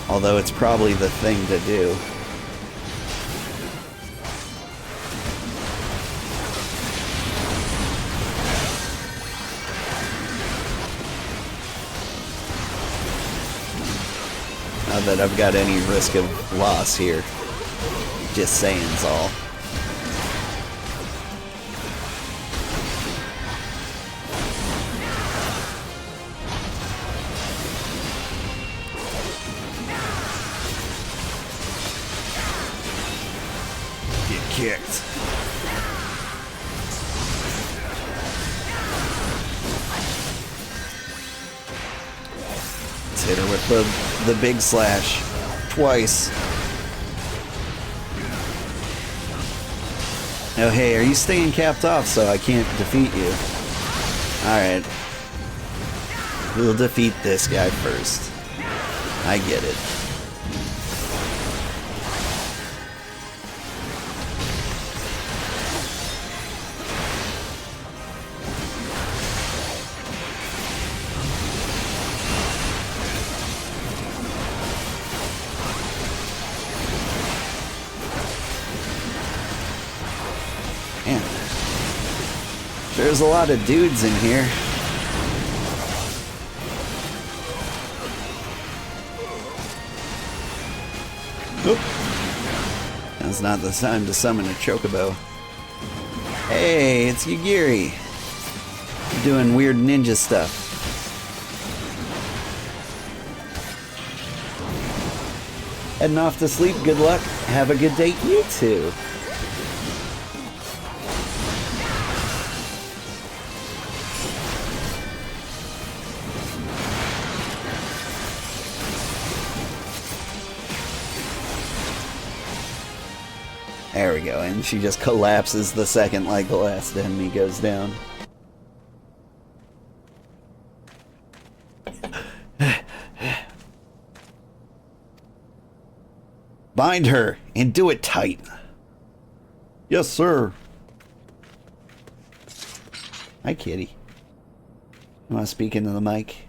Although it's probably the thing to do. Not that I've got any risk of loss here. Just saying's all. Get kicked. Let's hit her with the big slash. Twice. Oh hey, are you staying capped off so I can't defeat you? Alright. We'll defeat this guy first. I get it. There's a lot of dudes in here. Oop. Now's not the time to summon a chocobo. Hey, it's Yugiri. Doing weird ninja stuff. Heading off to sleep. Good luck. Have a good day, you too. There we go, and she just collapses the second like the last enemy goes down. Bind her and do it tight. Yes, sir. Hi, kitty. You want to speak into the mic?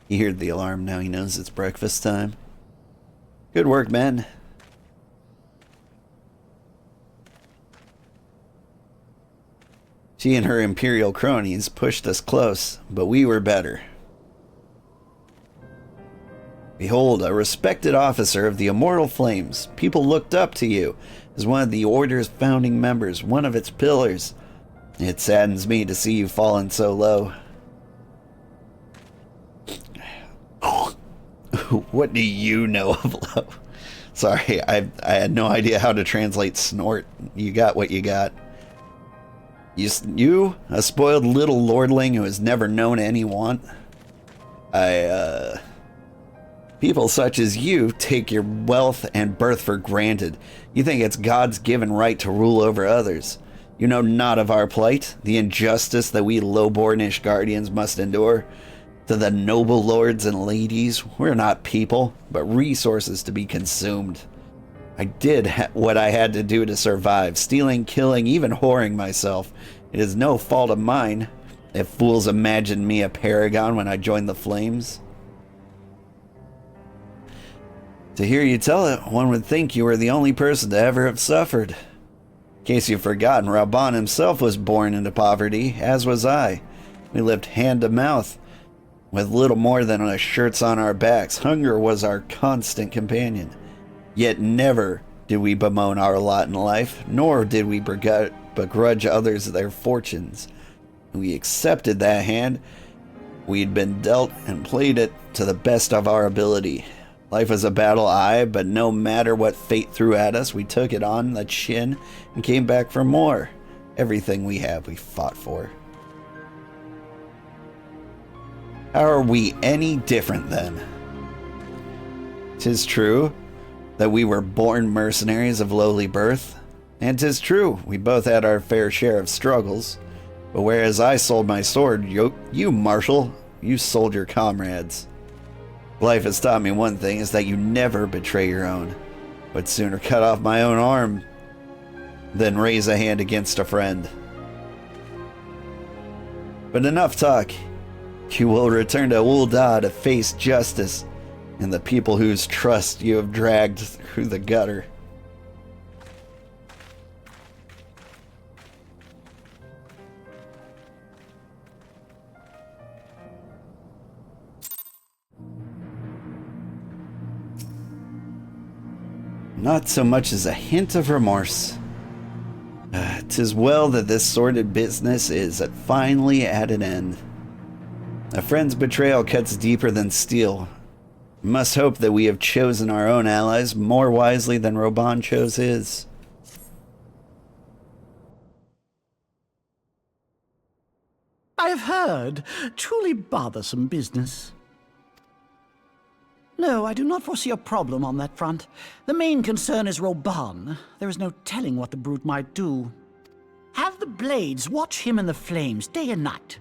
He heard the alarm, now he knows it's breakfast time. Good work, man. She and her Imperial cronies pushed us close, but we were better. Behold, a respected officer of the Immortal Flames. People looked up to you as one of the Order's founding members, one of its pillars. It saddens me to see you fallen so low. What do you know of love? Sorry, I had no idea how to translate snort. You got what you got. You, a spoiled little lordling who has never known any want. People such as you take your wealth and birth for granted. You think it's God's given right to rule over others. You know not of our plight, the injustice that we lowbornish guardians must endure. To the noble lords and ladies, we're not people, but resources to be consumed. I did what I had to do to survive, stealing, killing, even whoring myself. It is no fault of mine if fools imagined me a paragon when I joined the Flames. To hear you tell it, one would think you were the only person to ever have suffered. In case you've forgotten, Ramuh himself was born into poverty, as was I. We lived hand to mouth, with little more than our shirts on our backs. Hunger was our constant companion. Yet never did we bemoan our lot in life, nor did we begrudge others their fortunes. We accepted that hand we'd been dealt and played it to the best of our ability. Life was a battle, aye, but no matter what fate threw at us, we took it on the chin and came back for more. Everything we have, we fought for. How are we any different then? 'Tis true that we were born mercenaries of lowly birth, and 'tis true we both had our fair share of struggles. But whereas I sold my sword, you, Marshal, you sold your comrades. Life has taught me one thing, is that you never betray your own. Would sooner cut off my own arm than raise a hand against a friend. But enough talk. You will return to Ul'dah to face justice and the people whose trust you have dragged through the gutter. Not so much as a hint of remorse. 'Tis well that this sordid business is finally at an end. A friend's betrayal cuts deeper than steel. Must hope that we have chosen our own allies more wisely than Reborn chose his. I have heard. Truly bothersome business. No, I do not foresee a problem on that front. The main concern is Reborn. There is no telling what the brute might do. Have the Blades watch him in the flames day and night.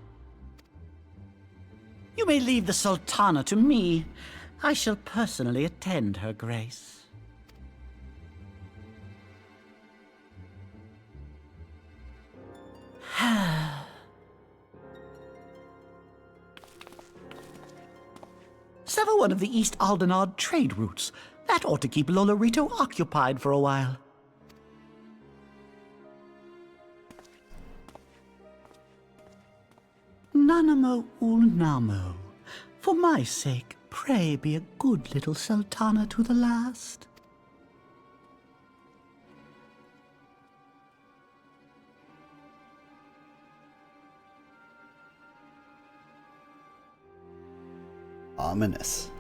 You may leave the Sultana to me. I shall personally attend her grace. Sever one of the East Aldenard trade routes. That ought to keep Lolorito occupied for a while. Nanamo Ul'namo. For my sake, pray be a good little Sultana to the last. Ominous.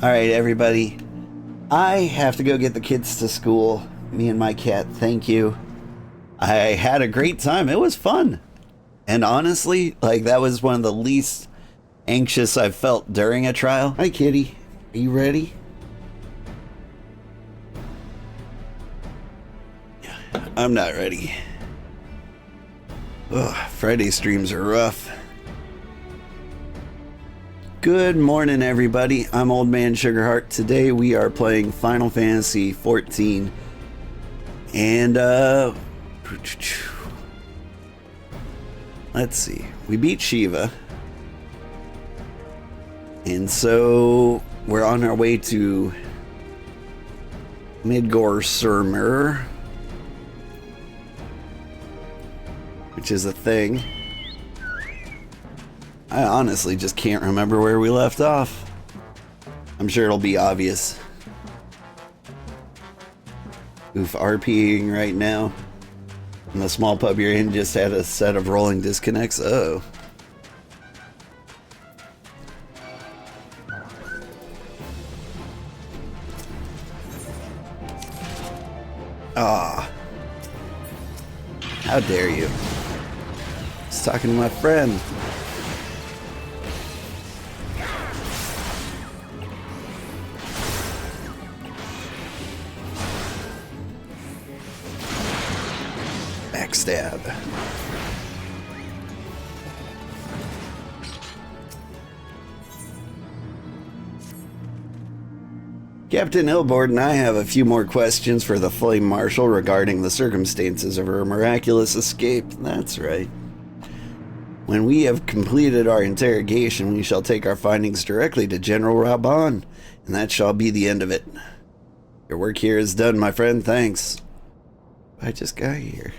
All right, everybody. I have to go get the kids to school. Me and my cat, thank you. I had a great time. It was fun. And honestly, like, that was one of the least anxious I've felt during a trial. Hi, kitty. Are you ready? I'm not ready. Ugh, Friday streams are rough. Good morning, everybody. I'm Old Man Sugarheart. Today we are playing Final Fantasy XIV. And, let's see. We beat Shiva. And so we're on our way to Midgårdsormr, which is a thing. I honestly just can't remember where we left off. I'm sure it'll be obvious. Oof, RPing right now. And the small pub you're in just had a set of rolling disconnects. Uh-oh. Ah. How dare you? I was talking to my friend. Backstab. Captain Ilbord and I have a few more questions for the Flame Marshal regarding the circumstances of her miraculous escape. That's right. When we have completed our interrogation, we shall take our findings directly to General Reborn, and that shall be the end of it. Your work here is done, my friend. Thanks. I just got here.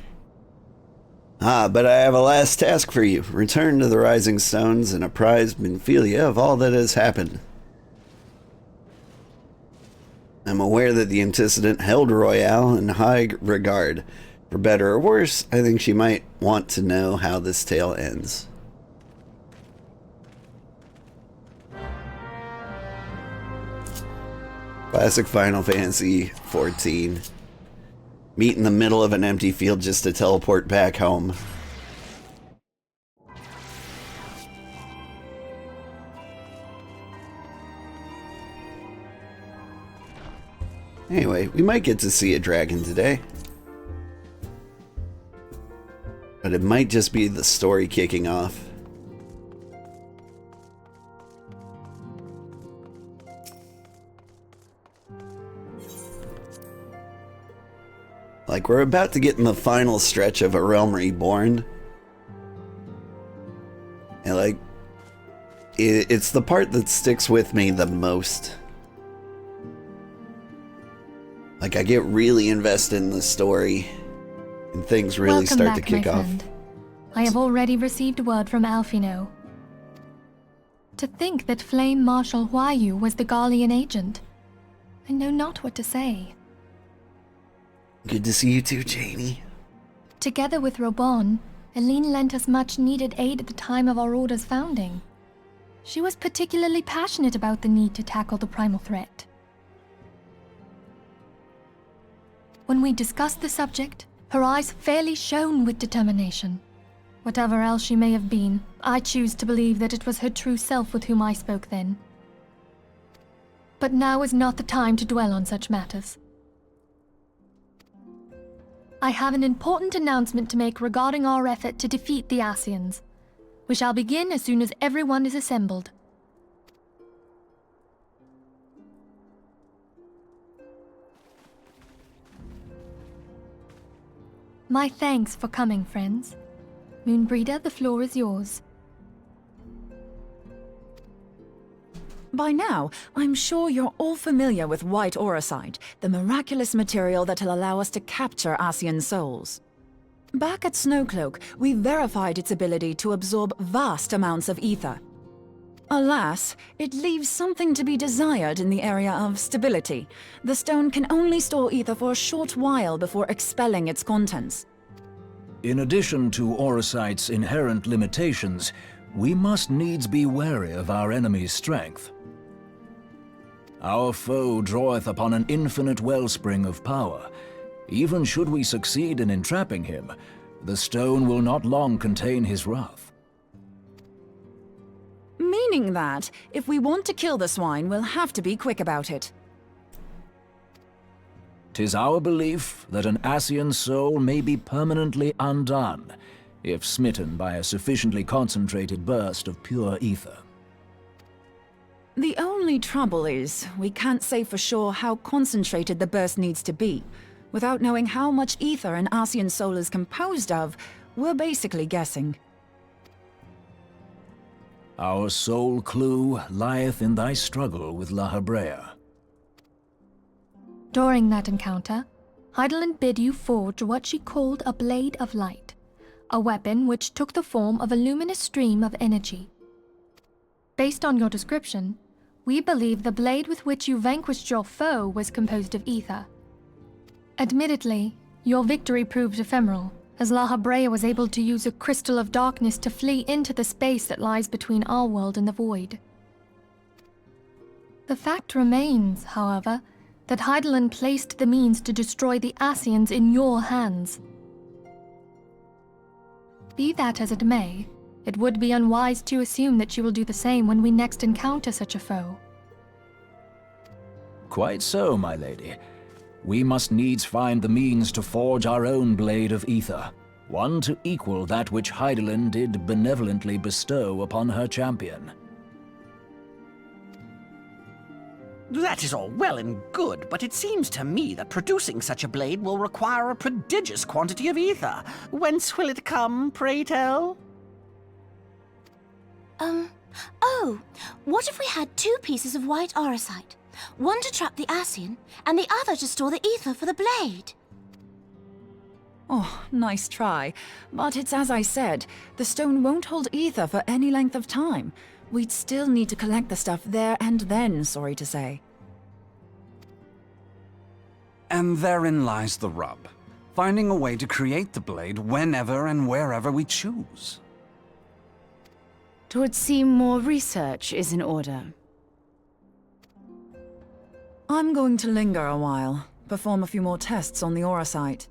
But I have a last task for you. Return to the Rising Stones and apprise Minfilia of all that has happened. I'm aware that the antecedent held Royale in high regard. For better or worse, I think she might want to know how this tale ends. Classic Final Fantasy XIV. Meet in the middle of an empty field just to teleport back home. Anyway, we might get to see a dragon today. But it might just be the story kicking off. Like, we're about to get in the final stretch of A Realm Reborn. And, like, it's the part that sticks with me the most. Like, I get really invested in the story. And things really start to kick off. I have already received word from Alphino. To think that Flame Marshal Huayu was the Garlean agent. I know not what to say. Good to see you too, Janie. Together with Reborn, Eileen lent us much needed aid at the time of our Order's founding. She was particularly passionate about the need to tackle the primal threat. When we discussed the subject, her eyes fairly shone with determination. Whatever else she may have been, I choose to believe that it was her true self with whom I spoke then. But now is not the time to dwell on such matters. I have an important announcement to make regarding our effort to defeat the Ascians. We shall begin as soon as everyone is assembled. My thanks for coming, friends. Moonbreeder, the floor is yours. By now, I'm sure you're all familiar with white auracite, the miraculous material that'll allow us to capture Ascian souls. Back at Snowcloak, we verified its ability to absorb vast amounts of ether. Alas, it leaves something to be desired in the area of stability. The stone can only store ether for a short while before expelling its contents. In addition to auracite's inherent limitations, we must needs be wary of our enemy's strength. Our foe draweth upon an infinite wellspring of power. Even should we succeed in entrapping him, the stone will not long contain his wrath. Meaning that, if we want to kill the swine, we'll have to be quick about it. 'Tis our belief that an Ascian soul may be permanently undone, if smitten by a sufficiently concentrated burst of pure ether. The only trouble is, we can't say for sure how concentrated the burst needs to be. Without knowing how much ether an Ascian soul is composed of, we're basically guessing. Our sole clue lieth in thy struggle with La Habrea. During that encounter, Heidelin bid you forge what she called a Blade of Light, a weapon which took the form of a luminous stream of energy. Based on your description, we believe the blade with which you vanquished your foe was composed of ether. Admittedly, your victory proved ephemeral, as La Habrea was able to use a crystal of darkness to flee into the space that lies between our world and the void. The fact remains, however, that Heidelin placed the means to destroy the Ascians in your hands. Be that as it may, it would be unwise to assume that you will do the same when we next encounter such a foe. Quite so, my lady. We must needs find the means to forge our own blade of ether, one to equal that which Heidelin did benevolently bestow upon her champion. That is all well and good, but it seems to me that producing such a blade will require a prodigious quantity of ether. Whence will it come, pray tell? Oh, what if we had 2 pieces of white orosite? One to trap the Ascian, and the other to store the ether for the blade. Oh, nice try. But it's as I said, the stone won't hold ether for any length of time. We'd still need to collect the stuff there and then, sorry to say. And therein lies the rub. Finding a way to create the blade whenever and wherever we choose. 'Twould seem more research is in order. I'm going to linger a while, perform a few more tests on the orosite.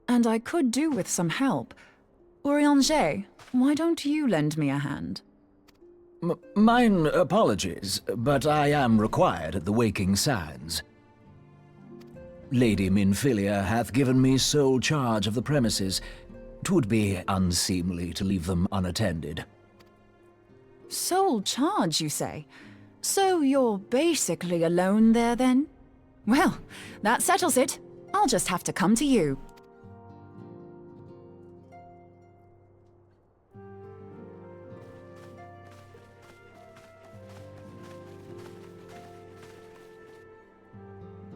And I could do with some help. Urianger, why don't you lend me a hand? Mine apologies, but I am required at the Waking Sands. Lady Minfilia hath given me sole charge of the premises. 'Twould be unseemly to leave them unattended. Sole charge, you say? So you're basically alone there, then? Well, that settles it. I'll just have to come to you.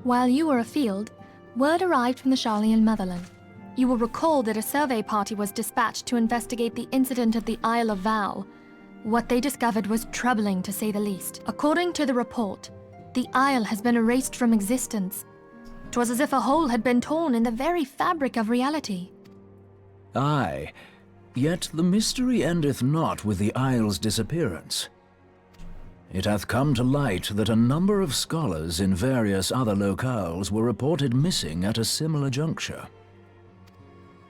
While you were afield, word arrived from the Sharlayan motherland. You will recall that a survey party was dispatched to investigate the incident at the Isle of Val. What they discovered was troubling, to say the least. According to the report, the isle has been erased from existence. 'Twas as if a hole had been torn in the very fabric of reality. Aye, yet the mystery endeth not with the isle's disappearance. It hath come to light that a number of scholars in various other locales were reported missing at a similar juncture.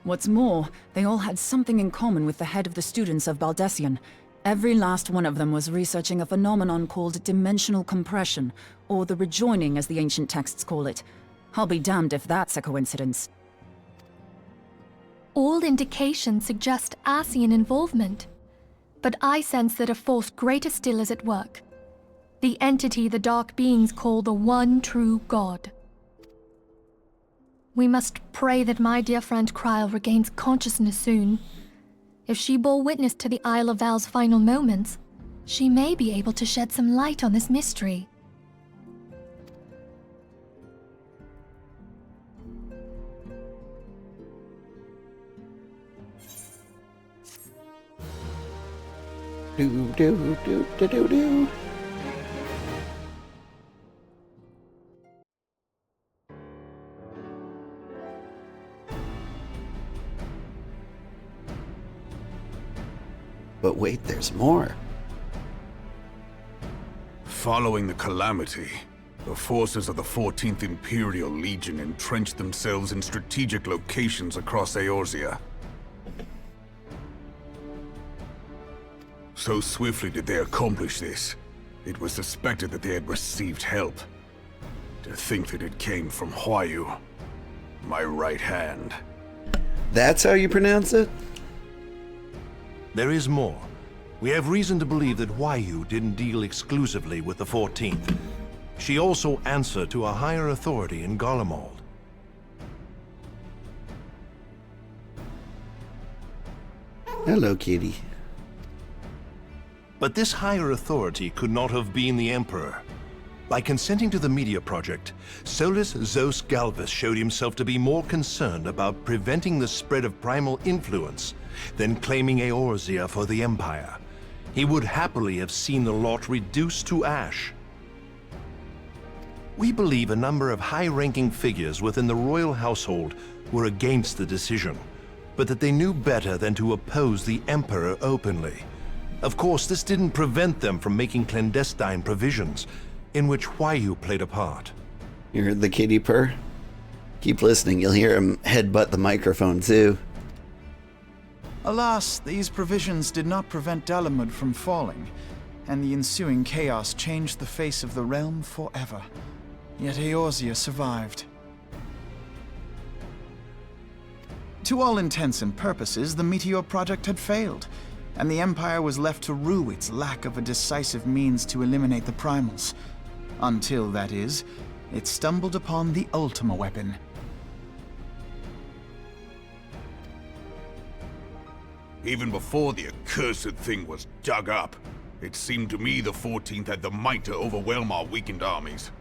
What's more, they all had something in common with the head of the students of Baldessian. Every last one of them was researching a phenomenon called dimensional compression, or the rejoining as the ancient texts call it. I'll be damned if that's a coincidence. All indications suggest Ascian involvement. But I sense that a force greater still is at work. The entity the Dark Beings call the One True God. We must pray that my dear friend Kryl regains consciousness soon. If she bore witness to the Isle of Val's final moments, she may be able to shed some light on this mystery. Do do do do do do. But wait, there's more. Following the calamity, the forces of the 14th Imperial Legion entrenched themselves in strategic locations across Eorzea. So swiftly did they accomplish this, it was suspected that they had received help. To think that it came from Huayu, my right hand. That's how you pronounce it? There is more. We have reason to believe that Huayu didn't deal exclusively with the 14th. She also answered to a higher authority in Garlemald. Hello, kitty. But this higher authority could not have been the Emperor. By consenting to the Media Project, Solus Zos Galvus showed himself to be more concerned about preventing the spread of primal influence than claiming Eorzea for the Empire. He would happily have seen the lot reduced to ash. We believe a number of high-ranking figures within the royal household were against the decision, but that they knew better than to oppose the Emperor openly. Of course, this didn't prevent them from making clandestine provisions, in which Huayu played a part. You heard the kitty purr? Keep listening, you'll hear him headbutt the microphone too. Alas, these provisions did not prevent Dalamud from falling, and the ensuing chaos changed the face of the realm forever. Yet Eorzea survived. To all intents and purposes, the Meteor Project had failed, and the Empire was left to rue its lack of a decisive means to eliminate the primals. Until, that is, it stumbled upon the Ultima weapon. Even before the accursed thing was dug up, it seemed to me the 14th had the might to overwhelm our weakened armies.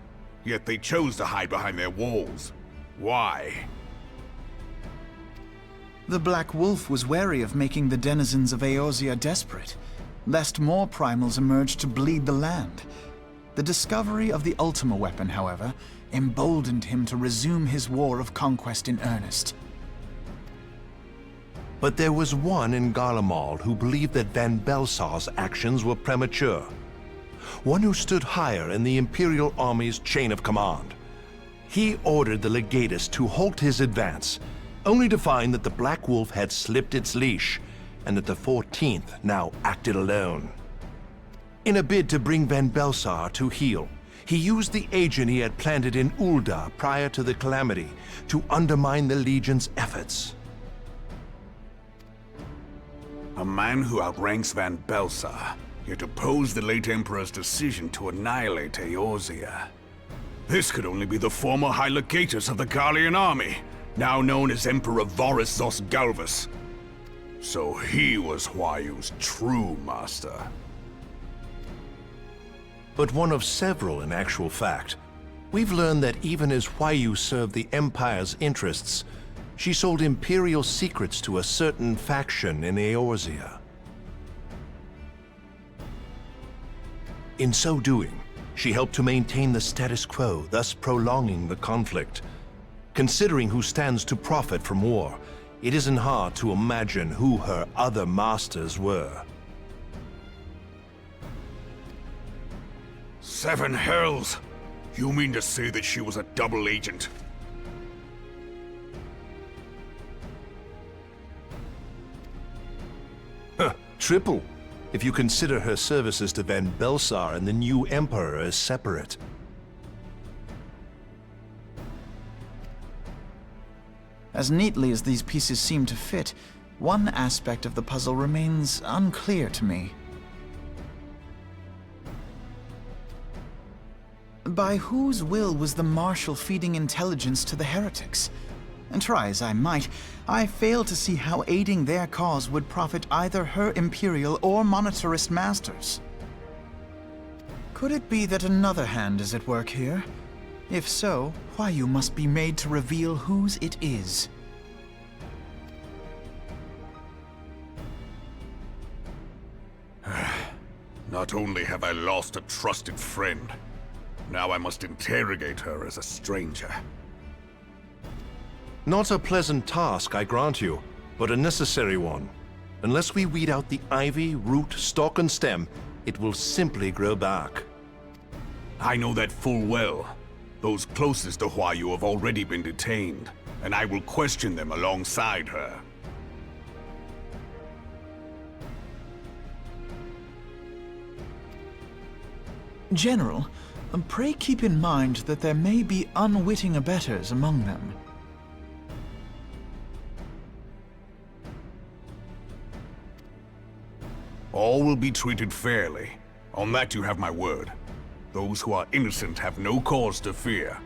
Yet they chose to hide behind their walls. Why? The Black Wolf was wary of making the denizens of Eorzea desperate, lest more primals emerge to bleed the land. The discovery of the Ultima weapon, however, emboldened him to resume his war of conquest in earnest. But there was one in Garlemald who believed that Van Belsar's actions were premature. One who stood higher in the Imperial Army's chain of command. He ordered the Legatus to halt his advance, only to find that the Black Wolf had slipped its leash, and that the 14th now acted alone. In a bid to bring Van Belsar to heel, he used the agent he had planted in Ul'dah prior to the Calamity to undermine the Legion's efforts. A man who outranks Van Belsar, yet opposed the late Emperor's decision to annihilate Eorzea. This could only be the former High Legatus of the Garlean army, now known as Emperor Varus Zos Galvus. So he was Huayu's true master. But one of several in actual fact. We've learned that even as Huayu served the Empire's interests, she sold Imperial secrets to a certain faction in Eorzea. In so doing, she helped to maintain the status quo, thus prolonging the conflict. Considering who stands to profit from war, it isn't hard to imagine who her other masters were. 7 hells! You mean to say that she was a double agent? Triple, if you consider her services to Van Belsar and the new Emperor as separate. As neatly as these pieces seem to fit, one aspect of the puzzle remains unclear to me. By whose will was the Marshal feeding intelligence to the heretics? And try as I might, I fail to see how aiding their cause would profit either her Imperial or monetarist masters. Could it be that another hand is at work here? If so, Huayu must be made to reveal whose it is. Not only have I lost a trusted friend, now I must interrogate her as a stranger. Not a pleasant task, I grant you, but a necessary one. Unless we weed out the ivy, root, stalk, and stem, it will simply grow back. I know that full well. Those closest to Huayu have already been detained, and I will question them alongside her. General, pray keep in mind that there may be unwitting abettors among them. All will be treated fairly. On that you have my word. Those who are innocent have no cause to fear.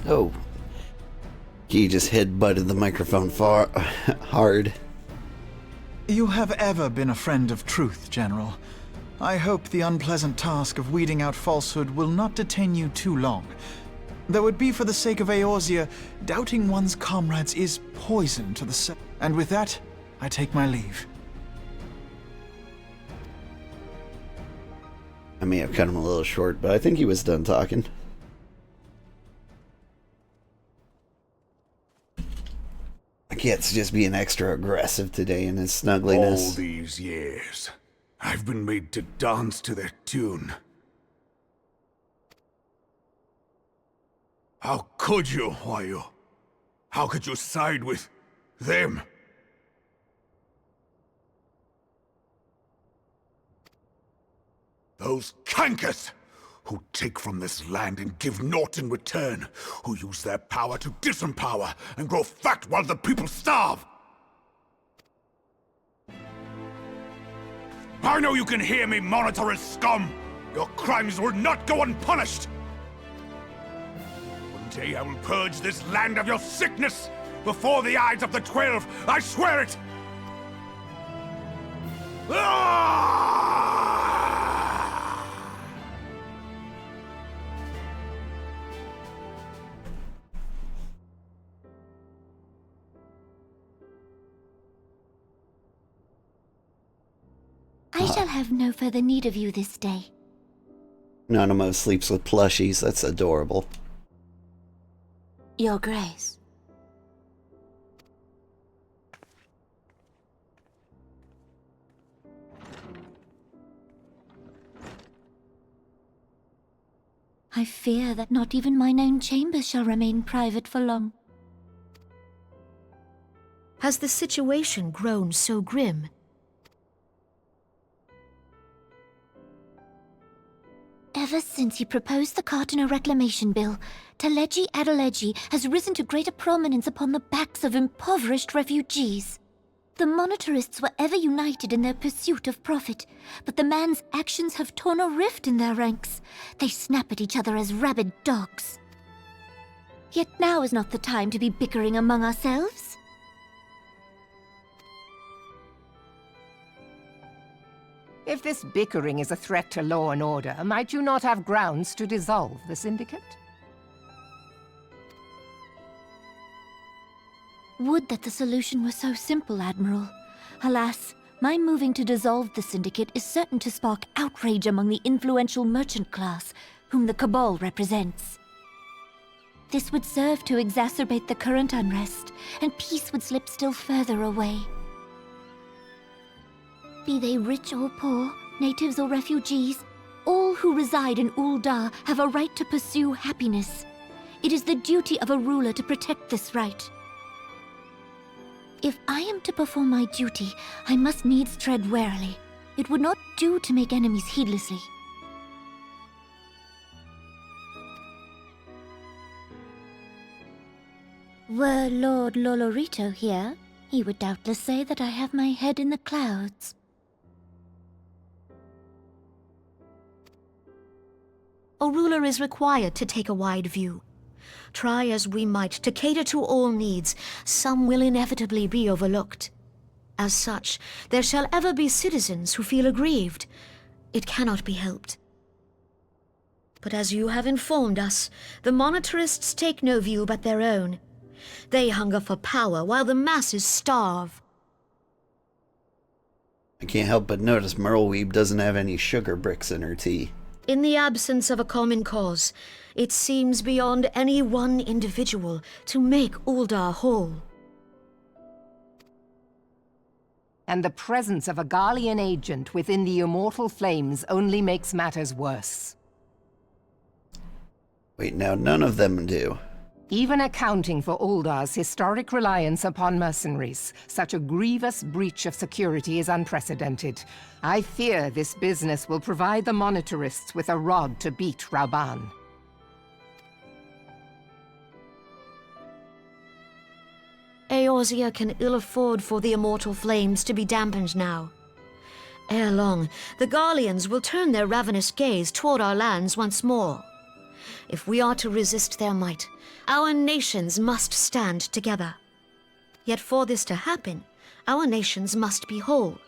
Oh. He just headbutted the microphone far hard. You have ever been a friend of truth, General. I hope the unpleasant task of weeding out falsehood will not detain you too long. Though it be for the sake of Eorzea, doubting one's comrades is poison to the soul. And with that, I take my leave. I may have cut him a little short, but I think he was done talking. Gets just being extra aggressive today in his snuggliness. All these years, I've been made to dance to their tune. How could you, Huayu? How could you side with them? Those cankers who take from this land and give naught in return, who use their power to disempower and grow fat while the people starve. I know you can hear me, monetarist scum! Your crimes will not go unpunished! One day I will purge this land of your sickness, Before the eyes of the 12, I swear it! Ah! I shall have no further need of you this day. Nanamo sleeps with plushies. That's adorable. Your Grace. I fear that not even mine own chambers shall remain private for long. Has the situation grown so grim? Ever since he proposed the Cartiner Reclamation Bill, Teleji Adeleji has risen to greater prominence upon the backs of impoverished refugees. The monetarists were ever united in their pursuit of profit, but the man's actions have torn a rift in their ranks. They snap at each other as rabid dogs. Yet now is not the time to be bickering among ourselves. If this bickering is a threat to law and order, might you not have grounds to dissolve the Syndicate? Would that the solution were so simple, Admiral. Alas, my moving to dissolve the Syndicate is certain to spark outrage among the influential merchant class, whom the Cabal represents. This would serve to exacerbate the current unrest, and peace would slip still further away. Be they rich or poor, natives or refugees, all who reside in Ul'dah have a right to pursue happiness. It is the duty of a ruler to protect this right. If I am to perform my duty, I must needs tread warily. It would not do to make enemies heedlessly. Were Lord Lolorito here, he would doubtless say that I have my head in the clouds. A ruler is required to take a wide view. Try as we might to cater to all needs, some will inevitably be overlooked. As such, there shall ever be citizens who feel aggrieved. It cannot be helped. But as you have informed us, the monetarists take no view but their own. They hunger for power while the masses starve. I can't help but notice Merleweeb doesn't have any sugar bricks in her tea. In the absence of a common cause, it seems beyond any one individual to make Ul'dah whole. And the presence of a Garlean agent within the immortal flames only makes matters worse. Wait, now none of them do. Even accounting for Ul'dah's historic reliance upon mercenaries, such a grievous breach of security is unprecedented. I fear this business will provide the monetarists with a rod to beat Raban. Eorzea can ill afford for the immortal flames to be dampened now. Ere long, the Garleans will turn their ravenous gaze toward our lands once more. If we are to resist their might, our nations must stand together. Yet for this to happen, our nations must be whole.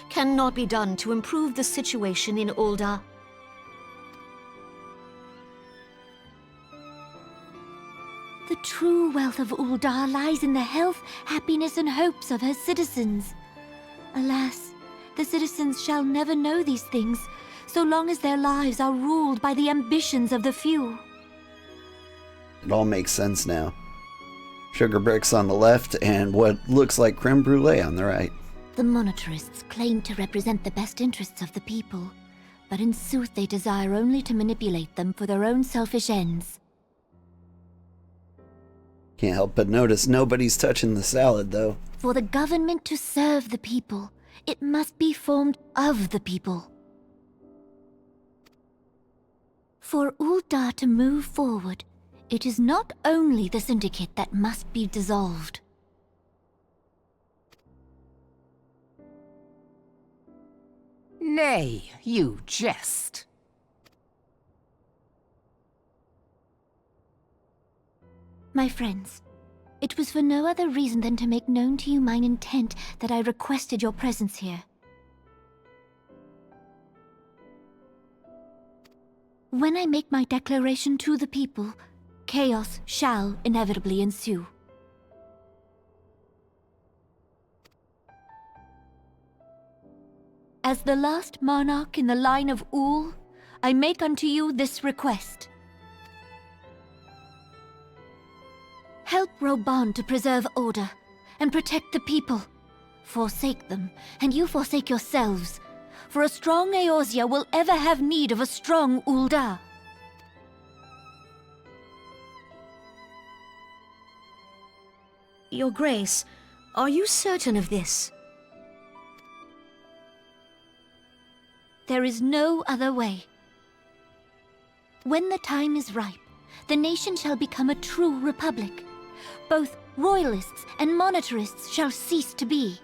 Cannot be done to improve the situation in Ul'dah. The true wealth of Ul'dah lies in the health, happiness, and hopes of her citizens. Alas, the citizens shall never know these things, so long as their lives are ruled by the ambitions of the few. It all makes sense now. Sugar bricks on the left and what looks like creme brulee on the right. The monetarists claim to represent the best interests of the people, but in sooth they desire only to manipulate them for their own selfish ends. Can't help but notice nobody's touching the salad, though. For the government to serve the people, it must be formed of the people. For Ul'dah to move forward, it is not only the Syndicate that must be dissolved. Nay, you jest. My friends, It was for no other reason than to make known to you mine intent that I requested your presence here. When I make my declaration to the people, chaos shall inevitably ensue. As the last monarch in the line of Ul, I make unto you this request. Help Reborn to preserve order and protect the people. Forsake them, and you forsake yourselves, for a strong Eorzea will ever have need of a strong Ul'dah. Your Grace, are you certain of this? There is no other way. When the time is ripe, the nation shall become a true republic. Both royalists and monetarists shall cease to be.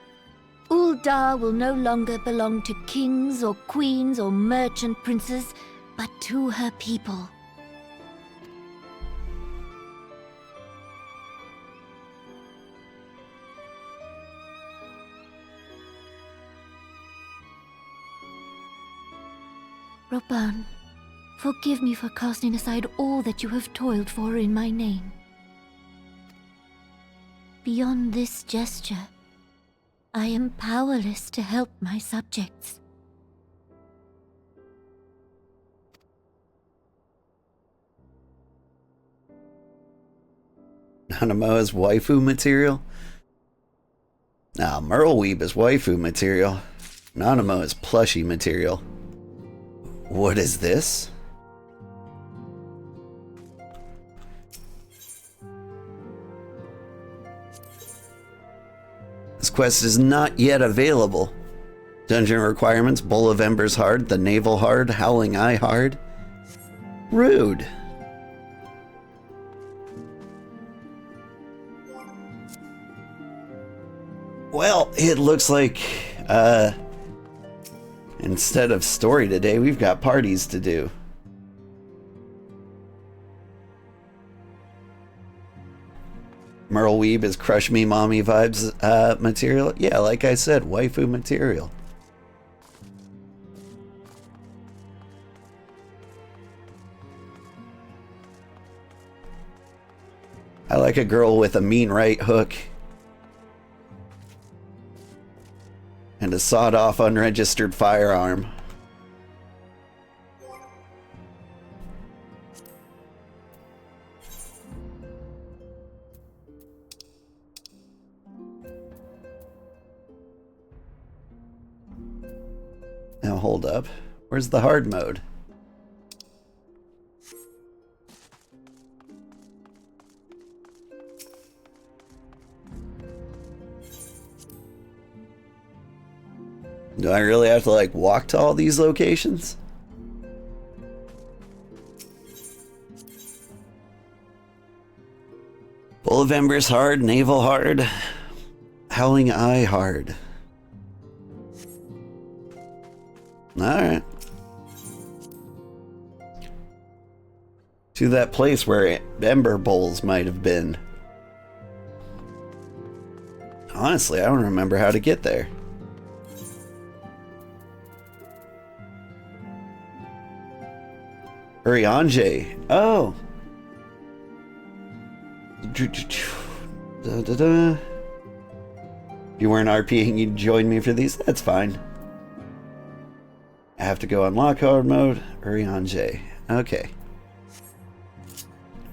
Ul'dah will no longer belong to kings or queens or merchant princes, but to her people. Reborn, forgive me for casting aside all that you have toiled for in my name. Beyond this gesture, I am powerless to help my subjects. Nanamo is waifu material? Nah, Merleweeb is waifu material. Nanamo is plushie material. What is this? This quest is not yet available. Dungeon requirements: Bowl of Embers hard, the Naval hard, Howling Eye hard. Rude. Well, it looks like instead of story today, we've got parties to do. Merleweeb is Crush Me Mommy vibes material. Yeah, like I said, waifu material. I like a girl with a mean right hook and a sawed-off unregistered firearm. Now hold up. Where's the hard mode? Do I really have to, like, walk to all these locations? Bowl of Embers hard, Naval hard, Howling Eye hard. Alright. To that place where Ember Bowls might have been. Honestly, I don't remember how to get there. Urianger. Oh. If you weren't RPing, you'd join me for these. That's fine. I have to go unlock hard mode. Urianger. Okay.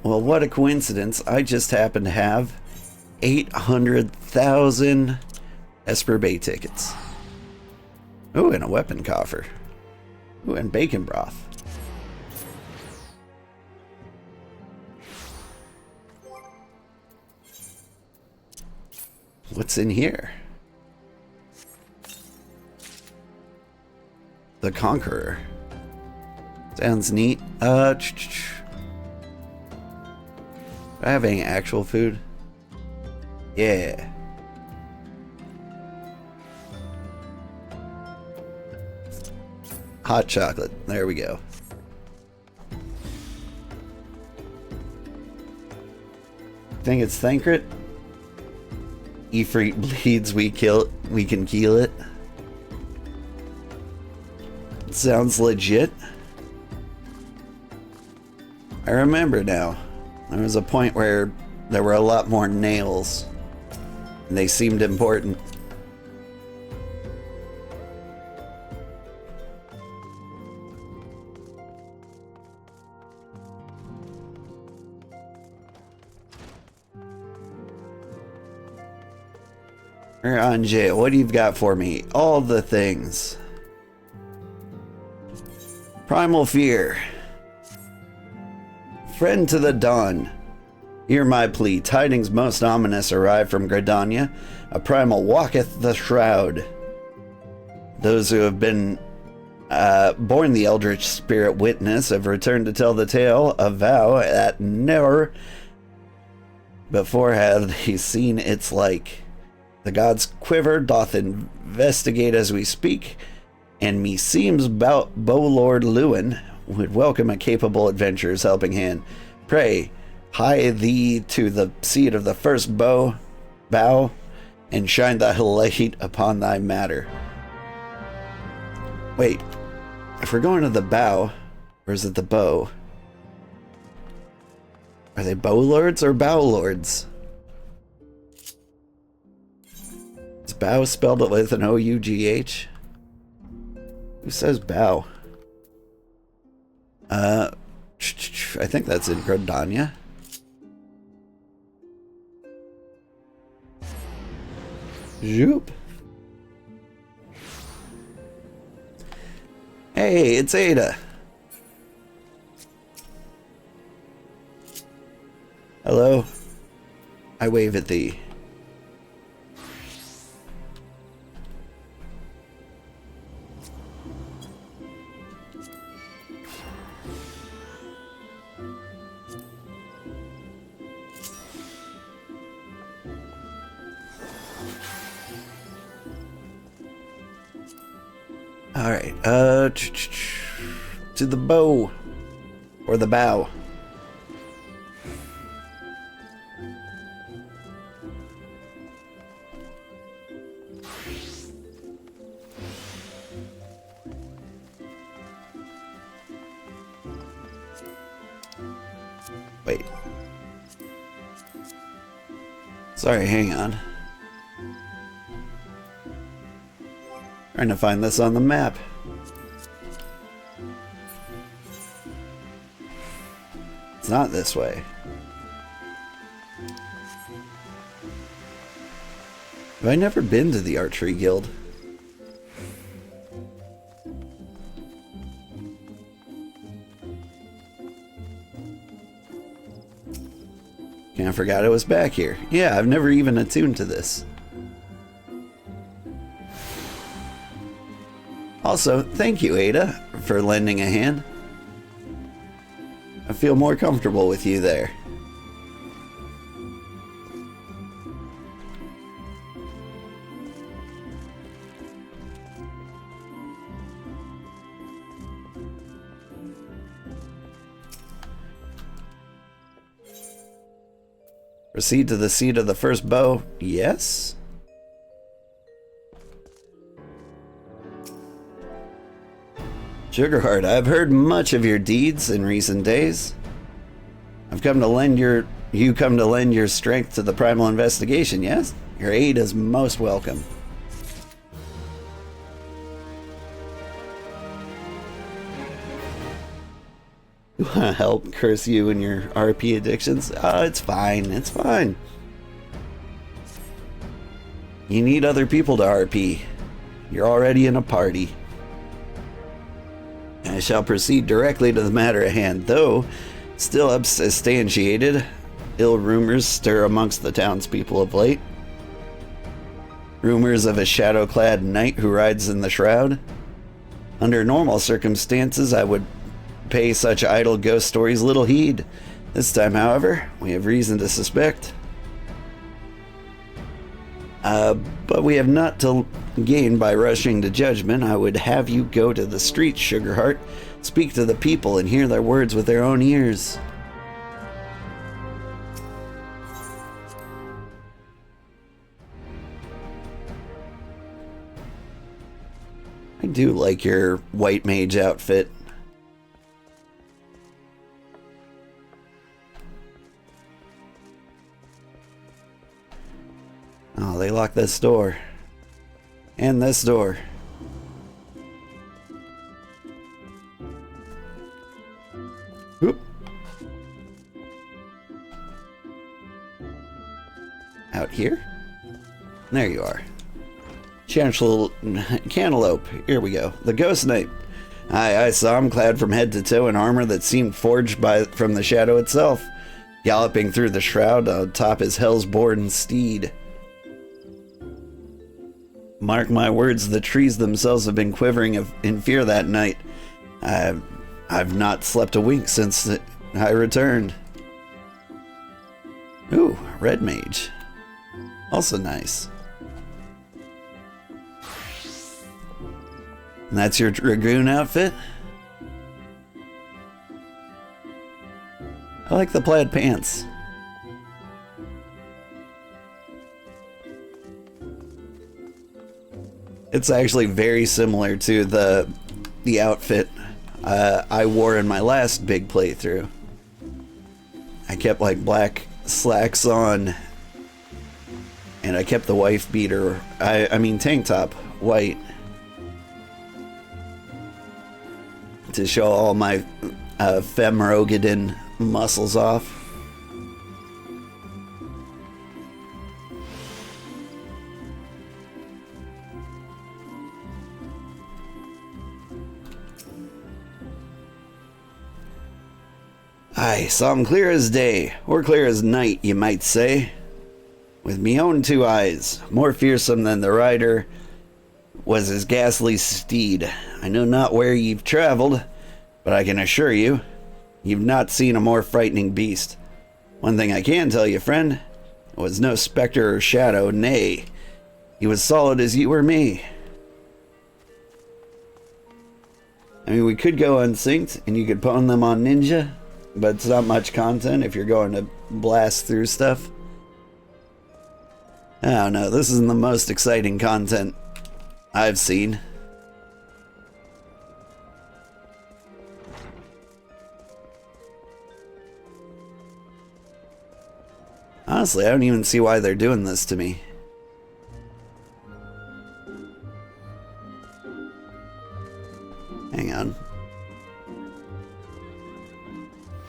Well, what a coincidence. I just happen to have 800,000 Esper Bay tickets. Ooh, and a weapon coffer. Ooh, and bacon broth. What's in here? The Conqueror. Sounds neat. Do I have any actual food? Yeah. Hot chocolate. There we go. Think it's Thancred? Ifrit bleeds, we can kill it. Sounds legit. I remember now. There was a point where there were a lot more nails, and they seemed important. Anje, what do you got for me? All the things. Primal fear. Friend to the dawn. Hear my plea. Tidings most ominous arrive from Gridania. A primal walketh the shroud. Those who have been born the eldritch spirit witness have returned to tell the tale. A vow that never before had he seen its like. The god's quiver doth investigate as we speak, and meseems Bow-Lord Lewin would welcome a capable adventurer's helping hand. Pray, hie thee to the seat of the first bow, and shine thy light upon thy matter. Wait, if we're going to the bow, or is it the bow? Are they bow-lords or bow-lords? Is bow spelled with an O-U-G-H? Who says bow? I think that's in Gridania. Zoop. Hey, it's Ada. Hello. I wave at thee. Alright, to the bow, or the bow. Wait. Sorry, hang on. Trying to find this on the map. It's not this way. Have I never been to the Archery Guild? I forgot it was back here. Yeah, I've never even attuned to this. Also, thank you, Ada, for lending a hand. I feel more comfortable with you there. Proceed to the seat of the first bow. Yes? Sugarheart, I've heard much of your deeds in recent days. You come to lend your strength to the primal investigation, yes? Your aid is most welcome. You want to help curse you and your RP addictions? Oh, it's fine. It's fine. You need other people to RP. You're already in a party. I shall proceed directly to the matter at hand, though still unsubstantiated. Ill rumors stir amongst the townspeople of late. Rumors of a shadow-clad knight who rides in the shroud. Under normal circumstances, I would pay such idle ghost stories little heed. This time, however, we have reason to suspect. But we have not to gain by rushing to judgment. I would have you go to the streets, Sugarheart, speak to the people, and hear their words with their own ears. do like your white mage outfit. Oh, they locked this door. And this door. Oop. Out here? There you are. Chancellor Cantaloupe. Here we go. The Ghost Knight. I saw him clad from head to toe in armor that seemed forged from the shadow itself, galloping through the shroud atop his hell's-born steed. Mark my words, the trees themselves have been quivering in fear that night. I've not slept a wink since I returned. Ooh, red mage. Also nice. And that's your dragoon outfit? I like the plaid pants. It's actually very similar to the outfit I wore in my last big playthrough. I kept like black slacks on, and I kept the wife beater, I mean tank top, white, to show all my Femrogadin muscles off. I saw him clear as day, or clear as night, you might say. With me own two eyes, more fearsome than the rider was his ghastly steed. I know not where you've traveled, but I can assure you, you've not seen a more frightening beast. One thing I can tell you, friend, it was no specter or shadow, nay, he was solid as you or me. I mean, we could go unsynced, and you could pwn them on Ninja, but it's not much content if you're going to blast through stuff. I don't know, this isn't the most exciting content I've seen. Honestly, I don't even see why they're doing this to me. Hang on.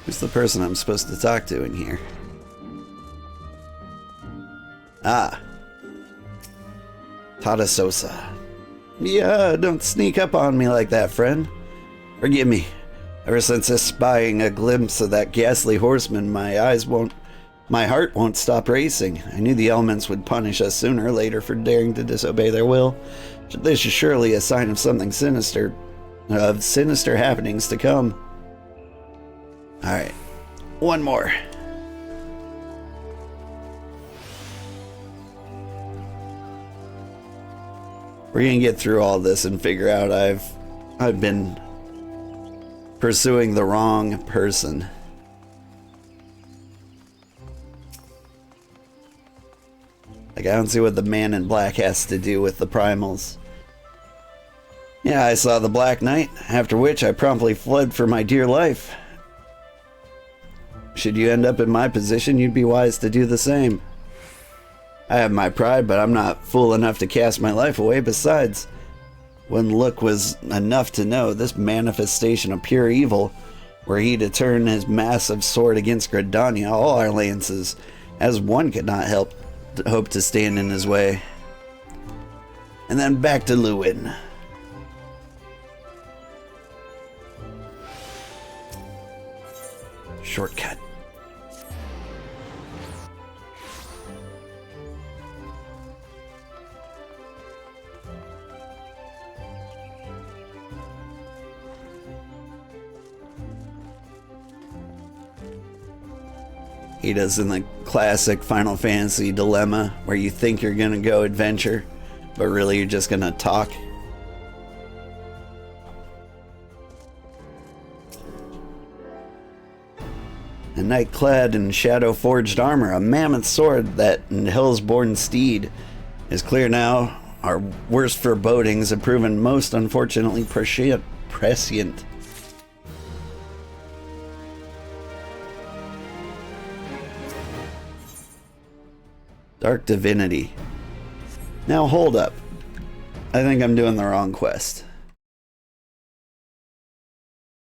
Who's the person I'm supposed to talk to in here? Ah. Tada Sosa. Yeah, don't sneak up on me like that, friend. Forgive me. Ever since espying a glimpse of that ghastly horseman, my heart won't stop racing. I knew the elements would punish us sooner or later for daring to disobey their will. This is surely a sign of something sinister, of sinister happenings to come. Alright, one more. We're gonna get through all this and figure out I've been pursuing the wrong person. Like, I don't see what the man in black has to do with the primals. Yeah, I saw the Black Knight, after which I promptly fled for my dear life. Should you end up in my position, you'd be wise to do the same. I have my pride, but I'm not fool enough to cast my life away. Besides, one look was enough to know this manifestation of pure evil, were he to turn his massive sword against Gridania, all our lances, as one could not hope to stand in his way. And then back to Lewin. Shortcut. He does in the classic Final Fantasy dilemma where you think you're gonna go adventure, but really you're just gonna talk. A knight clad in shadow-forged armor, a mammoth sword that hell's-born steed is clear now Our worst forebodings have proven most unfortunately prescient. Dark Divinity. Now hold up. I think I'm doing the wrong quest.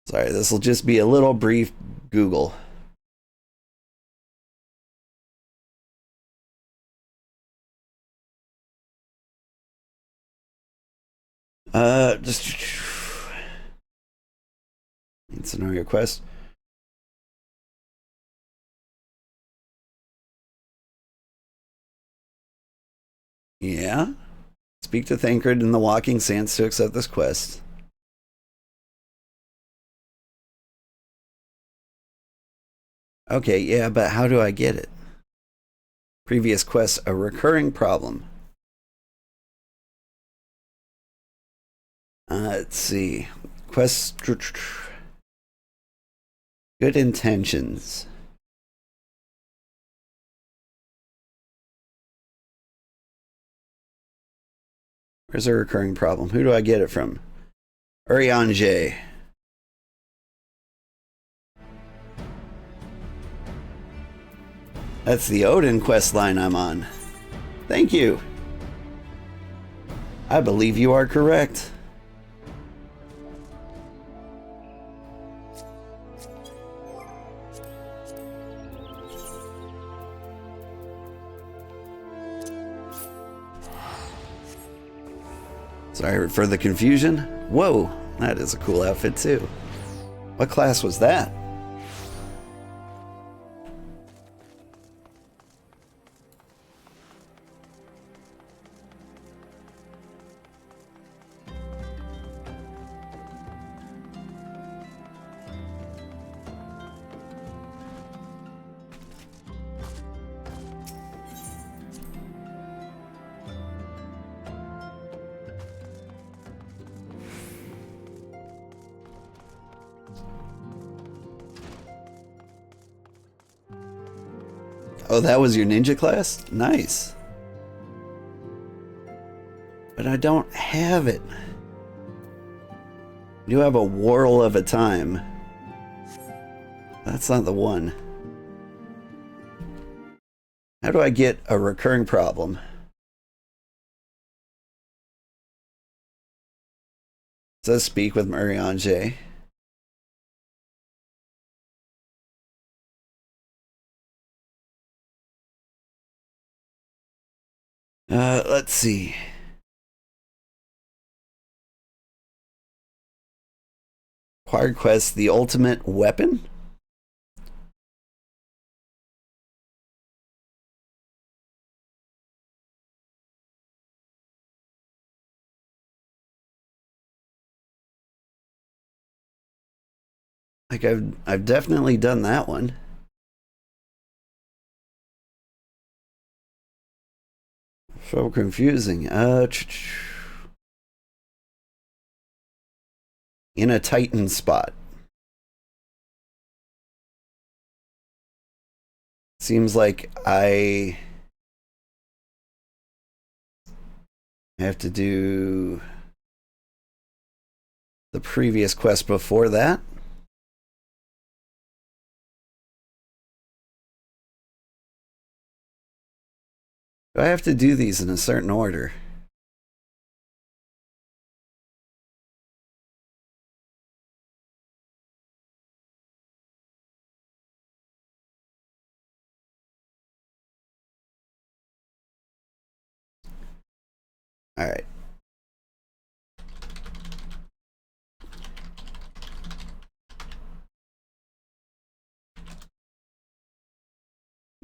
Sorry, this will just be a little brief Google. Just need scenario quest. Yeah. Speak to Thancred in the Walking Sands to accept this quest. Okay, yeah, but how do I get it? Previous quest, a recurring problem. Let's see. Quest. Good intentions. Where's a recurring problem? Who do I get it from? Urianger. That's the Odin quest line I'm on. Thank you. I believe you are correct. Sorry for the confusion. Whoa, that is a cool outfit too. What class was that? Oh, that was your ninja class? Nice. But I don't have it. You have a whirl of a time. That's not the one. How do I get a recurring problem? It says speak with Urianger. Let's see. Acquired quest, the ultimate weapon? Like I've definitely done that one. So confusing. In a Titan spot. Seems like I have to do the previous quest before that. Do I have to do these in a certain order? All right.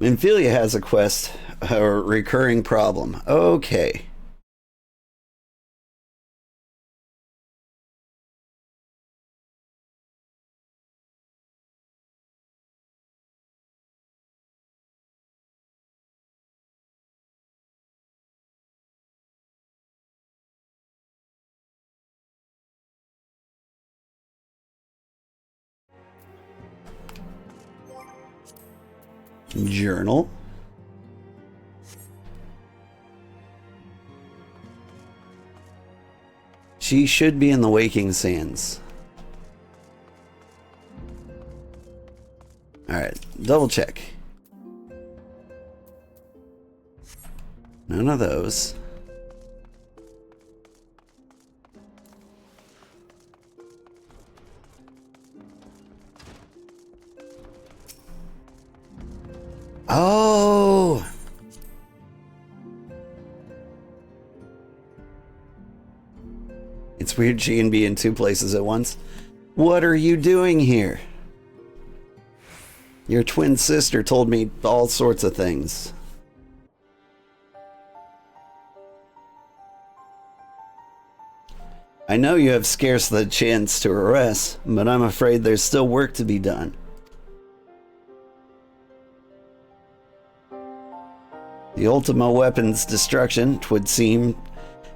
Minfilia has a quest, a recurring problem. Okay. Journal. She should be in the Waking Sands. Alright, double check. None of those. Oh! It's weird she can be in two places at once. What are you doing here? Your twin sister told me all sorts of things. I know you have scarce the chance to arrest, but I'm afraid there's still work to be done. The Ultima weapon's destruction, 'twould seem,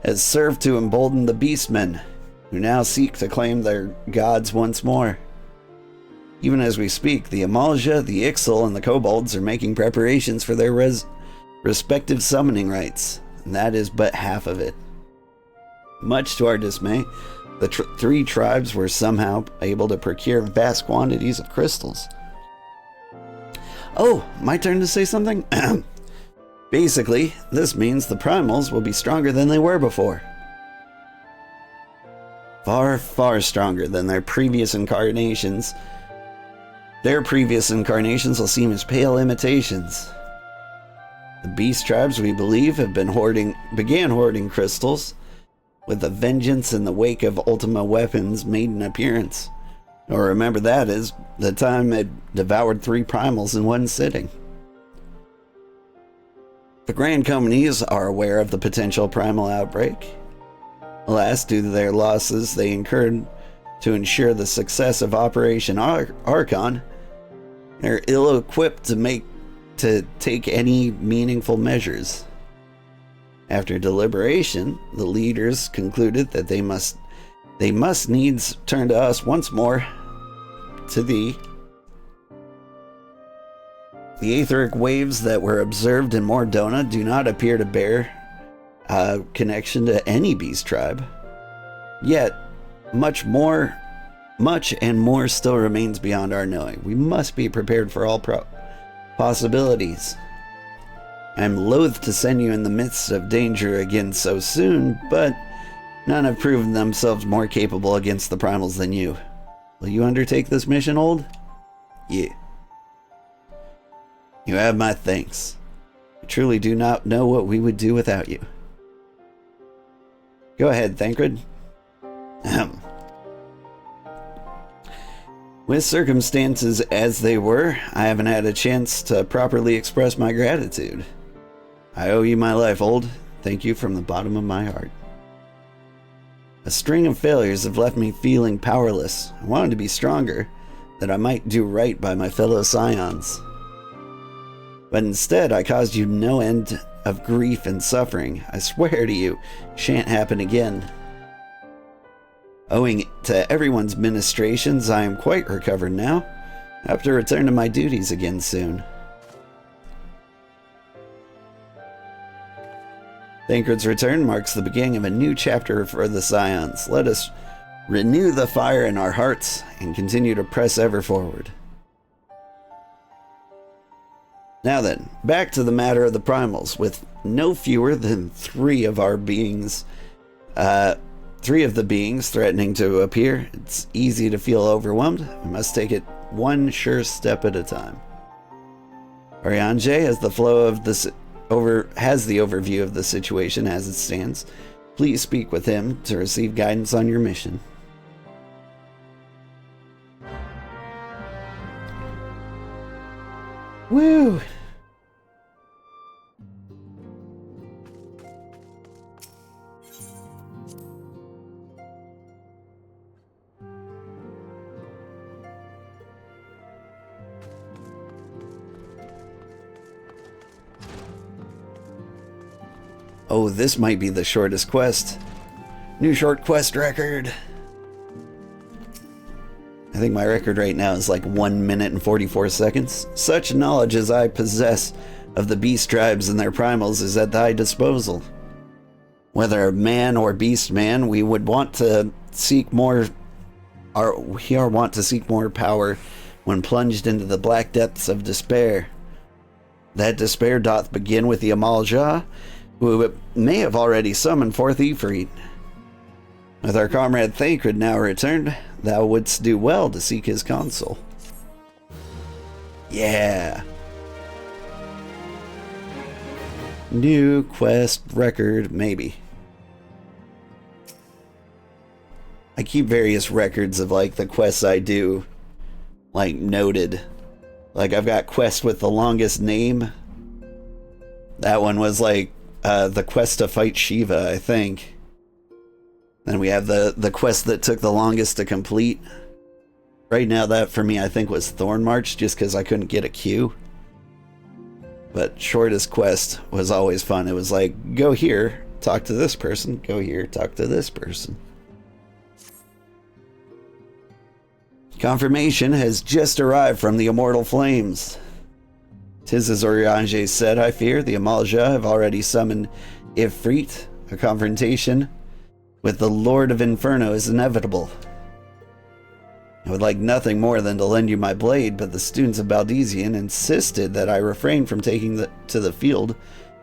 has served to embolden the beastmen, who now seek to claim their gods once more. Even as we speak, the Amalja, the Ixal, and the Kobolds are making preparations for their respective summoning rites, and that is but half of it. Much to our dismay, the three tribes were somehow able to procure vast quantities of crystals. Oh, my turn to say something? Basically, this means the primals will be stronger than they were before. Far, far stronger than their previous incarnations. Their previous incarnations will seem as pale imitations. The beast tribes, we believe, began hoarding crystals with a vengeance in the wake of Ultima Weapon's maiden appearance. Or remember that as the time it devoured 3 primals in one sitting. The Grand Companies are aware of the potential primal outbreak. Alas, due to their losses they incurred to ensure the success of Operation Archon, they're ill-equipped to take any meaningful measures. After deliberation, the leaders concluded that they must needs turn to us once more, to thee. The etheric waves that were observed in Mordona do not appear to bear a connection to any beast tribe. Yet, much and more still remains beyond our knowing. We must be prepared for all possibilities. I'm loath to send you in the midst of danger again so soon, but none have proven themselves more capable against the primals than you. Will you undertake this mission, Old? Yeah. You have my thanks. I truly do not know what we would do without you. Go ahead, Thancred. With circumstances as they were, I haven't had a chance to properly express my gratitude. I owe you my life, Old. Thank you from the bottom of my heart. A string of failures have left me feeling powerless. I wanted to be stronger, that I might do right by my fellow scions. But instead, I caused you no end of grief and suffering. I swear to you, it shan't happen again. Owing to everyone's ministrations, I am quite recovered now. I have to return to my duties again soon. Thancred's return marks the beginning of a new chapter for the Scions. Let us renew the fire in our hearts and continue to press ever forward. Now then, back to the matter of the primals. With no fewer than 3 of our beings, 3 of the beings threatening to appear, it's easy to feel overwhelmed. We must take it one sure step at a time. Arianje has the overview of the situation as it stands. Please speak with him to receive guidance on your mission. Woo! Oh, this might be the shortest quest. New short quest record. I think my record right now is like 1 minute and 44 seconds. Such knowledge as I possess of the beast tribes and their primals is at thy disposal. Whether man or beast man, we would want to seek more, we are want to seek more power when plunged into the black depths of despair. That despair doth begin with the Ul'dah, who may have already summoned forth Ifrit. With our comrade Thancred now returned, thou wouldst do well to seek his counsel. Yeah. New quest record, maybe. I keep various records of like the quests I do, like noted. Like I've got quest with the longest name. That one was like the quest to fight Shiva, I think. Then we have the quest that took the longest to complete. Right now that for me I think was Thorn March, just because I couldn't get a queue. But shortest quest was always fun. It was like, go here, talk to this person, go here, talk to this person. Confirmation has just arrived from the Immortal Flames. 'Tis as Oriange said, I fear. The Ul'dah have already summoned Ifrit. A confrontation with the Lord of Inferno is inevitable. I would like nothing more than to lend you my blade, but the students of Baldesion insisted that I refrain from taking to the field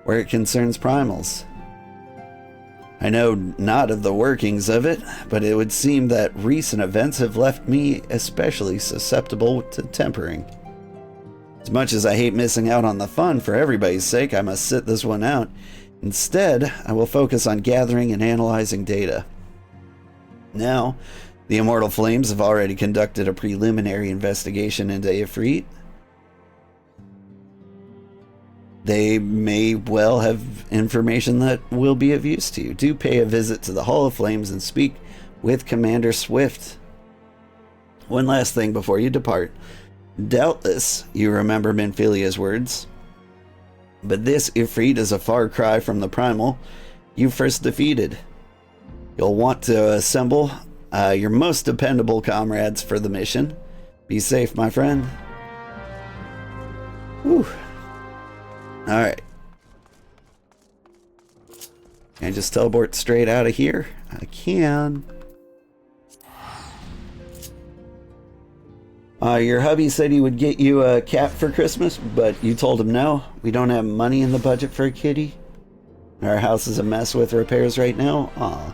where it concerns primals. I know not of the workings of it, but it would seem that recent events have left me especially susceptible to tempering. As much as I hate missing out on the fun for everybody's sake, I must sit this one out. Instead, I will focus on gathering and analyzing data. Now, the Immortal Flames have already conducted a preliminary investigation into Ifrit. They may well have information that will be of use to you. Do pay a visit to the Hall of Flames and speak with Commander Swift. One last thing before you depart. Doubtless you remember Minfilia's words, but this Ifrit is a far cry from the primal you first defeated. You'll want to assemble your most dependable comrades for the mission. Be safe, my friend. Whew. Alright. Can I just teleport straight out of here? I can. Your hubby said he would get you a cat for Christmas, but you told him no. We don't have money in the budget for a kitty. Our house is a mess with repairs right now. Aw.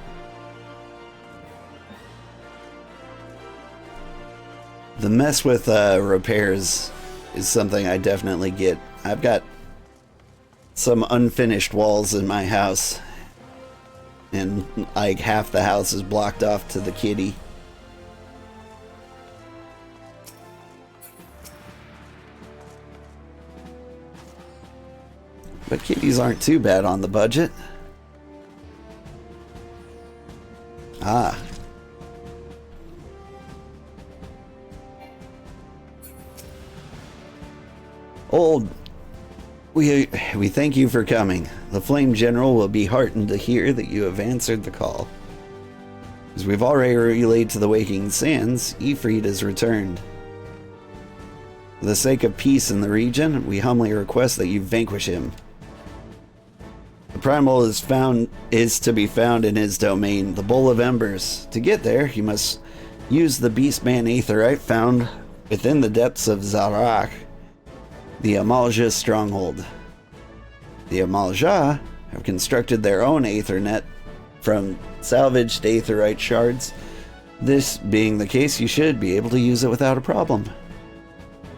The mess with repairs is something I definitely get. I've got some unfinished walls in my house, and like half the house is blocked off to the kitty. But kitties aren't too bad on the budget. Ah. Old, we thank you for coming. The Flame General will be heartened to hear that you have answered the call. As we've already relayed to the Waking Sands, Ifrit has returned. For the sake of peace in the region, we humbly request that you vanquish him. The primal is to be found in his domain, the Bowl of Embers. To get there, you must use the Beastman Aetherite found within the depths of Zarak, the Ul'dah stronghold. The Ul'dah have constructed their own Aethernet from salvaged Aetherite shards. This being the case, you should be able to use it without a problem.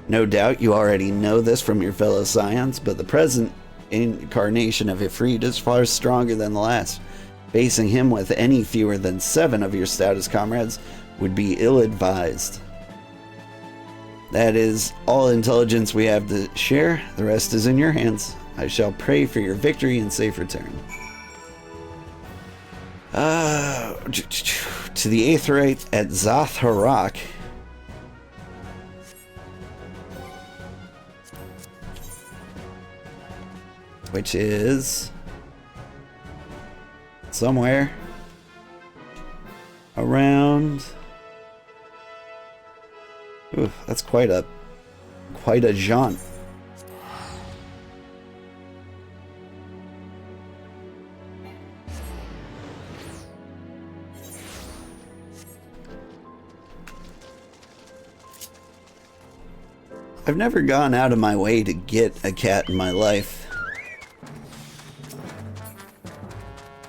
No doubt you already know this from your fellow Scions, but the present incarnation of Ifrit is far stronger than the last. Facing him with any fewer than 7 of your stoutest comrades would be ill-advised. That is all intelligence we have to share. The rest is in your hands. I shall pray for your victory and safe return. To the Aetherite at Zath'Harak. Which is somewhere around. Ooh, that's quite a jaunt. I've never gone out of my way to get a cat in my life.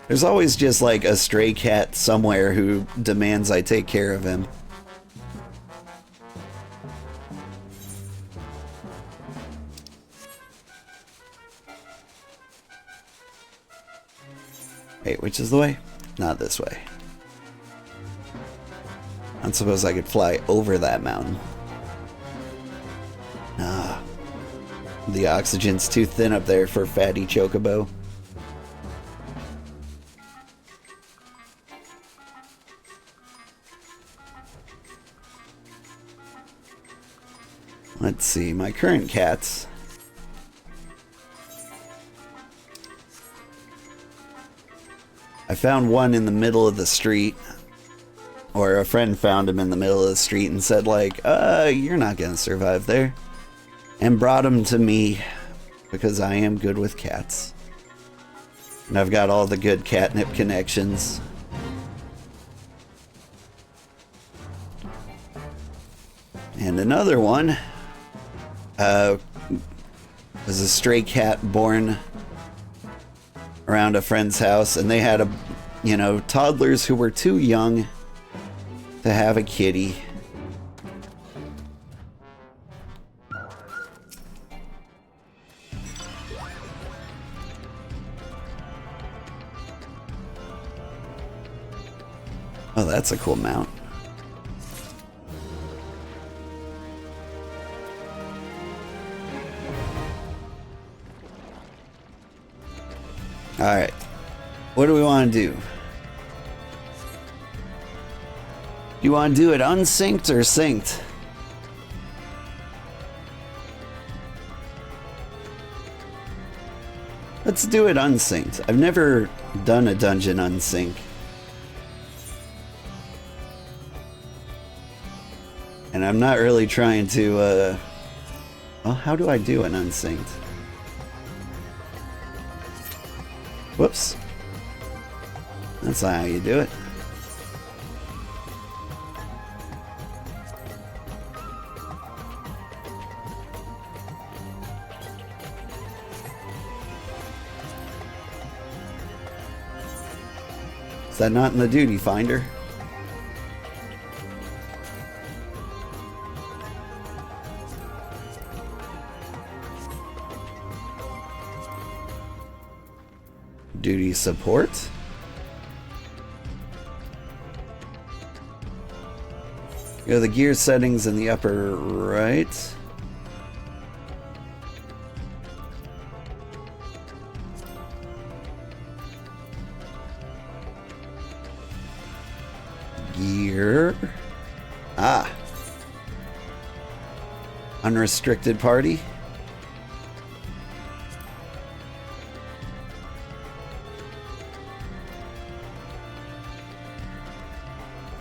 There's always just like a stray cat somewhere who demands I take care of him. Wait, which is the way? Not this way. I don't suppose I could fly over that mountain. Nah. The oxygen's too thin up there for fatty chocobo. Let's see, my current cats. I found one in the middle of the street, or a friend found him in the middle of the street and said like, you're not gonna survive there. And brought him to me because I am good with cats. And I've got all the good catnip connections. And another one was a stray cat born around a friend's house, and they had toddlers who were too young to have a kitty. Oh, that's a cool mount. Alright. What do we want to do? Do you want to do it unsynced or synced? Let's do it unsynced. I've never done a dungeon unsync. And I'm not really trying to, well, how do I do an unsynced? Whoops. That's not how you do it. Is that not in the duty finder? Duty support. Go to the gear settings in the upper right. Gear. Ah. Unrestricted party.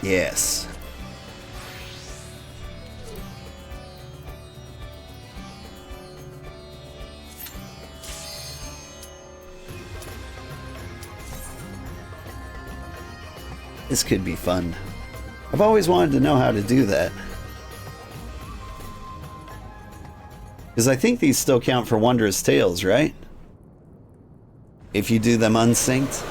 Yes. This could be fun. I've always wanted to know how to do that. Because I think these still count for Wondrous Tales, right? If you do them unsynced.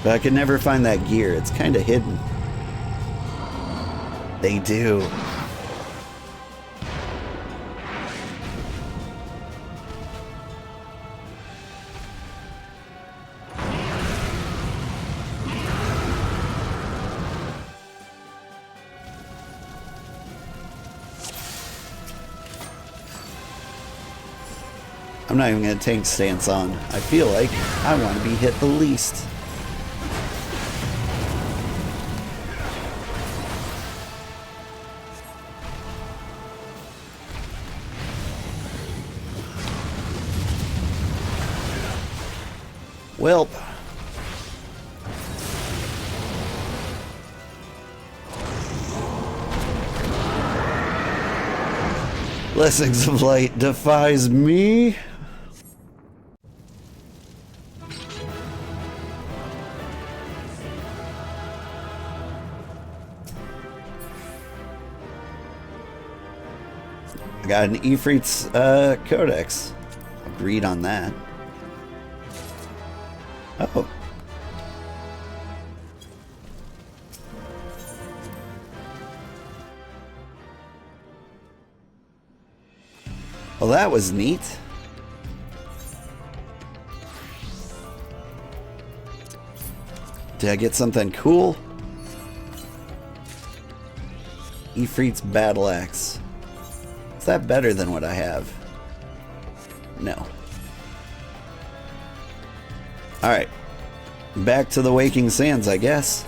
But I could never find that gear. It's kind of hidden. They do. I'm not even going to tank stance on. I feel like I want to be hit the least. Welp. Blessings of Light defies me. I got an Ifrit's Codex. Agreed on that. Oh. Well, that was neat. Did I get something cool? Ifrit's Battle Axe. Is that better than what I have? No. Alright. Back to the Waking Sands, I guess.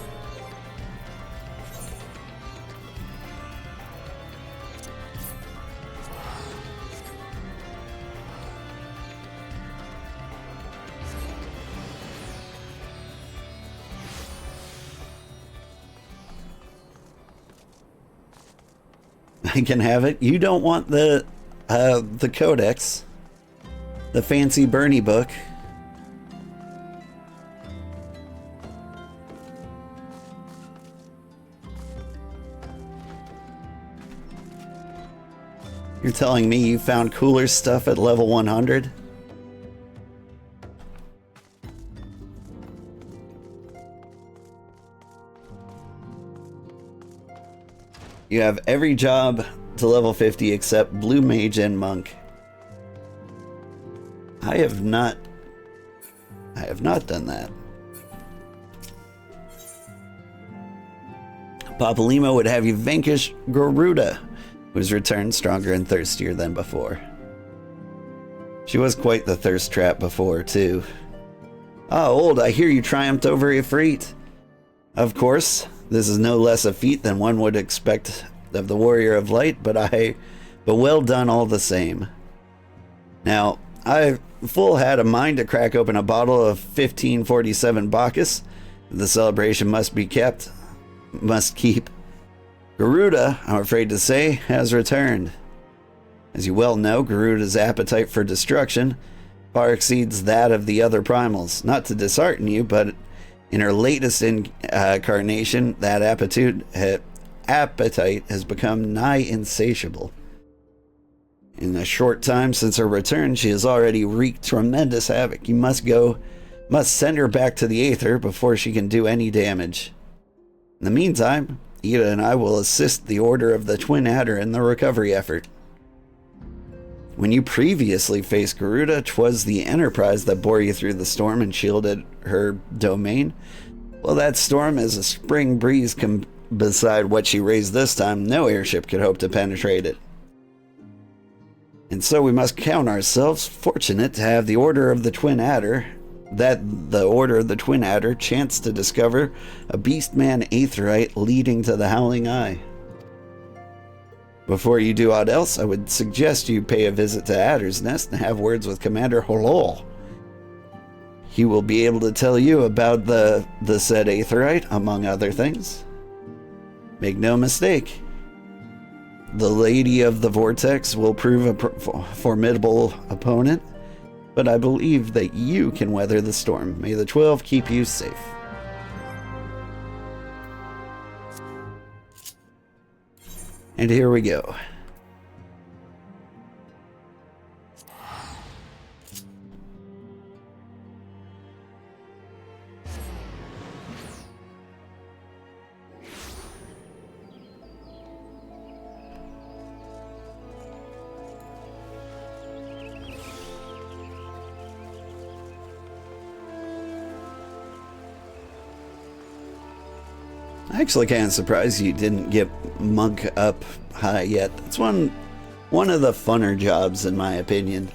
I can have it. You don't want the codex, the fancy Bernie book. You're telling me you found cooler stuff at level 100? You have every job to level 50 except Blue Mage and Monk. I have not done that. Papalimo would have you vanquish Garuda, who has returned stronger and thirstier than before. She was quite the thirst trap before, too. Ah, Ul'dah, I hear you triumphed over Ifrit. Of course, this is no less a feat than one would expect of the Warrior of Light, but well done all the same. Now, I full had a mind to crack open a bottle of 1547 Bacchus. The celebration must keep. Garuda, I'm afraid to say, has returned. As you well know, Garuda's appetite for destruction far exceeds that of the other primals. Not to dishearten you, but in her latest incarnation, that appetite has become nigh insatiable. In a short time since her return, she has already wreaked tremendous havoc. You must send her back to the Aether before she can do any damage. In the meantime, Ida and I will assist the Order of the Twin Adder in the recovery effort. When you previously faced Garuda, 'twas the Enterprise that bore you through the storm and shielded her domain. Well, that storm is a spring breeze beside what she raised this time. No airship could hope to penetrate it. And so we must count ourselves fortunate to have the Order of the Twin Adder, chanced to discover a beastman Aetherite leading to the Howling Eye. Before you do aught else, I would suggest you pay a visit to Adder's Nest and have words with Commander Holol. He will be able to tell you about the said Aetherite, among other things. Make no mistake, the Lady of the Vortex will prove a formidable opponent, but I believe that you can weather the storm. May the 12 keep you safe. And here we go. Actually, kind of surprised you didn't get Monk up high yet. It's one of the funner jobs, in my opinion.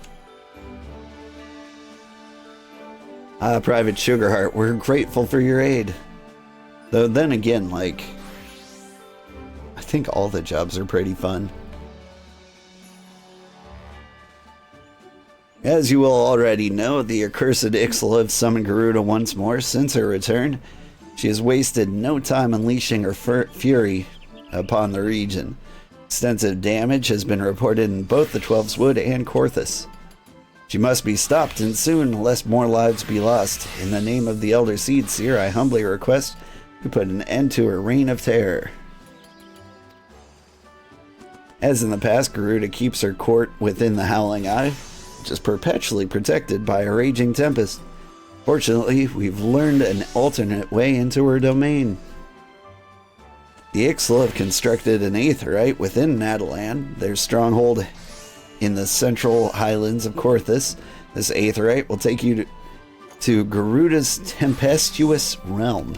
Private Sugarheart, we're grateful for your aid. Though then again, like, I think all the jobs are pretty fun. As you will already know, the accursed Ixal have summoned Garuda once more since her return. She has wasted no time unleashing her fury upon the region. Extensive damage has been reported in both the 12's Wood and Korthus. She must be stopped, and soon, lest more lives be lost. In the name of the Elder Seedseer, I humbly request you put an end to her reign of terror. As in the past, Garuda keeps her court within the Howling Eye, which is perpetually protected by a raging tempest. Fortunately, we've learned an alternate way into her domain. The Ixtal have constructed an Aetheryte within Nadaland, their stronghold in the central highlands of Korthus. This Aetheryte will take you to Garuda's tempestuous realm.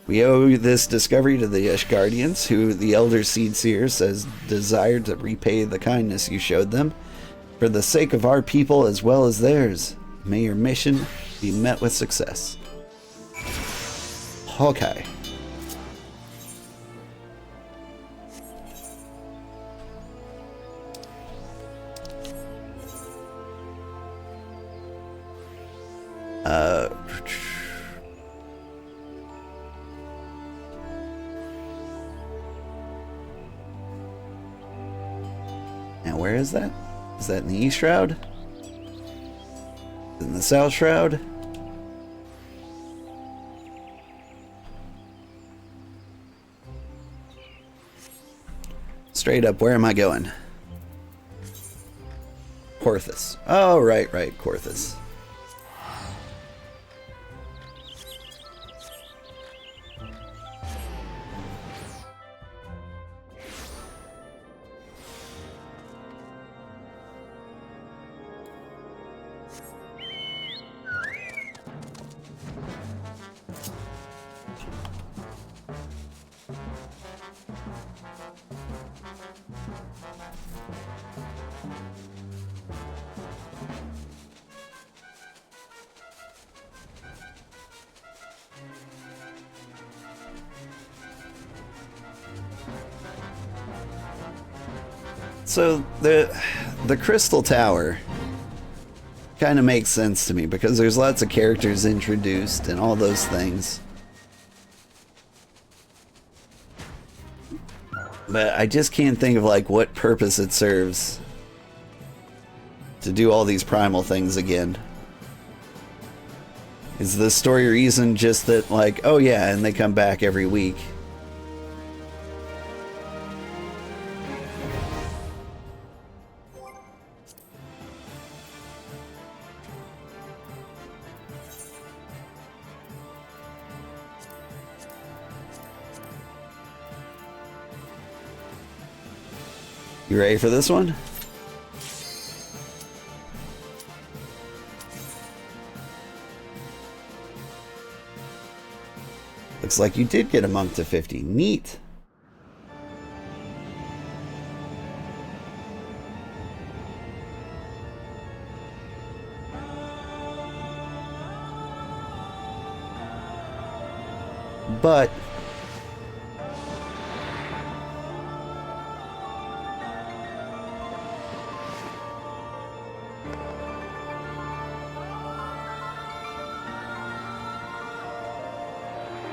We owe this discovery to the Ishgardians, who the Elder Seedseer says desired to repay the kindness you showed them. For the sake of our people as well as theirs, may your mission be met with success. Hawkeye. Now where is that? Is that in the East Shroud? In the South Shroud? Straight up, where am I going? Korthus. Oh, right, Korthus. So the Crystal Tower kind of makes sense to me because there's lots of characters introduced and all those things. But I just can't think of like what purpose it serves to do all these primal things again. Is the story reason just that like, oh yeah, and they come back every week? You ready for this one? Looks like you did get a monk to 50. Neat. But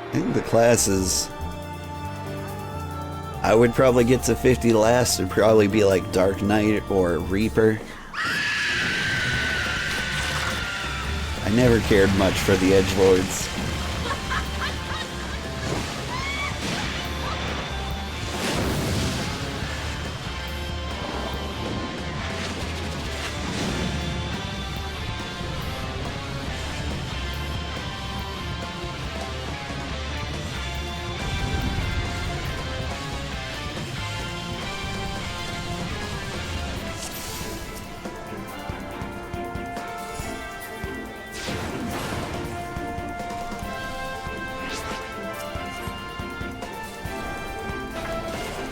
I think the classes I would probably get to 50 last would probably be like Dark Knight or Reaper. I never cared much for the edgelords.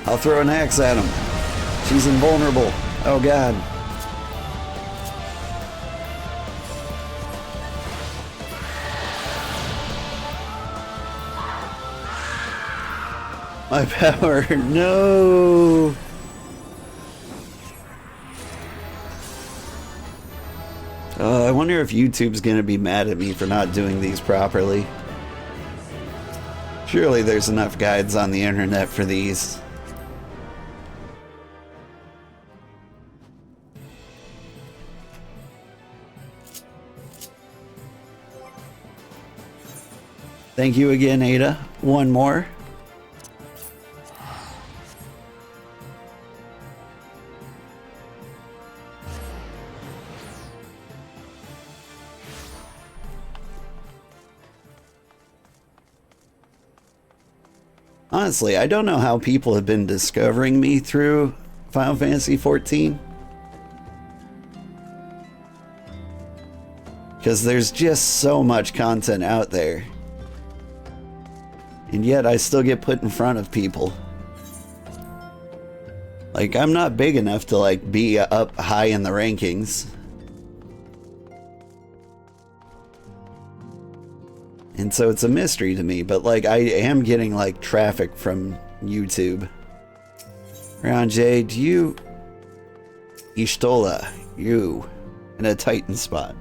I'll throw an axe at him. She's invulnerable. Oh god. My power, no. I wonder if YouTube's gonna be mad at me for not doing these properly. Surely there's enough guides on the internet for these. Thank you again, Ada. One more. honestly, I don't know how people have been discovering me through Final Fantasy XIV. Because there's just so much content out there. And yet I still get put in front of people. Like, I'm not big enough to, like, be up high in the rankings. And so it's a mystery to me, but, like, I am getting, like, traffic from YouTube. Round J, do you... Y'shtola, you, in a Titan spot.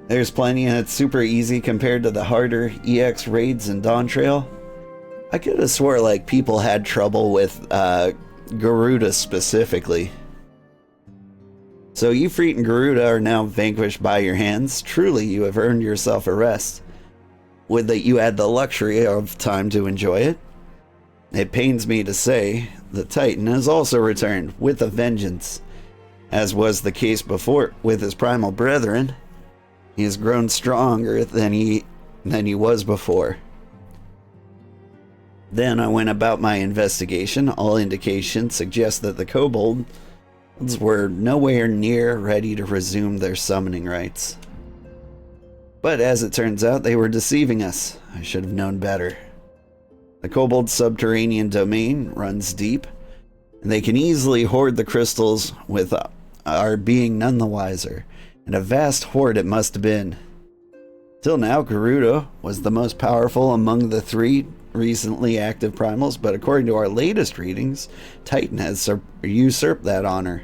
There's plenty and it's super easy compared to the harder EX raids and Dawn Trail. I could have swore like people had trouble with Garuda specifically. So Ifrit and Garuda are now vanquished by your hands. Truly you have earned yourself a rest. Would that you had the luxury of time to enjoy it. It pains me to say, the Titan has also returned with a vengeance. As was the case before with his primal brethren. He has grown stronger than he was before. Then I went about my investigation. All indications suggest that the kobolds were nowhere near ready to resume their summoning rites. But as it turns out, they were deceiving us. I should have known better. The kobold subterranean domain runs deep, and they can easily hoard the crystals with our being none the wiser. And a vast hoard it must have been. Till now, Garuda was the most powerful among the three recently active primals, but according to our latest readings, Titan has usurped that honor.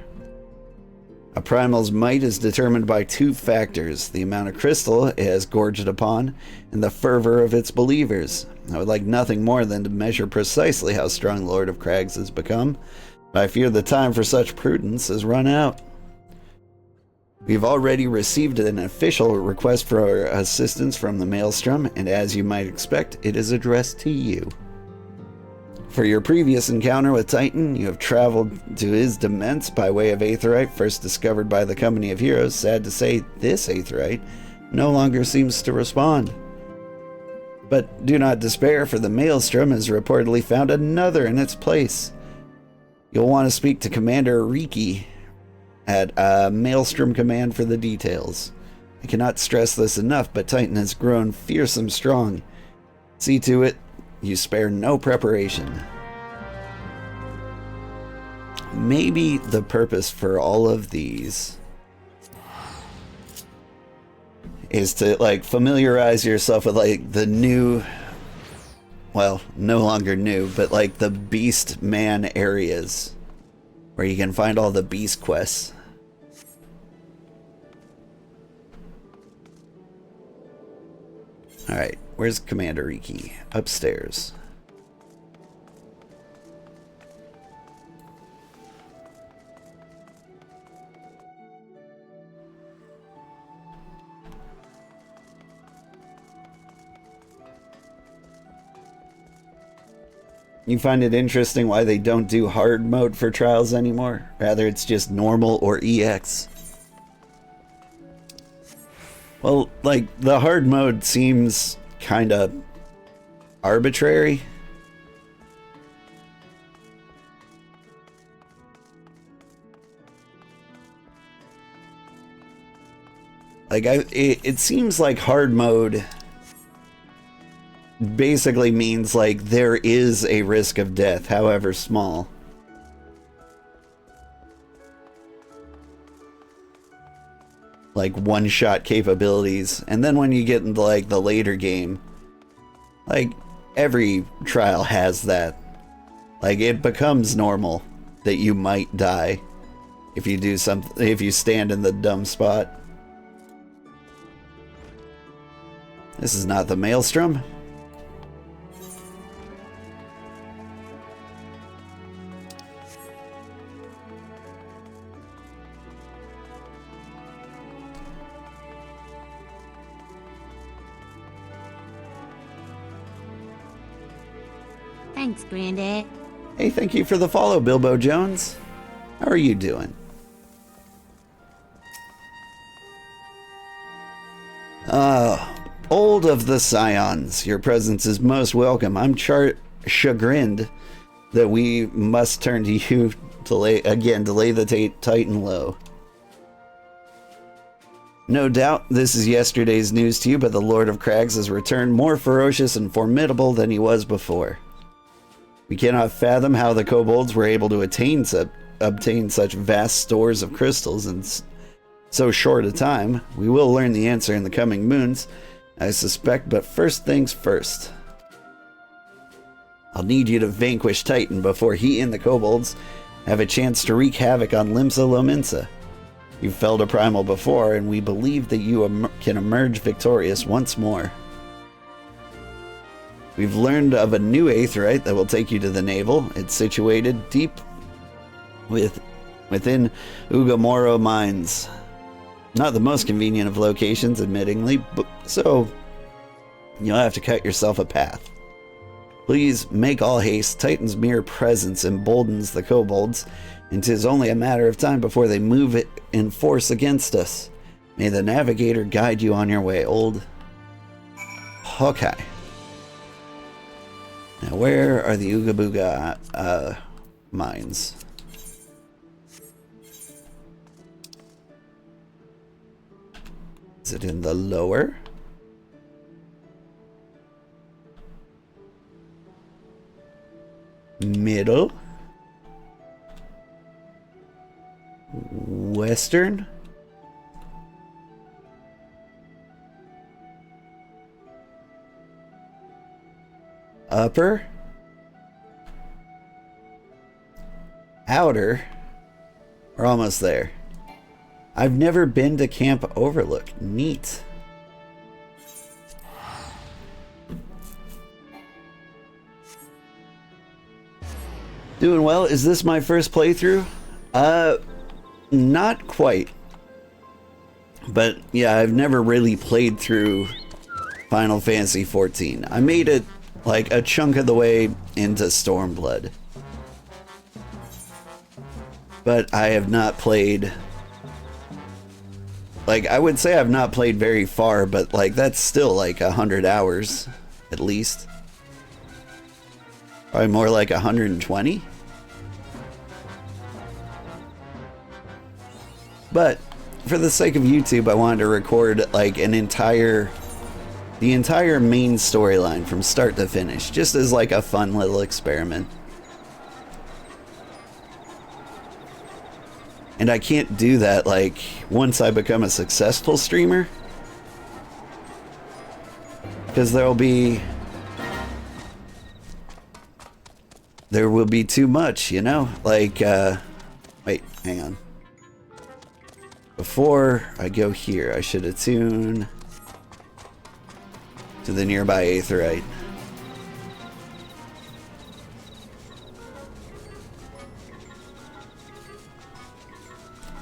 A primal's might is determined by two factors, the amount of crystal it has gorged upon, and the fervor of its believers. I would like nothing more than to measure precisely how strong Lord of Crags has become, but I fear the time for such prudence has run out. We've already received an official request for assistance from the Maelstrom, and as you might expect, it is addressed to you. For your previous encounter with Titan, you have traveled to his demesne by way of Aetheryte, first discovered by the Company of Heroes. Sad to say, this Aetheryte no longer seems to respond. But do not despair, for the Maelstrom has reportedly found another in its place. You'll want to speak to Commander Riki at Maelstrom Command for the details. I cannot stress this enough, but Titan has grown fearsome strong. See to it, you spare no preparation. Maybe the purpose for all of these is to, like, familiarize yourself with, like, the new, well, no longer new, but, like, the Beast Man areas, where you can find all the beast quests. Alright, where's Commander Riki? Upstairs. You find it interesting why they don't do hard mode for trials anymore? Rather, it's just normal or EX. Well, like, the hard mode seems kind of arbitrary. Like, it seems like hard mode basically means, like, there is a risk of death, however small. Like, one-shot capabilities. And then when you get into, like, the later game, like, every trial has that. Like, it becomes normal that you might die if you do something, if you stand in the dumb spot. This is not the Maelstrom. Thanks, Granddad. Hey, thank you for the follow, Bilbo Jones. How are you doing? Old Herald of the Scions, your presence is most welcome. I'm chagrined that we must turn to you to lay the Titan low. No doubt this is yesterday's news to you, but the Lord of Crags has returned more ferocious and formidable than he was before. We cannot fathom how the kobolds were able to obtain such vast stores of crystals in so short a time. We will learn the answer in the coming moons, I suspect, but first things first. I'll need you to vanquish Titan before he and the kobolds have a chance to wreak havoc on Limsa Lominsa. You've felled a primal before, and we believe that you can emerge victorious once more. We've learned of a new aetheryte that will take you to the navel. It's situated deep within Ugamoro Mines. Not the most convenient of locations, admittingly, but so you'll have to cut yourself a path. Please make all haste. Titan's mere presence emboldens the kobolds, and 'tis only a matter of time before they move it in force against us. May the Navigator guide you on your way, old. Okay. Now, where are the Ooga Booga mines? Is it in the lower? Middle? Western? Upper? Outer? We're almost there. I've never been to Camp Overlook. Neat. Doing well. Is this my first playthrough? Not quite. But yeah, I've never really played through Final Fantasy XIV. I made it like a chunk of the way into Stormblood. But I have not played... Like, I would say I've not played very far, but like that's still like 100 hours at least. Probably more like 120. But for the sake of YouTube, I wanted to record like the entire main storyline from start to finish, just as like a fun little experiment. And I can't do that like once I become a successful streamer, because there will be too much, you know? Like, wait, hang on. Before I go here, I should attune to the nearby aetheryte.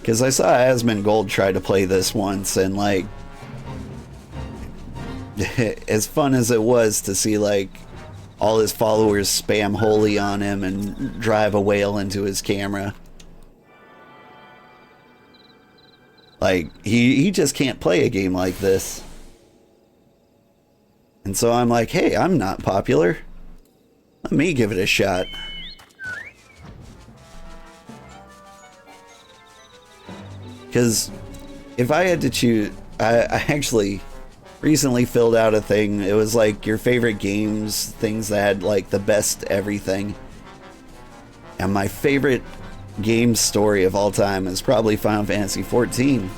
Because I saw Asmongold try to play this once, and like, as fun as it was to see like all his followers spam holy on him and drive a whale into his camera. Like, he just can't play a game like this. And so I'm like, hey, I'm not popular. Let me give it a shot. Because if I had to choose, I actually recently filled out a thing. It was like your favorite games, things that had like the best everything. And my favorite game story of all time is probably Final Fantasy XIV.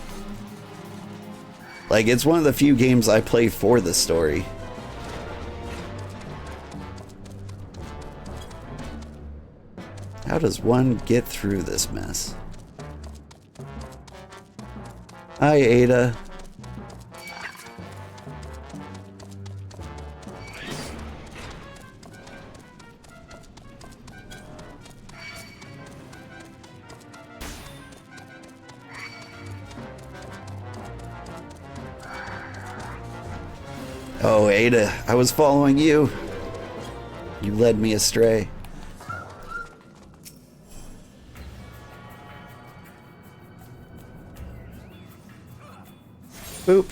Like, it's one of the few games I play for the story. How does one get through this mess? Hi, Ada. Oh, Ada, I was following you. You led me astray. Boop.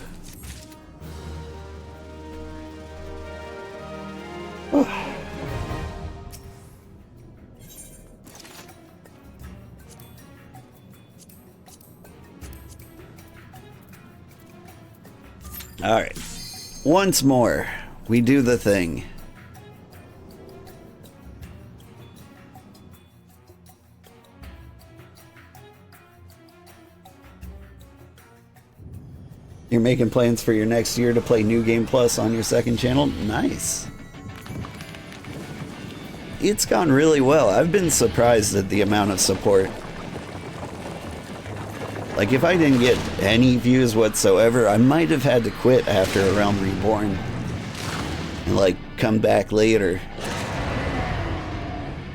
Alright. Once more, we do the thing. You're making plans for your next year to play New Game Plus on your second channel? Nice. It's gone really well. I've been surprised at the amount of support. Like, if I didn't get any views whatsoever, I might have had to quit after A Realm Reborn. And, like, come back later.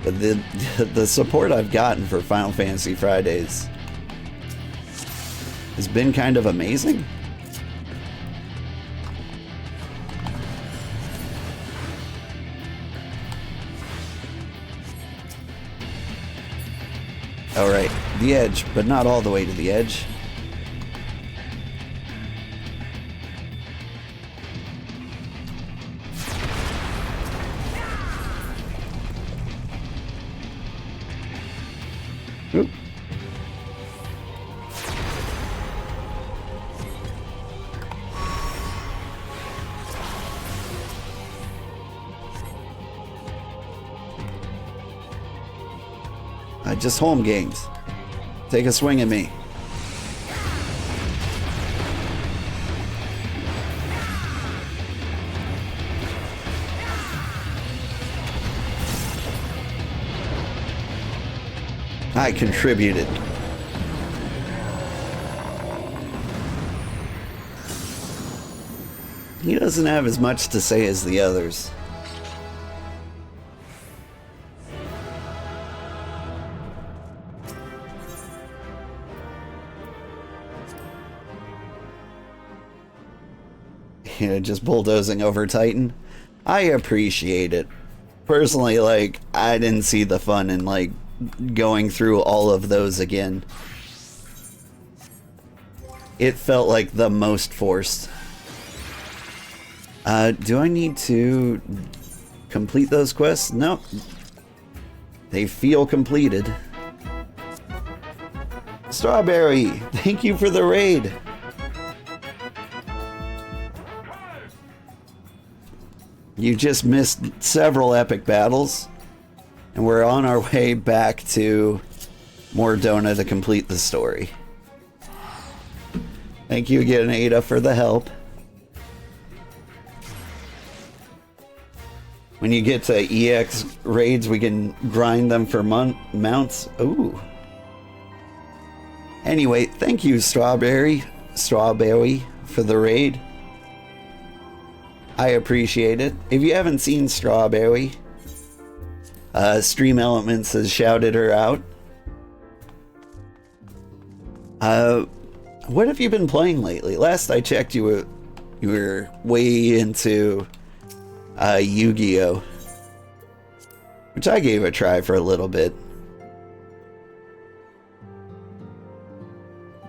But the support I've gotten for Final Fantasy Fridays has been kind of amazing. Alright, the edge, but not all the way to the edge. Oop. Just home games. Take a swing at me. I contributed. He doesn't have as much to say as the others. You know, just bulldozing over Titan. I appreciate it. Personally, like, I didn't see the fun in, like, going through all of those again. It felt like the most forced. Do I need to complete those quests? No. They feel completed. Strawberry, thank you for the raid. You just missed several epic battles, and we're on our way back to Mordona to complete the story. Thank you again, Ada, for the help. When you get to EX raids, we can grind them for mounts. Ooh. Anyway, thank you, Strawberry, for the raid. I appreciate it. If you haven't seen Strawberry, Stream Elements has shouted her out. What have you been playing lately? Last I checked, you were way into Yu-Gi-Oh, which I gave a try for a little bit.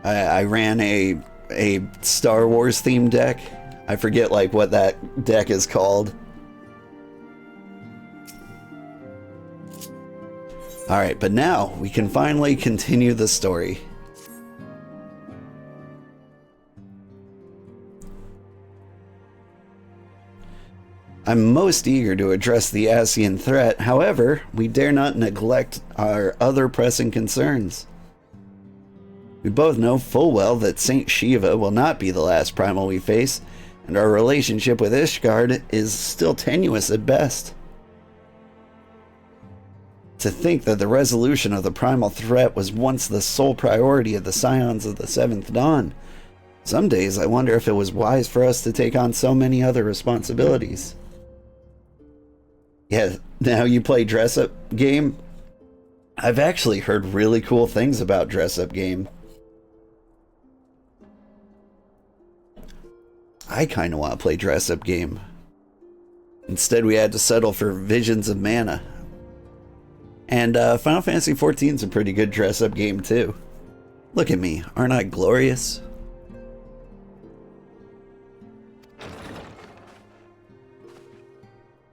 I ran a Star Wars themed deck. I forget like what that deck is called. Alright, but now we can finally continue the story. I'm most eager to address the Ascian threat. However, we dare not neglect our other pressing concerns. We both know full well that Saint Shiva will not be the last primal we face, and our relationship with Ishgard is still tenuous at best. To think that the resolution of the primal threat was once the sole priority of the Scions of the Seventh Dawn. Some days I wonder if it was wise for us to take on so many other responsibilities. Yeah, now you play Dress Up Game? I've actually heard really cool things about Dress Up Game. I kind of want to play Dress Up Game. Instead, we had to settle for Visions of Mana. And Final Fantasy XIV is a pretty good Dress Up Game, too. Look at me. Aren't I glorious?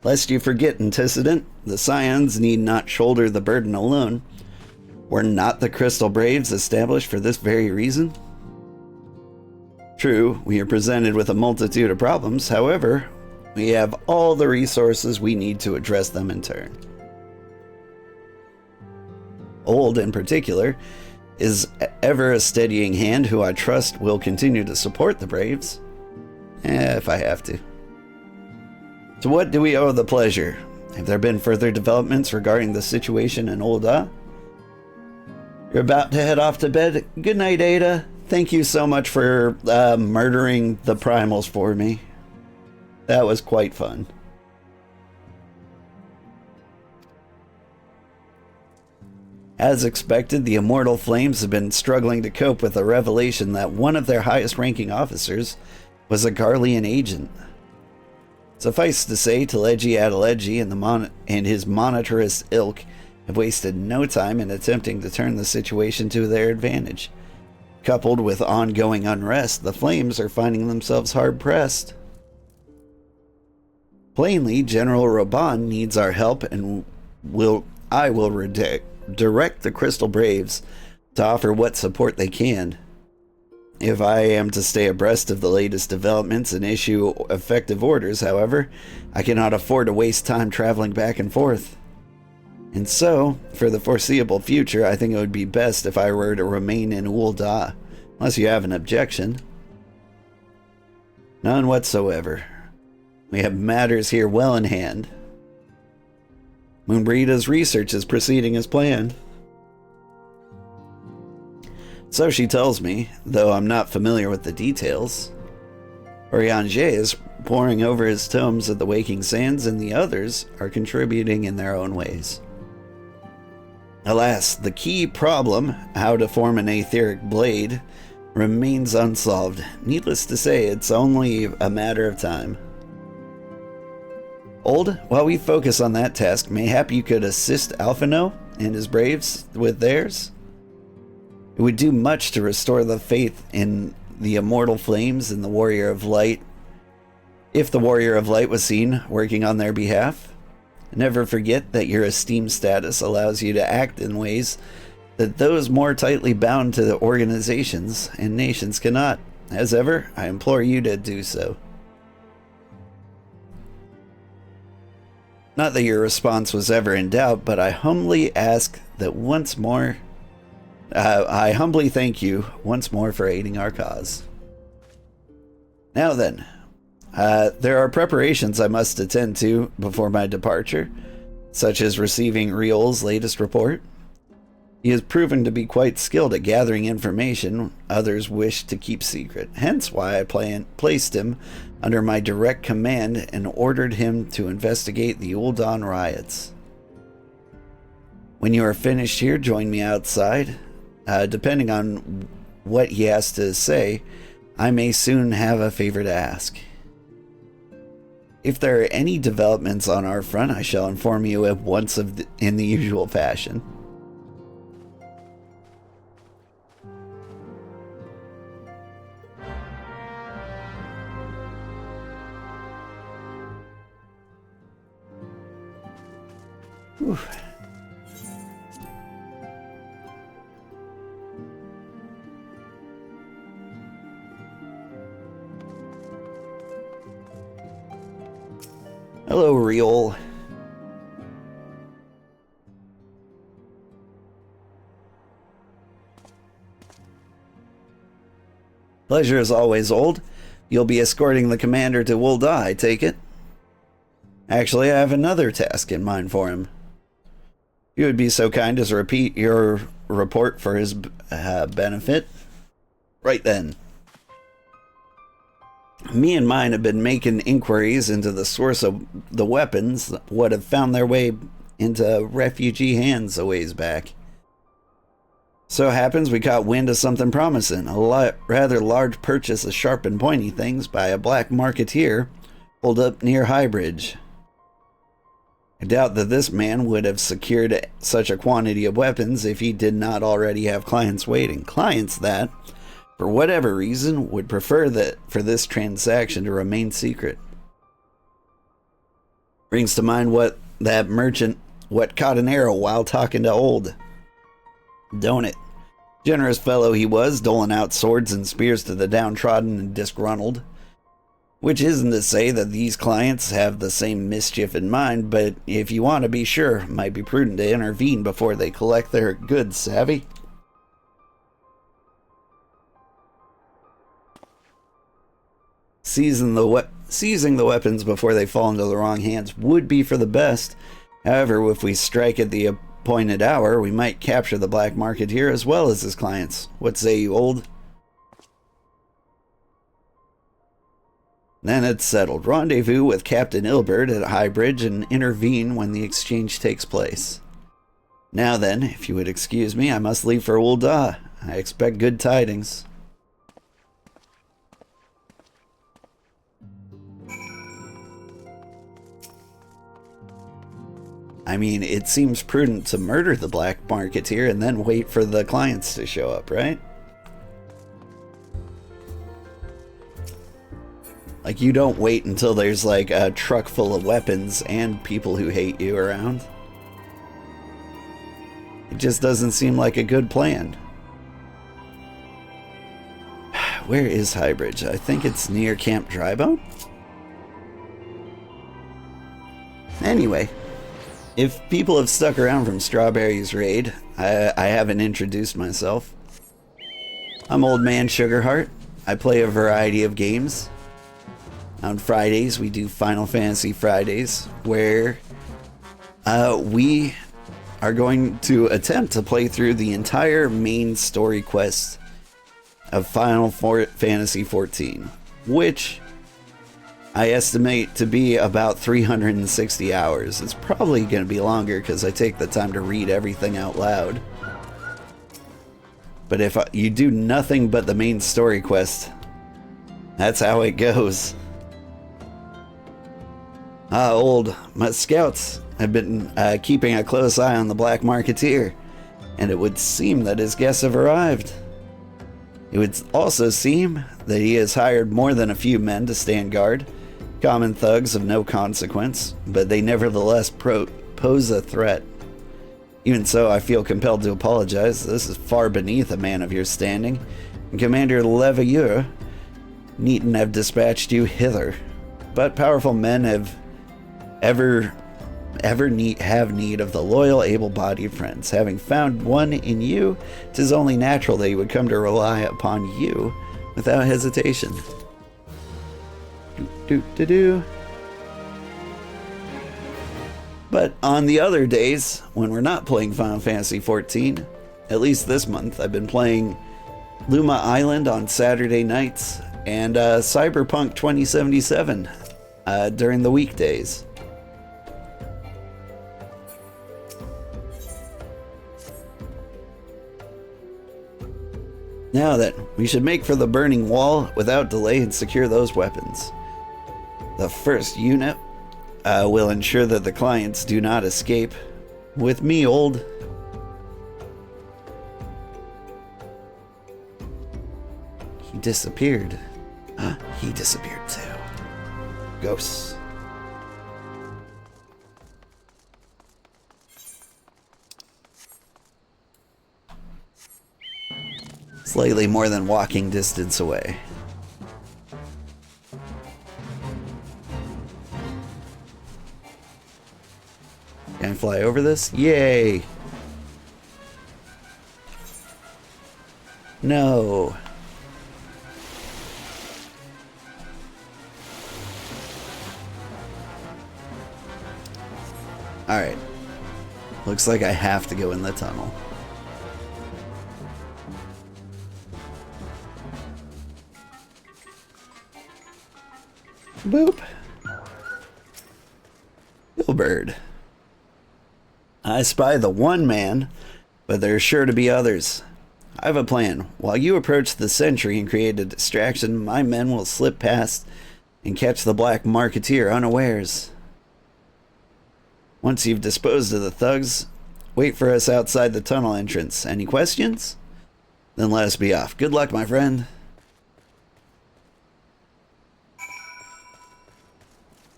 Lest you forget, antecedent, the Scions need not shoulder the burden alone. Were not the Crystal Braves established for this very reason? True, we are presented with a multitude of problems. However, we have all the resources we need to address them in turn. Old, in particular, is ever a steadying hand who I trust will continue to support the Braves. If I have to. To what do we owe the pleasure? Have there been further developments regarding the situation in Ul'dah? You're about to head off to bed. Good night, Ada. Thank you so much for murdering the primals for me. That was quite fun. As expected, the Immortal Flames have been struggling to cope with the revelation that one of their highest-ranking officers was a Garlean agent. Suffice to say, Teleji Adeleji and his monetarist ilk have wasted no time in attempting to turn the situation to their advantage. Coupled with ongoing unrest, the Flames are finding themselves hard-pressed. Plainly, General Reborn needs our help, and I will direct the Crystal Braves to offer what support they can. If I am to stay abreast of the latest developments and issue effective orders, however, I cannot afford to waste time traveling back and forth. And so, for the foreseeable future, I think it would be best if I were to remain in Ul'dah, unless you have an objection. None whatsoever. We have matters here well in hand. Moonbreeda's research is proceeding as planned. So she tells me, though I'm not familiar with the details. Oriange is poring over his tomes at the Waking Sands, and the others are contributing in their own ways. Alas, the key problem, how to form an etheric blade, remains unsolved. Needless to say, it's only a matter of time. Old, while we focus on that task, mayhap you could assist Alphino and his braves with theirs? It would do much to restore the faith in the Immortal Flames and the Warrior of Light, if the Warrior of Light was seen working on their behalf. Never forget that your esteemed status allows you to act in ways that those more tightly bound to the organizations and nations cannot. As ever, I implore you to do so. Not that your response was ever in doubt, but I humbly ask that once more. I humbly thank you once more for aiding our cause. Now then, there are preparations I must attend to before my departure, such as receiving Riol's latest report. He has proven to be quite skilled at gathering information others wish to keep secret, hence why I placed him under my direct command and ordered him to investigate the Ul'dah riots. When you are finished here, join me outside. Depending on what he has to say, I may soon have a favor to ask. If there are any developments on our front, I shall inform you at once in the usual fashion. Whew. Hello, Riol. Pleasure as always, Old. You'll be escorting the commander to Ul'dah, I take it? Actually, I have another task in mind for him. You would be so kind as to repeat your report for his benefit. Right then. Me and mine have been making inquiries into the source of the weapons that would have found their way into refugee hands a ways back. So happens we caught wind of something promising, a rather large purchase of sharp and pointy things by a black marketeer pulled up near Highbridge. I doubt that this man would have secured such a quantity of weapons if he did not already have clients waiting. Clients that, for whatever reason, would prefer that for this transaction to remain secret. Brings to mind what that merchant caught an arrow while talking to Old. Don't it? Generous fellow he was, doling out swords and spears to the downtrodden and disgruntled. Which isn't to say that these clients have the same mischief in mind, but if you want to be sure, it might be prudent to intervene before they collect their goods, savvy? Seizing the weapons before they fall into the wrong hands would be for the best. However, if we strike at the appointed hour, we might capture the black marketeer as well as his clients. What say you, Old? Then it's settled. Rendezvous with Captain Ilbert at Highbridge and intervene when the exchange takes place. Now then, if you would excuse me, I must leave for Ul'dah. I expect good tidings. I mean, it seems prudent to murder the black marketeer and then wait for the clients to show up, right? Like, you don't wait until there's like a truck full of weapons and people who hate you around. It just doesn't seem like a good plan. Where is Highbridge? I think it's near Camp Drybone. Anyway, if people have stuck around from Strawberry's raid, I haven't introduced myself. I'm Old Man Sugarheart. I play a variety of games. On Fridays, we do Final Fantasy Fridays, where we are going to attempt to play through the entire main story quest of Final Fantasy XIV, which I estimate to be about 360 hours. It's probably going to be longer because I take the time to read everything out loud. But if you do nothing but the main story quest, that's how it goes. My scouts have been keeping a close eye on the Black Marketeer, and it would seem that his guests have arrived. It would also seem that he has hired more than a few men to stand guard, common thugs of no consequence, but they nevertheless pose a threat. Even so, I feel compelled to apologize. This is far beneath a man of your standing, and Commander Leveilleur needn't have dispatched you hither. But powerful men have have need of the loyal, able-bodied friends. Having found one in you, 'tis only natural that he would come to rely upon you without hesitation. But on the other days, when we're not playing Final Fantasy XIV, at least this month, I've been playing Luma Island on Saturday nights and Cyberpunk 2077 during the weekdays. Now then, we should make for the burning wall without delay and secure those weapons. The first unit will ensure that the clients do not escape. With me, Old. He disappeared. He disappeared too. Ghosts. Slightly more than walking distance away. Can I fly over this? Yay! No. Alright. Looks like I have to go in the tunnel. Boop. Gilbert. I spy the one man, but there's sure to be others. I have a plan. While you approach the sentry and create a distraction, my men will slip past and catch the Black Marketeer unawares. Once you've disposed of the thugs, wait for us outside the tunnel entrance. Any questions? Then let us be off. Good luck, my friend.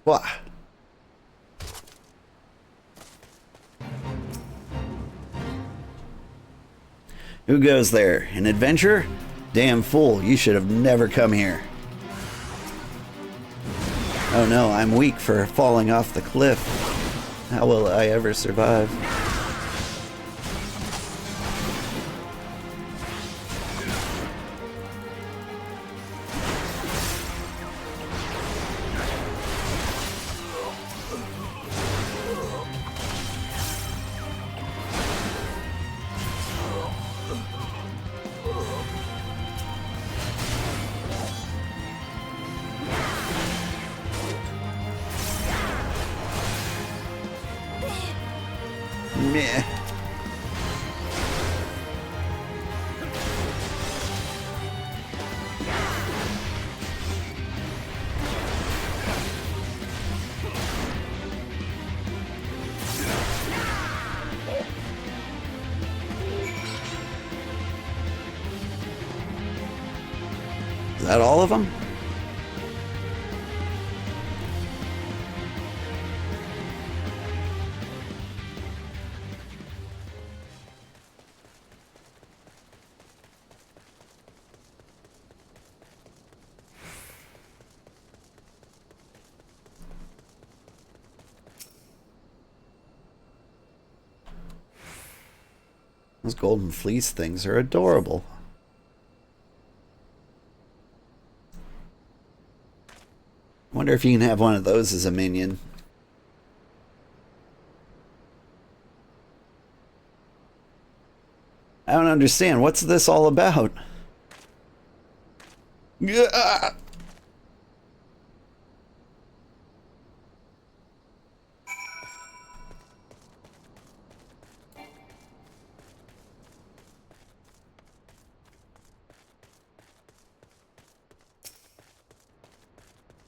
Wah. Who goes there? An adventurer? Damn fool, you should have never come here. Oh no, I'm weak for falling off the cliff. How will I ever survive? Meh. Is that all of them? Those golden fleece things are adorable. Wonder if you can have one of those as a minion. I don't understand. What's this all about? Gah!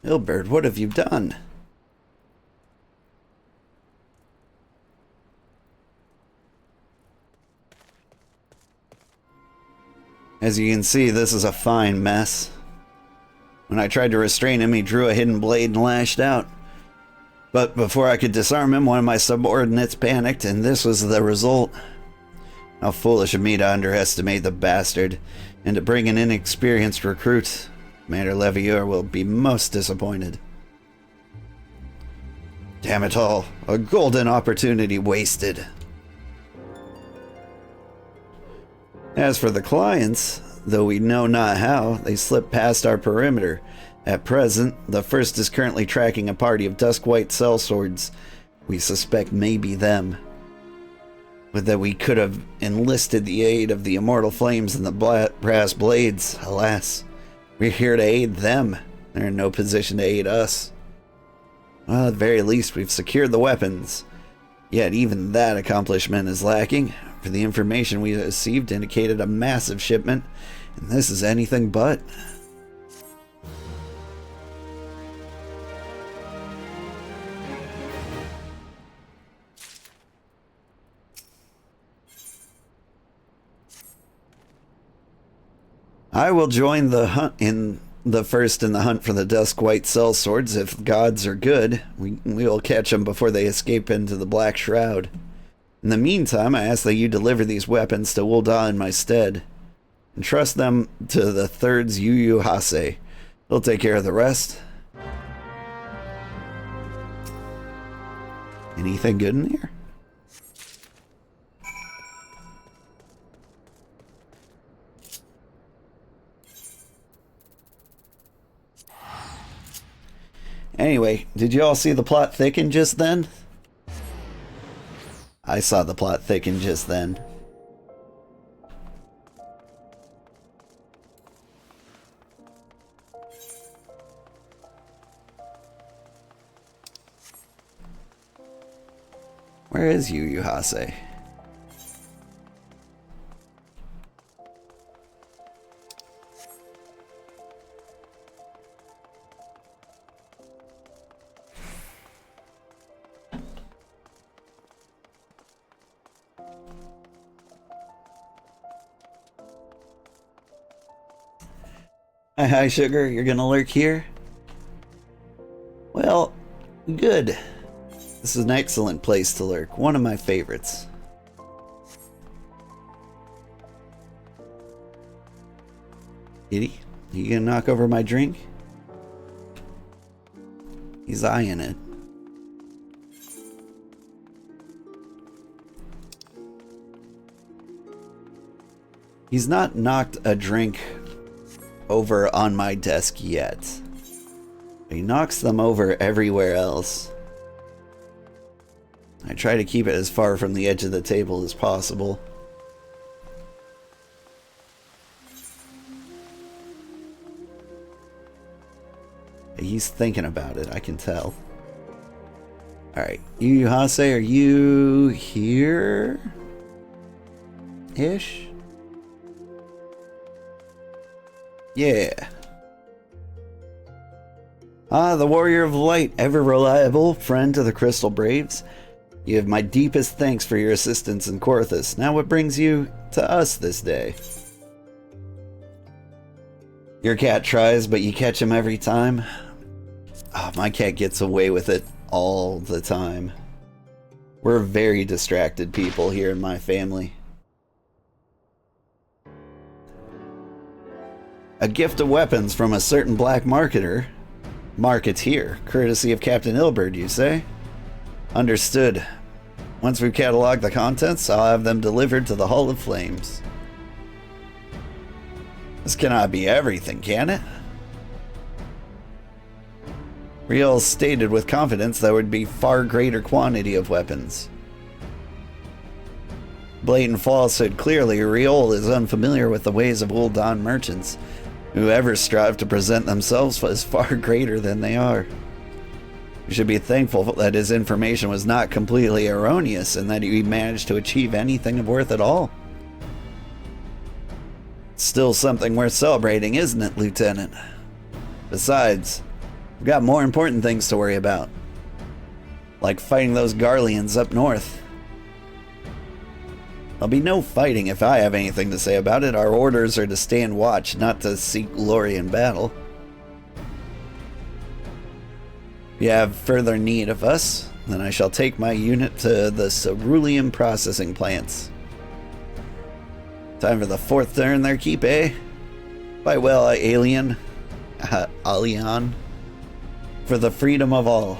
Ilbert, what have you done? As you can see, this is a fine mess. When I tried to restrain him, he drew a hidden blade and lashed out. But before I could disarm him, one of my subordinates panicked, and this was the result. How foolish of me to underestimate the bastard, and to bring an inexperienced recruit. Commander Levieur will be most disappointed. Damn it all, a golden opportunity wasted. As for the clients, though we know not how, they slipped past our perimeter. At present, the first is currently tracking a party of dusk-white sellswords. We suspect maybe them. But that we could have enlisted the aid of the immortal flames and the brass blades, alas. We're here to aid them. They're in no position to aid us. Well, at the very least, we've secured the weapons. Yet even that accomplishment is lacking, for the information we received indicated a massive shipment, and this is anything but. I will join the hunt in the first in the hunt for the dusk-white sellswords. If gods are good, we will catch them before they escape into the Black Shroud. In the meantime, I ask that you deliver these weapons to Ul'dah in my stead. Entrust them to the third's Yu Hase. He'll take care of the rest. Anything good in here? Anyway, did you all see the plot thicken just then? I saw the plot thicken just then. Where is Yu Hase? Hi, Sugar. You're gonna lurk here? Well, good. This is an excellent place to lurk. One of my favorites. Kitty, you gonna knock over my drink? He's eyeing it. He's not knocked a drink over on my desk yet. He knocks them over everywhere else. I try to keep it as far from the edge of the table as possible. He's thinking about it, I can tell. Alright, you Hase, are you here? Ish? Yeah. Ah, the Warrior of Light, ever reliable friend to the Crystal Braves. You have my deepest thanks for your assistance in Korthus. Now what brings you to us this day? Your cat tries, but you catch him every time. Oh, my cat gets away with it all the time. We're very distracted people here in my family. A gift of weapons from a certain black marketeer, courtesy of Captain Ilberd, you say? Understood. Once we've cataloged the contents, I'll have them delivered to the Hall of Flames. This cannot be everything, can it? Riel stated with confidence there would be far greater quantity of weapons. Blatant falsehood. Clearly, Riel is unfamiliar with the ways of Ul'dah merchants, who ever strive to present themselves as far greater than they are. You should be thankful that his information was not completely erroneous and that he managed to achieve anything of worth at all. Still something worth celebrating, isn't it, Lieutenant? Besides, we've got more important things to worry about. Like fighting those Garleans up north. There'll be no fighting if I have anything to say about it. Our orders are to stand watch, not to seek glory in battle. If you have further need of us, then I shall take my unit to the cerulean processing plants. Time for the fourth turn there, keep, eh? Fight well, alien. Alien. For the freedom of all.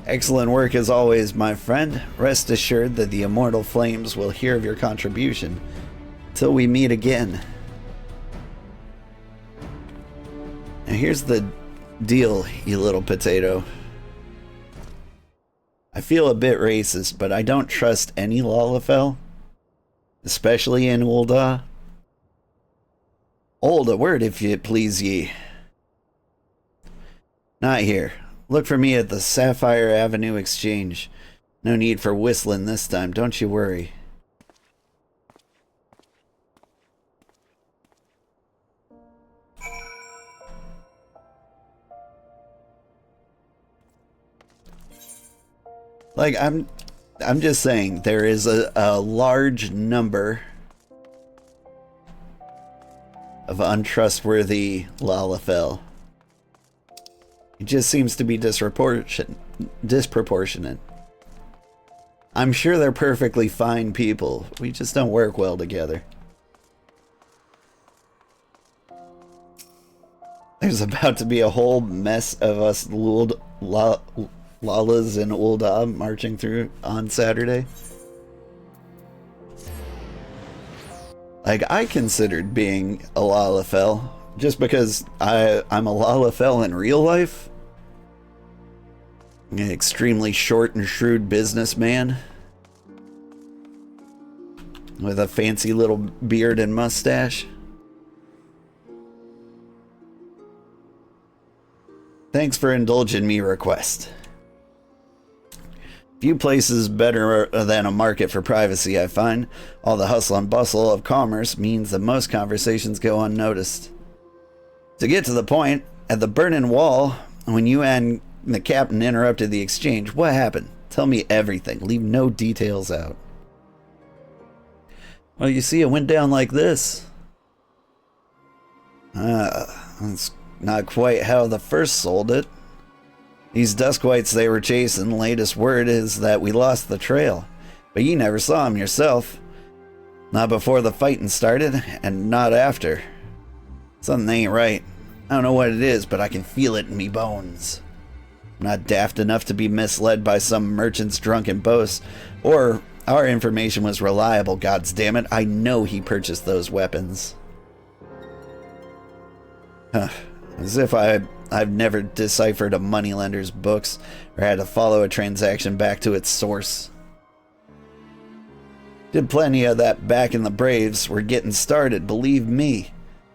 Excellent work as always, my friend. Rest assured that the immortal flames will hear of your contribution. Till we meet again. Now here's the deal, you little potato. I feel a bit racist, but I don't trust any Lalafell. Especially in Ul'dah. Hold a word if you please ye. Not here. Look for me at the Sapphire Avenue Exchange. No need for whistling this time, don't you worry. Like, I'm just saying, there is a large number of untrustworthy Lalafell. It just seems to be disproportionate. I'm sure they're perfectly fine people. We just don't work well together. There's about to be a whole mess of us Lalas and Ul'dah marching through on Saturday. Like, I considered being a Lalafell. Just because I'm a Lalafell in real life? An extremely short and shrewd businessman with a fancy little beard and mustache. Thanks for indulging me request. Few places better than a market for privacy, I find. All the hustle and bustle of commerce means that most conversations go unnoticed. To get to the point, at the Burning Wall, when you and the captain interrupted the exchange, what happened? Tell me everything. Leave no details out. Well, you see, it went down like this. That's not quite how the first sold it. These Duskwights they were chasing, latest word is that we lost the trail. But you never saw 'em yourself. Not before the fighting started, and not after. Something ain't right. I don't know what it is, but I can feel it in me bones. I'm not daft enough to be misled by some merchant's drunken boast, or our information was reliable, goddamn it. I know he purchased those weapons. As if I've never deciphered a moneylender's books or had to follow a transaction back to its source. Did plenty of that back in the Braves. We're getting started, believe me.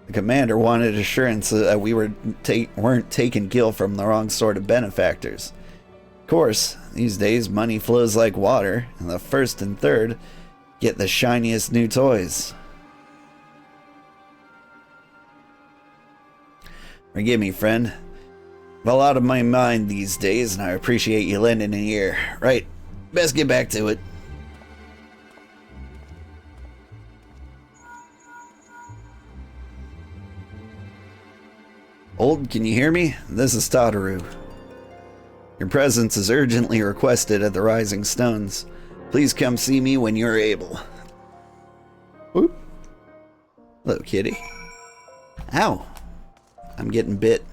The commander wanted assurance that we weren't taking Gil from the wrong sort of benefactors. Of course, these days money flows like water, and the first and third get the shiniest new toys. Forgive me, friend. I've a lot on my mind these days, and I appreciate you lending an ear. Right, best get back to it. Old, can you hear me? This is Tataru. Your presence is urgently requested at the Rising Stones. Please come see me when you're able. Whoop. Hello, kitty. Ow. I'm getting bit.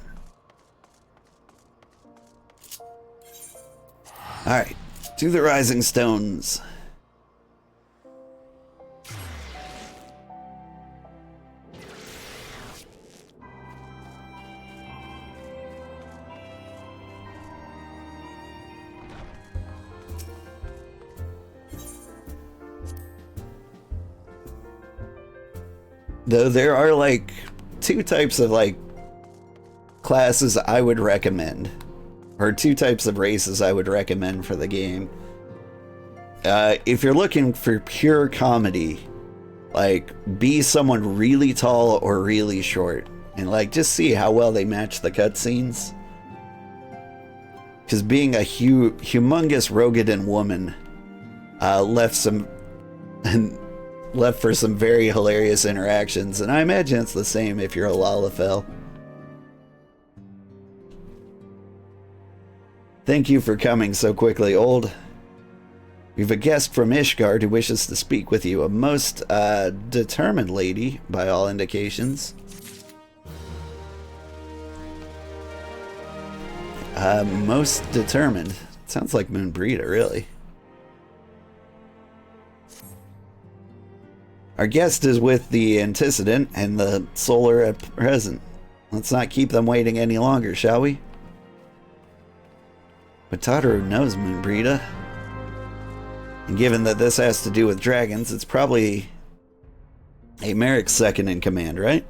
Alright, to the Rising Stones. Though there are like two types of like classes I would recommend, or two types of races I would recommend for the game. If you're looking for pure comedy, like be someone really tall or really short, and like just see how well they match the cutscenes. Because being a humongous Rogadan woman left for some very hilarious interactions, and I imagine it's the same if you're a Lalafell. Thank you for coming so quickly, Old. We've a guest from Ishgard who wishes to speak with you, a most determined lady, by all indications. Most determined. Sounds like Moonbreeda, really. Our guest is with the antecedent and the solar at present. Let's not keep them waiting any longer, shall we? But Tataru knows Moonbreeda. And given that this has to do with dragons, it's probably a Merrick's second in command, right?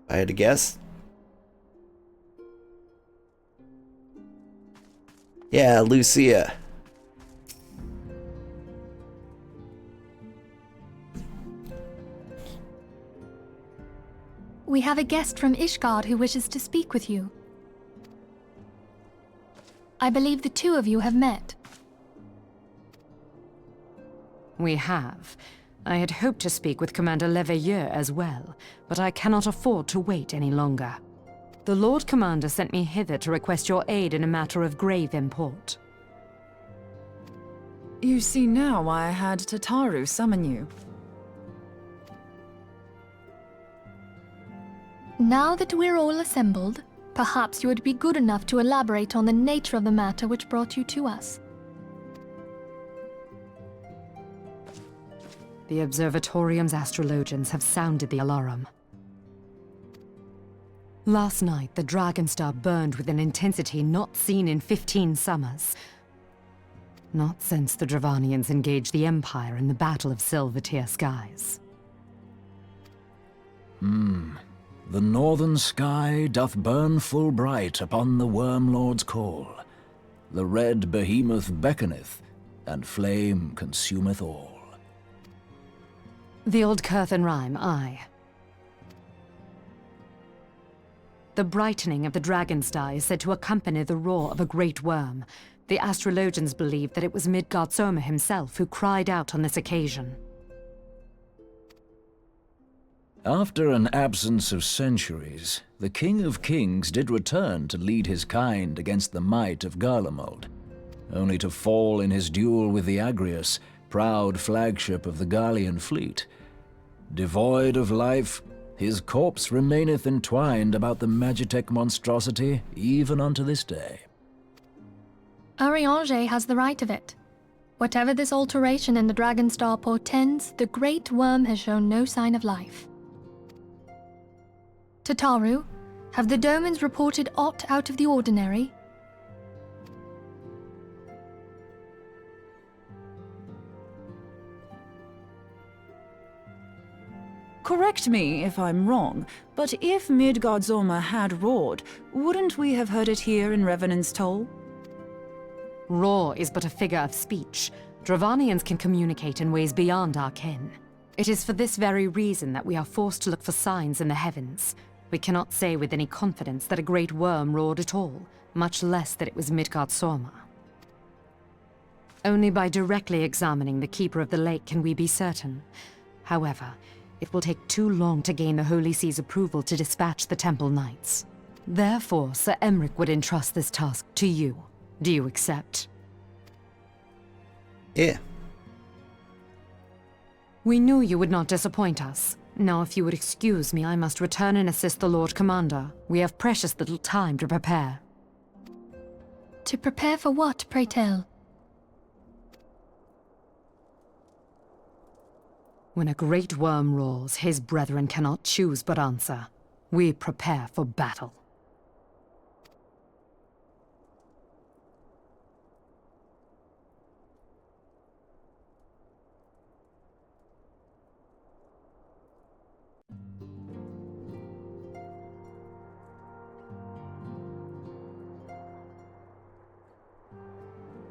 If I had to guess. Yeah, Lucia. We have a guest from Ishgard who wishes to speak with you. I believe the two of you have met. We have. I had hoped to speak with Commander Leveilleur as well, but I cannot afford to wait any longer. The Lord Commander sent me hither to request your aid in a matter of grave import. You see now why I had Tataru summon you. Now that we're all assembled, perhaps you would be good enough to elaborate on the nature of the matter which brought you to us. The Observatorium's astrologians have sounded the alarm. Last night, the Dragonstar burned with an intensity not seen in 15 summers. Not since the Dravanians engaged the Empire in the Battle of Silvertear Skies. The northern sky doth burn full bright upon the Wormlord's call. The red behemoth beckoneth, and flame consumeth all. The old Curthan rhyme, aye. The brightening of the Dragonstar is said to accompany the roar of a great worm. The astrologians believe that it was Midgard Soma himself who cried out on this occasion. After an absence of centuries, the King of Kings did return to lead his kind against the might of Garlemald, only to fall in his duel with the Agrius, proud flagship of the Garlean fleet. Devoid of life, his corpse remaineth entwined about the Magitech monstrosity even unto this day. Ariange has the right of it. Whatever this alteration in the Dragon Star portends, the Great Worm has shown no sign of life. Tataru, have the Domans reported aught out of the ordinary? Correct me if I'm wrong, but if Midgardsormr had roared, wouldn't we have heard it here in Revenant's Toll? Roar is but a figure of speech. Dravanians can communicate in ways beyond our ken. It is for this very reason that we are forced to look for signs in the heavens. We cannot say with any confidence that a great worm roared at all, much less that it was Midgardsormr. Only by directly examining the Keeper of the Lake can we be certain. However, it will take too long to gain the Holy See's approval to dispatch the Temple Knights. Therefore, Sir Emric would entrust this task to you. Do you accept? Yeah. We knew you would not disappoint us. Now, if you would excuse me, I must return and assist the Lord Commander. We have precious little time to prepare. To prepare for what, pray tell? When a great worm roars, his brethren cannot choose but answer. We prepare for battle.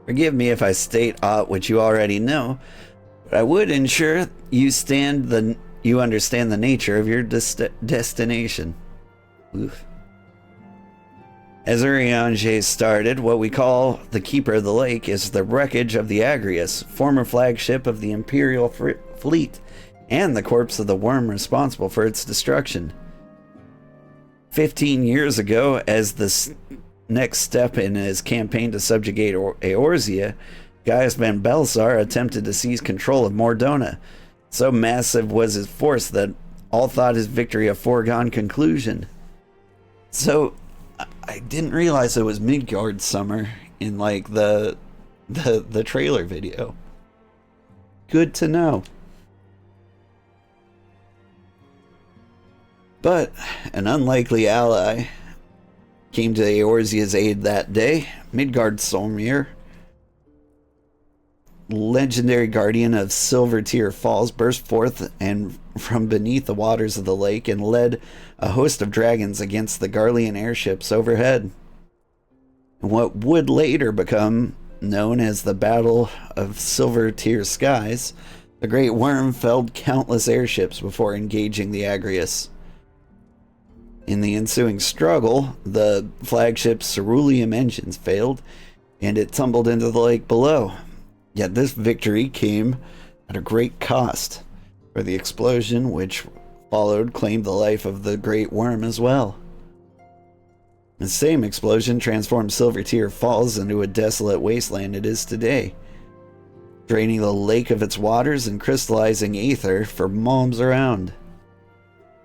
Forgive me if I state aught which you already know, but I would ensure you understand the nature of your destination. Oof. As Urianger started, what we call the Keeper of the Lake is the wreckage of the Agrius, former flagship of the Imperial fleet, and the corpse of the worm responsible for its destruction. 15 years ago, as the next step in his campaign to subjugate Eorzea, Gaius Van Belsar attempted to seize control of Mordona. So massive was his force that all thought his victory a foregone conclusion. So I didn't realize it was Midgardsormr in like the trailer video. Good to know. But an unlikely ally came to Eorzea's aid that day. Midgardsormr, legendary guardian of Silvertear Falls, burst forth and from beneath the waters of the lake and led a host of dragons against the Garlean airships overhead. In what would later become known as the Battle of Silvertear Skies, the Great Worm felled countless airships before engaging the Agrius. In the ensuing struggle, the flagship's cerulean engines failed, and it tumbled into the lake below. Yet this victory came at a great cost, for the explosion which followed claimed the life of the Great Worm as well. The same explosion transformed Silvertear Falls into a desolate wasteland it is today, draining the lake of its waters and crystallizing aether for miles around.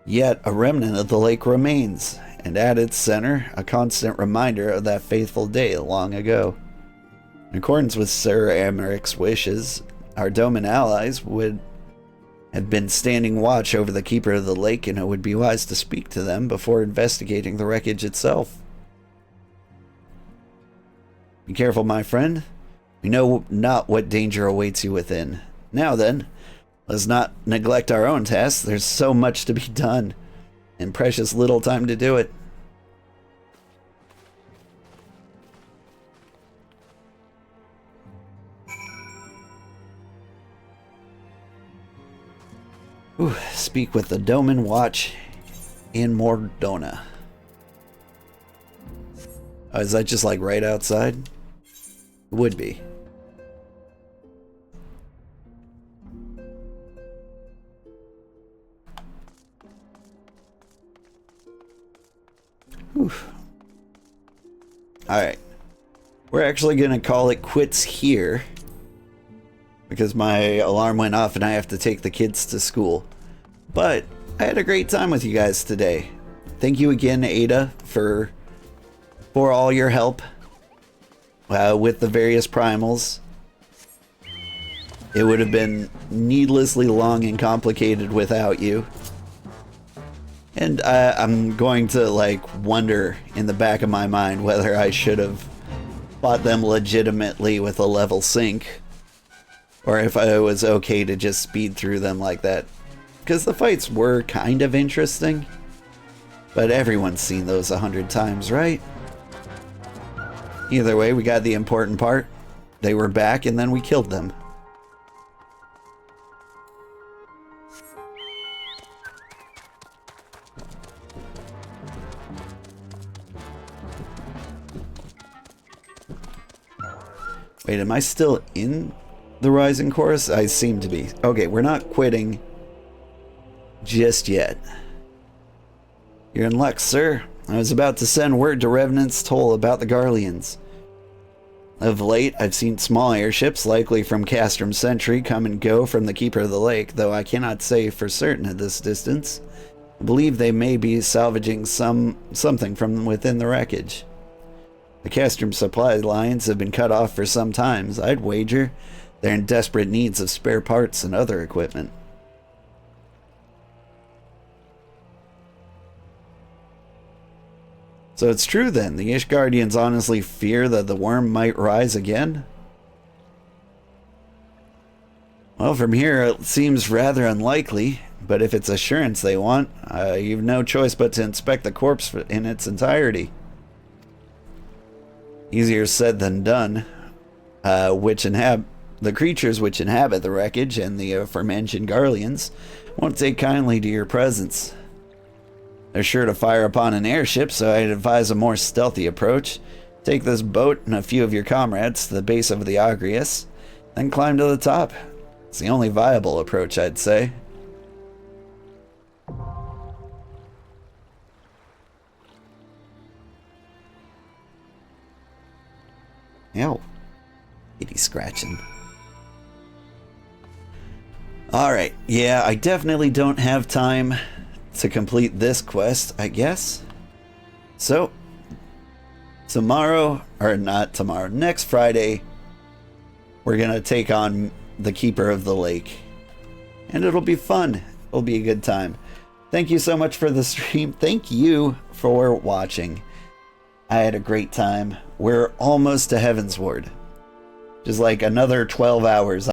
Yet a remnant of the lake remains, and at its center, a constant reminder of that faithful day long ago. In accordance with Sir Amaric's wishes, our Doman allies would have been standing watch over the Keeper of the Lake, and it would be wise to speak to them before investigating the wreckage itself. Be careful, my friend. We know not what danger awaits you within. Now then, let's not neglect our own tasks. There's so much to be done, and precious little time to do it. Speak with the Doman Watch in Mordona. Oh, is that just like right outside? It would be. Alright. We're actually going to call it quits here. Because my alarm went off and I have to take the kids to school. But I had a great time with you guys today. Thank you again, Ada, for all your help with the various primals. It would have been needlessly long and complicated without you. And I'm going to, like, wonder in the back of my mind whether I should have fought them legitimately with a level sync, or if I was okay to just speed through them like that. Because the fights were kind of interesting, but everyone's seen those 100 times, right? Either way, we got the important part. They were back, and then we killed them. Wait, am I still in the Rising Chorus? I seem to be. Okay, we're not quitting just yet. You're in luck, sir. I was about to send word to Revenant's Toll about the Garleans. Of late, I've seen small airships, likely from Castrum Sentry, come and go from the Keeper of the Lake, though I cannot say for certain at this distance. I believe they may be salvaging something from within the wreckage. The Castrum supply lines have been cut off for some time. I'd wager they're in desperate needs of spare parts and other equipment. So it's true then, the Ishgardians honestly fear that the worm might rise again? Well, from here it seems rather unlikely, but if it's assurance they want, you've no choice but to inspect the corpse in its entirety. Easier said than done. The creatures which inhabit the wreckage and the aforementioned Garleans won't take kindly to your presence. They're sure to fire upon an airship, so I'd advise a more stealthy approach. Take this boat and a few of your comrades to the base of the Agrius, then climb to the top. It's the only viable approach, I'd say. Ow. Kitty scratching. Alright, yeah, I definitely don't have time to complete this quest, I guess. So, next Friday, we're gonna take on the Keeper of the Lake. And it'll be fun. It'll be a good time. Thank you so much for the stream. Thank you for watching. I had a great time. We're almost to Heavensward. Just like another 12 hours.